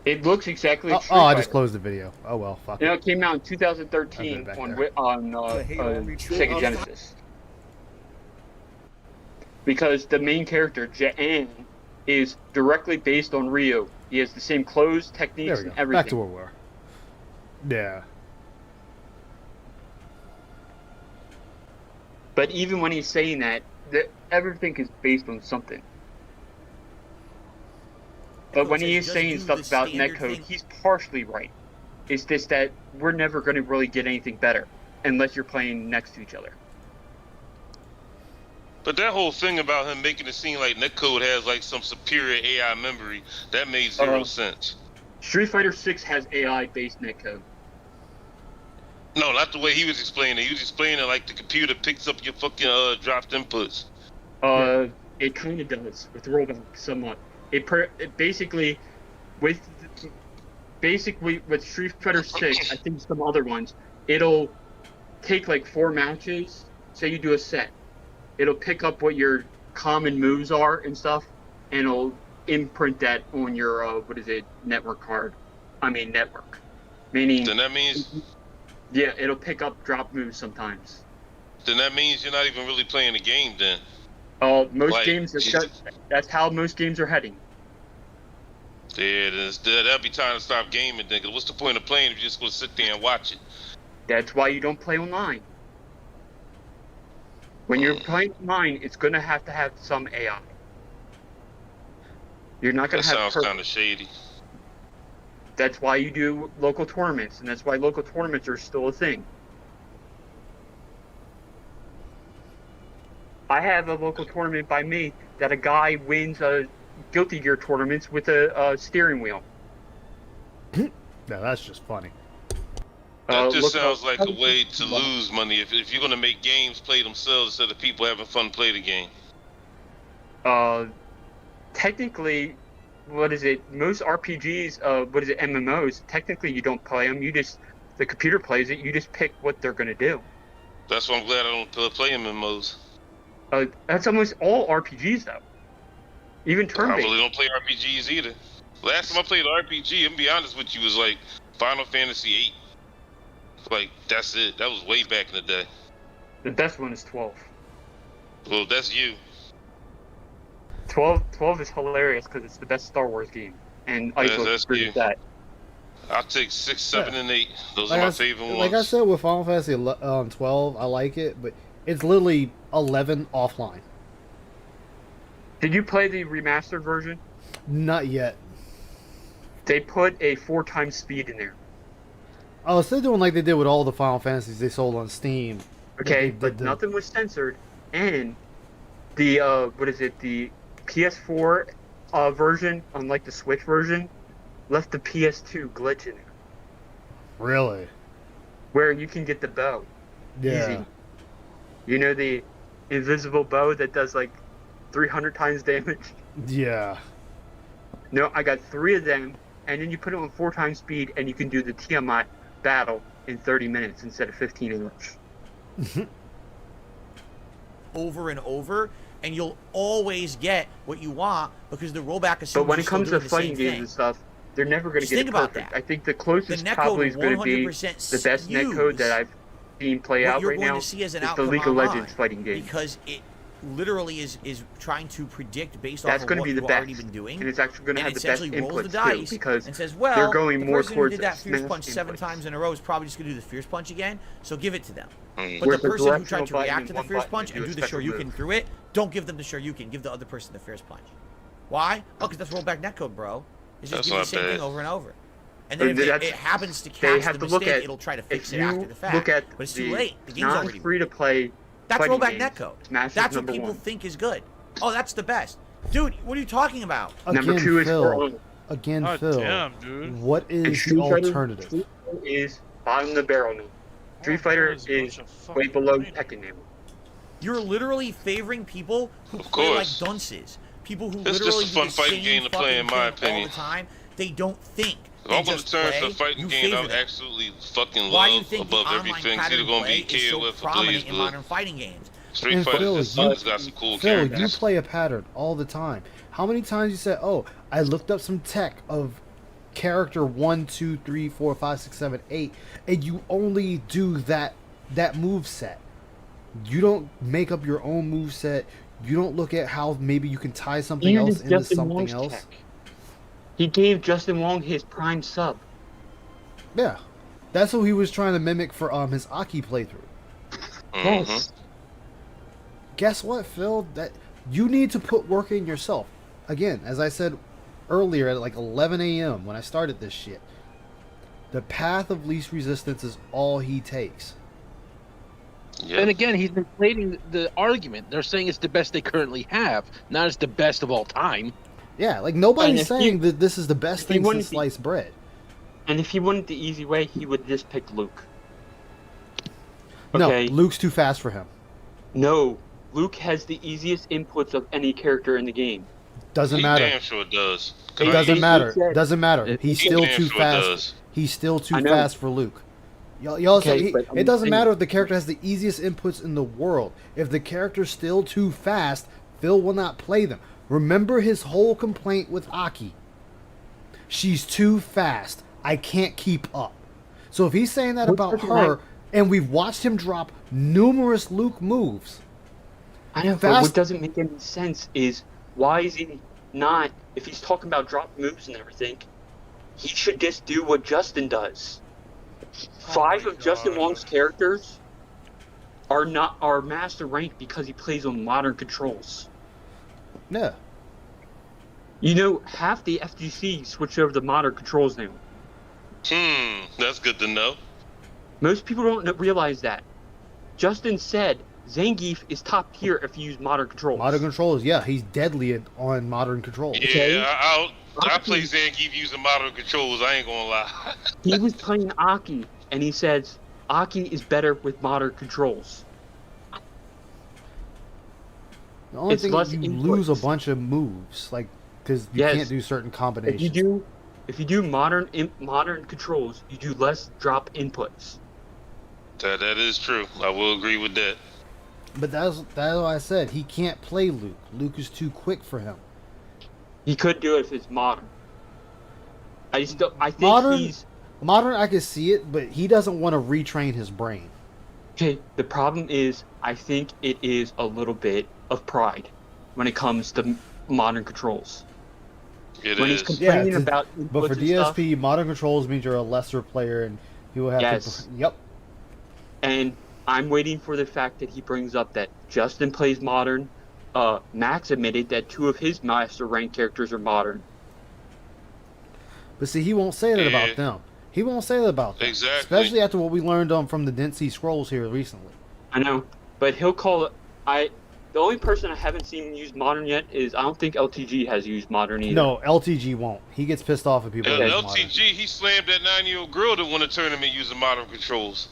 It looks exactly like Street Fighter. I just closed the video. Oh, well, fuck it. It came out in 2013 on Sega Genesis. Because the main character, Jan, is directly based on Ryu. He has the same clothes, techniques, and everything. Back to where we were. Yeah. But even when he's saying that everything is based on something. But when he is saying stuff about netcode, he's partially right. It's just that we're never going to really get anything better unless you're playing next to each other. But that whole thing about him making it seem like netcode has like some superior AI memory, that made zero sense. Street Fighter 6 has AI-based netcode. No, not the way he was explaining it. He was explaining it like the computer picks up your fucking dropped inputs. It kind of does with rollback somewhat. It basically with Street Fighter 6, I think some other ones, it'll take like 4 matches. Say you do a set, it'll pick up what your common moves are and stuff, and it'll imprint that on your network card. Network. Meaning. Then that means. Yeah, it'll pick up drop moves sometimes. Then that means you're not even really playing the game then. Most games, that's how most games are heading. Yeah, that'll be time to stop gaming then, 'cause what's the point of playing if you're just going to sit there and watch it? That's why you don't play online. When you're playing online, it's going to have some AI. You're not going to have... That sounds kind of shady. That's why you do local tournaments, and that's why local tournaments are still a thing. I have a local tournament by me that a guy wins Guilty Gear tournaments with a steering wheel. No, that's just funny. That just sounds like a way to lose money if you're going to make games play themselves instead of people having fun play the game. Technically, most RPGs, MMOs, technically you don't play them, the computer plays it, you just pick what they're going to do. That's why I'm glad I don't play MMOs. That's almost all RPGs, though. Even turn-based. I really don't play RPGs either. Last time I played an RPG, I'm gonna be honest with you, was like Final Fantasy VIII. Like, that's it. That was way back in the day. The best one is 12. Well, that's you. 12 is hilarious because it's the best Star Wars game. And that's you. That. I'll take 6, 7, and 8. Those are my favorite ones. Like I said with Final Fantasy 12, I like it, but it's literally 11 offline. Did you play the remastered version? Not yet. They put a 4x speed in there. Oh, so they're doing like they did with all the Final Fantasies they sold on Steam. Okay, but nothing was censored, and the the PS4 version, unlike the Switch version, left the PS2 glitch in it. Really? Where you can get the bow. Yeah. Easy. You know the invisible bow that does like 300 times damage? Yeah. No, I got 3 of them, and then you put it on 4x speed, and you can do the Tiamat battle in 30 minutes instead of 15 English. Over and over, and you'll always get what you want because the rollback is. But when it comes to fighting games and stuff, they're never going to get it perfect. I think the closest probably is going to be the best netcode that I've seen play out right now is the League of Legends fighting game. Because it literally is trying to predict based That's off going of to what be you've the already best, been doing. and it's actually going to have the best inputs too, because and says, well, they're going the more person who towards did that fierce smash punch 7 inputs. times in a row is probably just going to do the fierce punch again, so give it to them. But Whereas the person who tried directional to button react and to the one fierce button punch to and do do a the special Shoryuken move. through it, don't give them the Shoryuken, give the other person the fierce punch. Why? Oh, because that's rollback netcode, bro. It's just give the same thing over and over. And then if it happens to catch the mistake, it'll try to fix it after the fact. But it's too late. The game's already free-to-play. That's fighting rollback games, netcode. Smash is That's what number people 1. think is good. Oh, that's the best. Dude, what are you talking about? Number 2 is Phil. Again, Phil. Damn, dude. What is the Street Fighter alternative? is bottom of the barrel now. Street Fighter is way below Tekken now. You're literally favoring people who Of play like course. dunces. People who It's literally just a fun do the fighting same game to play, in fucking my thing all opinion. the time. They don't think. If I'm They going to just turn play, to a fighting you game, favor I them. absolutely fucking Why do you love think the above online everything. It's pattern either going to play be is so KOF or prominent Blaze in Blue. modern fighting games? Street And Fighter Phil, just you- has got some cool Phil, you characters. play a pattern all the time. How many times you said, "Oh, I looked up some tech of character 1, 2, 3, 4, 5, 6, 7, 8," and you only do that move set. You don't make up your own move set. You don't look at how maybe you can tie something Even else if into Justin something Wong's else. tech. He gave Justin Wong his prime sub. Yeah, that's what he was trying to mimic for his Aki playthrough. Yes. Guess what, Phil? That you need to put work in yourself. Again, as I said earlier at like 11 a.m. when I started this shit. The path of least resistance is all he takes. Yep. And again, he's inflating the argument. They're saying it's the best they currently have, not it's the best of all time. Yeah, like nobody's saying that this is the best thing since sliced bread. And if he wanted the easy way, he would just pick Luke. Okay. No, Luke's too fast for him. No, Luke has the easiest inputs of any character in the game. Doesn't matter. Damn sure it does. It doesn't matter. Doesn't matter. He's still too fast. He's still too fast for Luke. Y'all say it doesn't matter if the character has the easiest inputs in the world. If the character's still too fast, Phil will not play them. Remember his whole complaint with Aki. She's too fast. I can't keep up. So if he's saying that about her, and we've watched him drop numerous Luke moves. I know, but what doesn't make any sense is why is he not, if he's talking about drop moves and everything, he should just do what Justin does. 5 of Justin Wong's characters are master rank because he plays on modern controls. No. You know, half the FGC switched over to modern controls now. That's good to know. Most people don't realize that. Justin said Zangief is top tier if you use modern controls. Modern controls, yeah, he's deadly on modern controls. Yeah, I play Zangief using modern controls, I ain't gonna lie. He was playing Aki, and he says Aki is better with modern controls. The only thing is you lose a bunch of moves, like, because you can't do certain combinations. If you do modern controls, you do less drop inputs. That is true. I will agree with that. But that's what I said. He can't play Luke. Luke is too quick for him. He could do it if it's modern. I think modern. I can see it, but he doesn't want to retrain his brain. Okay, the problem is, I think it is a little bit of pride when it comes to modern controls. When he's complaining about but for DSP, modern controls means you're a lesser player, and he will have to. Yep. And I'm waiting for the fact that he brings up that Justin plays modern. Max admitted that 2 of his master rank characters are modern. But see, he won't say that about them. He won't say that about them. Exactly. Especially after what we learned from the Densey Scrolls here recently. I know, but he'll call it. The only person I haven't seen use modern yet is I don't think LTG has used modern either. No, LTG won't. He gets pissed off at people. LTG, modern. He slammed that 9-year-old girl that won a tournament using modern controls.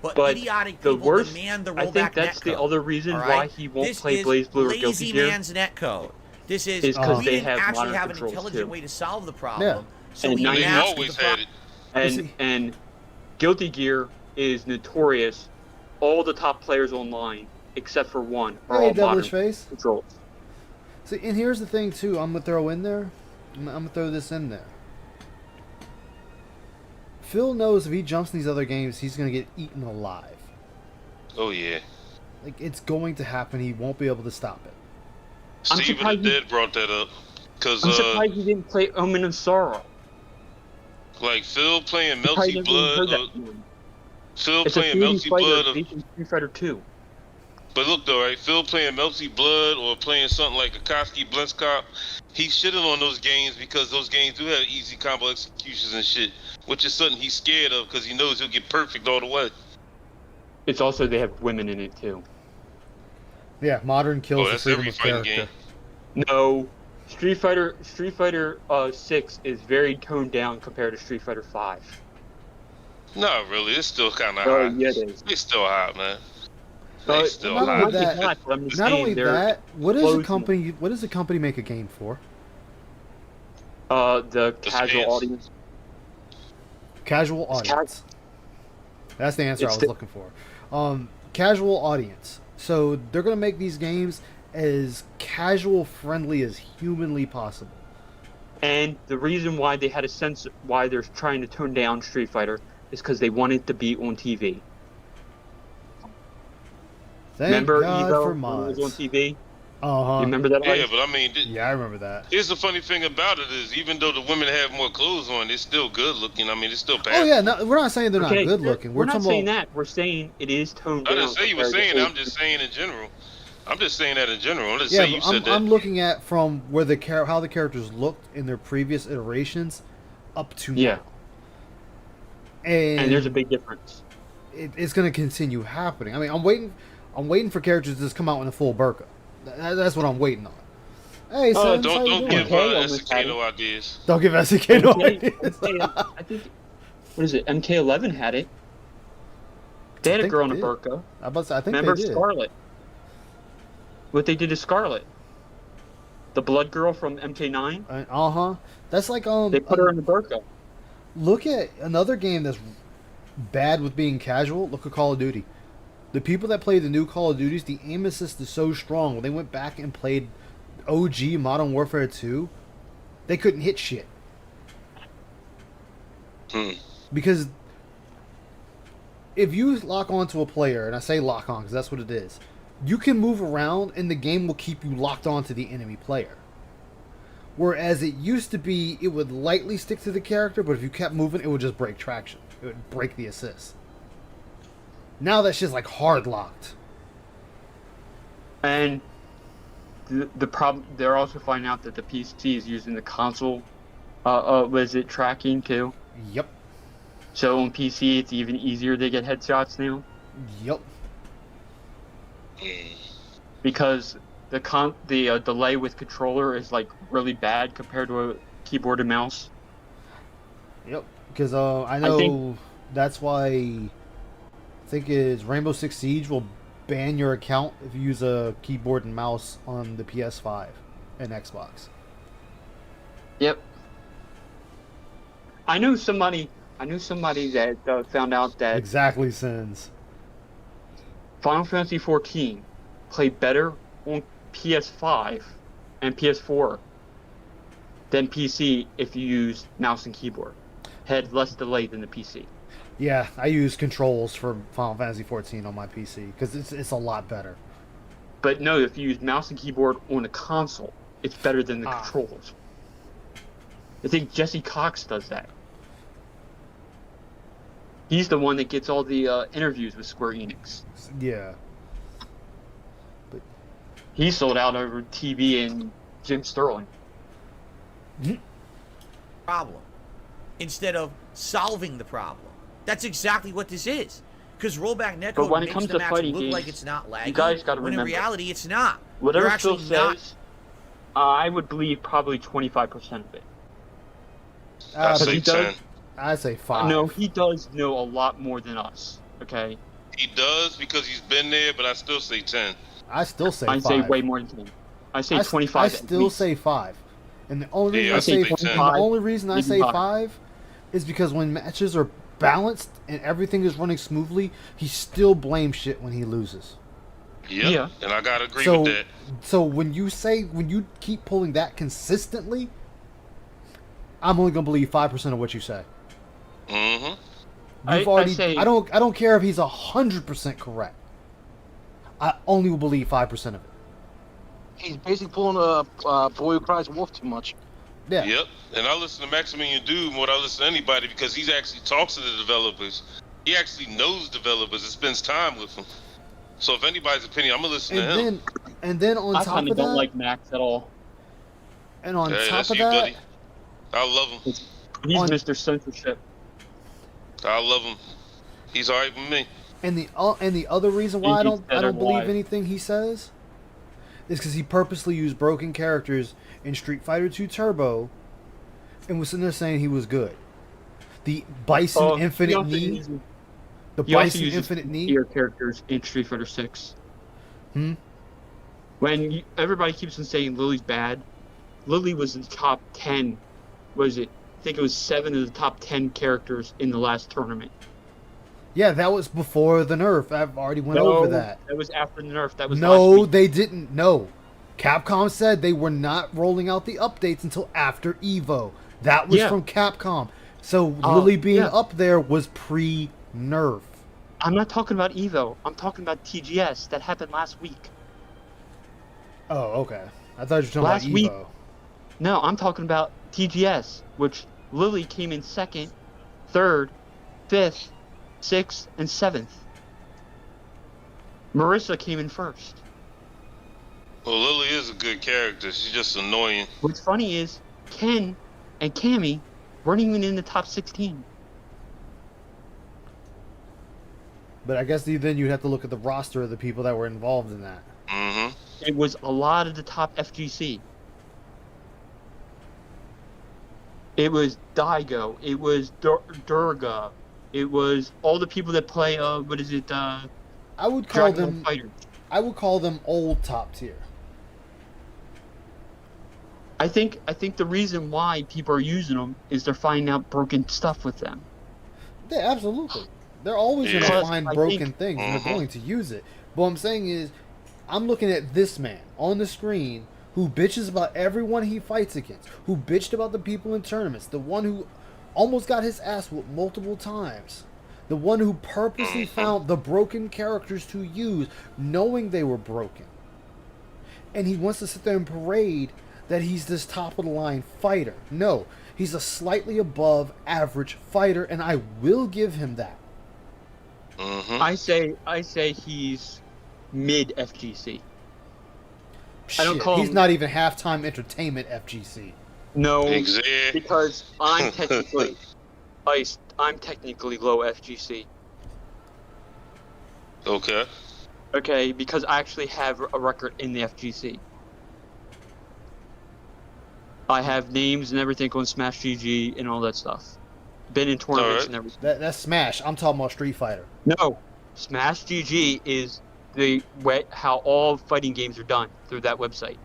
But idiotic people demand the rollback netcode. I think that's the other reason why he won't play Blaze Blue or Guilty Gear. Lazy man's netcode. This is because we didn't actually have an intelligent way to solve the problem. So and we always had it. And Guilty Gear is notorious. All the top players online, except for one, are all modern controls. See, and here's the thing too. I'm gonna throw in there. I'm gonna throw this in there. Phil knows if he jumps in these other games, he's gonna get eaten alive. Oh yeah. Like it's going to happen. He won't be able to stop it. Steven the Dead brought that up. I'm surprised he didn't play Omen of Sorrow. Like Phil playing Melty Blood. Phil playing Melty Blood of Street Fighter 2. But look though, right? Phil playing Melty Blood or playing something like Akatsuki Blitzkop, he's shitting on those games because those games do have easy combo executions and shit, which is something he's scared of because he knows he'll get perfect all the way. It's also they have women in it too. Yeah, modern kills the freedom of character. Game. No, Street Fighter 6 is very toned down compared to Street Fighter 5. No, really, it's still kind of hot. Yeah, it is. It's still hot, man. Not only that, what does the company make a game for? The casual audience. Casual audience. That's the answer I was looking for. Casual audience. So they're gonna make these games as casual friendly as humanly possible. And the reason why they had a sense why they're trying to tone down Street Fighter is because they wanted to be on TV. Remember Evo when it was on TV? Uh-huh. You remember that? Yeah, but I mean... Yeah, I remember that. Here's the funny thing about it is, even though the women have more clothes on, they're still good looking. I mean, it's still passable. Oh, yeah, no, we're not saying they're not good looking. We're not saying that. We're saying it is toned down. I didn't say you were saying it. I'm just saying in general. I'm just saying that in general. I'm just saying you said that. I'm looking at from where how the characters looked in their previous iterations up to now. And there's a big difference. It's going to continue happening. I mean, I'm waiting for characters to just come out in a full burqa. That's what I'm waiting on. Hey, don't give SK no ideas. Don't give SK no ideas. I think, what is it? MK11 had it. They had a girl in a burqa. I think remember they did. Scarlet? What they did to Scarlet? The blood girl from MK9. That's like They put her in the burqa. Look at another game that's bad with being casual. Look at Call of Duty. The people that play the new Call of Duties, the aim assist is so strong. When they went back and played OG Modern Warfare 2, they couldn't hit shit. Because if you lock onto a player, and I say lock on because that's what it is, you can move around and the game will keep you locked onto the enemy player. Whereas it used to be, it would lightly stick to the character, but if you kept moving, it would just break traction. It would break the assist. Now that's just like hard locked. And the problem, they're also finding out that the PC is using the console, was it tracking too? Yep. So on PC, it's even easier to get headshots now. Yep. Because the delay with controller is like really bad compared to a keyboard and mouse. Yep. Because I know that's why I think it's Rainbow Six Siege will ban your account if you use a keyboard and mouse on the PS5 and Xbox. Yep. I knew somebody that found out that exactly sins. Final Fantasy XIV played better on PS5 and PS4 than PC if you use mouse and keyboard. Had less delay than the PC. Yeah, I use controls for Final Fantasy XIV on my PC because it's a lot better. But no, if you use mouse and keyboard on a console, it's better than the controls. I think Jesse Cox does that. He's the one that gets all the interviews with Square Enix. Yeah. But he sold out over TV and Jim Sterling. Problem. Instead of solving the problem. That's exactly what this is. Because rollback netcode makes the match look like it's not laggy, you guys gotta when remember, in reality it's not. Whatever You're Phil actually not. says, I would believe probably 25% of it. I say 10. I say 5. No, he does know a lot more than us. Okay. He does because he's been there, but I still say 10. I still say 5. I say way more than 10. I say 25. I still say 5. And the only reason I say 5 is because when matches are balanced and everything is running smoothly, he still blames shit when he loses. Yeah, and I gotta agree with that. So when you keep pulling that consistently, I'm only gonna believe 5% of what you say. Mm-hmm. I don't care if he's 100% correct. I only will believe 5% of it. He's basically pulling a boy who cries wolf too much. Yeah. Yep. And I listen to Maximilian Doom more than I listen to anybody because he actually talks to the developers. He actually knows developers and spends time with them. So if anybody's opinion, I'm gonna listen to him. And then on top of that, don't like Max at all. And on top of that, buddy. I love him. He's Mr. Censorship. I love him. He's alright with me. And the other reason why I don't believe anything he says is because he purposely used broken characters in Street Fighter 2 Turbo and was sitting there saying he was good. The Bison Infinite Knee. The Bison Infinite Knee. Your characters in Street Fighter 6. When everybody keeps on saying Lily's bad, Lily was in the top 10. What is it? I think it was 7 of the top 10 characters in the last tournament. Yeah, that was before the nerf. I've already went over that. That was after the nerf. That was last week. They didn't. No. Capcom said they were not rolling out the updates until after EVO. That was from Capcom. So Lily being up there was pre-nerf. I'm not talking about EVO. I'm talking about TGS. That happened last week. Oh, okay. I thought you were talking last about EVO. Week. No, I'm talking about TGS, which Lily came in 2nd, 3rd, 5th, 6th, and 7th. Marissa came in 1st. Well, Lily is a good character. She's just annoying. What's funny is Ken and Cammy weren't even in the top 16. But I guess then you'd have to look at the roster of the people that were involved in that. Mm-hmm. It was a lot of the top FGC. It was Daigo. It was Durga. It was all the people that play. What is it? I would call Dragon Ball them. Fighters. I would call them old top tier. I think the reason why people are using them is they're finding out broken stuff with them. Yeah, absolutely. They're always going to find broken things, and they're going to use it. But what I'm saying is, I'm looking at this man on the screen who bitches about everyone he fights against, who bitched about the people in tournaments, the one who almost got his ass whooped multiple times, the one who purposely found the broken characters to use, knowing they were broken. And he wants to sit there and parade that he's this top-of-the-line fighter. No, he's a slightly above average fighter, and I will give him that. I say he's mid FGC. I don't call he's him... not even halftime entertainment FGC. No, Exactly. because I'm technically I'm technically low FGC. Okay. Okay, because I actually have a record in the FGC. I have names and everything on Smash GG and all that stuff. Been in tournaments and everything. That's Smash. I'm talking about Street Fighter. No, Smash GG is how all fighting games are done through that website.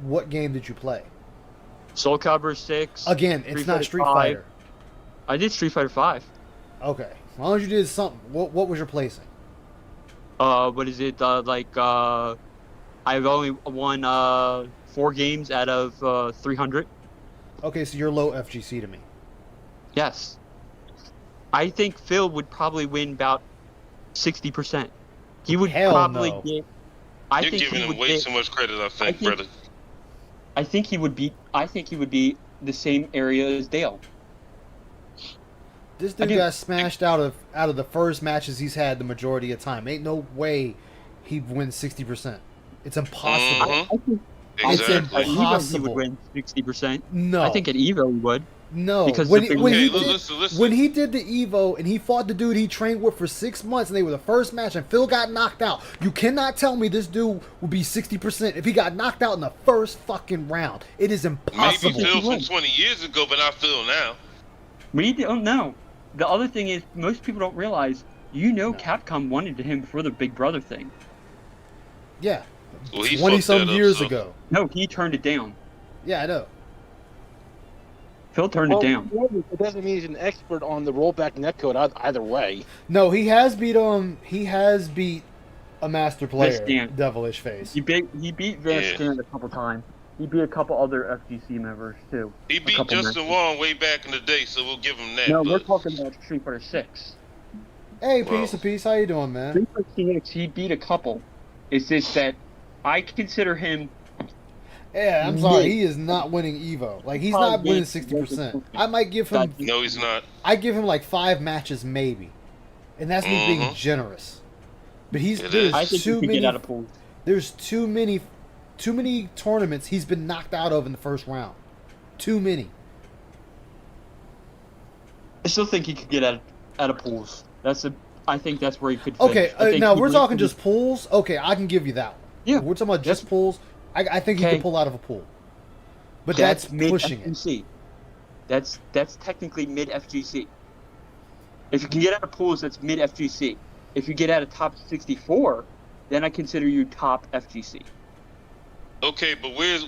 What game did you play? Soul Calibur 6. Again, it's not Street Fighter. I did Street Fighter 5. Okay. As long as you did something. What was your placing? What is it? I've only won 4 games out of 300. Okay, so you're low FGC to me. Yes. I think Phil would probably win about 60%. He would probably get. You're giving him way too much credit, I think, brother. I think he would be the same area as Dale. This dude got smashed out of the first matches he's had the majority of time. Ain't no way he'd win 60%. It's impossible. It's impossible. At Evo he would win 60%. No. I think at Evo he would. No. Because when he did the Evo and he fought the dude he trained with for 6 months and they were the first match and Phil got knocked out, you cannot tell me this dude would be 60% if he got knocked out in the first fucking round. It is impossible. Maybe Phil from 20 years ago, but not Phil now. We don't know. The other thing is, most people don't realize, Capcom wanted him for the Big Brother thing. Yeah. Well, 20-some years ago. No, he turned it down. Yeah, I know. Phil turned it down. It doesn't mean he's an expert on the rollback netcode either way. No, he has beat a master player, Devilish Face. He beat Vascan a couple times. He beat a couple other FGC members too. He beat Justin Wong way back in the day, so we'll give him that. No, we're talking about Street Fighter 6. Hey, Peace of Peace, how you doing, man? Street Fighter 6, he beat a couple. It's just that I consider him. Yeah, I'm sorry, he is not winning Evo. Like, he's not winning 60%. I might give him. No, he's not. I give him like 5 matches maybe, and that's me being generous. But there's too many tournaments he's been knocked out of in the first round. Too many. I still think he could get out of pools. I think that's where he could finish. Okay, now we're talking just pools. Okay, I can give you that one. Yeah, we're talking about just pools. I think he can pull out of a pool. But that's pushing FGC. That's technically mid FGC. If you can get out of pools, that's mid FGC. If you get out of top 64, then I consider you top FGC. Okay, but where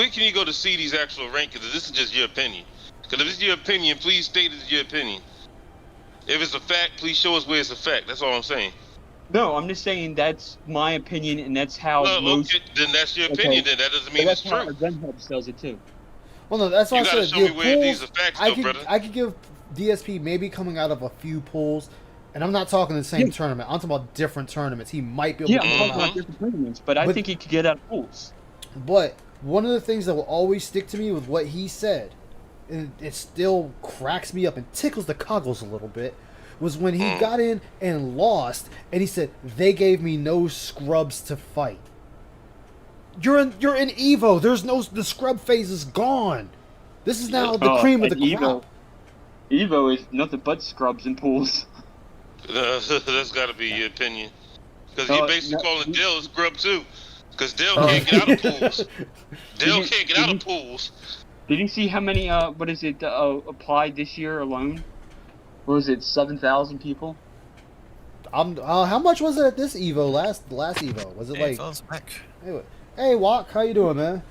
can you go to see these actual rankings? This is just your opinion. Because if it's your opinion, please state it's your opinion. If it's a fact, please show us where it's a fact. That's all I'm saying. No, I'm just saying that's my opinion, and that's how most... Okay, then that's your opinion, then. That doesn't mean it's true. That's how Zenhub sells it, too. Well, no, that's what I said. You gotta show me where these are facts, though, brother. I could give DSP maybe coming out of a few pools, and I'm not talking the same tournament. I'm talking about different tournaments. He might be able to I'm talking about different tournaments, but I think he could get out of pools. But one of the things that will always stick to me with what he said, and it still cracks me up and tickles the coggles a little bit, was when he got in and lost, and he said, they gave me no scrubs to fight. You're in Evo. There's no the scrub phase is gone. This is now the cream of the crop. Evo is nothing but scrubs and pools. That's got to be your opinion. Because you're basically calling Dale a scrub too. Because Dale can't get out of pools. Dale can't get out of pools. Did you see how many, applied this year alone? What was it, 7,000 people? How much was it at this Evo, last Evo? Was it like... Hey, Walk, how you doing, man?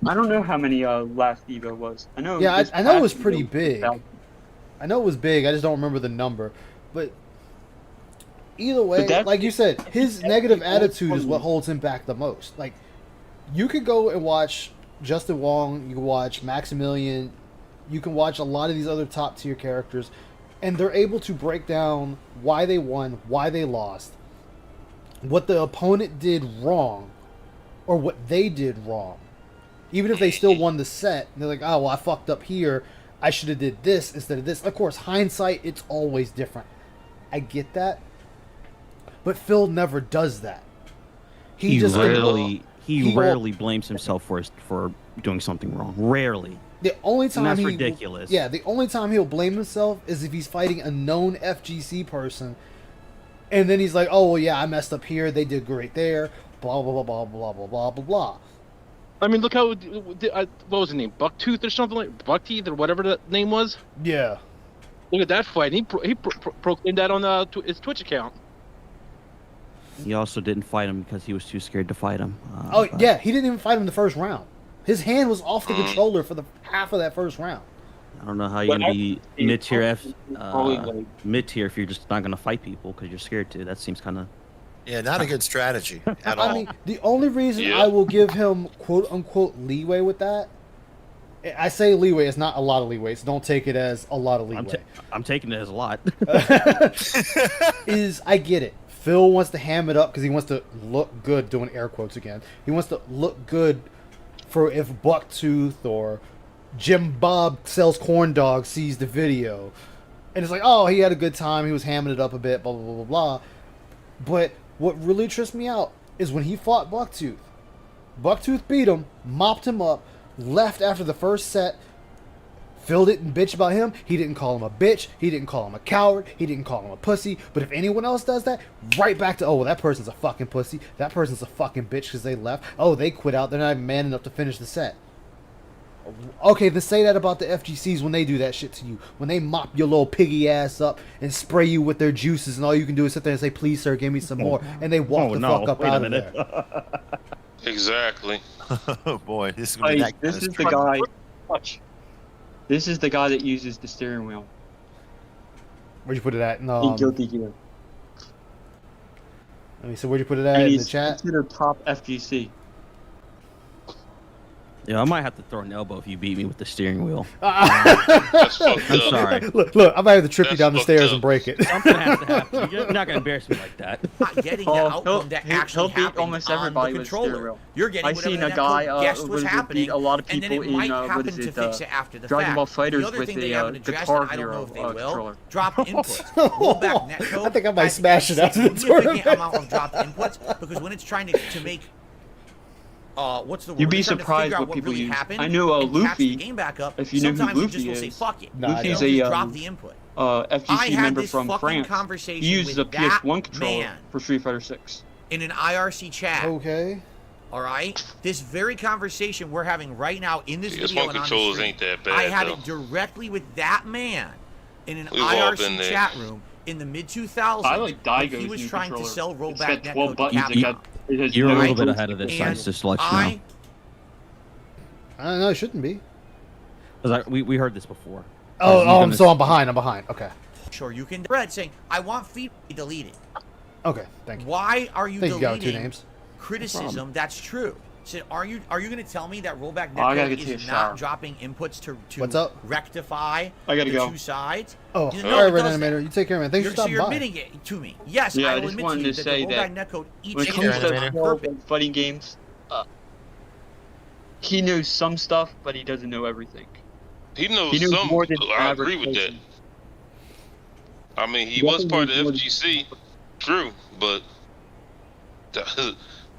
I don't know how many last Evo was. I know. Yeah, I know it was pretty big. I know it was big. I just don't remember the number. But either way, like you said, his negative attitude is what holds him back the most. Like, you could go and watch Justin Wong, you can watch Maximilian, you can watch a lot of these other top tier characters, and they're able to break down why they won, why they lost, what the opponent did wrong, or what they did wrong. Even if they still won the set, they're like, oh, well, I fucked up here. I should have did this instead of this. Of course, hindsight, it's always different. I get that. But Phil never does that. He rarely blames himself for doing something wrong. Rarely. The only time and that's ridiculous. Yeah, the only time he'll blame himself is if he's fighting a known FGC person, and then he's like, oh, well, yeah, I messed up here. They did great there. Blah, blah, blah, blah, blah, blah, blah, blah, blah. I mean, look how, what was his name? Bucktooth or something like Buckteeth or whatever that name was? Yeah. Look at that fight. He proclaimed that on his Twitch account. He also didn't fight him because he was too scared to fight him. Yeah, he didn't even fight him the first round. His hand was off the controller for the half of that first round. I don't know how you're going to be mid-tier mid-tier if you're just not going to fight people because you're scared to. That seems kind of... Yeah, not a good strategy at all. I mean, the only reason I will give him quote-unquote leeway with that, I say leeway, it's not a lot of leeway, so don't take it as a lot of leeway. I'm taking it as a lot. Is, I get it. Phil wants to ham it up because he wants to look good, doing air quotes again. He wants to look good for if Bucktooth or Jim Bob sells corn dogs sees the video. And it's like, oh, he had a good time, he was hamming it up a bit, blah, blah, blah, blah, blah. But what really trips me out is when he fought Bucktooth. Bucktooth beat him, mopped him up, left after the first set. Phil didn't bitch about him. He didn't call him a bitch. He didn't call him a coward. He didn't call him a pussy. But if anyone else does that, right back to, oh, well, that person's a fucking pussy. That person's a fucking bitch because they left. Oh, they quit out. They're not even man enough to finish the set. Okay, then say that about the FGCs when they do that shit to you. When they mop your little piggy ass up and spray you with their juices and all you can do is sit there and say, please, sir, give me some more. And they walk fuck up out of there. Exactly. Oh, boy. This is going to be This is the guy... This is the guy that uses the steering wheel. Where'd you put it at? In Guilty Gear. So where'd you put it at in the chat? He's considered top FGC. Yeah, I might have to throw an elbow if you beat me with the steering wheel. I'm sorry. Look, I might have to trip you down the stairs and break it. Something has to happen. You're not going to embarrass me like that. Not getting the outcome that actually happened almost on everybody the with steering controller. wheel. You're getting I've whatever seen a that guy guessed was happening, beat a lot of and then people it might in happen to fix it after the Dragon fact. Ball FighterZ the other with thing the they haven't addressed, Guitar and I don't know Hero if they will, controller. drop inputs. Rollback netcode I think I might smash it after the significant amount of dropped inputs because when it's trying to make what's the word? You'd be It's trying to surprised figure out what people really use. happened I know and catch the Luffy. game back up. If you know who Sometimes you Luffy just will say is, fuck it. Luffy's They'll a just drop the input. FGC I had member this from fucking France. conversation He uses a with that PS1 controller man for Street Fighter 6. in an IRC chat. Okay. All right. This very conversation we're having right now in this PS1 video and on the controllers stream, ain't that bad, I had though. it directly with that man in an We've all been IRC there. chat room in the mid 2000s. I like when Daigo's he was new trying to controller. sell It's rollback got 12 netcode buttons. Capcom. It has You're a no little bit inputs. ahead of this And size selection now. I don't know, it shouldn't be. We heard this before. So I'm behind. Okay. Sure, you can spread saying, I want feed deleted. Okay, thank you. Why are you Thank you, got two deleting names. criticism that's true? So are you going to tell me that rollback I gotta netcode get to is a not shower. dropping inputs to What's up? rectify I gotta the go. two sides? Oh, No, all it right, Red does that. Animator. You take care, man. Thanks for So stopping you're by. admitting it to me. Yes, Yeah, I I will just admit to wanted you to that say the rollback that netcode each when it and comes every to on horrible purpose. fighting games, he knows some stuff, but he doesn't know everything. He knows, He knows some. more than the I average agree with that. person. I mean, he He was part of definitely knows FGC, true, but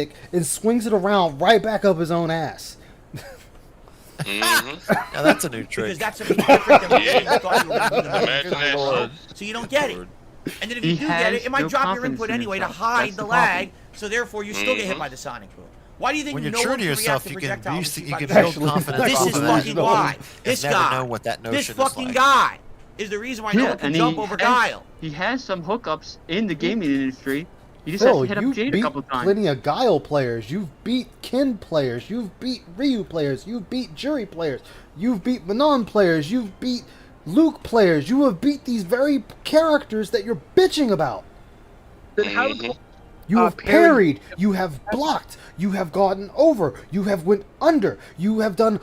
stick and swings it around right back up his own ass. Now that's a new trick. Because that's something different than what you thought you were going to do in the Imagine so you don't get it. And then if you do get it, it might drop your input anyway to hide the lag, so therefore you still get hit by the sonic boom. Why do you think when you're no true one to can yourself, react you to can projectiles? you can build confidence. This is fucking why. This never know guy. what that notion This is fucking like. guy is the reason why no one can jump over Guile. He has some hookups in the gaming industry. He just Phil, has to hit up you've Jade beat a couple times. plenty of Guile players. You've beat Ken players. You've beat Ryu players. You've beat Jury players. You've beat Manon players. You've beat Luke players. You have beat these very characters that you're bitching about. You have parried. You have blocked. You have gotten over. You have went under. You have done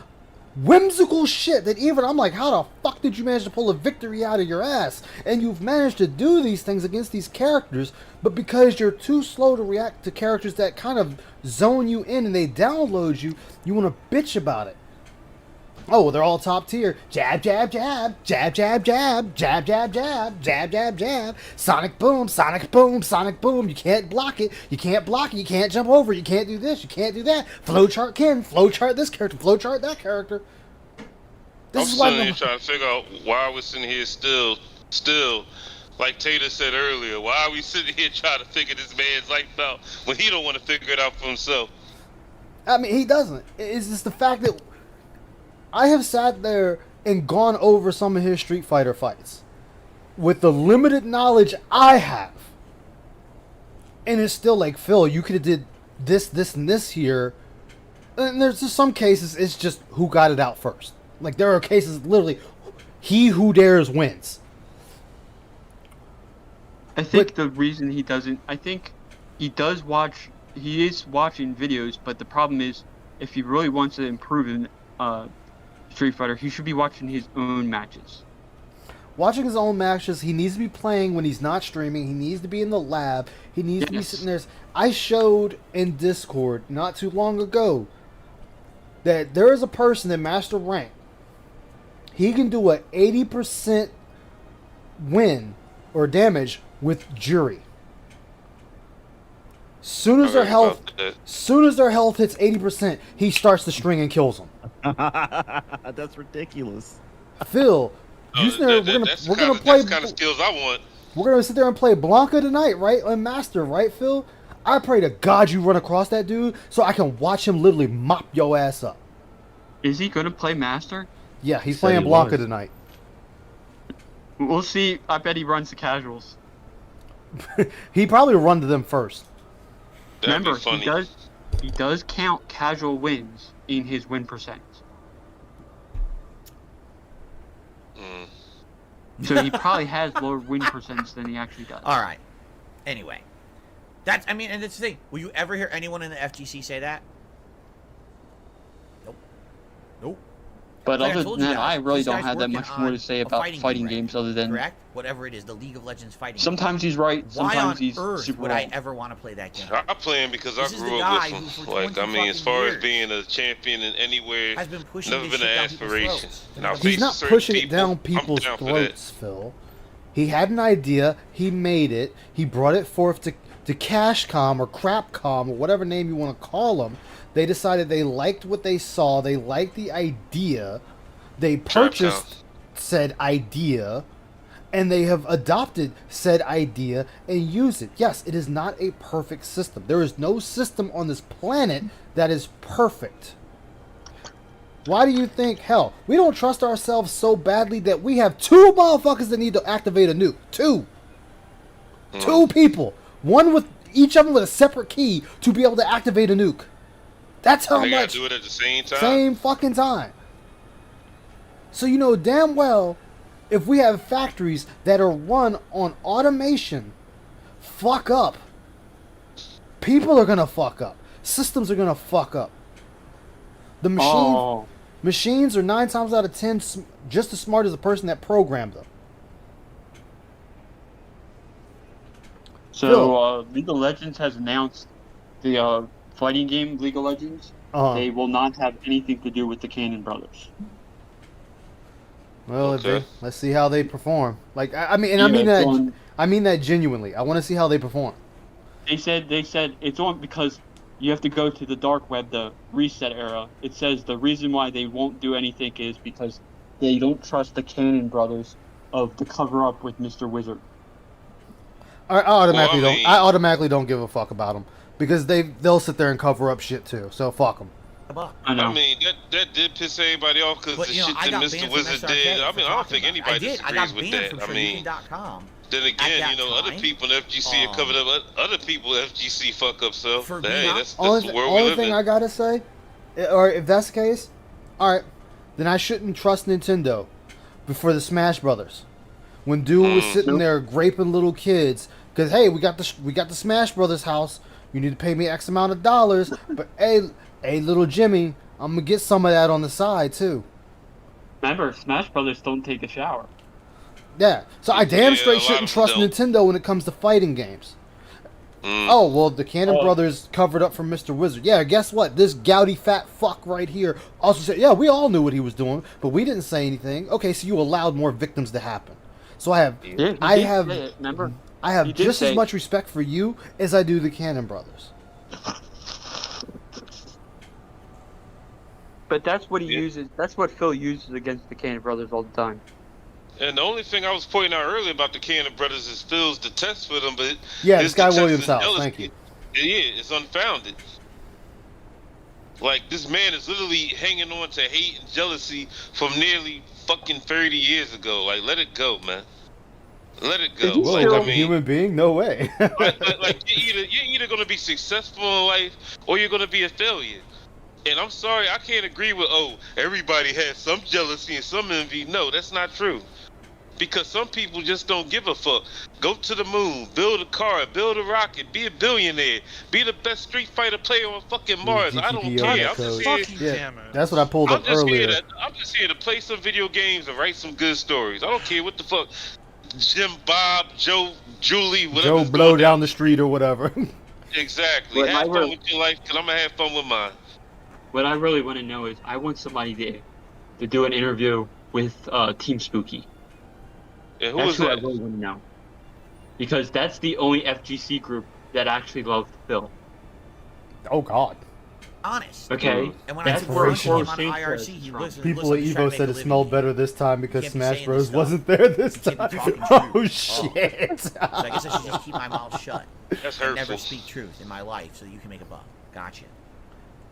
whimsical shit that even I'm like, how the fuck did you manage to pull a victory out of your ass? And you've managed to do these things against these characters, but because you're too slow to react to characters that kind of zone you in and they download you, you want to bitch about it. Oh, they're all top tier. Jab, jab, jab. Jab, jab, jab. Jab, jab, jab. Jab, jab, jab. Sonic boom, sonic boom, sonic boom. You can't block it. You can't block it. You can't jump over. You can't do this. You can't do that. Flowchart Ken. Flowchart this character. Flowchart that character. I'm sitting here trying to figure out why we're sitting here still, like Tater said earlier, why are we sitting here trying to figure this man's life out when he don't want to figure it out for himself? I mean, he doesn't. It's just the fact that I have sat there and gone over some of his Street Fighter fights with the limited knowledge I have. And it's still like, Phil, you could have did this, and this here. And there's just some cases, it's just who got it out first. Like, there are cases, literally, he who dares wins. I think the reason he doesn't... I think he does watch... He is watching videos, but the problem is, if he really wants to improve in Street Fighter, he should be watching his own matches. Watching his own matches, he needs to be playing when he's not streaming. He needs to be in the lab. He needs to be sitting there. I showed in Discord not too long ago that there is a person in Master Rank. He can do a 80% win or damage with Jury. Soon as their health hits 80%, he starts the string and kills them. That's ridiculous. Phil, we're gonna play. That's kind of skills I want. We're gonna sit there and play Blanca tonight, right? On Master, right, Phil? I pray to God you run across that dude so I can watch him literally mop your ass up. Is he gonna play Master? Yeah, he's playing Blanca tonight. We'll see. I bet he runs the casuals. He probably run to them first. Remember, he does count casual wins in his win percent. So he probably has lower win percents than he actually does. All right. Anyway, and that's the thing. Will you ever hear anyone in the FGC say that? Nope. But other than that, I really don't have that much more to say about fighting games other than... Correct? Whatever it is, the League of Legends fighting Sometimes he's right, sometimes he's Why on earth super would wrong. I ever want to play that game? I play him because I grew up with him. Like, I mean, as far as being a champion in anywhere, never been an aspiration. He's not pushing it down people's throats, Phil. He had an idea, he made it, he brought it forth to Cashcom or Crapcom or whatever name you want to call them. They decided they liked what they saw, they liked the idea, they purchased said idea, and they have adopted said idea and used it. Yes, it is not a perfect system. There is no system on this planet that is perfect. Why do you think, hell, we don't trust ourselves so badly that we have two motherfuckers that need to activate a nuke? Two people. One with each of them with a separate key to be able to activate a nuke. That's how much. They gotta do it at the same time. Same fucking time. So you know damn well, if we have factories that are run on automation, fuck up. People are gonna fuck up. Systems are gonna fuck up. The machines are 9 times out of 10 just as smart as the person that programmed them. So, League of Legends has announced the fighting game League of Legends. They will not have anything to do with the Cannon brothers. Well, let's see how they perform. Like, I mean that genuinely. I want to see how they perform. They said it's on because you have to go to the dark web, the reset era. It says the reason why they won't do anything is because they don't trust the Cannon brothers of the cover up with Mr. Wizard. I automatically don't give a fuck about them because they'll sit there and cover up shit too. So fuck them. I mean, that did piss everybody off because the shit that Mr. Wizard did. I mean, I don't think anybody disagrees with that. I mean, then again, you know, other people in FGC are covered up. Other people in FGC fuck up. So hey, that's the world we live in. Only thing I gotta say, or if that's the case, all right, then I shouldn't trust Nintendo before the Smash Brothers. When Dude was sitting there graping little kids, because hey, we got the Smash Brothers house. You need to pay me X amount of dollars, but hey, little Jimmy, I'm gonna get some of that on the side too. Remember, Smash Brothers don't take a shower. Yeah, so I damn straight shouldn't trust Nintendo when it comes to fighting games. Oh, well, the Cannon brothers covered up for Mr. Wizard. Yeah, guess what? This gouty fat fuck right here also said, yeah, we all knew what he was doing, but we didn't say anything. Okay, so you allowed more victims to happen. So I have just as much respect for you as I do the Cannon brothers. But that's what he uses. That's what Phil uses against the Cannon brothers all the time. And the only thing I was pointing out earlier about the Cannon brothers is Phil's detest for them, but yeah, this guy Williams house. Thank you. Yeah, it's unfounded. Like, this man is literally hanging on to hate and jealousy from nearly fucking 30 years ago. Like, let it go, man. Let it go. Whoa, like, I mean, human being? No way. like you're either going to be successful in life or you're going to be a failure. And I'm sorry, I can't agree with, everybody has some jealousy and some envy. No, that's not true. Because some people just don't give a fuck. Go to the moon, build a car, build a rocket, be a billionaire, be the best Street Fighter player on fucking Mars. I don't care. I'm just here. That's what I pulled up earlier. I'm just here to play some video games and write some good stories. I don't care what the fuck Jim, Bob, Joe, Julie, whatever. Joe blow down the street or whatever. Exactly. But have fun with your life, because I'm going to have fun with mine. What I really want to know is, I want somebody to do an interview with Team Spooky. Yeah, that's who I really want to know. Because that's the only FGC group that actually loved Phil. Oh, God. Honest. Okay. And when I took him on IRC, he listened. People at Evo said it smelled better this time because Smash Bros wasn't there this time. Oh, shit. So I guess I should just keep my mouth shut. That's hurtful. And never speak truth in my life so you can make a buck. Gotcha.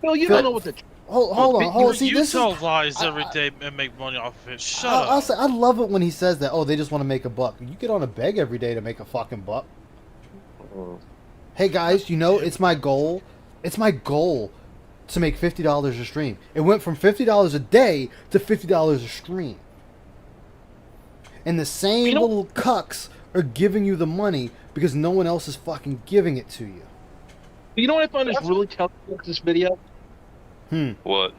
Well, you don't know what the... Hold on. See, you tell lies every day and make money off of it. Shut up. I'll say, I love it when he says that. Oh, they just want to make a buck. You get on a beg every day to make a fucking buck. Hey guys, you know it's my goal. It's my goal to make $50 a stream. It went from $50 a day to $50 a stream. And the same little cucks are giving you the money because no one else is fucking giving it to you. You know what I find is really telling about this video? What?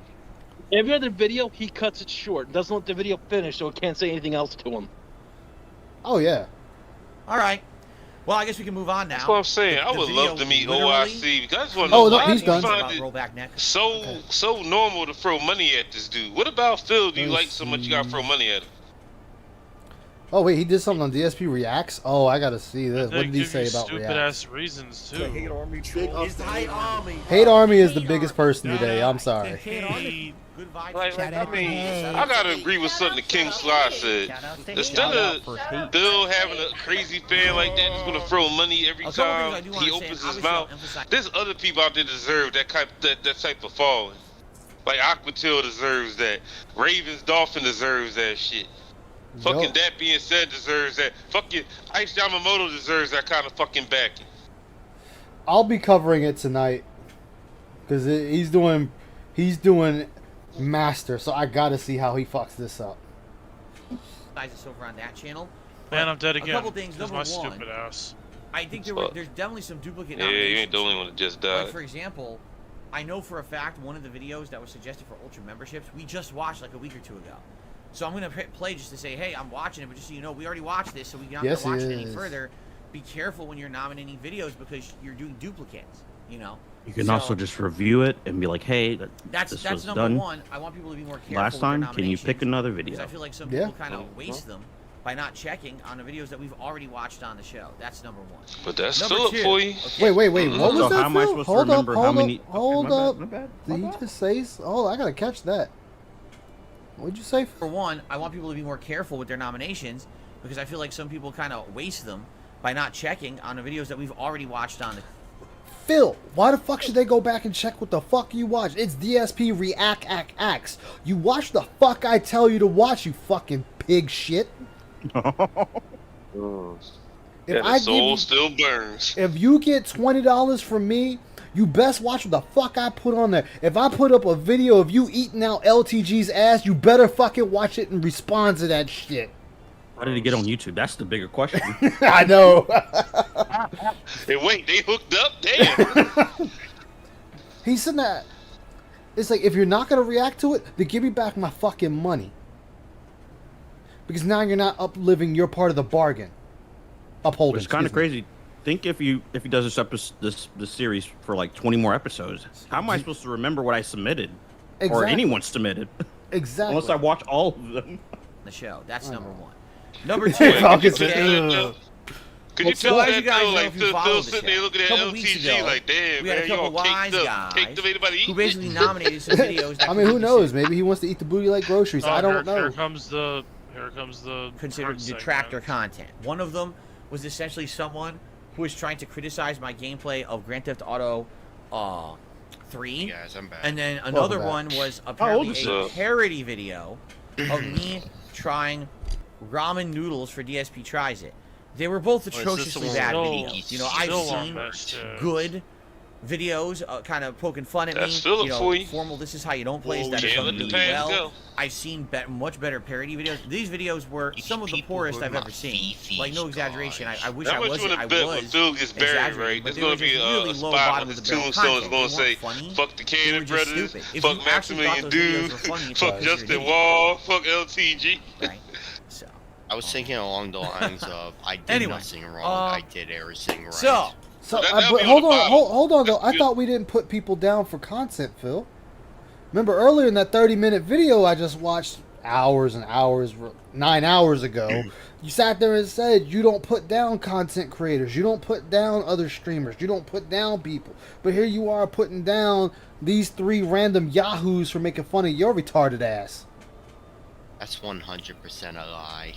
Every other video, he cuts it short. Doesn't let the video finish, so it can't say anything else to him. Oh, yeah. All right. Well, I guess we can move on now. That's what I'm saying. I would love to meet OIC. Because I just want to know why you find it so normal to throw money at this dude. What about Phil do you like so much you got to throw money at him? Oh, wait, he did something on DSP Reacts? Oh, I got to see this. What did he say about Reacts? Stupid-ass reasons, too. Hate Army. Hate Army is the biggest person today. I'm sorry. I gotta agree with something that King Sly said. Instead of Bill having a crazy fan like that, he's gonna throw money every time he opens his mouth. There's other people out there deserve that type of falling. Like Aquatil deserves that. Ravens Dolphin deserves that shit. Fucking that being said deserves that. Fucking Ice Yamamoto deserves that kind of fucking backing. I'll be covering it tonight because he's doing master, so I gotta see how he fucks this up. Guys, it's over on that channel. Man, I'm dead again. A couple things. Number my one, stupid ass. I think there's definitely some duplicate. Yeah, you ain't the only one that just died. Like, for example, I know for a fact one of the videos that was suggested for Ultra memberships we just watched like a week or two ago. So I'm gonna play just to say, hey, I'm watching it, but just so you know, we already watched this, so we're not gonna watch it any further. Be careful when you're nominating videos because you're doing duplicates. You know. You can also just review it and be like, hey, that's was number done one. I want people to be more careful. Last time, can you pick another video? I feel like some people kind of waste them by not checking on the videos that we've already watched on the show. That's number one. But that's number Philip two, for you. okay. Wait. What was So that, how am I Phil? supposed to Hold up, remember how many? hold up. My bad. Did you just say? Oh, I gotta catch that. What'd you say? For one, I want people to be more careful with their nominations because I feel like some people kind of waste them by not checking on the videos that we've already watched on the. Phil, why the fuck should they go back and check what the fuck you watch? It's DSP Acts. You watch the fuck I tell you to watch, you fucking pig shit. If the soul still burns. If you get $20 from me, you best watch what the fuck I put on there. If I put up a video of you eating out LTG's ass, you better fucking watch it and respond to that shit. Why did it get on YouTube? That's the bigger question. I know. Hey, wait, they hooked up? Damn. He's sitting there. It's like, if you're not going to react to it, then give me back my fucking money. Because now you're not upliving your part of the bargain. Upholding. It's kind of crazy. Think if he does this series for like 20 more episodes, how am I supposed to remember what I submitted? Exactly. Or anyone submitted? Exactly. Unless I watch all of them. The show. That's number one. Number two. Could you tell that though? Like Phil sitting there looking at LTG like, damn, we had a man, couple y'all wise guys who who basically nominated some videos. That I mean, who knows? Maybe he wants to eat the booty like groceries. I don't know. Here comes the considered detractor content. One of them was essentially someone who was trying to criticize my gameplay of Grand Theft Auto 3. Guys, I'm back. And then another one was apparently a parody video of me trying ramen noodles for DSP Tries It. They were both atrociously bad videos. You know, I've seen good videos kind of poking fun at me. You know, formal, this is how you don't play is that is done really well. I've seen much better parody videos. These videos were some of the poorest I've ever seen. Like, no exaggeration. I wish I wasn't. I was when Phil gets buried, right? There's going to be a spot with the tombstone that's going to say, fuck the Cannon Brothers, fuck Maximilian Dude, fuck Justin Wall, fuck LTG. Right. So. I was thinking along the lines of, I did nothing wrong, I did everything right. So but hold on though. I thought we didn't put people down for content, Phil. Remember earlier in that 30-minute video I just watched hours and hours, 9 hours ago, you sat there and said you don't put down content creators, you don't put down other streamers, you don't put down people. But here you are putting down these 3 random yahoos for making fun of your retarded ass. That's 100% a lie.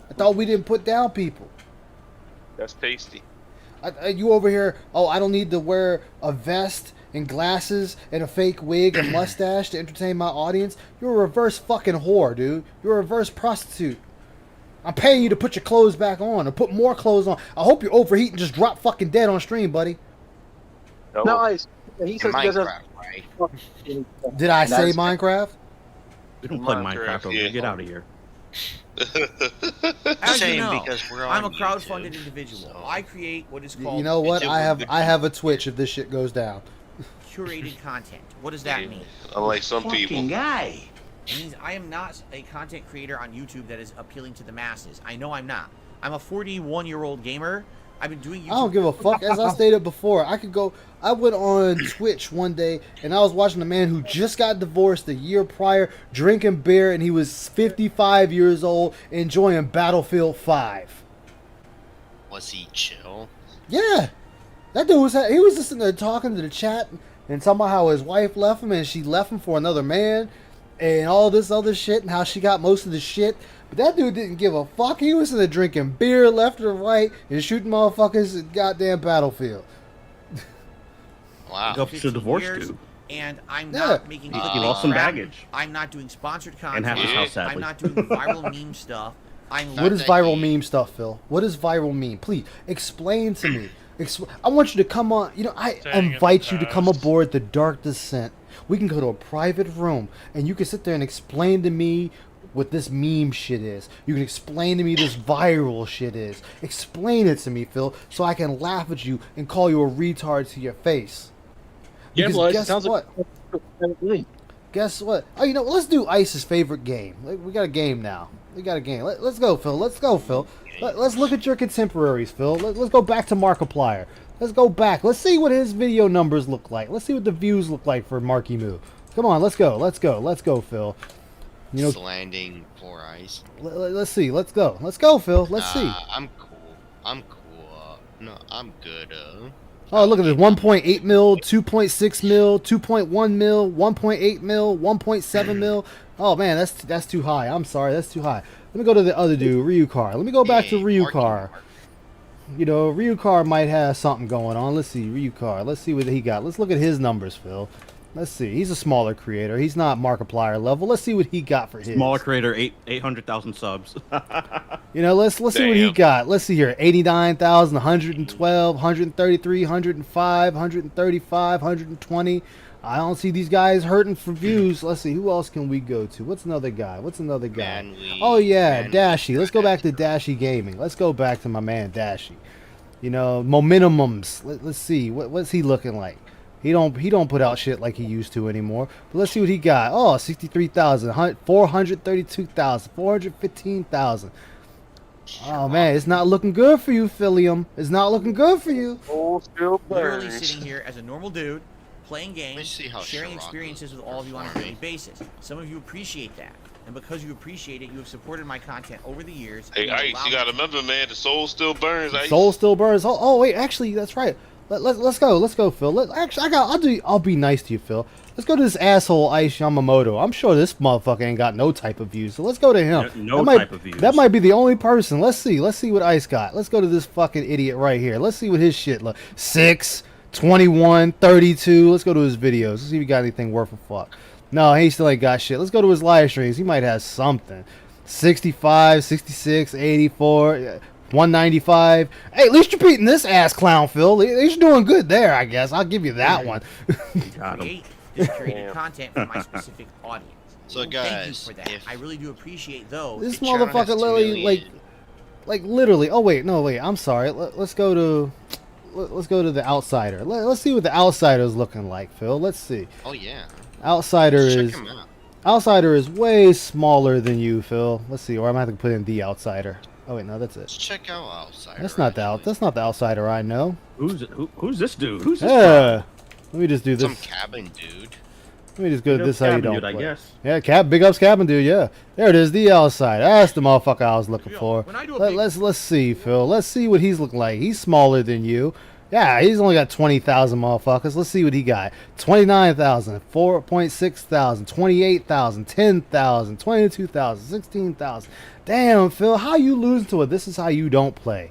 I thought we didn't put down people. That's tasty. You over here, I don't need to wear a vest and glasses and a fake wig and mustache to entertain my audience. You're a reverse fucking whore, dude. You're a reverse prostitute. I'm paying you to put your clothes back on or put more clothes on. I hope you overheat and just drop fucking dead on stream, buddy. No, he says Minecraft, right? Did I say Minecraft? We don't play Minecraft over here. Get out of here. As you know, I'm a crowdfunded individual. So. I create what is called. You know what? I have a Twitch if this shit goes down. Curated content. What does that mean? Unlike some people. Guy. It means I am not a content creator on YouTube that is appealing to the masses. I know I'm not. I'm a 41-year-old gamer. I've been doing YouTube. I don't give a fuck. As I stated before, I went on Twitch one day and I was watching a man who just got divorced a year prior, drinking beer, and he was 55 years old, enjoying Battlefield 5. Was he chill? Yeah. That dude he was just sitting there talking to the chat and talking about how his wife left him and she left him for another man and all this other shit and how she got most of the shit. But that dude didn't give a fuck. He was in there drinking beer left or right and shooting motherfuckers at goddamn Battlefield. Wow. Up to divorce dude. And I'm not making he lost some baggage. I'm not doing sponsored content. And half his house, sadly. I'm not doing viral meme stuff. What is viral meme stuff, Phil? What is viral meme? Please explain to me. I want you to come on. You know, I invite you to come aboard the Dark Descent. We can go to a private room and you can sit there and explain to me what this meme shit is. You can explain to me this viral shit is. Explain it to me, Phil, so I can laugh at you and call you a retard to your face. Yeah, well, guess what? Guess what? Oh, you know, let's do Ice's favorite game. We got a game now. We got a game. Let's go, Phil. Let's go, Phil. Let's look at your contemporaries, Phil. Let's go back to Markiplier. Let's go back. Let's see what his video numbers look like. Let's see what the views look like for Marky Moo. Come on, let's go. Let's go. Let's go, Phil. You know, landing for ice. Let's see. Let's go. Let's go, Phil. Let's see. I'm cool. I'm cool. No, I'm good. Oh, look at this. 1.8 mil, 2.6 mil, 2.1 mil, 1.8 mil, 1.7 mil. Oh man, that's too high. I'm sorry, that's too high. Let me go to the other dude, Ryukar. Let me go back to Ryukar. You know, Ryukar might have something going on. Let's see, Ryukar. Let's see what he got. Let's look at his numbers, Phil. Let's see. He's a smaller creator. He's not Markiplier level. Let's see what he got for his. Smaller creator, 800,000 subs. You know, let's see what he got. Let's see here. 89,000, 112, 133, 105, 135, 120. I don't see these guys hurting for views. Let's see. Who else can we go to? What's another guy? Oh, yeah. Dashy. Let's go back to Dashy Gaming. Let's go back to my man Dashy. You know, Momentumums. Let's see. What's he looking like? He don't put out shit like he used to anymore. But let's see what he got. Oh, 63,000, 432,000, 415,000. Oh man, it's not looking good for you, Philium. It's not looking good for you. Literally sitting here as a normal dude, playing games, sharing experiences with all of you on a daily basis. Some of you appreciate that. And because you appreciate it, you have supported my content over the years. Hey, Ice, you gotta remember, man, the soul still burns, Ice. Soul still burns. Oh wait, actually, that's right. Let's go, Phil. I'll be nice to you, Phil. Let's go to this asshole Ice Yamamoto. I'm sure this motherfucker ain't got no type of views. So let's go to him. No type of views. That might be the only person. Let's see what Ice got. Let's go to this fucking idiot right here. Let's see what his shit look. 6, 21, 32. Let's go to his videos. Let's see if he got anything worth a fuck. No, he still ain't got shit. Let's go to his live streams. He might have something. 65, 66, 84. 195. Hey, at least you're beating this ass clown, Phil. At least you're doing good there, I guess. I'll give you that one. Create this curated content for my specific audience. So guys, thank you for that. I really do appreciate though. This motherfucker literally like literally. Oh wait, no wait. I'm sorry. Let's go to the outsider. Let's see what the outsider is looking like, Phil. Let's see. Oh yeah. Outsider is way smaller than you, Phil. Let's see. Or I'm gonna have to put in the outsider. Oh wait, no, that's it. Let's check out outsider. That's not the outsider I know. Who's this dude? Who's this? Yeah. Let me just do this. Some cabin dude. Let me just go to this how you don't dude, play. I guess. Yeah, big ups cabin dude. Yeah, there it is, the outsider. That's the motherfucker I was looking for. Let's see, Phil. Let's see what he's looking like. He's smaller than you. Yeah, he's only got 20,000 motherfuckers. Let's see what he got. 29,000, 4.6 thousand, 28,000, 10,000, 22,000, 16,000. Damn, Phil, how you losing to it? This is how you don't play.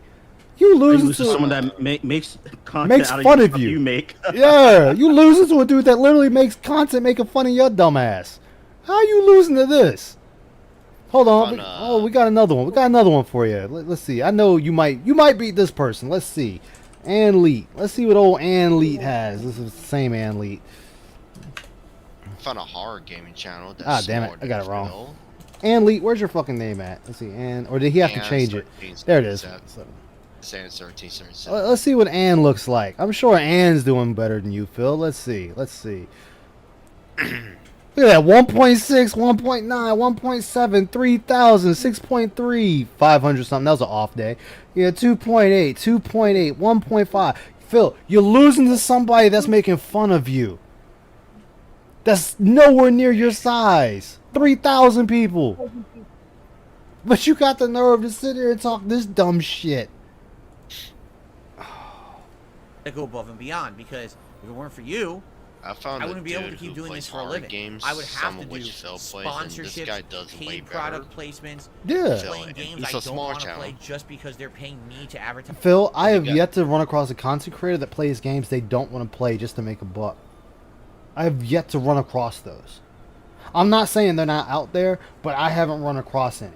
You losing to someone that makes content makes fun of you. You make. Yeah, you losing to a dude that literally makes content making fun of your dumb ass. How you losing to this? Hold on. We got another one. We got another one for you. Let's see. I know you might beat this person. Let's see. Ann Leet. Let's see what old Ann Leet has. This is the same Ann Leet. Found a horror gaming channel. That's damn it. I got it wrong. Ann Leet, where's your fucking name at? Let's see. Ann, or did he have to change it? There it is. Let's see what Ann looks like. I'm sure Ann's doing better than you, Phil. Let's see. Look at that. 1.6, 1.9, 1.7, 3,000, 6.3, 500 something. That was an off day. Yeah, 2.8, 2.8, 1.5. Phil, you're losing to somebody that's making fun of you. That's nowhere near your size. 3,000 people. But you got the nerve to sit here and talk this dumb shit. I go above and beyond because if it weren't for you, I wouldn't be able to keep doing this for a living. I would have to do sponsorships, paid product placements, playing games I don't want to play just because they're paying me to advertise. Phil, I have yet to run across a content creator that plays games they don't want to play just to make a buck. I have yet to run across those. I'm not saying they're not out there, but I haven't run across any.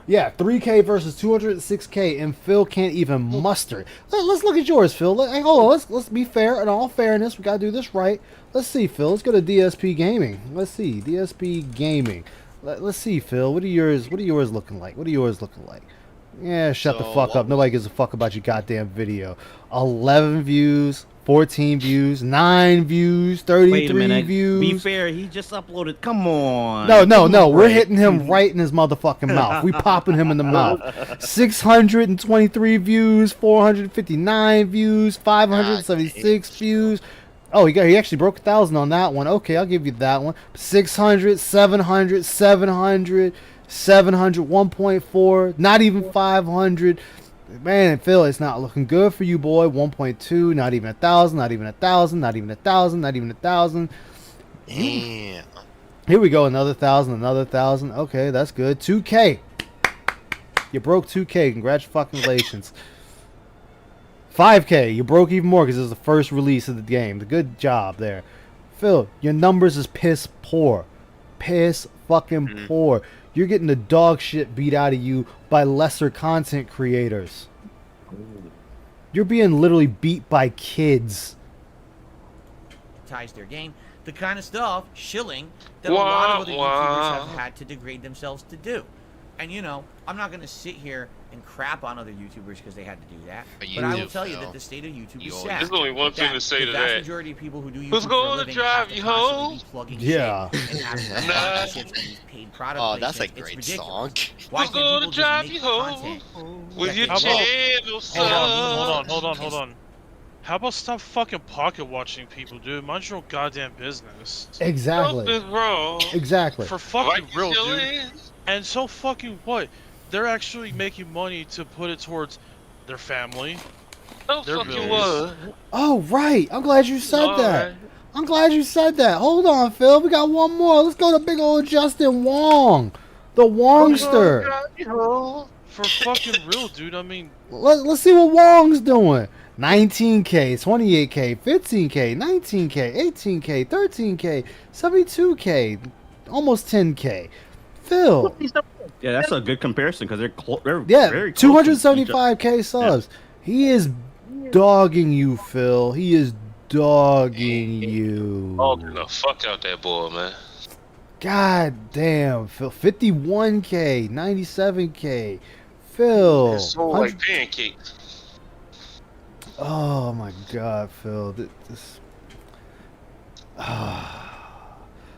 Yeah, 3K versus 206K, and Phil can't even muster it. Let's look at yours, Phil. Hey, hold on. Let's be fair. In all fairness, we gotta do this right. Let's see, Phil. Let's go to DSP Gaming. Let's see, DSP Gaming. Let's see, Phil. What are yours looking like? Yeah, shut the fuck up. Nobody gives a fuck about your goddamn video. 11 views. 14 views, 9 views, 33 Wait a minute. views. Be fair, he just uploaded. Come on. No. We're hitting him right in his motherfucking mouth. We popping him in the mouth. 623 views, 459 views, 576 views. Oh, he actually broke 1,000 on that one. Okay, I'll give you that one. 600, 700, 700, 700, 1.4, not even 500. Man, Phil, it's not looking good for you, boy. 1.2, not even 1,000, not even 1,000, not even 1,000, not even 1,000. Damn. Here we go, another 1,000, another 1,000. Okay, that's good. 2K. You broke 2K. Congratulations. 5K. You broke even more because it was the first release of the game. Good job there. Phil, your numbers is piss poor. Piss fucking poor. You're getting the dog shit beat out of you by lesser content creators. You're being literally beat by kids. Ties their game. The kind of stuff, shilling, that a lot of other YouTubers have had to degrade themselves to do. And you know, I'm not going to sit here and crap on other YouTubers because they had to do that. But I will tell you that the state of YouTube is sad. There's only one thing to say to that. The vast that. majority of people who do YouTube Who's going to drive you home? Yeah. Oh, that's a great song. Who's going to drive you home with your channel, son? Hold on. How about stop fucking pocket watching people, dude? Mind your own goddamn business. Exactly. Nothing's wrong. Exactly. For fucking real, dude. And so fucking what? They're actually making money to put it towards their family. Their fucking what? Oh, right. I'm glad you said that. I'm glad you said that. Hold on, Phil. We got one more. Let's go to big old Justin Wong. The Wongster. For fucking real, dude. I mean... Let's see what Wong's doing. 19K, 28K, 15K, 19K, 18K, 13K, 72K, almost 10K. Phil. Yeah, that's a good comparison because they're very 275K subs. He is dogging you, Phil. He is dogging you. Oh, get the fuck out that boy, man. God damn, Phil. 51K, 97K. Phil. It's so like pancakes. Oh my God, Phil.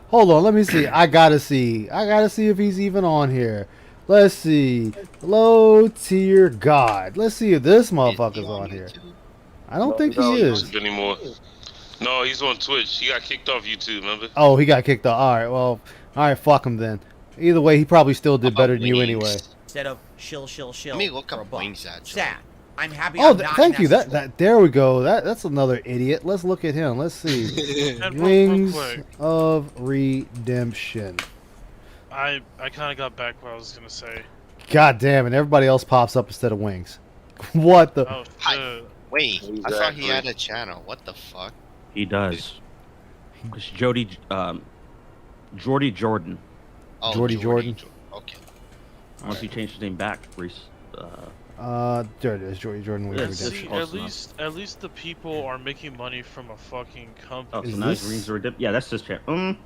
Hold on, let me see. I gotta see if he's even on here. Let's see. Low tier God. Let's see if this motherfucker's on here. I don't think he is. Anymore. No, he's on Twitch. He got kicked off YouTube, remember? Oh, he got kicked off. All right, fuck him then. Either way, he probably still did better than you anyway. Instead of shill. Let me look up wings at you. Sad. I'm happy. Oh, thank you. That there we go. That's another idiot. Let's look at him. Let's see. Wings of Redemption. I kind of got back what I was gonna say. God damn, and everybody else pops up instead of Wings. What the? Oh, wait, I thought he had a channel. What the fuck? He does. It's Jordy Jordan. Oh, Jordy Jordan. Okay. Unless he changed his name back, Reese. There it is, Jordy Jordan. See, at least the people are making money from a fucking company. Oh, so now Rings of Redemption. Yeah, that's his channel.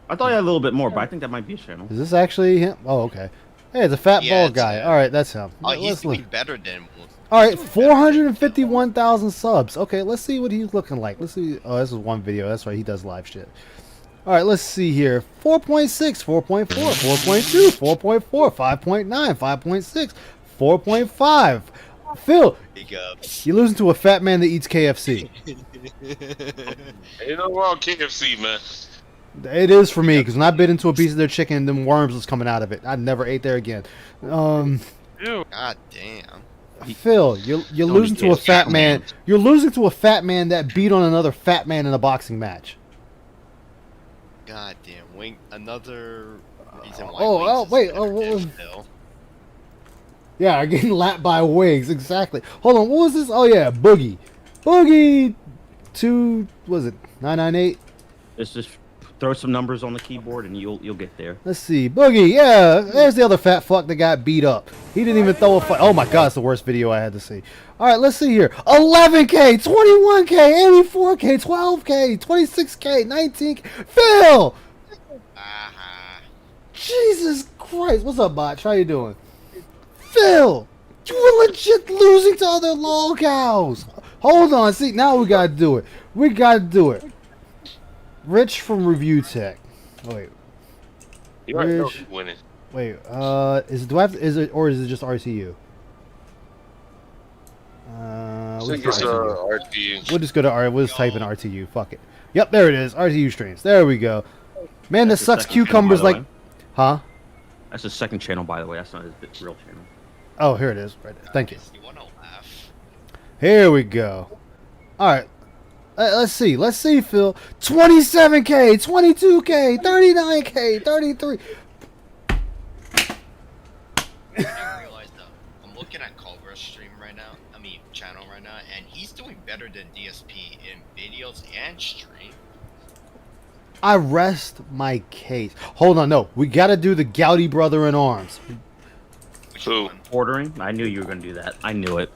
I thought he had a little bit more, but I think that might be his channel. Is this actually him? Oh, okay. Hey, it's a fat bald guy. All right, that's him. Oh, he's doing better than. All right, 451,000 subs. Okay, let's see what he's looking like. Let's see. Oh, this is one video. That's right. He does live shit. All right, let's see here. 4.6, 4.4, 4.2, 4.4, 5.9, 5.6, 4.5. Phil, you're losing to a fat man that eats KFC. Ain't no wrong KFC, man. It is for me, because when I bit into a piece of their chicken, them worms was coming out of it. I never ate there again. God damn. Phil, you're losing to a fat man. You're losing to a fat man that beat on another fat man in a boxing match. God damn, Wing. Another reason why. Wait. Yeah, getting lapped by Wings. Exactly. Hold on. What was this? Oh yeah, Boogie. 2. Was it 998? Let's just throw some numbers on the keyboard and you'll get there. Let's see. Boogie. Yeah, there's the other fat fuck that got beat up. He didn't even throw a fight. Oh my God, it's the worst video I had to see. All right, let's see here. 11K, 21K, 84K, 12K, 26K, 19K. Phil. Jesus Christ. What's up, Botch? How you doing? Phil, you were legit losing to other lol cows. Hold on, see, now we gotta do it. We gotta do it. Rich from Review Tech. Oh, wait. You already know who's winning. Wait, is it just RCU? We'll just RTU. We'll just go to we'll just type in RTU. Fuck it. Yep, there it is. RTU streams. There we go. Man, this sucks. Cucumbers like, huh? That's his second channel, by the way. That's not his real channel. Oh, here it is. Right there. Thank you. Here we go. All right. Let's see. Let's see, Phil. 27K, 22K, 39K, 33. I'm looking at Culver's stream right now. Channel right now, and he's doing better than DSP in videos and stream. I rest my case. Hold on, no. We got to do the Gouty brother in arms. Ordering? I knew you were going to do that. I knew it.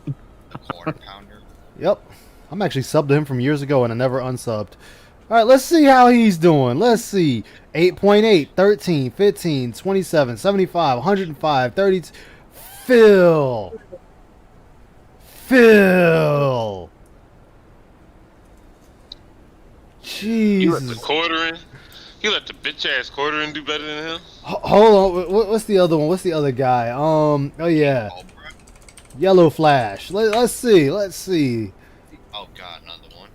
The quarter pounder. Yep. I'm actually subbed to him from years ago, and I never unsubbed. All right, let's see how he's doing. Let's see. 8.8, 13, 15, 27, 75, 105, 32. Phil. Jesus. You let the quartering? You let the bitch ass quartering do better than him? Hold on. What's the other one? What's the other guy? Oh yeah. Yellow Flash. Let's see. Oh god, another one.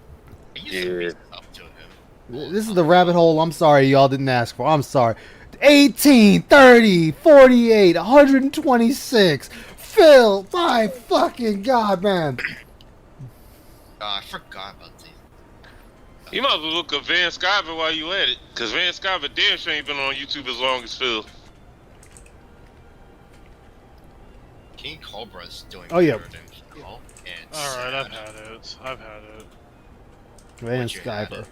Yeah. Up to him. This is the rabbit hole I'm sorry y'all didn't ask for. I'm sorry. 18, 30, 48, 126. Phil, my fucking god, man. I forgot about these. You might as well look up Van Skyver while you at it, because Van Skyver damn sure ain't been on YouTube as long as Phil. King Cobra's doing Oh, yeah. better than Phil. Alright, I've had it. Van Skyver.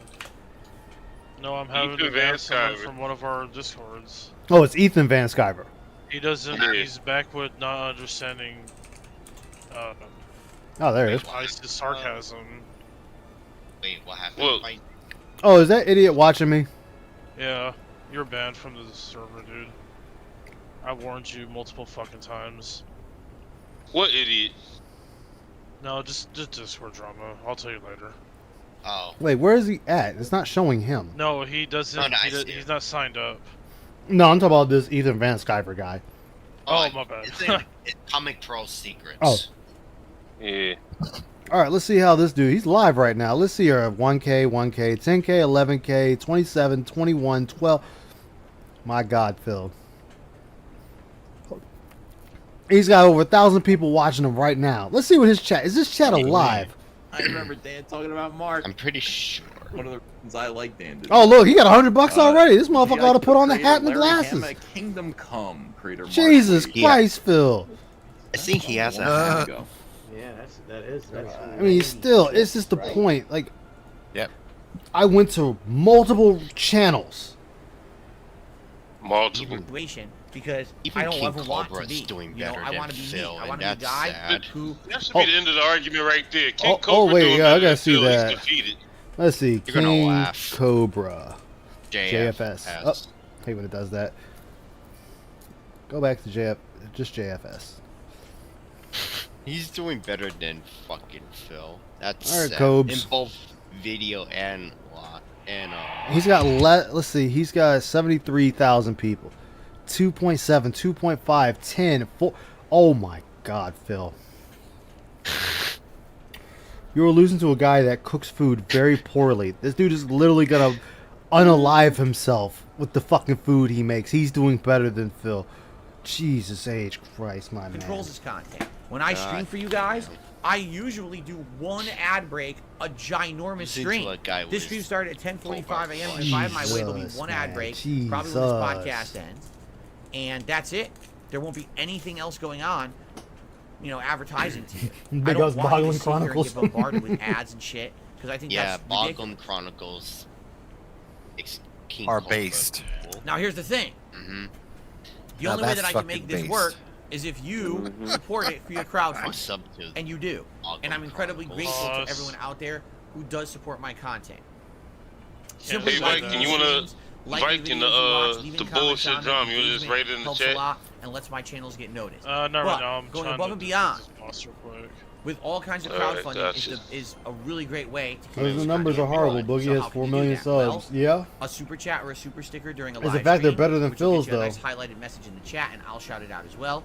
No, I'm having to ban someone from one of our Discords. Oh, it's Ethan Van Skyver. He doesn't. He's back with not understanding. Oh, there it is. ISIS sarcasm. Wait, what happened? Oh, is that idiot watching me? Yeah, you're banned from the server, dude. I warned you multiple fucking times. What idiot? No, just Discord drama. I'll tell you later. Oh. Wait, where is he at? It's not showing him. No, he doesn't. Oh, no, he's not signed up. No, I'm talking about this Ethan Van Skyver guy. Oh, my bad. It's Comic Pro Secrets. Oh. Yeah. All right, let's see how this dude. He's live right now. Let's see here. 1K, 1K, 10K, 11K, 27, 21, 12. My God, Phil. He's got over 1,000 people watching him right now. Let's see what his chat is. This chat alive? I remember Dan talking about Mark. I'm pretty sure. One of the reasons I like Dan. Oh, look, he got $100 already. This motherfucker ought to put on the hat and the Larry glasses. Hama, Kingdom Come creator. Mark Jesus Lee. Christ, Phil. I think he has a Yeah, that's. I mean, still, it's just the point. Like, yep. I went to multiple channels. Multiple. Because even I don't King ever want to Cobra's be. doing You know, better I than want to be me. Phil, I and want to be a that's guy sad. who. That should be the end of the argument right there. King Oh, Cobra wait, doing yeah, I better gotta than see Phil. He's that. defeated. Let's see. You're gonna King laugh. Cobra. JFS. JFS. Oh, hate when it does that. Go back to just JFS. He's doing better than fucking Phil. That's All right, sad. Cobes. In both video and He's got let's see. He's got 73,000 people. 2.7, 2.5, 10, 4. Oh my God, Phil. You're losing to a guy that cooks food very poorly. This dude is literally gonna unalive himself with the fucking food he makes. He's doing better than Phil. Jesus H. Christ, my man. Controls his content. When I stream for you guys, I usually do one ad break, a ginormous stream. This stream started at 10:45 a.m. and if I have my way, there'll be one ad break, probably when this podcast ends, and that's it. There won't be anything else going on, you know, advertising to you. I don't want you to sit here and get bombarded with ads and shit, because I think that's ridiculous. Boglum Chronicles are based. Now here's the thing. The only way that I can make this work is if you support it for your crowdfunding, and you do. And I'm incredibly grateful to everyone out there who does support my content. Simply Hey, Mike, can you wanna Mike in the bullshit drama? You just write it in the chat. And lets my channels get noticed. No, but I'm going trying above to and beyond real quick. with all kinds of Alright, crowdfunding gotcha. is a really great way to keep The this numbers are content horrible. rolling. Boogie So has how 4 can you do million that? Well, subs. Yeah. a super chat or a super sticker during a As a live fact, they're stream, better than which will Phil's, get you a though. nice highlighted message in the chat, and I'll shout it out as well.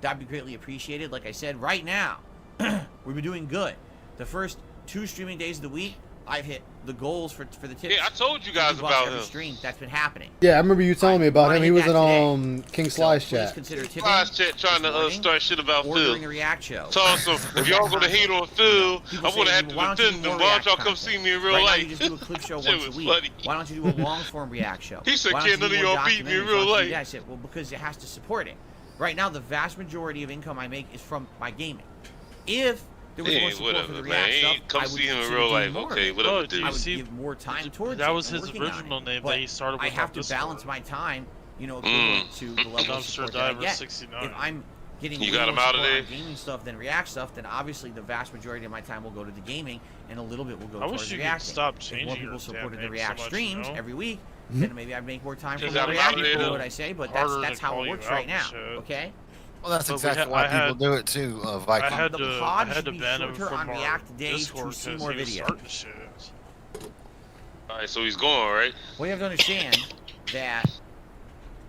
that'd be greatly appreciated. Like I said, right now, we've been doing good. The first 2 streaming days of the week, I've hit the goals for the tips. Yeah, I told you guys about every him. stream. That's been happening. Yeah, I remember you telling me about him. He was in King Sly's Please chat. consider tipping Sly's chat trying to start shit about or Phil. during the React show. So if y'all gonna hate on Phil, People I'm gonna say, have to why don't you defend do them. more Why don't y'all React come see me in real Right now, life? you just do a clip show Shit once a was week. funny. Why don't you do a long form React show? He said, Why don't "Can't you none do of more y'all beat me in documentaries? real Why don't you do life?" that?" I said, well, because it has to support it. Right now, the vast majority of income I make is from my gaming. If there was more support for the React stuff, Come I would see him in consider real doing life, more. okay? Whatever, I dude. would give more time towards that it was and his working on original it. name But that he started I with have on to Discord. balance my time, equivalent to the level of Dumpster support that I Diver get. 69. If I'm getting You way got him more out of support there? on gaming stuff than React stuff, then obviously the vast majority of my time will go to the gaming, and a little bit will go I wish towards you could reacting. stop If changing more your people damn supported the name React so much, streams you know? every week, Mhm. then maybe I'd make more time for Just the have React him out people, there what I say, but harder that's to how call it you works out right and now, shit. okay? Well, that's But exactly why people do it too, Viking. I had The to, pod I had should to be ban him shorter from on our React days Discord to see because more he was videos. starting shit. Alright, so he's going, right? Well, you have to understand that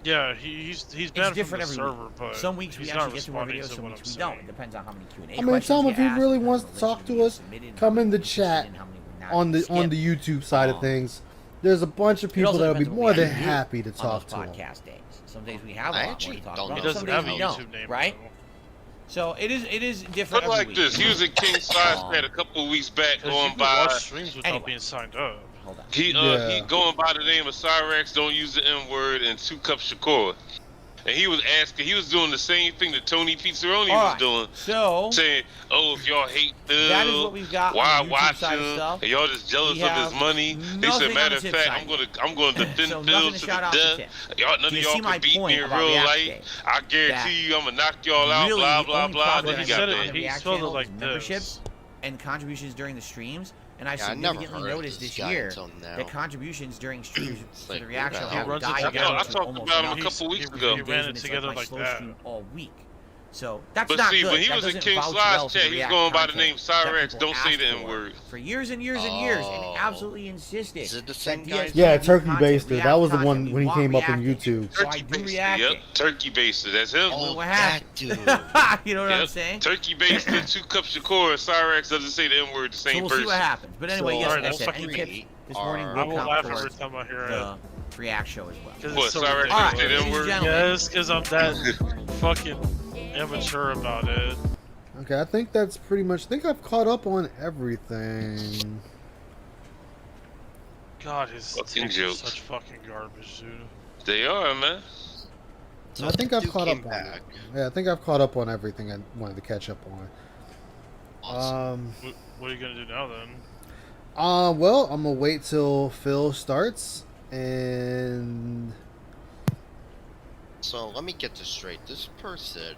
Yeah, he's it's banned from different the every server, week. but Some weeks we he's actually not get to more responding videos, to some what weeks I'm we don't. saying. It depends on how many Q&A I mean, questions tell him you if he ask, really how wants many to talk links to you us, submitted, how come many in the we posted, chat and how many we not on the skipped. YouTube side of things. There's a bunch of It people also that'll be depends on more what we than actually do happy to on talk those to him. podcast days. Some days we have a I lot more actually to talk don't about. He know. Some doesn't days have a we don't, YouTube name, right? So it is different Put every like week. this. He was in King Sly's chat a couple weeks back Because you going can watch by. streams without Anyway. being signed up. Hold on. He going by the name of Cyrex, don't use the N word, and 2 Cup Shakur. And he was doing the same thing that Tony Pizzaroni was doing. So saying, "Oh, if y'all hate Phil, that is what we've got why on the YouTube watch side of him? stuff. And y'all just jealous We of have his money." He nothing said, on "Matter the of tip fact, side I'm gonna defend So Phil nothing to to the shout out to death. tip. Y'all, none Do of you y'all see my can beat point me in about real React life. Day? I guarantee you, I'm gonna knock y'all out." Really, Blah the blah only blah. problem Then I he got got on there. the He React spelled it channel like is this. memberships and contributions during the streams. And I've Yeah, I never significantly heard of noticed this this guy year until now. that contributions during streams for like, the who React the show hell have runs it died together? down I to talked almost about him a nothing. couple weeks There's ago. been He ran days it when it's together like my like slow that. stream all week. So that's But not see, good. when he That was in doesn't King vouch Sly's well for chat, the he was React going by the content name that Cyrex. people Don't say asked the for N-word. For years and years and years, and Oh. absolutely insisted. Is it the that same guy? DSP Yeah, do Turkey content, Baster. React That was the content, one we when he want came up in reacting. YouTube. So I Turkey do Baster. reacting. Yep, Turkey Baster. That's him. Oh, what that happened? dude. You know what I'm Yep. saying? Turkey Baster, 2 Cup Shakur, and Cyrex doesn't say the N-word the So same we'll person. see what happens. But anyway, So, yes, alright, like I that's said, any fucking tips great. this morning I I will will count laugh every towards time I hear it. the React show as well. Because What, it's so Cyrex ridiculous. don't say the Ladies and N-word? gentlemen. Yes, because I'm that fucking immature about it. Okay, I think that's pretty much. I think I've caught up on everything. God, his Fucking takes are jokes. such fucking garbage, dude. They are, man. I think I've Dude caught came up on back. it. Yeah, I think I've caught up on everything I wanted to catch up on. Awesome. What are you gonna do now then? Well, I'm gonna wait till Phil starts, and So let me get this straight. This person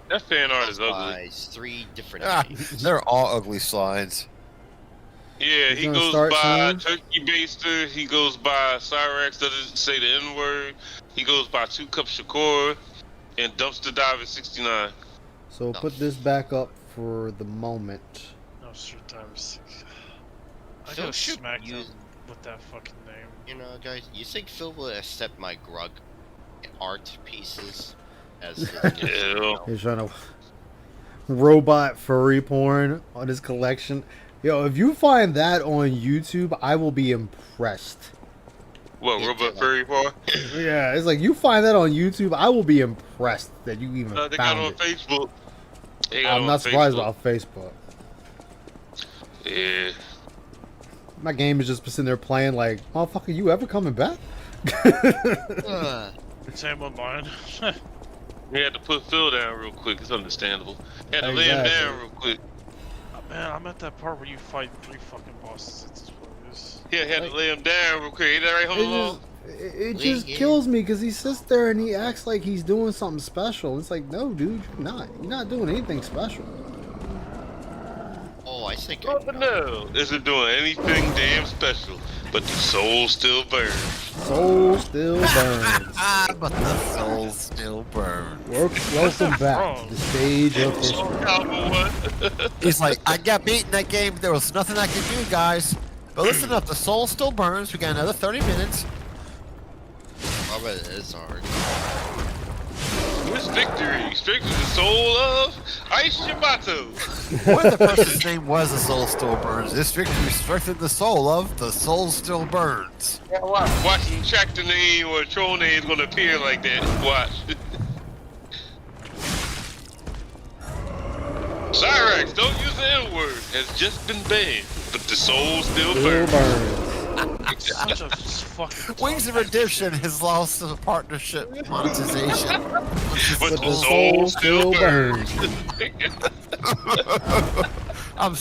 That fan art is ugly. buys 3 different Ah, names. they're all ugly slides. Yeah, He's he gonna goes start by soon? Turkey Baster. He goes by Cyrex, doesn't say the N-word. He goes by 2 Cup Shakur and Dumpster Diver 69. so we'll put this back up for the moment. No, Sir Times 6. I Phil got should smacked use- with that fucking name. You know, guys, you think Phil will accept my Grug art pieces as his Ew. He's trying to robot furry porn on his collection. Yo, if you find that on YouTube, I will be impressed. What, Robot Furry Bar? Yeah, it's like you find that on YouTube, I will be impressed that you even They got found it on it. Facebook. They got it I'm on not surprised Facebook. about Facebook. Yeah. My game is just sitting there playing like, motherfucker, you ever coming back? Same with mine. We had to put Phil down real quick. It's understandable. Had to lay him Exactly. down real quick. Man, I'm at that part where you fight 3 fucking bosses at this place. Yeah, had to lay him down real quick. Ain't that right, Home Alone? It just kills me because he sits there and he acts like he's doing something special. It's like, no, dude, you're not. You're not doing anything special. Oh, I think Oh, but no, isn't doing anything damn special. But the soul still burns. Soul still burns. But the soul still burns. Welcome back to the stage of history. He's like, I got beat in that game. There was nothing I could do, guys. But listen up, the soul still burns. We got another 30 minutes. I bet it is hard. This victory strengthens the soul of Ice Yamato. What if the person's name was The Soul Still Burns? This victory strengthened the soul of The Soul Still Burns. Yeah, watching tractor name or troll name is gonna appear like that. Watch. Cyrax, don't use the N-word, has just been banned, but the soul still burns. Such a fucking Wings of Redemption has lost the partnership monetization. But the soul still burns. I'm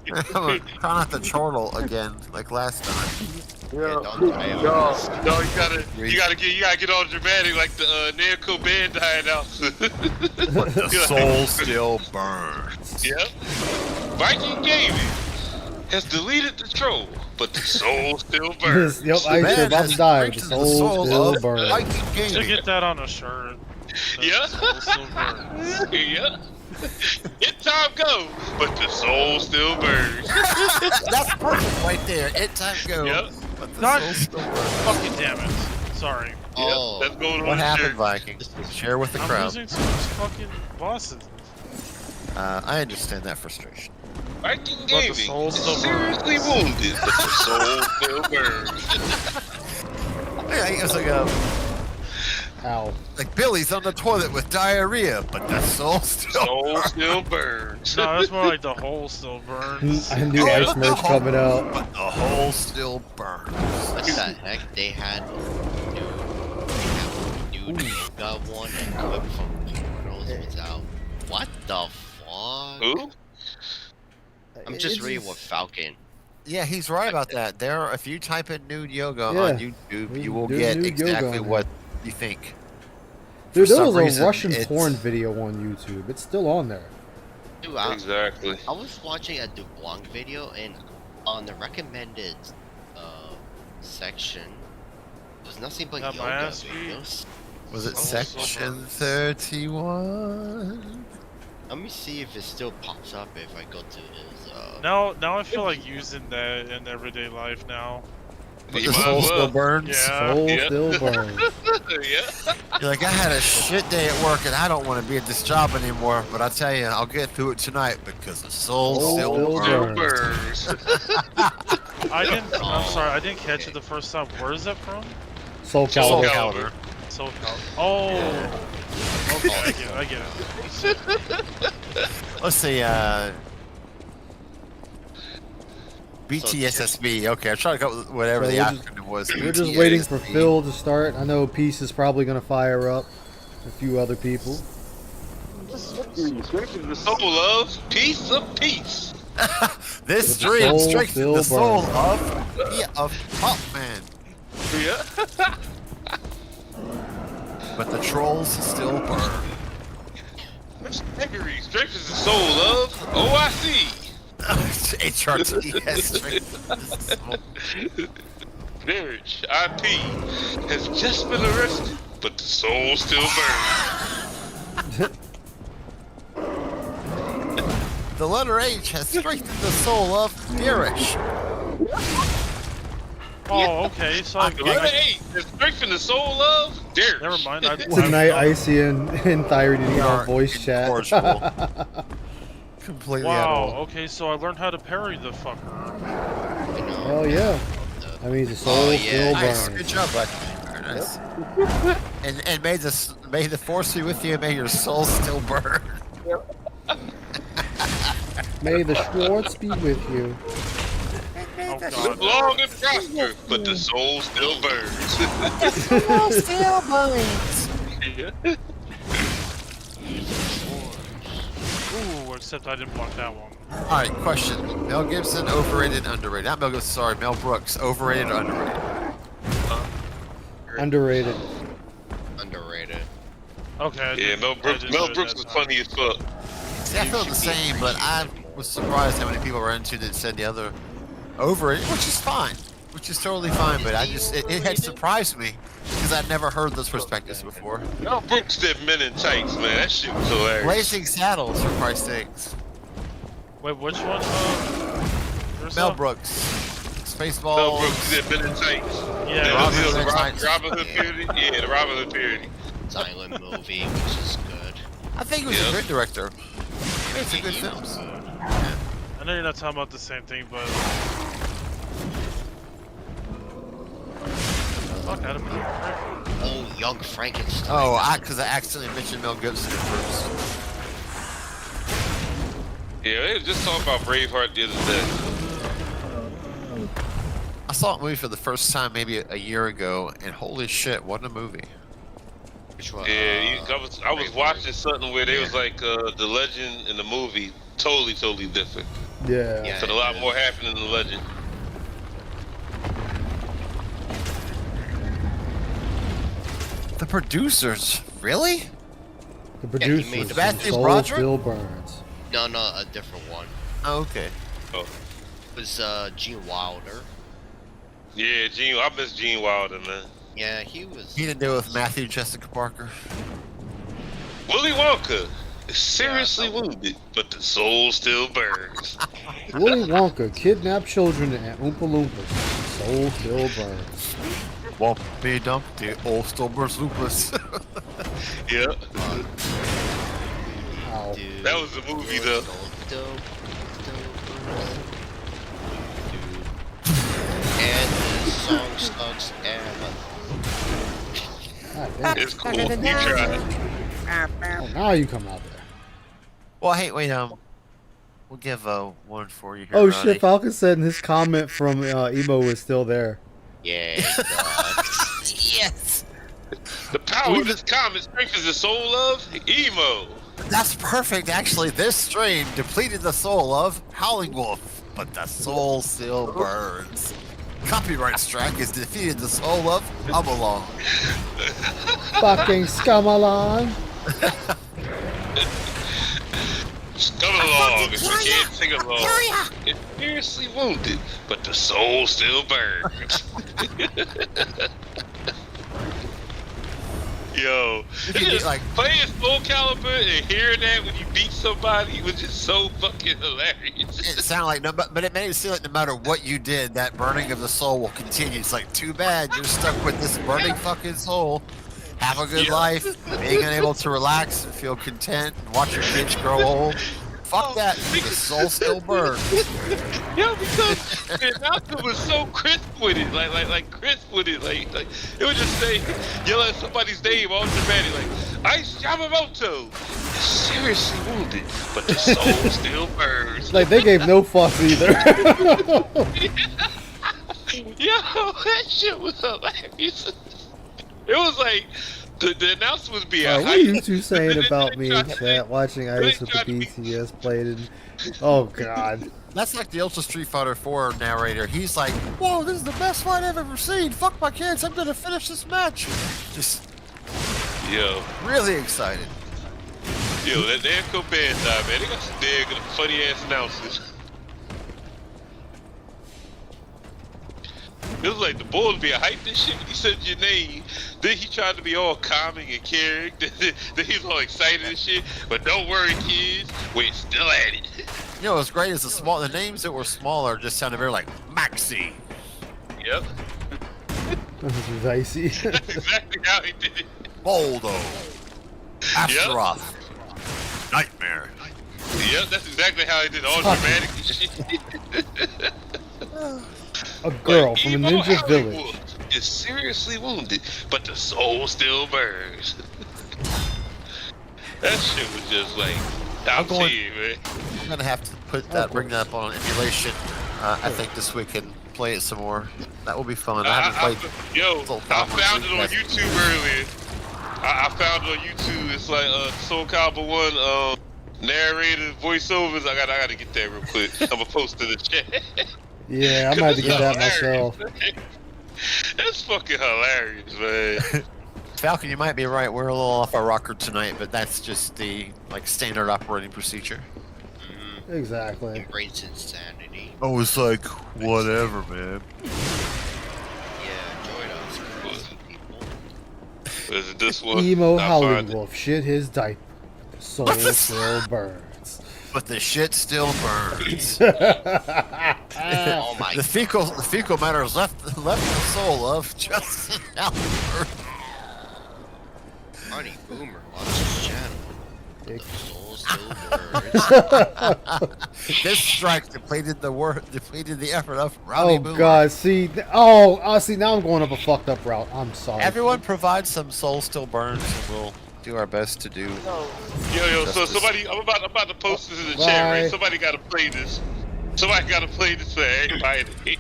trying not to chortle again like last time. No, you gotta get all dramatic like the Namco band dying out. But the soul still burns. Yep. Viking Gaming has deleted the troll, but the soul still burns. Yep, I ain't sure about to die, but the soul still burns. To get that on a shirt. Yeah. Yeah. It time go, but the soul still burns. That's perfect right there. It time go. Yep. But the Not soul still burns. fucking damn it. Sorry. Oh. Yep, that's going on. What the happened, shirt. Viking? Share with the I'm crowd. losing to these fucking bosses. I understand that frustration. Viking But the Gaming soul is still burns. seriously wounded, but the soul still burns. Yeah, it's like Ow. like Billy's on the toilet with diarrhea, but the soul Soul still burns. No, that's more like the hole still burns. I knew ice merch coming out. But the hole still burns. What the heck? They had new yoga one and Clip from Immortals was out. What the fuck? Who? I'm just reading what Falcon. Yeah, he's right about that. There are, if you type in nude yoga Yeah. on YouTube, you will There's get nude yoga exactly on there. what you think. Dude, For there was some a reason, Russian it's- porn video on YouTube. It's still on there. Dude, Exactly. I was watching a Dublanc video, and on the recommended section, there's nothing but Got my yoga ass beat. videos. Was it Oh, section 31? Let me see if it still pops up if I go to his. Now I feel like using that in everyday life now. But You the might soul as still well. burns. Yeah. Soul Yeah. still burns. Yeah. You're like, I had a shit day at work and I don't want to be at this job anymore, but I tell you, I'll get through it tonight because the soul Soul still still burns. Burns. I'm sorry, I didn't catch it the first time. Where is that from? Soul Soul Calibur. Calibur. Soul Calibur. Oh. Okay, I get it. Let's see, BTSSB. Okay, I'm trying to come up with whatever So the we're acronym was. We're just waiting for BTSSB. Phil to start. I know Peace is probably going to fire up a few other people. The soul of piece of peace. This The dream soul strengthens still the soul burns. of Hawkman. Yeah. But the trolls still burn. Gregory strengthens the soul of OIC. HRT strengthens the soul. Marriage IP has just been arrested, but the soul still burns. The letter H has strengthened the soul of Dirish. Oh, okay. So The letter 8 has strengthened the soul of Derek. never mind. Tonight, Icy and Thyre didn't get are on voice chat. incorrigible. Completely out Wow. of Okay, so I learned how to parry the fucker. Oh yeah. That means the soul still Nice, burns. good job, bud. Very nice. And may the force be with you, and may your soul still burn. May the Schwartz be with you. Oh Live god. long and prosper, but the soul still burns. Soul still burns. Yeah. Ooh, except I didn't block that one. All right, question: Mel Gibson, overrated, underrated? Not Mel Gibson. Sorry, Mel Brooks, overrated, or underrated? Underrated. Underrated. Okay. Yeah, Mel Brooks. Mel Brooks was funny as fuck. See, I feel the same, but I was surprised how many people were into that said the other overrated, which is fine, which is totally fine. But I just it had surprised me because I'd never heard those perspectives before. Mel Brooks did Men in Tights, man. That shit was hilarious. Blazing Saddles, for Christ's sakes. Wait, which one? Mel Brooks, Spaceballs. Mel Brooks did Men in Tights. Yeah, Robin the Hood Tights. Robin Hood parody. Yeah, the Robin Hood parody. silent movie, which is good. I think he was a good director. He made some good films. I know you're not talking about the same thing, but fuck out of me. Oh, Young Frankenstein. Oh, because I accidentally mentioned Mel Gibson at first. Yeah, they were just talking about Braveheart the other day. I saw a movie for the first time maybe a year ago, and holy shit, what a movie! Which one? Yeah, I was watching something where they was like the legend and the movie totally different. Yeah. So a lot more happened in the legend. The producers, really? The producers, made Matthew Soul Broderick? Still Burns. No, a different one. Oh, okay. Oh. It was Gene Wilder. Yeah, I miss Gene Wilder, man. Yeah, he was. He didn't do it with Matthew Jessica Parker. Willy Wonka is seriously wounded, but the soul still burns. Willy Wonka kidnapped children and Oompa Loompas. Soul still burns. Wumpy Dumpty, old Stolber's Lupus. Yeah. Ow. That was the movie, though. And the song sucks It's cool. You tried. Oh, now you come out there. Well, hey, wait, we'll give one for you here. Oh Ronnie. shit, Falcon said his comment from Emo was still there. Yeah. Yes. The power of this comet strengthens the soul of Emo. That's perfect, actually. This stream depleted the soul of Howling Wolf, but the soul still burns. Copyright strike has defeated the soul of Humalong. Fucking Scumalon. Come along, if you can't sing along. It's seriously wounded, but the soul still burns. Yo, it's just like playing Soul Calibur and hearing that when you beat somebody was just so fucking hilarious. It sounded like but it made it seem like no matter what you did, that burning of the soul will continue. It's like, too bad you're stuck with this burning fucking soul. Have a good life, being unable to relax and feel content and watch your kids grow old. Fuck that, the soul still burns. Yo, because the announcer was so crisp with it, like crisp with it, like it would just say, yell at somebody's name all dramatic, like Ice Yamamoto is seriously wounded, but the soul still burns. Like they gave no fucks either. Yo, that shit was hilarious. It was like the announcer was being What are you two saying about me in chat watching Ice with the BTS played in? Oh god. That's like the Ultra Street Fighter 4 narrator. He's like, whoa, this is the best fight I've ever seen. Fuck my kids, I'm gonna finish this match. Just really excited. Yo, that Namco Bandai, man, they got some damn funny ass announcers. It was like the boy would be a hype this shit when he said your name. Then he tried to be all calming and caring. Then he was all excited and shit. But don't worry, kids, we're still at it. You know what's great is the names that were smaller just sounded very like Maxi. Yep. This is icy. That's exactly how he did it. Boldo. Astaroth. Nightmare. Yep, that's exactly how he did all dramatic and shit. A girl from a ninja village is seriously wounded, but the soul still burns. That shit was just like, I'm gonna have to bring that up on emulation. I think this week and play it some more. That will be fun. I haven't played. I found it on YouTube earlier. I found it on YouTube. It's like Soul Calibur 1 narrated voiceovers. I gotta get that real quick. I'm gonna post in the chat. Yeah, I might have to get that myself. That's fucking hilarious, man. Falcon, you might be right. We're a little off our rocker tonight, but that's just the standard operating procedure. Exactly. Embrace insanity. I was like, whatever, man. Yeah, enjoy those people. Was it this one? Emo Howling Wolf shit his diaper. The soul still burns. But the shit still burns. Oh my the fecal matter is left the soul of Justin Albert. Ronnie Boomer, watch his channel. The soul still burns. This strike depleted the effort of Ronnie Oh Boomer. God! See, see, now I'm going up a fucked up route. I'm sorry. Everyone provides some soul still burns, and we'll do our best to do. Yo, so somebody, I'm about to post this in the chat, right? Somebody got to play this. Somebody got to play this for everybody.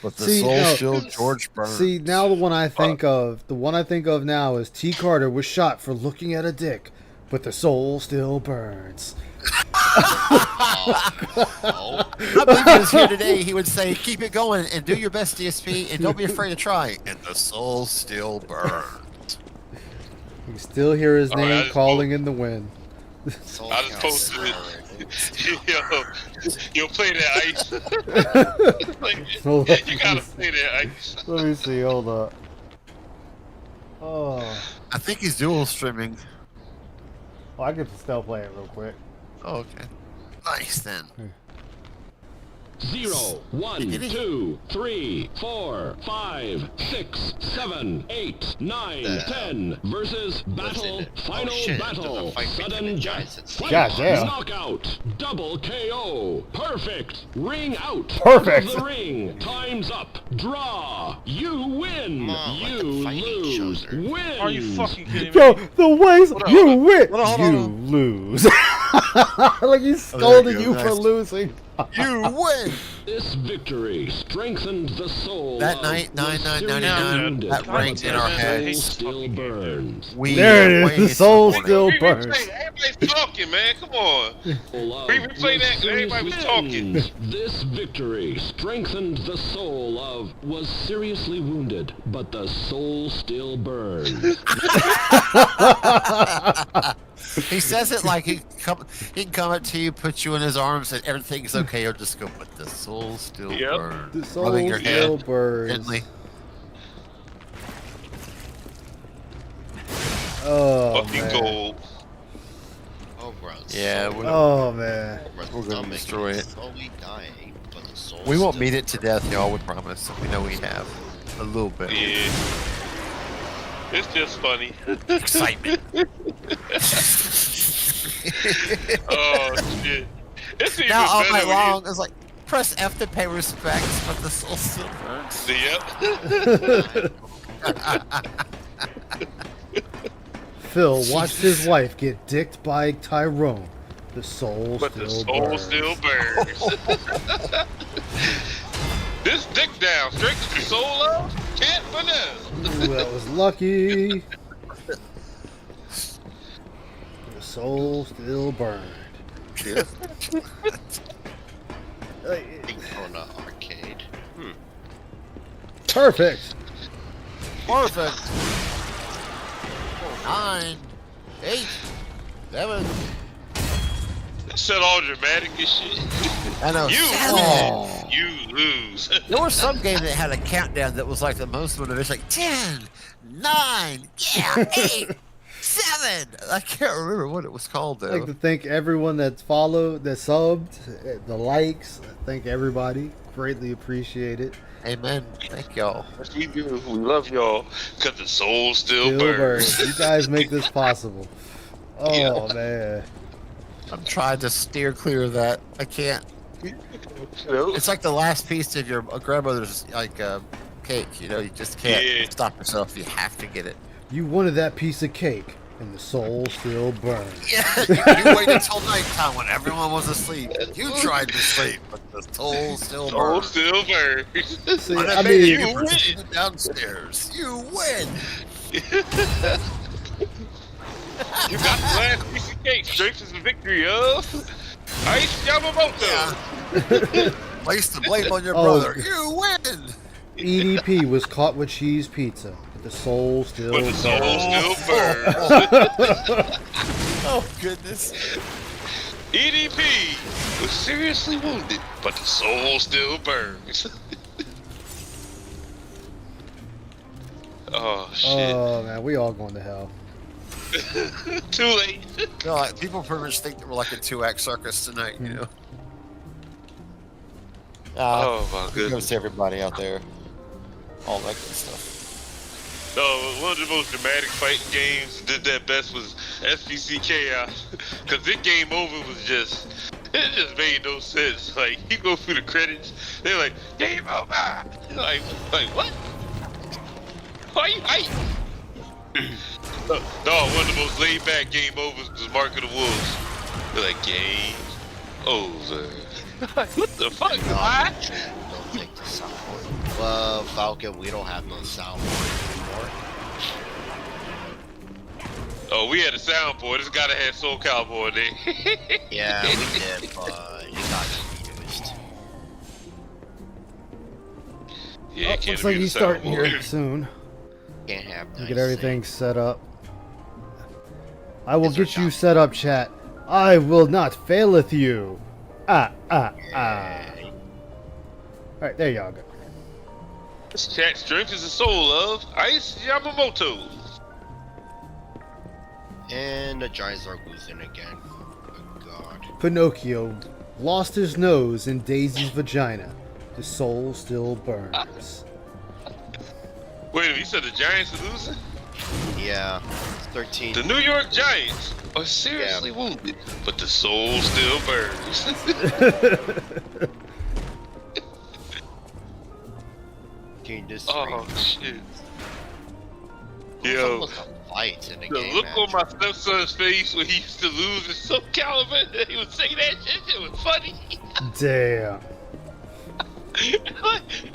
But the soul still George Burns. See, now the one I think of now is T. Carter was shot for looking at a dick, but the soul still burns. I believe he was here today. He would say, "Keep it going and do your best, DSP, and don't be afraid to try." And the soul still burns. You can still hear his name calling in the wind. I just posted it. Yo, play that ice. You gotta play that ice. Let me see. Hold up. Oh. I think he's dual streaming. I can still play it real quick. Oh, okay. Nice then. 0, 1, 2, 3, 4, 5, 6, 7, 8, 9, 10 versus battle, final battle, sudden death, fight, knockout, double KO, perfect, ring out, perfect, out of the ring, time's up, draw, you win, you lose, win. Are you fucking kidding me? Yo, the ways you win, you lose. Like he's scolding you for losing. You win. This victory strengthened the soul. That night, 9999, that ranked in our heads. Still burns. There it is. The soul still burns. Everybody's talking, man. Come on. Replay that. Everybody was talking. This victory strengthened the soul of was seriously wounded, but the soul still burns. He says it like he can come up to you, put you in his arms, and everything's okay. He'll just go, but the soul still burns. The soul Rubbing your still head burns. gently. Oh Fucking man. gold. Oh, bro. Yeah. Oh man. We're gonna destroy it. Slowly dying, but the soul We won't still meet it to death, y'all. We promise. We know we have a little bit. Yeah. It's just funny. Excitement. Oh shit! It's even Now all better night when long, it's like press F to pay respects, but the soul still burns. Phil watched his wife get dicked by Tyrone. The soul But still the soul burns. still burns. This dick down, straight to the soul out. Can't finesse. Ooh, that was lucky. The soul still burned. Daytona Arcade. Perfect. Perfect. 9, 8, 7. Said all dramatic and shit. I know. You 7. You lose. There was some game that had a countdown that was like the most one of it's like 10, 9, 8, 7. I can't remember what it was called though. I'd like to thank everyone that's followed, that subbed, the likes. Thank everybody. Greatly appreciate it. Amen. Thank y'all. Yes, we do. We love y'all. Because the soul still burns. You guys make this possible. Oh man. I'm trying to steer clear of that. I can't. It's like the last piece of your grandmother's like cake. You know, you just can't stop yourself. You have to get it. You wanted that piece of cake, and the soul still burns. Yeah, you waited till nighttime when everyone was asleep. You tried to sleep, but the soul still burns. Soul still burns. See, When I made mean, you win downstairs. You win. You got the last piece of cake. Straight to the victory of Ice Yamamoto. Place the blame on your brother. You win. EDP was caught with cheese pizza, but the soul still But the soul burns. still burns. Oh goodness. EDP was seriously wounded, but the soul still burns. Oh shit. Oh man, we all going to hell. Too late. No, like, people pretty much think that we're like a 2-act circus tonight, you know. Oh my goodness. Goes to everybody out there. All that good stuff. No, one of the most dramatic fighting games did that best was SPC Chaos. Cause this game over was just, it just made no sense. Like, you go through the credits, they're like, game over! Like what? Why you No, one of the most laid back game overs was Mark of the Wolves. They're like, game over. What the fuck? Why? Don't take the soundboard. Well, Falcon, we don't have no soundboard anymore. Oh, we had a soundboard. This gotta have Soul Calibur in there. Yeah, we did, but it got used. Yeah, looks like he's starting here soon. Can't have nice Get everything set up. I will get you set up, chat. I will not faileth you. Alright, there y'all go. This chat strength is the soul of Ice Yamamoto. And the Giants are losing again. Oh god. Pinocchio lost his nose in Daisy's vagina. The soul still burns. Wait, you said the Giants are losing? Yeah, 13. The New York Giants are seriously wounded, but the soul still burns. Oh shit. Yo, fight in the the game, look man. on my stepson's face when he used to lose is so Calibur. He would say that shit. It was funny. Damn.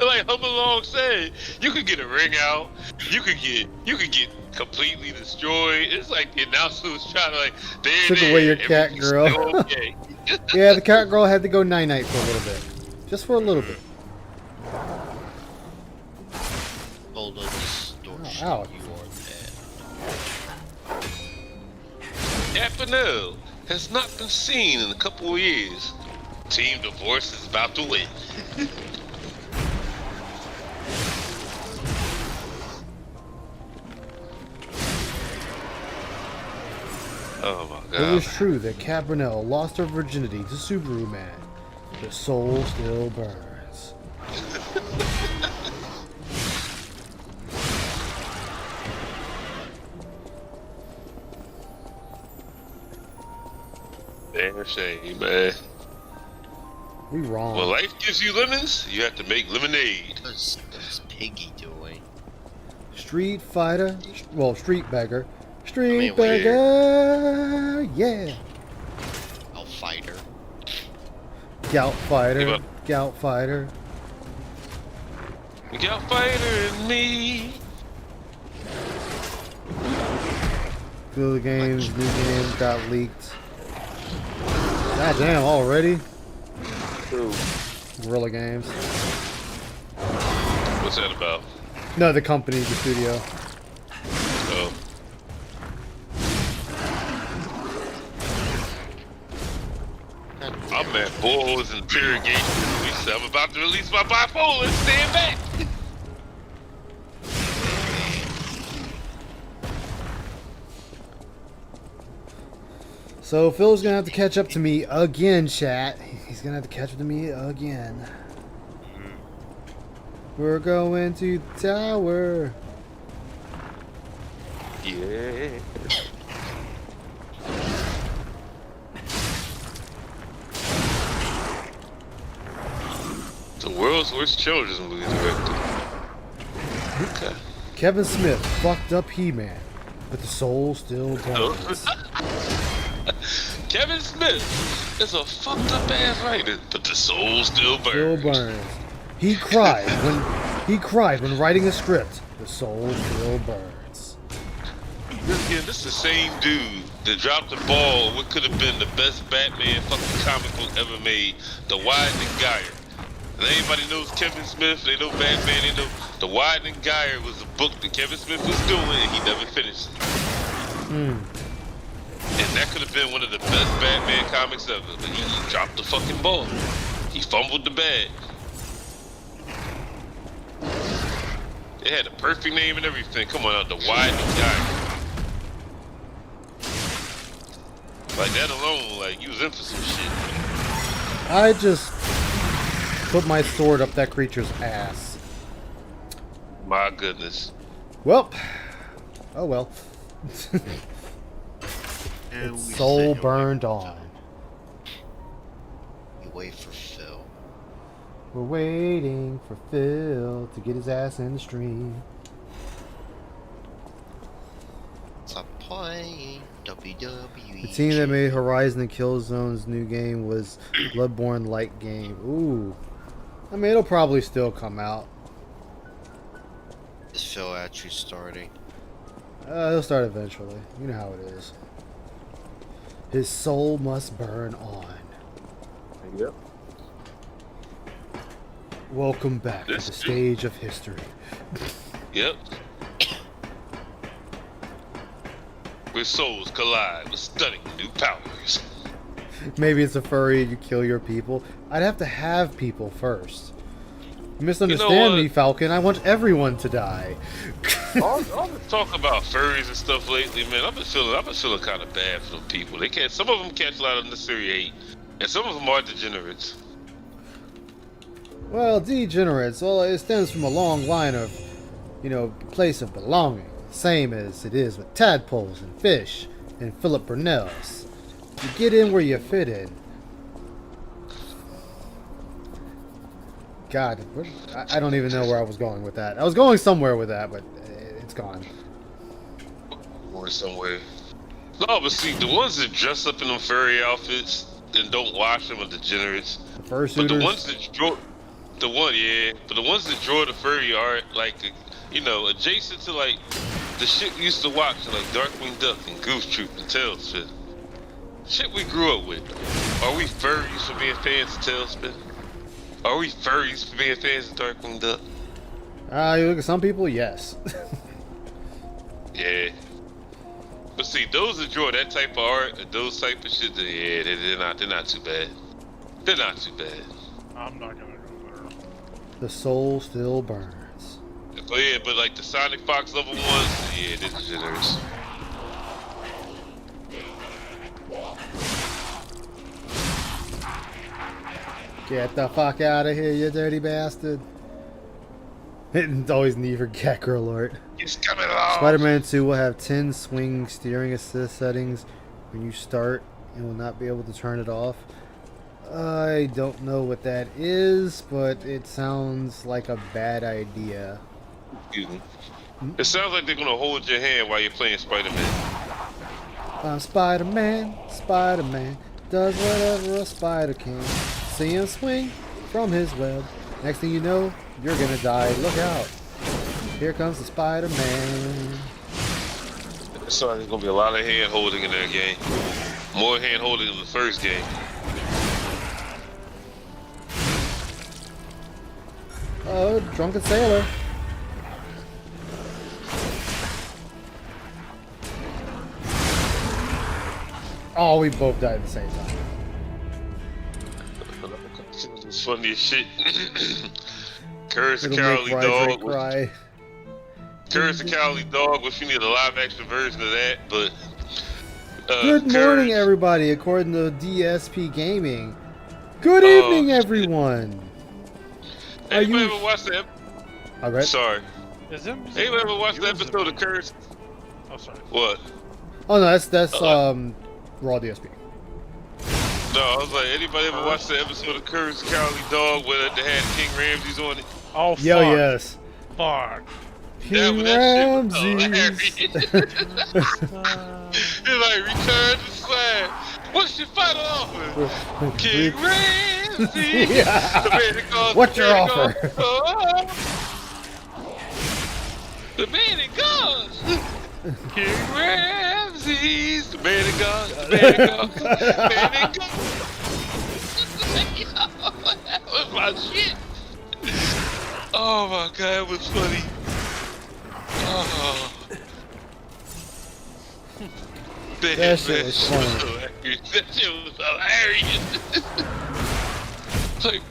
like Hum Along said, you could get a ring out. You could get completely destroyed. It's like the announcer was trying to like, there Took it is. away your cat Everything's girl. still okay. Yeah, the cat girl had to go night-night for a little bit. Just for a little bit. Ow. Capinel has not been seen in a couple of years. Team Divorce is about to win. Oh my god. It was true that Cabrinell lost her virginity to Subaru Man. The soul still burns. Damn shame, man. We wrong. When life gives you lemons, you have to make lemonade. What's Piggy doing? Street fighter, well, street beggar. Street I mean, beggar, yeah. I'll fight her. Gout fighter, gout fighter. Gout fighter and me. Good games, new games got leaked. God damn, already? Guerrilla Games. What's that about? No, the company, the studio. Oh. I'm at Bull's interrogation. He said, I'm about to release my bipolar. Stand back. So Phil's gonna have to catch up to me again, chat. He's gonna have to catch up to me again. We're going to the tower. Yeah. The world's worst children's movie director. Okay. Kevin Smith fucked up He-Man, but the soul still burns. Kevin Smith is a fucked up ass writer, but the soul still burns. Still burns. He cried when writing a script. The soul still burns. This is the same dude that dropped the ball. What could have been the best Batman fucking comic book ever made? The Widening Gyre. And anybody knows Kevin Smith, they know Batman, they know The Widening Gyre was a book that Kevin Smith was doing and he never finished it. And that could have been one of the best Batman comics ever, but he dropped the fucking ball. He fumbled the bag. It had a perfect name and everything. Come on out, The Widening Gyre. Like that alone, like you was in for some shit. I just put my sword up that creature's ass. My goodness. Well. Oh well. Its soul burned on. We wait for Phil. We're waiting for Phil to get his ass in the stream. Stop playing WWE. The team that made Horizon and Killzone's new game was Bloodborne Light Game. Ooh. I mean, it'll probably still come out. Is Phil actually starting? He'll start eventually. You know how it is. His soul must burn on. Yep. Welcome back to the stage of history. Yep. Where souls collide with stunning new powers. Maybe it's a furry and you kill your people. I'd have to have people first. You misunderstand me, Falcon. I want everyone to die. I've been talking about furries and stuff lately, man. I've been feeling kind of bad for them people. Some of them catch a lot of unnecessary hate, and some of them are degenerates. Well, degenerates. Well, it stems from a long line of, place of belonging. Same as it is with tadpoles and fish and Philip Burnells. You get in where you fit in. God, I don't even know where I was going with that. I was going somewhere with that, but it's gone. Or somewhere. No, but see, the ones that dress up in them furry outfits and don't wash them are degenerates. The fursuiters. But the ones that draw, but the ones that draw the furry art, like, adjacent to like the shit we used to watch, like Darkwing Duck and Goose Troop and Tailspin. Shit we grew up with. Are we furries for being fans of Tailspin? Are we furries for being fans of Darkwing Duck? You look at some people, yes. Yeah. But see, those that draw that type of art and those type of shit, yeah, they're not too bad. They're not too bad. I'm not gonna go there. The soul still burns. But yeah, but like the Sonic Fox level ones, yeah, they're degenerates. Get the fuck out of here, you dirty bastard. It's always need for cat girl alert. It's coming off. Spider-Man 2 will have 10 swing steering assist settings when you start and will not be able to turn it off. I don't know what that is, but it sounds like a bad idea. Excuse me. It sounds like they're gonna hold your hand while you're playing Spider-Man. I'm Spider-Man, Spider-Man does whatever a spider can. See him swing from his web. Next thing you know, you're gonna die. Look out. Here comes the Spider-Man. So there's gonna be a lot of hand holding in that game. More hand holding than the first game. Oh, drunken sailor. Oh, we both died at the same time. It's funny as shit. Curse the It'll Cowardly make Dog. cry. Curse the Cowardly Dog, which we need a live action version of that, but Good morning, everybody, according to DSP Gaming. Good evening, everyone. Anybody ever watched that? Okay. Sorry. Is there Anybody ever watched the episode of Curse? Oh, sorry. What? Oh no, that's Raw DSP. No, I was like, anybody ever watched the episode of Curse the Cowardly Dog where they had King Ramses on it? Oh, fuck. Yo, yes. Fuck. King Ramses. He's like, return to slab. What's your final offer? King Ramses. Yeah. What's your offer? The man in guns. King Ramses. The man in guns. The man in guns. The man in guns. That was my shit. Oh my god, that was funny. Oh. That shit was funny. That shit was hilarious. It's like,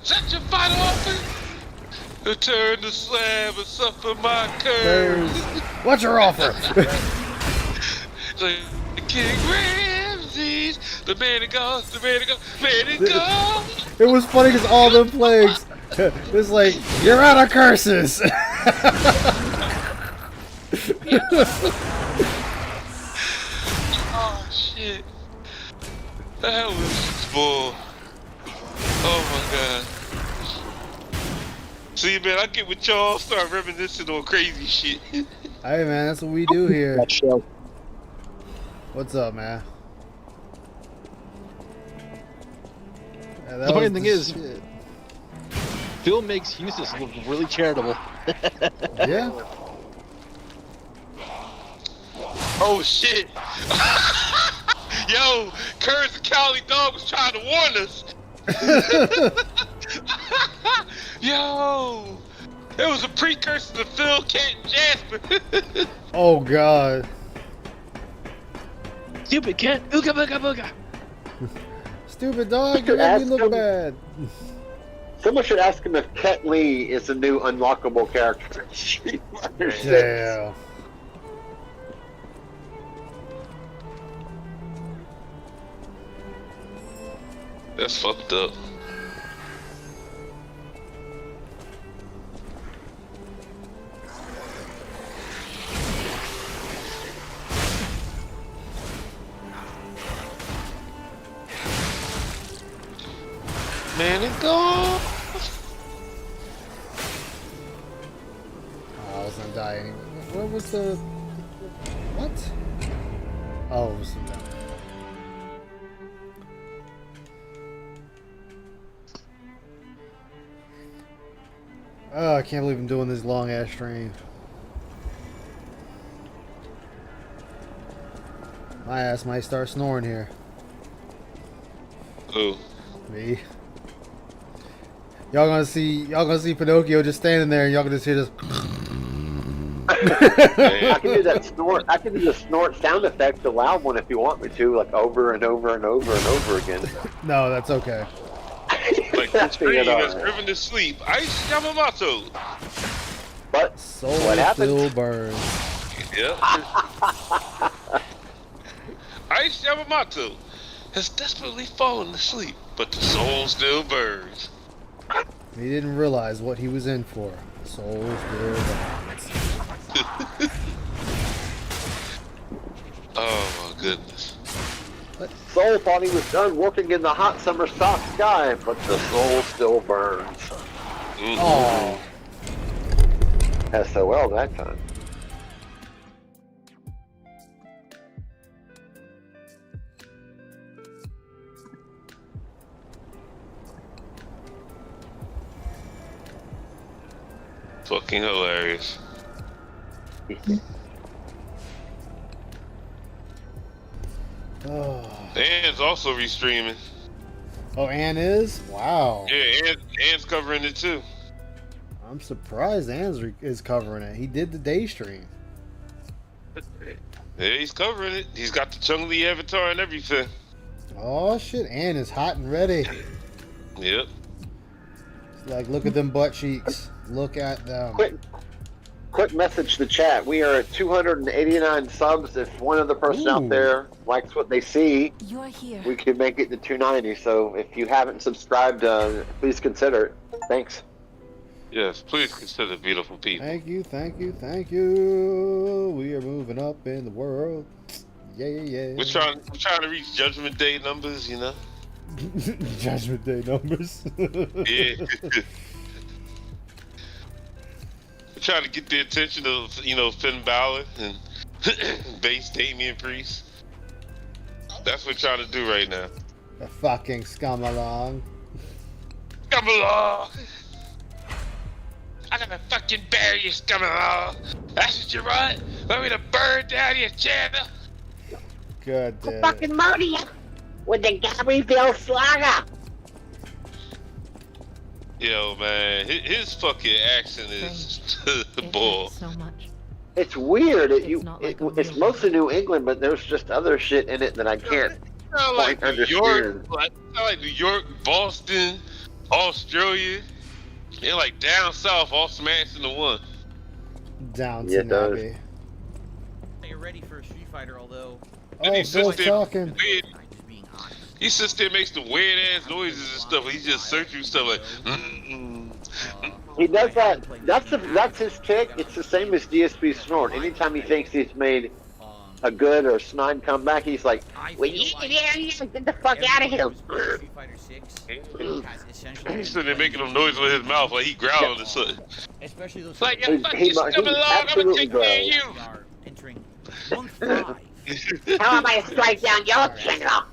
is that your final offer? Return the slab and suffer my curse. What's your offer? It's like, King Ramses, the man in guns, the man in guns, man in guns. It was funny because all them plagues. It's like, you're out of curses. Oh shit. That was bull. Oh my god. See, man, I get with y'all, start reminiscing on crazy shit. Hey, man, that's what we do here. What's up, man? Yeah, The funny thing is, Phil makes Eustace look really charitable. Yeah. Oh shit! Yo, Curtis the Cowley Dog was trying to warn us. Yo, it was a precursor to Phil, Cat, and Jasper. Oh god. Stupid cat, ooga booga booga. Stupid dog, you made me look bad. Someone should ask him if Ket Lee is a new unlockable character in Street Fighter 6. Yeah. That's fucked up. Man, it go. Oh, I was gonna die anyway. Where was the... What? Oh, it was the... Oh, I can't believe I'm doing this long ass stream. My ass might start snoring here. Who? Me. Y'all gonna see Pinocchio just standing there, and y'all gonna just hear this. I can do that snort. I can do the snort sound effect, the loud one, if you want me to, like over and over and over and over again. No, that's okay. Like the tree that's driven to sleep. Ice Yamamoto. But soul what happened? still burns. Yep. Ice Yamamoto has desperately fallen asleep, but the soul still burns. He didn't realize what he was in for. Soul still burns. Oh my goodness. Soul thought he was done working in the hot summer soft sky, but the soul still burns. Oh. SOL that time. Fucking hilarious. Oh. Anne's also restreaming. Oh, Ann is? Wow. Yeah, Anne's covering it too. I'm surprised Ann is covering it. He did the day stream. Yeah, he's covering it. He's got the Chung-Li avatar and everything. Oh shit, Ann is hot and ready. Yep. It's like, look at them butt cheeks. Look at them. Quick message to chat. We are at 289 subs. If one other person out there likes what they see, You're here. we can make it to 290. So if you haven't subscribed, please consider it. Thanks. Yes, please consider beautiful people. Thank you, thank you, thank you. We are moving up in the world. Yeah, yeah, yeah. We're trying to reach Judgment Day numbers, you know. Judgment Day numbers. Yeah. We're trying to get the attention of, Finn Balor and base Damian Priest. That's what we're trying to do right now. The fucking scum along. Come along! I'm gonna fucking bury you, come along! That's what you want? Want me to burn down your channel? Good day. Fucking murder you with the Garyville Slugger. Yo, man, his fucking accent is bull. So much. It's weird. It's mostly New England, but there's just other shit in it that I can't Like quite New York, understand. like New York, Boston, Australia, and like down south, all smashed into one. Downton Abbey. You're ready for a Street Fighter, although. Oh, Phil's talking. He sits there, makes the weird ass noises and stuff. He just searching stuff like. He does that. That's his tick. It's the same as DSP Snort. Anytime he thinks he's made a good or snide comeback, he's like, "Well, get the fuck out of here!" He's sitting there making them noises with his mouth like he growling or something. Especially those like, yeah, fuck you, coming along, I'm gonna take care of you. Entering month 5. How am I to strike down your channel?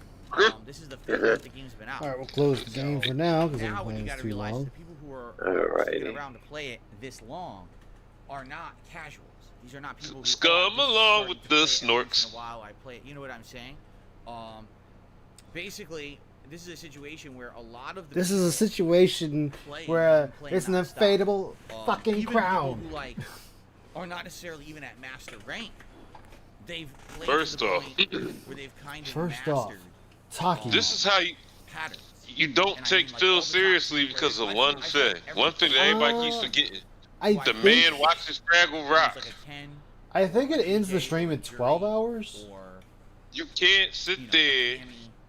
This is the 5th month the game's been out. All right, we'll close the game for now because Now the what you game's gotta too realize long. is the people who are sticking around to play it this long are not casuals. These are not people who come along with the snorks. While I play it, you know what I'm saying? Basically, this is a situation where a lot of the This is a situation where it's an inflatable fucking even crown. people who like are not necessarily even at master rank. They've played First to the off, point where they've kind of First off, mastered Taki. This is how you don't take Phil seriously because of one thing. One thing that everybody keeps forgetting. The man watches Fraggle Rock. I think it ends the stream in 12 hours. You can't sit there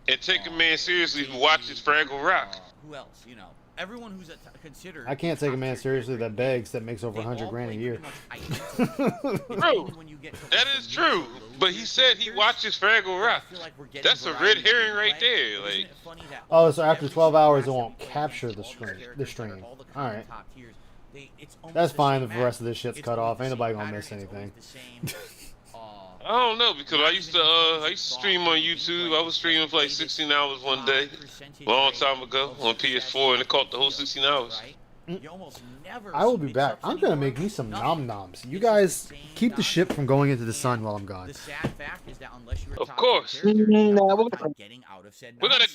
and take a man seriously who watches Fraggle Rock. Who else? You know, everyone who's considered. I can't take a man seriously that begs that makes over 100 grand a year. True. That is true. But he said he watches Fraggle Rock. That's a red herring right there. Like, Oh, so after 12 hours, it won't capture the stream. All right. That's fine if the rest of this shit's cut off. Ain't nobody gonna miss anything. I don't know, because I used to stream on YouTube. I was streaming for like 16 hours one day, long time ago on PS4, and it caught the whole 16 hours. I will be back. I'm gonna make me some nom noms. You guys keep the ship from going into the sun while I'm gone. Of course. We're gonna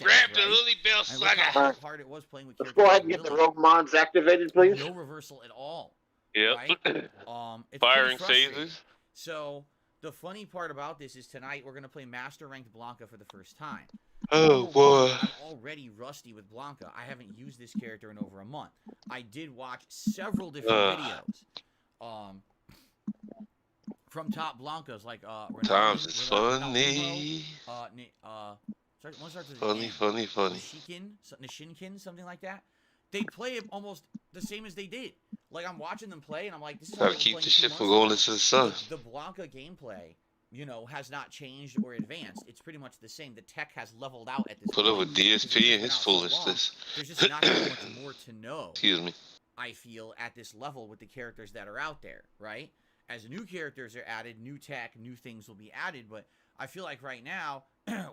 grab the Lily Bell Slugger. Let's go ahead and get the rogue mods activated, please. No reversal at all. Yep. It's Firing pretty frustrating. phasers. So the funny part about this is tonight we're gonna play Master Ranked Blanca for the first time. Oh boy. I'm already rusty with Blanca. I haven't used this character in over a month. I did watch several different videos. From top Blancas like Times is funny. Funny. Nishinkin, something like that. They play it almost the same as they did. Like, I'm watching them play, and I'm like, this is Gotta keep the shit from going into the sun. The Blanca gameplay, you know, has not changed or advanced. It's pretty much the same. The tech has leveled out at this Put point. up with DSP and his foolishness. There's just not that much more to know. Excuse me. I feel at this level with the characters that are out there, right? As new characters are added, new tech, new things will be added, but I feel like right now,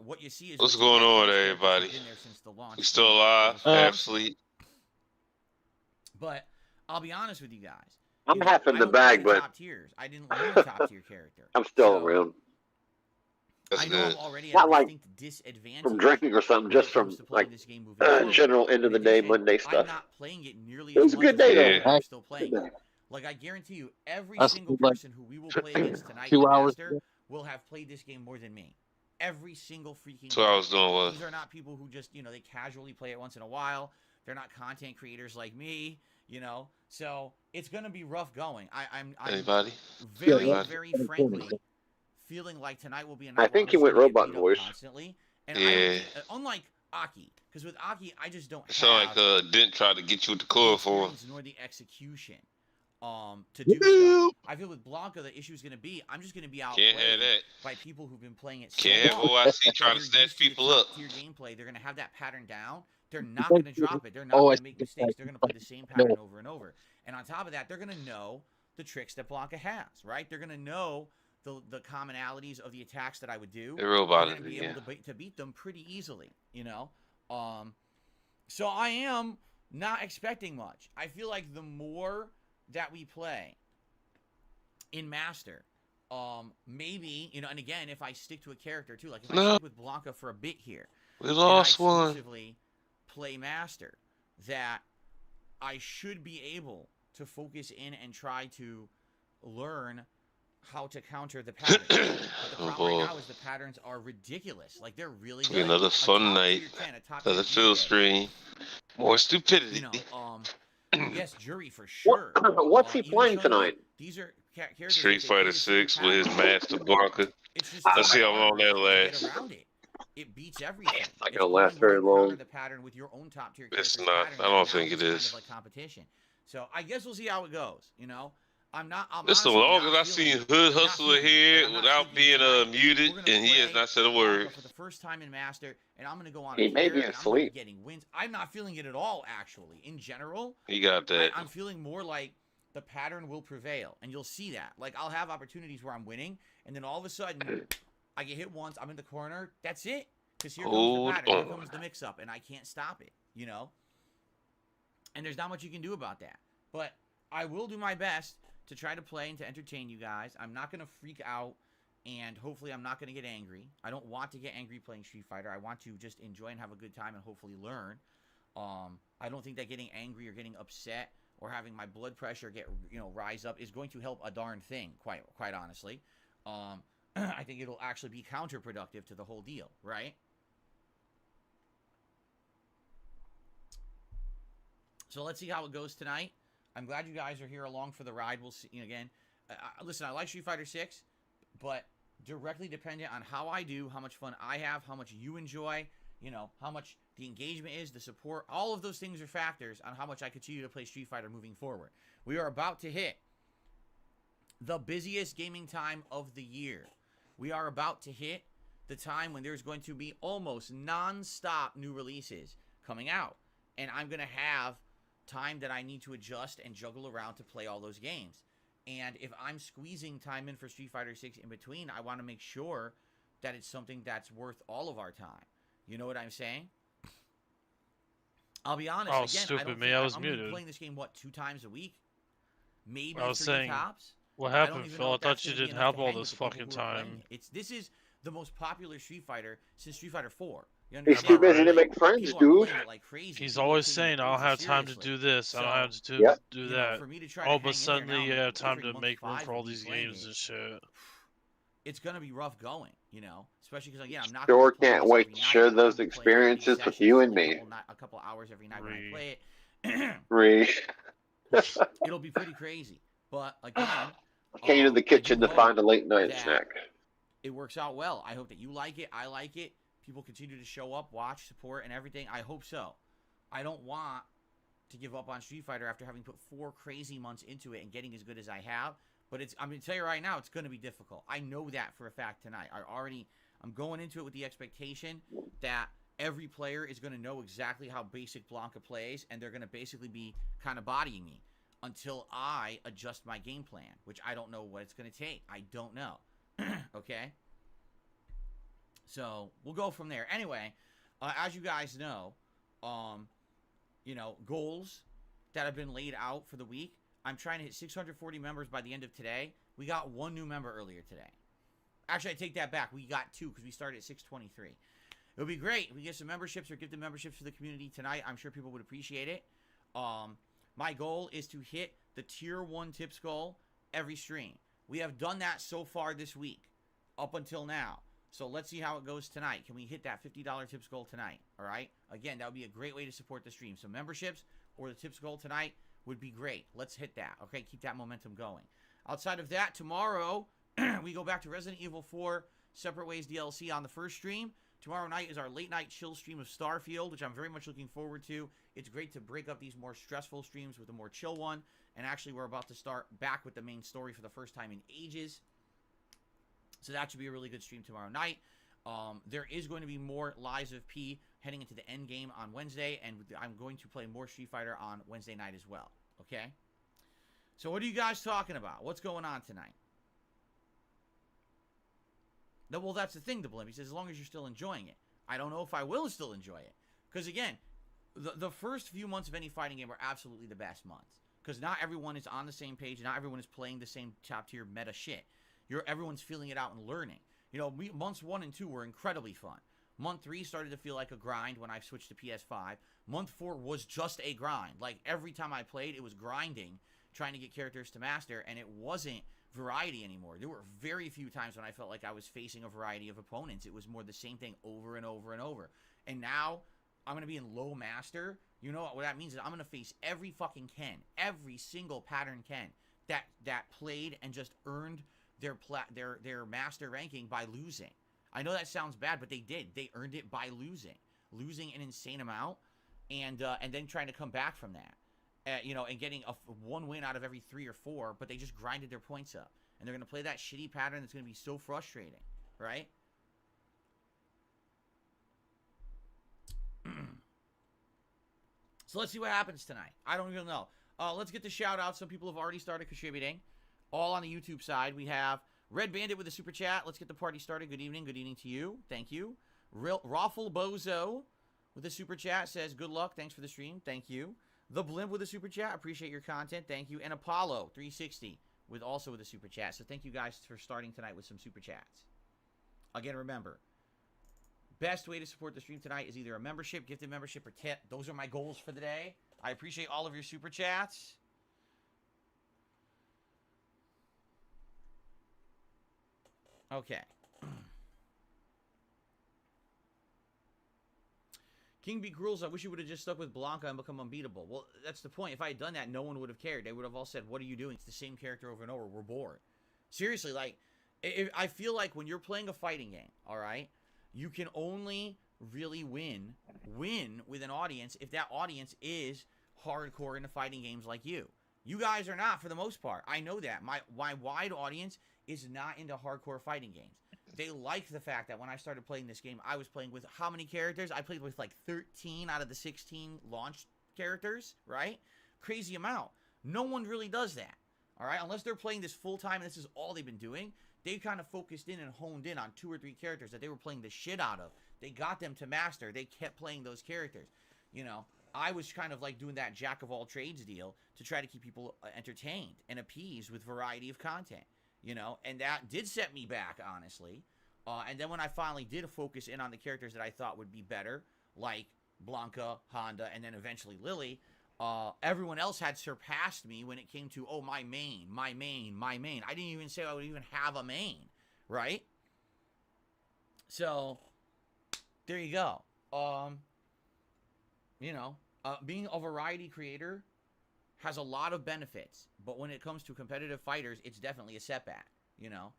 what you see is What's going on, everybody? We still alive, half asleep. But I'll be honest with you guys. I'm half in the bag, but top tiers. I didn't learn a top tier character. I'm still around. That's good. Not like from drinking or something, just from like general end of the day Monday stuff. I'm not playing it nearly It was a good day though. I'm still playing it. Like, I guarantee you, every single person who we will play against tonight in Master will have played this game more than me. Every single freaking So I was doing what? These are not people who just, you know, they casually play it once in a while. They're not content creators like me, you know. So it's gonna be rough going. I'm Anybody? very frankly feeling like tonight will be a night. I think he went robot voice. Constantly. And yeah. Unlike Aki, because with Aki I just don't. It sound like didn't try to get you with the chloroform. Nor the execution. To do so. I feel with Blanca the issue is going to be I'm just going to be outplayed by people who've been playing it. Can't have OIC trying to snatch people up. Your gameplay, they're going to have that pattern down. They're not going to drop it. They're not going to make mistakes. They're going to play the same pattern over and over. And on top of that, they're going to know the tricks that Blanca has. Right? They're going to know the commonalities of the attacks that I would do. They're robotic, be able to beat them pretty easily. You know. So I am not expecting much. I feel like the more that we play in Master, maybe, you know, and again, if I stick to a character too, like if I stick with Blanca for a bit here, we lost one. Play Master, that I should be able to focus in and try to learn how to counter the patterns. But the problem right now is the patterns are ridiculous. Like, they're really good. Another fun night, another field stream, more stupidity. You know, yes, Jury for sure. What's he playing tonight? These are Street Fighter 6 with his master Blanca. Let's see how long that lasts. it beats everything. It's not gonna last very long. The pattern with your own top tier. It's not. I don't think it is. Kind of like competition. So I guess we'll see how it goes. You know, I'm Just so long as I seen Hood Hustler here without being muted, and he has not said a word. For the first time in Master, and I'm gonna go on. He may be asleep. Getting wins. I'm not feeling it at all. Actually, in general, he got that. I'm feeling more like the pattern will prevail, and you'll see that. Like I'll have opportunities where I'm winning, and then all of a sudden, I get hit once. I'm in the corner. That's it. Because here comes the pattern. Here comes the mix-up, and I can't stop it. You know. And there's not much you can do about that. But I will do my best to try to play and to entertain you guys. I'm not going to freak out, and hopefully I'm not going to get angry. I don't want to get angry playing Street Fighter. I want to just enjoy and have a good time and hopefully learn. I don't think that getting angry or getting upset or having my blood pressure rise up is going to help a darn thing, quite honestly. I think it'll actually be counterproductive to the whole deal, right? So let's see how it goes tonight. I'm glad you guys are here along for the ride. We'll see again. Listen, I like Street Fighter 6, but directly dependent on how I do, how much fun I have, how much you enjoy, how much the engagement is, the support. All of those things are factors on how much I continue to play Street Fighter moving forward. We are about to hit the busiest gaming time of the year. We are about to hit the time when there's going to be almost non-stop new releases coming out. And I'm going to have time that I need to adjust and juggle around to play all those games. And if I'm squeezing time in for Street Fighter 6 in between, I want to make sure that it's something that's worth all of our time. You know what I'm saying? I'll be honest. Oh, again, stupid me! I was muted. I'm playing this game 2 times a week, maybe I was 3 saying, tops. What happened, Phil? I thought you didn't have all this fucking time. This is the most popular Street Fighter since Street Fighter 4. He's too busy to make friends, dude. Like crazy. He's always saying, "I don't have time to do this. I don't have to do that." Oh, but suddenly you have time to make room for all these games and shit. It's gonna be rough going, especially because again, I'm not. Sure can't wait to share those experiences with you and me. A couple hours every night when I play it. It'll be pretty crazy, but again, I came to the kitchen to find a late night snack. It works out well. I hope that you like it. I like it. People continue to show up, watch, support, and everything. I hope so. I don't want to give up on Street Fighter after having put 4 crazy months into it and getting as good as I have. But I'm going to tell you right now, it's going to be difficult. I know that for a fact tonight. I'm going into it with the expectation that every player is going to know exactly how basic Blanca plays, and they're going to basically be kind of bodying me until I adjust my game plan, which I don't know what it's going to take. I don't know. Okay? So we'll go from there. Anyway, as you guys know, goals that have been laid out for the week. I'm trying to hit 640 members by the end of today. We got 1 new member earlier today. Actually, I take that back. We got 2 because we started at 623. It would be great if we get some memberships or give the memberships to the community tonight. I'm sure people would appreciate it. My goal is to hit the tier 1 tips goal every stream. We have done that so far this week, up until now. So let's see how it goes tonight. Can we hit that $50 tips goal tonight? All right. Again, that would be a great way to support the stream. So memberships or the tips goal tonight would be great. Let's hit that. Okay. Keep that momentum going. Outside of that, tomorrow we go back to Resident Evil 4 Separate Ways DLC on the first stream. Tomorrow night is our late night chill stream of Starfield, which I'm very much looking forward to. It's great to break up these more stressful streams with a more chill one. And actually, we're about to start back with the main story for the first time in ages. So that should be a really good stream tomorrow night. There is going to be more Lies of P heading into the end game on Wednesday, and I'm going to play more Street Fighter on Wednesday night as well. Okay? So what are you guys talking about? What's going on tonight? No, well, that's the thing, the Blimp. He says, as long as you're still enjoying it. I don't know if I will still enjoy it. Because, again, the first few months of any fighting game are absolutely the best months. Because not everyone is on the same page. Not everyone is playing the same top-tier meta shit. Everyone's feeling it out and learning. Months 1 and 2 were incredibly fun. Month 3 started to feel like a grind when I switched to PS5. Month 4 was just a grind. Like, every time I played, it was grinding, trying to get characters to master, and it wasn't variety anymore. There were very few times when I felt like I was facing a variety of opponents. It was more the same thing over and over and over. And now, I'm going to be in low master. You know what that means is I'm going to face every fucking Ken, every single pattern Ken that played and just earned their master ranking by losing. I know that sounds bad, but they did. They earned it by losing an insane amount, and then trying to come back from that, you know, and getting one win out of every 3 or 4. But they just grinded their points up, and they're gonna play that shitty pattern that's gonna be so frustrating, right? So let's see what happens tonight. I don't even know. Let's get the shout outs. Some people have already started contributing. All on the YouTube side. We have Red Bandit with a super chat. Let's get the party started. Good evening. Good evening to you. Thank you. Raffle Bozo with a super chat says, good luck. Thanks for the stream. Thank you. The Blimp with a super chat. Appreciate your content. Thank you. And Apollo 360 with a super chat. So thank you guys for starting tonight with some super chats. Again, remember, best way to support the stream tonight is either a membership, gifted membership, or tip. Those are my goals for the day. I appreciate all of your super chats. Okay. King B. Gruels, I wish you would have just stuck with Blanca and become unbeatable. Well, that's the point. If I had done that, no one would have cared. They would have all said, what are you doing? It's the same character over and over. We're bored. Seriously, like, I feel like when you're playing a fighting game, all right, you can only really win with an audience if that audience is hardcore into fighting games like you. You guys are not, for the most part. I know that. My wide audience is not into hardcore fighting games. They like the fact that when I started playing this game, I was playing with how many characters? I played with like 13 out of the 16 launch characters, right? Crazy amount. No one really does that, all right? Unless they're playing this full-time and this is all they've been doing. They kind of focused in and honed in on 2 or 3 characters that they were playing the shit out of. They got them to master. They kept playing those characters. You know, I was kind of like doing that jack of all trades deal to try to keep people entertained and appeased with variety of content. You know, and that did set me back, honestly. And then when I finally did focus in on the characters that I thought would be better, like Blanca, Honda, and then eventually Lily, everyone else had surpassed me when it came to, oh, my main. I didn't even say I would even have a main, right? So, there you go. You know, being a variety creator has a lot of benefits, but when it comes to competitive fighters, it's definitely a setback, you know?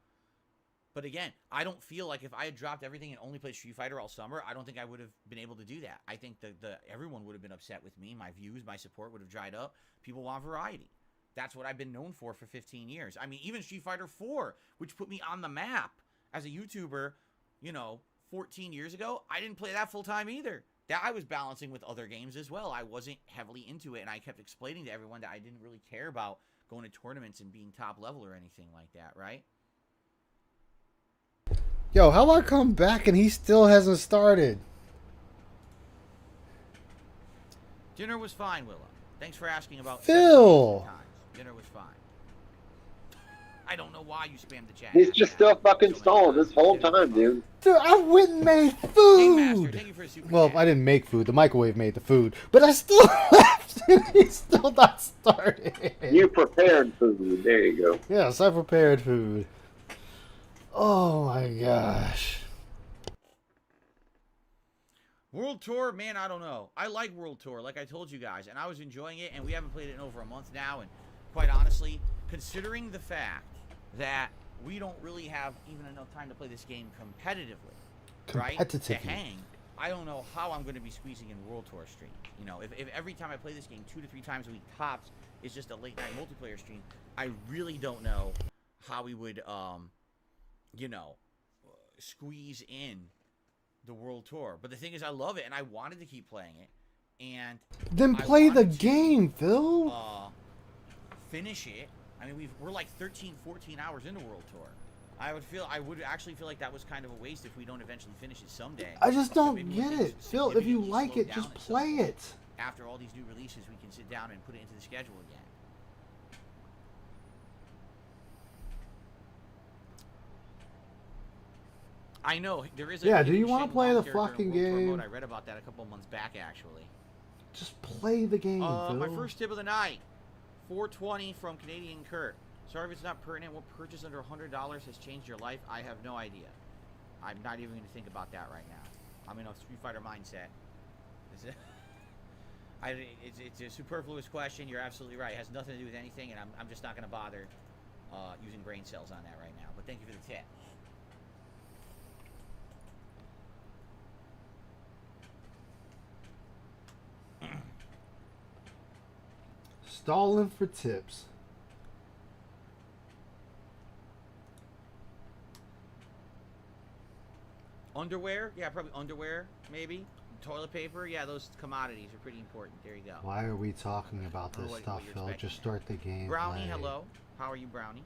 But again, I don't feel like if I had dropped everything and only played Street Fighter all summer, I don't think I would have been able to do that. I think that everyone would have been upset with me. My views, my support would have dried up. People want variety. That's what I've been known for 15 years. I mean, even Street Fighter 4, which put me on the map as a YouTuber, you know, 14 years ago, I didn't play that full time either. That I was balancing with other games as well. I wasn't heavily into it, and I kept explaining to everyone that I didn't really care about going to tournaments and being top level or anything like that, right? Yo, how I come back and he still hasn't started? Dinner was fine, Willa. Thanks for asking about Phil. Dinner was fine. I don't know why you spammed the chat. He's just still fucking stalling this whole time, dude. Dude, I went and made food. Well, I didn't make food. The microwave made the food. But I still left and he's still not started. You prepared food. There you go. Yes, I prepared food. Oh my gosh. World Tour, man, I don't know. I like World Tour, like I told you guys, and I was enjoying it, and we haven't played it in over a month now, and quite honestly, considering the fact that we don't really have even enough time to play this game competitively, right? To hang, I don't know how I'm going to be squeezing in World Tour stream. You know, if every time I play this game 2 to 3 times a week tops is just a late night multiplayer stream, I really don't know how we would, you know, squeeze in the World Tour. But the thing is, I love it, and I wanted to keep playing it, and then play the game, Phil. Finish it. I mean, we're like 13, 14 hours into World Tour. I would actually feel like that was kind of a waste if we don't eventually finish it someday. I just don't get it, Phil. If you like it, just play it. After all these new releases, we can sit down and put it into the schedule again. I know there is a yeah. Do you want to play the fucking game? Mode. I read about that a couple months back, actually. Just play the game. Phil. My first tip of the night, 420 from Canadian Kurt. Sorry if it's not pertinent. What purchase under $100 has changed your life? I have no idea. I'm not even going to think about that right now. I'm in a Street Fighter mindset. It's a superfluous question. You're absolutely right. It has nothing to do with anything, and I'm just not going to bother using brain cells on that right now. But thank you for the tip. Stalling for tips. Underwear? Yeah, probably underwear, maybe. Toilet paper? Yeah, those commodities are pretty important. There you go. Why are we talking about this stuff, Phil? Just start the game. Brownie, hello. How are you, Brownie?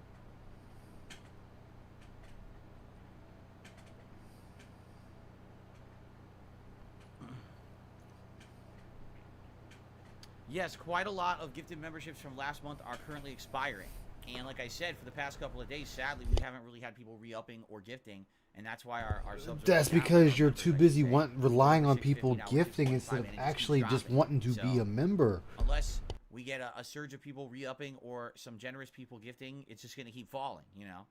Yes, quite a lot of gifted memberships from last month are currently expiring. And like I said, for the past couple of days, sadly, we haven't really had people re-upping or gifting. And that's why our subs That's because you're too busy relying on people gifting instead of actually just wanting to be a member. Unless we get a surge of people re-upping or some generous people gifting, it's just going to keep falling, you know?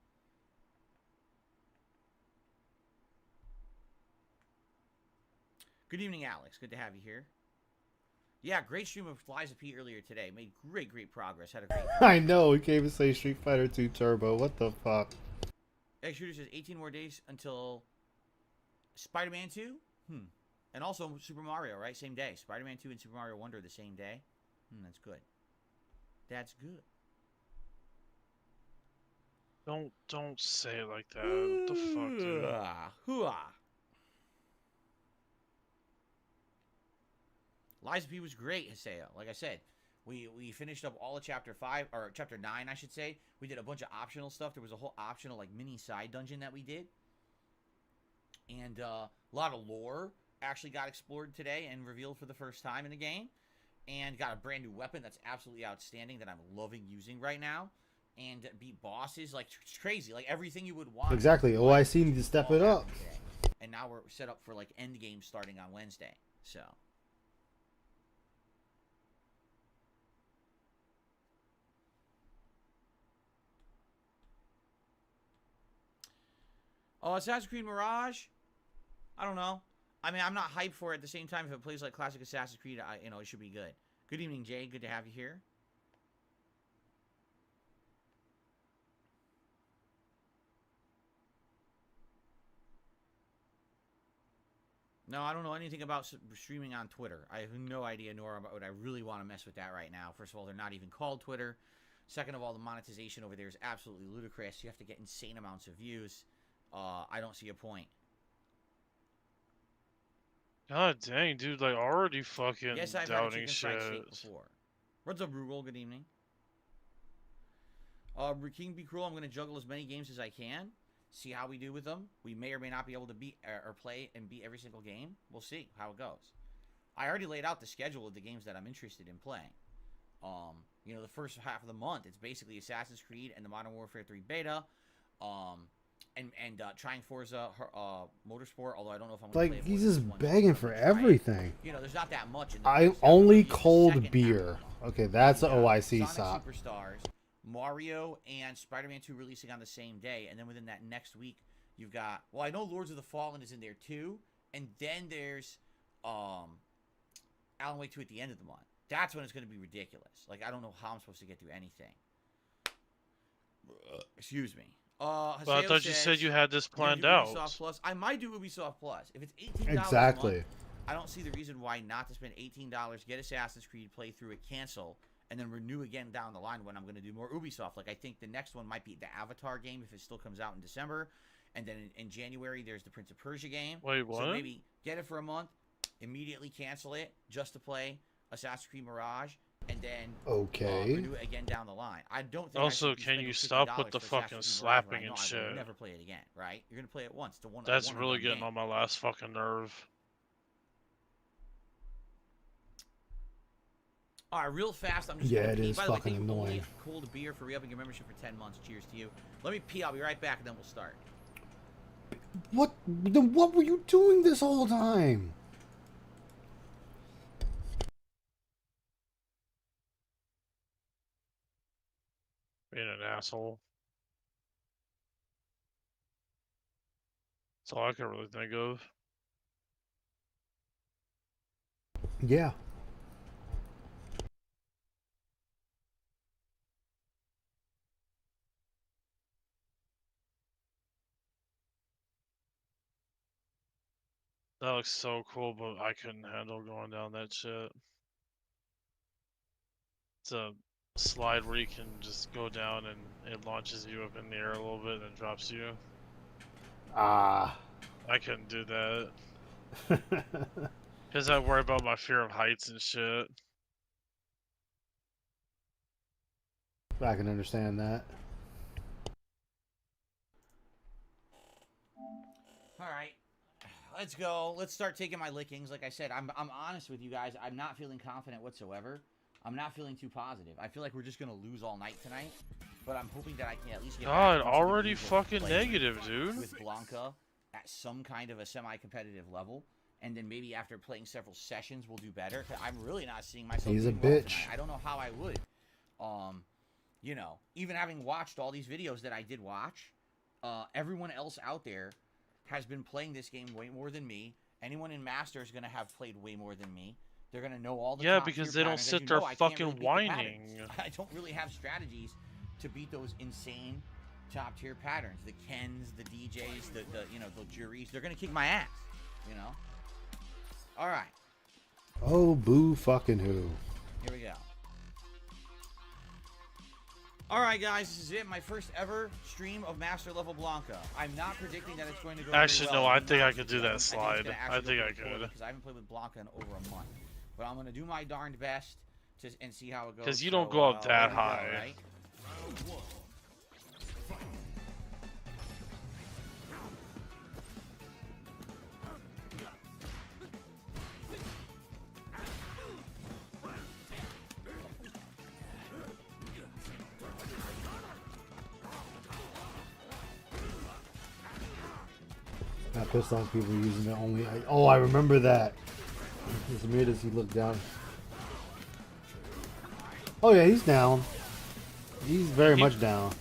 Good evening, Alex. Good to have you here. Yeah, great stream of Liza P earlier today. Made great progress. Had a great I know, we can't even say Street Fighter 2 Turbo. What the fuck? X Shooter says 18 more days until Spider-Man 2? And also Super Mario, right? Same day. Spider-Man 2 and Super Mario Wonder the same day. That's good. That's good. Don't say it like that. What the fuck, dude? Hoo-ah. Liza P was great, Haseo. Like I said, we finished up all of chapter 5 or chapter 9, I should say. We did a bunch of optional stuff. There was a whole optional like mini side dungeon that we did. And a lot of lore actually got explored today and revealed for the first time in the game. And got a brand new weapon that's absolutely outstanding that I'm loving using right now. And beat bosses. Like, it's crazy. Like, everything you would want. Exactly. OIC need to step it up. And now we're set up for, like, end game starting on Wednesday. So. Oh, Assassin's Creed Mirage? I don't know. I mean, I'm not hyped for it. At the same time, if it plays like classic Assassin's Creed, it should be good. Good evening, Jay. Good to have you here. No, I don't know anything about streaming on Twitter. I have no idea, nor would I really want to mess with that right now. First of all, they're not even called Twitter. Second of all, the monetization over there is absolutely ludicrous. You have to get insane amounts of views. I don't see a point. God dang, dude, like already fucking yes, I've doubting had a chicken fried steak before. What's up, Rugel? Good evening. King Be Cruel, I'm going to juggle as many games as I can. See how we do with them. We may or may not be able to beat or play and beat every single game. We'll see how it goes. I already laid out the schedule of the games that I'm interested in playing. The first half of the month, it's basically Assassin's Creed and the Modern Warfare 3 beta. And trying Forza Motorsport, although I don't know if I'm going to play it. He's just begging for everything. There's not that much. I only cold beer. Okay, that's an OIC stop. Superstars, Mario, and Spider-Man 2 releasing on the same day, and then within that next week, you've got. Well, I know Lords of the Fallen is in there too, and then there's Alan Wake 2 at the end of the month. That's when it's going to be ridiculous. Like, I don't know how I'm supposed to get through anything. Excuse me. But I thought you said you had this planned out. Ubisoft Plus. I might do Ubisoft Plus. If it's $18 exactly. a month, I don't see the reason why not to spend $18, get Assassin's Creed, play through it, cancel, and then renew again down the line when I'm going to do more Ubisoft. Like, I think the next one might be the Avatar game if it still comes out in December. And then in January, there's the Prince of Persia game. Wait, what? So maybe get it for a month, immediately cancel it just to play Assassin's Creed Mirage. And then renew it again down the line. I don't think. Also, can you stop with the fucking slapping and shit? I'll never play it again, right? You're gonna play it once. That's really getting on my last fucking nerve. All right, real fast. I'm just yeah, gonna it pee. is By the way, fucking thank you annoying. only Cold Beer for re-upping your membership for 10 months. Cheers to you. Let me pee. I'll be right back, and then we'll start. What? Then what were you doing this whole time? Being an asshole. That's all I can really think of. Yeah. That looks so cool, but I couldn't handle going down that shit. It's a slide where you can just go down and it launches you up in the air a little bit and then drops you. Ah. I couldn't do that. Because I worry about my fear of heights and shit. I can understand that. All right, let's go. Let's start taking my lickings. Like I said, I'm honest with you guys. I'm not feeling confident whatsoever. I'm not feeling too positive. I feel like we're just gonna lose all night tonight. But I'm hoping that I can at least get God, already fucking negative, dude. With Blanca at some kind of a semi-competitive level, and then maybe after playing several sessions, we'll do better. Cause I'm really not seeing myself. He's a doing well bitch. tonight. I don't know how I would. You know, even having watched all these videos that I did watch, everyone else out there has been playing this game way more than me. Anyone in Master is gonna have played way more than me. They're gonna know all the yeah, top because tier they don't patterns. sit As you there know, I can't fucking really beat the whining. patterns. I don't really have strategies to beat those insane top tier patterns. The Kens, the DJs, the you know, the juries. They're gonna kick my ass. You know. All right. Oh, boo fucking who. Here we go. Alright guys, this is it. My first ever stream of Master Level Blanca. I'm not predicting that it's going to go Actually, very well. no, I think I could do that slide. I think I could. Because I haven't played with Blanca in over a month. But I'm going to do my darned best and see how it goes. Because you don't go up that there we go, high. right? Got pissed off people using it only. Oh, I remember that. As weird as he looked down. Oh yeah, he's down. He's very much down.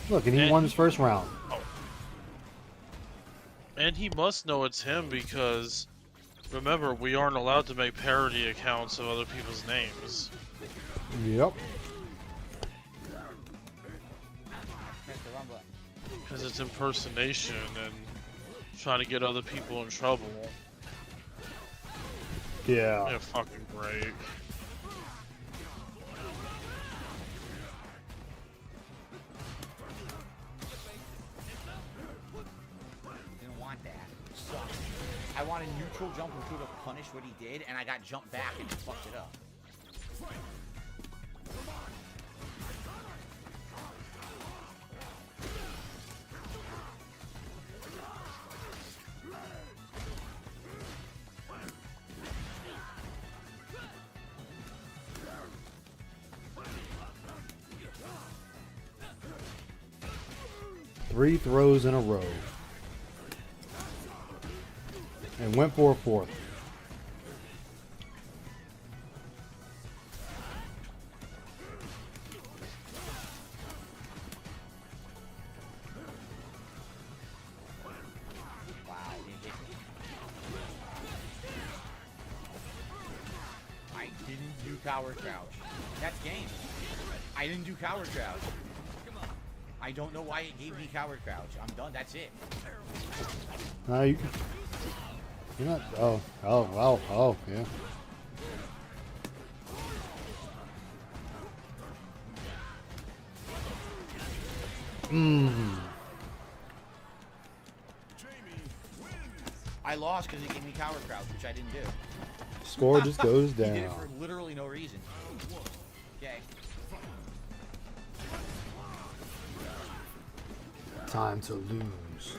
Look, and he won his first round. And he must know it's him because, remember, we aren't allowed to make parody accounts of other people's names. Yep. Because it's impersonation and trying to get other people in trouble. Yeah. Yeah, fucking great. Didn't want that. Sucked. I wanted neutral jump which would have punished what he did, and I got jumped back and fucked it up. Three throws in a row. And went for a fourth. Wow, he hit me. I didn't do coward crouch. That's game. I didn't do coward crouch. I don't know why it gave me coward crouch. I'm done. That's it. No, you can. You're not. Oh, yeah. I lost because it gave me coward crouch, which I didn't do. Score just goes He did it down. for literally no reason. Okay. Time to lose.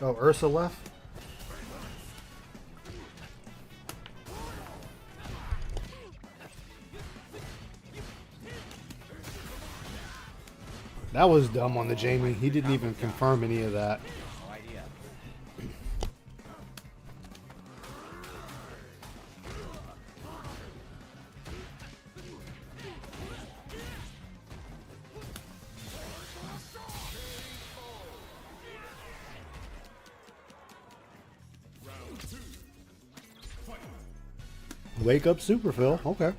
Oh, Ursa left? That was dumb on the Jamie. He didn't even confirm any of that. No idea. Wake up, Super Phil. Okay.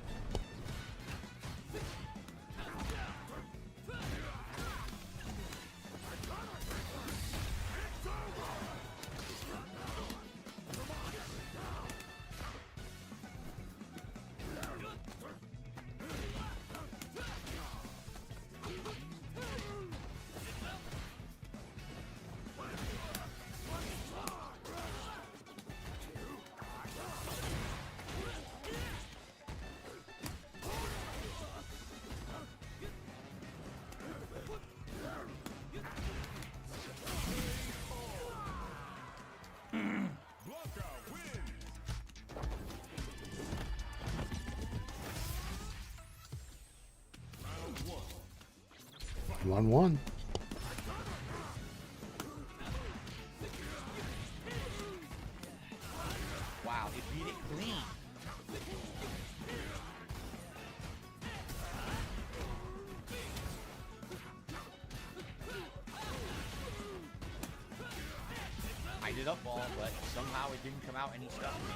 1-1. Wow, it beat it clean. I did up ball, but somehow it didn't come out any stuff to me.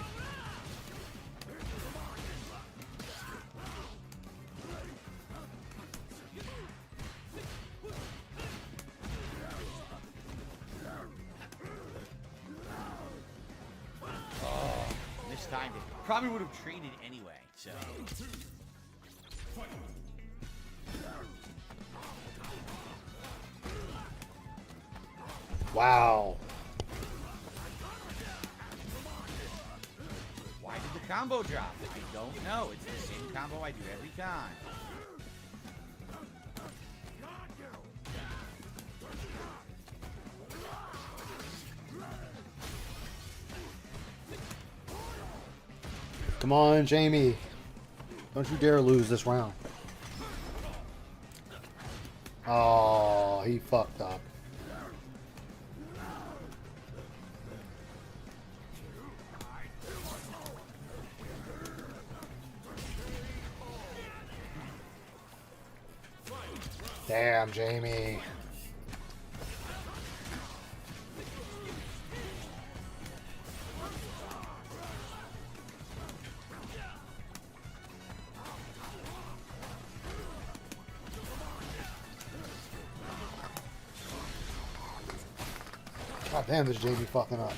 Oh, mistimed it. Probably would have traded anyway, so. Wow. Why did the combo drop? I don't know. It's the same combo I do every time. Come on, Jamie. Don't you dare lose this round. Oh, he fucked up. Damn, Jamie. God damn, this Jamie fucking up.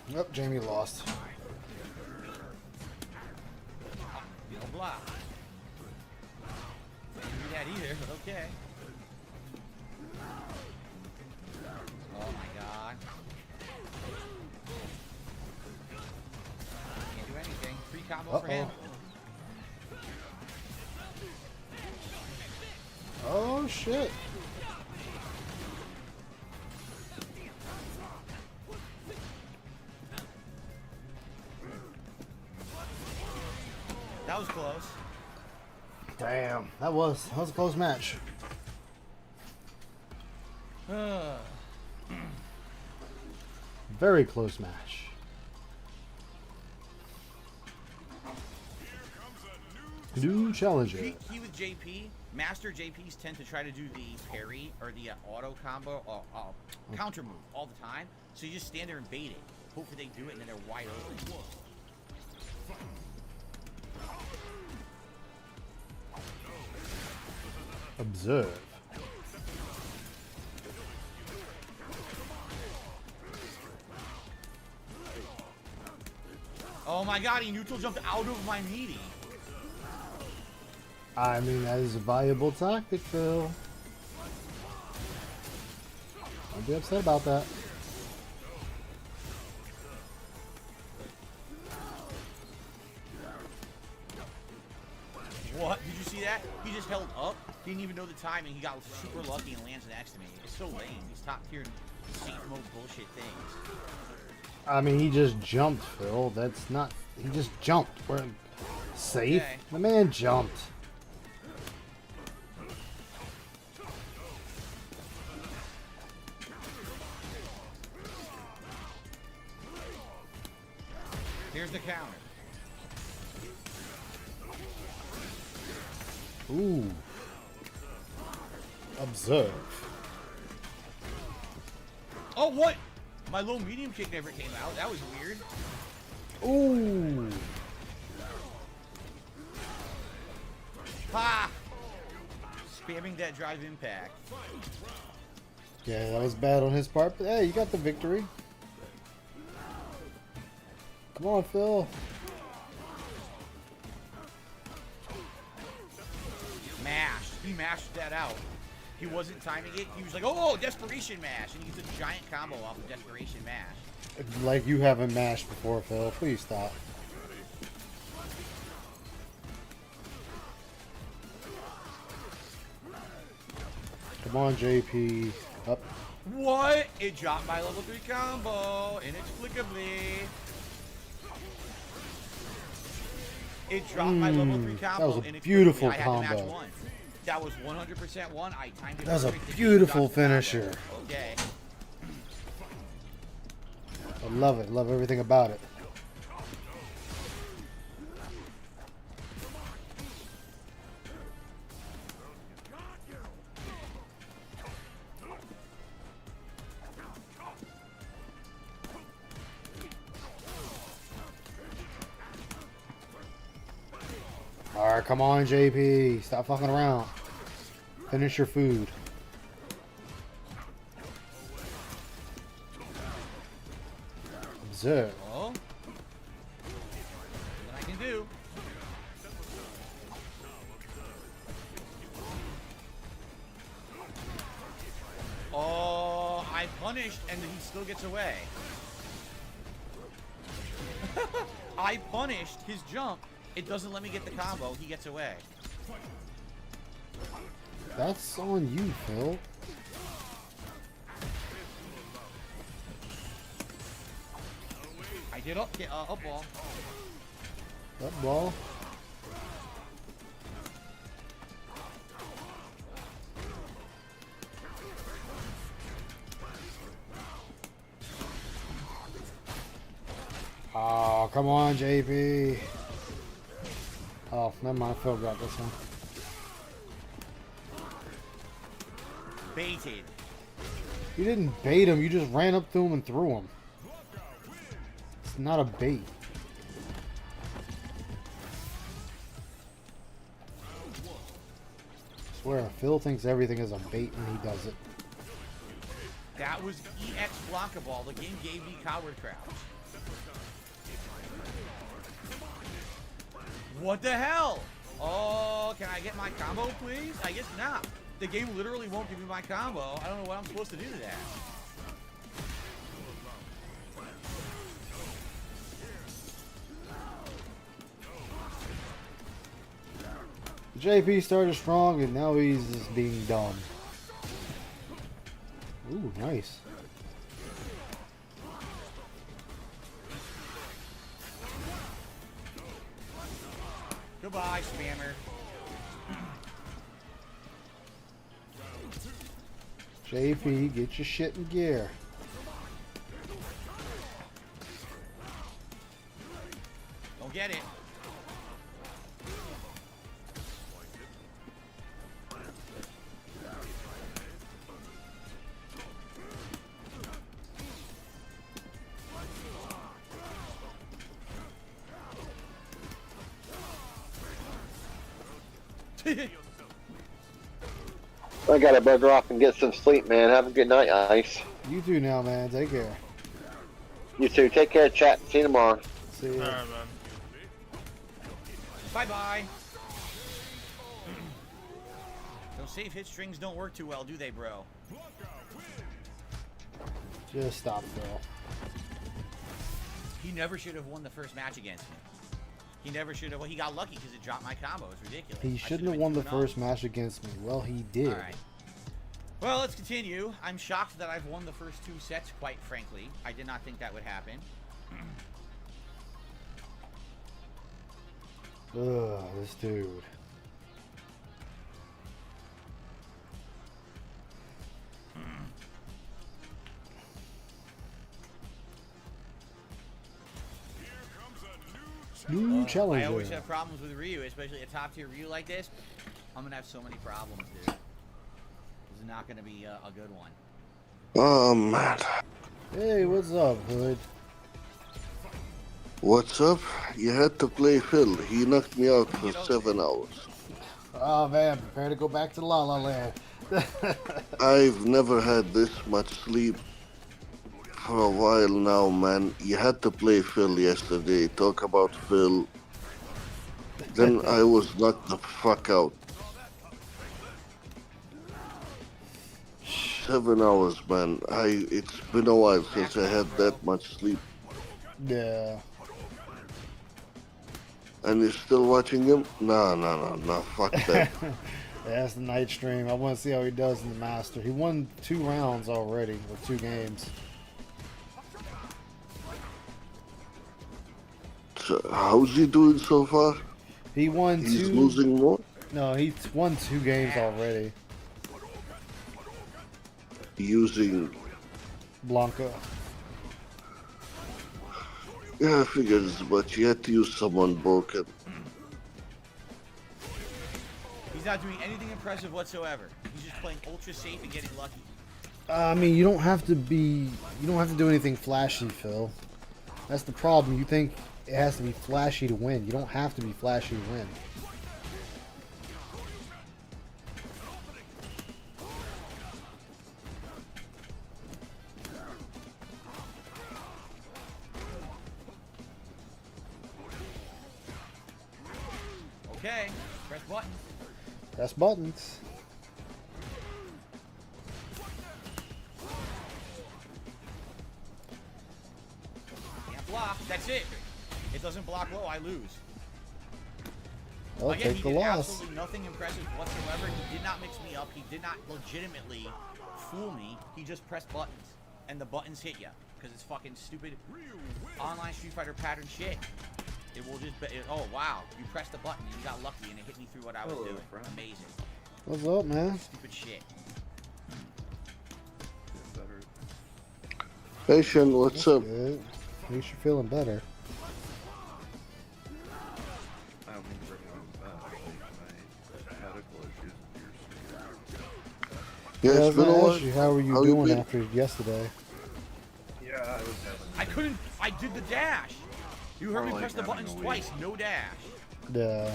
Yep, Jamie lost. No block. Didn't do that either, but okay. Oh my god. Can't do anything. Free combo for him. Oh shit. That was close. Damn, that was a close match. Very close match. New challenger. Key with JP. Master JPs tend to try to do the parry or the auto combo or counter move all the time. So you just stand there and bait it. Hopefully they do it and then they're wide open. Observe. Oh my god, he neutral jumped out of my meaty. I mean, that is a valuable tactic, Phil. Don't be upset about that. What? Did you see that? He just held up, didn't even know the time, and he got super lucky and lands next to me. It's so lame. These top tier safe mode bullshit things. I mean, he just jumped, Phil. That's not... He just jumped. We're safe. Okay. The man jumped. Here's the counter. Ooh. Observe. Oh, what? My low medium kick never came out. That was weird. Ooh. Ha! Spamming that drive impact. Yeah, that was bad on his part, but hey, you got the victory. Come on, Phil. Mashed. He mashed that out. He wasn't timing it. He was like, oh, desperation mash. And he gets a giant combo off of desperation mash. Like you haven't mashed before, Phil. Please stop. Come on, JP. Up. What? It dropped my level 3 combo inexplicably. It dropped my level 3 combo. That was a beautiful I had to match combo. one. That was 100% one. I timed it. That was a perfectly. beautiful finisher. Okay. I love it. Love everything about it. Alright, come on, JP. Stop fucking around. Finish your food. Observe. Well, what I can do. Oh, I punished and he still gets away. I punished his jump. It doesn't let me get the combo. He gets away. That's on you, Phil. I did up ball. Up ball. Oh, come on, JP. Oh, never mind. Phil got this one. Baited. You didn't bait him. You just ran up to him and threw him. It's not a bait. I swear, Phil thinks everything is a bait when he does it. That was EX blockable. The game gave me coward crouch. What the hell? Oh, can I get my combo, please? I guess not. The game literally won't give me my combo. I don't know what I'm supposed to do to that. JP started strong and now he's just being dumb. Ooh, nice. Goodbye, spammer. JP, get your shit in gear. Don't get it. I gotta bugger off and get some sleep, man. Have a good night, Ice. You too now, man. Take care. You too. Take care, chat. See you tomorrow. See ya. Alright, man. Bye-bye. Those safe hit strings don't work too well, do they, bro? Just stop, Phil. He never should have won the first match against me. He never should have. Well, he got lucky because it dropped my combo. It's ridiculous. He shouldn't have won the first match against me. Well, he did. All right. Well, let's continue. I'm shocked that I've won the first two sets, quite frankly. I did not think that would happen. Ugh, this dude. New challenger. I always have problems with Ryu, especially a top tier Ryu like this. I'm gonna have so many problems, dude. This is not gonna be a good one. Oh man. Hey, what's up, Hood? What's up? You had to play Phil. He knocked me out for 7 hours. Oh man, prepare to go back to La La Land. I've never had this much sleep for a while now, man. You had to play Phil yesterday. Talk about Phil. Then I was knocked the fuck out. 7 hours, man. It's been a while since I had that much sleep. Yeah. And you're still watching him? No, fuck that. That's the night stream. I want to see how he does in the Master. He won 2 rounds already, or 2 games. So how's he doing so far? He won He's 2. losing more? No, he's won 2 games already. Using Blanca. Yeah, I figured as much. You had to use someone broken. He's not doing anything impressive whatsoever. He's just playing ultra safe and getting lucky. I mean, you don't have to do anything flashy, Phil. That's the problem. You think it has to be flashy to win. You don't have to be flashy to win. Okay, press buttons. Press buttons. Can't block. That's it. It doesn't block low. I lose. I'll Again, take the he did loss. absolutely nothing impressive whatsoever. He did not mix me up. He did not legitimately fool me. He just pressed buttons, and the buttons hit you because it's fucking stupid online Street Fighter pattern shit. It will just be, oh wow, you pressed the button and you got lucky and it hit me through what I was doing. Amazing. What's up, man? Stupid shit. Patient, what's up? Good. At least you're feeling better. I don't mean to bring up my medical issues. Yeah, it's been a while. How are you doing after yesterday? Yeah, I was having. I did the dash. You heard me press the buttons twice, no dash. Yeah.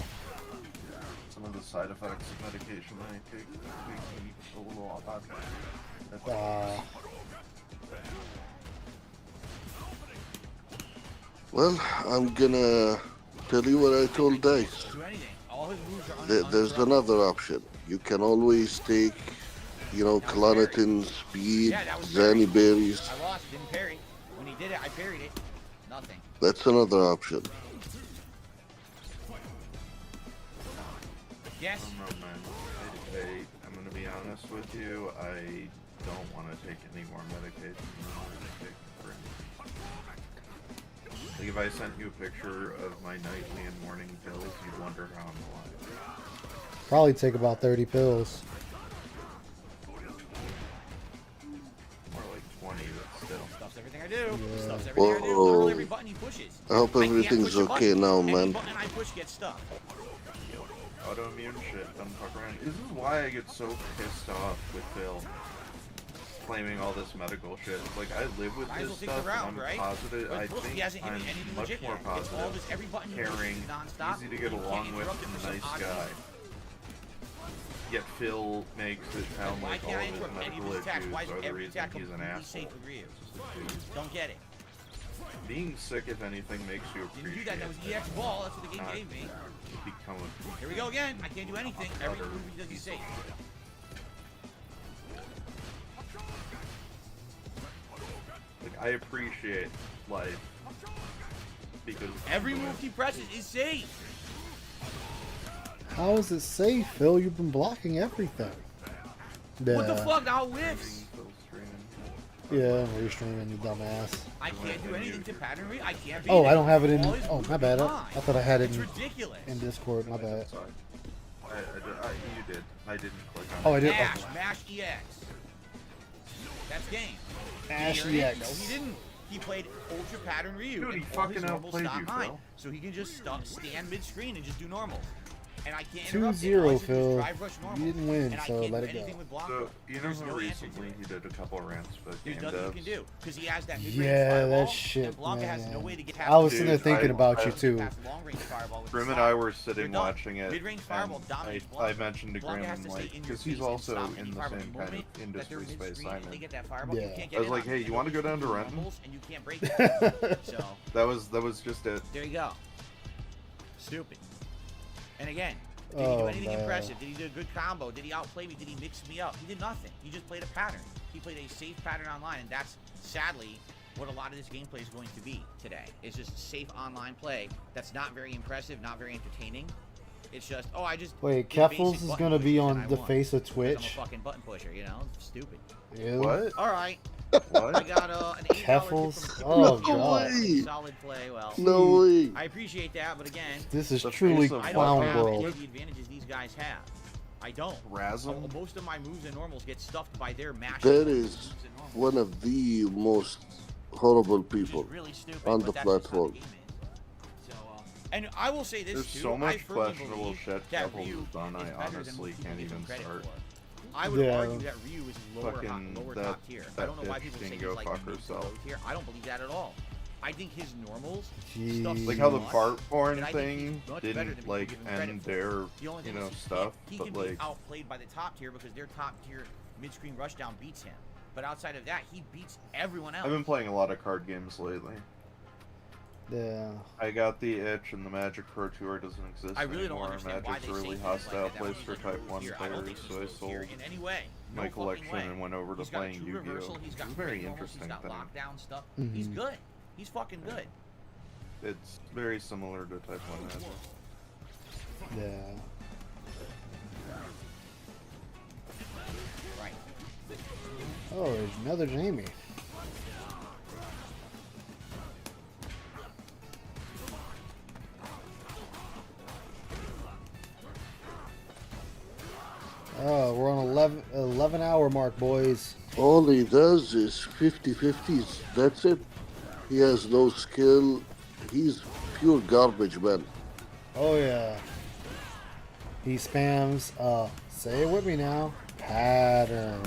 Some of the side effects of medication I take make me a little odd. Well, I'm gonna tell you what I told Dice. There's another option. You can always take, Klonopin, Speed, Zanny Berries. I lost, didn't parry. When he did it, I parried it. Nothing. That's another option. Yes. I don't know, man. I'm gonna be honest with you. I don't want to take any more medication than I want to take for anything. Like if I sent you a picture of my nightly and morning pills, you'd wonder how I'm alive. Probably take about 30 pills. More like 20, but still. Stuffs everything I do. Yeah. Stuffs everything I do. Literally every button he pushes. I hope everything's okay now, man. Any button I push gets stuck. Autoimmune shit, don't fuck around. This is why I get so pissed off with Phil claiming all this medical shit. Like, I live with this stuff, and I'm positive. I think I'm much more positive, caring, easy to get along with, and a nice guy. Yet Phil makes it sound like all of his medical issues are the reason he's an asshole. Don't get it. Being sick, if anything, makes you Didn't appreciate do that. That was EX ball. That's what the game gave me. Become Here we go again. I can't do anything. Every move he does, he's safe. Like, I appreciate life because every move he presses is safe. How is it safe, Phil? You've been blocking everything. What the fuck? Now whiffs. Yeah, we're streaming, you dumbass. I can't do anything to pattern read. I can't beat Oh, it. I don't have it in. All his Oh, moves my are bad. I fine. thought I had it It's in, ridiculous. in Discord. My bad. You did. I didn't click on Oh, I did? Mash, Okay. mash EX. That's game. Mash He EX. No, he didn't. He played Ultra Pattern Ryu. Dude, he and all his fucking normals outplayed stop you, mine. Phil. So he can just stand mid-screen and just do normals. And I can't interrupt it. All I 2-0, just do is Phil. drive rush normals. You didn't win, And I so can't let do it go. anything with block. So, you know There's how no answer recently he did a couple rants for There's game nothing you devs? can do because he has that mid-range Yeah, fireball, that shit, and Blanca has no man. way to get past I was the sitting there thinking about you too. long-range fireball with Grim the and I slide. were sitting You're done. watching it, Mid-range and fireball dominates I Blanca. mentioned to Blanca Grim, has to stay like, in your because face he's and also stop in any the fireball. same The kind moment of that they're industry space mid-screen I'm and they in. get that fireball, you can't get I was in like, on hey, it. you want to go down to Those Renton? normals, and you can't break it. So That was just it. there you go. Stupid. And again, did he do Oh, anything man. impressive? Did he do a good combo? Did he outplay me? Did he mix me up? He did nothing. He just played a pattern. He played a safe pattern online, and that's sadly what a lot of this gameplay is going to be today. It's just safe online play that's not very impressive, not very entertaining. It's just, oh, I just. Wait, did a Keffels basic is button gonna push be and on I the won, face of because I'm a Twitch. fucking button pusher, you know? Stupid. Ew. What? All right. What? I got an $8 tip Keffels? from Oh, Keeper. God. Solid play. Well, No way. I appreciate that, but again, This is The truly face of I clown don't have world. any of the advantages these guys have. I don't. Rasm? Most of my moves and normals get stuffed by their mash. That is one of the most horrible people really stupid, on but the that's just how the platform. game is. So, and I will say this There's too. so much I firmly questionable believe shit that Keffels Ryu has done, is I better than honestly people can't give him even credit start. for. I would Yeah. argue that Ryu is lower, Fucking lower that- top tier. I don't know why that people bitch say can he's go like fuck mid to low herself. tier. I don't believe that at all. I think his normals Jeez. stuff Like so how the much fart porn that I think thing he's much better than didn't people like give him credit end for. their The only thing you know is stuff, he but can like be outplayed by the top tier because their top tier mid-screen rushdown beats him. But outside of that, he beats everyone else. I've been playing a lot of card games lately. Yeah. I got the itch, and the Magic Pro Tour doesn't exist I really don't anymore. understand why Magic's they a say really things like hostile that. That place was for like Type low 1 tier. I don't players, think so I he's low tier sold in any way. No my fucking collection way. and went over to He's got playing two Yu-Gi-Oh! reversal, he's It's got a very normals, interesting he's got thing. lockdown stuff. Mhm. He's good. He's fucking good. It's very similar to Type 1 Magic. Yeah. Right. Oh, there's another Jamie. Oh, we're on 11 hour mark, boys. All he does is 50-50s. That's it. He has no skill. He's pure garbage, man. Oh yeah. He spams, say it with me now, pattern.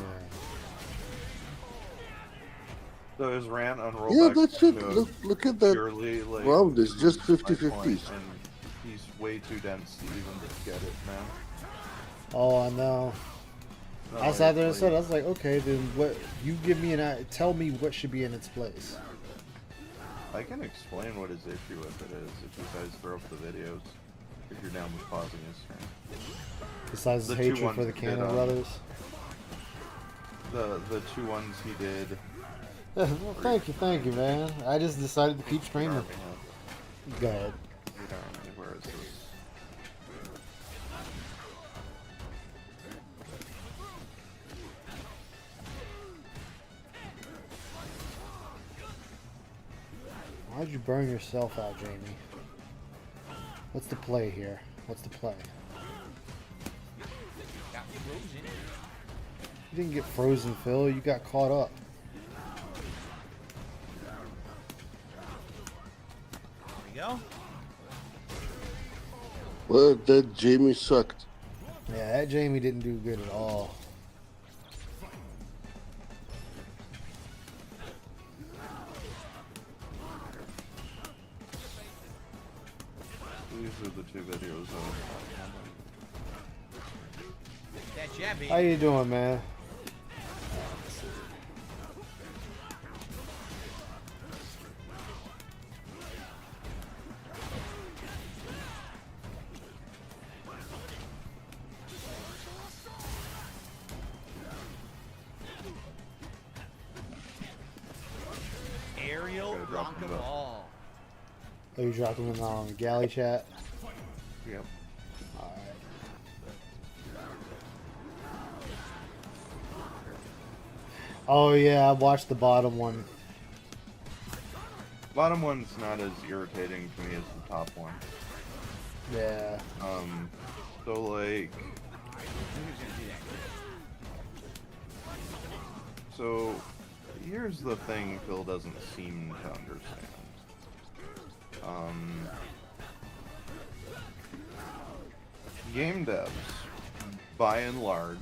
So his rant on rollback. Yeah, that's it. Look at that purely, like, round. It's just my 50-50s. point, and he's way too dense to even get it, man. Oh, I know. No, I sat there and it's said, I like- was like, okay, then what? You give me tell me what should be in its place. I can explain what his issue with it is if you guys throw up the videos. If you're down with pausing his stream. Besides his The two hatred ones for the he Cannon did, brothers. The two ones he did. Well, thank you, man. I just decided to keep streaming. Go ahead. Where is this? Why'd you burn yourself out, Jamie? What's the play here? What's the play? Got frozen. You didn't get frozen, Phil. You got caught up. There we go. Well, that Jamie sucked. Yeah, that Jamie didn't do good at all. These are the two videos of That jab, baby. How you doing, man? Aerial Bronca ball. Oh, you dropped him in the galley chat? Yep. Alright. Oh yeah, I watched the bottom one. Bottom one's not as irritating to me as the top one. Yeah. So like... So, here's the thing Phil doesn't seem to understand. Game devs, by and large,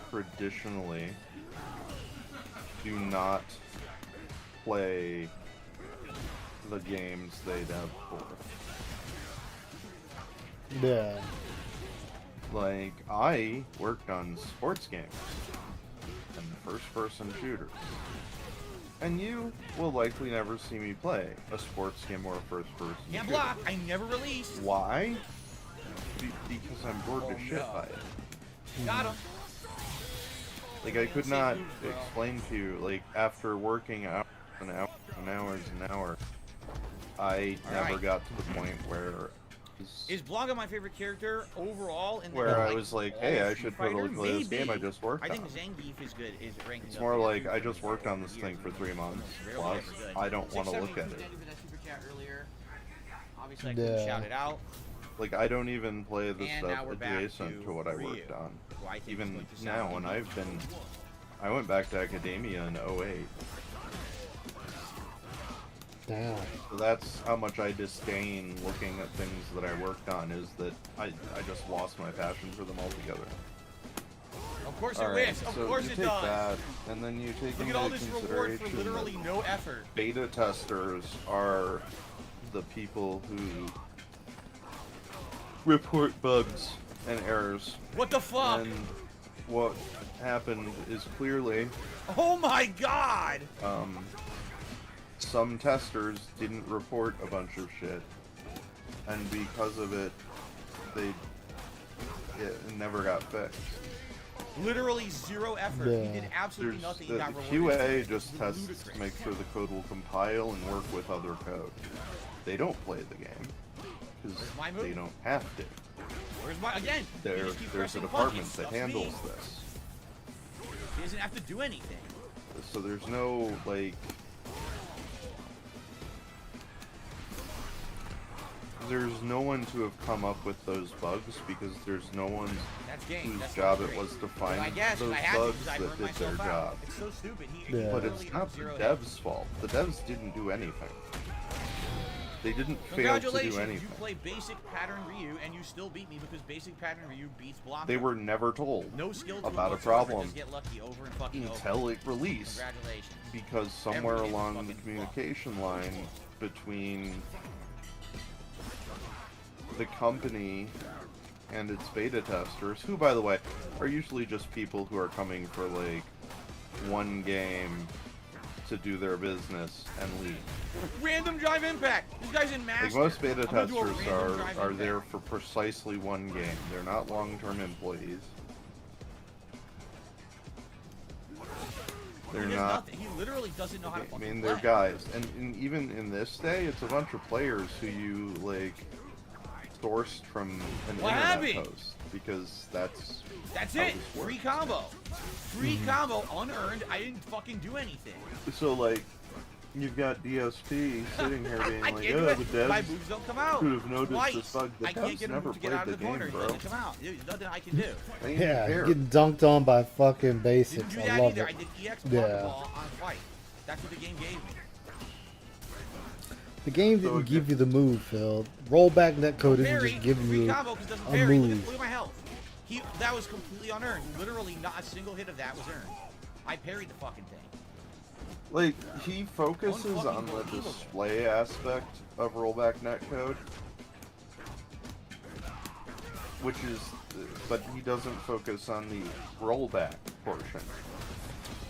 traditionally, do not play the games they dev for. Yeah. Like, I worked on sports games and first-person shooters. And you will likely never see me play a sports game or a first-person shooter. Can't block. I never released. Why? Because I'm bored to shit by it. Got him. Like, I could not explain to you, like, after working hours and hours and hours and hours, I never got to the point where Is Blanca my favorite character overall? In where I was like, hey, I should totally play this game I just worked on. I think Zangief is good. Is ranking. It's more like I just worked on this thing for 3 months. Plus, I don't want to look at it. Obviously, I couldn't shout it out. Like, I don't even play the stuff adjacent to what I worked on. Even now, when I went back to academia in 08. Damn. So that's how much I disdain looking at things that I worked on, is that I just lost my passion for them altogether. Of course it wish. Of course it does. That, and then you take Look into at all this reward for consideration literally that no effort. beta testers are the people who report bugs and errors. What the fuck? And what happened is clearly, oh my god! Some testers didn't report a bunch of shit, and because of it, it never got fixed. Literally zero effort. Yeah. He did absolutely nothing. He The got rewarded. QA just tests to make sure the code will compile and work with other code. They don't play the game because they don't have to. Where's my again? There's a department that handles this. He doesn't have to do anything. So there's no like. There's no one to have come up with those bugs because there's no one whose job it was to find those bugs that did their job. It's so stupid. But it's not the devs' fault. The devs didn't do anything. They didn't fail to do anything. Congratulations, you play basic pattern Ryu and you still beat me because basic pattern Ryu beats Blanca. They were never told no skill about a whatsoever, problem just get lucky over and fucking until over. it released. Congratulations. Because somewhere along the communication line between the company and its beta testers, who, by the way, are usually just people who are coming for, like, one game to do their business and leave. Random Drive Impact! This guy's in Master! Like, most beta testers are there for precisely one game. They're not long-term employees. They're not. He literally doesn't know how to fucking I mean, they're guys. And even in this day, it's a bunch of players who you, like, sourced from an internet post, because that's it. Free combo. Free combo, unearned. I didn't fucking do anything. So like, you've got DSP sitting here being like, oh, the devs my moves don't come out. could have noticed this bug. The I can't devs get never him to get played out the of the corner. game, He bro. doesn't come out. There's nothing I can do. Yeah, getting dunked on by fucking basics. Didn't do I that love either. it. I did EX Yeah. ball on fight. That's what the game gave me. The game didn't give you the move, Phil. Rollback netcode isn't just giving you combo because doesn't a vary. move. Look at my health. That was completely unearned. Literally, not a single hit of that was earned. I parried the fucking thing. Like, he focuses on the display aspect of rollback netcode, which is, but he doesn't focus on the rollback portion.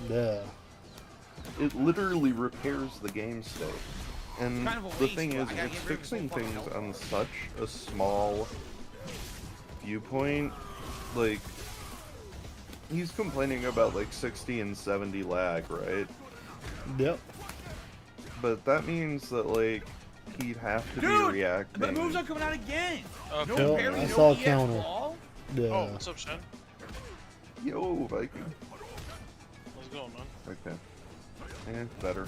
Yeah. It literally repairs the game state. And Kind of a the waste, thing but is, I gotta it's get rid of fixing this whole things fucking on such a small viewpoint. Like, he's complaining about like 60 and 70 lag, right? Yep. But that means that, like, he'd have to be reacting. The moves are coming out again. No Phil, parry, I no saw a EX counter. ball. Yeah. Oh, what's up, Shen? Yo, Viking. How's it going, man? Okay. Better.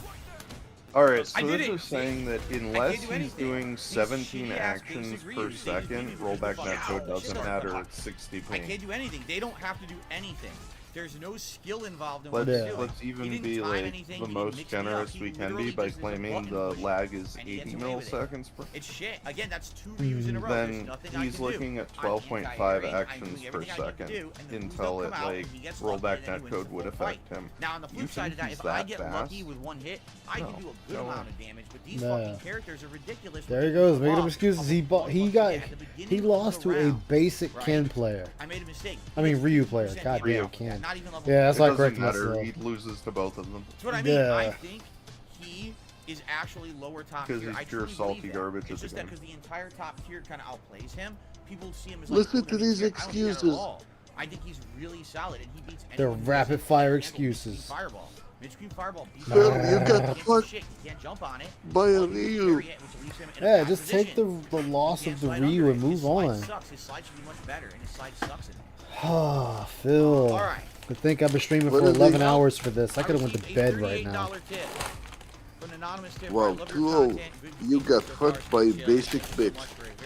Alright, so I did this it. is saying that unless he's doing 17 actions per second, rollback netcode doesn't matter at 60 I ping. can't do anything. They don't have to do anything. There's no skill involved in what Let's, they're doing. let's He even didn't be time like anything, the he most mixed it up. generous He we can literally be by just did a claiming button the push, lag is and he 80 gets away with it. milliseconds per. It's shit. Again, that's 2 reviews in a row. There's Then nothing I he's can looking do. at I'm 12.5 anti-airing, I'm actions doing per everything I can second do, and the moves until don't it, come out, like, and he gets lucky, rollback and then he wins netcode the would full fight. affect him. Now, on the You flip side think of that, he's if I that get fast? lucky with one hit, I can do a good No. amount of damage. But these Nah. fucking characters are ridiculous. There he goes, making up excuses. He lost to a basic Ken player. I made a mistake. I mean Ryu player. God Ryu. damn Ken. Not even level Yeah, that's It why I doesn't corrected matter. myself. He loses to both of them. That's what I mean. Yeah. I think he is actually lower top tier. Because he's I pure truly salty believe that. garbage It's as a just that game. because the entire top tier kind of outplays him, people see him as like, Listen oh, to no, he's these here. I don't see that at excuses. all. I think he's really solid, and he beats They're anyone who rapid doesn't fire handle excuses. Fireball. Mid-screen fireball. Phil, you got fucked You can't jump on it. by a Ryu. Yeah, just take the loss of the Ryu and move on. His slide should be much better, and his slide sucks in it. Ah, Phil. All right. I think I've been streaming for 11 hours for this. I could have went to bed right now. Wow, 2-0. You got fucked by a basic bitch.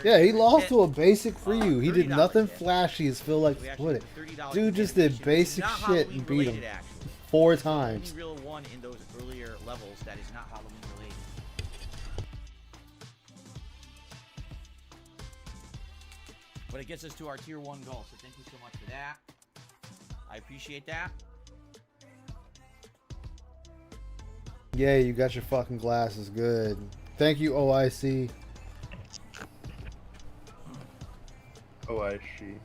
Yeah, he lost to a basic Ryu. He did nothing flashy as Phil likes to put it. Dude just did basic shit and beat him 4 times. The only real one in those earlier levels that is not Halloween related. But it gets us to our tier 1 goal, so thank you so much for that. I appreciate that. Yeah, you got your fucking glasses. Good. Thank you, OIC. OIC.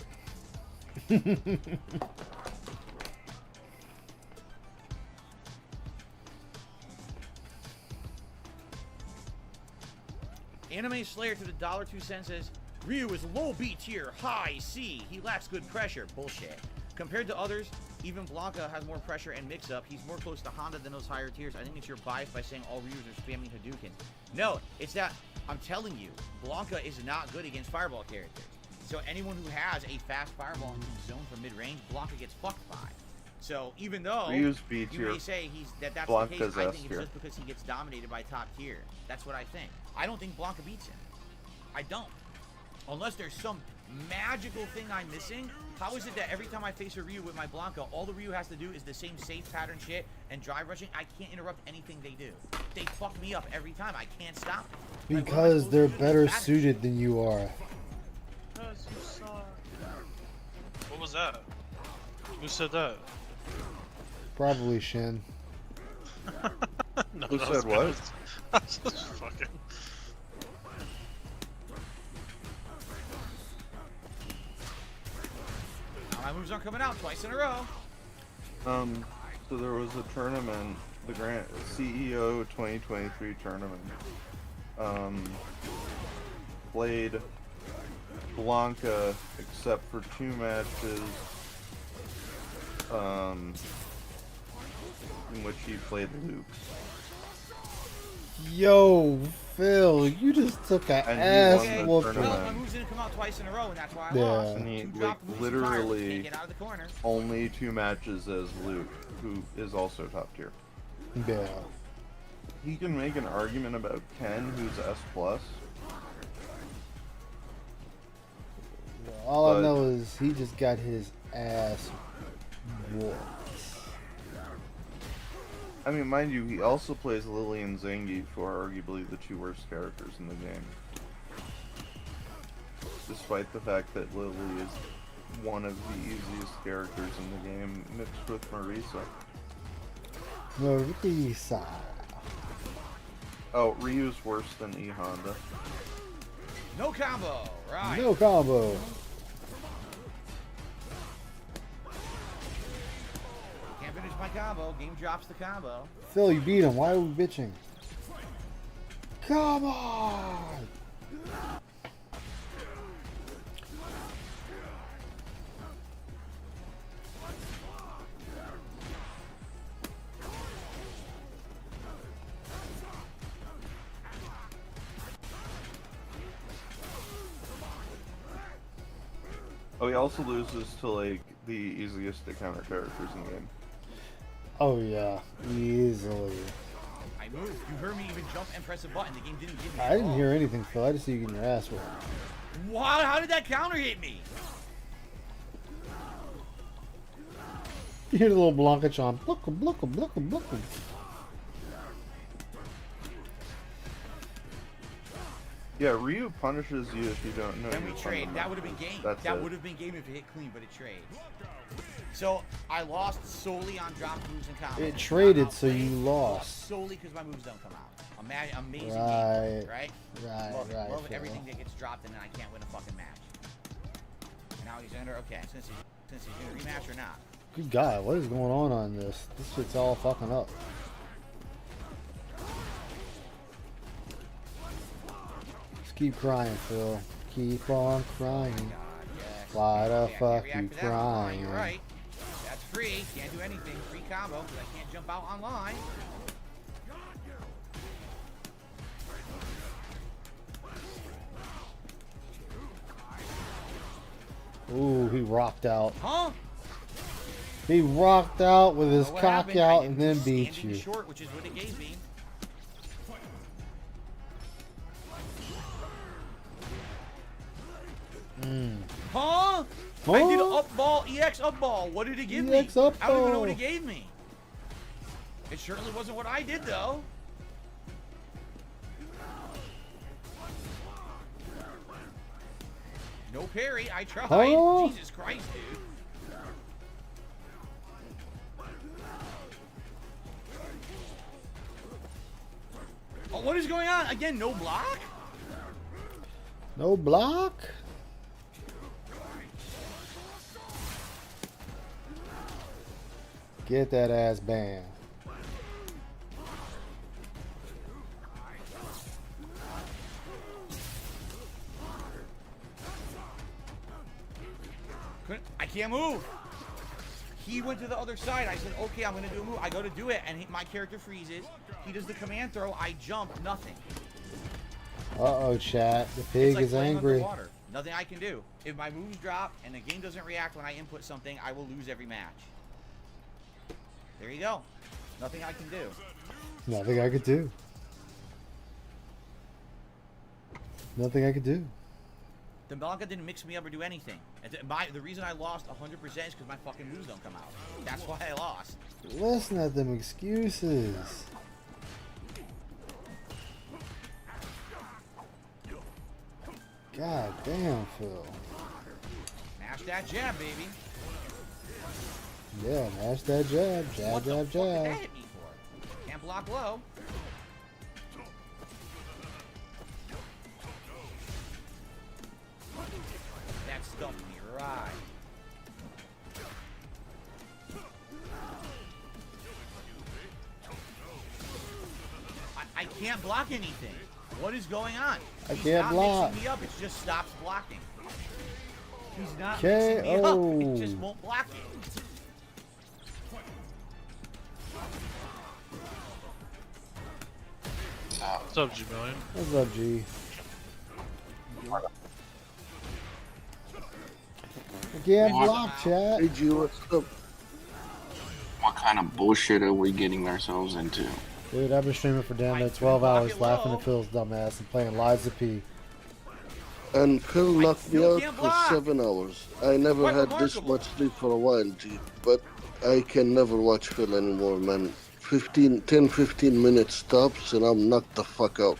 Anime Slayer to the $2 says, Ryu is low B tier, high C. He lacks good pressure. Bullshit. Compared to others, even Blanca has more pressure and mix-up. He's more close to Honda than those higher tiers. I think it's your bias by saying all Ryus are spamming Hadouken. No, it's that, I'm telling you, Blanca is not good against fireball characters. So anyone who has a fast fireball and can zone from mid-range, Blanca gets fucked by. So even though Ryu's B you tier, may say that's Blanca's the case, I S think it's tier. just because he gets dominated by top tier. That's what I think. I don't think Blanca beats him. I don't. Unless there's some magical thing I'm missing. How is it that every time I face a Ryu with my Blanca, all the Ryu has to do is the same safe pattern shit and drive rushing? I can't interrupt anything they do. They fuck me up every time. I can't stop it. Because they're better suited than you are. What was that? Who said that? Probably Shin. No, Who that said what? I was just fucking. My moves aren't coming out twice in a row. So there was a tournament, the Grand CEO 2023 tournament. Played Blanca except for 2 matches. In which he played Luke. Yo, Phil, you just took a ass whooping. Well, my moves didn't come out twice in a row, and that's why I Yeah. lost. And he, Two like, dropped moves literally can't get out of the corner. only 2 matches as Luke, who is also top tier. Yeah. He can make an argument about Ken, who's S+. All I But- know is he just got his ass whooped. I mean, mind you, he also plays Lily and Zangief, who are arguably the 2 worst characters in the game. Despite the fact that Lily is one of the easiest characters in the game, mixed with Marisa. Marisa. Oh, Ryu's worse than E Honda. No combo, right? No combo. Can't finish my combo. Game drops the combo. Phil, you beat him. Why are we bitching? Come on! Oh, he also loses to, like, the easiest to counter characters in the game. Oh yeah, easily. I moved. You heard me even jump and press a button. The game didn't give me. I didn't hear anything, Phil. I just see you getting your ass whooped. Wow, how did that counter hit me? You hear the little Blanca chomp. Look him, look him, look him, look him. Yeah, Ryu punishes you if you don't know. Then we your trade. That fundamental. would have been game. That's That it. would have been game if it hit clean, but it trades. So I lost solely on drop moves and combos. It traded, so you lost. Solely because my moves don't come out. Amazing Right. game, right? Right, Love it. right, Love Phil. everything that gets dropped, and then I can't win a fucking match. And now he's under. Okay, since he's gonna rematch or not. Good God, what is going on this? This shit's all fucking up. Just keep crying, Phil. Keep on crying. Why the fuck you crying? You're right. That's free. Can't do anything. Free combo because I can't jump out online. Ooh, he rocked out. Huh? He rocked out with his cock out and then beat you. Short, which is what it gave me. Huh? I did up ball, EX up ball. What did it give me? EX up I don't even know ball. what it gave me. It certainly wasn't what I did, though. No parry. I tried. Huh? Jesus Christ, dude. Oh, what is going on? Again, no block? No block? Get that ass banned. I can't move. He went to the other side. I said, okay, I'm going to do a move. I go to do it, and my character freezes. He does the command throw. I jump. Nothing. Uh-oh, chat. The pig like is playing angry. underwater. Nothing I can do. If my moves drop and the game doesn't react when I input something, I will lose every match. There you go. Nothing I can do. Nothing I could do. Nothing I could do. The Blanca didn't mix me up or do anything. The reason I lost 100% is because my fucking moves don't come out. That's why I lost. Listen at them excuses. God damn, Phil. Mash that jab, baby. Yeah, mash that jab. Jab, What the jab, fuck did that jab. hit me for? Can't block low. That stumped me right. I can't block anything. What is going on? I He's can't not block. mixing me up. It just stops blocking. He's not mixing me up. It just won't block it. What's up, G-Million? What's up, G? I can't block, chat. Hey, G, what's up? What kind of bullshit are we getting ourselves into? Dude, I've been streaming for damn near 12 hours, laughing at Phil's dumbass and playing Liza P. And Phil knocked me out can't for block. 7 hours. I never Quite had this remarkable. much sleep for a while, G. But I can never watch Phil anymore, man. 10, 15 minutes stops and I'm knocked the fuck out.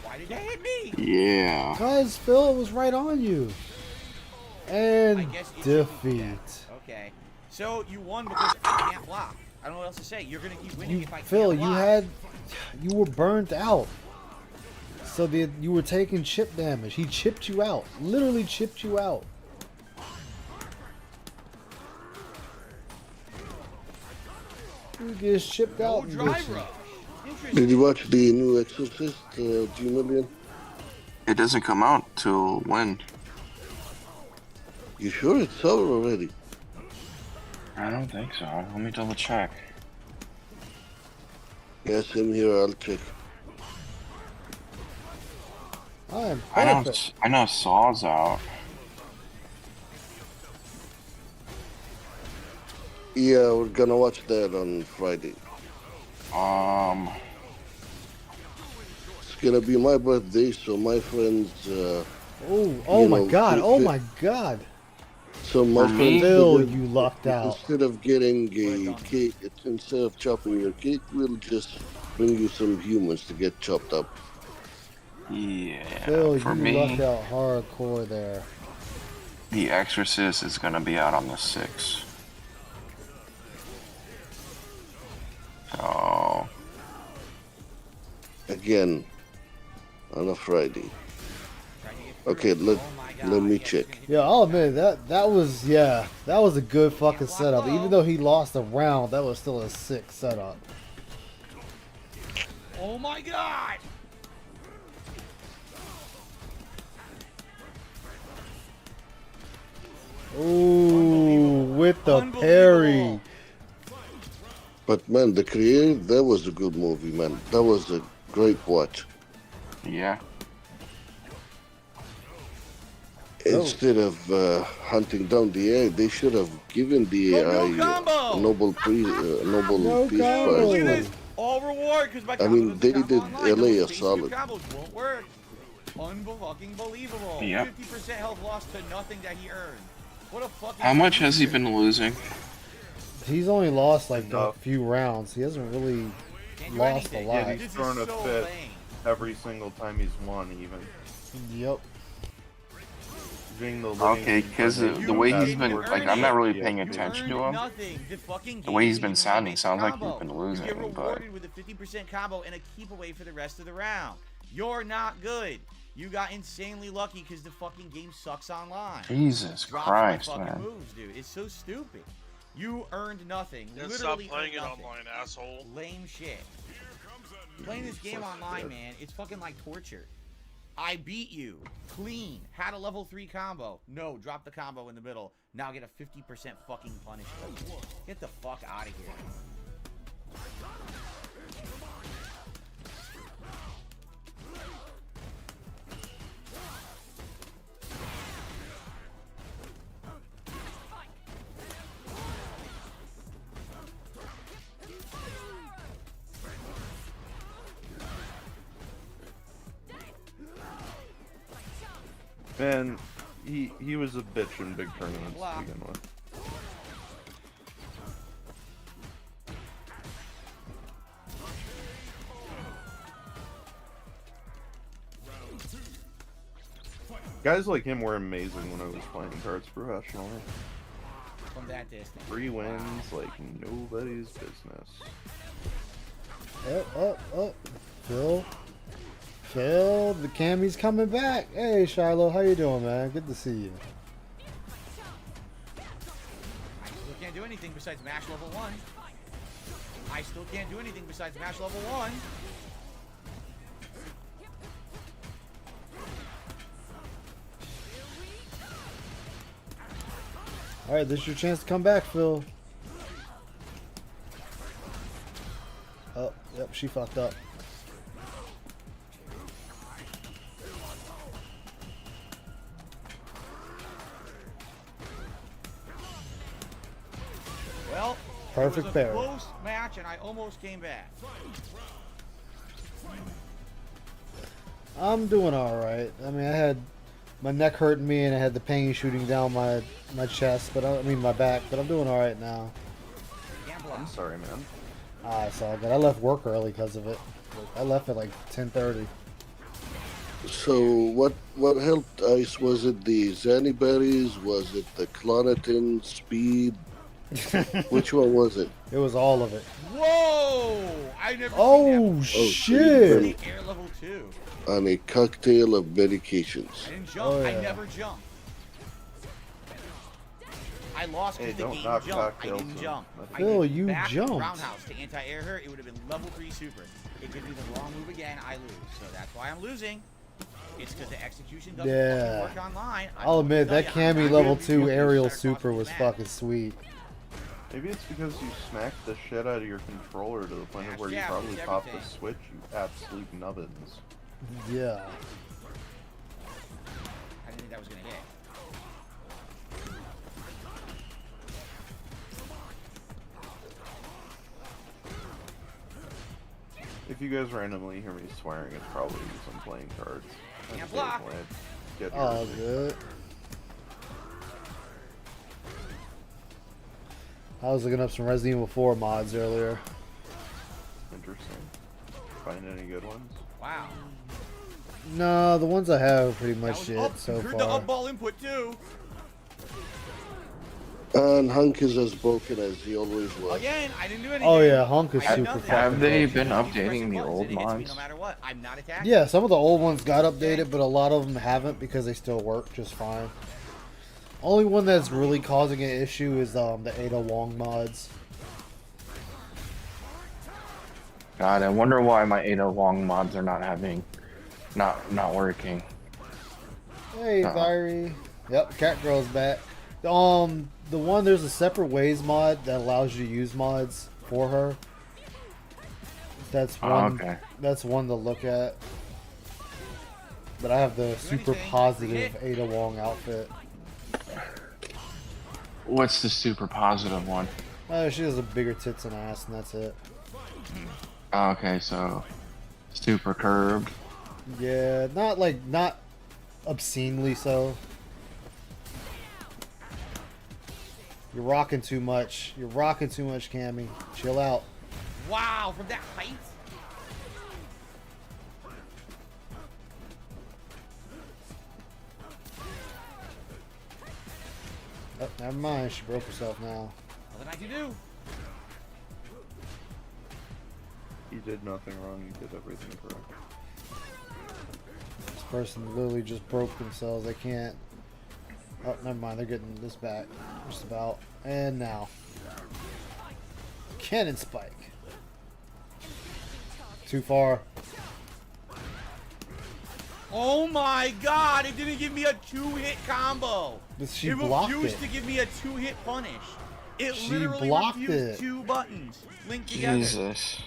Why did they hit me? Yeah. Because Phil was right on you. And I guess it should be- defeat. Okay. So you won because I can't block. I don't know what else to say. You're gonna keep winning if I Phil, can't block. you were burnt out. So you were taking chip damage. He chipped you out. Literally chipped you out. You get chipped out. and Drive bitchy. rush. Did you watch the new Exorcist, G-Million? It doesn't come out till when? You sure it's out already? I don't think so. Let me double check. Yes, I'm here. I'll check. I am perfect. I know Saw's out. Yeah, we're gonna watch that on Friday. It's gonna be my birthday, so my friends. Oh my god! Oh my god! So my friends, Phil, you lucked out. Instead of getting a cake, instead of chopping your cake, we'll just bring you some humans to get chopped up. Yeah. Phil, for you me, lucked out hardcore there. The Exorcist is gonna be out on the 6th. So Again, on a Friday. Okay, let me check. Yeah, I'll admit that was a good fucking setup. Even though he lost a round, that was still a sick setup. Oh my god! Ooh, with the parry. But man, the Creator, that was a good movie, man. That was a great watch. Yeah. Instead of hunting down the AI, they should have given the AI a Nobel Peace Prize, man. All reward because my I mean, they did LA a Those solid. combos won't work. Unbelievable. Yep. 50% health lost to nothing that he earned. What a fucking. How much has he been losing? He's only lost like a few rounds. He hasn't really lost a lot. Yeah, he's thrown a fit every single time he's won, even. Yep. Okay, because the way he's been, like, I'm not really paying attention to him. The way he's been sounding sounds like he's been losing, Get but rewarded with a 50% combo and a keep away for the rest of the round. You're not good. You got insanely lucky because the fucking game sucks online. Jesus Drop Christ, my fucking man. moves, dude. It's so stupid. You earned nothing. Then Literally stop playing it earned nothing. online, asshole. Lame shit. Playing this game online, man, it's fucking like torture. I beat you. Clean. Had a level 3 combo. No, drop the combo in the middle. Now get a 50% fucking punishment. Get the fuck out of here. Man, he was a bitch in big tournaments to begin with. Guys like him were amazing when I was playing cards professionally. From that distance. 3 wins like nobody's business. Oh. Phil, the Cammy's coming back. Hey, Shiloh, how you doing, man? Good to see you. I still can't do anything besides mash level 1. I still can't do anything besides mash level 1. All right, this is your chance to come back, Phil. Oh, yep, she fucked up. Well, perfect it was a pair. close match, and I almost came back. I'm doing all right. I mean, I had my neck hurting me, and I had the pain shooting down my chest, but I mean my back. But I'm doing all right now. I'm sorry, man. I saw that. I left work early because of it. I left at like 10:30. So what helped Ice? Was it the Zanny berries? Was it the Clonidine speed? Which one was it? It was all of it. Whoa! I never. Oh shit! Air level 2. On a cocktail of medications. I didn't jump. Oh, yeah. I never jumped. I lost because the don't game knock jumped. I cocktails didn't in. jump. Phil, I did you back jumped. Roundhouse to anti-air her. It would have been level 3 super. It could be the wrong move again. I lose. So that's why I'm losing. It's because the execution doesn't Yeah. fucking work online. I'll admit that Cammy level 2 aerial super was fucking sweet. Maybe it's because you smacked the shit out of your controller to the point of where you probably popped the switch, you absolute nubbins. Yeah. I didn't think that was gonna hit. If you guys randomly hear me swearing, it's probably because I'm playing cards. Can't block. Oh, good. I was looking up some Resident Evil 4 mods earlier. Interesting. Find any good ones? Wow. No, the ones I have are pretty much shit so Heard the far. up ball input too. And Hunk is as broken as he always was. Again, I didn't do anything. Oh yeah, Hunk is I did super nothing. fucking Have they broken. been updating the old mods? No matter what, I'm not attacking. Yeah, some of the old ones got updated, but a lot of them haven't because they still work just fine. Only one that's really causing an issue is the Ada Wong mods. God, I wonder why my Ada Wong mods are not not working. Hey, Thyri. Yep, Cat Girl's back. The one, there's a separate ways mod that allows you to use mods for her. That's one. Okay. That's one to look at. But I have the super positive Ada Wong outfit. What's the super positive one? She has a bigger tits and ass, and that's it. Okay, so super curved. Yeah, not obscenely so. You're rocking too much. You're rocking too much, Cammy. Chill out. Wow, from that height? Oh, never mind. She broke herself now. Nothing I can do. You did nothing wrong. You did everything correct. This person literally just broke themselves. They can't. Oh, never mind. They're getting this back. Just about. And now. Cannon spike. Too far. Oh my god, it didn't give me a 2-hit combo. She it blocked refused it. to give me a 2-hit punish. It She literally blocked refused it. 2 buttons linked together. Jesus.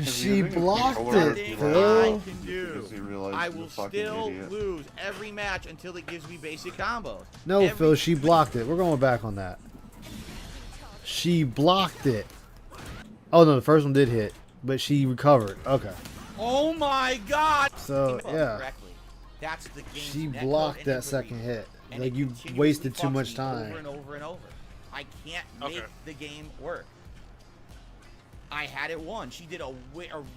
She blocked Nothing it, Phil. I can do. I will still lose every match until it gives me basic combos. No, Phil, she blocked it. We're going back on that. She blocked it. Oh, no, the first one did hit, but she recovered. Okay. Oh my god! So, yeah. Correctly. That's the game. She blocked that second hit. Like, you wasted too much time. Over and over and over. I can't make the game work. I had it won. She did a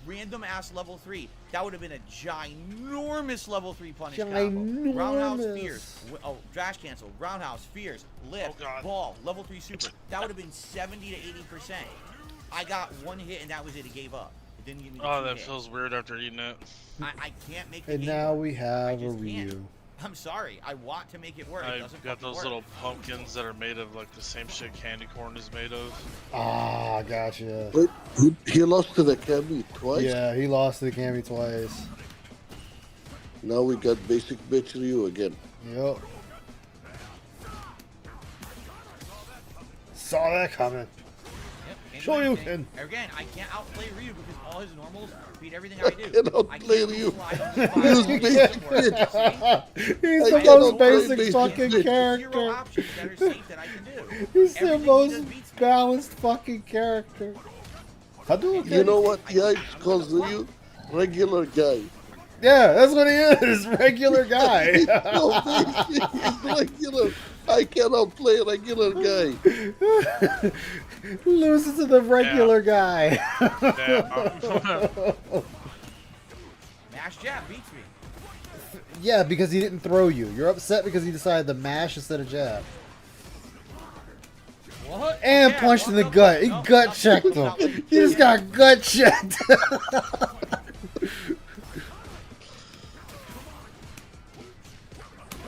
random ass level 3. That would have been a ginormous level 3 punish combo. Roundhouse Fierce. Oh, Trash Cancel. Roundhouse Fierce. Lift. Ball. Level 3 super. That would have been 70 to 80%. I got 1 hit and that was it. It gave up. It didn't give me the 2 that hit. feels weird after eating it. I can't make the And game now work. we have a Ryu. I'm sorry. I want to make it work. It I've doesn't got fucking those work. little pumpkins that are made of like the same shit candy corn is made of. Ah, gotcha. Wait, he lost to the Cammy twice? Yeah, he lost to the Cammy twice. Now we got basic bitch Ryu again. Yep. Saw that coming. Show you can. Again, I can't outplay Ryu because all his normals repeat everything I do. cannot outplay Ryu. He's the most basic fucking character. He's the most balanced fucking character. You know what? Yeah, it's called Ryu. Regular guy. Yeah, that's what he is. Regular guy. He's so basic. He's regular. I cannot play a regular guy. Loses to the regular guy. Mash jab beats me. Yeah, because he didn't throw you. You're upset because he decided to mash instead of jab. What? And punched in the gut. He gut checked him. He just got gut checked.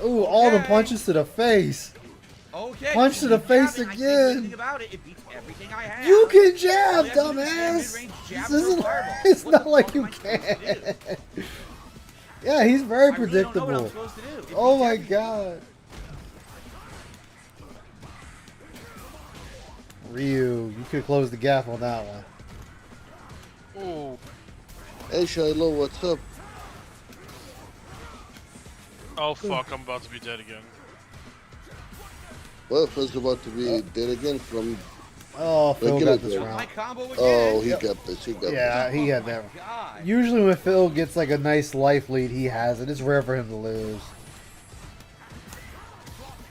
Ooh, all the punches to the face. Okay. Punch to the face Jabbing, again. About it. It beats everything I have. You can jab, All you have to do is dumbass. stand mid-range, jab, This throw isn't, fireball. it's What not the like fuck you am I supposed to can. do? Yeah, he's very I really don't know what I'm predictable. supposed to do. It Oh beats my everything. god. Ryu, you could close the gap on that one. Oh. Hey Shiloh, what's up? Oh fuck, I'm about to be dead again. Well, Phil's about to be dead again from Oh, Phil regular got this guy. round. Oh, he got this. He got Yeah, this. he had that. Usually when Phil gets like a nice life lead, he has it. It's rare for him to lose.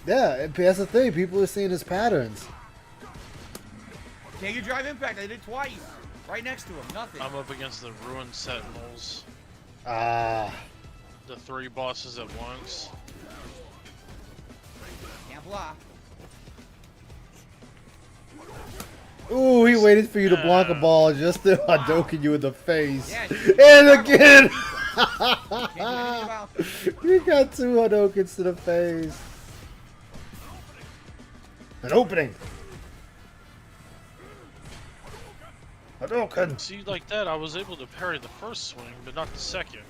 Yeah, that's the thing. People are seeing his patterns. Take your drive impact. I did it twice. Right next to him. Nothing. I'm up against the Ruined Sentinels. Ah. The 3 bosses at once. Can't block. Ooh, he waited for you to block a ball just to Hadouken you in the face. And again! You got 2 Hadoukens to the face. An opening. Hadouken. See, like that, I was able to parry the first swing, but not the second.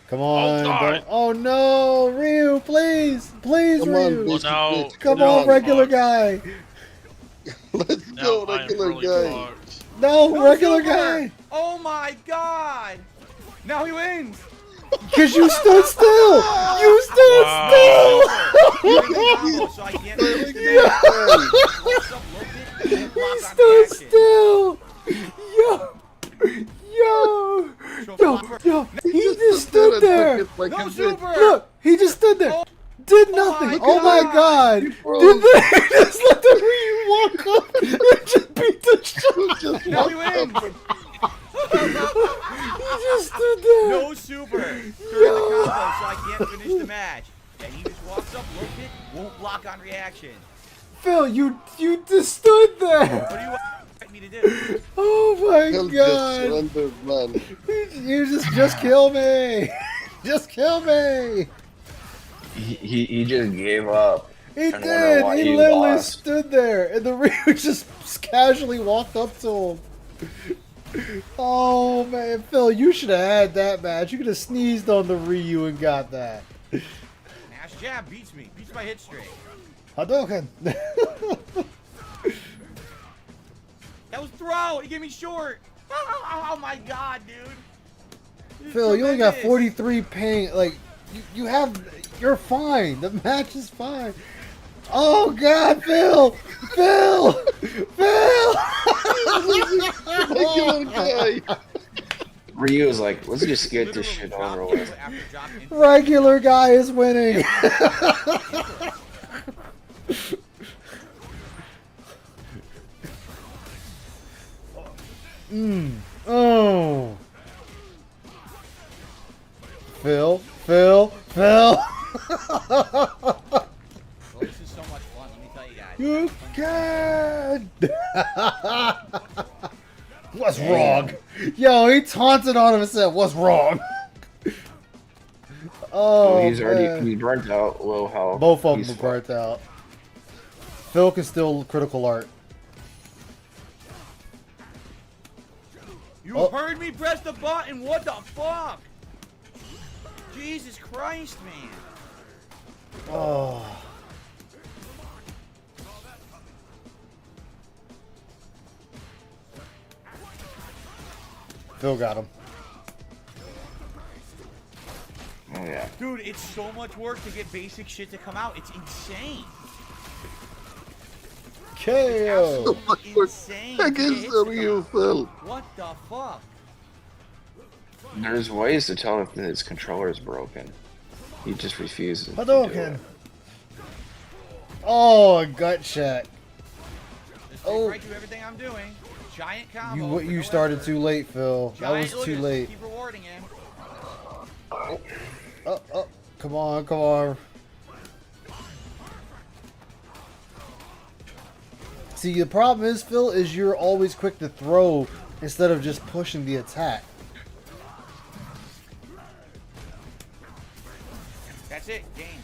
Come on. Don't. Oh no, Ryu, please. Please, Come Ryu. on, now, Come on, regular guy. Let's go, regular guy. No, regular guy. Oh my god! Now he wins! Because you stood still! You stood still! He stood still! Yo! He just stood there! Look! He just stood there! Did nothing! Oh my god! Did they just let the Ryu walk up and just beat the shit? Now he wins! He just stood there! No super during the combo, so I can't finish the match. And he just walks up, look it, won't block on reaction. Phil, you just stood there! What do you want me to do? Oh my Phil god! just surrendered, man. You just kill me! Just kill me! He just gave up. He did! He literally stood there, and the Ryu just casually walked up to him. Oh man, Phil, you should have had that match. You could have sneezed on the Ryu and got that. Nash jab beats me. Beats my hit streak. Hadouken! That was throw! He gave me short! Oh my god, dude! Phil, you only got 43 pain. Like, you're fine. The match is fine. Oh god, Phil! Phil! Phil! Ryu was like, let's just get this shit over with. Regular guy is winning. Oh. Phil. Well, this is so much fun, let me tell you guys. You can. What's wrong? Yo, he taunted on him and said, "What's wrong?" Oh, he's burnt out. Low health. Both of them are burnt out. Phil can still critical art. You heard me press the button. What the fuck? Jesus Christ, man. Oh. Phil got him. Oh yeah. Dude, it's so much work to get basic shit to come out. It's insane. KO. Insane. Against the Ryu, Phil. What the fuck? There's ways to tell if his controller is broken. He just refuses. Hadouken. Oh, a gut check. Oh. Right to everything I'm doing. Giant combo. You started too late, Phil. That was too late. Keep rewarding him. Oh, come on. See, the problem is, Phil, is you're always quick to throw instead of just pushing the attack. That's it, game.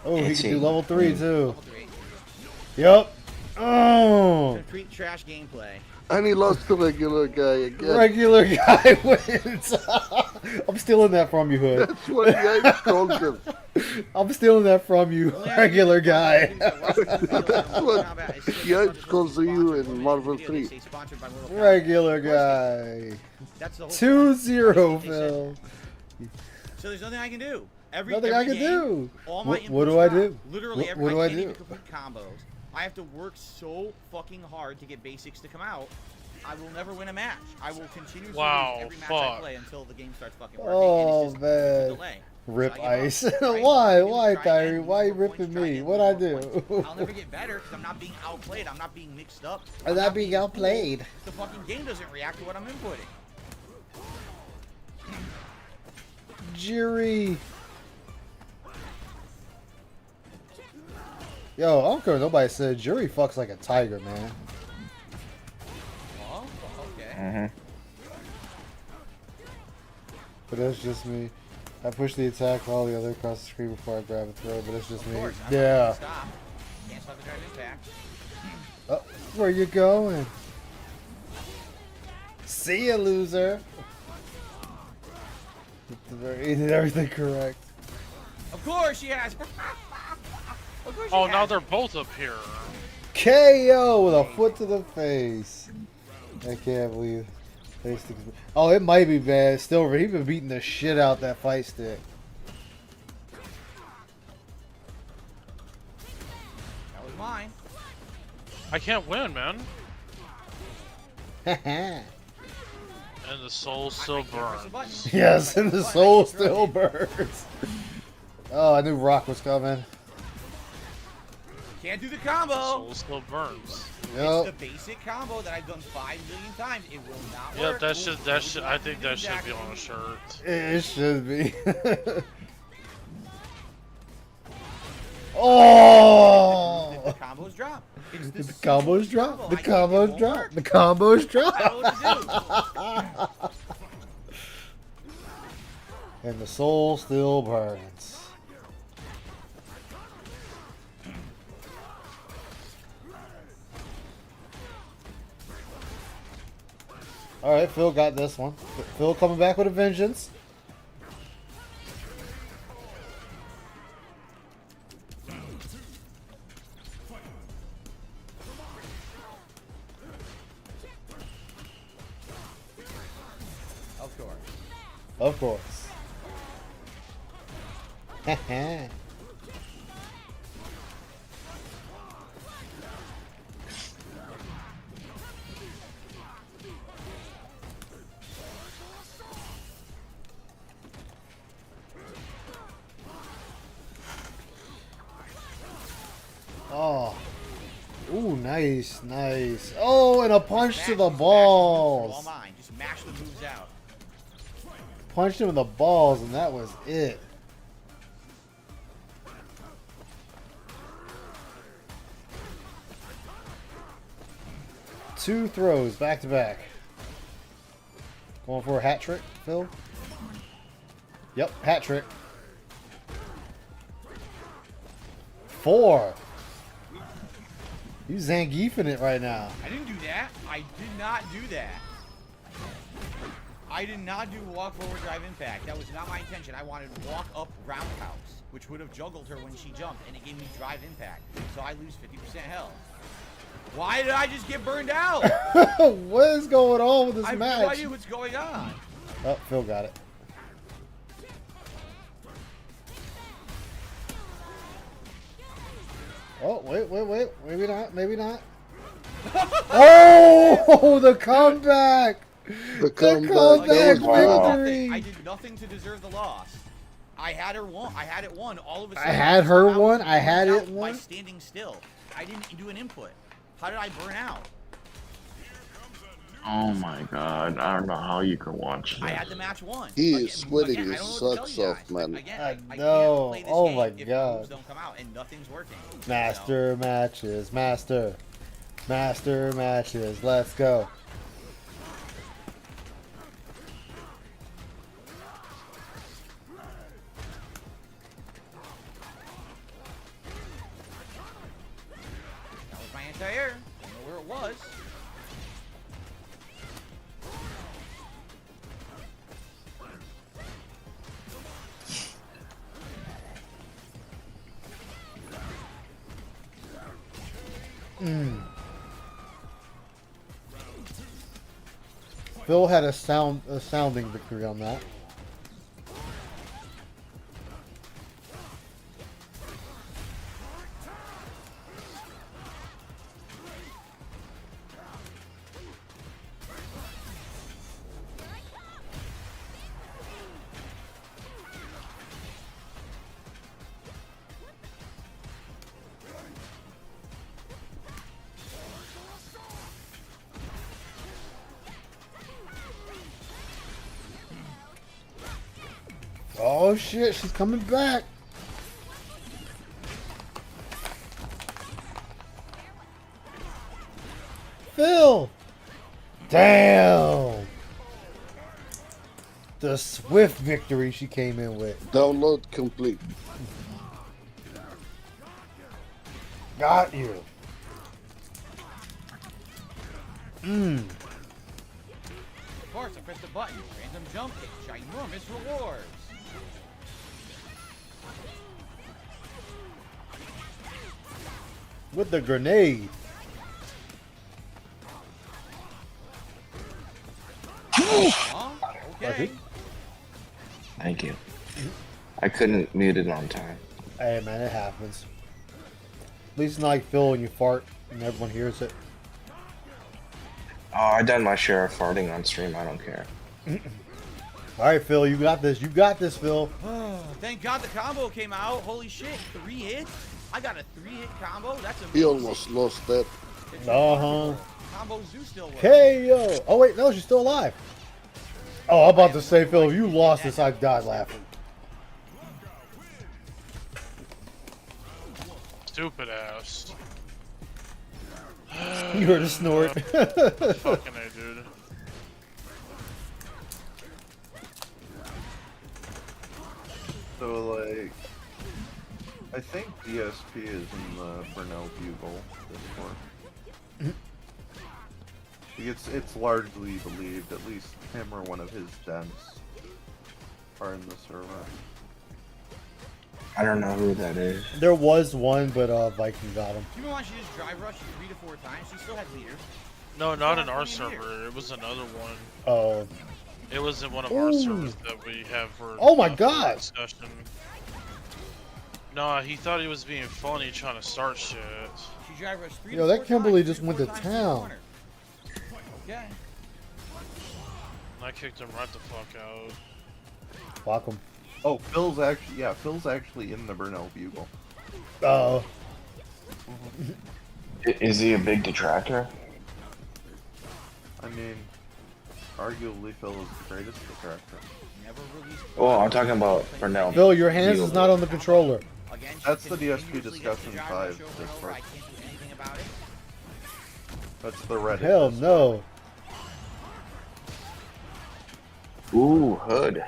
Oh, he can do level 3 too. Level 3. Yep. Oh. Complete trash gameplay. And he lost the regular guy again. Regular guy wins. I'm stealing that from you, Hood. That's what I told him. I'm stealing that from you, regular guy. That's what Yipes calls you in Marvel 3. Regular guy. 2-0, Phil. So there's nothing I can do. Nothing I can do. What do I do? Literally, what do I do? Even complete combos. I have to work so fucking hard to get basics to come out. I will never win a match. I will continue to lose every match I play until the game starts fucking working. Oh, and it's just man. a delay. Rip so Ice. Right? Why, Tyree? Why you ripping me? What'd I do? I'll never get better because I'm not being outplayed. I'm not being mixed up. I'm not being outplayed. The fucking game doesn't react to what I'm inputting. Jiri. Yo, I don't care what nobody said. Jiri fucks like a tiger, man. Oh, okay. But that's just me. I push the attack while the other across the screen before I grab a throw, but it's just me. Yeah. Can't stop the drive impact. Oh, where you going? See ya, loser. He did everything correct. Of course she has. Of course she Oh, has. now they're both up here. KO with a foot to the face. I can't believe. Oh, it might be bad. Still, he been beating the shit out that fight stick. That was mine. I can't win, man. And the soul still burns. Yes, and the soul still burns. Oh, I knew Rock was coming. Can't do the combo. Soul still burns. Yep. It's the basic combo that I've done 5 million times. It will not Yep, work. that should. I think that should be on a shirt. It should be. Oh! The combos drop. It's The combos drop. The combos drop. The combos drop. And the soul still burns. Alright, Phil got this one. Phil coming back with a vengeance. Of course. Of course. Haha. Oh. Ooh, nice, nice. Oh, and a punch to the balls. All mine. Just mash the moves out. Punched him in the balls, and that was it. Two throws back to back. Going for a hat trick, Phil? Yep, hat trick. 4. You Zangiefing it right now. I didn't do that. I did not do that. I did not do walk forward drive impact. That was not my intention. I wanted walk up roundhouse, which would have juggled her when she jumped, and it gave me drive impact. So I lose 50% health. Why did I just get burned out? What is going on with this I match? have no idea what's going on. Oh, Phil got it. Oh, wait. Maybe not, maybe not. Oh, the comeback! The comeback victory! I did nothing to deserve the loss. I had her won. I had it won. All of a I sudden, had her somehow won. I had burned it out won. by standing still. I didn't do an input. How did I burn out? Oh my god, I don't know how you can watch this. I had the match won. He is sweating his socks off, man. Again, I know. can't play this Oh game my if God. moves don't come out and nothing's working. Master matches. Master matches. Let's go. That was my anti-air. I don't know where it was. Phil had a sounding victory on that. Oh shit, she's coming back. Phil! Damn! The swift victory she came in with. Download complete. Got you. parts. I press the button. Random jump hit. Ginormous rewards. With the grenade. Okay. Thank you. I couldn't mute it on time. Hey man, it happens. At least it's not like Phil when you fart and everyone hears it. Oh, I done my share of farting on stream. I don't care. Alright, Phil, you got this. You got this, Phil. Thank God the combo came out. Holy shit. 3 hits? I got a 3-hit combo? That's amazing. He almost lost that. Uh-huh. Combos do still work. Hey, yo. Oh, wait, no, she's still alive. Oh, I'm about to say, Phil, if you lost this, I died laughing. Stupid ass. You heard a snort. Fucking A, dude. So, like, I think DSP is in the Burnell Bugle this one. It's largely believed, at least him or one of his dents are in the server. I don't know who that is. There was one, but Viking got him. You know why she just drive rushed 3 to 4 times? She still has leaders. No, not in our server. It was another one. Oh. It was in one of our servers that we have for. Oh my god! Discussion. No, he thought he was being funny trying to start shit. She drive rushed 3 Yo, to 4 that Kimberly times, just went to town. Okay. I kicked him right the fuck out. Fuck him. Oh, Phil's actually in the Burnell Bugle. Oh. Is he a big detractor? I mean, arguably Phil is the greatest detractor. Oh, I'm talking about Burnell. Phil, your hands is not on the controller. That's the DSP discussion 5 Discord. That's the Reddit. Hell no. Ooh, hood.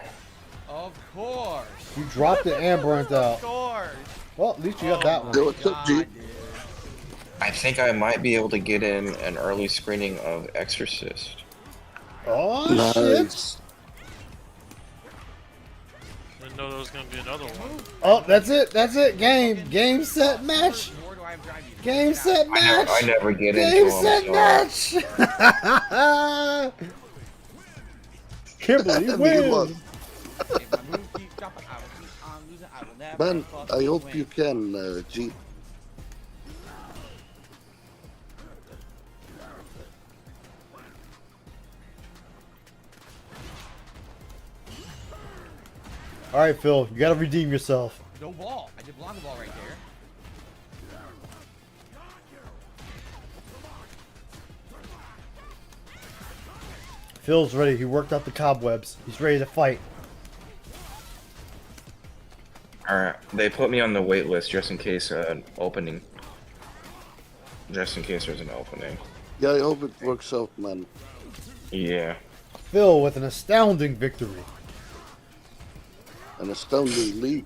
Of course. You dropped it and burnt out. Of course. Well, at least you got that one. I think I might be able to get in an early screening of Exorcist. Oh, Nice. Didn't know there was gonna be another one. Oh, that's it. That's it. Game, set, match. Game, set, match. I never get Game, into set, them. match. Kimberly wins. Man, I hope you can, G. All right, Phil, you gotta redeem yourself. No ball. I did block the ball right there. Phil's ready. He worked out the cobwebs. He's ready to fight. Alright, they put me on the wait list just in case opening. Just in case there's an opening. Yeah, I hope it works out, man. Yeah. Phil with an astounding victory. An astounding lead.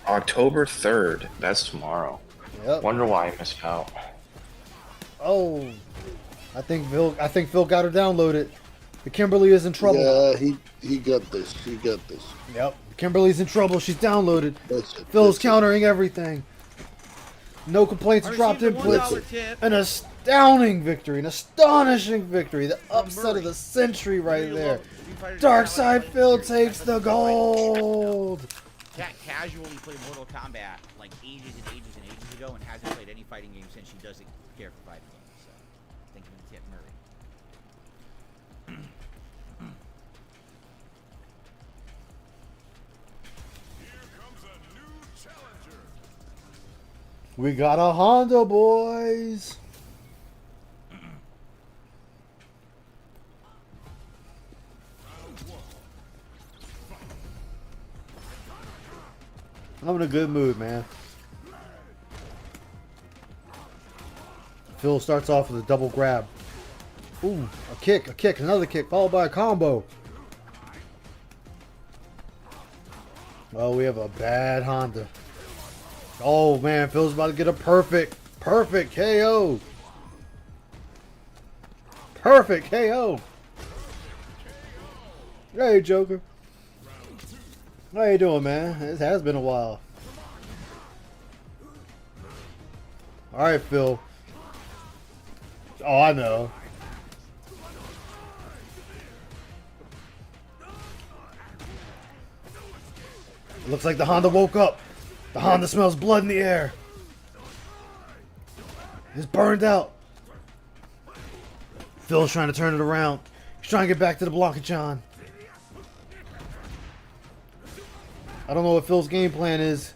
October 3rd. That's tomorrow. Yep. Wonder why I missed out. Oh, I think Phil got her downloaded. The Kimberly is in trouble. Yeah, he got this. He got this. Yep. Kimberly's in trouble. She's downloaded. That's it. Phil's countering everything. No complaints, dropped inputs. An astounding victory. An astonishing victory. The upset of the century right there. Darkside Phil takes the gold. Cat casually played Mortal Kombat like ages and ages and ages ago and hasn't played any fighting game since she doesn't care for fighting games. So, thinking of Tip Murray. We got a Honda, boys. I'm in a good mood, man. Phil starts off with a double grab. Ooh, a kick, another kick, followed by a combo. Oh, we have a bad Honda. Oh man, Phil's about to get a perfect KO. Perfect KO. Hey, Joker. How you doing, man? It has been a while. All right, Phil. Oh, I know. It looks like the Honda woke up. The Honda smells blood in the air. It's burned out. Phil's trying to turn it around. He's trying to get back to the Blanca-chan. I don't know what Phil's game plan is.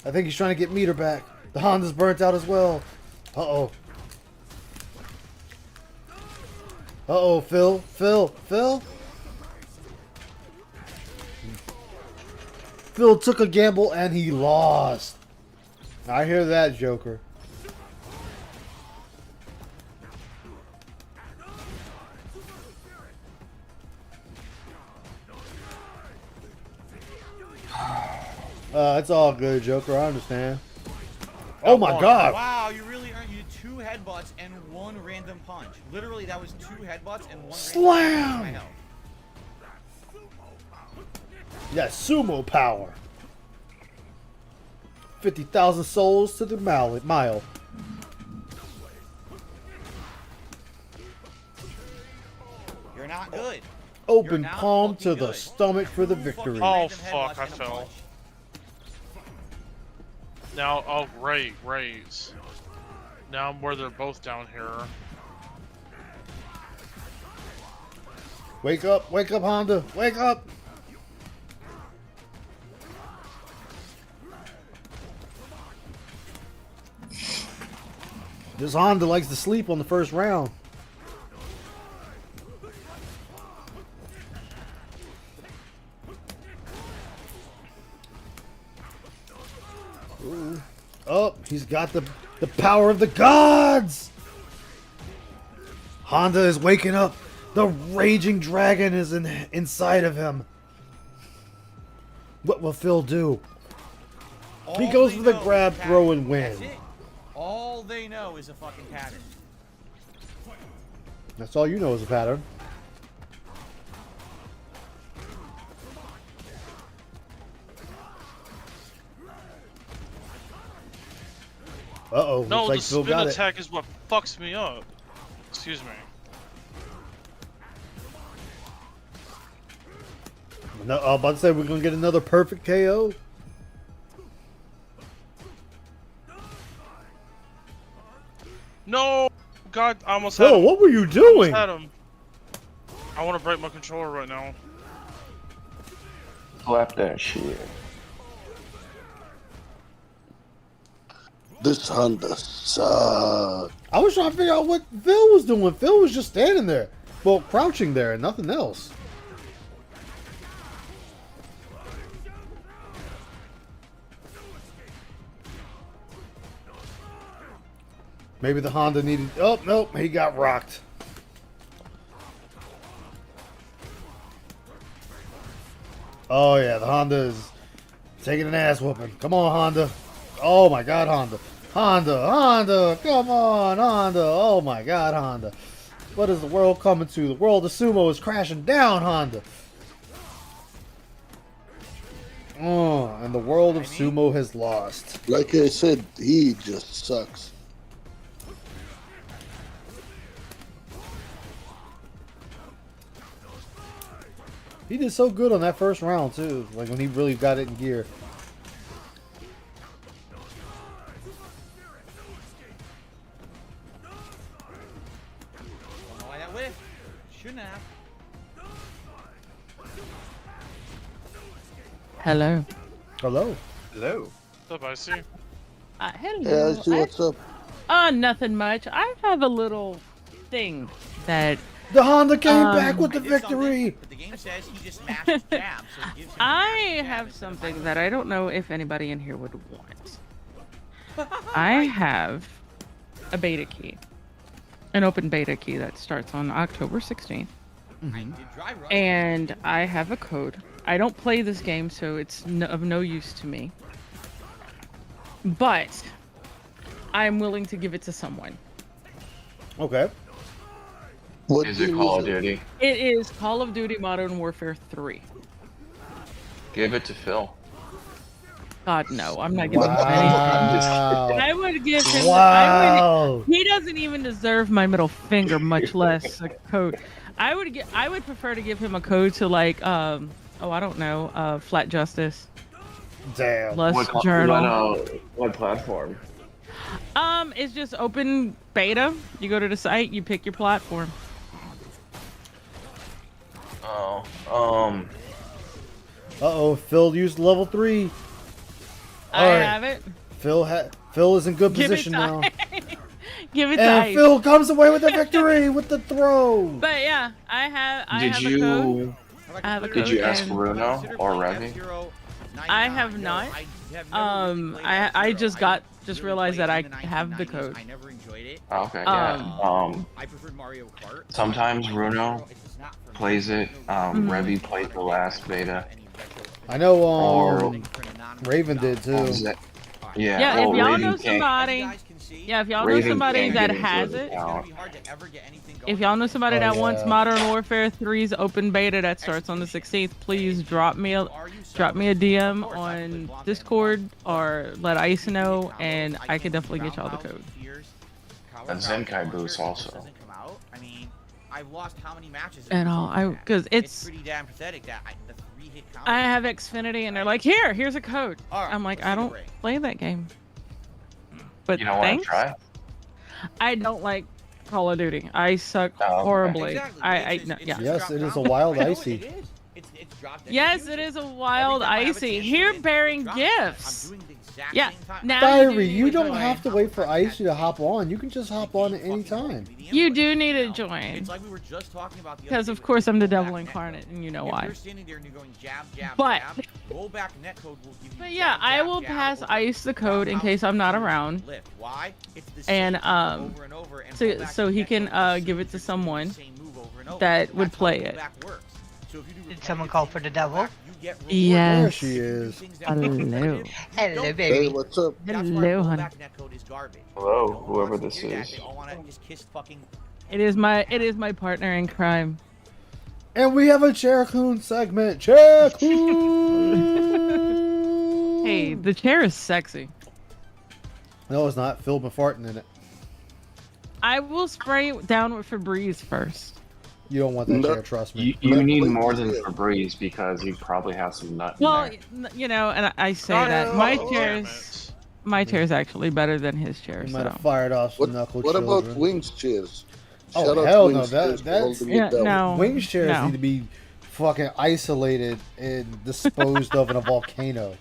I think he's trying to get meter back. The Honda's burnt out as well. Uh-oh. Uh-oh, Phil. Phil. Phil took a gamble and he lost. I hear that, Joker. It's all good, Joker. I understand. Oh my God! Wow, you really earned you 2 headbutts and 1 random punch. Literally, that was 2 headbutts and 1 Slam! random punch. Yeah, sumo power. 50,000 souls to the mile. You're not good. Open palm to the stomach for the victory. Oh fuck! I fell. Now, oh right. Now I'm where they're both down here. Wake up, Honda, wake up! This Honda likes to sleep on the first round. Ooh. Oh, he's got the power of the gods! Honda is waking up. The raging dragon is inside of him. What will Phil do? He goes for the grab, throw, and win. All they know is a fucking pattern. That's all you know is a pattern. Uh-oh, no, looks like the Phil spin got attack is what fucks me up. Excuse me. No, I was about to say we're gonna get another perfect KO. No! God, I almost Phil, had him. what were you doing? I want to break my controller right now. Slap that shit. This Honda sucks. I was trying to figure out what Phil was doing. Phil was just standing there. Well, crouching there and nothing else. Maybe the Honda needed... Oh, nope. He got rocked. Oh, yeah. The Honda is taking an ass whooping. Come on, Honda. Oh, my God, Honda. Honda. Come on, Honda. Oh, my God, Honda. What is the world coming to? The world of sumo is crashing down, Honda. Oh, and the world of sumo has lost. Like I said, he just sucks. He did so good on that first round, too. Like, when he really got it in gear. Don't know why that whiffed. Shouldn't have. Hello. Hello. Hello. What's up, I see? Hello. Yeah, I see what's up. Nothing much. I have a little thing that... The Honda came back with the victory! But the game says he just mashed jab, so it gives him I have something that I don't know if anybody in here would want. I have a beta key. An open beta key that starts on October 16th. And I have a code. I don't play this game, so it's of no use to me. But I'm willing to give it to someone. Okay. What Is it Call of Duty? It is Call of Duty Modern Warfare 3. Give it to Phil. God, no, I'm not giving him Wow. anything. I would give him. Wow. He doesn't even deserve my middle finger, much less a code. I would prefer to give him a code to like, I don't know, Flat Justice. Damn. Lust Journal. What platform? It's just open beta. You go to the site, you pick your platform. Oh, Uh-oh, Phil used level 3. I have it. Phil is in good Give it position to now. Give it to And Ice. Phil comes away with the victory with the throw. But yeah, I have a Did code. I have a code. Did you ask and Bruno or Remy? I have not. I just realized that I have the code. I never enjoyed it. Okay, yeah. I preferred Mario Kart. Sometimes Bruno plays it. Revy played the last beta. I know Raven did too. Yeah, Yeah, well, if y'all Raven know can't- somebody, if y'all know Raven somebody can't that get into has his it, account. if y'all know somebody that wants Modern Warfare 3's open beta that starts on the 16th, please drop me a DM on Discord or let Ice know, and I can definitely get y'all the code. And Zenkai boost also. I mean, I've lost how many matches? And all, because it's pretty damn pathetic that the 3-hit combo. I have Xfinity, and they're like, here's a code. I'm like, I don't play that game. But You don't want to thanks. try? I don't like Call of Duty. I suck horribly. Yeah. Yes, it is a wild icy. Yes, it is a wild icy. Here bearing gifts. Yeah. Now Diary, you don't have to wait for Icy to hop on. You can just hop on at any time. You do need to join. It's like we were just talking about the Because of course I'm the devil incarnate, and you know why. You're standing there and you're going jab, jab, But- jab. Rollback netcode will give you But yeah, I will pass Ice the code in case I'm not around. Why? It's the And over and over and so he can give it to someone that would play it. Did someone call for the devil? Yes. There she is. Hello. Hello, Hey, baby. what's up? Hello, honey. Hello, whoever this is. It is my partner in crime. And we have a Chair-Kun segment. Chair-Kun! Hey, the chair is sexy. No, it's not. Phil been farting in it. I will spray it down with Febreze first. You don't want that chair, trust me. You need more than Febreze because you probably have some nut in Well, there. you know, and I say that my chair is actually better than his chair. You might have So. fired off some knuckle What children. about Wings chairs? Oh, Shout out hell to no. Wings chairs for That's holding it down. no. Wings chairs no. need to be fucking isolated and disposed of in a volcano.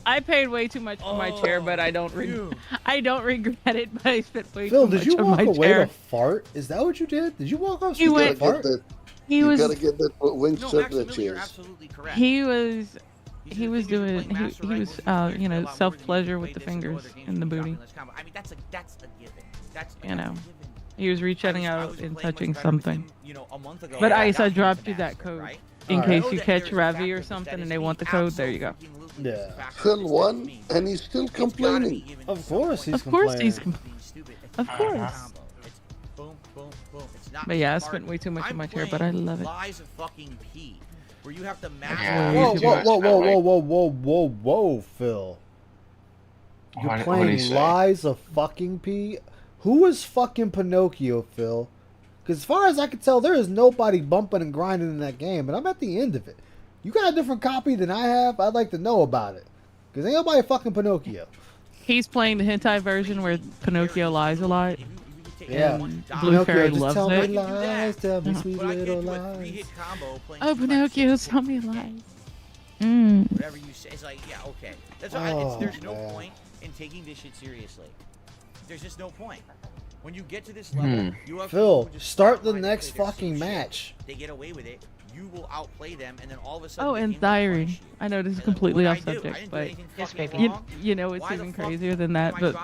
I paid way too much for my chair, but I don't regret it. But I spent way Phil, too did much you on walk my away chair. to fart? Is that what you did? Did you walk off He to went- fart? He was. You gotta get that Wings circular chairs. He was. He was doing. He was. You know, self pleasure with the fingers in the booty. I mean, that's a given. That's You know. He was reaching out and touching something. a month ago. But I Ice, got I you dropped the you that master, code. right? In Alright. case you catch Ravi or something and they want the code, there you go. Yeah. Phil won, and he's still complaining. Of course he's Of course complaining. he's Of course. Boom, boom, boom. It's not But yeah, I smart. spent way too much on I'm my chair, but I playing love it. Lies of fucking P, where you have to Whoa, match. whoa, Phil. You're What did he playing say? Lies of fucking P? Who is fucking Pinocchio, Phil? Because as far as I can tell, there is nobody bumping and grinding in that game, and I'm at the end of it. You got a different copy than I have? I'd like to know about it. Because ain't nobody fucking Pinocchio. He's playing the hentai version where Pinocchio lies a lot. Yeah. And Blue Pinocchio, Fairy just loves tell it. me lies, tell me Uh-huh. sweet little lies. Oh, Pinocchio, tell me lies. Mm. Whatever you say, it's like, yeah, okay. That's why there's no man. point in taking this shit seriously. There's just no point. When you get to this level, you have Phil, people just start the behind next play their fucking same shit. match. They get away with it. You will outplay them, and then all of a sudden. Oh, the and game will punish Diary. you. I know this is And then completely what off did I do? I subject, didn't do but anything fucking wrong. you know it's Why the even fuck crazier than that. am I But dropping